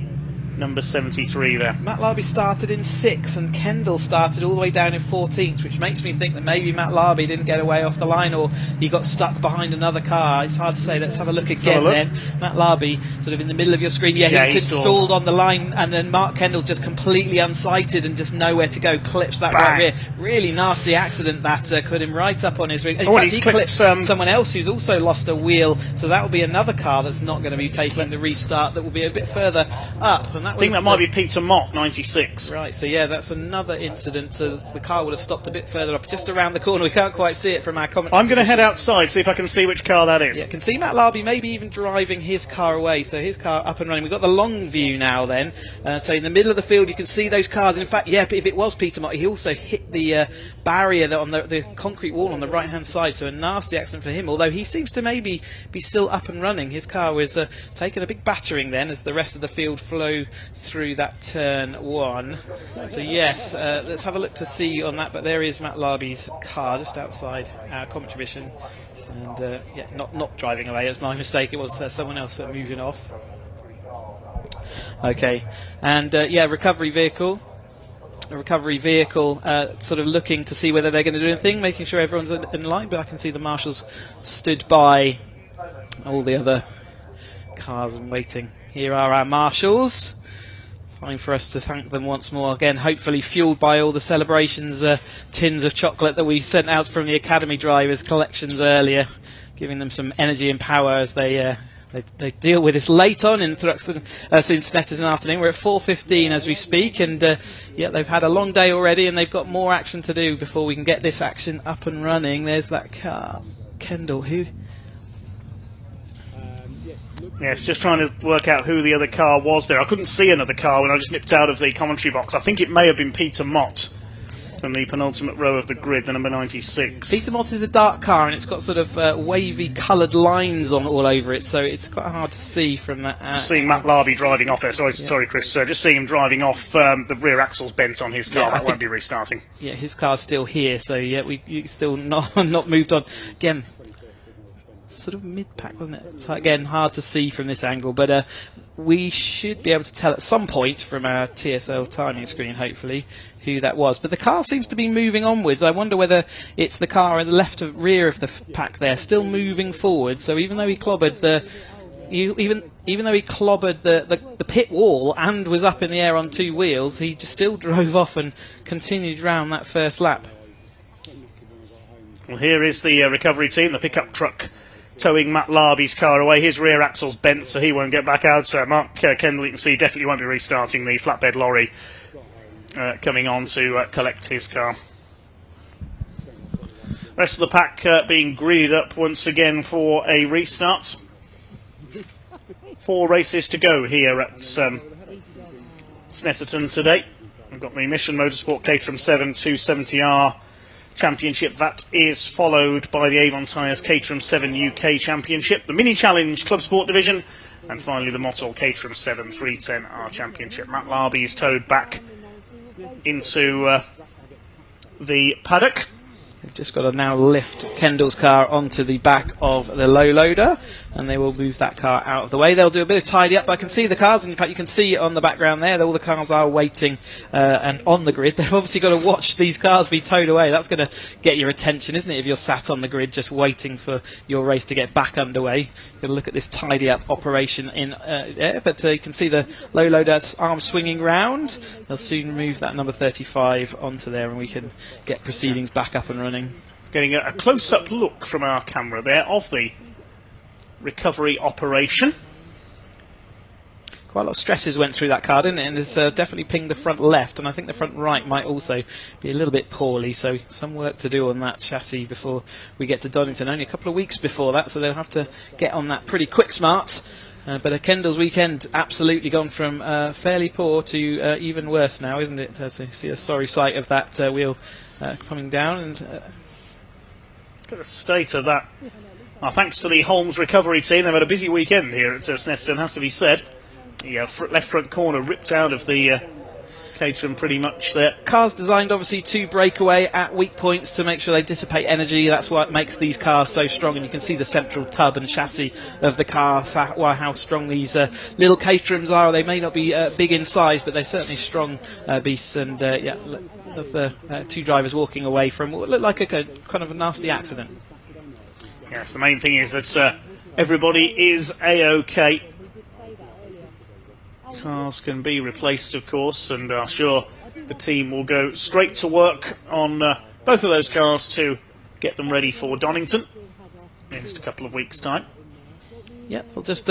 number 73 there. Matt Larby started in 6th and Kendall started all the way down in 14th, which makes me think that maybe Matt Larby didn't get away off the line or he got stuck behind another car. It's hard to say. Let's have a look again then. Matt Larby sort of in the middle of your screen. Yeah, he stalled on the line, and then Mark Kendall's just completely unsighted and just nowhere to go. Clips that right rear. Really nasty accident that put him right up on his ring. In fact, he clipped someone else who's also lost a wheel, so that will be another car that's not going to be taking the restart, that will be a bit further up. And and that I think would that might be Peter Mott, 96. Right, so yeah, that's another incident. So the car would have stopped a bit further up, just around the corner. We can't quite see it from our commentary. I'm going to head outside, see if I can see which car that is. Yeah, can see Matt Larby maybe even driving his car away, so his car up and running. We've got the long view now then, so in the middle of the field you can see those cars. In fact, yeah, if it was Peter Mott, he also hit the barrier on the concrete wall on the right hand side, so a nasty accident for him, although he seems to maybe be still up and running. His car was taking a big battering then as the rest of the field flow through that turn one. So yes, let's have a look to see on that, but there is Matt Larby's car just outside our commentary vision, and yeah, not driving away, as my mistake, it was someone else moving off. Okay, and yeah, recovery vehicle sort of looking to see whether they're going to do anything, making sure everyone's in line, but I can see the marshals stood by all the other cars and waiting. Here are our marshals. Time for us to thank them once more again, hopefully fueled by all the celebrations, tins of chocolate that we sent out from the Academy drivers collections earlier, giving them some energy and power as they deal with this late on in Snetterton afternoon. We're at 4:15 as we speak, and yeah, they've had a long day already, and they've got more action to do before we can get this action up and running. There's that car, Kendall, who... Yes, just trying to work out who the other car was there. I couldn't see another car when I just nipped out of the commentary box. I think it may have been Peter Mott from the penultimate row of the grid, the number 96. Peter Mott is a dark car, and it's got sort of wavy coloured lines on all over it, so it's quite hard to see from that. Just seeing Matt Larby driving off there. Sorry, Chris. Just seeing him driving off. The rear axle's bent on his car. Yeah, that won't be restarting. Yeah, his car's still here, so yeah, we still not moved on. Again, sort of mid-pack, wasn't it? So again, hard to see from this angle, but we should be able to tell at some point from our TSL timing screen, hopefully, who that was. But the car seems to be moving onwards. I wonder whether it's the car in the rear of the pack there, still moving forward. So even though he clobbered even though he clobbered the pit wall and was up in the air on two wheels, he just still drove off and continued round that first lap. Well, here is the recovery team, the pickup truck towing Matt Larby's car away. His rear axle's bent, so he won't get back out. So Mark Kendall, you can see, definitely won't be restarting. The flatbed lorry coming on to collect his car. Rest of the pack being greeted up once again for a restart. 4 races to go here at Snetterton today. We've got the Mission Motorsport Caterham 7 270R Championship. That is followed by the Avon Tyres Caterham 7 UK Championship, the Mini Challenge Clubsport division, and finally the Mottol Caterham 7 310R Championship. Matt Larby is towed back into the paddock. They've just got to now lift Kendall's car onto the back of the low loader, and they will move that car out of the way. They'll do a bit of tidy up. I can see the cars, and in fact you can see on the background there that all the cars are waiting and on the grid. They've obviously got to watch these cars be towed away. That's going to get your attention, isn't it, if you're sat on the grid just waiting for your race to get back underway. You've got to look at this tidy up operation in there, but you can see the low loader arm swinging round. They'll soon move that number 35 onto there, and we can get proceedings back up and running. Getting a close-up look from our camera there of the recovery operation. Quite a lot of stresses went through that car, didn't it? And it's definitely pinged the front left, and I think the front right might also be a little bit poorly, so some work to do on that chassis before we get to Donington. Only a couple of weeks before that, so they'll have to get on that pretty quick smart. But Kendall's weekend absolutely gone from fairly poor to even worse now, isn't it? So you see a sorry sight of that wheel coming down. And got a state of that. Thanks to the Holmes recovery team, they've had a busy weekend here at Snetterton, has to be said. The left front corner ripped out of the Caterham pretty much there. Cars designed obviously to break away at weak points to make sure they dissipate energy. That's what makes these cars so strong, and you can see the central tub and chassis of the car, how strong these little Caterhams are. They may not be big in size, but they're certainly strong beasts, and yeah, of the 2 drivers walking away from what looked like a kind of a nasty accident. Yes, the main thing is that everybody is A-OK. Cars can be replaced, of course, and I'm sure the team will go straight to work on both of those cars to get them ready for Donington in just a couple of weeks' time. Yeah, we'll just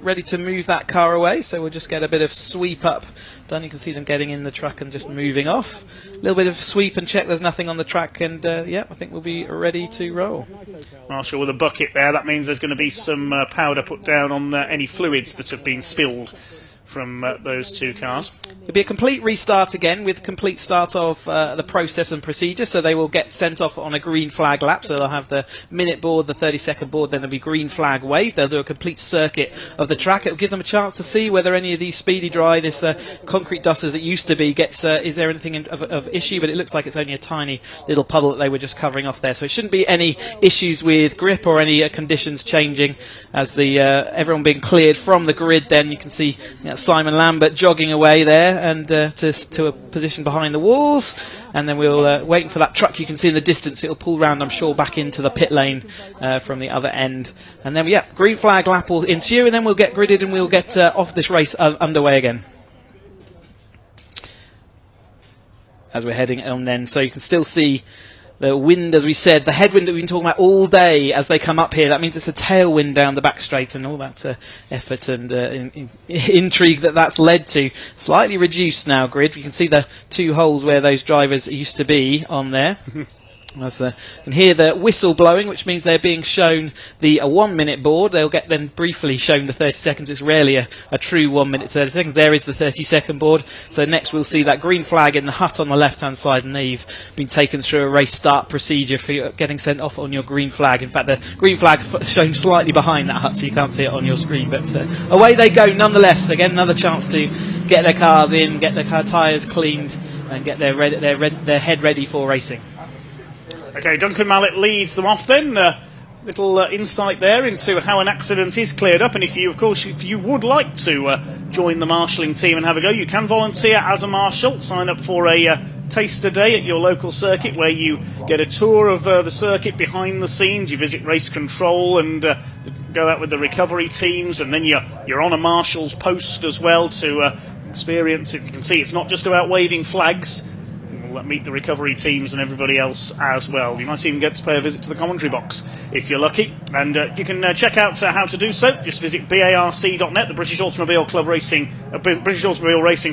ready to move that car away, so we'll just get a bit of sweep up done. You can see them getting in the truck and just moving off. A little bit of sweep and check there's nothing on the track, and yeah, I think we'll be ready to roll. Marshall with a bucket there. That means there's going to be some powder put down on any fluids that have been spilled from those two cars. It'll be a complete restart again with complete start of the process and procedure, so they will get sent off on a green flag lap, so they'll have the minute board, the 30-second board, then there'll be green flag wave. They'll do a complete circuit of the track. It'll give them a chance to see whether any of these speedy dry, this concrete dust as it used to be, gets is there anything of issue, but it looks like it's only a tiny little puddle that they were just covering off there, so it shouldn't be any issues with grip or any conditions changing as the everyone being cleared from the grid. Then you can see Simon Lambert jogging away there and to a position behind the walls, and then we'll waiting for that truck you can see in the distance. It'll pull round, I'm sure, back into the pit lane from the other end, and then yeah, green flag lap will ensue, and then we'll get gridded and we'll get off this race underway again as we're heading on then. So you can still see the wind, as we said, the headwind that we've been talking about all day as they come up here. That means it's a tailwind down the back straight, and all that effort and intrigue that's led to. Slightly reduced now grid. You can see the two holes where those drivers used to be on there. As you can hear the whistle blowing, which means they're being shown the 1 minute board. They'll get then briefly shown the 30 seconds. It's rarely a true 1 minute 30 seconds. There is the 30-second board. So next we'll see that green flag in the hut on the left hand side, and they've been taken through a race start procedure for getting sent off on your green flag. In fact, the green flag shown slightly behind that hut, so you can't see it on your screen, but away they go nonetheless. Again, another chance to get their cars in, get their car tyres cleaned, and get their head ready for racing. Okay, Duncan Mallett leads them off then. Little insight there into how an accident is cleared up, and if you would like to join the marshalling team and have a go, you can volunteer as a marshal. Sign up for a taster day at your local circuit where you get a tour of the circuit behind the scenes. You visit race control and go out with the recovery teams, and then you're on a marshal's post as well to experience it. You can see it's not just about waving flags. Meet the recovery teams and everybody else as well. You might even get to pay a visit to the commentary box if you're lucky, and you can check out how to do so. Just visit BARC.net, the British Automobile Racing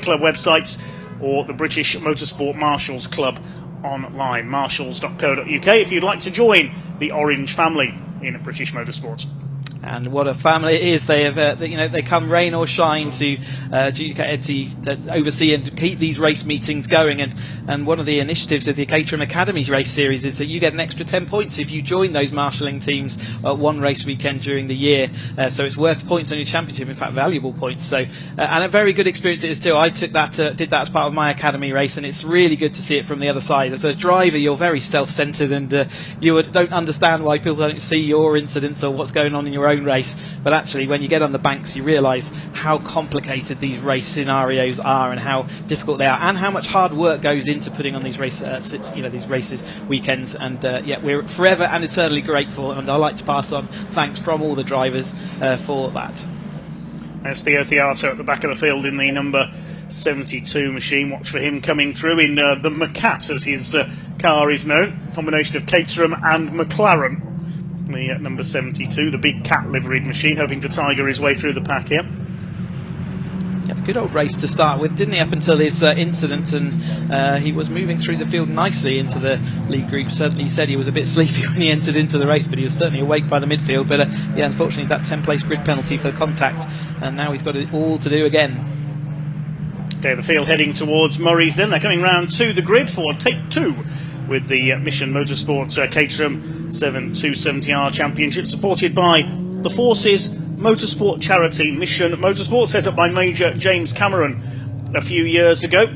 Club websites, or the British Motorsport Marshals Club online, marshals.co.uk, if you'd like to join the Orange family in British Motorsports. And what a family it is. They have, they come rain or shine to oversee and keep these race meetings going. And one of the initiatives of the Caterham Academy race series is that you get an extra 10 points if you join those marshalling teams at one race weekend during the year. So it's worth points on your championship, in fact, valuable points. So and a very good experience it is too. I did that as part of my academy race, and it's really good to see it from the other side. As a driver, you're very self-centred, and you don't understand why people don't see your incidents or what's going on in your own race, but actually when you get on the banks you realise how complicated these race scenarios are and how difficult they are, and how much hard work goes into putting on these these races weekends. And we're forever and eternally grateful, and I'd like to pass on thanks from all the drivers for that. There's Theo Theato at the back of the field in the number 72 machine. Watch for him coming through in the Macat, as his car is known, combination of Caterham and McLaren. The number 72, the big cat liveried machine, hoping to tiger his way through the pack here. Yeah, good old race to start with, didn't he, up until his incident, and he was moving through the field nicely into the lead group. Certainly he said he was a bit sleepy when he entered into the race, but he was certainly awake by the midfield. But unfortunately that 10-place grid penalty for contact, and now he's got it all to do again. Okay, the field heading towards Murray's then. They're coming round to the grid for take two with the Mission Motorsport Caterham 270R Championship, supported by the Forces Motorsport charity Mission Motorsport, set up by Major James Cameron a few years ago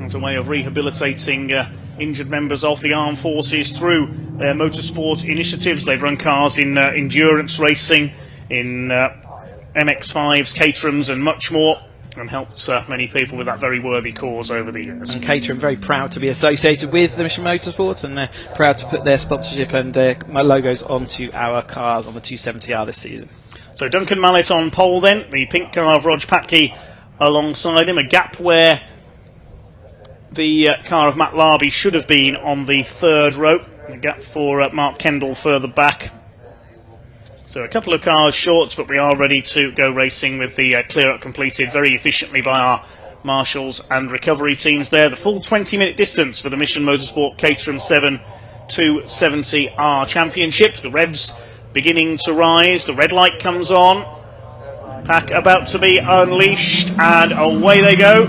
as a way of rehabilitating injured members of the armed forces through their motorsport initiatives. They've run cars in endurance racing, in MX-5s, Caterhams and much more, and helped many people with that very worthy cause over the years. And Caterham very proud to be associated with the Mission Motorsport, and they're proud to put their sponsorship and logos onto our cars on the 270R this season. So Duncan Mallett on pole then, the pink car of Rog Patke alongside him, a gap where the car of Matt Larby should have been on the third row, a gap for Mark Kendall further back. So a couple of cars short, but we are ready to go racing with the clear-up completed very efficiently by our marshals and recovery teams there. The full 20-minute distance for the Mission Motorsport Caterham 7 270R Championship. The revs beginning to rise. The red light comes on. Pack about to be unleashed, and away they go.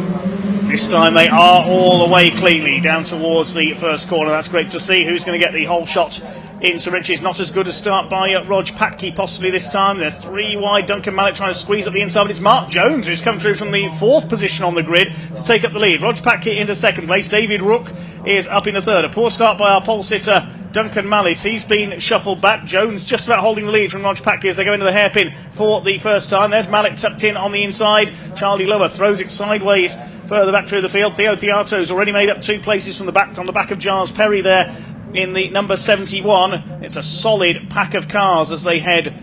This time they are all the way cleanly down towards the first corner. That's great to see. Who's going to get the whole shot into Richie's? Not as good a start by Rog Patke possibly this time. They're 3 wide. Duncan Mallet trying to squeeze up the inside, but it's Mark Jones who's come through from the 4th position on the grid to take up the lead. Rog Patke into 2nd place. David Rook is up in the 3rd. A poor start by our pole sitter Duncan Mallet. He's been shuffled back. Jones just about holding the lead from Rog Patke as they go into the hairpin for the first time. There's Mallet tucked in on the inside. Charlie Lower throws it sideways further back through the field. Theo Theato's already made up 2 places from the back, on the back of Giles Perry there in the number 71. It's a solid pack of cars as they head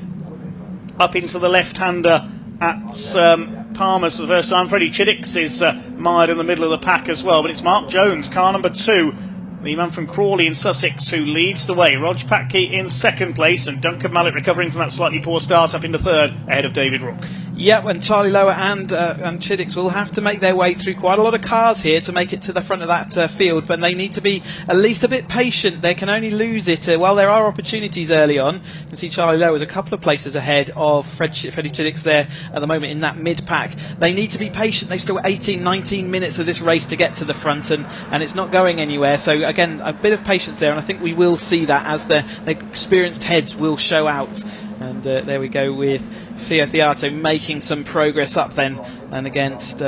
up into the left-hander at Palmer's for the first time. Freddie Chiddicks is mired in the middle of the pack as well, but it's Mark Jones, car number 2, the man from Crawley in Sussex, who leads the way. Rog Patke in 2nd place, and Duncan Mallet recovering from that slightly poor start up into 3rd ahead of David Rook. Yeah, and Charlie Lower and Chiddicks will have to make their way through quite a lot of cars here to make it to the front of that field, but they need to be at least a bit patient. They can only lose it while there are opportunities early on. You can see Charlie Lower is a couple of places ahead of Freddie Chiddicks there at the moment in that mid-pack. They need to be patient. They've still got 18, 19 minutes of this race to get to the front, and it's not going anywhere. So again, a bit of patience there, and I think we will see that as the experienced heads will show out. And there we go with Theo Theato making some progress up then, and against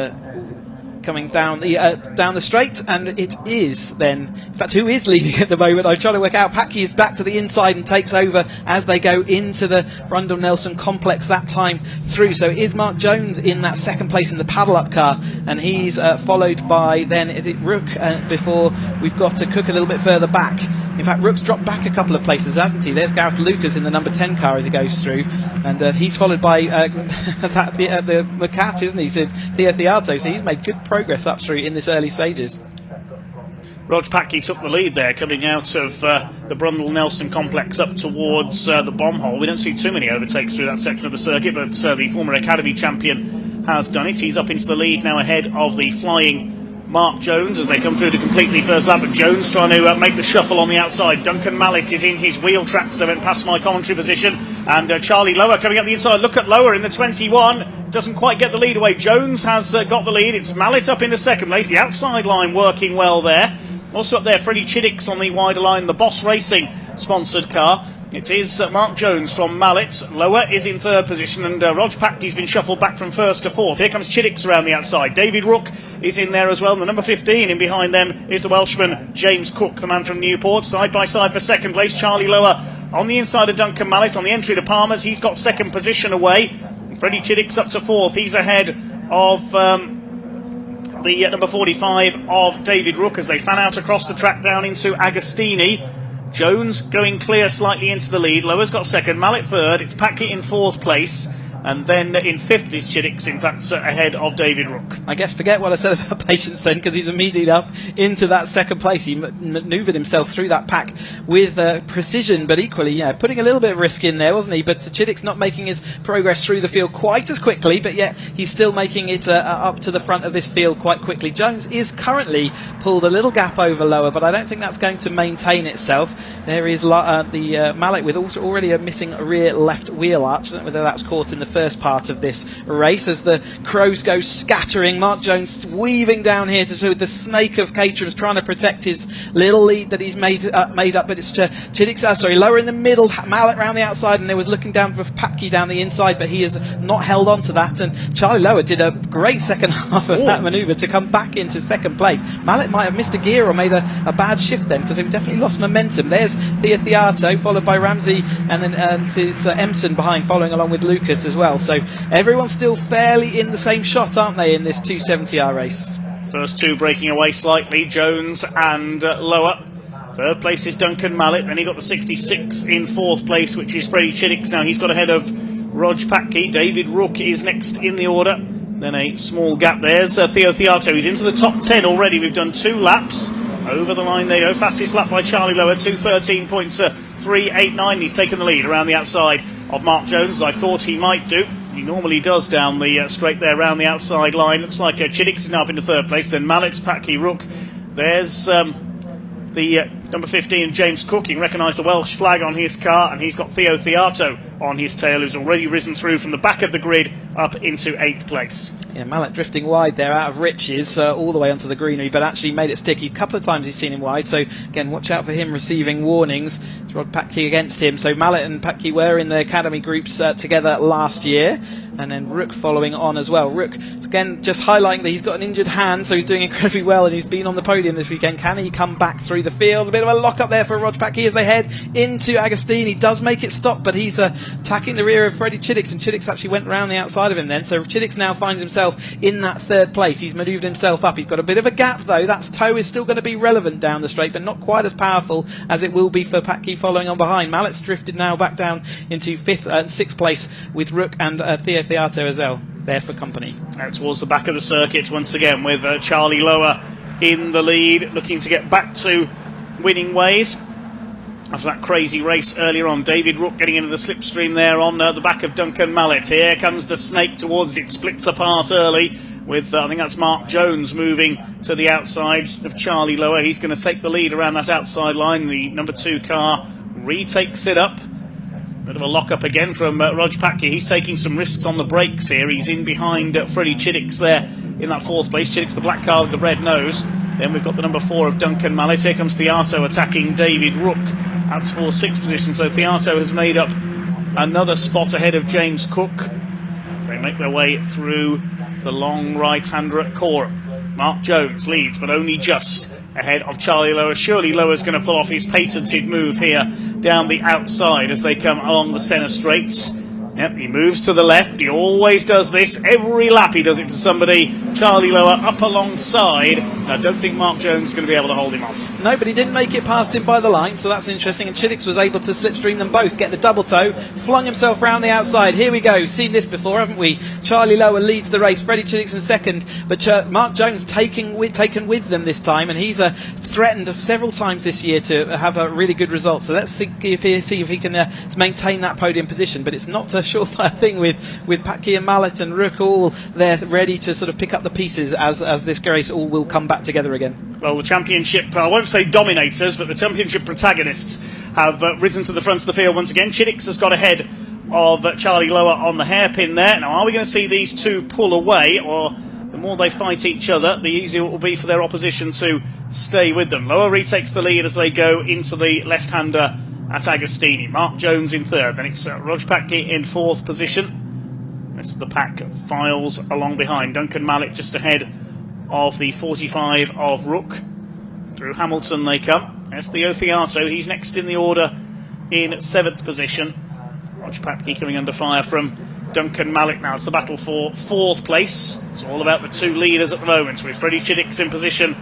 coming down the straight, and it is then, in fact, who is leading at the moment? I'm trying to work out. Patke is back to the inside and takes over as they go into the Brundle Nelson complex that time through. So it is Mark Jones in that 2nd place in the paddle up car, and he's followed by then is it Rook before we've got to Cook a little bit further back. In fact, Rook's dropped back a couple of places, hasn't he? There's Gareth Lucas in the number 10 car as he goes through, and he's followed by the McCat, isn't he? So Theo Theato, so he's made good progress up through in this early stages. Rog Patke took the lead there, coming out of the Brundle Nelson complex up towards the bomb hole. We don't see too many overtakes through that section of the circuit, but the former Academy champion has done it. He's up into the lead now ahead of the flying Mark Jones as they come through to complete the first lap, but Jones trying to make the shuffle on the outside. Duncan Mallet is in his wheel tracks. They went past my commentary position, and Charlie Lower coming up the inside. Look at Lower in the 21, doesn't quite get the lead away. Jones has got the lead. It's Mallet up into 2nd place, the outside line working well there. Also up there Freddie Chiddicks on the wider line, the Boss Racing sponsored car. It is Mark Jones from Mallet. Lower is in 3rd position, and Rog Patke's been shuffled back from 1st to 4th. Here comes Chiddicks around the outside. David Rook is in there as well, and the number 15 in behind them is the Welshman James Cook, the man from Newport. Side by side for 2nd place, Charlie Lower on the inside of Duncan Mallet on the entry to Palmer's. He's got 2nd position away. Freddie Chiddicks up to 4th. He's ahead of the number 45 of David Rook as they fan out across the track down into Agostini. Jones going clear slightly into the lead. Lower's got 2nd, Mallet 3rd. It's Patke in 4th place. And then in 5th is Chiddicks, in fact, ahead of David Rook. I guess forget what I said about patience then, because he's immediately up into that 2nd place. He manoeuvred himself through that pack with precision, but equally, putting a little bit of risk in there, wasn't he? But Chiddicks not making his progress through the field quite as quickly, but yet he's still making it up to the front of this field quite quickly. Jones is currently pulled a little gap over Lower, but I don't think that's going to maintain itself. There is the Mallet with also already a missing rear left wheel arch. I don't know whether that's caught in the first part of this race as the crows go scattering. Mark Jones weaving down here to the snake of Caterham's, trying to protect his little lead that he's made up, but it's Chiddicks, Lower in the middle, Mallet round the outside, and there was looking down for Patke down the inside, but he has not held on to that, and Charlie Lower did a great second half of that manoeuvre to come back into 2nd place. Mallet might have missed a gear or made a bad shift then, because they've definitely lost momentum. There's Theo Theato followed by Ramsey, and then it's Empson behind following along with Lucas as well. So everyone's still fairly in the same shot, aren't they, in this 270R race? First 2 breaking away slightly, Jones and Lower. 3rd place is Duncan Mallet. Then he got the 66 in 4th place, which is Freddie Chiddicks. Now he's got ahead of Rog Patke. David Rook is next in the order. Then a small gap. There's Theo Theato. He's into the top 10 already. We've done 2 laps. Over the line they go. Fastest lap by Charlie Lower, 2:13.389. He's taken the lead around the outside of Mark Jones, as I thought he might do. He normally does down the straight there round the outside line. Looks like Chiddix is now up into third place. Then Mallett's Patke, Rook. There's the number 15, James Cook. You can recognise the Welsh flag on his car, and he's got Theo Theato on his tail, who's already risen through from the back of the grid up into 8th place. Yeah, Mallett drifting wide there out of Riches all the way onto the greenery, but actually made it sticky. A couple of times he's seen him wide, so again, watch out for him receiving warnings. It's Rod Patke against him. So Mallett and Patke were in the academy groups together last year, and then Rook following on as well. Rook, again, just highlighting that he's got an injured hand, so he's doing incredibly well, and he's been on the podium this weekend. Can he come back through the field? A bit of a lock up there for Rod Patke as they head into Agostini. He does make it stop, but he's attacking the rear of Freddie Chiddix, and Chiddix actually went round the outside of him then. So Chiddix now finds himself in that third place. He's manoeuvred himself up. He's got a bit of a gap though. That toe is still going to be relevant down the straight, but not quite as powerful as it will be for Patke following on behind. Mallett's drifted now back down into 5th and 6th place with Rook and Theo Theato as well there for company. Out towards the back of the circuit once again with Charlie Lower in the lead, looking to get back to winning ways after that crazy race earlier on. David Rook getting into the slipstream there on the back of Duncan Mallett. Here comes the snake towards it, splits apart early with I think that's Mark Jones moving to the outside of Charlie Lower. He's going to take the lead around that outside line. The number 2 car retakes it up. Bit of a lock up again from Rog Patke. He's taking some risks on the brakes here. He's in behind Freddie Chiddix there in that 4th place. Chiddix, the black car with the red nose. Then we've got the number 4 of Duncan Mallett. Here comes Theato attacking David Rook. That's for 6th position. So Theato has made up another spot ahead of James Cook. They make their way through the long right-hander at Cora. Mark Jones leads, but only just ahead of Charlie Lower. Surely Lower's going to pull off his patented move here down the outside as they come along the centre straights. Yep, he moves to the left. He always does this. Every lap he does it to somebody. Charlie Lower up alongside. I don't think Mark Jones is going to be able to hold him off. No, but he didn't make it past him by the line, so that's interesting. And Chiddix was able to slipstream them both, get the double toe, flung himself round the outside. Here we go. Seen this before, haven't we? Charlie Lower leads the race. Freddie Chiddix in 2nd, but Mark Jones taken with them this time, and he's threatened several times this year to have a really good result. So let's see if he can maintain that podium position. But it's not a surefire thing with Patke and Mallett and Rook all there ready to sort of pick up the pieces as this race all will come back together again. Well, the championship, I won't say dominators, but the championship protagonists have risen to the front of the field once again. Chiddix has got ahead of Charlie Lower on the hairpin there. Now, are we going to see these two pull away, or the more they fight each other, the easier it will be for their opposition to stay with them? Lower retakes the lead as they go into the left-hander at Agostini. Mark Jones in 3rd. Then it's Rog Patke in 4th position. This is the pack files along behind. Duncan Mallett just ahead of the 45 of Rook. Through Hamilton they come. There's Theo Theato. He's next in the order in 7th position. Rog Patke coming under fire from Duncan Mallett now. It's the battle for 4th place. It's all about the 2 leaders at the moment, with Freddie Chiddix in position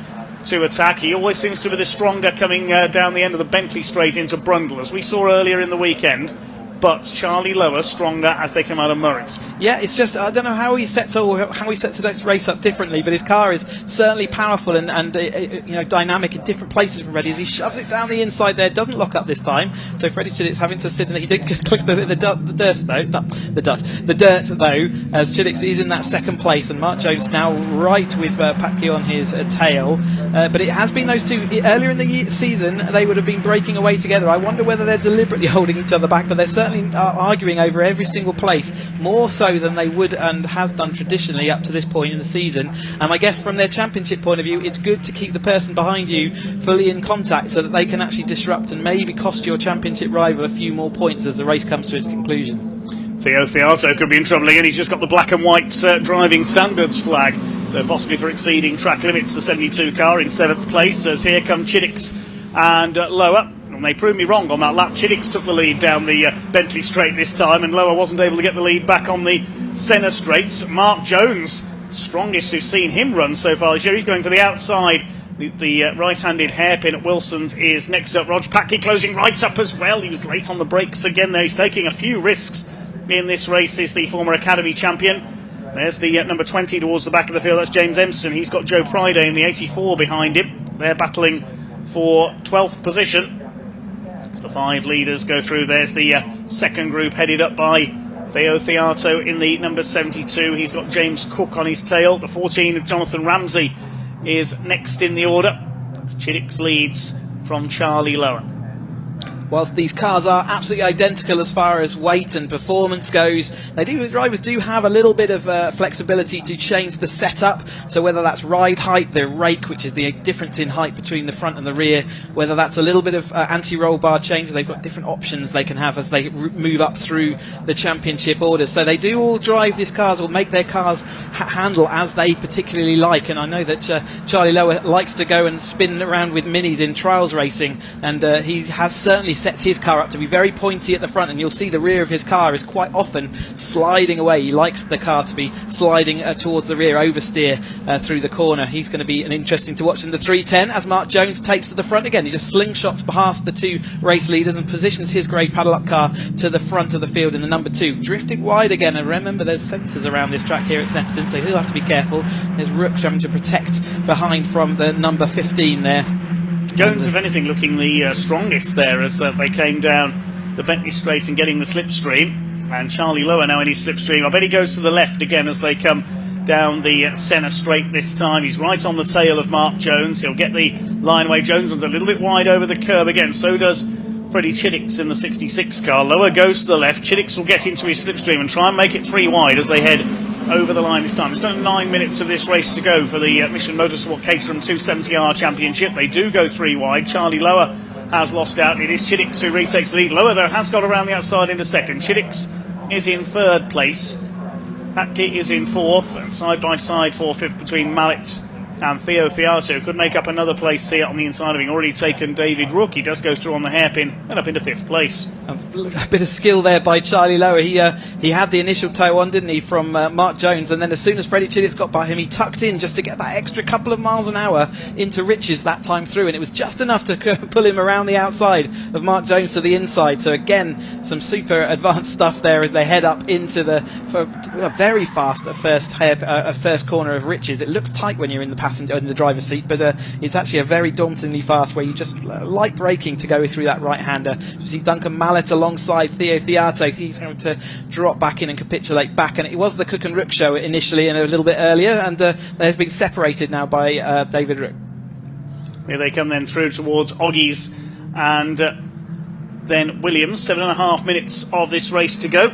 to attack. He always seems to be the stronger coming down the end of the Bentley straight into Brundle, as we saw earlier in the weekend. But Charlie Lower stronger as they come out of Murray's. Yeah, it's just I don't know how he sets today's race up differently, but his car is certainly powerful and dynamic in different places from Freddie as he shoves it down the inside there. Doesn't lock up this time, so Freddie Chiddix having to sit in there. He did click a bit of the dirt though, as Chiddix is in that 2nd place, and Mark Jones now right with Patke on his tail. But it has been those two earlier in the season. They would have been breaking away together. I wonder whether they're deliberately holding each other back, but they're certainly arguing over every single place, more so than they would and has done traditionally up to this point in the season. And I guess from their championship point of view, it's good to keep the person behind you fully in contact so that they can actually disrupt and maybe cost your championship rival a few more points as the race comes to its conclusion. Theo Theato could be in trouble again. He's just got the black and white driving standards flag, so possibly for exceeding track limits. The 72 car in 7th place, as here come Chiddix and Lower. And they proved me wrong on that lap. Chiddix took the lead down the Bentley straight this time, and Lower wasn't able to get the lead back on the centre straights. Mark Jones, strongest who've seen him run so far this year. He's going for the outside. The right-handed hairpin at Wilson's is next up. Rog Patke closing right up as well. He was late on the brakes again there. He's taking a few risks in this race. Is the former Academy champion. There's the number 20 towards the back of the field. That's James Empson. He's got Joe Priday in the 84 behind him. They're battling for 12th position. As the 5 leaders go through, there's the second group headed up by Theo Theato in the number 72. He's got James Cook on his tail. The 14 of Jonathan Ramsey is next in the order. Chiddix leads from Charlie Lower. Whilst these cars are absolutely identical as far as weight and performance goes, the drivers do have a little bit of flexibility to change the setup. So whether that's ride height, the rake, which is the difference in height between the front and the rear, whether that's a little bit of anti-roll bar change, they've got different options they can have as they move up through the championship orders. So they do all drive these cars, or make their cars handle as they particularly like. And I know that Charlie Lower likes to go and spin around with minis in trials racing, and he has certainly sets his car up to be very pointy at the front, and you'll see the rear of his car is quite often sliding away. He likes the car to be sliding towards the rear, oversteer through the corner. He's going to be an interesting to watch in the 310 as Mark Jones takes to the front again. He just slingshots past the 2 race leaders and positions his grey padlock car to the front of the field in the number 2, drifting wide again. And remember, there's sensors around this track here at Snetterton, so he'll have to be careful. There's Rook having to protect behind from the number 15 there. Jones, if anything, looking the strongest there as they came down the Bentley Straight and getting the slipstream. And Charlie Lower now in his slipstream. I bet he goes to the left again as they come down the Senna Straight this time. He's right on the tail of Mark Jones. He'll get the line away. Jones runs a little bit wide over the curb again. So does Freddie Chiddix in the 66 car. Lower goes to the left. Chiddix will get into his slipstream and try and make it 3 wide as they head over the line this time. There's only 9 minutes of this race to go for the Mission Motorsport Caterham 270R Championship. They do go 3 wide. Charlie Lower has lost out. It is Chiddix who retakes the lead. Lower, though, has got around the outside into second. Chiddix is in 3rd place. Patke is in 4th. And side by side for 5th between Mallet and Theo Theato. Could make up another place here on the inside of him. Already taken David Rook. He does go through on the hairpin and up into 5th place. A bit of skill there by Charlie Lower. He had the initial tow on, didn't he, from Mark Jones, and then as soon as Freddie Chiddix got by him, he tucked in just to get that extra couple of miles an hour into Riches that time through, and it was just enough to pull him around the outside of Mark Jones to the inside. So again, some super advanced stuff there as they head up into the very fast first corner of Riches. It looks tight when you're in the driver's seat, but it's actually a very dauntingly fast where you just light braking to go through that right-hander. You see Duncan Mallet alongside Theo Theato. He's going to drop back in and capitulate back, and it was the Cook and Rook show initially and a little bit earlier, and they've been separated now by David Rook. Here they come then through towards Oggies and then Williams. 7.5 minutes of this race to go.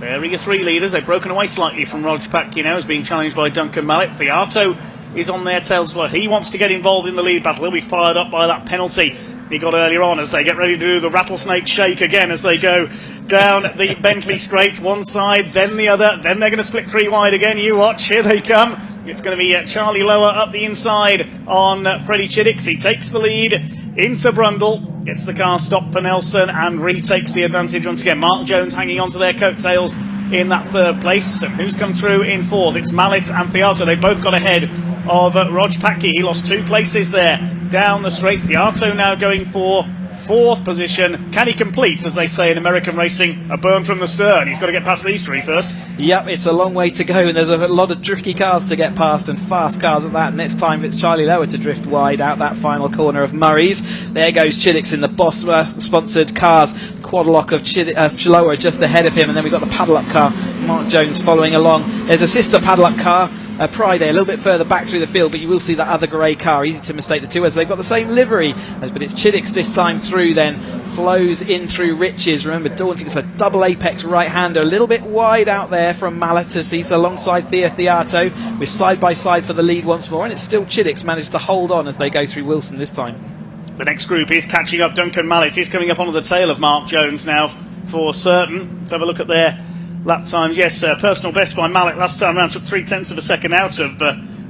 There are your 3 leaders. They've broken away slightly from Rog Patke now, as being challenged by Duncan Mallet. Theato is on their tails as well. He wants to get involved in the lead battle. He'll be fired up by that penalty he got earlier on as they get ready to do the rattlesnake shake again as they go down the Bentley Straight, one side, then the other, then they're going to split 3 wide again. You watch, here they come. It's going to be Charlie Lower up the inside on Freddie Chiddix. He takes the lead into Brundle, gets the car stopped for Nelson and retakes the advantage once again. Mark Jones hanging on to their coattails in that 3rd place. And who's come through in 4th? It's Mallet and Theato. They both got ahead of Rog Patke. He lost 2 places there down the straight. Theato now going for 4th position. Can he complete, as they say in American racing, a burn from the stern? He's got to get past these 3 first. Yep, it's a long way to go, and there's a lot of tricky cars to get past, and fast cars at that. Next time it's Charlie Lower to drift wide out that final corner of Murray's. There goes Chiddix in the Boss sponsored cars. Quadlock of Lower just ahead of him, and then we've got the padlock car, Mark Jones following along. There's a sister padlock car, Pride, a little bit further back through the field, but you will see that other grey car. Easy to mistake the 2 as they've got the same livery, but it's Chiddix this time through, then flows in through Riches. Remember, daunting, it's a double apex right-hander, a little bit wide out there from Malatus. He's alongside Theo Theato. We're side by side for the lead once more, and it's still Chiddix managed to hold on as they go through Wilson this time. The next group is catching up. Duncan Mallet is coming up onto the tail of Mark Jones now for certain. Let's have a look at their lap times. Yes, personal best by Mallet last time round, took 0.3 of a second out of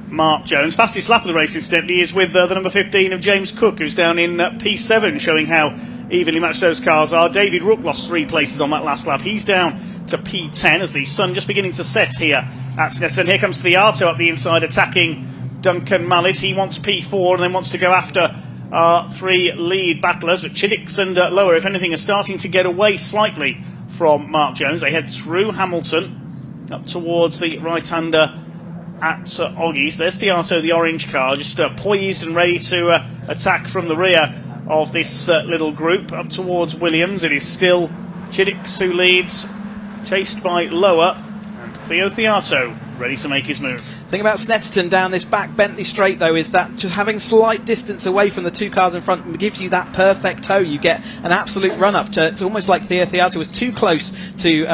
Mark Jones. Fastest lap of the race, incidentally, is with the number 15 of James Cook, who's down in P7, showing how evenly matched those cars are. David Rook lost 3 places on that last lap. He's down to P10 as the sun just beginning to set here at Snetterton. Here comes Theato up the inside, attacking Duncan Mallet. He wants P4 and then wants to go after our 3 lead battlers, but Chiddix and Lower, if anything, are starting to get away slightly from Mark Jones. They head through Hamilton up towards the right-hander at Oggies. There's Theato, the orange car, just poised and ready to attack from the rear of this little group up towards Williams. It is still Chiddix who leads, chased by Lower, and Theo Theato ready to make his move. The thing about Snetterton down this back Bentley straight, though, is that just having slight distance away from the two cars in front gives you that perfect toe. You get an absolute run-up. It's almost like Theo Theato was too close to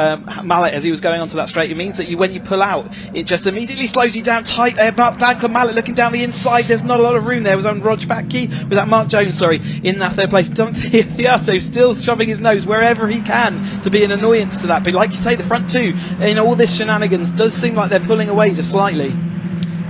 Mallet as he was going onto that straight. It means that when you pull out, it just immediately slows you down tight. Duncan Mallet looking down the inside. There's not a lot of room there. Was on Rog Patke, was that Mark Jones, sorry, in that third place. Theo Theato still shoving his nose wherever he can to be an annoyance to that. But like you say, the front two, in all this shenanigans, does seem like they're pulling away just slightly.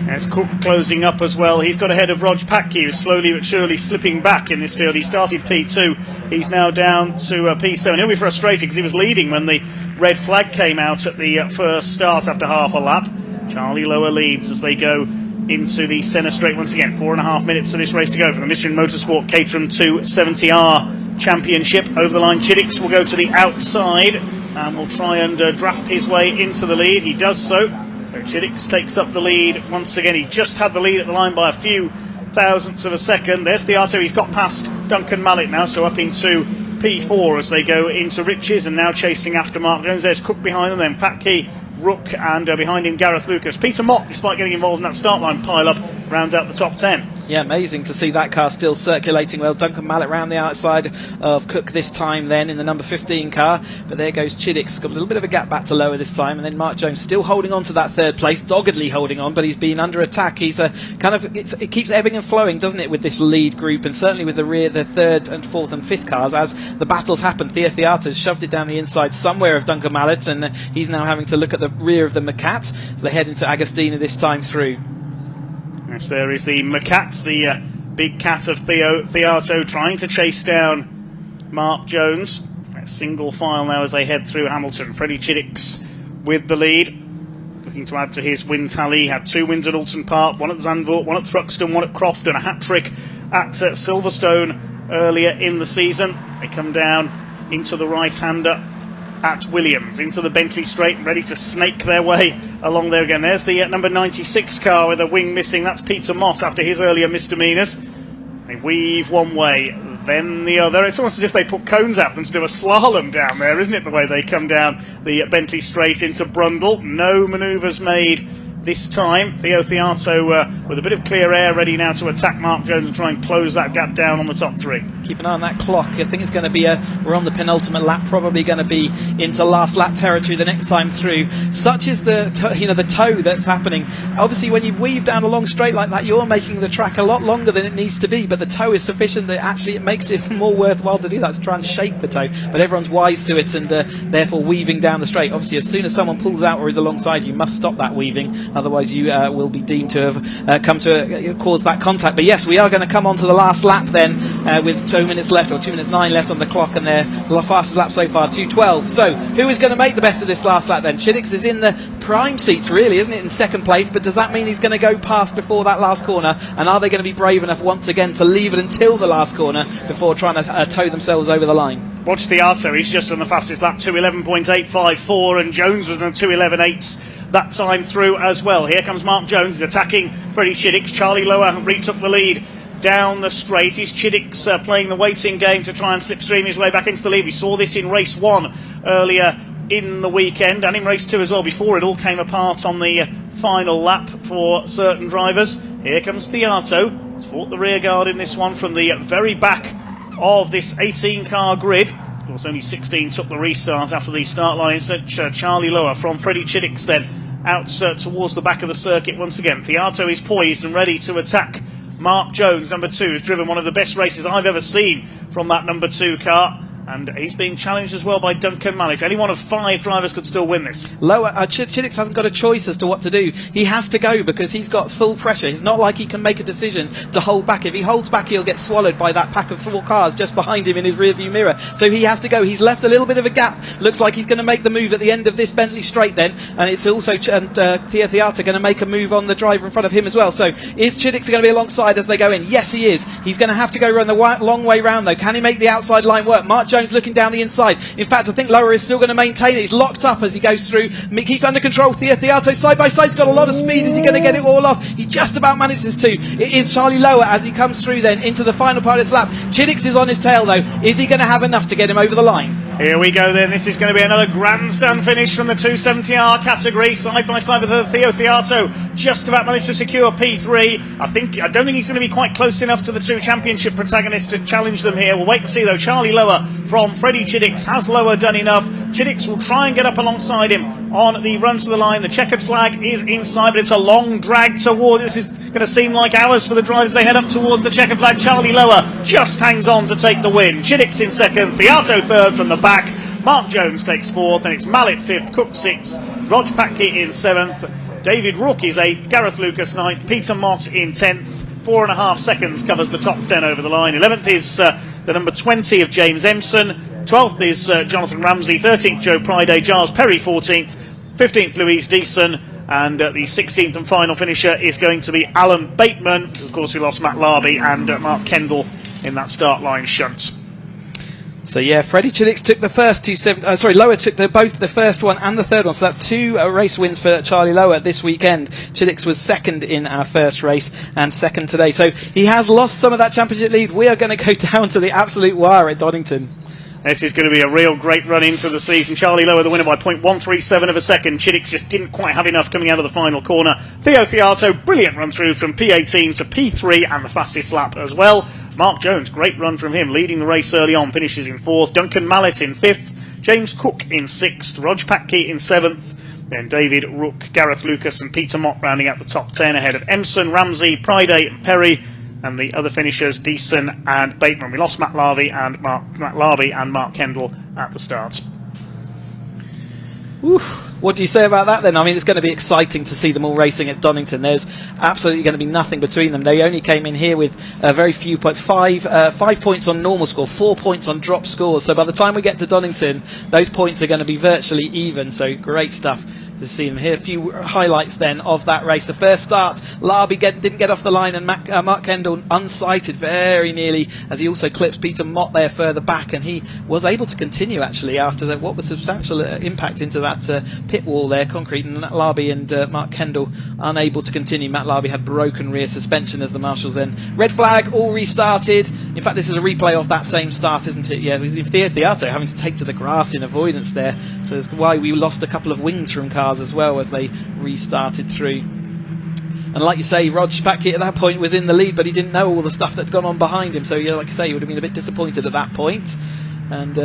As Cook closing up as well, he's got ahead of Rog Patke, who's slowly but surely slipping back in this field. He started P2, he's now down to P7. He'll be frustrated because he was leading when the red flag came out at the first start after half a lap. Charlie Lower leads as they go into the centre straight once again. 4.5 minutes of this race to go for the Mission Motorsport Caterham 270R Championship. Over the line, Chiddix will go to the outside and will try and draft his way into the lead. He does so. Chiddix takes up the lead once again. He just had the lead at the line by a few thousandths of a second. There's Theato. He's got past Duncan Mallet now, so up into P4 as they go into Riches, and now chasing after Mark Jones. There's Cook behind them, then Patke, Rook, and behind him Gareth Lucas. Peter Mott, despite getting involved in that start line pile-up, rounds out the top 10. Yeah, amazing to see that car still circulating well. Duncan Mallet round the outside of Cook this time then in the number 15 car. But there goes Chiddix. Got a little bit of a gap back to Lower this time. And then Mark Jones still holding on to that third place, doggedly holding on, but he's been under attack. He's it keeps ebbing and flowing, doesn't it, with this lead group, and certainly with the third and fourth and fifth cars as the battles happen. Theo Theato's shoved it down the inside somewhere of Duncan Mallet, and he's now having to look at the rear of the Macat as they head into Agostina this time through. Yes, there is the Macat, the big cat of Theato, trying to chase down Mark Jones. Single file now as they head through Hamilton. Freddie Chiddix with the lead, looking to add to his win tally. He had 2 wins at Alton Park, 1 at Zandvoort, 1 at Thruxton, 1 at Crofton, a hat-trick at Silverstone earlier in the season. They come down into the right-hander at Williams, into the Bentley straight, ready to snake their way along there again. There's the number 96 car with a wing missing. That's Peter Mott after his earlier misdemeanours. They weave one way, then the other. It's almost as if they put cones out for them to do a slalom down there, isn't it, the way they come down the Bentley straight into Brundle. No manoeuvres made this time. Theo Theato with a bit of clear air, ready now to attack Mark Jones and try and close that gap down on the top 3. Keep an eye on that clock. I think it's going to be we're on the penultimate lap, probably going to be into last lap territory the next time through. Such is the toe that's happening. Obviously, when you weave down a long straight like that, you're making the track a lot longer than it needs to be, but the toe is sufficient that actually it makes it more worthwhile to do that, to try and shake the toe. But everyone's wise to it and therefore weaving down the straight. Obviously, as soon as someone pulls out or is alongside, you must stop that weaving. Otherwise, you will be deemed to have come to cause that contact. But yes, we are going to come on to the last lap then with 2 minutes left, or 2 minutes 9 left on the clock, and they're the fastest lap so far, 2:12. So, who is going to make the best of this last lap then? Chiddix is in the prime seats, really, isn't it, in second place? But does that mean he's going to go past before that last corner? And are they going to be brave enough once again to leave it until the last corner before trying to tow themselves over the line? Watch Theato, he's just on the fastest lap, 2:11.854, and Jones was on 2:11.8 that time through as well. Here comes Mark Jones, he's attacking Freddie Chiddix. Charlie Lower retook the lead down the straight. Is Chiddix playing the waiting game to try and slipstream his way back into the lead? We saw this in race 1 earlier in the weekend, and in race 2 as well, before it all came apart on the final lap for certain drivers. Here comes Theato. He's fought the rear guard in this one from the very back of this 18-car grid. Of course, only 16 took the restart after the start line. Charlie Lower from Freddie Chiddix then out towards the back of the circuit once again. Theato is poised and ready to attack Mark Jones, number 2, has driven one of the best races I've ever seen from that number 2 car. And he's being challenged as well by Duncan Mallet. Any one of 5 drivers could still win this. Lower, Chiddix hasn't got a choice as to what to do. He has to go because he's got full pressure. It's not like he can make a decision to hold back. If he holds back, he'll get swallowed by that pack of 4 cars just behind him in his rearview mirror. So he has to go. He's left a little bit of a gap. Looks like he's going to make the move at the end of this Bentley straight then. And it's also Theo Theato going to make a move on the driver in front of him as well. So is Chiddix going to be alongside as they go in? Yes, he is. He's going to have to go around the long way round though. Can he make the outside line work? Mark Jones looking down the inside. In fact, I think Lower is still going to maintain it. He's locked up as he goes through. He keeps under control. Theato side by side. He's got a lot of speed. Is he going to get it all off? He just about manages to. It is Charlie Lower as he comes through then into the final part of his lap. Chiddix is on his tail though. Is he going to have enough to get him over the line? Here we go then. This is going to be another grandstand finish from the 270R category, side by side with Theato. Just about managed to secure P3. I don't think he's going to be quite close enough to the two championship protagonists to challenge them here. We'll wait and see though. Charlie Lower from Freddie Chiddix. Has Lower done enough? Chiddix will try and get up alongside him on the run to the line. The checkered flag is inside, but it's a long drag towards. This is going to seem like hours for the drivers. They head up towards the checkered flag. Charlie Lower just hangs on to take the win. Chiddix in second, Theato third from the back. Mark Jones takes fourth, and it's Mallet fifth, Cook sixth, Rog Patke in seventh, David Rook is eighth, Gareth Lucas ninth, Peter Mott in 10th. 4.5 seconds covers the top 10 over the line. 11th is the number 20 of James Empson. 12th is Jonathan Ramsey. 13th Joe Priday. Giles Perry 14th. 15th Louise Deason. And the 16th and final finisher is going to be Alan Bateman. Of course, we lost Matt Larby and Mark Kendall in that start line shunt. So yeah, Freddie Chiddix took the first 270. Lower took both the first one and the third one. So that's two race wins for Charlie Lower this weekend. Chiddix was second in our first race and second today. So he has lost some of that championship lead. We are going to go down to the absolute wire at Donington. This is going to be a real great run into the season. Charlie Lower the winner by 0.137 of a second. Chiddix just didn't quite have enough coming out of the final corner. Theato, brilliant run through from P18 to P3 and the fastest lap as well. Mark Jones, great run from him, leading the race early on, finishes in fourth. Duncan Mallet in fifth. James Cook in sixth. Rog Patke in seventh. Then David Rook, Gareth Lucas and Peter Mott rounding out the top 10 ahead of Empson, Ramsey, Priday and Perry. And the other finishers, Deason and Bateman. We lost Matt Larby and Mark Kendall at the start. What do you say about that then? I mean, it's going to be exciting to see them all racing at Donington. There's absolutely going to be nothing between them. They only came in here with very few points, 5 points on normal score, 4 points on drop scores. So by the time we get to Donington, those points are going to be virtually even. So great stuff to see them here. A few highlights then of that race. The first start, Larby didn't get off the line, and Mark Kendall unsighted very nearly as he also clips Peter Mott there further back, and he was able to continue actually after what was substantial impact into that pit wall there, concrete, and Larby and Mark Kendall unable to continue. Matt Larby had broken rear suspension as the marshals then. Red flag, all restarted. In fact, this is a replay of that same start, isn't it? Yeah, with Theato having to take to the grass in avoidance there, so that's why we lost a couple of wings from cars as well as they restarted through. And like you say, Rog Patke at that point was in the lead, but he didn't know all the stuff that had gone on behind him, so yeah, like you say, he would have been a bit disappointed at that point. And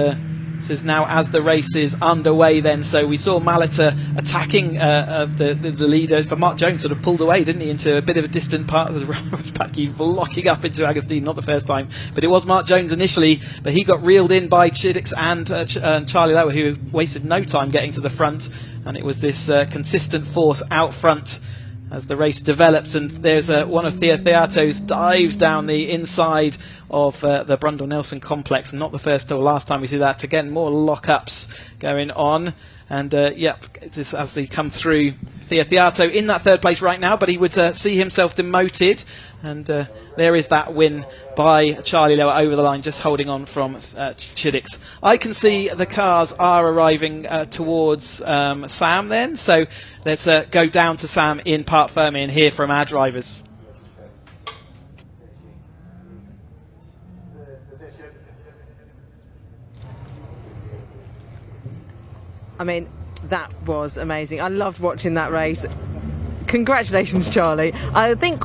this is now as the race is underway then, so we saw Mallet attacking the leader, but Mark Jones sort of pulled away, didn't he, into a bit of a distant part of the Patke, locking up into Agostini, not the first time, but it was Mark Jones initially, but he got reeled in by Chiddix and Charlie Lower, who wasted no time getting to the front, and it was this consistent force out front as the race developed. And there's one of Theato's dives down the inside of the Brundle-Nelson complex, and not the first or last time we see that. Again, more lockups going on, and this as they come through. Theato in that third place right now, but he would see himself demoted, and there is that win by Charlie Lower over the line, just holding on from Chiddix. I can see the cars are arriving towards Sam then, so let's go down to Sam in Parc Fermé and hear from our drivers. I mean, that was amazing. I loved watching that race. Congratulations, Charlie. I think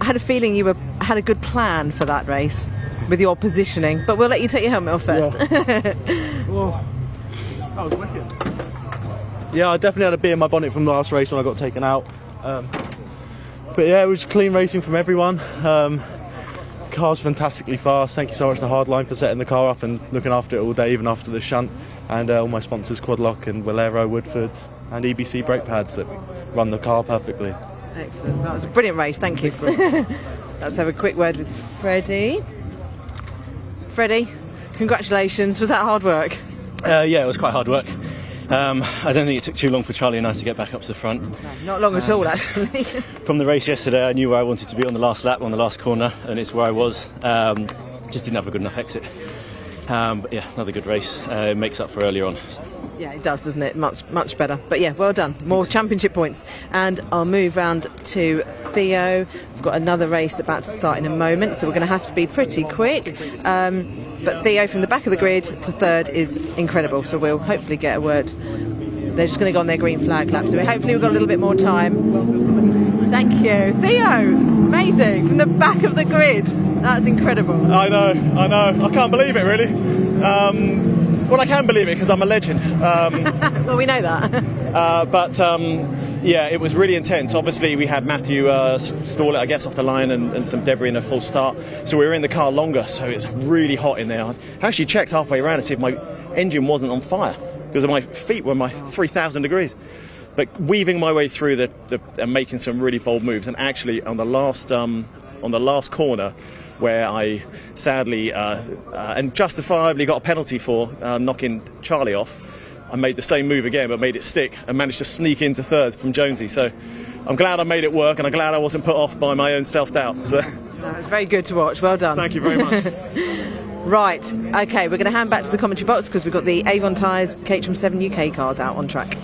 I had a feeling you had a good plan for that race with your positioning, but we'll let you take your helmet off first. Yeah. Well, that was wicked. Yeah, I definitely had a bee in my bonnet from the last race when I got taken out. But yeah, it was clean racing from everyone. Car's fantastically fast. Thank you so much to Hardline for setting the car up and looking after it all day, even after the shunt. And all my sponsors, Quadlock and Valero, Woodford and EBC brake pads that run the car perfectly. Excellent. That was a brilliant race. Thank you. Let's have a quick word with Freddie. Freddie, congratulations. Was that hard work? Yeah, it was quite hard work. I don't think it took too long for Charlie and I to get back up to the front. No, not long at all, actually. From the race yesterday, I knew where I wanted to be on the last lap, on the last corner, and it's where I was. Just didn't have a good enough exit. But yeah, another good race. It makes up for earlier on. Yeah, it does, doesn't it? Much better. But yeah, well done. More championship points. And I'll move round to Theo. We've got another race about to start in a moment, so we're going to have to be pretty quick. But Theo, from the back of the grid to third is incredible, so we'll hopefully get a word. They're just going to go on their green flag lap, so hopefully we've got a little bit more time. Thank you. Theo, amazing. From the back of the grid. That's incredible. I know. I can't believe it, really. Well, I can believe it because I'm a legend. Well, we know that. Yeah, it was really intense. Obviously, we had Matthew stall it, I guess, off the line and some debris in a full start. So we were in the car longer, so it's really hot in there. I actually checked halfway around to see if my engine wasn't on fire because my feet were 3,000 degrees. But weaving my way through and making some really bold moves. And actually, on the last corner, where I sadly and justifiably got a penalty for knocking Charlie off, I made the same move again but made it stick and managed to sneak into third from Jonesy. So I'm glad I made it work, and I'm glad I wasn't put off by my own self-doubt. So no, it's very good to watch. Well done. Thank you very much. Right, okay, we're going to hand back to the commentary box because we've got the Avon Tyres Caterham 7 UK cars out on track.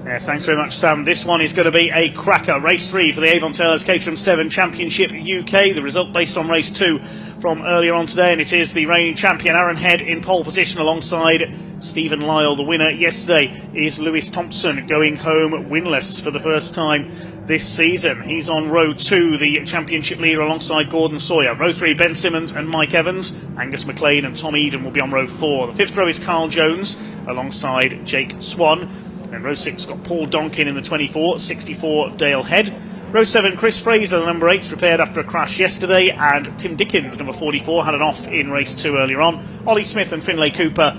Yes, thanks very much, Sam. This one is going to be a cracker. Race 3 for the Avon Taylors Caterham 7 Championship UK. The result based on race 2 from earlier on today, and it is the reigning champion Aaron Head in pole position alongside Stephen Lyle. The winner yesterday is Lewis Thompson, going home winless for the first time this season. He's on row 2, the championship leader, alongside Gordon Sawyer. Row 3, Ben Simmons and Mike Evans. Angus McLean and Tom Eden will be on row 4. The 5th row is Carl Jones alongside Jake Swan. And row 6 got Paul Donkin in the 24, 64 of Dale Head. Row 7, Chris Fraser, the number 8, repaired after a crash yesterday, and Tim Dickens, number 44, had an off in race 2 earlier on. Ollie Smith and Finlay Cooper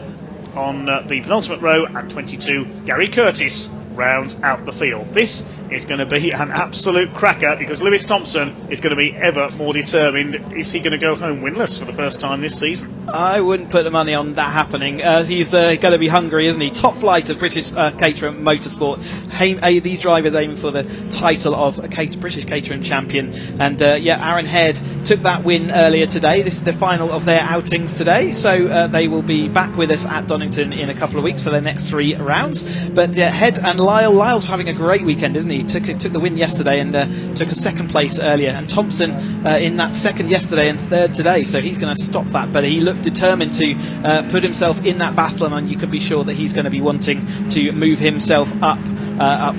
on the penultimate row, and 22, Gary Curtis rounds out the field. This is going to be an absolute cracker because Lewis Thompson is going to be ever more determined. Is he going to go home winless for the first time this season? I wouldn't put the money on that happening. He's going to be hungry, isn't he? Top flight of British Caterham Motorsport. These drivers aiming for the title of British Caterham champion. And Aaron Head took that win earlier today. This is the final of their outings today. So they will be back with us at Donington in a couple of weeks for their next 3 rounds. But Head and Lyle's having a great weekend, isn't he? Took the win yesterday and took a 2nd place earlier. And Thompson in that 2nd yesterday and 3rd today. So he's going to stop that. But he looked determined to put himself in that battle, and you can be sure that he's going to be wanting to move himself up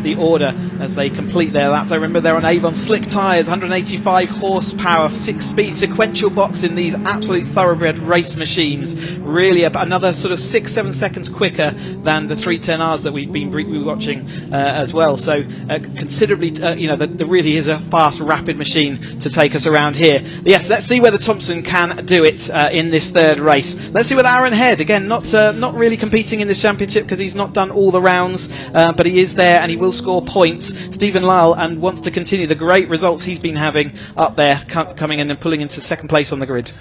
the order as they complete their laps. I remember they're on Avon slick tyres, 185 horsepower, 6-speed sequential box in these absolute thoroughbred race machines. Really another sort of 6-7 seconds quicker than the 310Rs that we've been watching as well. So considerably, there really is a fast, rapid machine to take us around here. Yes, let's see whether Thompson can do it in this 3rd race. Let's see with Aaron Head again, not really competing in this championship because he's not done all the rounds, but he is there and he will score points. Stephen Lyle and wants to continue the great results he's been having up there, coming in and pulling into 2nd place on the grid.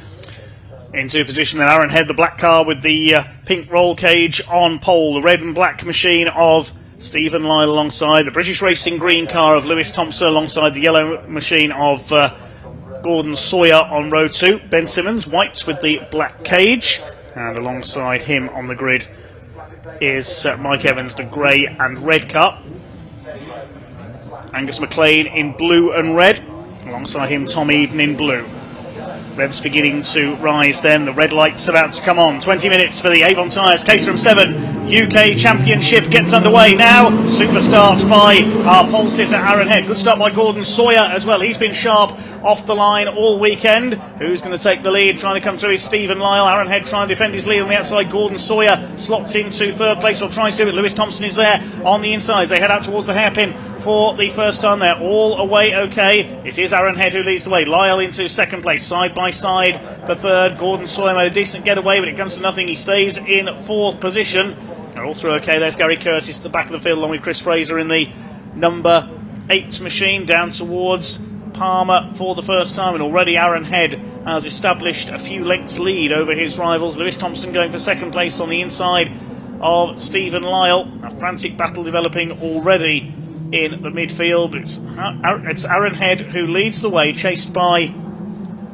Into position then Aaron Head, the black car with the pink roll cage on pole. The red and black machine of Stephen Lyle alongside the British Racing green car of Lewis Thompson alongside the yellow machine of Gordon Sawyer on row 2. Ben Simmons, white with the black cage, and alongside him on the grid is Mike Evans, the grey and red car. Angus McLean in blue and red, alongside him Tom Eden in blue. Revs beginning to rise then, the red light's about to come on. 20 minutes for the Avon Tyres Caterham 7 UK Championship gets underway now. Super starts by our pole sitter Aaron Head. Good start by Gordon Sawyer as well. He's been sharp off the line all weekend. Who's going to take the lead? Trying to come through is Stephen Lyle. Aaron Head trying to defend his lead on the outside. Gordon Sawyer slots into 3rd place, or tries to, but Lewis Thompson is there on the inside. They head out towards the hairpin for the first time. They're all away okay. It is Aaron Head who leads the way. Lyle into 2nd place, side by side for 3rd. Gordon Sawyer made a decent getaway, but it comes to nothing. He stays in 4th position. They're all through okay. There's Gary Curtis at the back of the field along with Chris Fraser in the number 8 machine, down towards Palmer for the first time, and already Aaron Head has established a few lengths lead over his rivals. Lewis Thompson going for 2nd place on the inside of Stephen Lyle. A frantic battle developing already in the midfield. It's Aaron Head who leads the way, chased by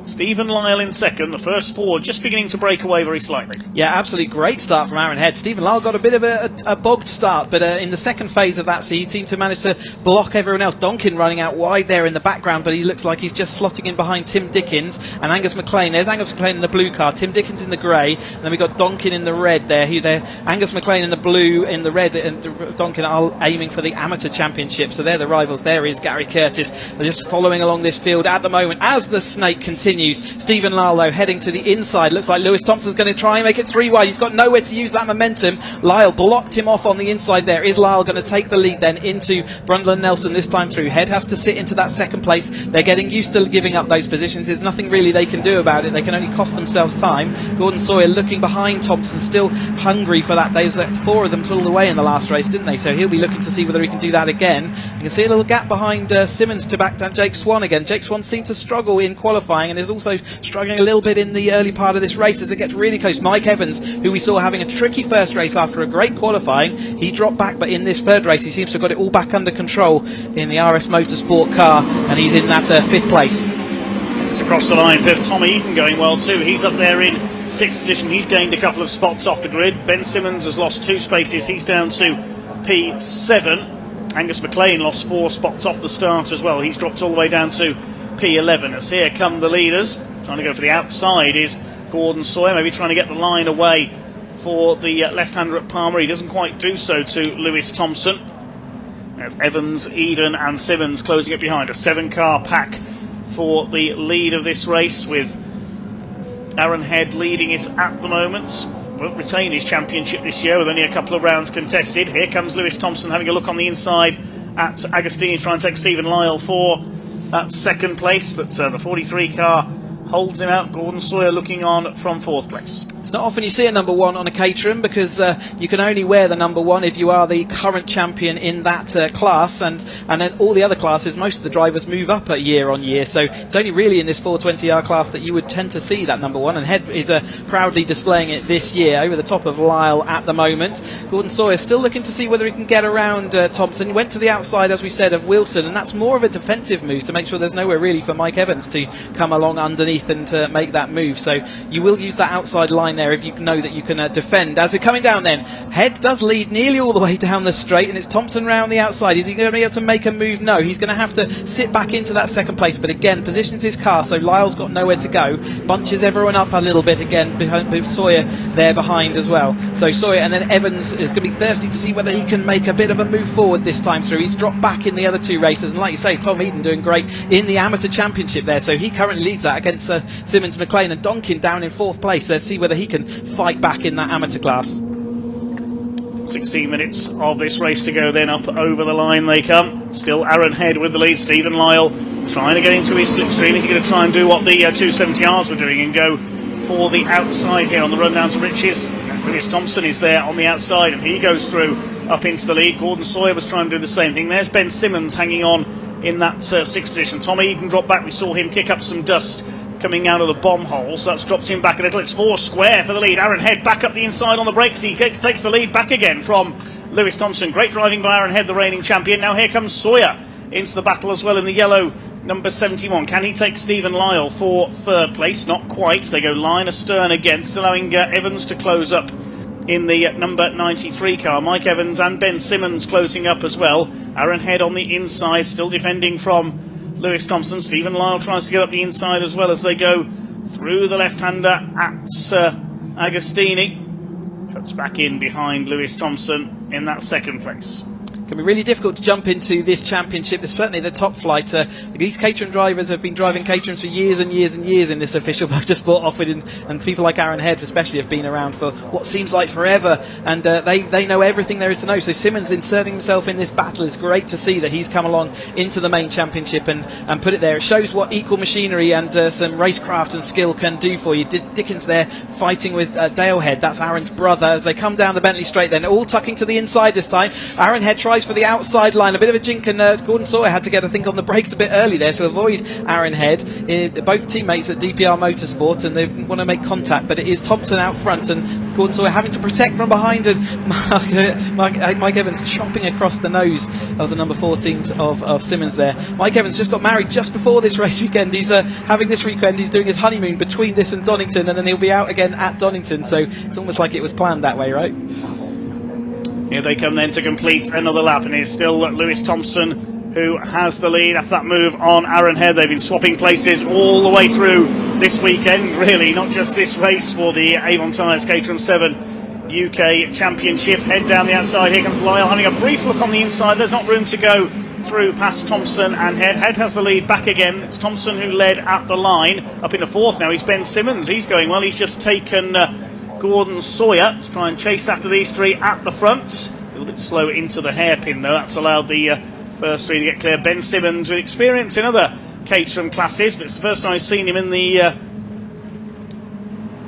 Stephen Lyle in second, the first four just beginning to break away very slightly. Yeah, absolutely great start from Aaron Head. Stephen Lyle got a bit of a bogged start, but in the second phase of that, so he seemed to manage to block everyone else. Donkin running out wide there in the background, but he looks like he's just slotting in behind Tim Dickens and Angus McLean. There's Angus McLean in the blue car, Tim Dickens in the grey, and then we've got Donkin in the red there. Angus McLean in the blue, in the red, and Donkin are aiming for the amateur championship, so they're the rivals. There is Gary Curtis. They're just following along this field at the moment as the snake continues. Stephen Lyle, though, heading to the inside. Looks like Lewis Thompson's going to try and make it 3 wide. He's got nowhere to use that momentum. Lyle blocked him off on the inside there. Is Lyle going to take the lead then into Brundle and Nelson this time through? Head has to sit into that second place. They're getting used to giving up those positions. There's nothing really they can do about it. They can only cost themselves time. Gordon Sawyer looking behind Thompson, still hungry for that. They've let 4 of them pulled away in the last race, didn't they? So he'll be looking to see whether he can do that again. You can see a little gap behind Simmons to back down Jake Swan again. Jake Swan seemed to struggle in qualifying and is also struggling a little bit in the early part of this race as it gets really close. Mike Evans, who we saw having a tricky first race after a great qualifying, he dropped back, but in this third race he seems to have got it all back under control in the RS Motorsport car, and he's in that 5th place. It's across the line, 5th. Tommy Eden going well too. He's up there in 6th position. He's gained a couple of spots off the grid. Ben Simmons has lost 2 spaces. He's down to P7. Angus McLean lost 4 spots off the start as well. He's dropped all the way down to P11. As here come the leaders. Trying to go for the outside is Gordon Sawyer, maybe trying to get the line away for the left-hander at Palmer. He doesn't quite do so to Lewis Thompson. There's Evans, Eden and Simmons closing it behind. A 7-car pack for the lead of this race, with Aaron Head leading it at the moment. Won't retain his championship this year with only a couple of rounds contested. Here comes Lewis Thompson having a look on the inside at Agostini, trying to take Stephen Lyle for that 2nd place, but the 43 car holds him out. Gordon Sawyer looking on from 4th place. It's not often you see a number 1 on a Caterham, because you can only wear the number 1 if you are the current champion in that class, and then all the other classes, most of the drivers move up year on year, so it's only really in this 420R class that you would tend to see that number 1, and Head is proudly displaying it this year over the top of Lyle at the moment. Gordon Sawyer still looking to see whether he can get around Thompson. He went to the outside, as we said, of Wilson, and that's more of a defensive move to make sure there's nowhere really for Mike Evans to come along underneath and make that move. So you will use that outside line there if you know that you can defend. As we're coming down then, Head does lead nearly all the way down the straight, and it's Thompson round the outside. Is he going to be able to make a move? No, he's going to have to sit back into that 2nd place, but again positions his car so Lyle's got nowhere to go, bunches everyone up a little bit again, with Sawyer there behind as well. So Sawyer, and then Evans is going to be thirsty to see whether he can make a bit of a move forward this time through. He's dropped back in the other 2 races, and like you say, Tom Eden doing great in the amateur championship there, so he currently leads that against Simmons, McLean and Donkin down in 4th place. Let's see whether he can fight back in that amateur class. 16 minutes of this race to go, then up over the line they come. Still Aaron Head with the lead. Stephen Lyle trying to get into his slipstream. Is he going to try and do what the 270Rs were doing and go for the outside here on the run down to Riches? Lewis Thompson is there on the outside, and he goes through up into the lead. Gordon Sawyer was trying to do the same thing. There's Ben Simmons hanging on in that 6th position. Tommy Eden dropped back. We saw him kick up some dust coming out of the bomb hole, so that's dropped him back a little. It's 4 square for the lead. Aaron Head back up the inside on the brakes. He takes the lead back again from Lewis Thompson. Great driving by Aaron Head, the reigning champion. Now here comes Sawyer into the battle as well in the yellow number 71. Can he take Stephen Lyle for 3rd place? Not quite. They go line astern again, still allowing Evans to close up in the number 93 car. Mike Evans and Ben Simmons closing up as well. Aaron Head on the inside, still defending from Lewis Thompson. Stephen Lyle tries to get up the inside as well as they go through the left-hander at Agostini. Cuts back in behind Lewis Thompson in that 2nd place. Can be really difficult to jump into this championship. There's certainly the top flight. These Caterham drivers have been driving Caterhams for years and years and years in this official motorsport offered, and people like Aaron Head especially have been around for what seems like forever, and they know everything there is to know. So Simmons inserting himself in this battle is great to see that he's come along into the main championship and put it there. It shows what equal machinery and some racecraft and skill can do for you. Dickens there fighting with Dale Head, that's Aaron's brother, as they come down the Bentley straight then, all tucking to the inside this time. Aaron Head tries tries for the outside line, a bit of a jink, and Gordon Sawyer had to get, I think, on the brakes a bit early there to avoid Aaron Head. Both teammates at DPR Motorsport, and they want to make contact, but it is Thompson out front and Gordon Sawyer having to protect from behind, and Mike Evans chopping across the nose of the number 14 of Simmons there. Mike Evans just got married just before this race weekend. He's having this weekend, he's doing his honeymoon between this and Donington, and then he'll be out again at Donington, so it's almost like it was planned that way, right? Here they come then to complete another lap, and it's still Lewis Thompson who has the lead after that move on Aaron Head. They've been swapping places all the way through this weekend, really, not just this race for the Avon Tyres Caterham 7 UK Championship. Head down the outside, here comes Lyle having a brief look on the inside. There's not room to go through past Thompson and Head. Head has the lead back again. It's Thompson who led at the line. Up in the fourth now, he's Ben Simmons. He's going well. He's just taken Gordon Sawyer to try and chase after these three at the front. A little bit slow into the hairpin though. That's allowed the first three to get clear. Ben Simmons with experience in other Caterham classes, but it's the first time I've seen him in the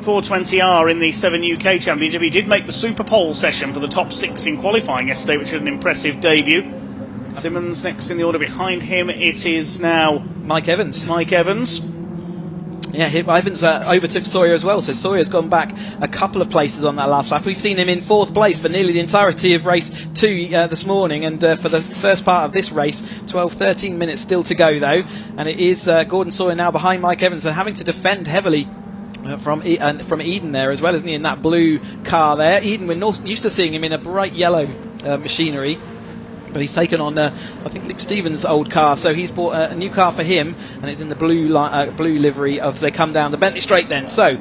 420R in the 7 UK Championship. He did make the Super Pole session for the top 6 in qualifying yesterday, which was an impressive debut. Simmons next in the order. Behind him it is now Mike Evans. Yeah, Evans overtook Sawyer as well, so Sawyer's gone back a couple of places on that last lap. We've seen him in 4th place for nearly the entirety of race 2 this morning, and for the first part of this race, 12-13 minutes still to go though, and it is Gordon Sawyer now behind Mike Evans and having to defend heavily from Eden there as well, isn't he, in that blue car there. Eden, we're not used to seeing him in a bright yellow machinery, but he's taken on, I think, Luke Stevens' old car, so he's bought a new car for him, and it's in the blue livery as they come down the Bentley Straight then. So,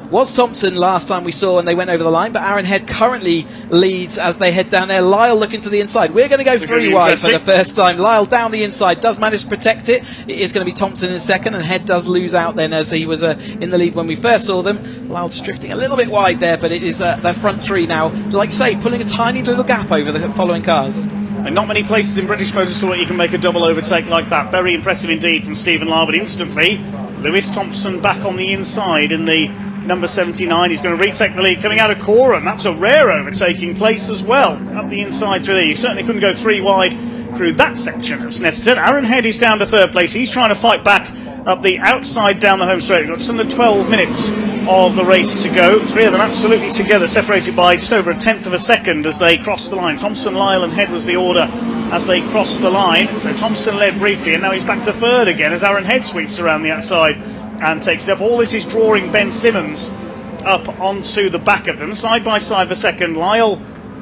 was Thompson last time we saw and they went over the line, but Aaron Head currently leads as they head down there. Lyle looking to the inside. We're going to go 3 wide for the first time. Lyle down the inside, does manage to protect it. It is going to be Thompson in second, and Head does lose out then as he was in the lead when we first saw them. Lyle just drifting a little bit wide there, but it is their front three now, like you say, pulling a tiny little gap over the following cars. And not many places in British Motorsport you can make a double overtake like that. Very impressive indeed from Stephen Lyle, but instantly Lewis Thompson back on the inside in the number 79. He's going to retake the lead coming out of Coram. That's a rare overtaking place as well. Up the inside through there. You certainly couldn't go 3 wide through that section of Snetterton. Aaron Head is down to 3rd place. He's trying to fight back up the outside down the home straight. We've got just under 12 minutes of the race to go. 3 of them absolutely together, separated by just over 1/10 of a second as they cross the line. Thompson, Lyle and Head was the order as they crossed the line. So Thompson led briefly, and now he's back to 3rd again as Aaron Head sweeps around the outside and takes it up. All this is drawing Ben Simmons up onto the back of them, side by side for second. Lyle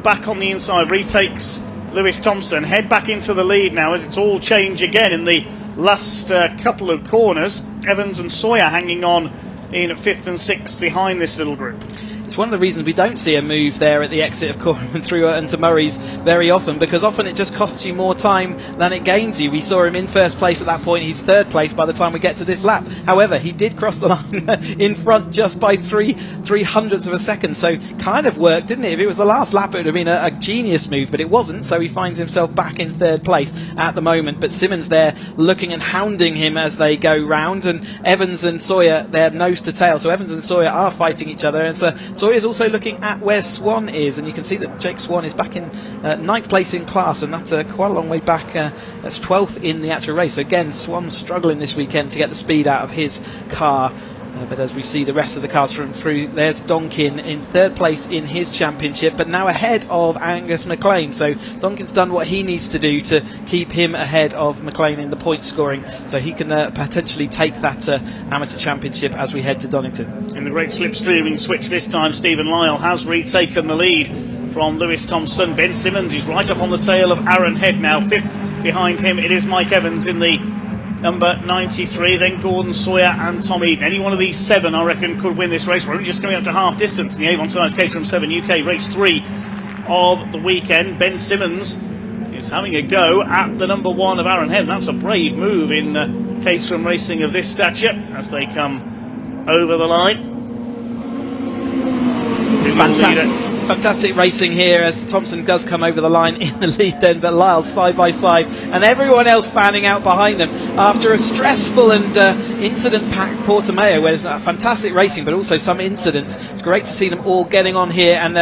back on the inside, retakes Lewis Thompson. Head back into the lead now as it's all change again in the last couple of corners. Evans and Sawyer hanging on in 5th and 6th behind this little group. It's one of the reasons we don't see a move there at the exit of Coram and through into Murray's very often, because often it just costs you more time than it gains you. We saw him in 1st place at that point. He's 3rd place by the time we get to this lap. However, he did cross the line in front just by 3/300ths of a second, so kind of worked, didn't it? If it was the last lap, it would have been a genius move, but it wasn't, so he finds himself back in 3rd place at the moment. But Simmons there looking and hounding him as they go round, and Evans and Sawyer, they're nose to tail, so Evans and Sawyer are fighting each other, and so Sawyer's also looking at where Swan is, and you can see that Jake Swan is back in 9th place in class, and that's quite a long way back. That's 12th in the actual race. So again, Swan struggling this weekend to get the speed out of his car. But as we see the rest of the cars from through, there's Donkin in 3rd place in his championship, but now ahead of Angus McLean. So Donkin's done what he needs to do to keep him ahead of McLean in the point scoring, so he can potentially take that amateur championship as we head to Donington. In the great slipstreaming switch this time, Stephen Lyle has retaken the lead from Lewis Thompson. Ben Simmons is right up on the tail of Aaron Head now. 5th behind him it is Mike Evans in the number 93, then Gordon Sawyer and Tom Eden. Any one of these 7, I reckon, could win this race. We're only just coming up to half distance in the Avon Tyres Caterham 7 UK race 3 of the weekend. Ben Simmons is having a go at the number 1 of Aaron Head. That's a brave move in Caterham racing of this stature as they come over the line. Fantastic racing here as Thompson does come over the line in the lead then, but Lyle side by side and everyone else fanning out behind them after a stressful and incident-packed Portimao, where there's fantastic racing but also some incidents. It's great to see them all getting on here and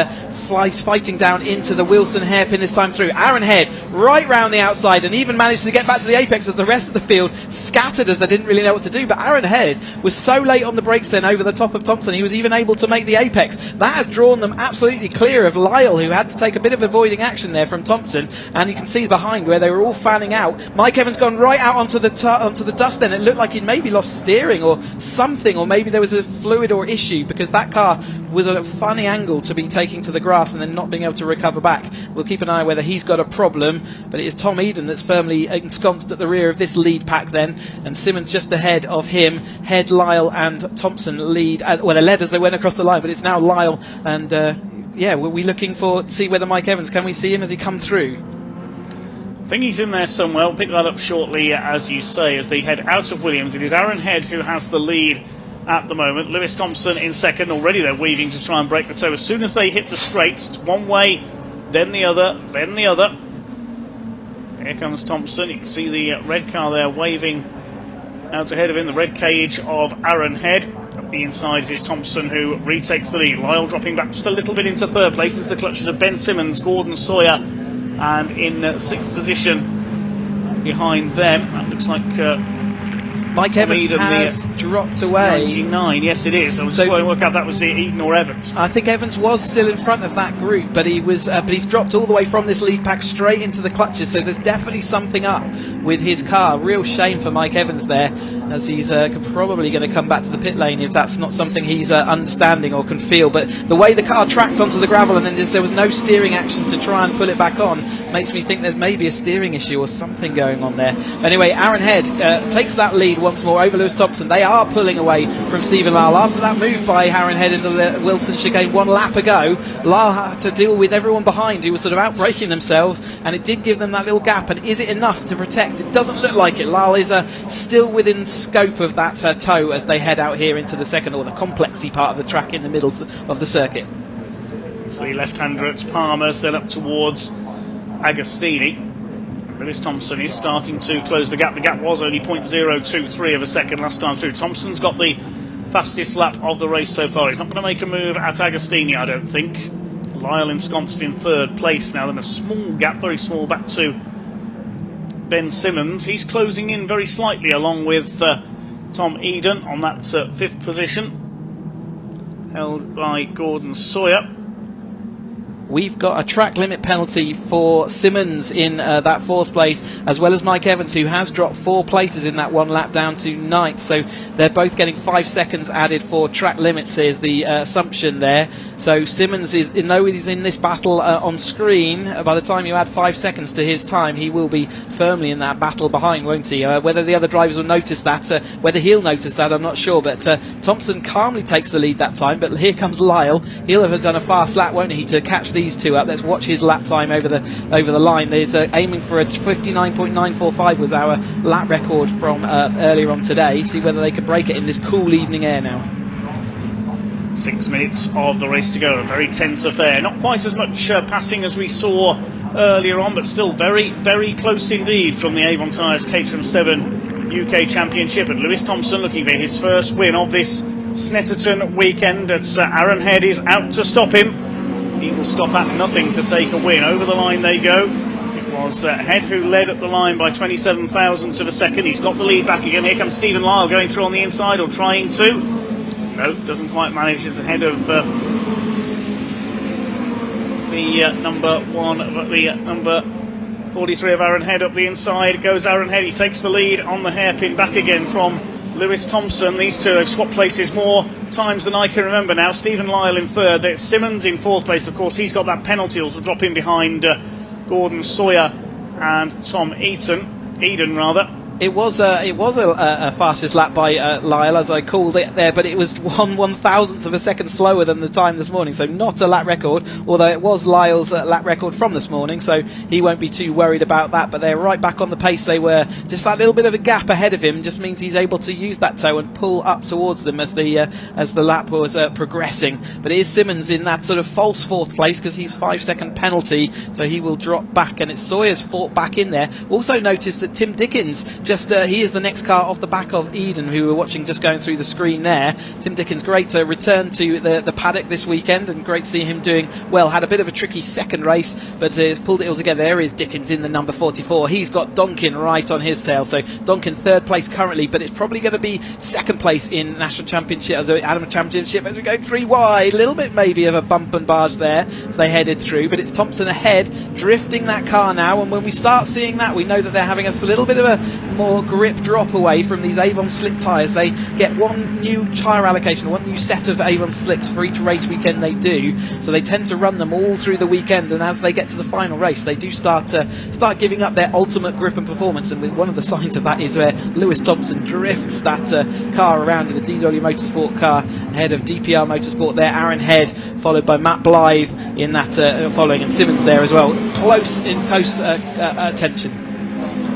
fighting down into the Wilson hairpin this time through. Aaron Head right round the outside and even managed to get back to the apex as the rest of the field scattered as they didn't really know what to do. But Aaron Head was so late on the brakes then over the top of Thompson, he was even able to make the apex. That has drawn them absolutely clear of Lyle, who had to take a bit of avoiding action there from Thompson, and you can see behind where they were all fanning out. Mike Evans gone right out onto the dust then. It looked like he'd maybe lost steering or something, or maybe there was a fluid or issue, because that car was at a funny angle to be taking to the grass and then not being able to recover back. We'll keep an eye on whether he's got a problem, but it is Tom Eden that's firmly ensconced at the rear of this lead pack then, and Simmons just ahead of him. Head, Lyle and Thompson lead, well, they led as they went across the line, but it's now Lyle and yeah, we're looking to see whether Mike Evans, can we see him as he come through? I think he's in there somewhere. We'll pick that up shortly, as you say, as they head out of Williams. It is Aaron Head who has the lead at the moment. Lewis Thompson in second. Already they're weaving to try and break the toe. As soon as they hit the straights, one way, then the other, then the other. Here comes Thompson. You can see the red car there waving out ahead of him, the red cage of Aaron Head. Up the inside is Thompson, who retakes the lead. Lyle dropping back just a little bit into third place. This is the clutches of Ben Simmons, Gordon Sawyer, and in sixth position behind them, that looks like Mike Evans has dropped away. 99, yes it is. I was trying to work out that was Eden or Evans. I think Evans was still in front of that group, but he was, but he's dropped all the way from this lead pack straight into the clutches. So there's definitely something up with his car. Real shame for Mike Evans there, as he's probably going to come back to the pit lane if that's not something he's understanding or can feel. But the way the car tracked onto the gravel and then there was no steering action to try and pull it back on makes me think there's maybe a steering issue or something going on there. Anyway, Aaron Head takes that lead once more over Lewis Thompson. They are pulling away from Stephen Lyle after that move by Aaron Head into the Wilson chicane 1 lap ago. Lyle had to deal with everyone behind who was sort of out-braking themselves, and it did give them that little gap. And is it enough to protect? It doesn't look like it. Lyle is still within scope of that toe as they head out here into the second, or the complexy part of the track in the middle of the circuit. It's the left-hander at Palmer's, then up towards Agostini. Lewis Thompson is starting to close the gap. The gap was only 0.023 of a second last time through. Thompson's got the fastest lap of the race so far. He's not going to make a move at Agostini, I don't think. Lyle ensconced in third place now, then a small gap, very small, back to Ben Simmons. He's closing in very slightly along with Tom Eden on that fifth position, held by Gordon Sawyer. We've got a track limit penalty for Simmons in that fourth place, as well as Mike Evans, who has dropped 4 places in that 1 lap down to 9th. So they're both getting 5 seconds added for track limits, is the assumption there. So Simmons, though he's in this battle on screen, by the time you add 5 seconds to his time, he will be firmly in that battle behind, won't he? Whether the other drivers will notice that, whether he'll notice that, I'm not sure. But Thompson calmly takes the lead that time. But here comes Lyle. He'll have done a fast lap, won't he, to catch these two up. Let's watch his lap time over the line. There's aiming for a 59.945 was our lap record from earlier on today. See whether they could break it in this cool evening air now. 6 minutes of the race to go. A very tense affair. Not quite as much passing as we saw earlier on, but still very, very close indeed from the Avon Tyres Caterham 7 UK Championship. And Lewis Thompson looking for his first win of this Snetterton weekend. Aaron Head is out to stop him. He will stop at nothing to take a win. Over the line they go. It was Head who led at the line by 27 thousandths of a second. He's got the lead back again. Here comes Stephen Lyle going through on the inside, or trying to. No, doesn't quite manage. He's ahead of the number 43 of Aaron Head up the inside. Goes Aaron Head. He takes the lead on the hairpin back again from Lewis Thompson. These two have swapped places more times than I can remember now. Stephen Lyle in third. There's Simmons in fourth place. Of course, he's got that penalty to drop in behind Gordon Sawyer and Tom Eden. It was a fastest lap by Lyle, as I called it there, but it was 1/1000th of a second slower than the time this morning, so not a lap record, although it was Lyle's lap record from this morning, so he won't be too worried about that. But they're right back on the pace they were. Just that little bit of a gap ahead of him just means he's able to use that toe and pull up towards them as the lap was progressing. But it is Simmons in that sort of false fourth place, because he's 5 second penalty, so he will drop back, and it's Sawyer's fought back in there. Also noticed that Tim Dickens he is the next car off the back of Eden, who we're watching just going through the screen there. Tim Dickens, great to return to the paddock this weekend, and great to see him doing well. Had a bit of a tricky second race, but has pulled it all together. There is Dickens in the number 44. He's got Donkin right on his tail, so Donkin third place currently, but it's probably going to be second place in National Championship, the Adam Championship, as we go 3 wide. A little bit maybe of a bump and barge there as they headed through, but it's Thompson ahead, drifting that car now, and when we start seeing that, we know that they're having us a little bit of a more grip drop away from these Avon slick tyres. They get one new tyre allocation, one new set of Avon slicks for each race weekend they do, so they tend to run them all through the weekend, and as they get to the final race, they do start giving up their ultimate grip and performance. And one of the signs of that is where Lewis Thompson drifts that car around in the DW Motorsport car ahead of DPR Motorsport there. Aaron Head followed by Matt Blythe in that following, and Simmons there as well, close attention.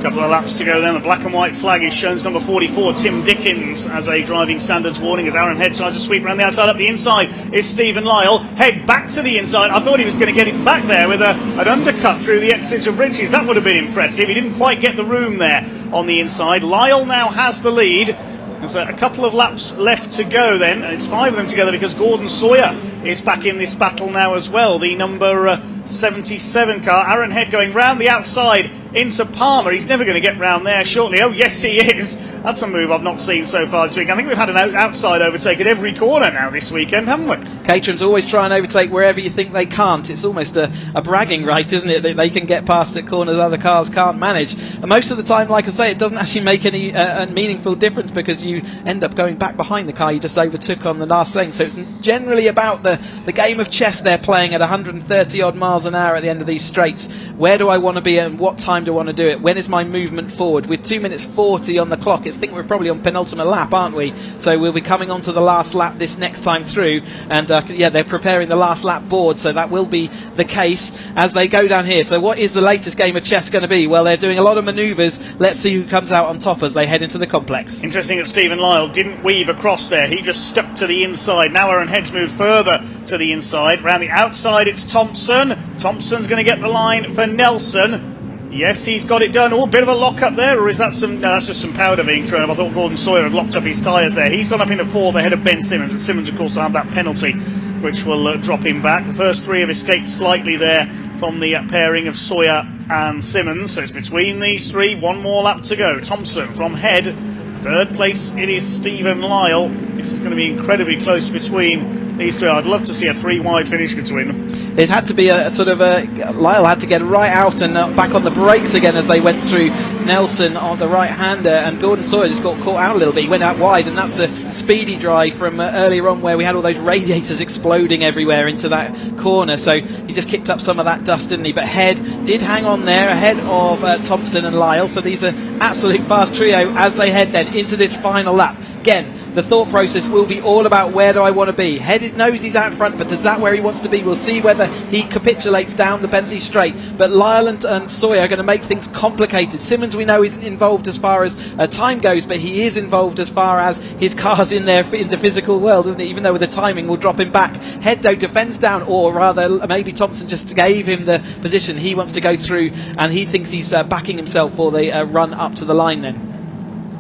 Couple of laps to go then. The black and white flag is shown as number 44, Tim Dickens, as a driving standards warning as Aaron Head tries to sweep around the outside. Up the inside is Stephen Lyle. Head back to the inside. I thought he was going to get it back there with an undercut through the exit of Ridges. That would have been impressive. He didn't quite get the room there on the inside. Lyle now has the lead. There's a couple of laps left to go then, and it's 5 of them together because Gordon Sawyer is back in this battle now as well, the number 77 car. Aaron Head going round the outside into Palmer. He's never going to get round there shortly. Oh yes, he is. That's a move I've not seen so far this week. I think we've had an outside overtake at every corner now this weekend, haven't we? Caterham's always try and overtake wherever you think they can't. It's almost a bragging right, isn't it, that they can get past at corners other cars can't manage. And most of the time, like I say, it doesn't actually make any meaningful difference, because you end up going back behind the car you just overtook on the last lane. So it's generally about the game of chess they're playing at 130 odd miles an hour at the end of these straights. Where do I want to be and what time do I want to do it? When is my movement forward? With 2 minutes 40 on the clock, I think we're probably on penultimate lap, aren't we? So we'll be coming onto the last lap this next time through, and they're preparing the last lap board, so that will be the case as they go down here. So what is the latest game of chess going to be? Well, they're doing a lot of manoeuvres. Let's see who comes out on top as they head into the complex. Interesting that Stephen Lyle didn't weave across there. He just stuck to the inside. Now Aaron Head's moved further to the inside. Round the outside, it's Thompson. Thompson's going to get the line for Nelson. Yes, he's got it done. Oh, a bit of a lock up there, or is that some... No, that's just some powder being thrown up. I thought Gordon Sawyer had locked up his tyres there. He's gone up into 4th ahead of Ben Simmons, but Simmons, of course, will have that penalty, which will drop him back. The first 3 have escaped slightly there from the pairing of Sawyer and Simmons. So it's between these 3. 1 more lap to go. Thompson from Head. 3rd place, it is Stephen Lyle. This is going to be incredibly close between these 3. I'd love to see a 3 wide finish between them. It had to be a sort of Lyle had to get right out and back on the brakes again as they went through Nelson on the right-hander, and Gordon Sawyer just got caught out a little bit. He went out wide, and that's the speedy drive from earlier on where we had all those radiators exploding everywhere into that corner. So he just kicked up some of that dust, didn't he? But Head did hang on there ahead of Thompson and Lyle. So these are absolute fast trio as they head then into this final lap. Again, the thought process will be all about where do I want to be. Head knows he's out front, but is that where he wants to be? We'll see whether he capitulates down the Bentley straight. But Lyle and Sawyer are going to make things complicated. Simmons, we know, is involved as far as time goes, but he is involved as far as his car's in there in the physical world, isn't he? Even though with the timing will drop him back. Head, though, defends down, or rather maybe Thompson just gave him the position he wants to go through, and he thinks he's backing himself for the run up to the line then.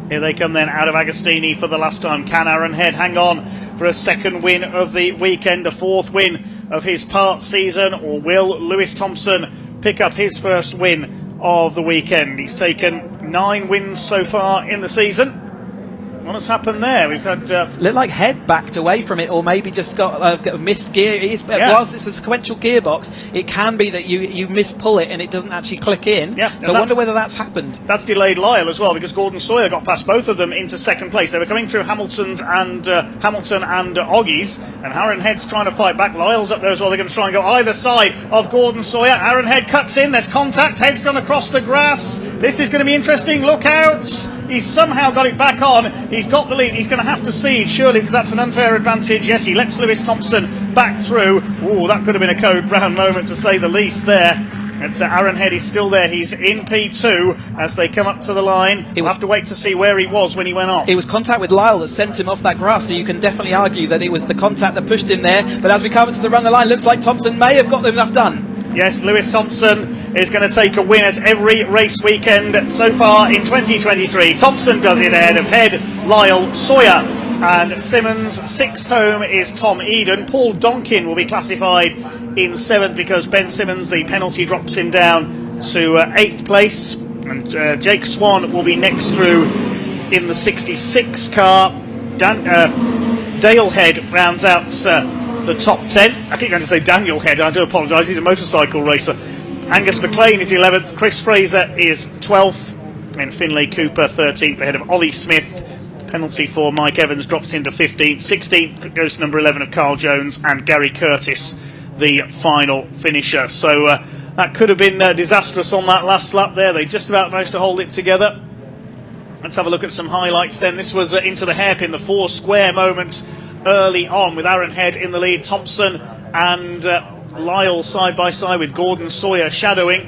Here they come then out of Agostini for the last time. Can Aaron Head hang on for a 2nd win of the weekend, a 4th win of his part season, or will Lewis Thompson pick up his 1st win of the weekend? He's taken 9 wins so far in the season. What has happened there? We've had... looked like Head backed away from it, or maybe just got missed gear. Whilst it's a sequential gearbox, it can be that you mispull it and it doesn't actually click in. Yeah, so I wonder whether that's happened. That's delayed Lyle as well, because Gordon Sawyer got past both of them into 2nd place. They were coming through Hamilton and Oggies, and Aaron Head's trying to fight back. Lyle's up there as well. They're going to try and go either side of Gordon Sawyer. Aaron Head cuts in. There's contact. Head's gone across the grass. This is going to be interesting. Look out! He's somehow got it back on. He's got the lead. He's going to have to cede, surely, because that's an unfair advantage. Yes, he lets Lewis Thompson back through. Oh, that could have been a Code Brown moment, to say the least there. And Aaron Head is still there. He's in P2 as they come up to the line. We'll have to wait to see where he was when he went off. It was contact with Lyle that sent him off that grass, so you can definitely argue that it was the contact that pushed him there. But as we come into the run the line, looks like Thompson may have got enough done. Yes, Lewis Thompson is going to take a win at every race weekend so far in 2023. Thompson does it ahead of Head, Lyle, Sawyer and Simmons. Sixth home is Tom Eden. Paul Donkin will be classified in 7th because Ben Simmons, the penalty drops him down to 8th place. And Jake Swan will be next through in the 66 car. Dale Head rounds out the top 10. I keep going to say Daniel Head, I do apologise, he's a motorcycle racer. Angus McLean is 11th, Chris Fraser is 12th, and Finlay Cooper 13th ahead of Ollie Smith. Penalty for Mike Evans drops into 15th. 16th goes to number 11 of Carl Jones, and Gary Curtis the final finisher. So that could have been disastrous on that last lap there. They just about managed to hold it together. Let's have a look at some highlights then. This was into the hairpin, the 4 square moments early on with Aaron Head in the lead. Thompson and Lyle side by side with Gordon Sawyer shadowing.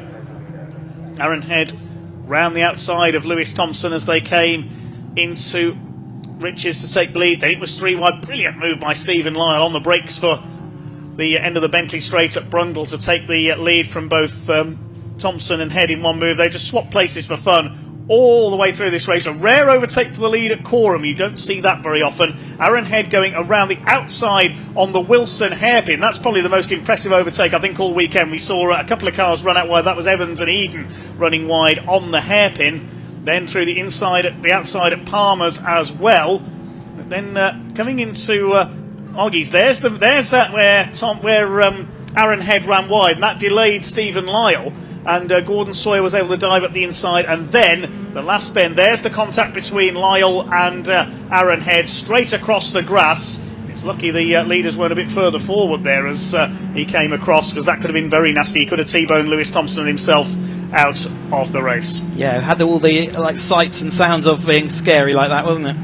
Aaron Head round the outside of Lewis Thompson as they came into Riches to take the lead. Then it was 3 wide. Brilliant move by Stephen Lyle on the brakes for the end of the Bentley Straight at Brundle to take the lead from both Thompson and Head in one move. They just swapped places for fun all the way through this race. A rare overtake for the lead at Corham. You don't see that very often. Aaron Head going around the outside on the Wilson hairpin. That's probably the most impressive overtake I think all weekend. We saw a couple of cars run out wide. That was Evans and Eden running wide on the hairpin. Then through the inside at the outside at Palmer's as well. But then coming into Oggies, there's where Aaron Head ran wide, and that delayed Stephen Lyle. And Gordon Sawyer was able to dive up the inside, and then the last bend, there's the contact between Lyle and Aaron Head straight across the grass. It's lucky the leaders weren't a bit further forward there as he came across, because that could have been very nasty. He could have T-boned Lewis Thompson himself out of the race. Yeah, it had all the sights and sounds of being scary like that, wasn't it?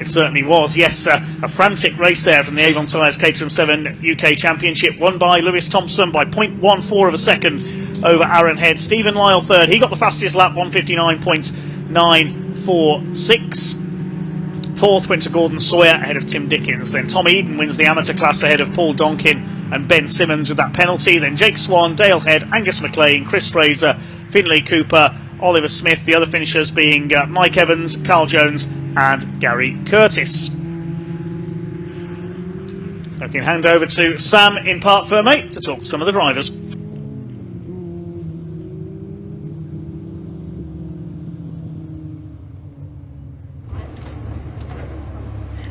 It certainly was, yes. A frantic race there from the Avon Tyres Caterham 7 UK Championship, won by Lewis Thompson by 0.14 of a second over Aaron Head. Stephen Lyle third. He got the fastest lap, 1:59.946. Fourth went to Gordon Sawyer ahead of Tim Dickens. Then Tom Eden wins the amateur class ahead of Paul Donkin and Ben Simmons with that penalty. Then Jake Swan, Dale Head, Angus McLean, Chris Fraser, Finlay Cooper, Oliver Smith. The other finishers being Mike Evans, Carl Jones and Gary Curtis. I can hand over to Sam in Parc Fermé to talk to some of the drivers.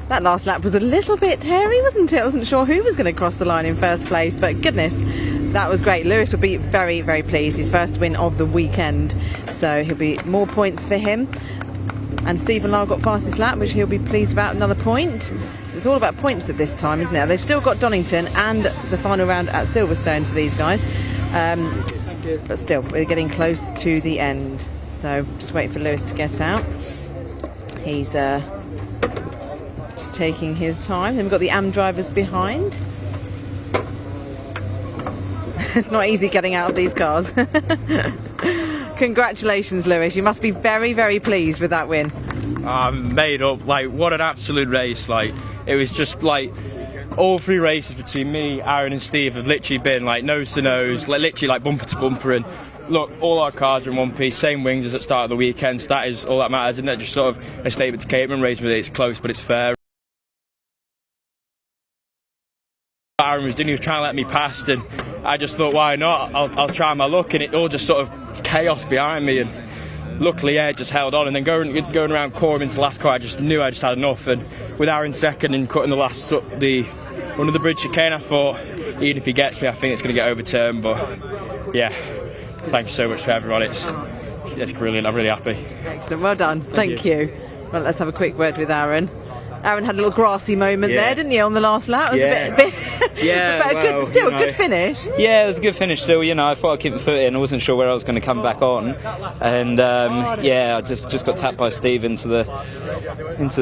That last lap was a little bit hairy, wasn't it? I wasn't sure who was going to cross the line in first place, but goodness, that was great. Lewis will be very, very pleased. His first win of the weekend, so he'll be more points for him. And Stephen Lyle got fastest lap, which he'll be pleased about, another point. So it's all about points at this time, isn't it? They've still got Donington and the final round at Silverstone for these guys. But still, we're getting close to the end. So just waiting for Lewis to get out. He's just taking his time. Then we've got the AM drivers behind. It's not easy getting out of these cars. Congratulations, Lewis. You must be very, very pleased with that win. I'm made up. Like, what an absolute race. Like, it was just like all 3 races between me, Aaron and Steve have literally been like nose to nose, like literally like bumper to bumper. And look, all our cars are in one piece, same wings as at the start of the weekend. So that is all that matters, isn't it? Just sort of a statement to Caterham race with it. It's close, but it's fair. Aaron was doing, he was trying to let me past, and I just thought, why not? I'll try my luck, and it all just sort of chaos behind me, and luckily I just held on. And then going around Corham into the last car, I just knew I just had enough. And with Aaron second and cutting the last under the bridge chicane, I thought even if he gets me, I think it's going to get overturned. But yeah, thanks so much to everyone. It's brilliant. I'm really happy. Excellent. Well done. Thank you. Well, let's have a quick word with Aaron. Aaron had a little grassy moment there, didn't he, on the last lap? It was a bit yeah, but a good finish. Yeah, it was a good finish still. You know, I thought I'd keep my foot in. I wasn't sure where I was going to come back on, and yeah, I just got tapped by Steve into the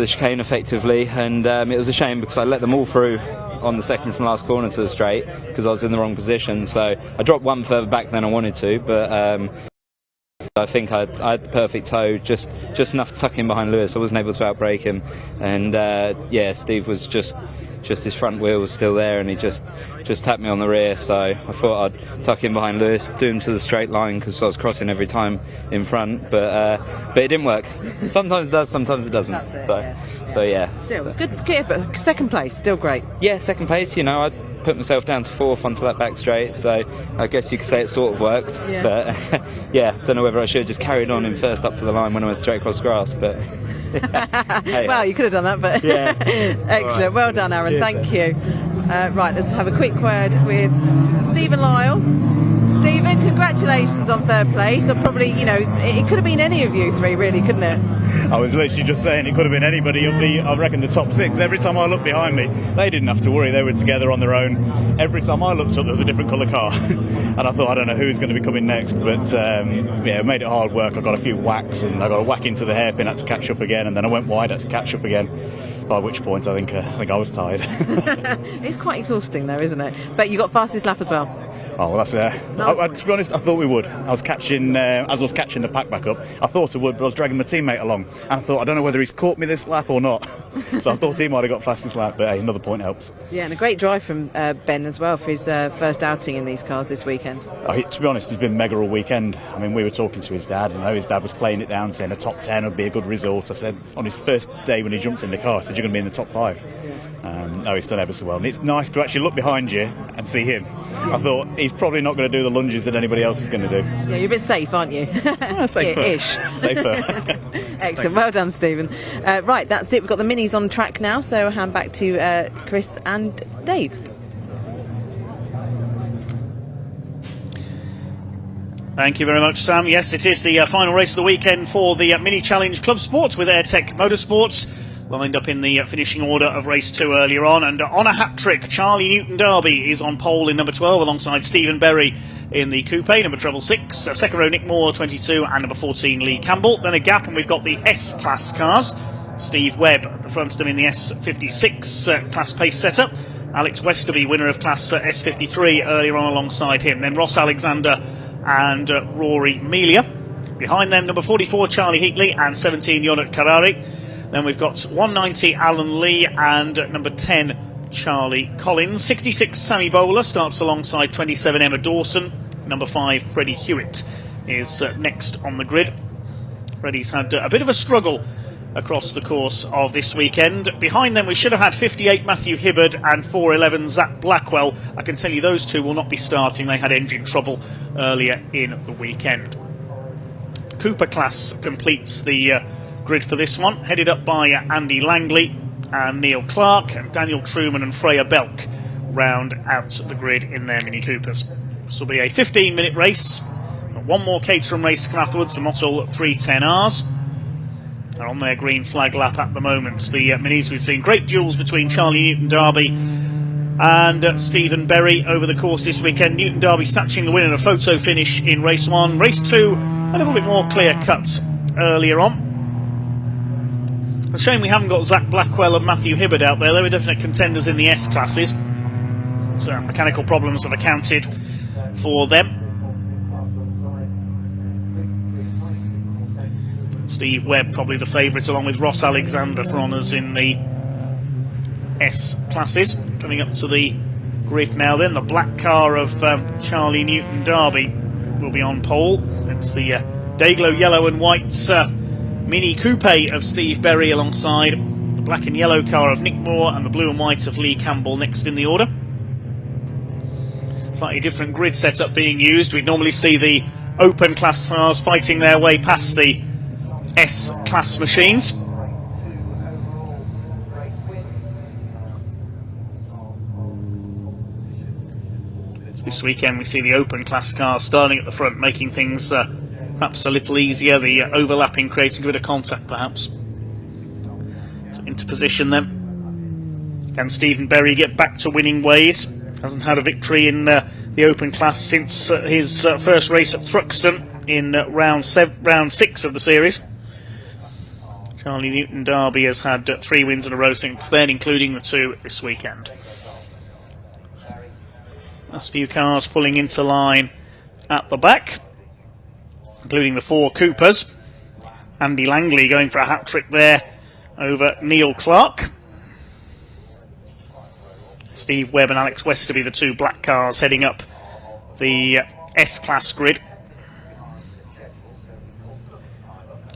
chicane effectively, and it was a shame because I let them all through on the second from last corner to the straight because I was in the wrong position. So I dropped one further back than I wanted to, but I think I had the perfect toe, just enough to tuck in behind Lewis. I wasn't able to outbrake him, and yeah, Steve was just just his front wheel was still there, and he just tapped me on the rear. So I thought I'd tuck in behind Lewis, do him to the straight line because I was crossing every time in front, but it didn't work. Sometimes it does, sometimes it doesn't. So yeah. Still good, but second place, still great. Yeah, second place. You know, I put myself down to 4th onto that back straight, so I guess you could say it sort of worked. Yeah. But yeah, don't know whether I should have just carried on in first up to the line when I went straight across grass, but. Hey. Well, you could have done that, but yeah. Excellent. Right. Well done, Aaron. Cheers, Thank you. Right, let's have a quick word with Stephen Lyle. Stephen, congratulations on 3rd place. Or probably, you know, it could have been any of you three, really, couldn't it? I was literally just saying it could have been anybody of I reckon, the top 6. Every time I looked behind me, they didn't have to worry. They were together on their own. Every time I looked up, there was a different colour car. And I thought, I don't know who's going to be coming next. But yeah, it made it hard work. I got a few whacks, and I got a whack into the hairpin, had to catch up again. And then I went wide, had to catch up again. By which point, I think I was tired. It's quite exhausting, though, isn't it? But you got fastest lap as well. Oh, well, that's to be honest, I thought we would. I was catching, as I was catching the pack back up, I thought I would, but I was dragging my teammate along. And I thought, I don't know whether he's caught me this lap or not. So I thought he might have got fastest lap, but hey, another point helps. Yeah, and a great drive from Ben as well for his first outing in these cars this weekend. To be honest, he's been mega all weekend. I mean, we were talking to his dad, and his dad was playing it down, saying a top 10 would be a good result. I said, on his first day when he jumped in the car, I said, you're going to be in the top 5. No, he's done ever so well. And it's nice to actually look behind you and see him. I thought, he's probably not going to do the lunges that anybody else is going to do. Yeah, you're a bit safe, aren't you? Safer. Ish. Safer. Excellent. Well done, Stephen. Right, that's it. We've got the minis on track now, so I'll hand back to Chris and Dave. Thank you very much, Sam. Yes, it is the final race of the weekend for the Mini Challenge Clubsport with AirTech Motorsports. Lined up in the finishing order of race 2 earlier on, and on a hat-trick, Charlie Newton-Darby is on pole in number 12 alongside Stephen Berry in the coupe, number 6, second row Nick Moore 22, and number 14 Lee Campbell. Then a gap, and we've got the S-Class cars. Steve Webb at the front of them in the S56 Class Pace setup. Alex Westerby, winner of Class S53 earlier on alongside him. Then Ross Alexander and Rory Melia. Behind them, number 44 Charlie Heatley and 17 Yonat Karari. Then we've got 190 Alan Lee and number 10 Charlie Collins. 66 Sammy Bowler starts alongside 27 Emma Dawson. Number 5 Freddie Hewitt is next on the grid. Freddie's had a bit of a struggle across the course of this weekend. Behind them we should have had 58 Matthew Hibbard and 411 Zach Blackwell. I can tell you those two will not be starting. They had engine trouble earlier in the weekend. Cooper class completes the grid for this one, headed up by Andy Langley and Neil Clark, and Daniel Truman and Freya Belk round out the grid in their Mini Coopers. This will be a 15-minute race. One more Caterham race to come afterwards, the Mottle 310Rs. They're on their green flag lap at the moment. The Minis, we've seen great duels between Charlie Newton-Darby and Stephen Berry over the course this weekend. Newton-Darby snatching the win in a photo finish in race 1. Race 2, a little bit more clear-cut earlier on. It's a shame we haven't got Zach Blackwell and Matthew Hibbard out there. They were definite contenders in the S classes. So mechanical problems have accounted for them. Steve Webb probably the favourite, along with Ross Alexander for honours in the S classes. Coming up to the grid now then, the black car of Charlie Newton-Darby will be on pole. It's the Dayglow yellow and white Mini Coupe of Steve Berry alongside the black and yellow car of Nick Moore and the blue and white of Lee Campbell next in the order. Slightly different grid setup being used. We'd normally see the open class cars fighting their way past the S class machines. This weekend we see the open class cars starting at the front, making things perhaps a little easier, the overlapping creating a bit of contact perhaps. So into position then. Can Stephen Berry get back to winning ways? Hasn't had a victory in the open class since his first race at Thruxton in round 6 of the series. Charlie Newton-Darby has had 3 wins in a row since then, including the 2 this weekend. Last few cars pulling into line at the back, including the 4 Coopers. Andy Langley going for a hat-trick there over Neil Clark. Steve Webb and Alex Westerby, the two black cars heading up the S-Class grid.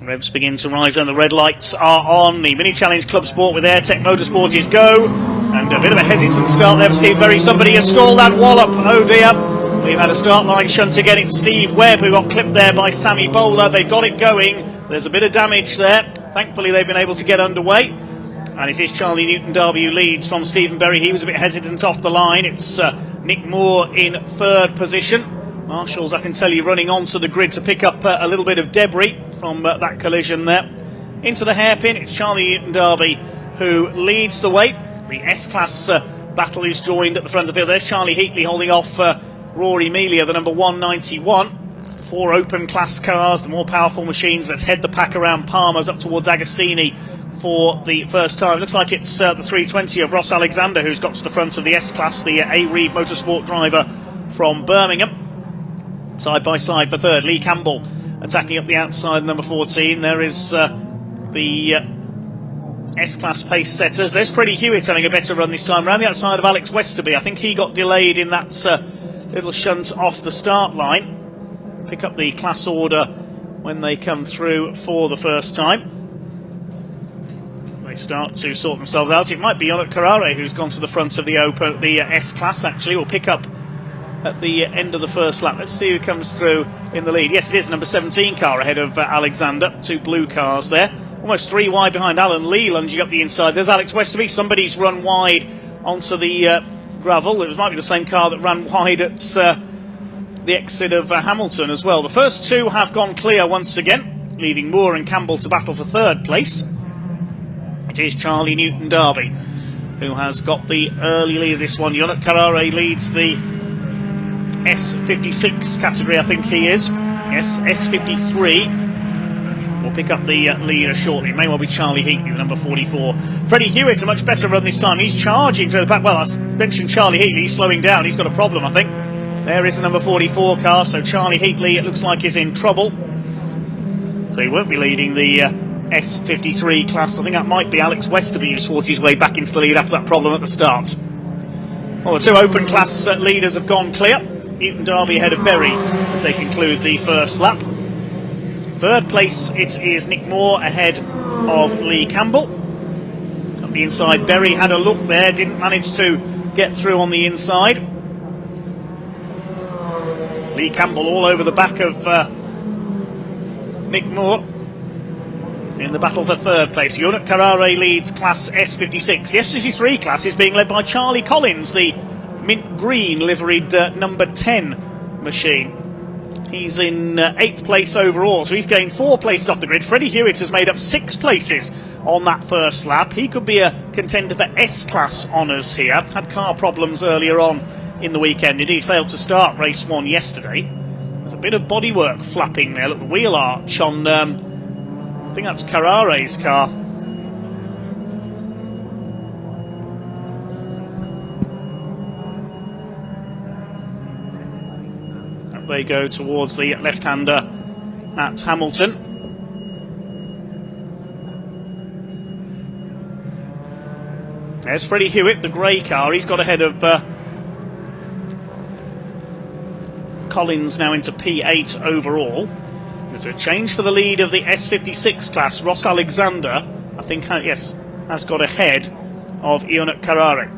Revs begin to rise and the red lights are on. The Mini Challenge Clubsport with Airtech Motorsport is go. And a bit of a hesitant start there for Steve Berry. Somebody has stalled that wallop. Oh dear. We've had a start line shunt again. It's Steve Webb who got clipped there by Sammy Bowler. They've got it going. There's a bit of damage there. Thankfully they've been able to get underway. And it is Charlie Newton-Darby who leads from Stephen Berry. He was a bit hesitant off the line. It's Nick Moore in third position. Marshall's, I can tell you, running onto the grid to pick up a little bit of debris from that collision there. Into the hairpin, it's Charlie Newton-Darby who leads the way. The S-Class battle is joined at the front of the field. There's Charlie Heatley holding off Rory Melia, the number 191. It's the four open class cars, the more powerful machines. Let's head the pack around Palmer's up towards Agostini for the first time. Looks like it's the 320 of Ross Alexander who's got to the front of the S-Class, the A. Reed Motorsport driver from Birmingham. Side by side for third, Lee Campbell attacking up the outside, number 14. There is the S-Class pace setters. There's Freddie Hewitt having a better run this time around the outside of Alex Westerby. I think he got delayed in that little shunt off the start line. Pick up the class order when they come through for the first time. They start to sort themselves out. It might be Yannick Carrare who's gone to the front of the S-Class actually, or pick up at the end of the first lap. Let's see who comes through in the lead. Yes, it is number 17 car ahead of Alexander. Two blue cars there. Almost three wide behind Alan Lee, lunging up the inside. There's Alex Westerby. Somebody's run wide onto the gravel. It might be the same car that ran wide at the exit of Hamilton as well. The first two have gone clear once again, leaving Moore and Campbell to battle for third place. It is Charlie Newton-Darby who has got the early lead of this one. Yannick Carrare leads the S56 category, I think he is. Yes, S53 will pick up the leader shortly. It may well be Charlie Heatley, the number 44. Freddie Hewitt, a much better run this time. He's charging to the back. Well, I mentioned Charlie Heatley. He's slowing down. He's got a problem, I think. There is the number 44 car, so Charlie Heatley, it looks like, is in trouble. So he won't be leading the S53 class. I think that might be Alex Westerby who's fought his way back into the lead after that problem at the start. Well, the two open class leaders have gone clear. Newton-Darby ahead of Berry as they conclude the first lap. Third place, it is Nick Moore ahead of Lee Campbell. Up the inside, Berry had a look there, didn't manage to get through on the inside. Lee Campbell all over the back of Nick Moore in the battle for third place. Yannick Carrare leads class S56. The S53 class is being led by Charlie Collins, the mint green liveried number 10 machine. He's in 8th place overall, so he's gained 4 places off the grid. Freddie Hewitt has made up 6 places on that first lap. He could be a contender for S-Class honours here. Had car problems earlier on in the weekend. Indeed, failed to start race 1 yesterday. There's a bit of bodywork flapping there. Look, the wheel arch on, I think that's Carrare's car. They go towards the left-hander at Hamilton. There's Freddie Hewitt, the grey car. He's got ahead of Collins now into P8 overall. There's a change for the lead of the S56 class. Ross Alexander, I think, yes, has got ahead of Yannick Carrare.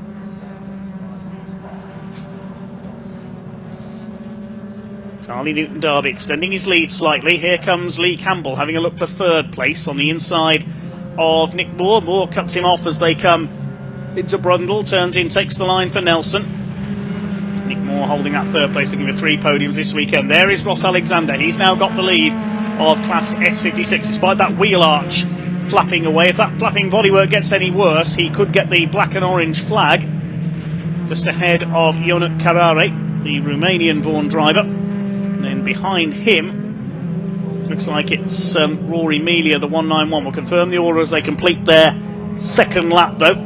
Charlie Newton-Darby extending his lead slightly. Here comes Lee Campbell having a look for third place on the inside of Nick Moore. Moore cuts him off as they come into Brundle, turns in, takes the line for Nelson. Nick Moore holding that third place, looking for 3 podiums this weekend. There is Ross Alexander. He's now got the lead of class S56, despite that wheel arch flapping away. If that flapping bodywork gets any worse, he could get the black and orange flag. Just ahead of Yannick Carrare, the Romanian-born driver. And then behind him, looks like it's Rory Melia, the 191. We'll confirm the order as they complete their second lap, though.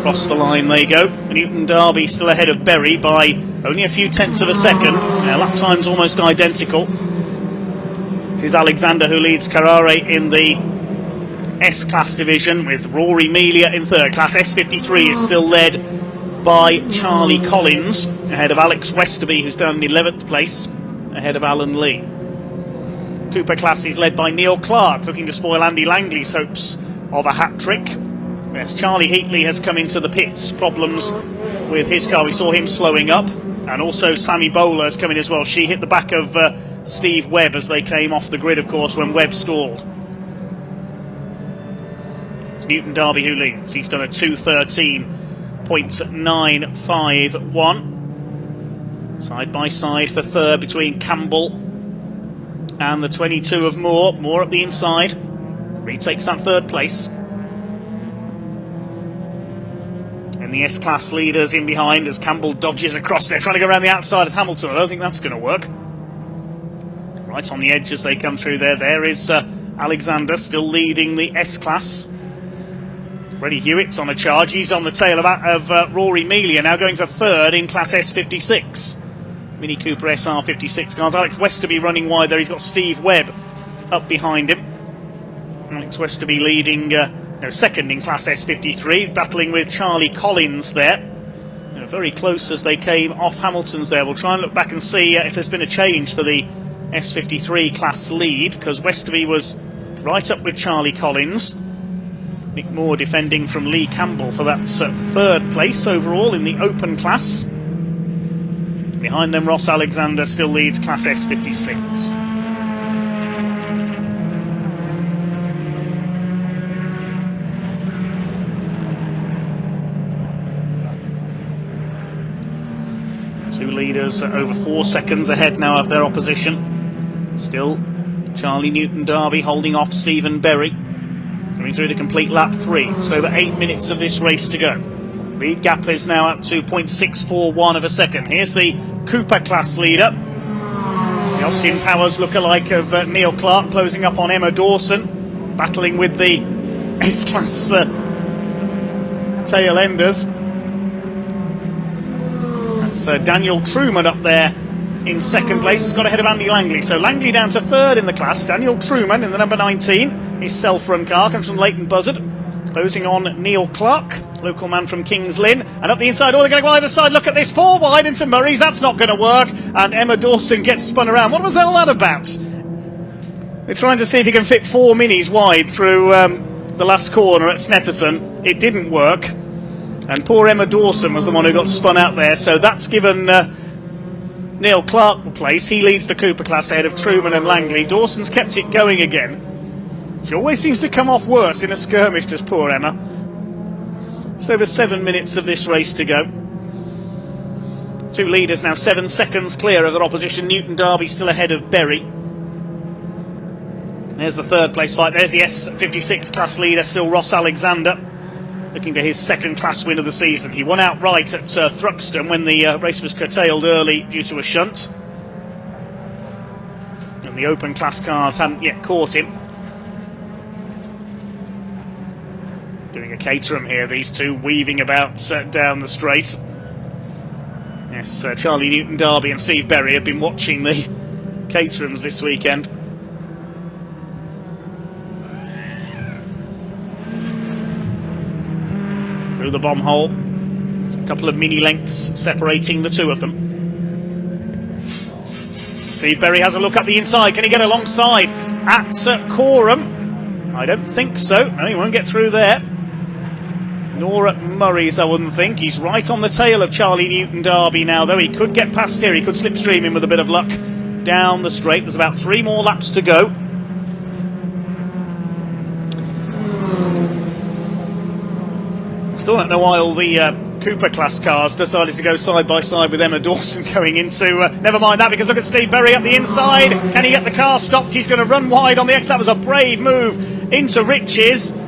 Across the line they go. Newton-Darby still ahead of Berry by only a few tenths of a second. Their lap time's almost identical. It is Alexander who leads Carrare in the S-Class division with Rory Melia in third class. S53 is still led by Charlie Collins, ahead of Alex Westerby, who's down in 11th place, ahead of Alan Lee. Cooper class is led by Neil Clark, looking to spoil Andy Langley's hopes of a hat-trick. Yes, Charlie Heatley has come into the pits, problems with his car, we saw him slowing up, and also Sammy Bowler has come in as well. She hit the back of Steve Webb as they came off the grid, of course, when Webb stalled. It's Newton Darby who leads. He's done a 2:13.951. Side by side for third between Campbell and the 22 of Moore. Moore at the inside retakes that third place. And the S-Class leaders in behind as Campbell dodges across there, trying to go around the outside of Hamilton. I don't think that's going to work. Right on the edge as they come through there. There is Alexander still leading the S-Class. Freddie Hewitt's on a charge. He's on the tail of Rory Melia, now going for third in Class S56. Mini Cooper SR56 cars. Alex Westerby running wide there. He's got Steve Webb up behind him. Alex Westerby leading second in Class S53, battling with Charlie Collins there. Very close as they came off Hamilton's there. We'll try and look back and see if there's been a change for the S53 class lead, because Westerby was right up with Charlie Collins. Nick Moore defending from Lee Campbell for that third place overall in the open class. Behind them, Ross Alexander still leads Class S56. Two leaders over 4 seconds ahead now of their opposition. Still Charlie Newton Darby holding off Stephen Berry. Coming through to complete lap 3. So over 8 minutes of this race to go. Lead gap is now up to 0.641 of a second. Here's the Cooper class leader. The Austin Powers lookalike of Neil Clark closing up on Emma Dawson. Battling with the S-Class tail enders. That's Daniel Truman up there in second place. He's got ahead of Andy Langley. So Langley down to third in the class. Daniel Truman in the number 19. His self-run car comes from Leighton Buzzard. Closing on Neil Clark, local man from Kings Lynn. And up the inside, they're going to go either side. Look at this, 4 wide into Murray's. That's not going to work. And Emma Dawson gets spun around. What was all that about? They're trying to see if he can fit 4 minis wide through the last corner at Snetterton. It didn't work. And poor Emma Dawson was the one who got spun out there. So that's given Neil Clark the place. He leads the Cooper class ahead of Truman and Langley. Dawson's kept it going again. She always seems to come off worse in a skirmish, does poor Emma. Just over 7 minutes of this race to go. Two leaders now 7 seconds clear of their opposition. Newton Darby still ahead of Berry. There's the third place fight. There's the S56 class leader, still Ross Alexander, looking for his second class win of the season. He won outright at Thruxton when the race was curtailed early due to a shunt. And the open class cars hadn't yet caught him. Doing a Caterham here, these two weaving about down the straight. Yes, Charlie Newton Darby and Steve Berry have been watching the Caterhams this weekend. Through the bomb hole. There's a couple of mini lengths separating the two of them. Steve Berry has a look up the inside. Can he get alongside at Coram? I don't think so. No, he won't get through there. Nor at Murray's, I wouldn't think. He's right on the tail of Charlie Newton Darby now, though. He could get past here. He could slipstream in with a bit of luck down the straight. There's about 3 more laps to go. Still don't know why all the Cooper class cars decided to go side by side with Emma Dawson going into... never mind that, because look at Steve Berry up the inside. Can he get the car stopped? He's going to run wide on the X. That was a brave move into Riches.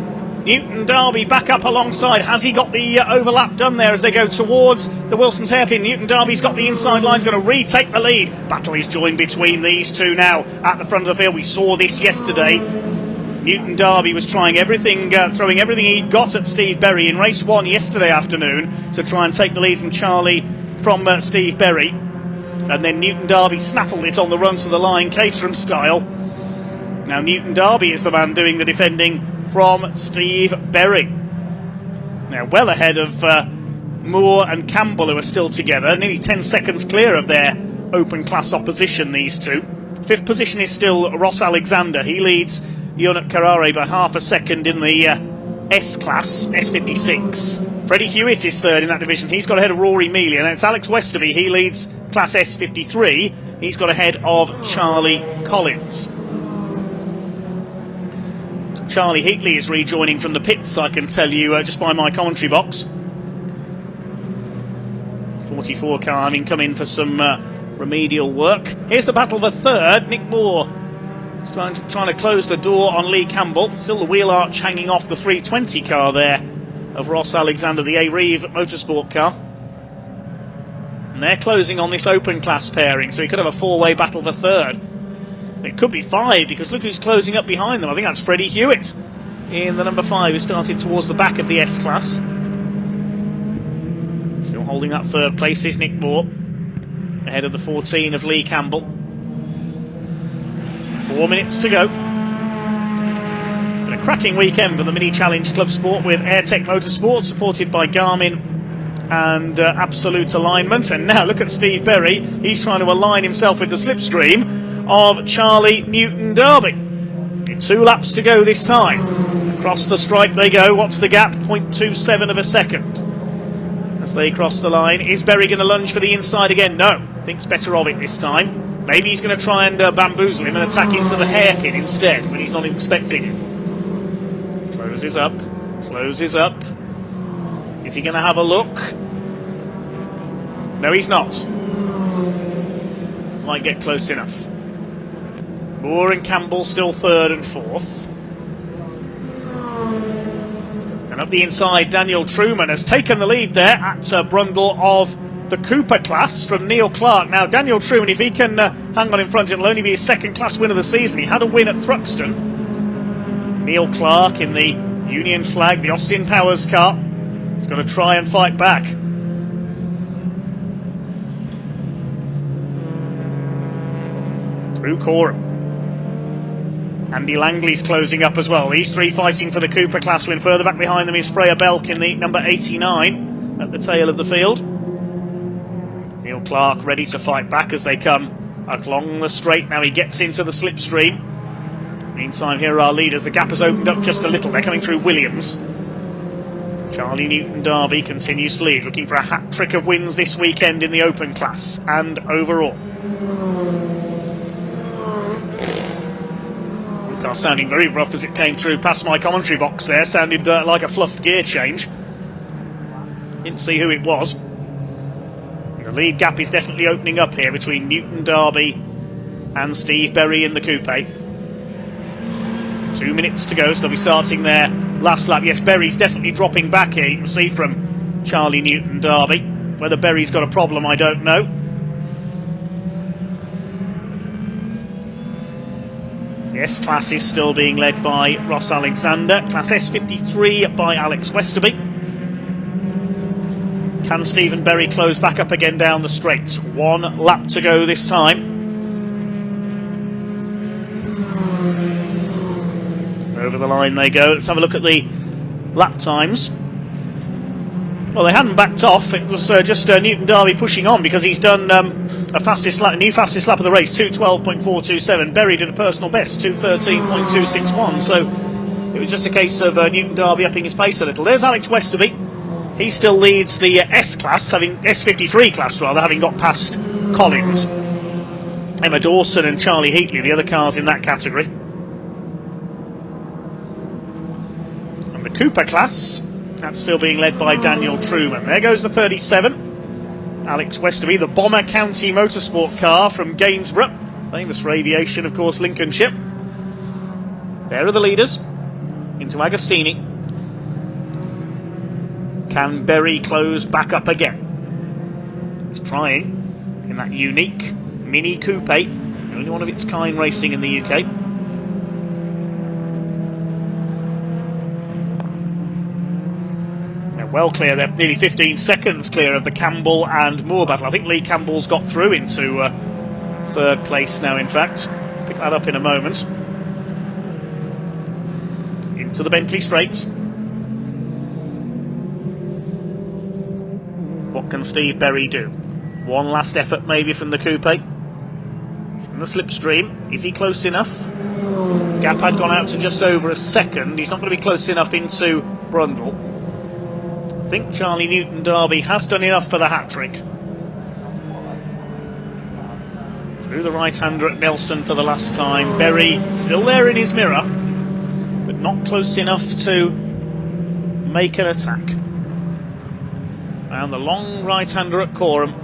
Newton Darby back up alongside. Has he got the overlap done there as they go towards the Wilson's hairpin? Newton Darby's got the inside line, going to retake the lead. Battle is joined between these two now at the front of the field. We saw this yesterday. Newton Darby was trying everything, throwing everything he'd got at Steve Berry in race 1 yesterday afternoon to try and take the lead from Steve Berry. And then Newton Darby snaffled it on the run to the line, Caterham style. Now Newton Darby is the man doing the defending from Steve Berry. Now well ahead of Moore and Campbell, who are still together, nearly 10 seconds clear of their open class opposition, these two. Fifth position is still Ross Alexander. He leads Ionut Carrare by half a second in the S class, S56. Freddie Hewitt is third in that division. He's got ahead of Rory Mealy. And it's Alex Westerby. He leads class S53. He's got ahead of Charlie Collins. Charlie Heatley is rejoining from the pits, I can tell you, just by my commentary box. 44 car having come in for some remedial work. Here's the battle for third. Nick Moore is trying to close the door on Lee Campbell. Still the wheel arch hanging off the 320 car there of Ross Alexander, the A-Reeve Motorsport car. And they're closing on this open class pairing, so he could have a four-way battle for third. It could be five, because look who's closing up behind them. I think that's Freddie Hewitt in the number 5, who started towards the back of the S class. Still holding that third place is Nick Moore, ahead of the 14 of Lee Campbell. 4 minutes to go. Been a cracking weekend for the Mini Challenge Clubsport with Airtech Motorsport, supported by Garmin and Absolute Alignment. And now look at Steve Berry. He's trying to align himself with the slipstream of Charlie Newton Derby. 2 laps to go this time. Across the stripe they go. What's the gap? 0.27 of a second. As they cross the line, is Berry going to lunge for the inside again? No, thinks better of it this time. Maybe he's going to try and bamboozle him and attack into the hairpin instead, when he's not expecting it. Closes up, closes up. Is he going to have a look? No, he's not. Might get close enough. Moore and Campbell still third and fourth. And up the inside, Daniel Truman has taken the lead there at Brundle of the Cooper class from Neil Clark. Now, Daniel Truman, if he can hang on in front, it'll only be his second class win of the season. He had a win at Thruxton. Neil Clark in the Union Flag, the Austin Powers car. He's going to try and fight back. Through Coram. Andy Langley's closing up as well. These three fighting for the Cooper class win. Further back behind them is Freya Belk in the number 89 at the tail of the field. Neil Clark ready to fight back as they come along the straight. Now he gets into the slipstream. Meantime, here are our leaders. The gap has opened up just a little. They're coming through Williams. Charlie Newton Derby continues to lead, looking for a hat-trick of wins this weekend in the open class and overall. Car sounding very rough as it came through past my commentary box there. Sounded like a fluffed gear change. Didn't see who it was. The lead gap is definitely opening up here between Newton Derby and Steve Berry in the coupe. 2 minutes to go, so they'll be starting their last lap. Yes, Berry's definitely dropping back here. You can see from Charlie Newton Derby. Whether Berry's got a problem, I don't know. The S class is still being led by Ross Alexander. Class S53 by Alex Westerby. Can Stephen Berry close back up again down the straight? 1 lap to go this time. Over the line they go. Let's have a look at the lap times. Well, they hadn't backed off. It was just Newton Derby pushing on, because he's done a new fastest lap of the race, 2:12.427. Berry did a personal best, 2:13.261. So it was just a case of Newton Derby upping his pace a little. There's Alex Westerby. He still leads the S class, S53 class rather, having got past Collins, Emma Dawson and Charlie Heatley, the other cars in that category. And the Cooper class, that's still being led by Daniel Truman. There goes the 37. Alex Westerby, the Bomber County Motorsport car from Gainsborough. Famous for aviation, of course, Lincolnshire. There are the leaders. Into Agostini. Can Berry close back up again? He's trying in that unique Mini Coupe. The only one of its kind racing in the UK. Well clear, they're nearly 15 seconds clear of the Campbell and Moore battle. I think Lee Campbell's got through into third place now, in fact. Pick that up in a moment. into the Bentley straight. What can Steve Berry do? One last effort maybe from the coupe. He's in the slipstream. Is he close enough? Gap had gone out to just over a second. He's not going to be close enough into Brundle. I think Charlie Newton-Darby has done enough for the hat-trick. Through the right-hander at Nelson for the last time. Berry still there in his mirror, but not close enough to make an attack. And the long right-hander at Caterham.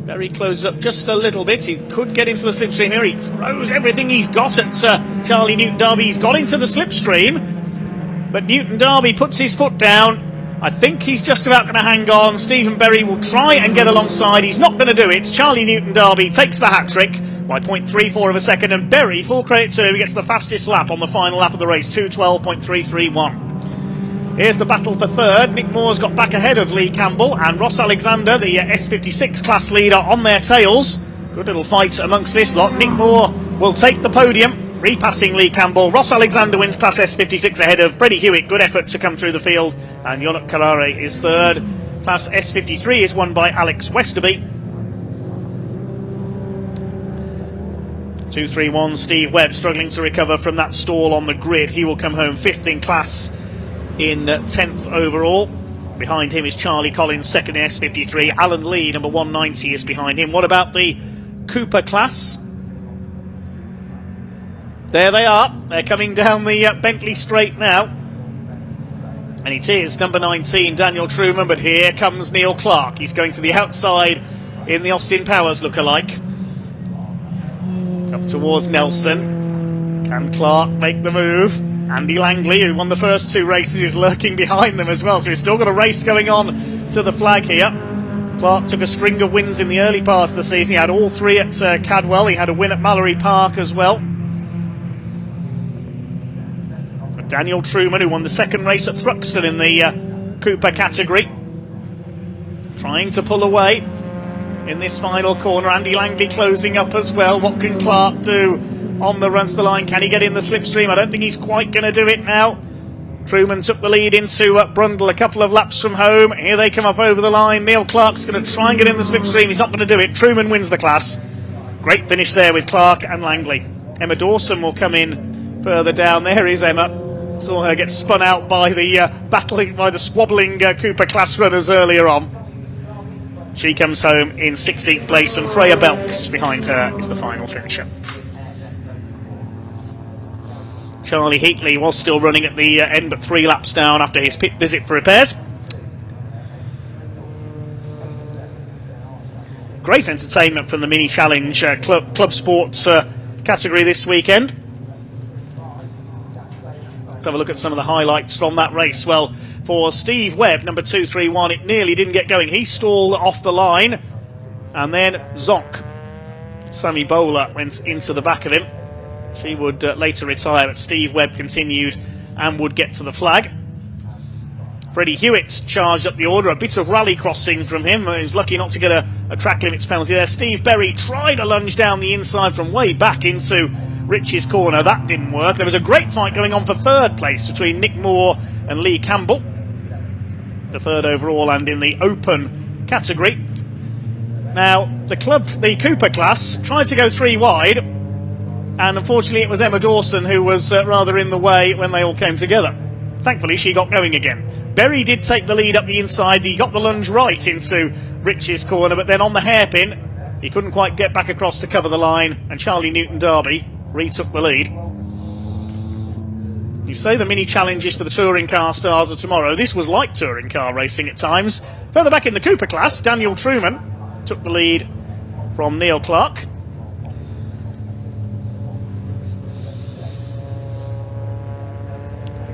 Berry closes up just a little bit. He could get into the slipstream here. He throws everything he's got at Charlie Newton-Darby. He's got into the slipstream, but Newton-Darby puts his foot down. I think he's just about going to hang on. Stephen Berry will try and get alongside. He's not going to do it. Charlie Newton-Darby takes the hat-trick by 0.34 of a second, and Berry, full credit to him, he gets the fastest lap on the final lap of the race, 2:12.331. Here's the battle for third. Nick Moore's got back ahead of Lee Campbell, and Ross Alexander, the S56 class leader, on their tails. Good little fight amongst this lot. Nick Moore will take the podium, repassing Lee Campbell. Ross Alexander wins Class S56 ahead of Freddie Hewitt. Good effort to come through the field. And Yannick Carrare is third. Class S53 is won by Alex Westerby. 2-3-1, Steve Webb struggling to recover from that stall on the grid. He will come home fifth in class in 10th overall. Behind him is Charlie Collins, second in S53. Alan Lee, number 190, is behind him. What about the Cooper class? There they are. They're coming down the Bentley straight now. And it is number 19, Daniel Truman, but here comes Neil Clark. He's going to the outside in the Austin Powers lookalike. Up towards Nelson. Can Clark make the move? Andy Langley, who won the first two races, is lurking behind them as well, so he's still got a race going on to the flag here. Clark took a string of wins in the early part of the season. He had all three at Cadwell. He had a win at Mallory Park as well. But Daniel Truman, who won the second race at Thruxton in the Cooper category, trying to pull away in this final corner. Andy Langley closing up as well. What can Clark do on the run to the line? Can he get in the slipstream? I don't think he's quite going to do it now. Truman took the lead into Brundle a couple of laps from home. Here they come up over the line. Neil Clark's going to try and get in the slipstream. He's not going to do it. Truman wins the class. Great finish there with Clark and Langley. Emma Dawson will come in further down. There is Emma. Saw her get spun out by the squabbling Cooper class runners earlier on. She comes home in 16th place, and Freya Belk, just behind her, is the final finisher. Charlie Heatley was still running at the end, but 3 laps down after his pit visit for repairs. Great entertainment from the Mini Challenge Club Sports category this weekend. Let's have a look at some of the highlights from that race. Well, for Steve Webb, number 231, it nearly didn't get going. He stalled off the line, and then Zonk. Sammy Bowler went into the back of him. She would later retire, but Steve Webb continued and would get to the flag. Freddie Hewitt charged up the order. A bit of rally crossing from him. He was lucky not to get a track limits penalty there. Steve Berry tried a lunge down the inside from way back into Rich's corner. That didn't work. There was a great fight going on for third place between Nick Moore and Lee Campbell. The third overall and in the open category. Now, the Cooper class tried to go 3 wide, and unfortunately it was Emma Dawson who was rather in the way when they all came together. Thankfully she got going again. Berry did take the lead up the inside. He got the lunge right into Rich's corner, but then on the hairpin he couldn't quite get back across to cover the line, and Charlie Newton-Darby retook the lead. You say the mini challenges for the touring car stars of tomorrow. This was like touring car racing at times. Further back in the Cooper class, Daniel Truman took the lead from Neil Clark.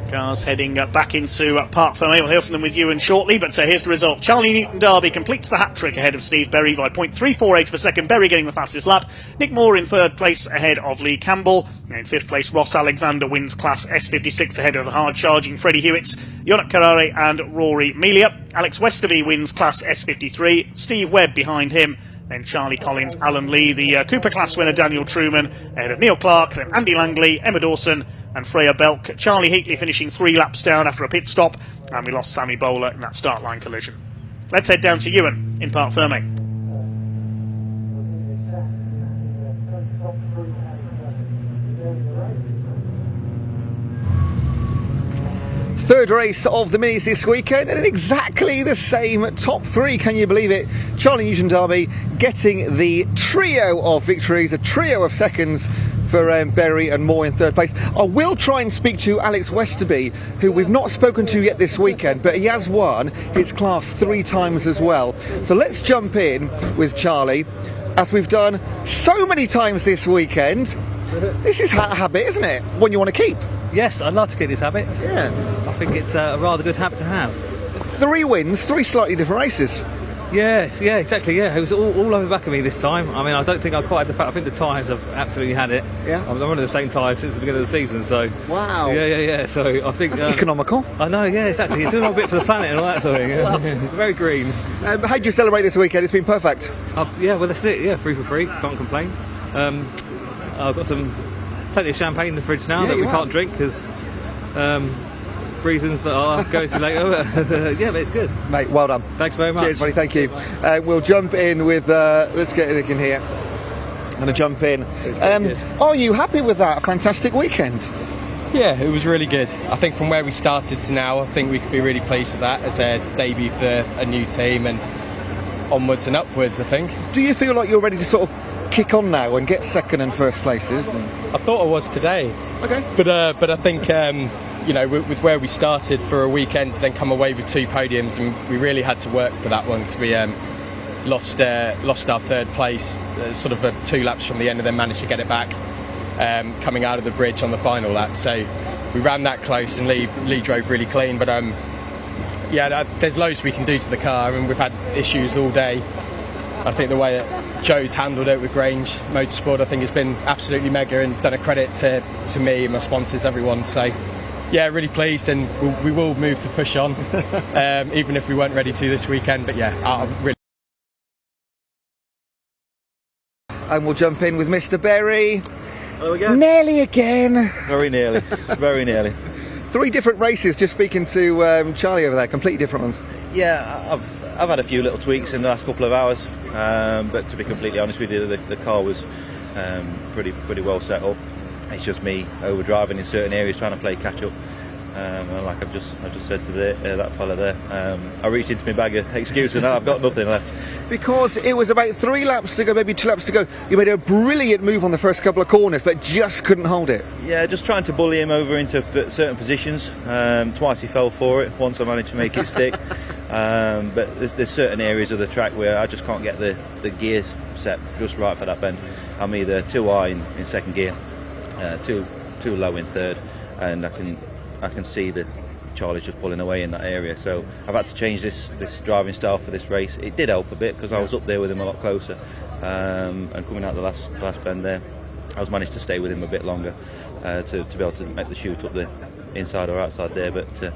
Cars heading back into Park Fermé. We'll hear from them with Ewan shortly, but here's the result. Charlie Newton-Darby completes the hat-trick ahead of Steve Berry by 0.348 of a second. Berry getting the fastest lap. Nick Moore in third place ahead of Lee Campbell. In fifth place, Ross Alexander wins Class S56 ahead of the hard-charging Freddie Hewitt, Yannick Carrare and Rory Melia. Alex Westerby wins Class S53. Steve Webb behind him then Charlie Collins, Alan Lee, the Cooper class winner Daniel Truman, ahead of Neil Clark, then Andy Langley, Emma Dawson and Freya Belk. Charlie Heatley finishing 3 laps down after a pit stop, and we lost Sammy Bowler in that start line collision. Let's head down to Ewan in Parc Ferme. Third race of the minis this weekend, and exactly the same top 3, can you believe it? Charlie Newton-Darby getting the trio of victories, a trio of seconds for Berry and Moore in third place. I will try and speak to Alex Westerby, who we've not spoken to yet this weekend, but he has won his class 3 times as well. So let's jump in with Charlie, as we've done so many times this weekend. This is a habit, isn't it? One you want to keep. Yes, I'd love to keep this habit. Yeah. I think it's a rather good habit to have. 3 wins, 3 slightly different races. Yes, yeah, exactly, yeah. It was all over the back of me this time. I mean, I don't think I quite had the... I think the tyres have absolutely had it. Yeah. I'm running the same tyres since the beginning of the season, so... Wow. Yeah. So I think... That's economical. I know, yeah, exactly. You're doing a bit for the planet and all that sort of thing. Yeah. Very green. How did you celebrate this weekend? It's been perfect. Yeah, well, that's it. Yeah, 3 for 3. Can't complain. I've got plenty of champagne in the fridge now that we can't drink because... reasons that I'll go into later. Yeah, but it's good. Mate, well done. Thanks very much. Cheers, buddy, thank you. We'll jump in with, let's get Nick in here. I'm going to jump in. Are you happy with that fantastic weekend? Yeah, it was really good. I think from where we started to now, I think we could be really pleased with that as a debut for a new team and onwards and upwards, I think. Do you feel like you're ready to sort of kick on now and get second and first places? I thought I was today. Okay. But I think, you know, with where we started for a weekend to then come away with 2 podiums, and we really had to work for that one because we lost our third place sort of 2 laps from the end and then managed to get it back coming out of the bridge on the final lap. So we ran that close and Lee drove really clean, but yeah, there's loads we can do to the car. I mean, we've had issues all day. I think the way that Joe's handled it with Grange Motorsport, I think has been absolutely mega and done a credit to me, my sponsors, everyone. So yeah, really pleased, and we will move to push on, even if we weren't ready to this weekend. But yeah, I'm really. And we'll jump in with Mr. Berry. Hello again. Nearly again. Very nearly. Very nearly. 3 different races, just speaking to Charlie over there, completely different ones. Yeah, I've had a few little tweaks in the last couple of hours, but to be completely honest with you, the car was pretty well set up. It's just me overdriving in certain areas, trying to play catch up. And like I just said to that fella there, I reached into my bag of excuses and I've got nothing left. Because it was about 3 laps to go, maybe 2 laps to go. You made a brilliant move on the first couple of corners, but just couldn't hold it. Yeah, just trying to bully him over into certain positions. Twice he fell for it. Once I managed to make it stick. But there's certain areas of the track where I just can't get the gears set just right for that bend. I'm either too high in second gear, too low in third, and I can see that Charlie's just pulling away in that area. So I've had to change this driving style for this race. It did help a bit because I was up there with him a lot closer, and coming out the last bend there, I was managed to stay with him a bit longer to be able to make the shoot up the inside or outside there. But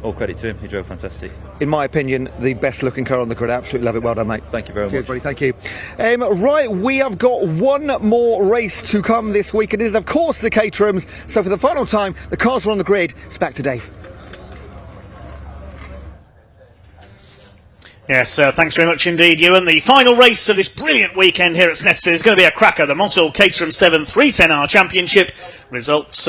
all credit to him, he drove fantastic. In my opinion, the best looking car on the grid. Absolutely love it. Well done, mate. Thank you very Cheers, much. buddy. Thank you. Right, we have got 1 more race to come this week. It is, of course, the Caterhams. So for the final time, the cars are on the grid. It's back to Dave. Yes, thanks very much indeed, Ewan. The final race of this brilliant weekend here at Snetterton is going to be a cracker. The Montel Caterham 7 310R Championship. Results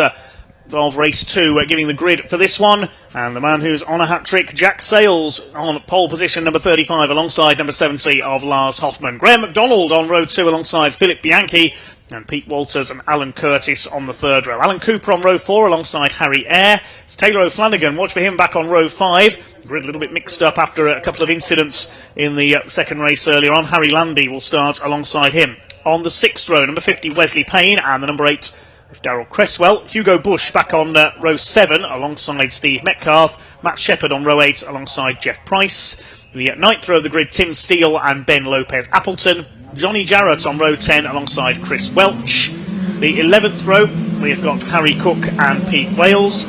of race 2 giving the grid for this one. And the man who's on a hat-trick, Jack Sales, on pole position number 35 alongside number 70 of Lars Hoffman. Graham McDonald on row 2 alongside Philip Bianchi. And Pete Walters and Alan Curtis on the 3rd row. Alan Cooper on row 4 alongside Harry Eyre. It's Taylor O'Flanagan. Watch for him back on row 5. Grid a little bit mixed up after a couple of incidents in the second race earlier on. Harry Landy will start alongside him. On the 6th row, number 50 Wesley Payne, and the number 8 with Darryl Cresswell. Hugo Bush back on row 7 alongside Steve Metcalf. Matt Shepherd on row 8 alongside Jeff Price. The 9th row of the grid, Tim Steele and Ben Lopez Appleton. Johnny Jarrett on row 10 alongside Chris Welch. The 11th row, we've got Harry Cook and Pete Wales.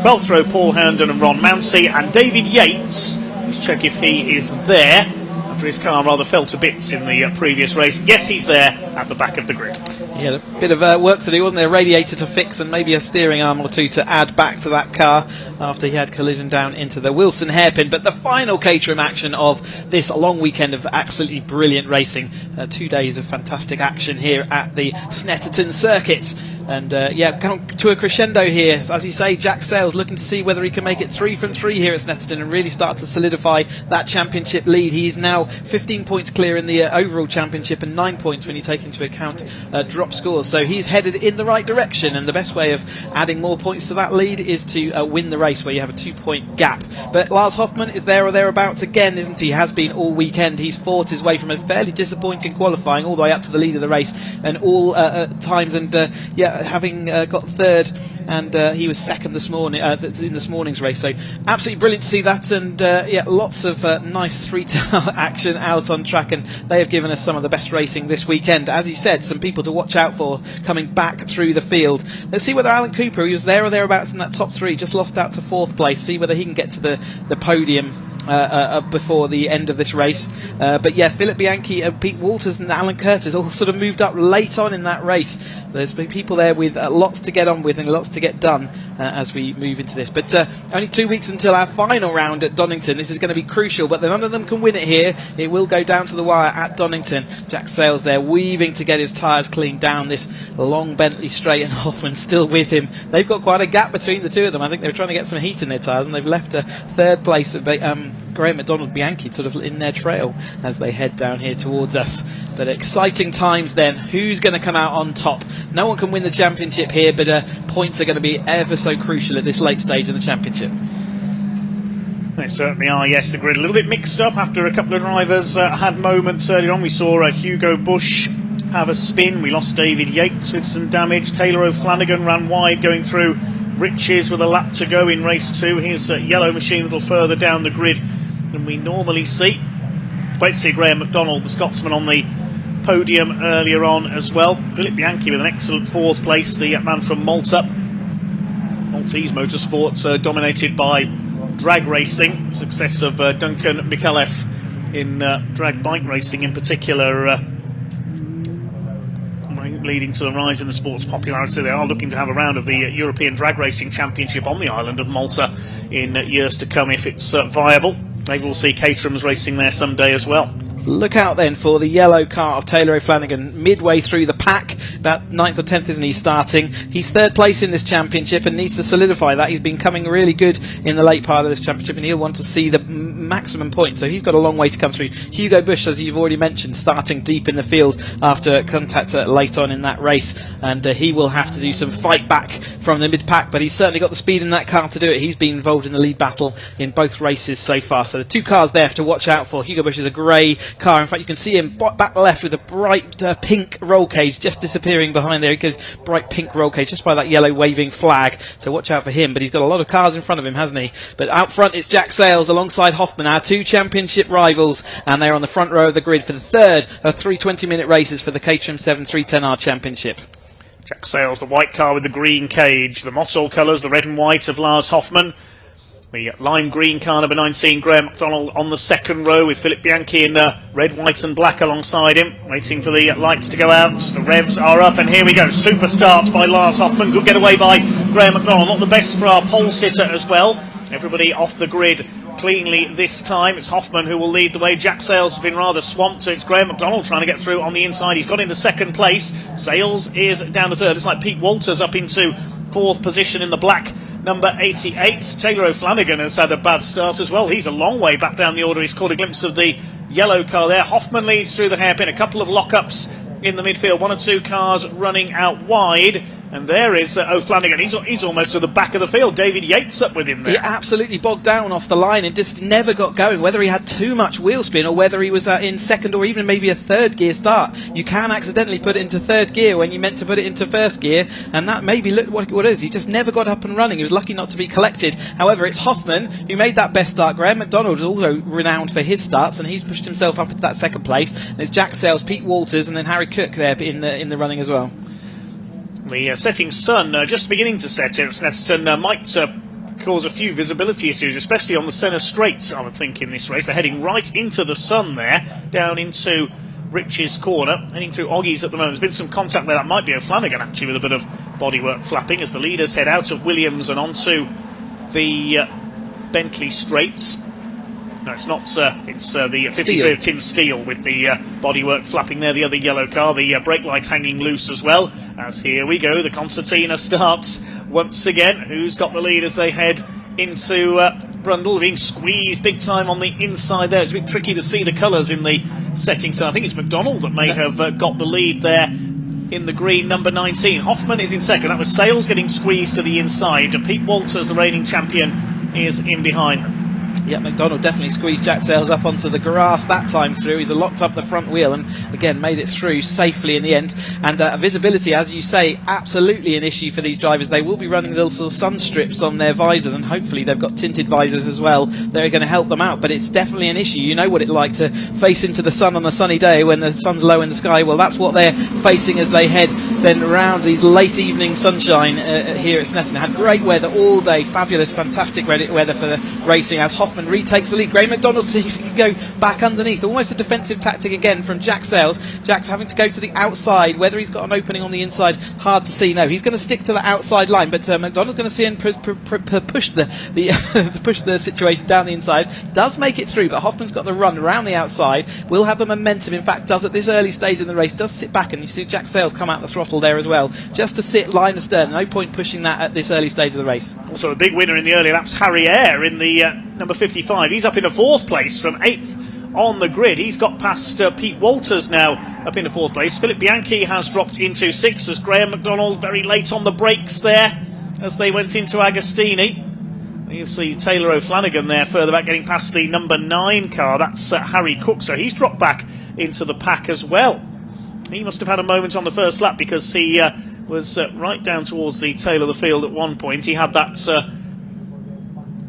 12th row, Paul Herndon and Ron Mounsey. And David Yates, let's check if he is there. after his car rather fell to bits in the previous race. Yes, he's there at the back of the grid. He had a bit of work to do, wasn't there? A radiator to fix and maybe a steering arm or two to add back to that car after he had collision down into the Wilson hairpin. But the final Caterham action of this long weekend of absolutely brilliant racing. 2 days of fantastic action here at the Snetterton circuit. And yeah, come to a crescendo here. As you say, Jack Sayles looking to see whether he can make it 3 from 3 here at Snetterton and really start to solidify that championship lead. He is now 15 points clear in the overall championship and 9 points when you take into account drop scores. So he's headed in the right direction, and the best way of adding more points to that lead is to win the race, where you have a 2-point gap. But Lars Hoffmann is there or thereabouts again, isn't he? Has been all weekend. He's fought his way from a fairly disappointing qualifying all the way up to the lead of the race, and all times, and yeah, having got third, and he was second this morning in this morning's race. So absolutely brilliant to see that, and yeah, lots of nice three-tower action out on track, and they have given us some of the best racing this weekend. As you said, some people to watch out for coming back through the field. Let's see whether Alan Cooper, who was there or thereabouts in that top 3, just lost out to 4th place, see whether he can get to the podium before the end of this race. But yeah, Philip Bianchi, Pete Walters and Alan Curtis all sort of moved up late on in that race. There's been people there with lots to get on with and lots to get done as we move into this. But only 2 weeks until our final round at Donington. This is going to be crucial, but none of them can win it here. It will go down to the wire at Donington. Jack Sayles there weaving to get his tyres cleaned down this long Bentley straight, and Hoffman still with him. They've got quite a gap between the two of them. I think they were trying to get some heat in their tyres, and they've left a 3rd place at Graham McDonald, Bianchi sort of in their trail as they head down here towards us. But exciting times then. Who's going to come out on top? No one can win the championship here, but points are going to be ever so crucial at this late stage in the championship. They certainly are, yes. The grid a little bit mixed up after a couple of drivers had moments earlier on. We saw Hugo Bush have a spin. We lost David Yates with some damage. Taylor O'Flanagan ran wide going through Riches with a lap to go in race 2. Here's a yellow machine a little further down the grid than we normally see. Great to see Graham McDonald, the Scotsman, on the podium earlier on as well. Philip Bianchi with an excellent 4th place, the man from Malta. Maltese motorsports dominated by drag racing. Success of Duncan Mikalev in drag bike racing in particular, leading to the rise in the sport's popularity. They are looking to have a round of the European Drag Racing Championship on the island of Malta in years to come if it's viable. Maybe we'll see Caterham's racing there someday as well. Look out then for the yellow car of Taylor O'Flanagan midway through the pack, about 9th or 10th, isn't he, starting? He's 3rd place in this championship and needs to solidify that. He's been coming really good in the late part of this championship, and he'll want to see the maximum points, so he's got a long way to come through. Hugo Bush, as you've already mentioned, starting deep in the field after contact late on in that race, and he will have to do some fight back from the mid-pack, but he's certainly got the speed in that car to do it. He's been involved in the lead battle in both races so far, so the 2 cars there to watch out for. Hugo Bush is a grey car. In fact, you can see him back left with a bright pink roll cage just disappearing behind there. He goes bright pink roll cage just by that yellow waving flag, so watch out for him. But he's got a lot of cars in front of him, hasn't he? But out front it's Jack Sayles alongside Hoffmann, our 2 championship rivals, and they're on the front row of the grid for the 3rd of 3 20-minute races for the Caterham 7 310R Championship. Jack Sayles, the white car with the green cage, the Mottol colours, the red and white of Lars Hoffmann. The lime green car, number 19, Graham McDonald, on the 2nd row with Philip Bianchi in red, white and black alongside him, waiting for the lights to go out. The revs are up, and here we go. Super starts by Lars Hoffmann. Good getaway by Graham McDonald. Not the best for our pole sitter as well. Everybody off the grid cleanly this time. It's Hoffmann who will lead the way. Jack Sayles has been rather swamped, so it's Graham McDonald trying to get through on the inside. He's got into 2nd place. Sayles is down to 3rd. It's like Pete Walters up into 4th position in the black, number 88. Taylor O'Flanagan has had a bad start as well. He's a long way back down the order. He's caught a glimpse of the yellow car there. Hoffmann leads through the hairpin. A couple of lockups in the midfield. 1 or 2 cars running out wide. And there is O'Flanagan. He's almost to the back of the field. David Yates up with him there. He absolutely bogged down off the line and just never got going. Whether he had too much wheel spin or whether he was in 2nd or even maybe a 3rd gear start. You can accidentally put it into 3rd gear when you meant to put it into 1st gear, and that maybe look what it is. He just never got up and running. He was lucky not to be collected. However, it's Hoffmann who made that best start. Graham McDonald is also renowned for his starts, and he's pushed himself up into that 2nd place. And it's Jack Sayles, Pete Walters, and then Harry Cook there in the running as well. The setting sun just beginning to set here at Snetterton might cause a few visibility issues, especially on the centre straights, I would think, in this race. They're heading right into the sun there, down into Rich's corner, heading through Oggies at the moment. There's been some contact there. That might be O'Flanagan, actually, with a bit of bodywork flapping as the leaders head out of Williams and onto the Bentley straights. No, it's not. It's the 53 of Tim Steele with the bodywork flapping there. The other yellow car, the brake lights hanging loose as well. As here we go, the concertina starts once again. Who's got the lead as they head into Brundle, being squeezed big time on the inside there. It's a bit tricky to see the colours in the setting, so I think it's McDonald that may have got the lead there in the green, number 19. Hoffman is in second. That was Sales getting squeezed to the inside. And Pete Walters, the reigning champion, is in behind. Yeah, McDonald definitely squeezed Jack Sales up onto the grass that time through. He's locked up the front wheel and again made it through safely in the end. And visibility, as you say, absolutely an issue for these drivers. They will be running little sort of sun strips on their visors, and hopefully they've got tinted visors as well. They're going to help them out, but it's definitely an issue. You know what it's like to face into the sun on a sunny day when the sun's low in the sky. Well, that's what they're facing as they head then around these late evening sunshine here at Snetterton. Had great weather all day, fabulous, fantastic weather for the racing as Hoffman retakes the lead. Graham McDonald see if he can go back underneath. Almost a defensive tactic again from Jack Sales. Jack's having to go to the outside. Whether he's got an opening on the inside, hard to see. No, he's going to stick to the outside line, but McDonald's going to see him push the situation down the inside. Does make it through, but Hoffman's got the run around the outside. Will have the momentum. In fact, does at this early stage in the race. Does sit back, and you see Jack Sales come out the throttle there as well, just to sit line astern. No point pushing that at this early stage of the race. Also a big winner in the early laps, Harry Eyre in the number 55. He's up in a 4th place from 8th on the grid. He's got past Pete Walters now, up into 4th place. Philip Bianchi has dropped into 6th as Graham McDonald very late on the brakes there as they went into Agostini. You see Taylor O'Flanagan there further back, getting past the number 9 car. That's Harry Cook, so he's dropped back into the pack as well. He must have had a moment on the first lap because he was right down towards the tail of the field at one point. He had that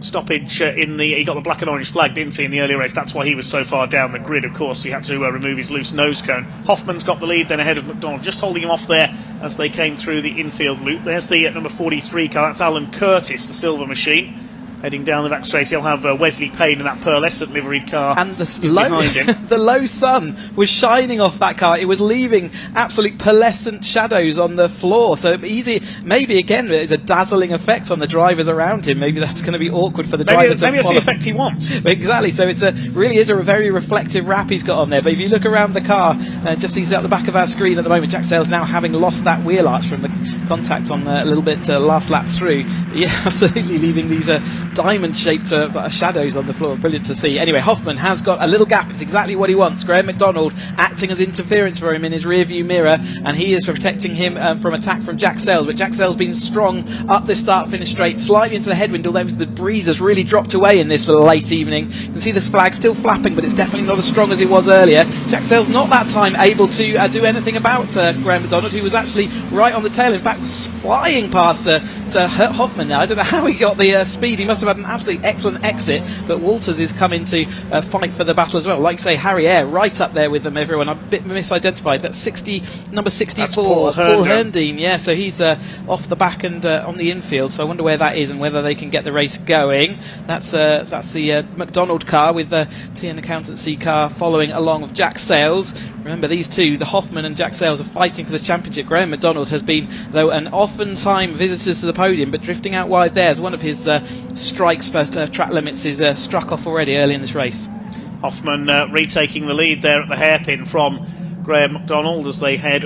stoppage he got the black and orange flag, didn't he, in the earlier race? That's why he was so far down the grid. Of course, he had to remove his loose nose cone. Hoffman's got the lead then ahead of McDonald, just holding him off there as they came through the infield loop. There's the number 43 car. That's Alan Curtis, the silver machine. Heading down the back straight, he'll have Wesley Payne in that pearlescent liveried car. And behind him. The low sun was shining off that car. It was leaving absolute pearlescent shadows on the floor. So easy, maybe again, there's a dazzling effect on the drivers around him. Maybe that's going to be awkward for the driver. Maybe that's the effect he wants. Exactly. So it's really is a very reflective wrap he's got on there. But if you look around the car, just sees out the back of our screen at the moment, Jack Sales now having lost that wheel arch from the contact on a little bit last lap through. But yeah, absolutely leaving these diamond-shaped shadows on the floor. Brilliant to see. Anyway, Hoffman has got a little gap. It's exactly what he wants. Graham McDonald acting as interference for him in his rear-view mirror, and he is protecting him from attack from Jack Sales. But Jack Sales been strong up this start-finish straight, slightly into the headwind, although the breeze has really dropped away in this late evening. You can see this flag still flapping, but it's definitely not as strong as it was earlier. Jack Sales not that time able to do anything about Graham McDonald, who was actually right on the tail. In fact, was flying past Hoffman now. I don't know how he got the speed. He must have had an absolutely excellent exit, but Walters is coming to fight for the battle as well. Like say, Harry Eyre right up there with them, everyone. I'm a bit misidentified. That's number 64, Paul Herndine. Yeah, so he's off the back and on the infield, so I wonder where that is and whether they can get the race going. That's the McDonald car with the TN Accountancy car following along with Jack Sales. Remember, these two, the Hoffman and Jack Sales, are fighting for the championship. Graham McDonald has been, though, an often-time visitor to the podium, but drifting out wide there as one of his strikes for track limits is struck off already early in this race. Hoffman retaking the lead there at the hairpin from Graham McDonald as they head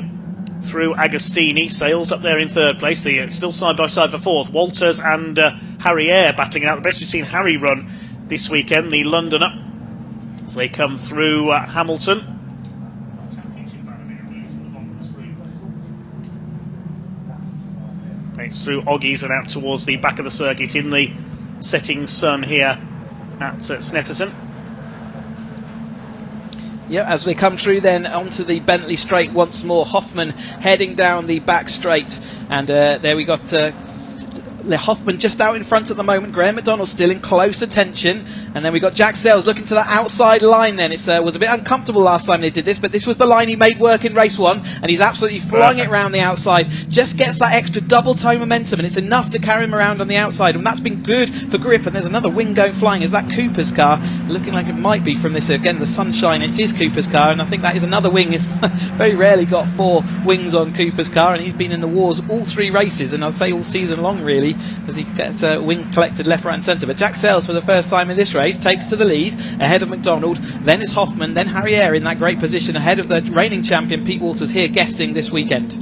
through Agostini. Sales up there in 3rd place. Still side by side for 4th. Walters and Harry Eyre battling it out. The best we've seen Harry run this weekend, the Londoner, as they come through Hamilton. It's through Oggies and out towards the back of the circuit in the setting sun here at Snetterton. Yeah, as they come through then onto the Bentley straight once more. Hoffman heading down the back straight, and there we got Hoffman just out in front at the moment. Graham McDonald still in close attention. And then we've got Jack Sales looking to that outside line then. It was a bit uncomfortable last time they did this, but this was the line he made work in race 1, and he's absolutely flying it round the outside. Just gets that extra double toe momentum, and it's enough to carry him around on the outside, and that's been good for grip. And there's another wing going flying. Is that Cooper's car? Looking like it might be from this, again, the sunshine. It is Cooper's car, and I think that is another wing. It's very rarely got 4 wings on Cooper's car, and he's been in the wars all 3 races, and I'd say all season long really, as he gets a wing collected left, right and centre. But Jack Sales, for the first time in this race, takes to the lead ahead of McDonald. Then it's Hoffman, then Harry Eyre in that great position ahead of the reigning champion Pete Walters here guesting this weekend.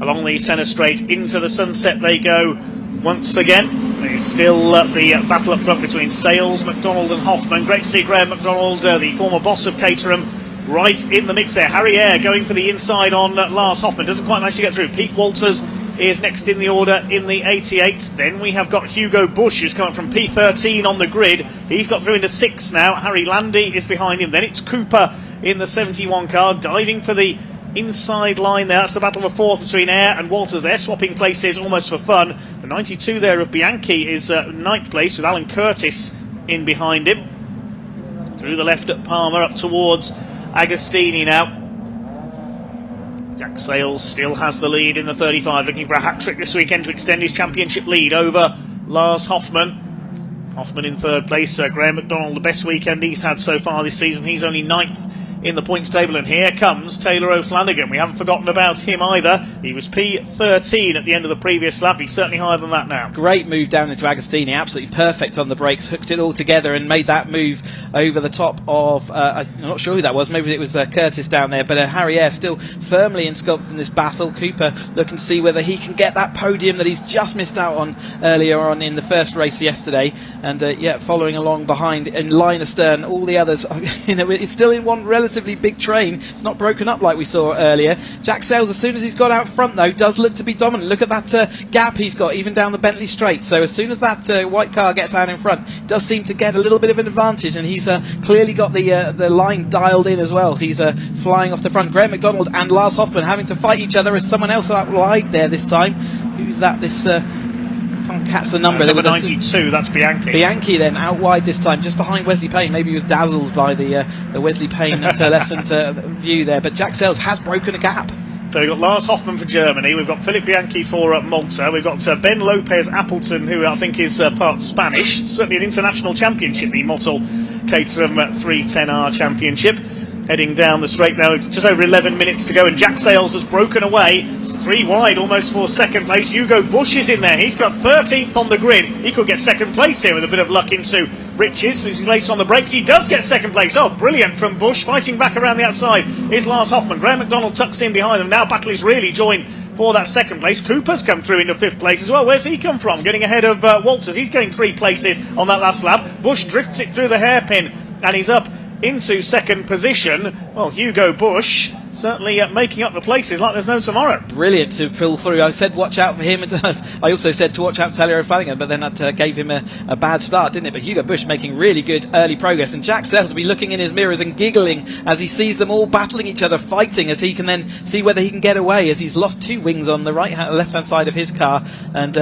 Along the centre straight into the sunset they go once again. It's still the battle up front between Sales, McDonald and Hoffman. Great to see Graham McDonald, the former boss of Caterham, right in the mix there. Harry Eyre going for the inside on Lars Hoffman. Doesn't quite manage to get through. Pete Walters is next in the order in the 88. Then we have got Hugo Bush, who's coming from P13 on the grid. He's got through into 6 now. Harry Landy is behind him. Then it's Cooper in the 71 car, diving for the inside line there. That's the battle of a 4th between Eyre and Walters. They're swapping places almost for fun. The 92 there of Bianchi is 9th place, with Alan Curtis in behind him. Through the left at Palmer, up towards Agostini now. Jack Sales still has the lead in the 35, looking for a hat-trick this weekend to extend his championship lead over Lars Hoffman. Hoffman in 3rd place. Graham McDonald, the best weekend he's had so far this season. He's only 9th in the points table, and here comes Taylor O'Flanagan. We haven't forgotten about him either. He was P13 at the end of the previous lap. He's certainly higher than that now. Great move down into Agostini, absolutely perfect on the brakes, hooked it all together and made that move over the top of, I'm not sure who that was, maybe it was Curtis down there, but Harry Eyre still firmly ensconced in this battle. Cooper looking to see whether he can get that podium that he's just missed out on earlier on in the first race yesterday, and following along behind in line astern, all the others, it's still in one relatively big train. It's not broken up like we saw earlier. Jack Sales, as soon as he's got out front though, does look to be dominant. Look at that gap he's got even down the Bentley straight. So as soon as that white car gets out in front, it does seem to get a little bit of an advantage, and he's clearly got the line dialed in as well. He's flying off the front. Graham McDonald and Lars Hoffman having to fight each other as someone else out wide there this time. Who's that? This can't catch the number. Number 92, that's Bianchi. Bianchi then out wide this time, just behind Wesley Payne. Maybe he was dazzled by the Wesley Payne lessened view there, but Jack Sales has broken a gap. So we've got Lars Hoffman for Germany, we've got Philip Bianchi for Malta, we've got Ben Lopez Appleton, who I think is part Spanish, certainly an international championship, the Motul Caterham 310R Championship. Heading down the straight now, just over 11 minutes to go, and Jack Sales has broken away. It's 3 wide almost for 2nd place. Hugo Bush is in there. He's got 13th on the grid. He could get 2nd place here with a bit of luck into Riches, who's late on the brakes. He does get 2nd place. Oh, brilliant from Bush. Fighting back around the outside is Lars Hoffman. Graham McDonald tucks in behind them. Now battle is really joined for that 2nd place. Cooper's come through into 5th place as well. Where's he come from? Getting ahead of Walters. He's getting 3 places on that last lap. Bush drifts it through the hairpin, and he's up into 2nd position. Well, Hugo Bush certainly making up the places like there's no tomorrow. Brilliant to pull through. I said watch out for him. I also said to watch out for Taylor O'Flanagan, but then that gave him a bad start, didn't it? But Hugo Bush making really good early progress, and Jack Sales will be looking in his mirrors and giggling as he sees them all battling each other, fighting, as he can then see whether he can get away, as he's lost 2 wings on the left-hand side of his car, and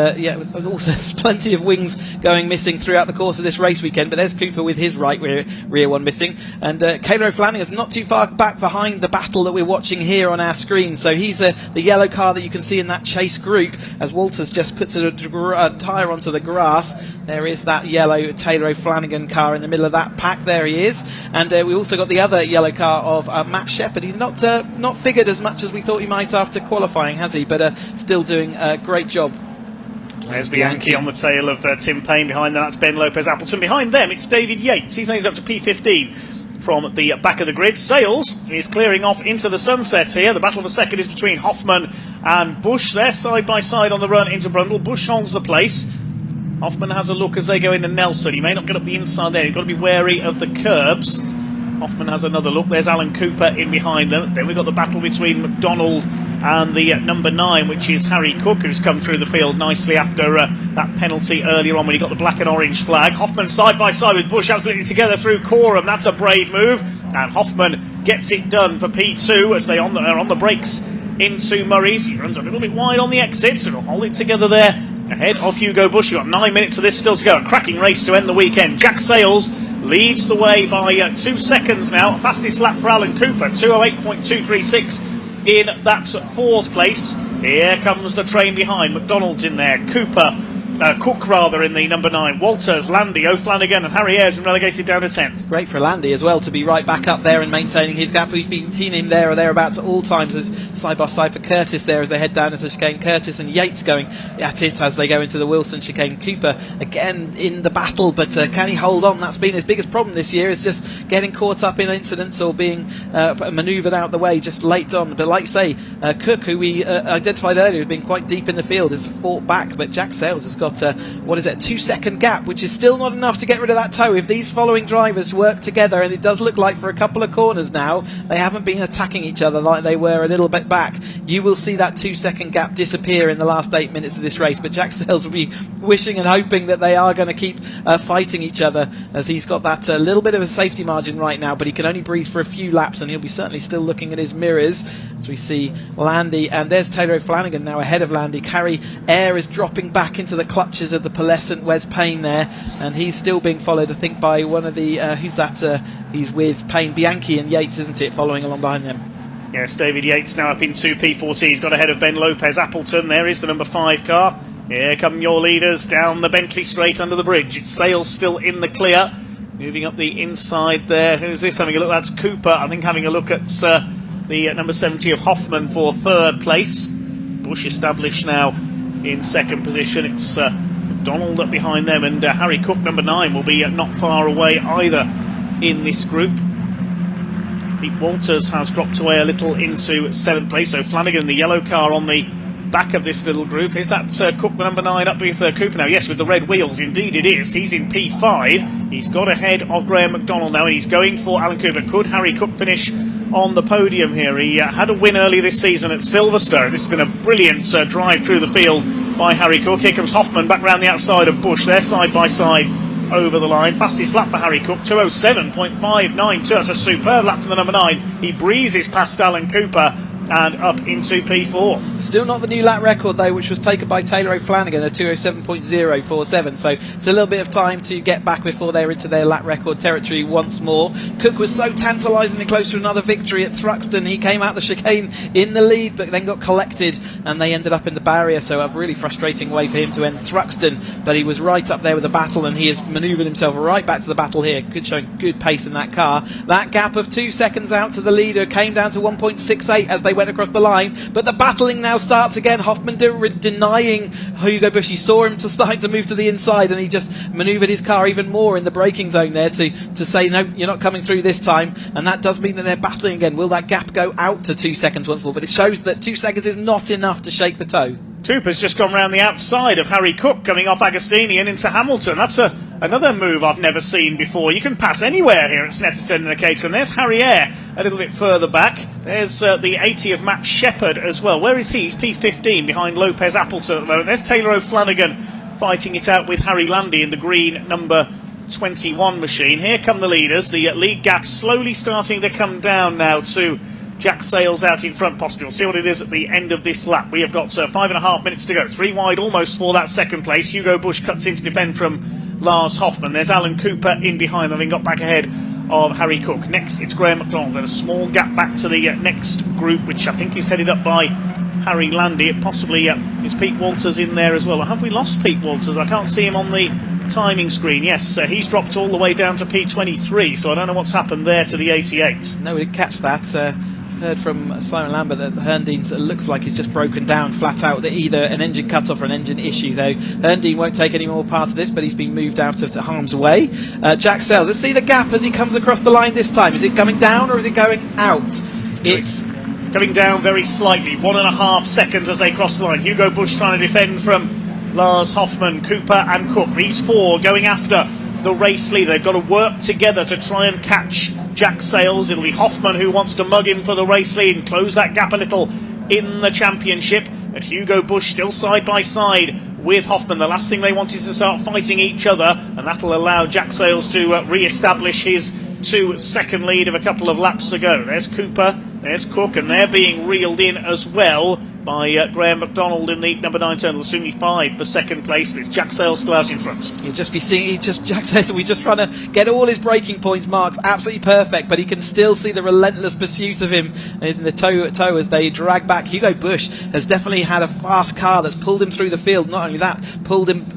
also there's plenty of wings going missing throughout the course of this race weekend. But there's Cooper with his right rear one missing, and Taylor O'Flanagan's not too far back behind the battle that we're watching here on our screen. So he's the yellow car that you can see in that chase group, as Walters just puts a tyre onto the grass. There is that yellow Taylor O'Flanagan car in the middle of that pack. There he is. And we also got the other yellow car of Matt Shepherd. He's not figured as much as we thought he might after qualifying, has he? But still doing a great job. There's Bianchi on the tail of Tim Payne. Behind them, that's Ben Lopez Appleton. Behind them, it's David Yates. He's made up to P15 from the back of the grid. Sales is clearing off into the sunset here. The battle of the 2nd is between Hoffman and Bush. They're side by side on the run into Brundle. Bush holds the place. Hoffman has a look as they go into Nelson. He may not get up the inside there. You've got to be wary of the curbs. Hoffman has another look. There's Alan Cooper in behind them. Then we've got the battle between McDonald and the number 9, which is Harry Cook, who's come through the field nicely after that penalty earlier on when he got the black and orange flag. Hoffman side by side with Bush, absolutely together through Coram. That's a brave move, and Hoffman gets it done for P2 as they are on the brakes into Murray's. He runs a little bit wide on the exit, so he'll hold it together there ahead of Hugo Bush. You've got 9 minutes of this still to go. A cracking race to end the weekend. Jack Sales leads the way by 2 seconds now. Fastest lap for Alan Cooper, 2:08.236 in that 4th place. Here comes the train behind. McDonald's in there. Cook rather in the number 9. Walters, Landy, O'Flanagan and Harry Ayres been relegated down to 10th. Great for Landy as well to be right back up there and maintaining his gap. We've been seeing him there or thereabouts at all times, as side by side for Curtis there as they head down into the chicane. Curtis and Yates going at it as they go into the Wilson chicane. Cooper again in the battle, but can he hold on? That's been his biggest problem this year, is just getting caught up in incidents or being manoeuvred out the way just late on. But like say, Cook, who we identified earlier has been quite deep in the field, has fought back, but Jack Sales has got a 2-second gap, which is still not enough to get rid of that toe. If these following drivers work together, and it does look like for a couple of corners now they haven't been attacking each other like they were a little bit back, you will see that 2-second gap disappear in the last 8 minutes of this race. But Jack Sales will be wishing and hoping that they are going to keep fighting each other, as he's got that little bit of a safety margin right now, but he can only breathe for a few laps, and he'll be certainly still looking at his mirrors as we see Landy, and there's Taylor O'Flanagan now ahead of Landy. Harry Ayres is dropping back into the clutches of the pearlescent Wes Payne there, and he's still being followed, I think, by one of the who's that he's with Payne, Bianchi and Yates, isn't it, following along behind them. Yes, David Yates now up into P40. He's got ahead of Ben Lopez. Appleton, there is the number 5 car. Here come your leaders down the Bentley straight under the bridge. It's Sales still in the clear, moving up the inside there. Who's this having a look? That's Cooper, I think, having a look at the number 70 of Hoffman for 3rd place. Bush established now in 2nd position. It's McDonald up behind them, and Harry Cook, number 9, will be not far away either in this group. Pete Walters has dropped away a little into 7th place, so Flanagan, the yellow car, on the back of this little group. Is that Cook, the number 9, up with Cooper now? Yes, with the red wheels, indeed it is. He's in P5. He's got ahead of Graham McDonald now, and he's going for Alan Cooper. Could Harry Cook finish on the podium here? He had a win earlier this season at Silverstone. This has been a brilliant drive through the field by Harry Cook. Here comes Hoffman back round the outside of Bush. They're side by side over the line. Fastest lap for Harry Cook, 2:07.592. That's a superb lap for the number 9. He breezes past Alan Cooper and up into P4. Still not the new lap record though, which was taken by Taylor O'Flanagan at 2:07.047, so it's a little bit of time to get back before they're into their lap record territory once more. Cook was so tantalisingly close to another victory at Thruxton. He came out the chicane in the lead, but then got collected and they ended up in the barrier, so a really frustrating way for him to end Thruxton, but he was right up there with the battle, and he has manoeuvred himself right back to the battle here. Showing good pace in that car. That gap of 2 seconds out to the leader came down to 1.68 as they went across the line, but the battling now starts again. Hoffman denying Hugo Bush. He saw him starting to move to the inside, and he just manoeuvred his car even more in the braking zone there to say, no, you're not coming through this time, and that does mean that they're battling again. Will that gap go out to 2 seconds once more? But it shows that 2 seconds is not enough to shake the toe. Cooper's just gone round the outside of Harry Cook, coming off Agostini and into Hamilton. That's another move I've never seen before. You can pass anywhere here at Snetterton and Caterham. There's Harry Ayres a little bit further back. There's the 80 of Matt Shepherd as well. Where is he? He's P15 behind Lopez Appleton at the moment. There's Taylor O'Flanagan fighting it out with Harry Landy in the green number 21 machine. Here come the leaders. The lead gap slowly starting to come down now to Jack Sales out in front, possibly. We'll see what it is at the end of this lap. We have got 5.5 minutes to go. 3 wide almost for that 2nd place. Hugo Bush cuts in to defend from Lars Hoffman. There's Alan Cooper in behind, having got back ahead of Harry Cook. Next, it's Graham McDonald. There's a small gap back to the next group, which I think is headed up by Harry Landy. It possibly is Pete Walters in there as well. Or have we lost Pete Walters? I can't see him on the timing screen. Yes, he's dropped all the way down to P23, so I don't know what's happened there to the 88. No, we didn't catch that. Heard from Simon Lambert that Herndeen looks like he's just broken down flat out, that either an engine cut-off or an engine issue, though Herndeen won't take any more part of this, but he's been moved out of harm's way. Jack Sales, let's see the gap as he comes across the line this time. Is it coming down or is it going out? It's coming down very slightly, 1.5 seconds as they cross the line. Hugo Bush trying to defend from Lars Hoffman, Cooper and Cook. These 4 going after the race leader. They've got to work together to try and catch Jack Sales. It'll be Hoffman who wants to mug him for the race lead and close that gap a little in the championship. And Hugo Bush still side by side with Hoffman. The last thing they want is to start fighting each other, and that'll allow Jack Sales to re-establish his 2-second lead of a couple of laps ago. There's Cooper, there's Cook, and they're being reeled in as well by Graham McDonald in the number 9 turn. Lasuni 5 for second place, with Jack Sales still out in front. You'll just be seeing, Jack Sales, we're just trying to get all his braking points marks absolutely perfect, but he can still see the relentless pursuit of him in the toe as they drag back. Hugo Bush has definitely had a fast car that's pulled him through the field. Not only that,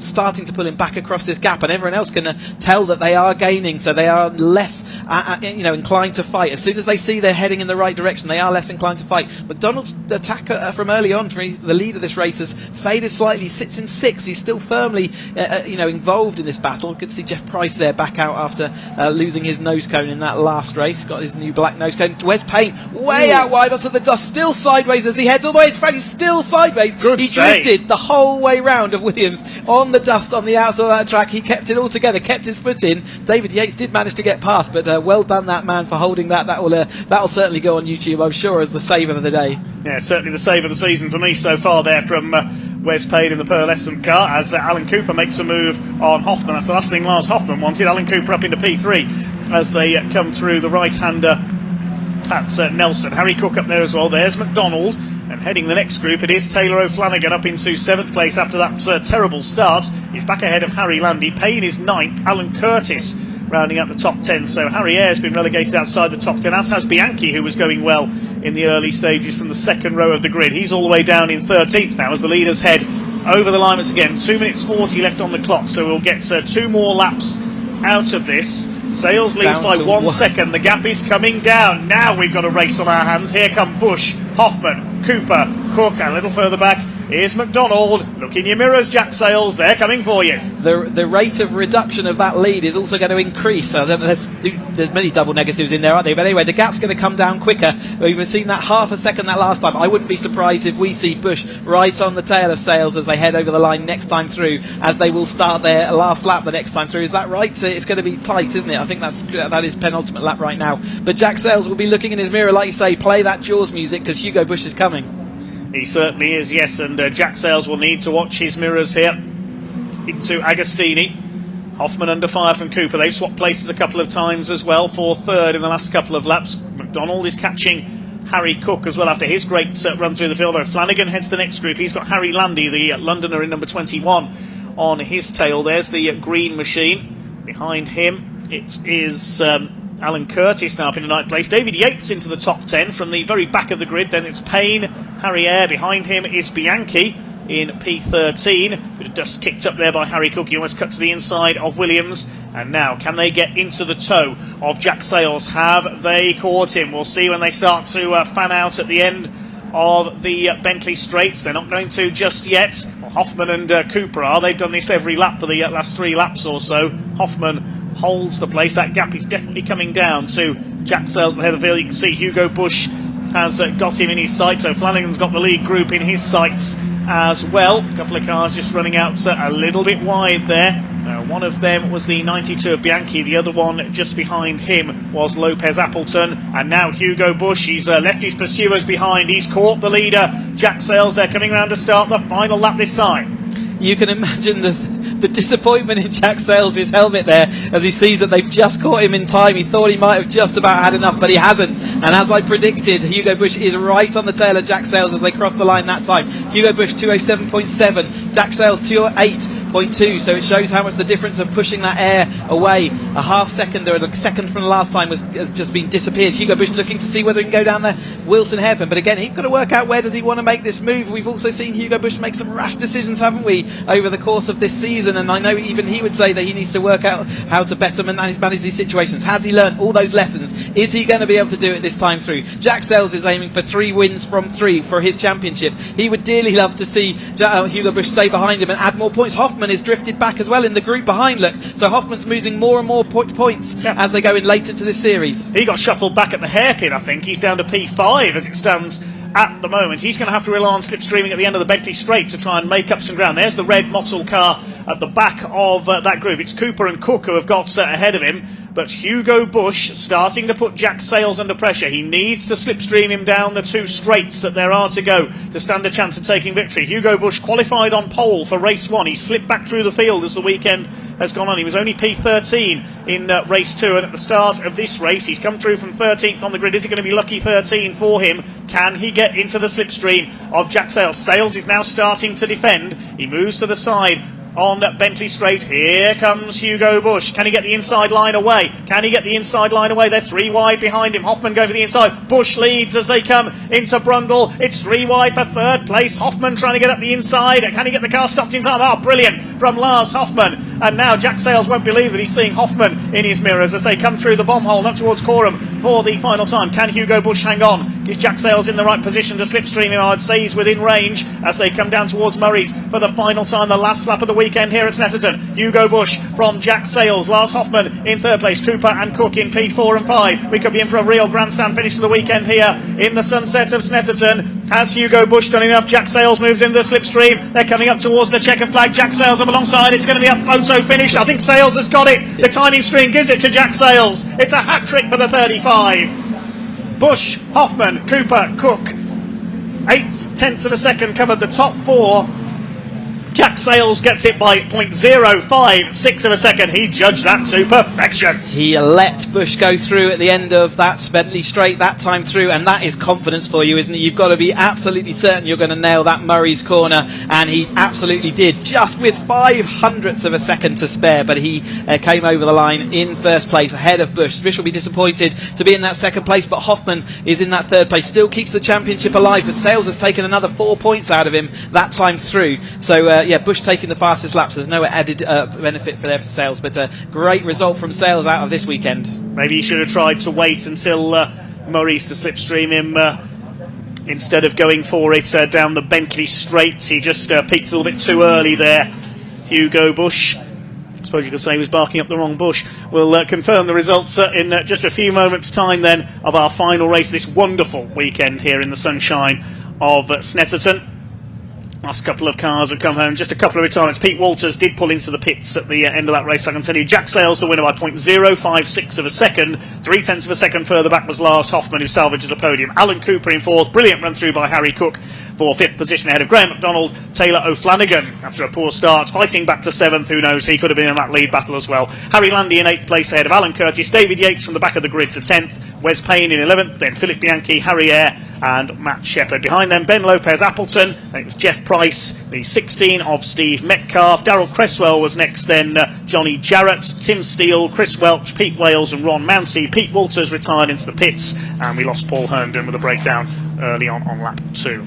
starting to pull him back across this gap, and everyone else can tell that they are gaining, so they are less inclined to fight. As soon as they see they're heading in the right direction, they are less inclined to fight. McDonald's attack from early on, from the lead of this race, has faded slightly, sits in 6th. He's still firmly involved in this battle. Good to see Jeff Price there back out after losing his nose cone in that last race. Got his new black nose cone. Wes Payne way out wide onto the dust, still sideways as he heads all the way. In fact, he's still sideways. He drifted the whole way round of Williams on the dust on the outside of that track. He kept it all together, kept his foot in. David Yates did manage to get past, but well done that man for holding that. That'll certainly go on YouTube, I'm sure, as the save of the day. Yeah, certainly the save of the season for me so far there from Wes Payne in the pearlescent car, as Alan Cooper makes a move on Hoffman. That's the last thing Lars Hoffman wanted. Alan Cooper up into P3 as they come through the right-hander. That's Nelson. Harry Cook up there as well. There's McDonald. And heading the next group, it is Taylor O'Flanagan up into 7th place after that terrible start. He's back ahead of Harry Landy. Payne is 9th. Alan Curtis rounding out the top 10. So Harry Ayres has been relegated outside the top 10, as has Bianchi, who was going well in the early stages from the second row of the grid. He's all the way down in 13th now as the leaders head over the line once again. 2 minutes 40 left on the clock, so we'll get 2 more laps out of this. Sales leads by 1 second. The gap is coming down. Now we've got a race on our hands. Here come Bush, Hoffman, Cooper, Cook, and a little further back is McDonald. Look in your mirrors, Jack Sales, they're coming for you. The rate of reduction of that lead is also going to increase. So there's many double negatives in there, aren't there? But anyway, the gap's going to come down quicker. We've seen that half a second that last time. I wouldn't be surprised if we see Bush right on the tail of Sales as they head over the line next time through, as they will start their last lap the next time through. Is that right? So it's going to be tight, isn't it? I think that is penultimate lap right now. But Jack Sales will be looking in his mirror, like you say, play that Jaws music, because Hugo Bush is coming. He certainly is, yes, and Jack Sales will need to watch his mirrors here into Agostini. Hoffman under fire from Cooper. They've swapped places a couple of times as well for third in the last couple of laps. McDonald is catching Harry Cook as well after his great run through the field. O'Flanagan heads to the next group. He's got Harry Landy, the Londoner, in number 21 on his tail. There's the green machine. Behind him it is Alan Curtis now up in the 9th place. David Yates into the top 10 from the very back of the grid. Then it's Payne, Harry Ayres. Behind him is Bianchi in P13. Bit of dust kicked up there by Harry Cook. He almost cut to the inside of Williams. And now, can they get into the toe of Jack Sales? Have they caught him? We'll see when they start to fan out at the end of the Bentley Straights. They're not going to just yet. Well, Hoffman and Cooper are. They've done this every lap for the last 3 laps or so. Hoffman holds the place. That gap is definitely coming down to Jack Sales at the head of the field. You can see Hugo Bush has got him in his sights, so Flanagan's got the lead group in his sights as well. A couple of cars just running out a little bit wide there. One of them was the 92 of Bianchi, the other one just behind him was Lopez Appleton, and now Hugo Bush, he's left his pursuers behind, he's caught the leader, Jack Sales. They're coming around to start the final lap this time. You can imagine the disappointment in Jack Sales' helmet there as he sees that they've just caught him in time. He thought he might have just about had enough, but he hasn't. And as I predicted, Hugo Bush is right on the tail of Jack Sales as they cross the line that time. Hugo Bush 207.7, Jack Sales 208.2, so it shows how much the difference of pushing that air away. A half second or a second from the last time has just been disappeared. Hugo Bush looking to see whether he can go down the Wilson hairpin, but again, he's got to work out where does he want to make this move. We've also seen Hugo Bush make some rash decisions, haven't we, over the course of this season, and I know even he would say that he needs to work out how to better manage these situations. Has he learned all those lessons? Is he going to be able to do it this time through? Jack Sales is aiming for 3 wins from 3 for his championship. He would dearly love to see Hugo Bush stay behind him and add more points. Hoffman is drifted back as well in the group behind, look, so Hoffman's losing more and more points as they go in later to this series. He got shuffled back at the hairpin, I think. He's down to P5 as it stands at the moment. He's going to have to rely on slipstreaming at the end of the Bentley Straight to try and make up some ground. There's the red Motzel car at the back of that group. It's Cooper and Cook who have got ahead of him. but Hugo Bush starting to put Jack Sales under pressure. He needs to slipstream him down the 2 straights that there are to go to stand a chance of taking victory. Hugo Bush qualified on pole for race 1. He slipped back through the field as the weekend has gone on. He was only P13 in race 2, and at the start of this race he's come through from 13th on the grid. Is it going to be lucky 13 for him? Can he get into the slipstream of Jack Sales? Sales is now starting to defend. He moves to the side on Bentley Straight. Here comes Hugo Bush. Can he get the inside line away? Can he get the inside line away? They're 3 wide behind him. Hoffman going for the inside. Bush leads as they come into Brundle. It's 3 wide for 3rd place. Hoffman trying to get up the inside. Can he get the car stopped in time? Oh, brilliant from Lars Hoffman. And now Jack Sales won't believe that he's seeing Hoffman in his mirrors as they come through the bomb hole, not towards Coram for the final time. Can Hugo Bush hang on? Is Jack Sales in the right position to slipstream him? I'd say he's within range as they come down towards Murray's for the final time, the last lap of the weekend here at Snetterton. Hugo Bush from Jack Sales. Lars Hoffman in 3rd place. Cooper and Cook in P4 and 5. We could be in for a real grandstand finish of the weekend here in the sunset of Snetterton. Has Hugo Bush done enough? Jack Sales moves into the slipstream. They're coming up towards the checkered flag. Jack Sales up alongside. It's going to be a photo finish. I think Sales has got it. The timing screen gives it to Jack Sales. It's a hat-trick for the 35. Bush, Hoffman, Cooper, Cook, 0.8 of a second covered the top 4. Jack Sales gets it by 0.056 of a second. He judged that to perfection. He let Bush go through at the end of that Bentley Straight that time through, and that is confidence for you, isn't it? You've got to be absolutely certain you're going to nail that Murray's corner, and he absolutely did, just with 0.05 of a second to spare, but he came over the line in 1st place ahead of Bush. Bush will be disappointed to be in that 2nd place, but Hoffman is in that 3rd place, still keeps the championship alive, but Sales has taken another 4 points out of him that time through. So yeah, Bush taking the fastest laps. There's no added benefit for Sales, but a great result from Sales out of this weekend. Maybe he should have tried to wait until Murray's to slipstream him instead of going for it down the Bentley Straight. He just peaked a little bit too early there. Hugo Bush, I suppose you could say he was barking up the wrong bush. We'll confirm the results in just a few moments' time then of our final race this wonderful weekend here in the sunshine of Snetterton. Last couple of cars have come home, just a couple of retirements. Pete Walters did pull into the pits at the end of that race, I can tell you. Jack Sales the winner by 0.056 of a second. 0.3 of a second further back was Lars Hoffman, who salvages a podium. Alan Cooper in 4th, brilliant run through by Harry Cook for 5th position ahead of Graham McDonald. Taylor O'Flanagan, after a poor start, fighting back to 7th, who knows, he could have been in that lead battle as well. Harry Landy in 8th place ahead of Alan Curtis. David Yates from the back of the grid to 10th. Wes Payne in 11th, then Philip Bianchi, Harry Eyre and Matt Shepherd. Behind them, Ben Lopez Appleton, and it was Jeff Price, the 16 of Steve Metcalf. Darrell Cresswell was next, then Johnny Jarrett, Tim Steele, Chris Welch, Pete Wales and Ron Mounsey. Pete Walters retired into the pits, and we lost Paul Herndon with a breakdown early on lap 2.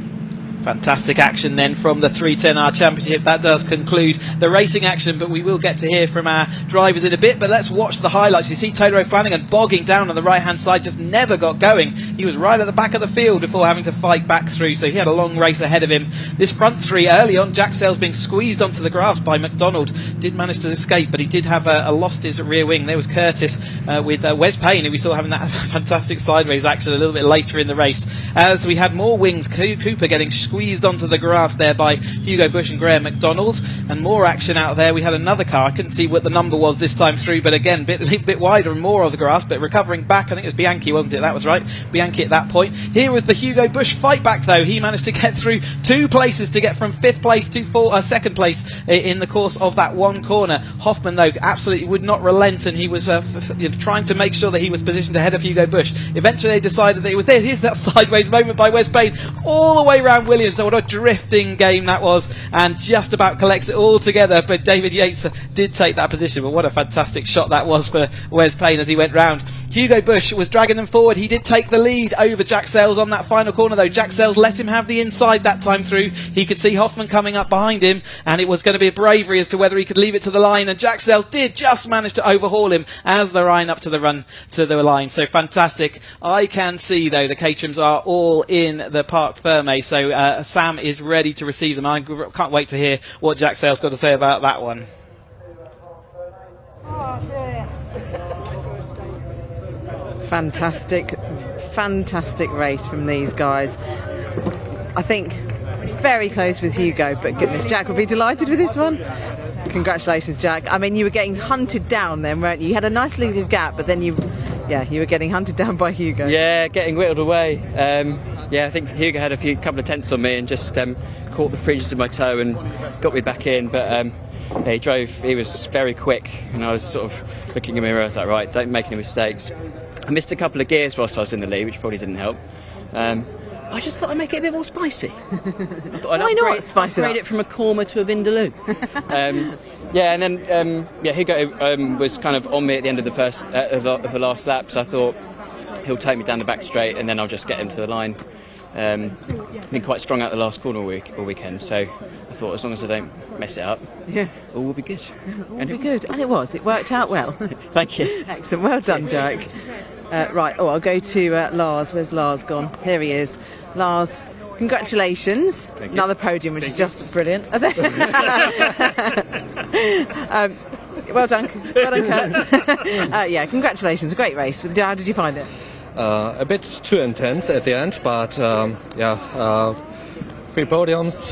Fantastic action then from the 310R Championship. That does conclude the racing action, but we will get to hear from our drivers in a bit. But let's watch the highlights. You see Taylor O'Flanagan bogging down on the right hand side, just never got going. He was right at the back of the field before having to fight back through, so he had a long race ahead of him. This front 3 early on, Jack Sales being squeezed onto the grass by McDonald, did manage to escape, but he did have lost his rear wing. There was Curtis with Wes Payne, who we saw having that fantastic sideways action a little bit later in the race. As we had more wings, Cooper getting squeezed onto the grass there by Hugo Bush and Graham McDonald, and more action out there. We had another car, I couldn't see what the number was this time through, but again bit wider and more of the grass, but recovering back. I think it was Bianchi, wasn't it? That was right, Bianchi at that point. Here was the Hugo Bush fight back though. He managed to get through 2 places to get from 5th place to 2nd place in the course of that one corner. Hoffman though absolutely would not relent, and he was trying to make sure that he was positioned ahead of Hugo Bush. Eventually they decided that it was there. Here's that sideways moment by Wes Payne all the way around Williams. So what a drifting game that was, and just about collects it all together, but David Yates did take that position. But what a fantastic shot that was for Wes Payne as he went round. Hugo Bush was dragging them forward. He did take the lead over Jack Sales on that final corner though. Jack Sales let him have the inside that time through. He could see Hoffman coming up behind him, and it was going to be a bravery as to whether he could leave it to the line, and Jack Sales did just manage to overhaul him as they ran up to the run to the line. So fantastic. I can see though the Caterhams are all in the Parc Ferme, so Sam is ready to receive them. I can't wait to hear what Jack Sales got to say about that one. Fantastic race from these guys. I think very close with Hugo, but goodness, Jack will be delighted with this one. Congratulations, Jack. I mean, you were getting hunted down then, weren't you? You had a nice little gap, but then you were getting hunted down by Hugo. Yeah, getting whittled away. I think Hugo had a couple of tenths on me and just caught the fringes of my toe and got me back in. But he was very quick, and I was sort of looking in the mirror. I was like, right, don't make any mistakes. I missed a couple of gears whilst I was in the lead, which probably didn't help. I just thought I'd make it a bit more spicy. Why not spicy upgrade it from a Korma to a Vindaloo. And then Hugo was kind of on me at the end of the first of the last lap, so I thought he'll take me down the back straight, and then I'll just get him to the line. Been quite strong out the last corner all weekend, so I thought as long as I don't mess it up, all will be good. And it worked out well. Thank you. Excellent, well done, Jack. I'll go to Lars. Where's Lars gone? Here he is. Lars, congratulations. Thank you. Another podium, which is just brilliant. Well done, Kurt. Congratulations, great race. How did you find it? A bit too intense at the end, but 3 podiums,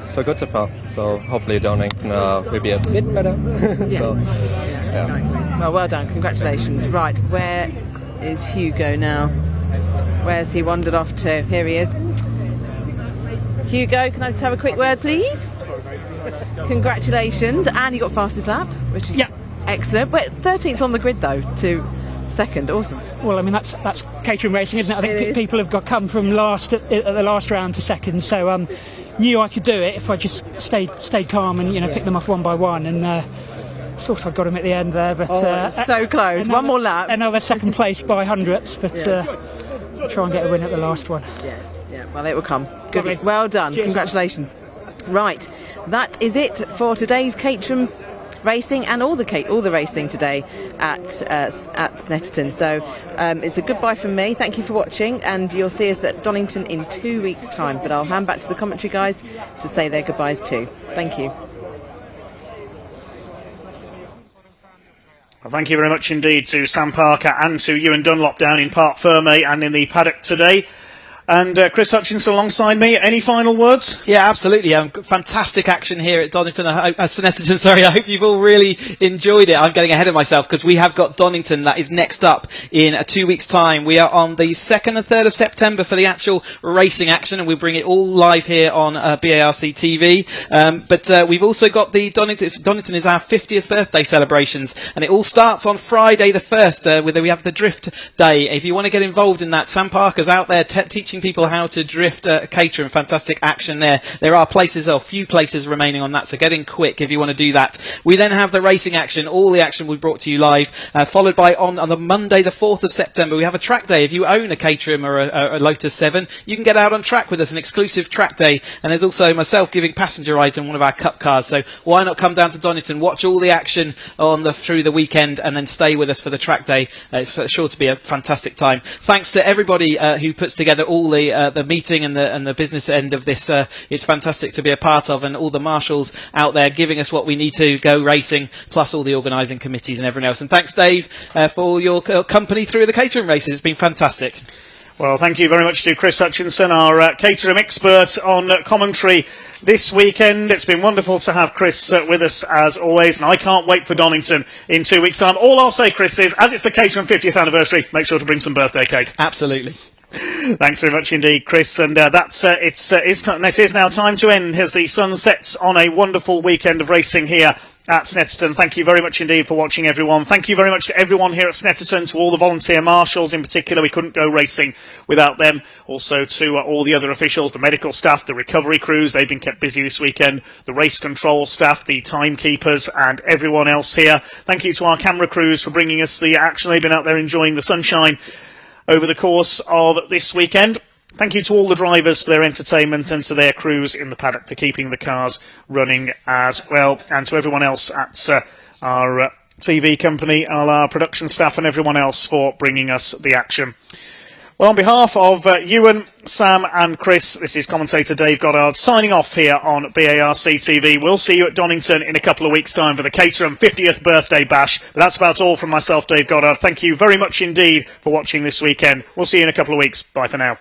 so good so far. So hopefully Donington will be a bit better. Well done, congratulations. Right, where is Hugo now? Where's he wandered off to? Here he is. Hugo, can I have a quick word, please? Congratulations, and you got fastest lap, which is excellent. But 13th on the grid though, to second, awesome. Well, I mean that's Caterham racing, isn't it? I think people have come from last at the last round to second, so knew I could do it if I just stayed calm and picked them off one by one, and thought I got him at the end there, but so close. One more lap, another second place by hundredths, but try and get a win at the last one. Well, it will come. Good. Lovely. Well done. Cheers. Congratulations. Right, that is it for today's Caterham racing and all the racing today at Snetterton. So it's a goodbye from me. Thank you for watching, and you'll see us at Donington in 2 weeks' time. But I'll hand back to the commentary guys to say their goodbyes too. Thank you. Well, thank you very much indeed to Sam Parker and to Ewan Dunlop down in Parc Ferme and in the paddock today. And Chris Hutchinson alongside me. Any final words? Yeah, absolutely. Fantastic action here at Donington. Snetterton, sorry. I hope you've all really enjoyed it. I'm getting ahead of myself because we have got Donington that is next up in 2 weeks' time. We are on the 2nd and 3rd of September for the actual racing action, and we'll bring it all live here on BARC TV. But we've also got the Donington is our 50th birthday celebrations, and it all starts on Friday the 1st. We have the drift day. If you want to get involved in that, Sam Parker's out there teaching people how to drift Caterham. Fantastic action there. There are few places remaining on that, so get in quick if you want to do that. We then have the racing action. All the action we brought to you live, followed by on the Monday the 4th of September we have a track day. If you own a Caterham or a Lotus 7, you can get out on track with us, an exclusive track day, and there's also myself giving passenger rides in one of our cup cars. So why not come down to Donington, watch all the action through the weekend, and then stay with us for the track day. It's sure to be a fantastic time. Thanks to everybody who puts together all the meeting and the business end of this. It's fantastic to be a part of, and all the marshals out there giving us what we need to go racing, plus all the organising committees and everyone else. And thanks, Dave, for all your company through the Caterham races. It's been fantastic. Well, thank you very much to Chris Hutchinson, our Caterham expert on commentary this weekend. It's been wonderful to have Chris with us as always, and I can't wait for Donington in 2 weeks' time. All I'll say, Chris, is as it's the Caterham 50th anniversary, make sure to bring some birthday cake. Absolutely. Thanks very much indeed, Chris. And this is now time to end as the sun sets on a wonderful weekend of racing here at Snetterton. Thank you very much indeed for watching, everyone. Thank you very much to everyone here at Snetterton, to all the volunteer marshals in particular. We couldn't go racing without them. Also to all the other officials, the medical staff, the recovery crews. They've been kept busy this weekend. The race control staff, the timekeepers, and everyone else here. Thank you to our camera crews for bringing us the action. They've been out there enjoying the sunshine over the course of this weekend. Thank you to all the drivers for their entertainment, and to their crews in the paddock for keeping the cars running as well, and to everyone else at our TV company, our production staff and everyone else for bringing us the action. Well, on behalf of Ewan, Sam and Chris, this is commentator Dave Goddard signing off here on BARC TV. We'll see you at Donington in a couple of weeks' time for the Caterham 50th birthday bash. But that's about all from myself, Dave Goddard. Thank you very much indeed for watching this weekend. We'll see you in a couple of weeks. Bye for now.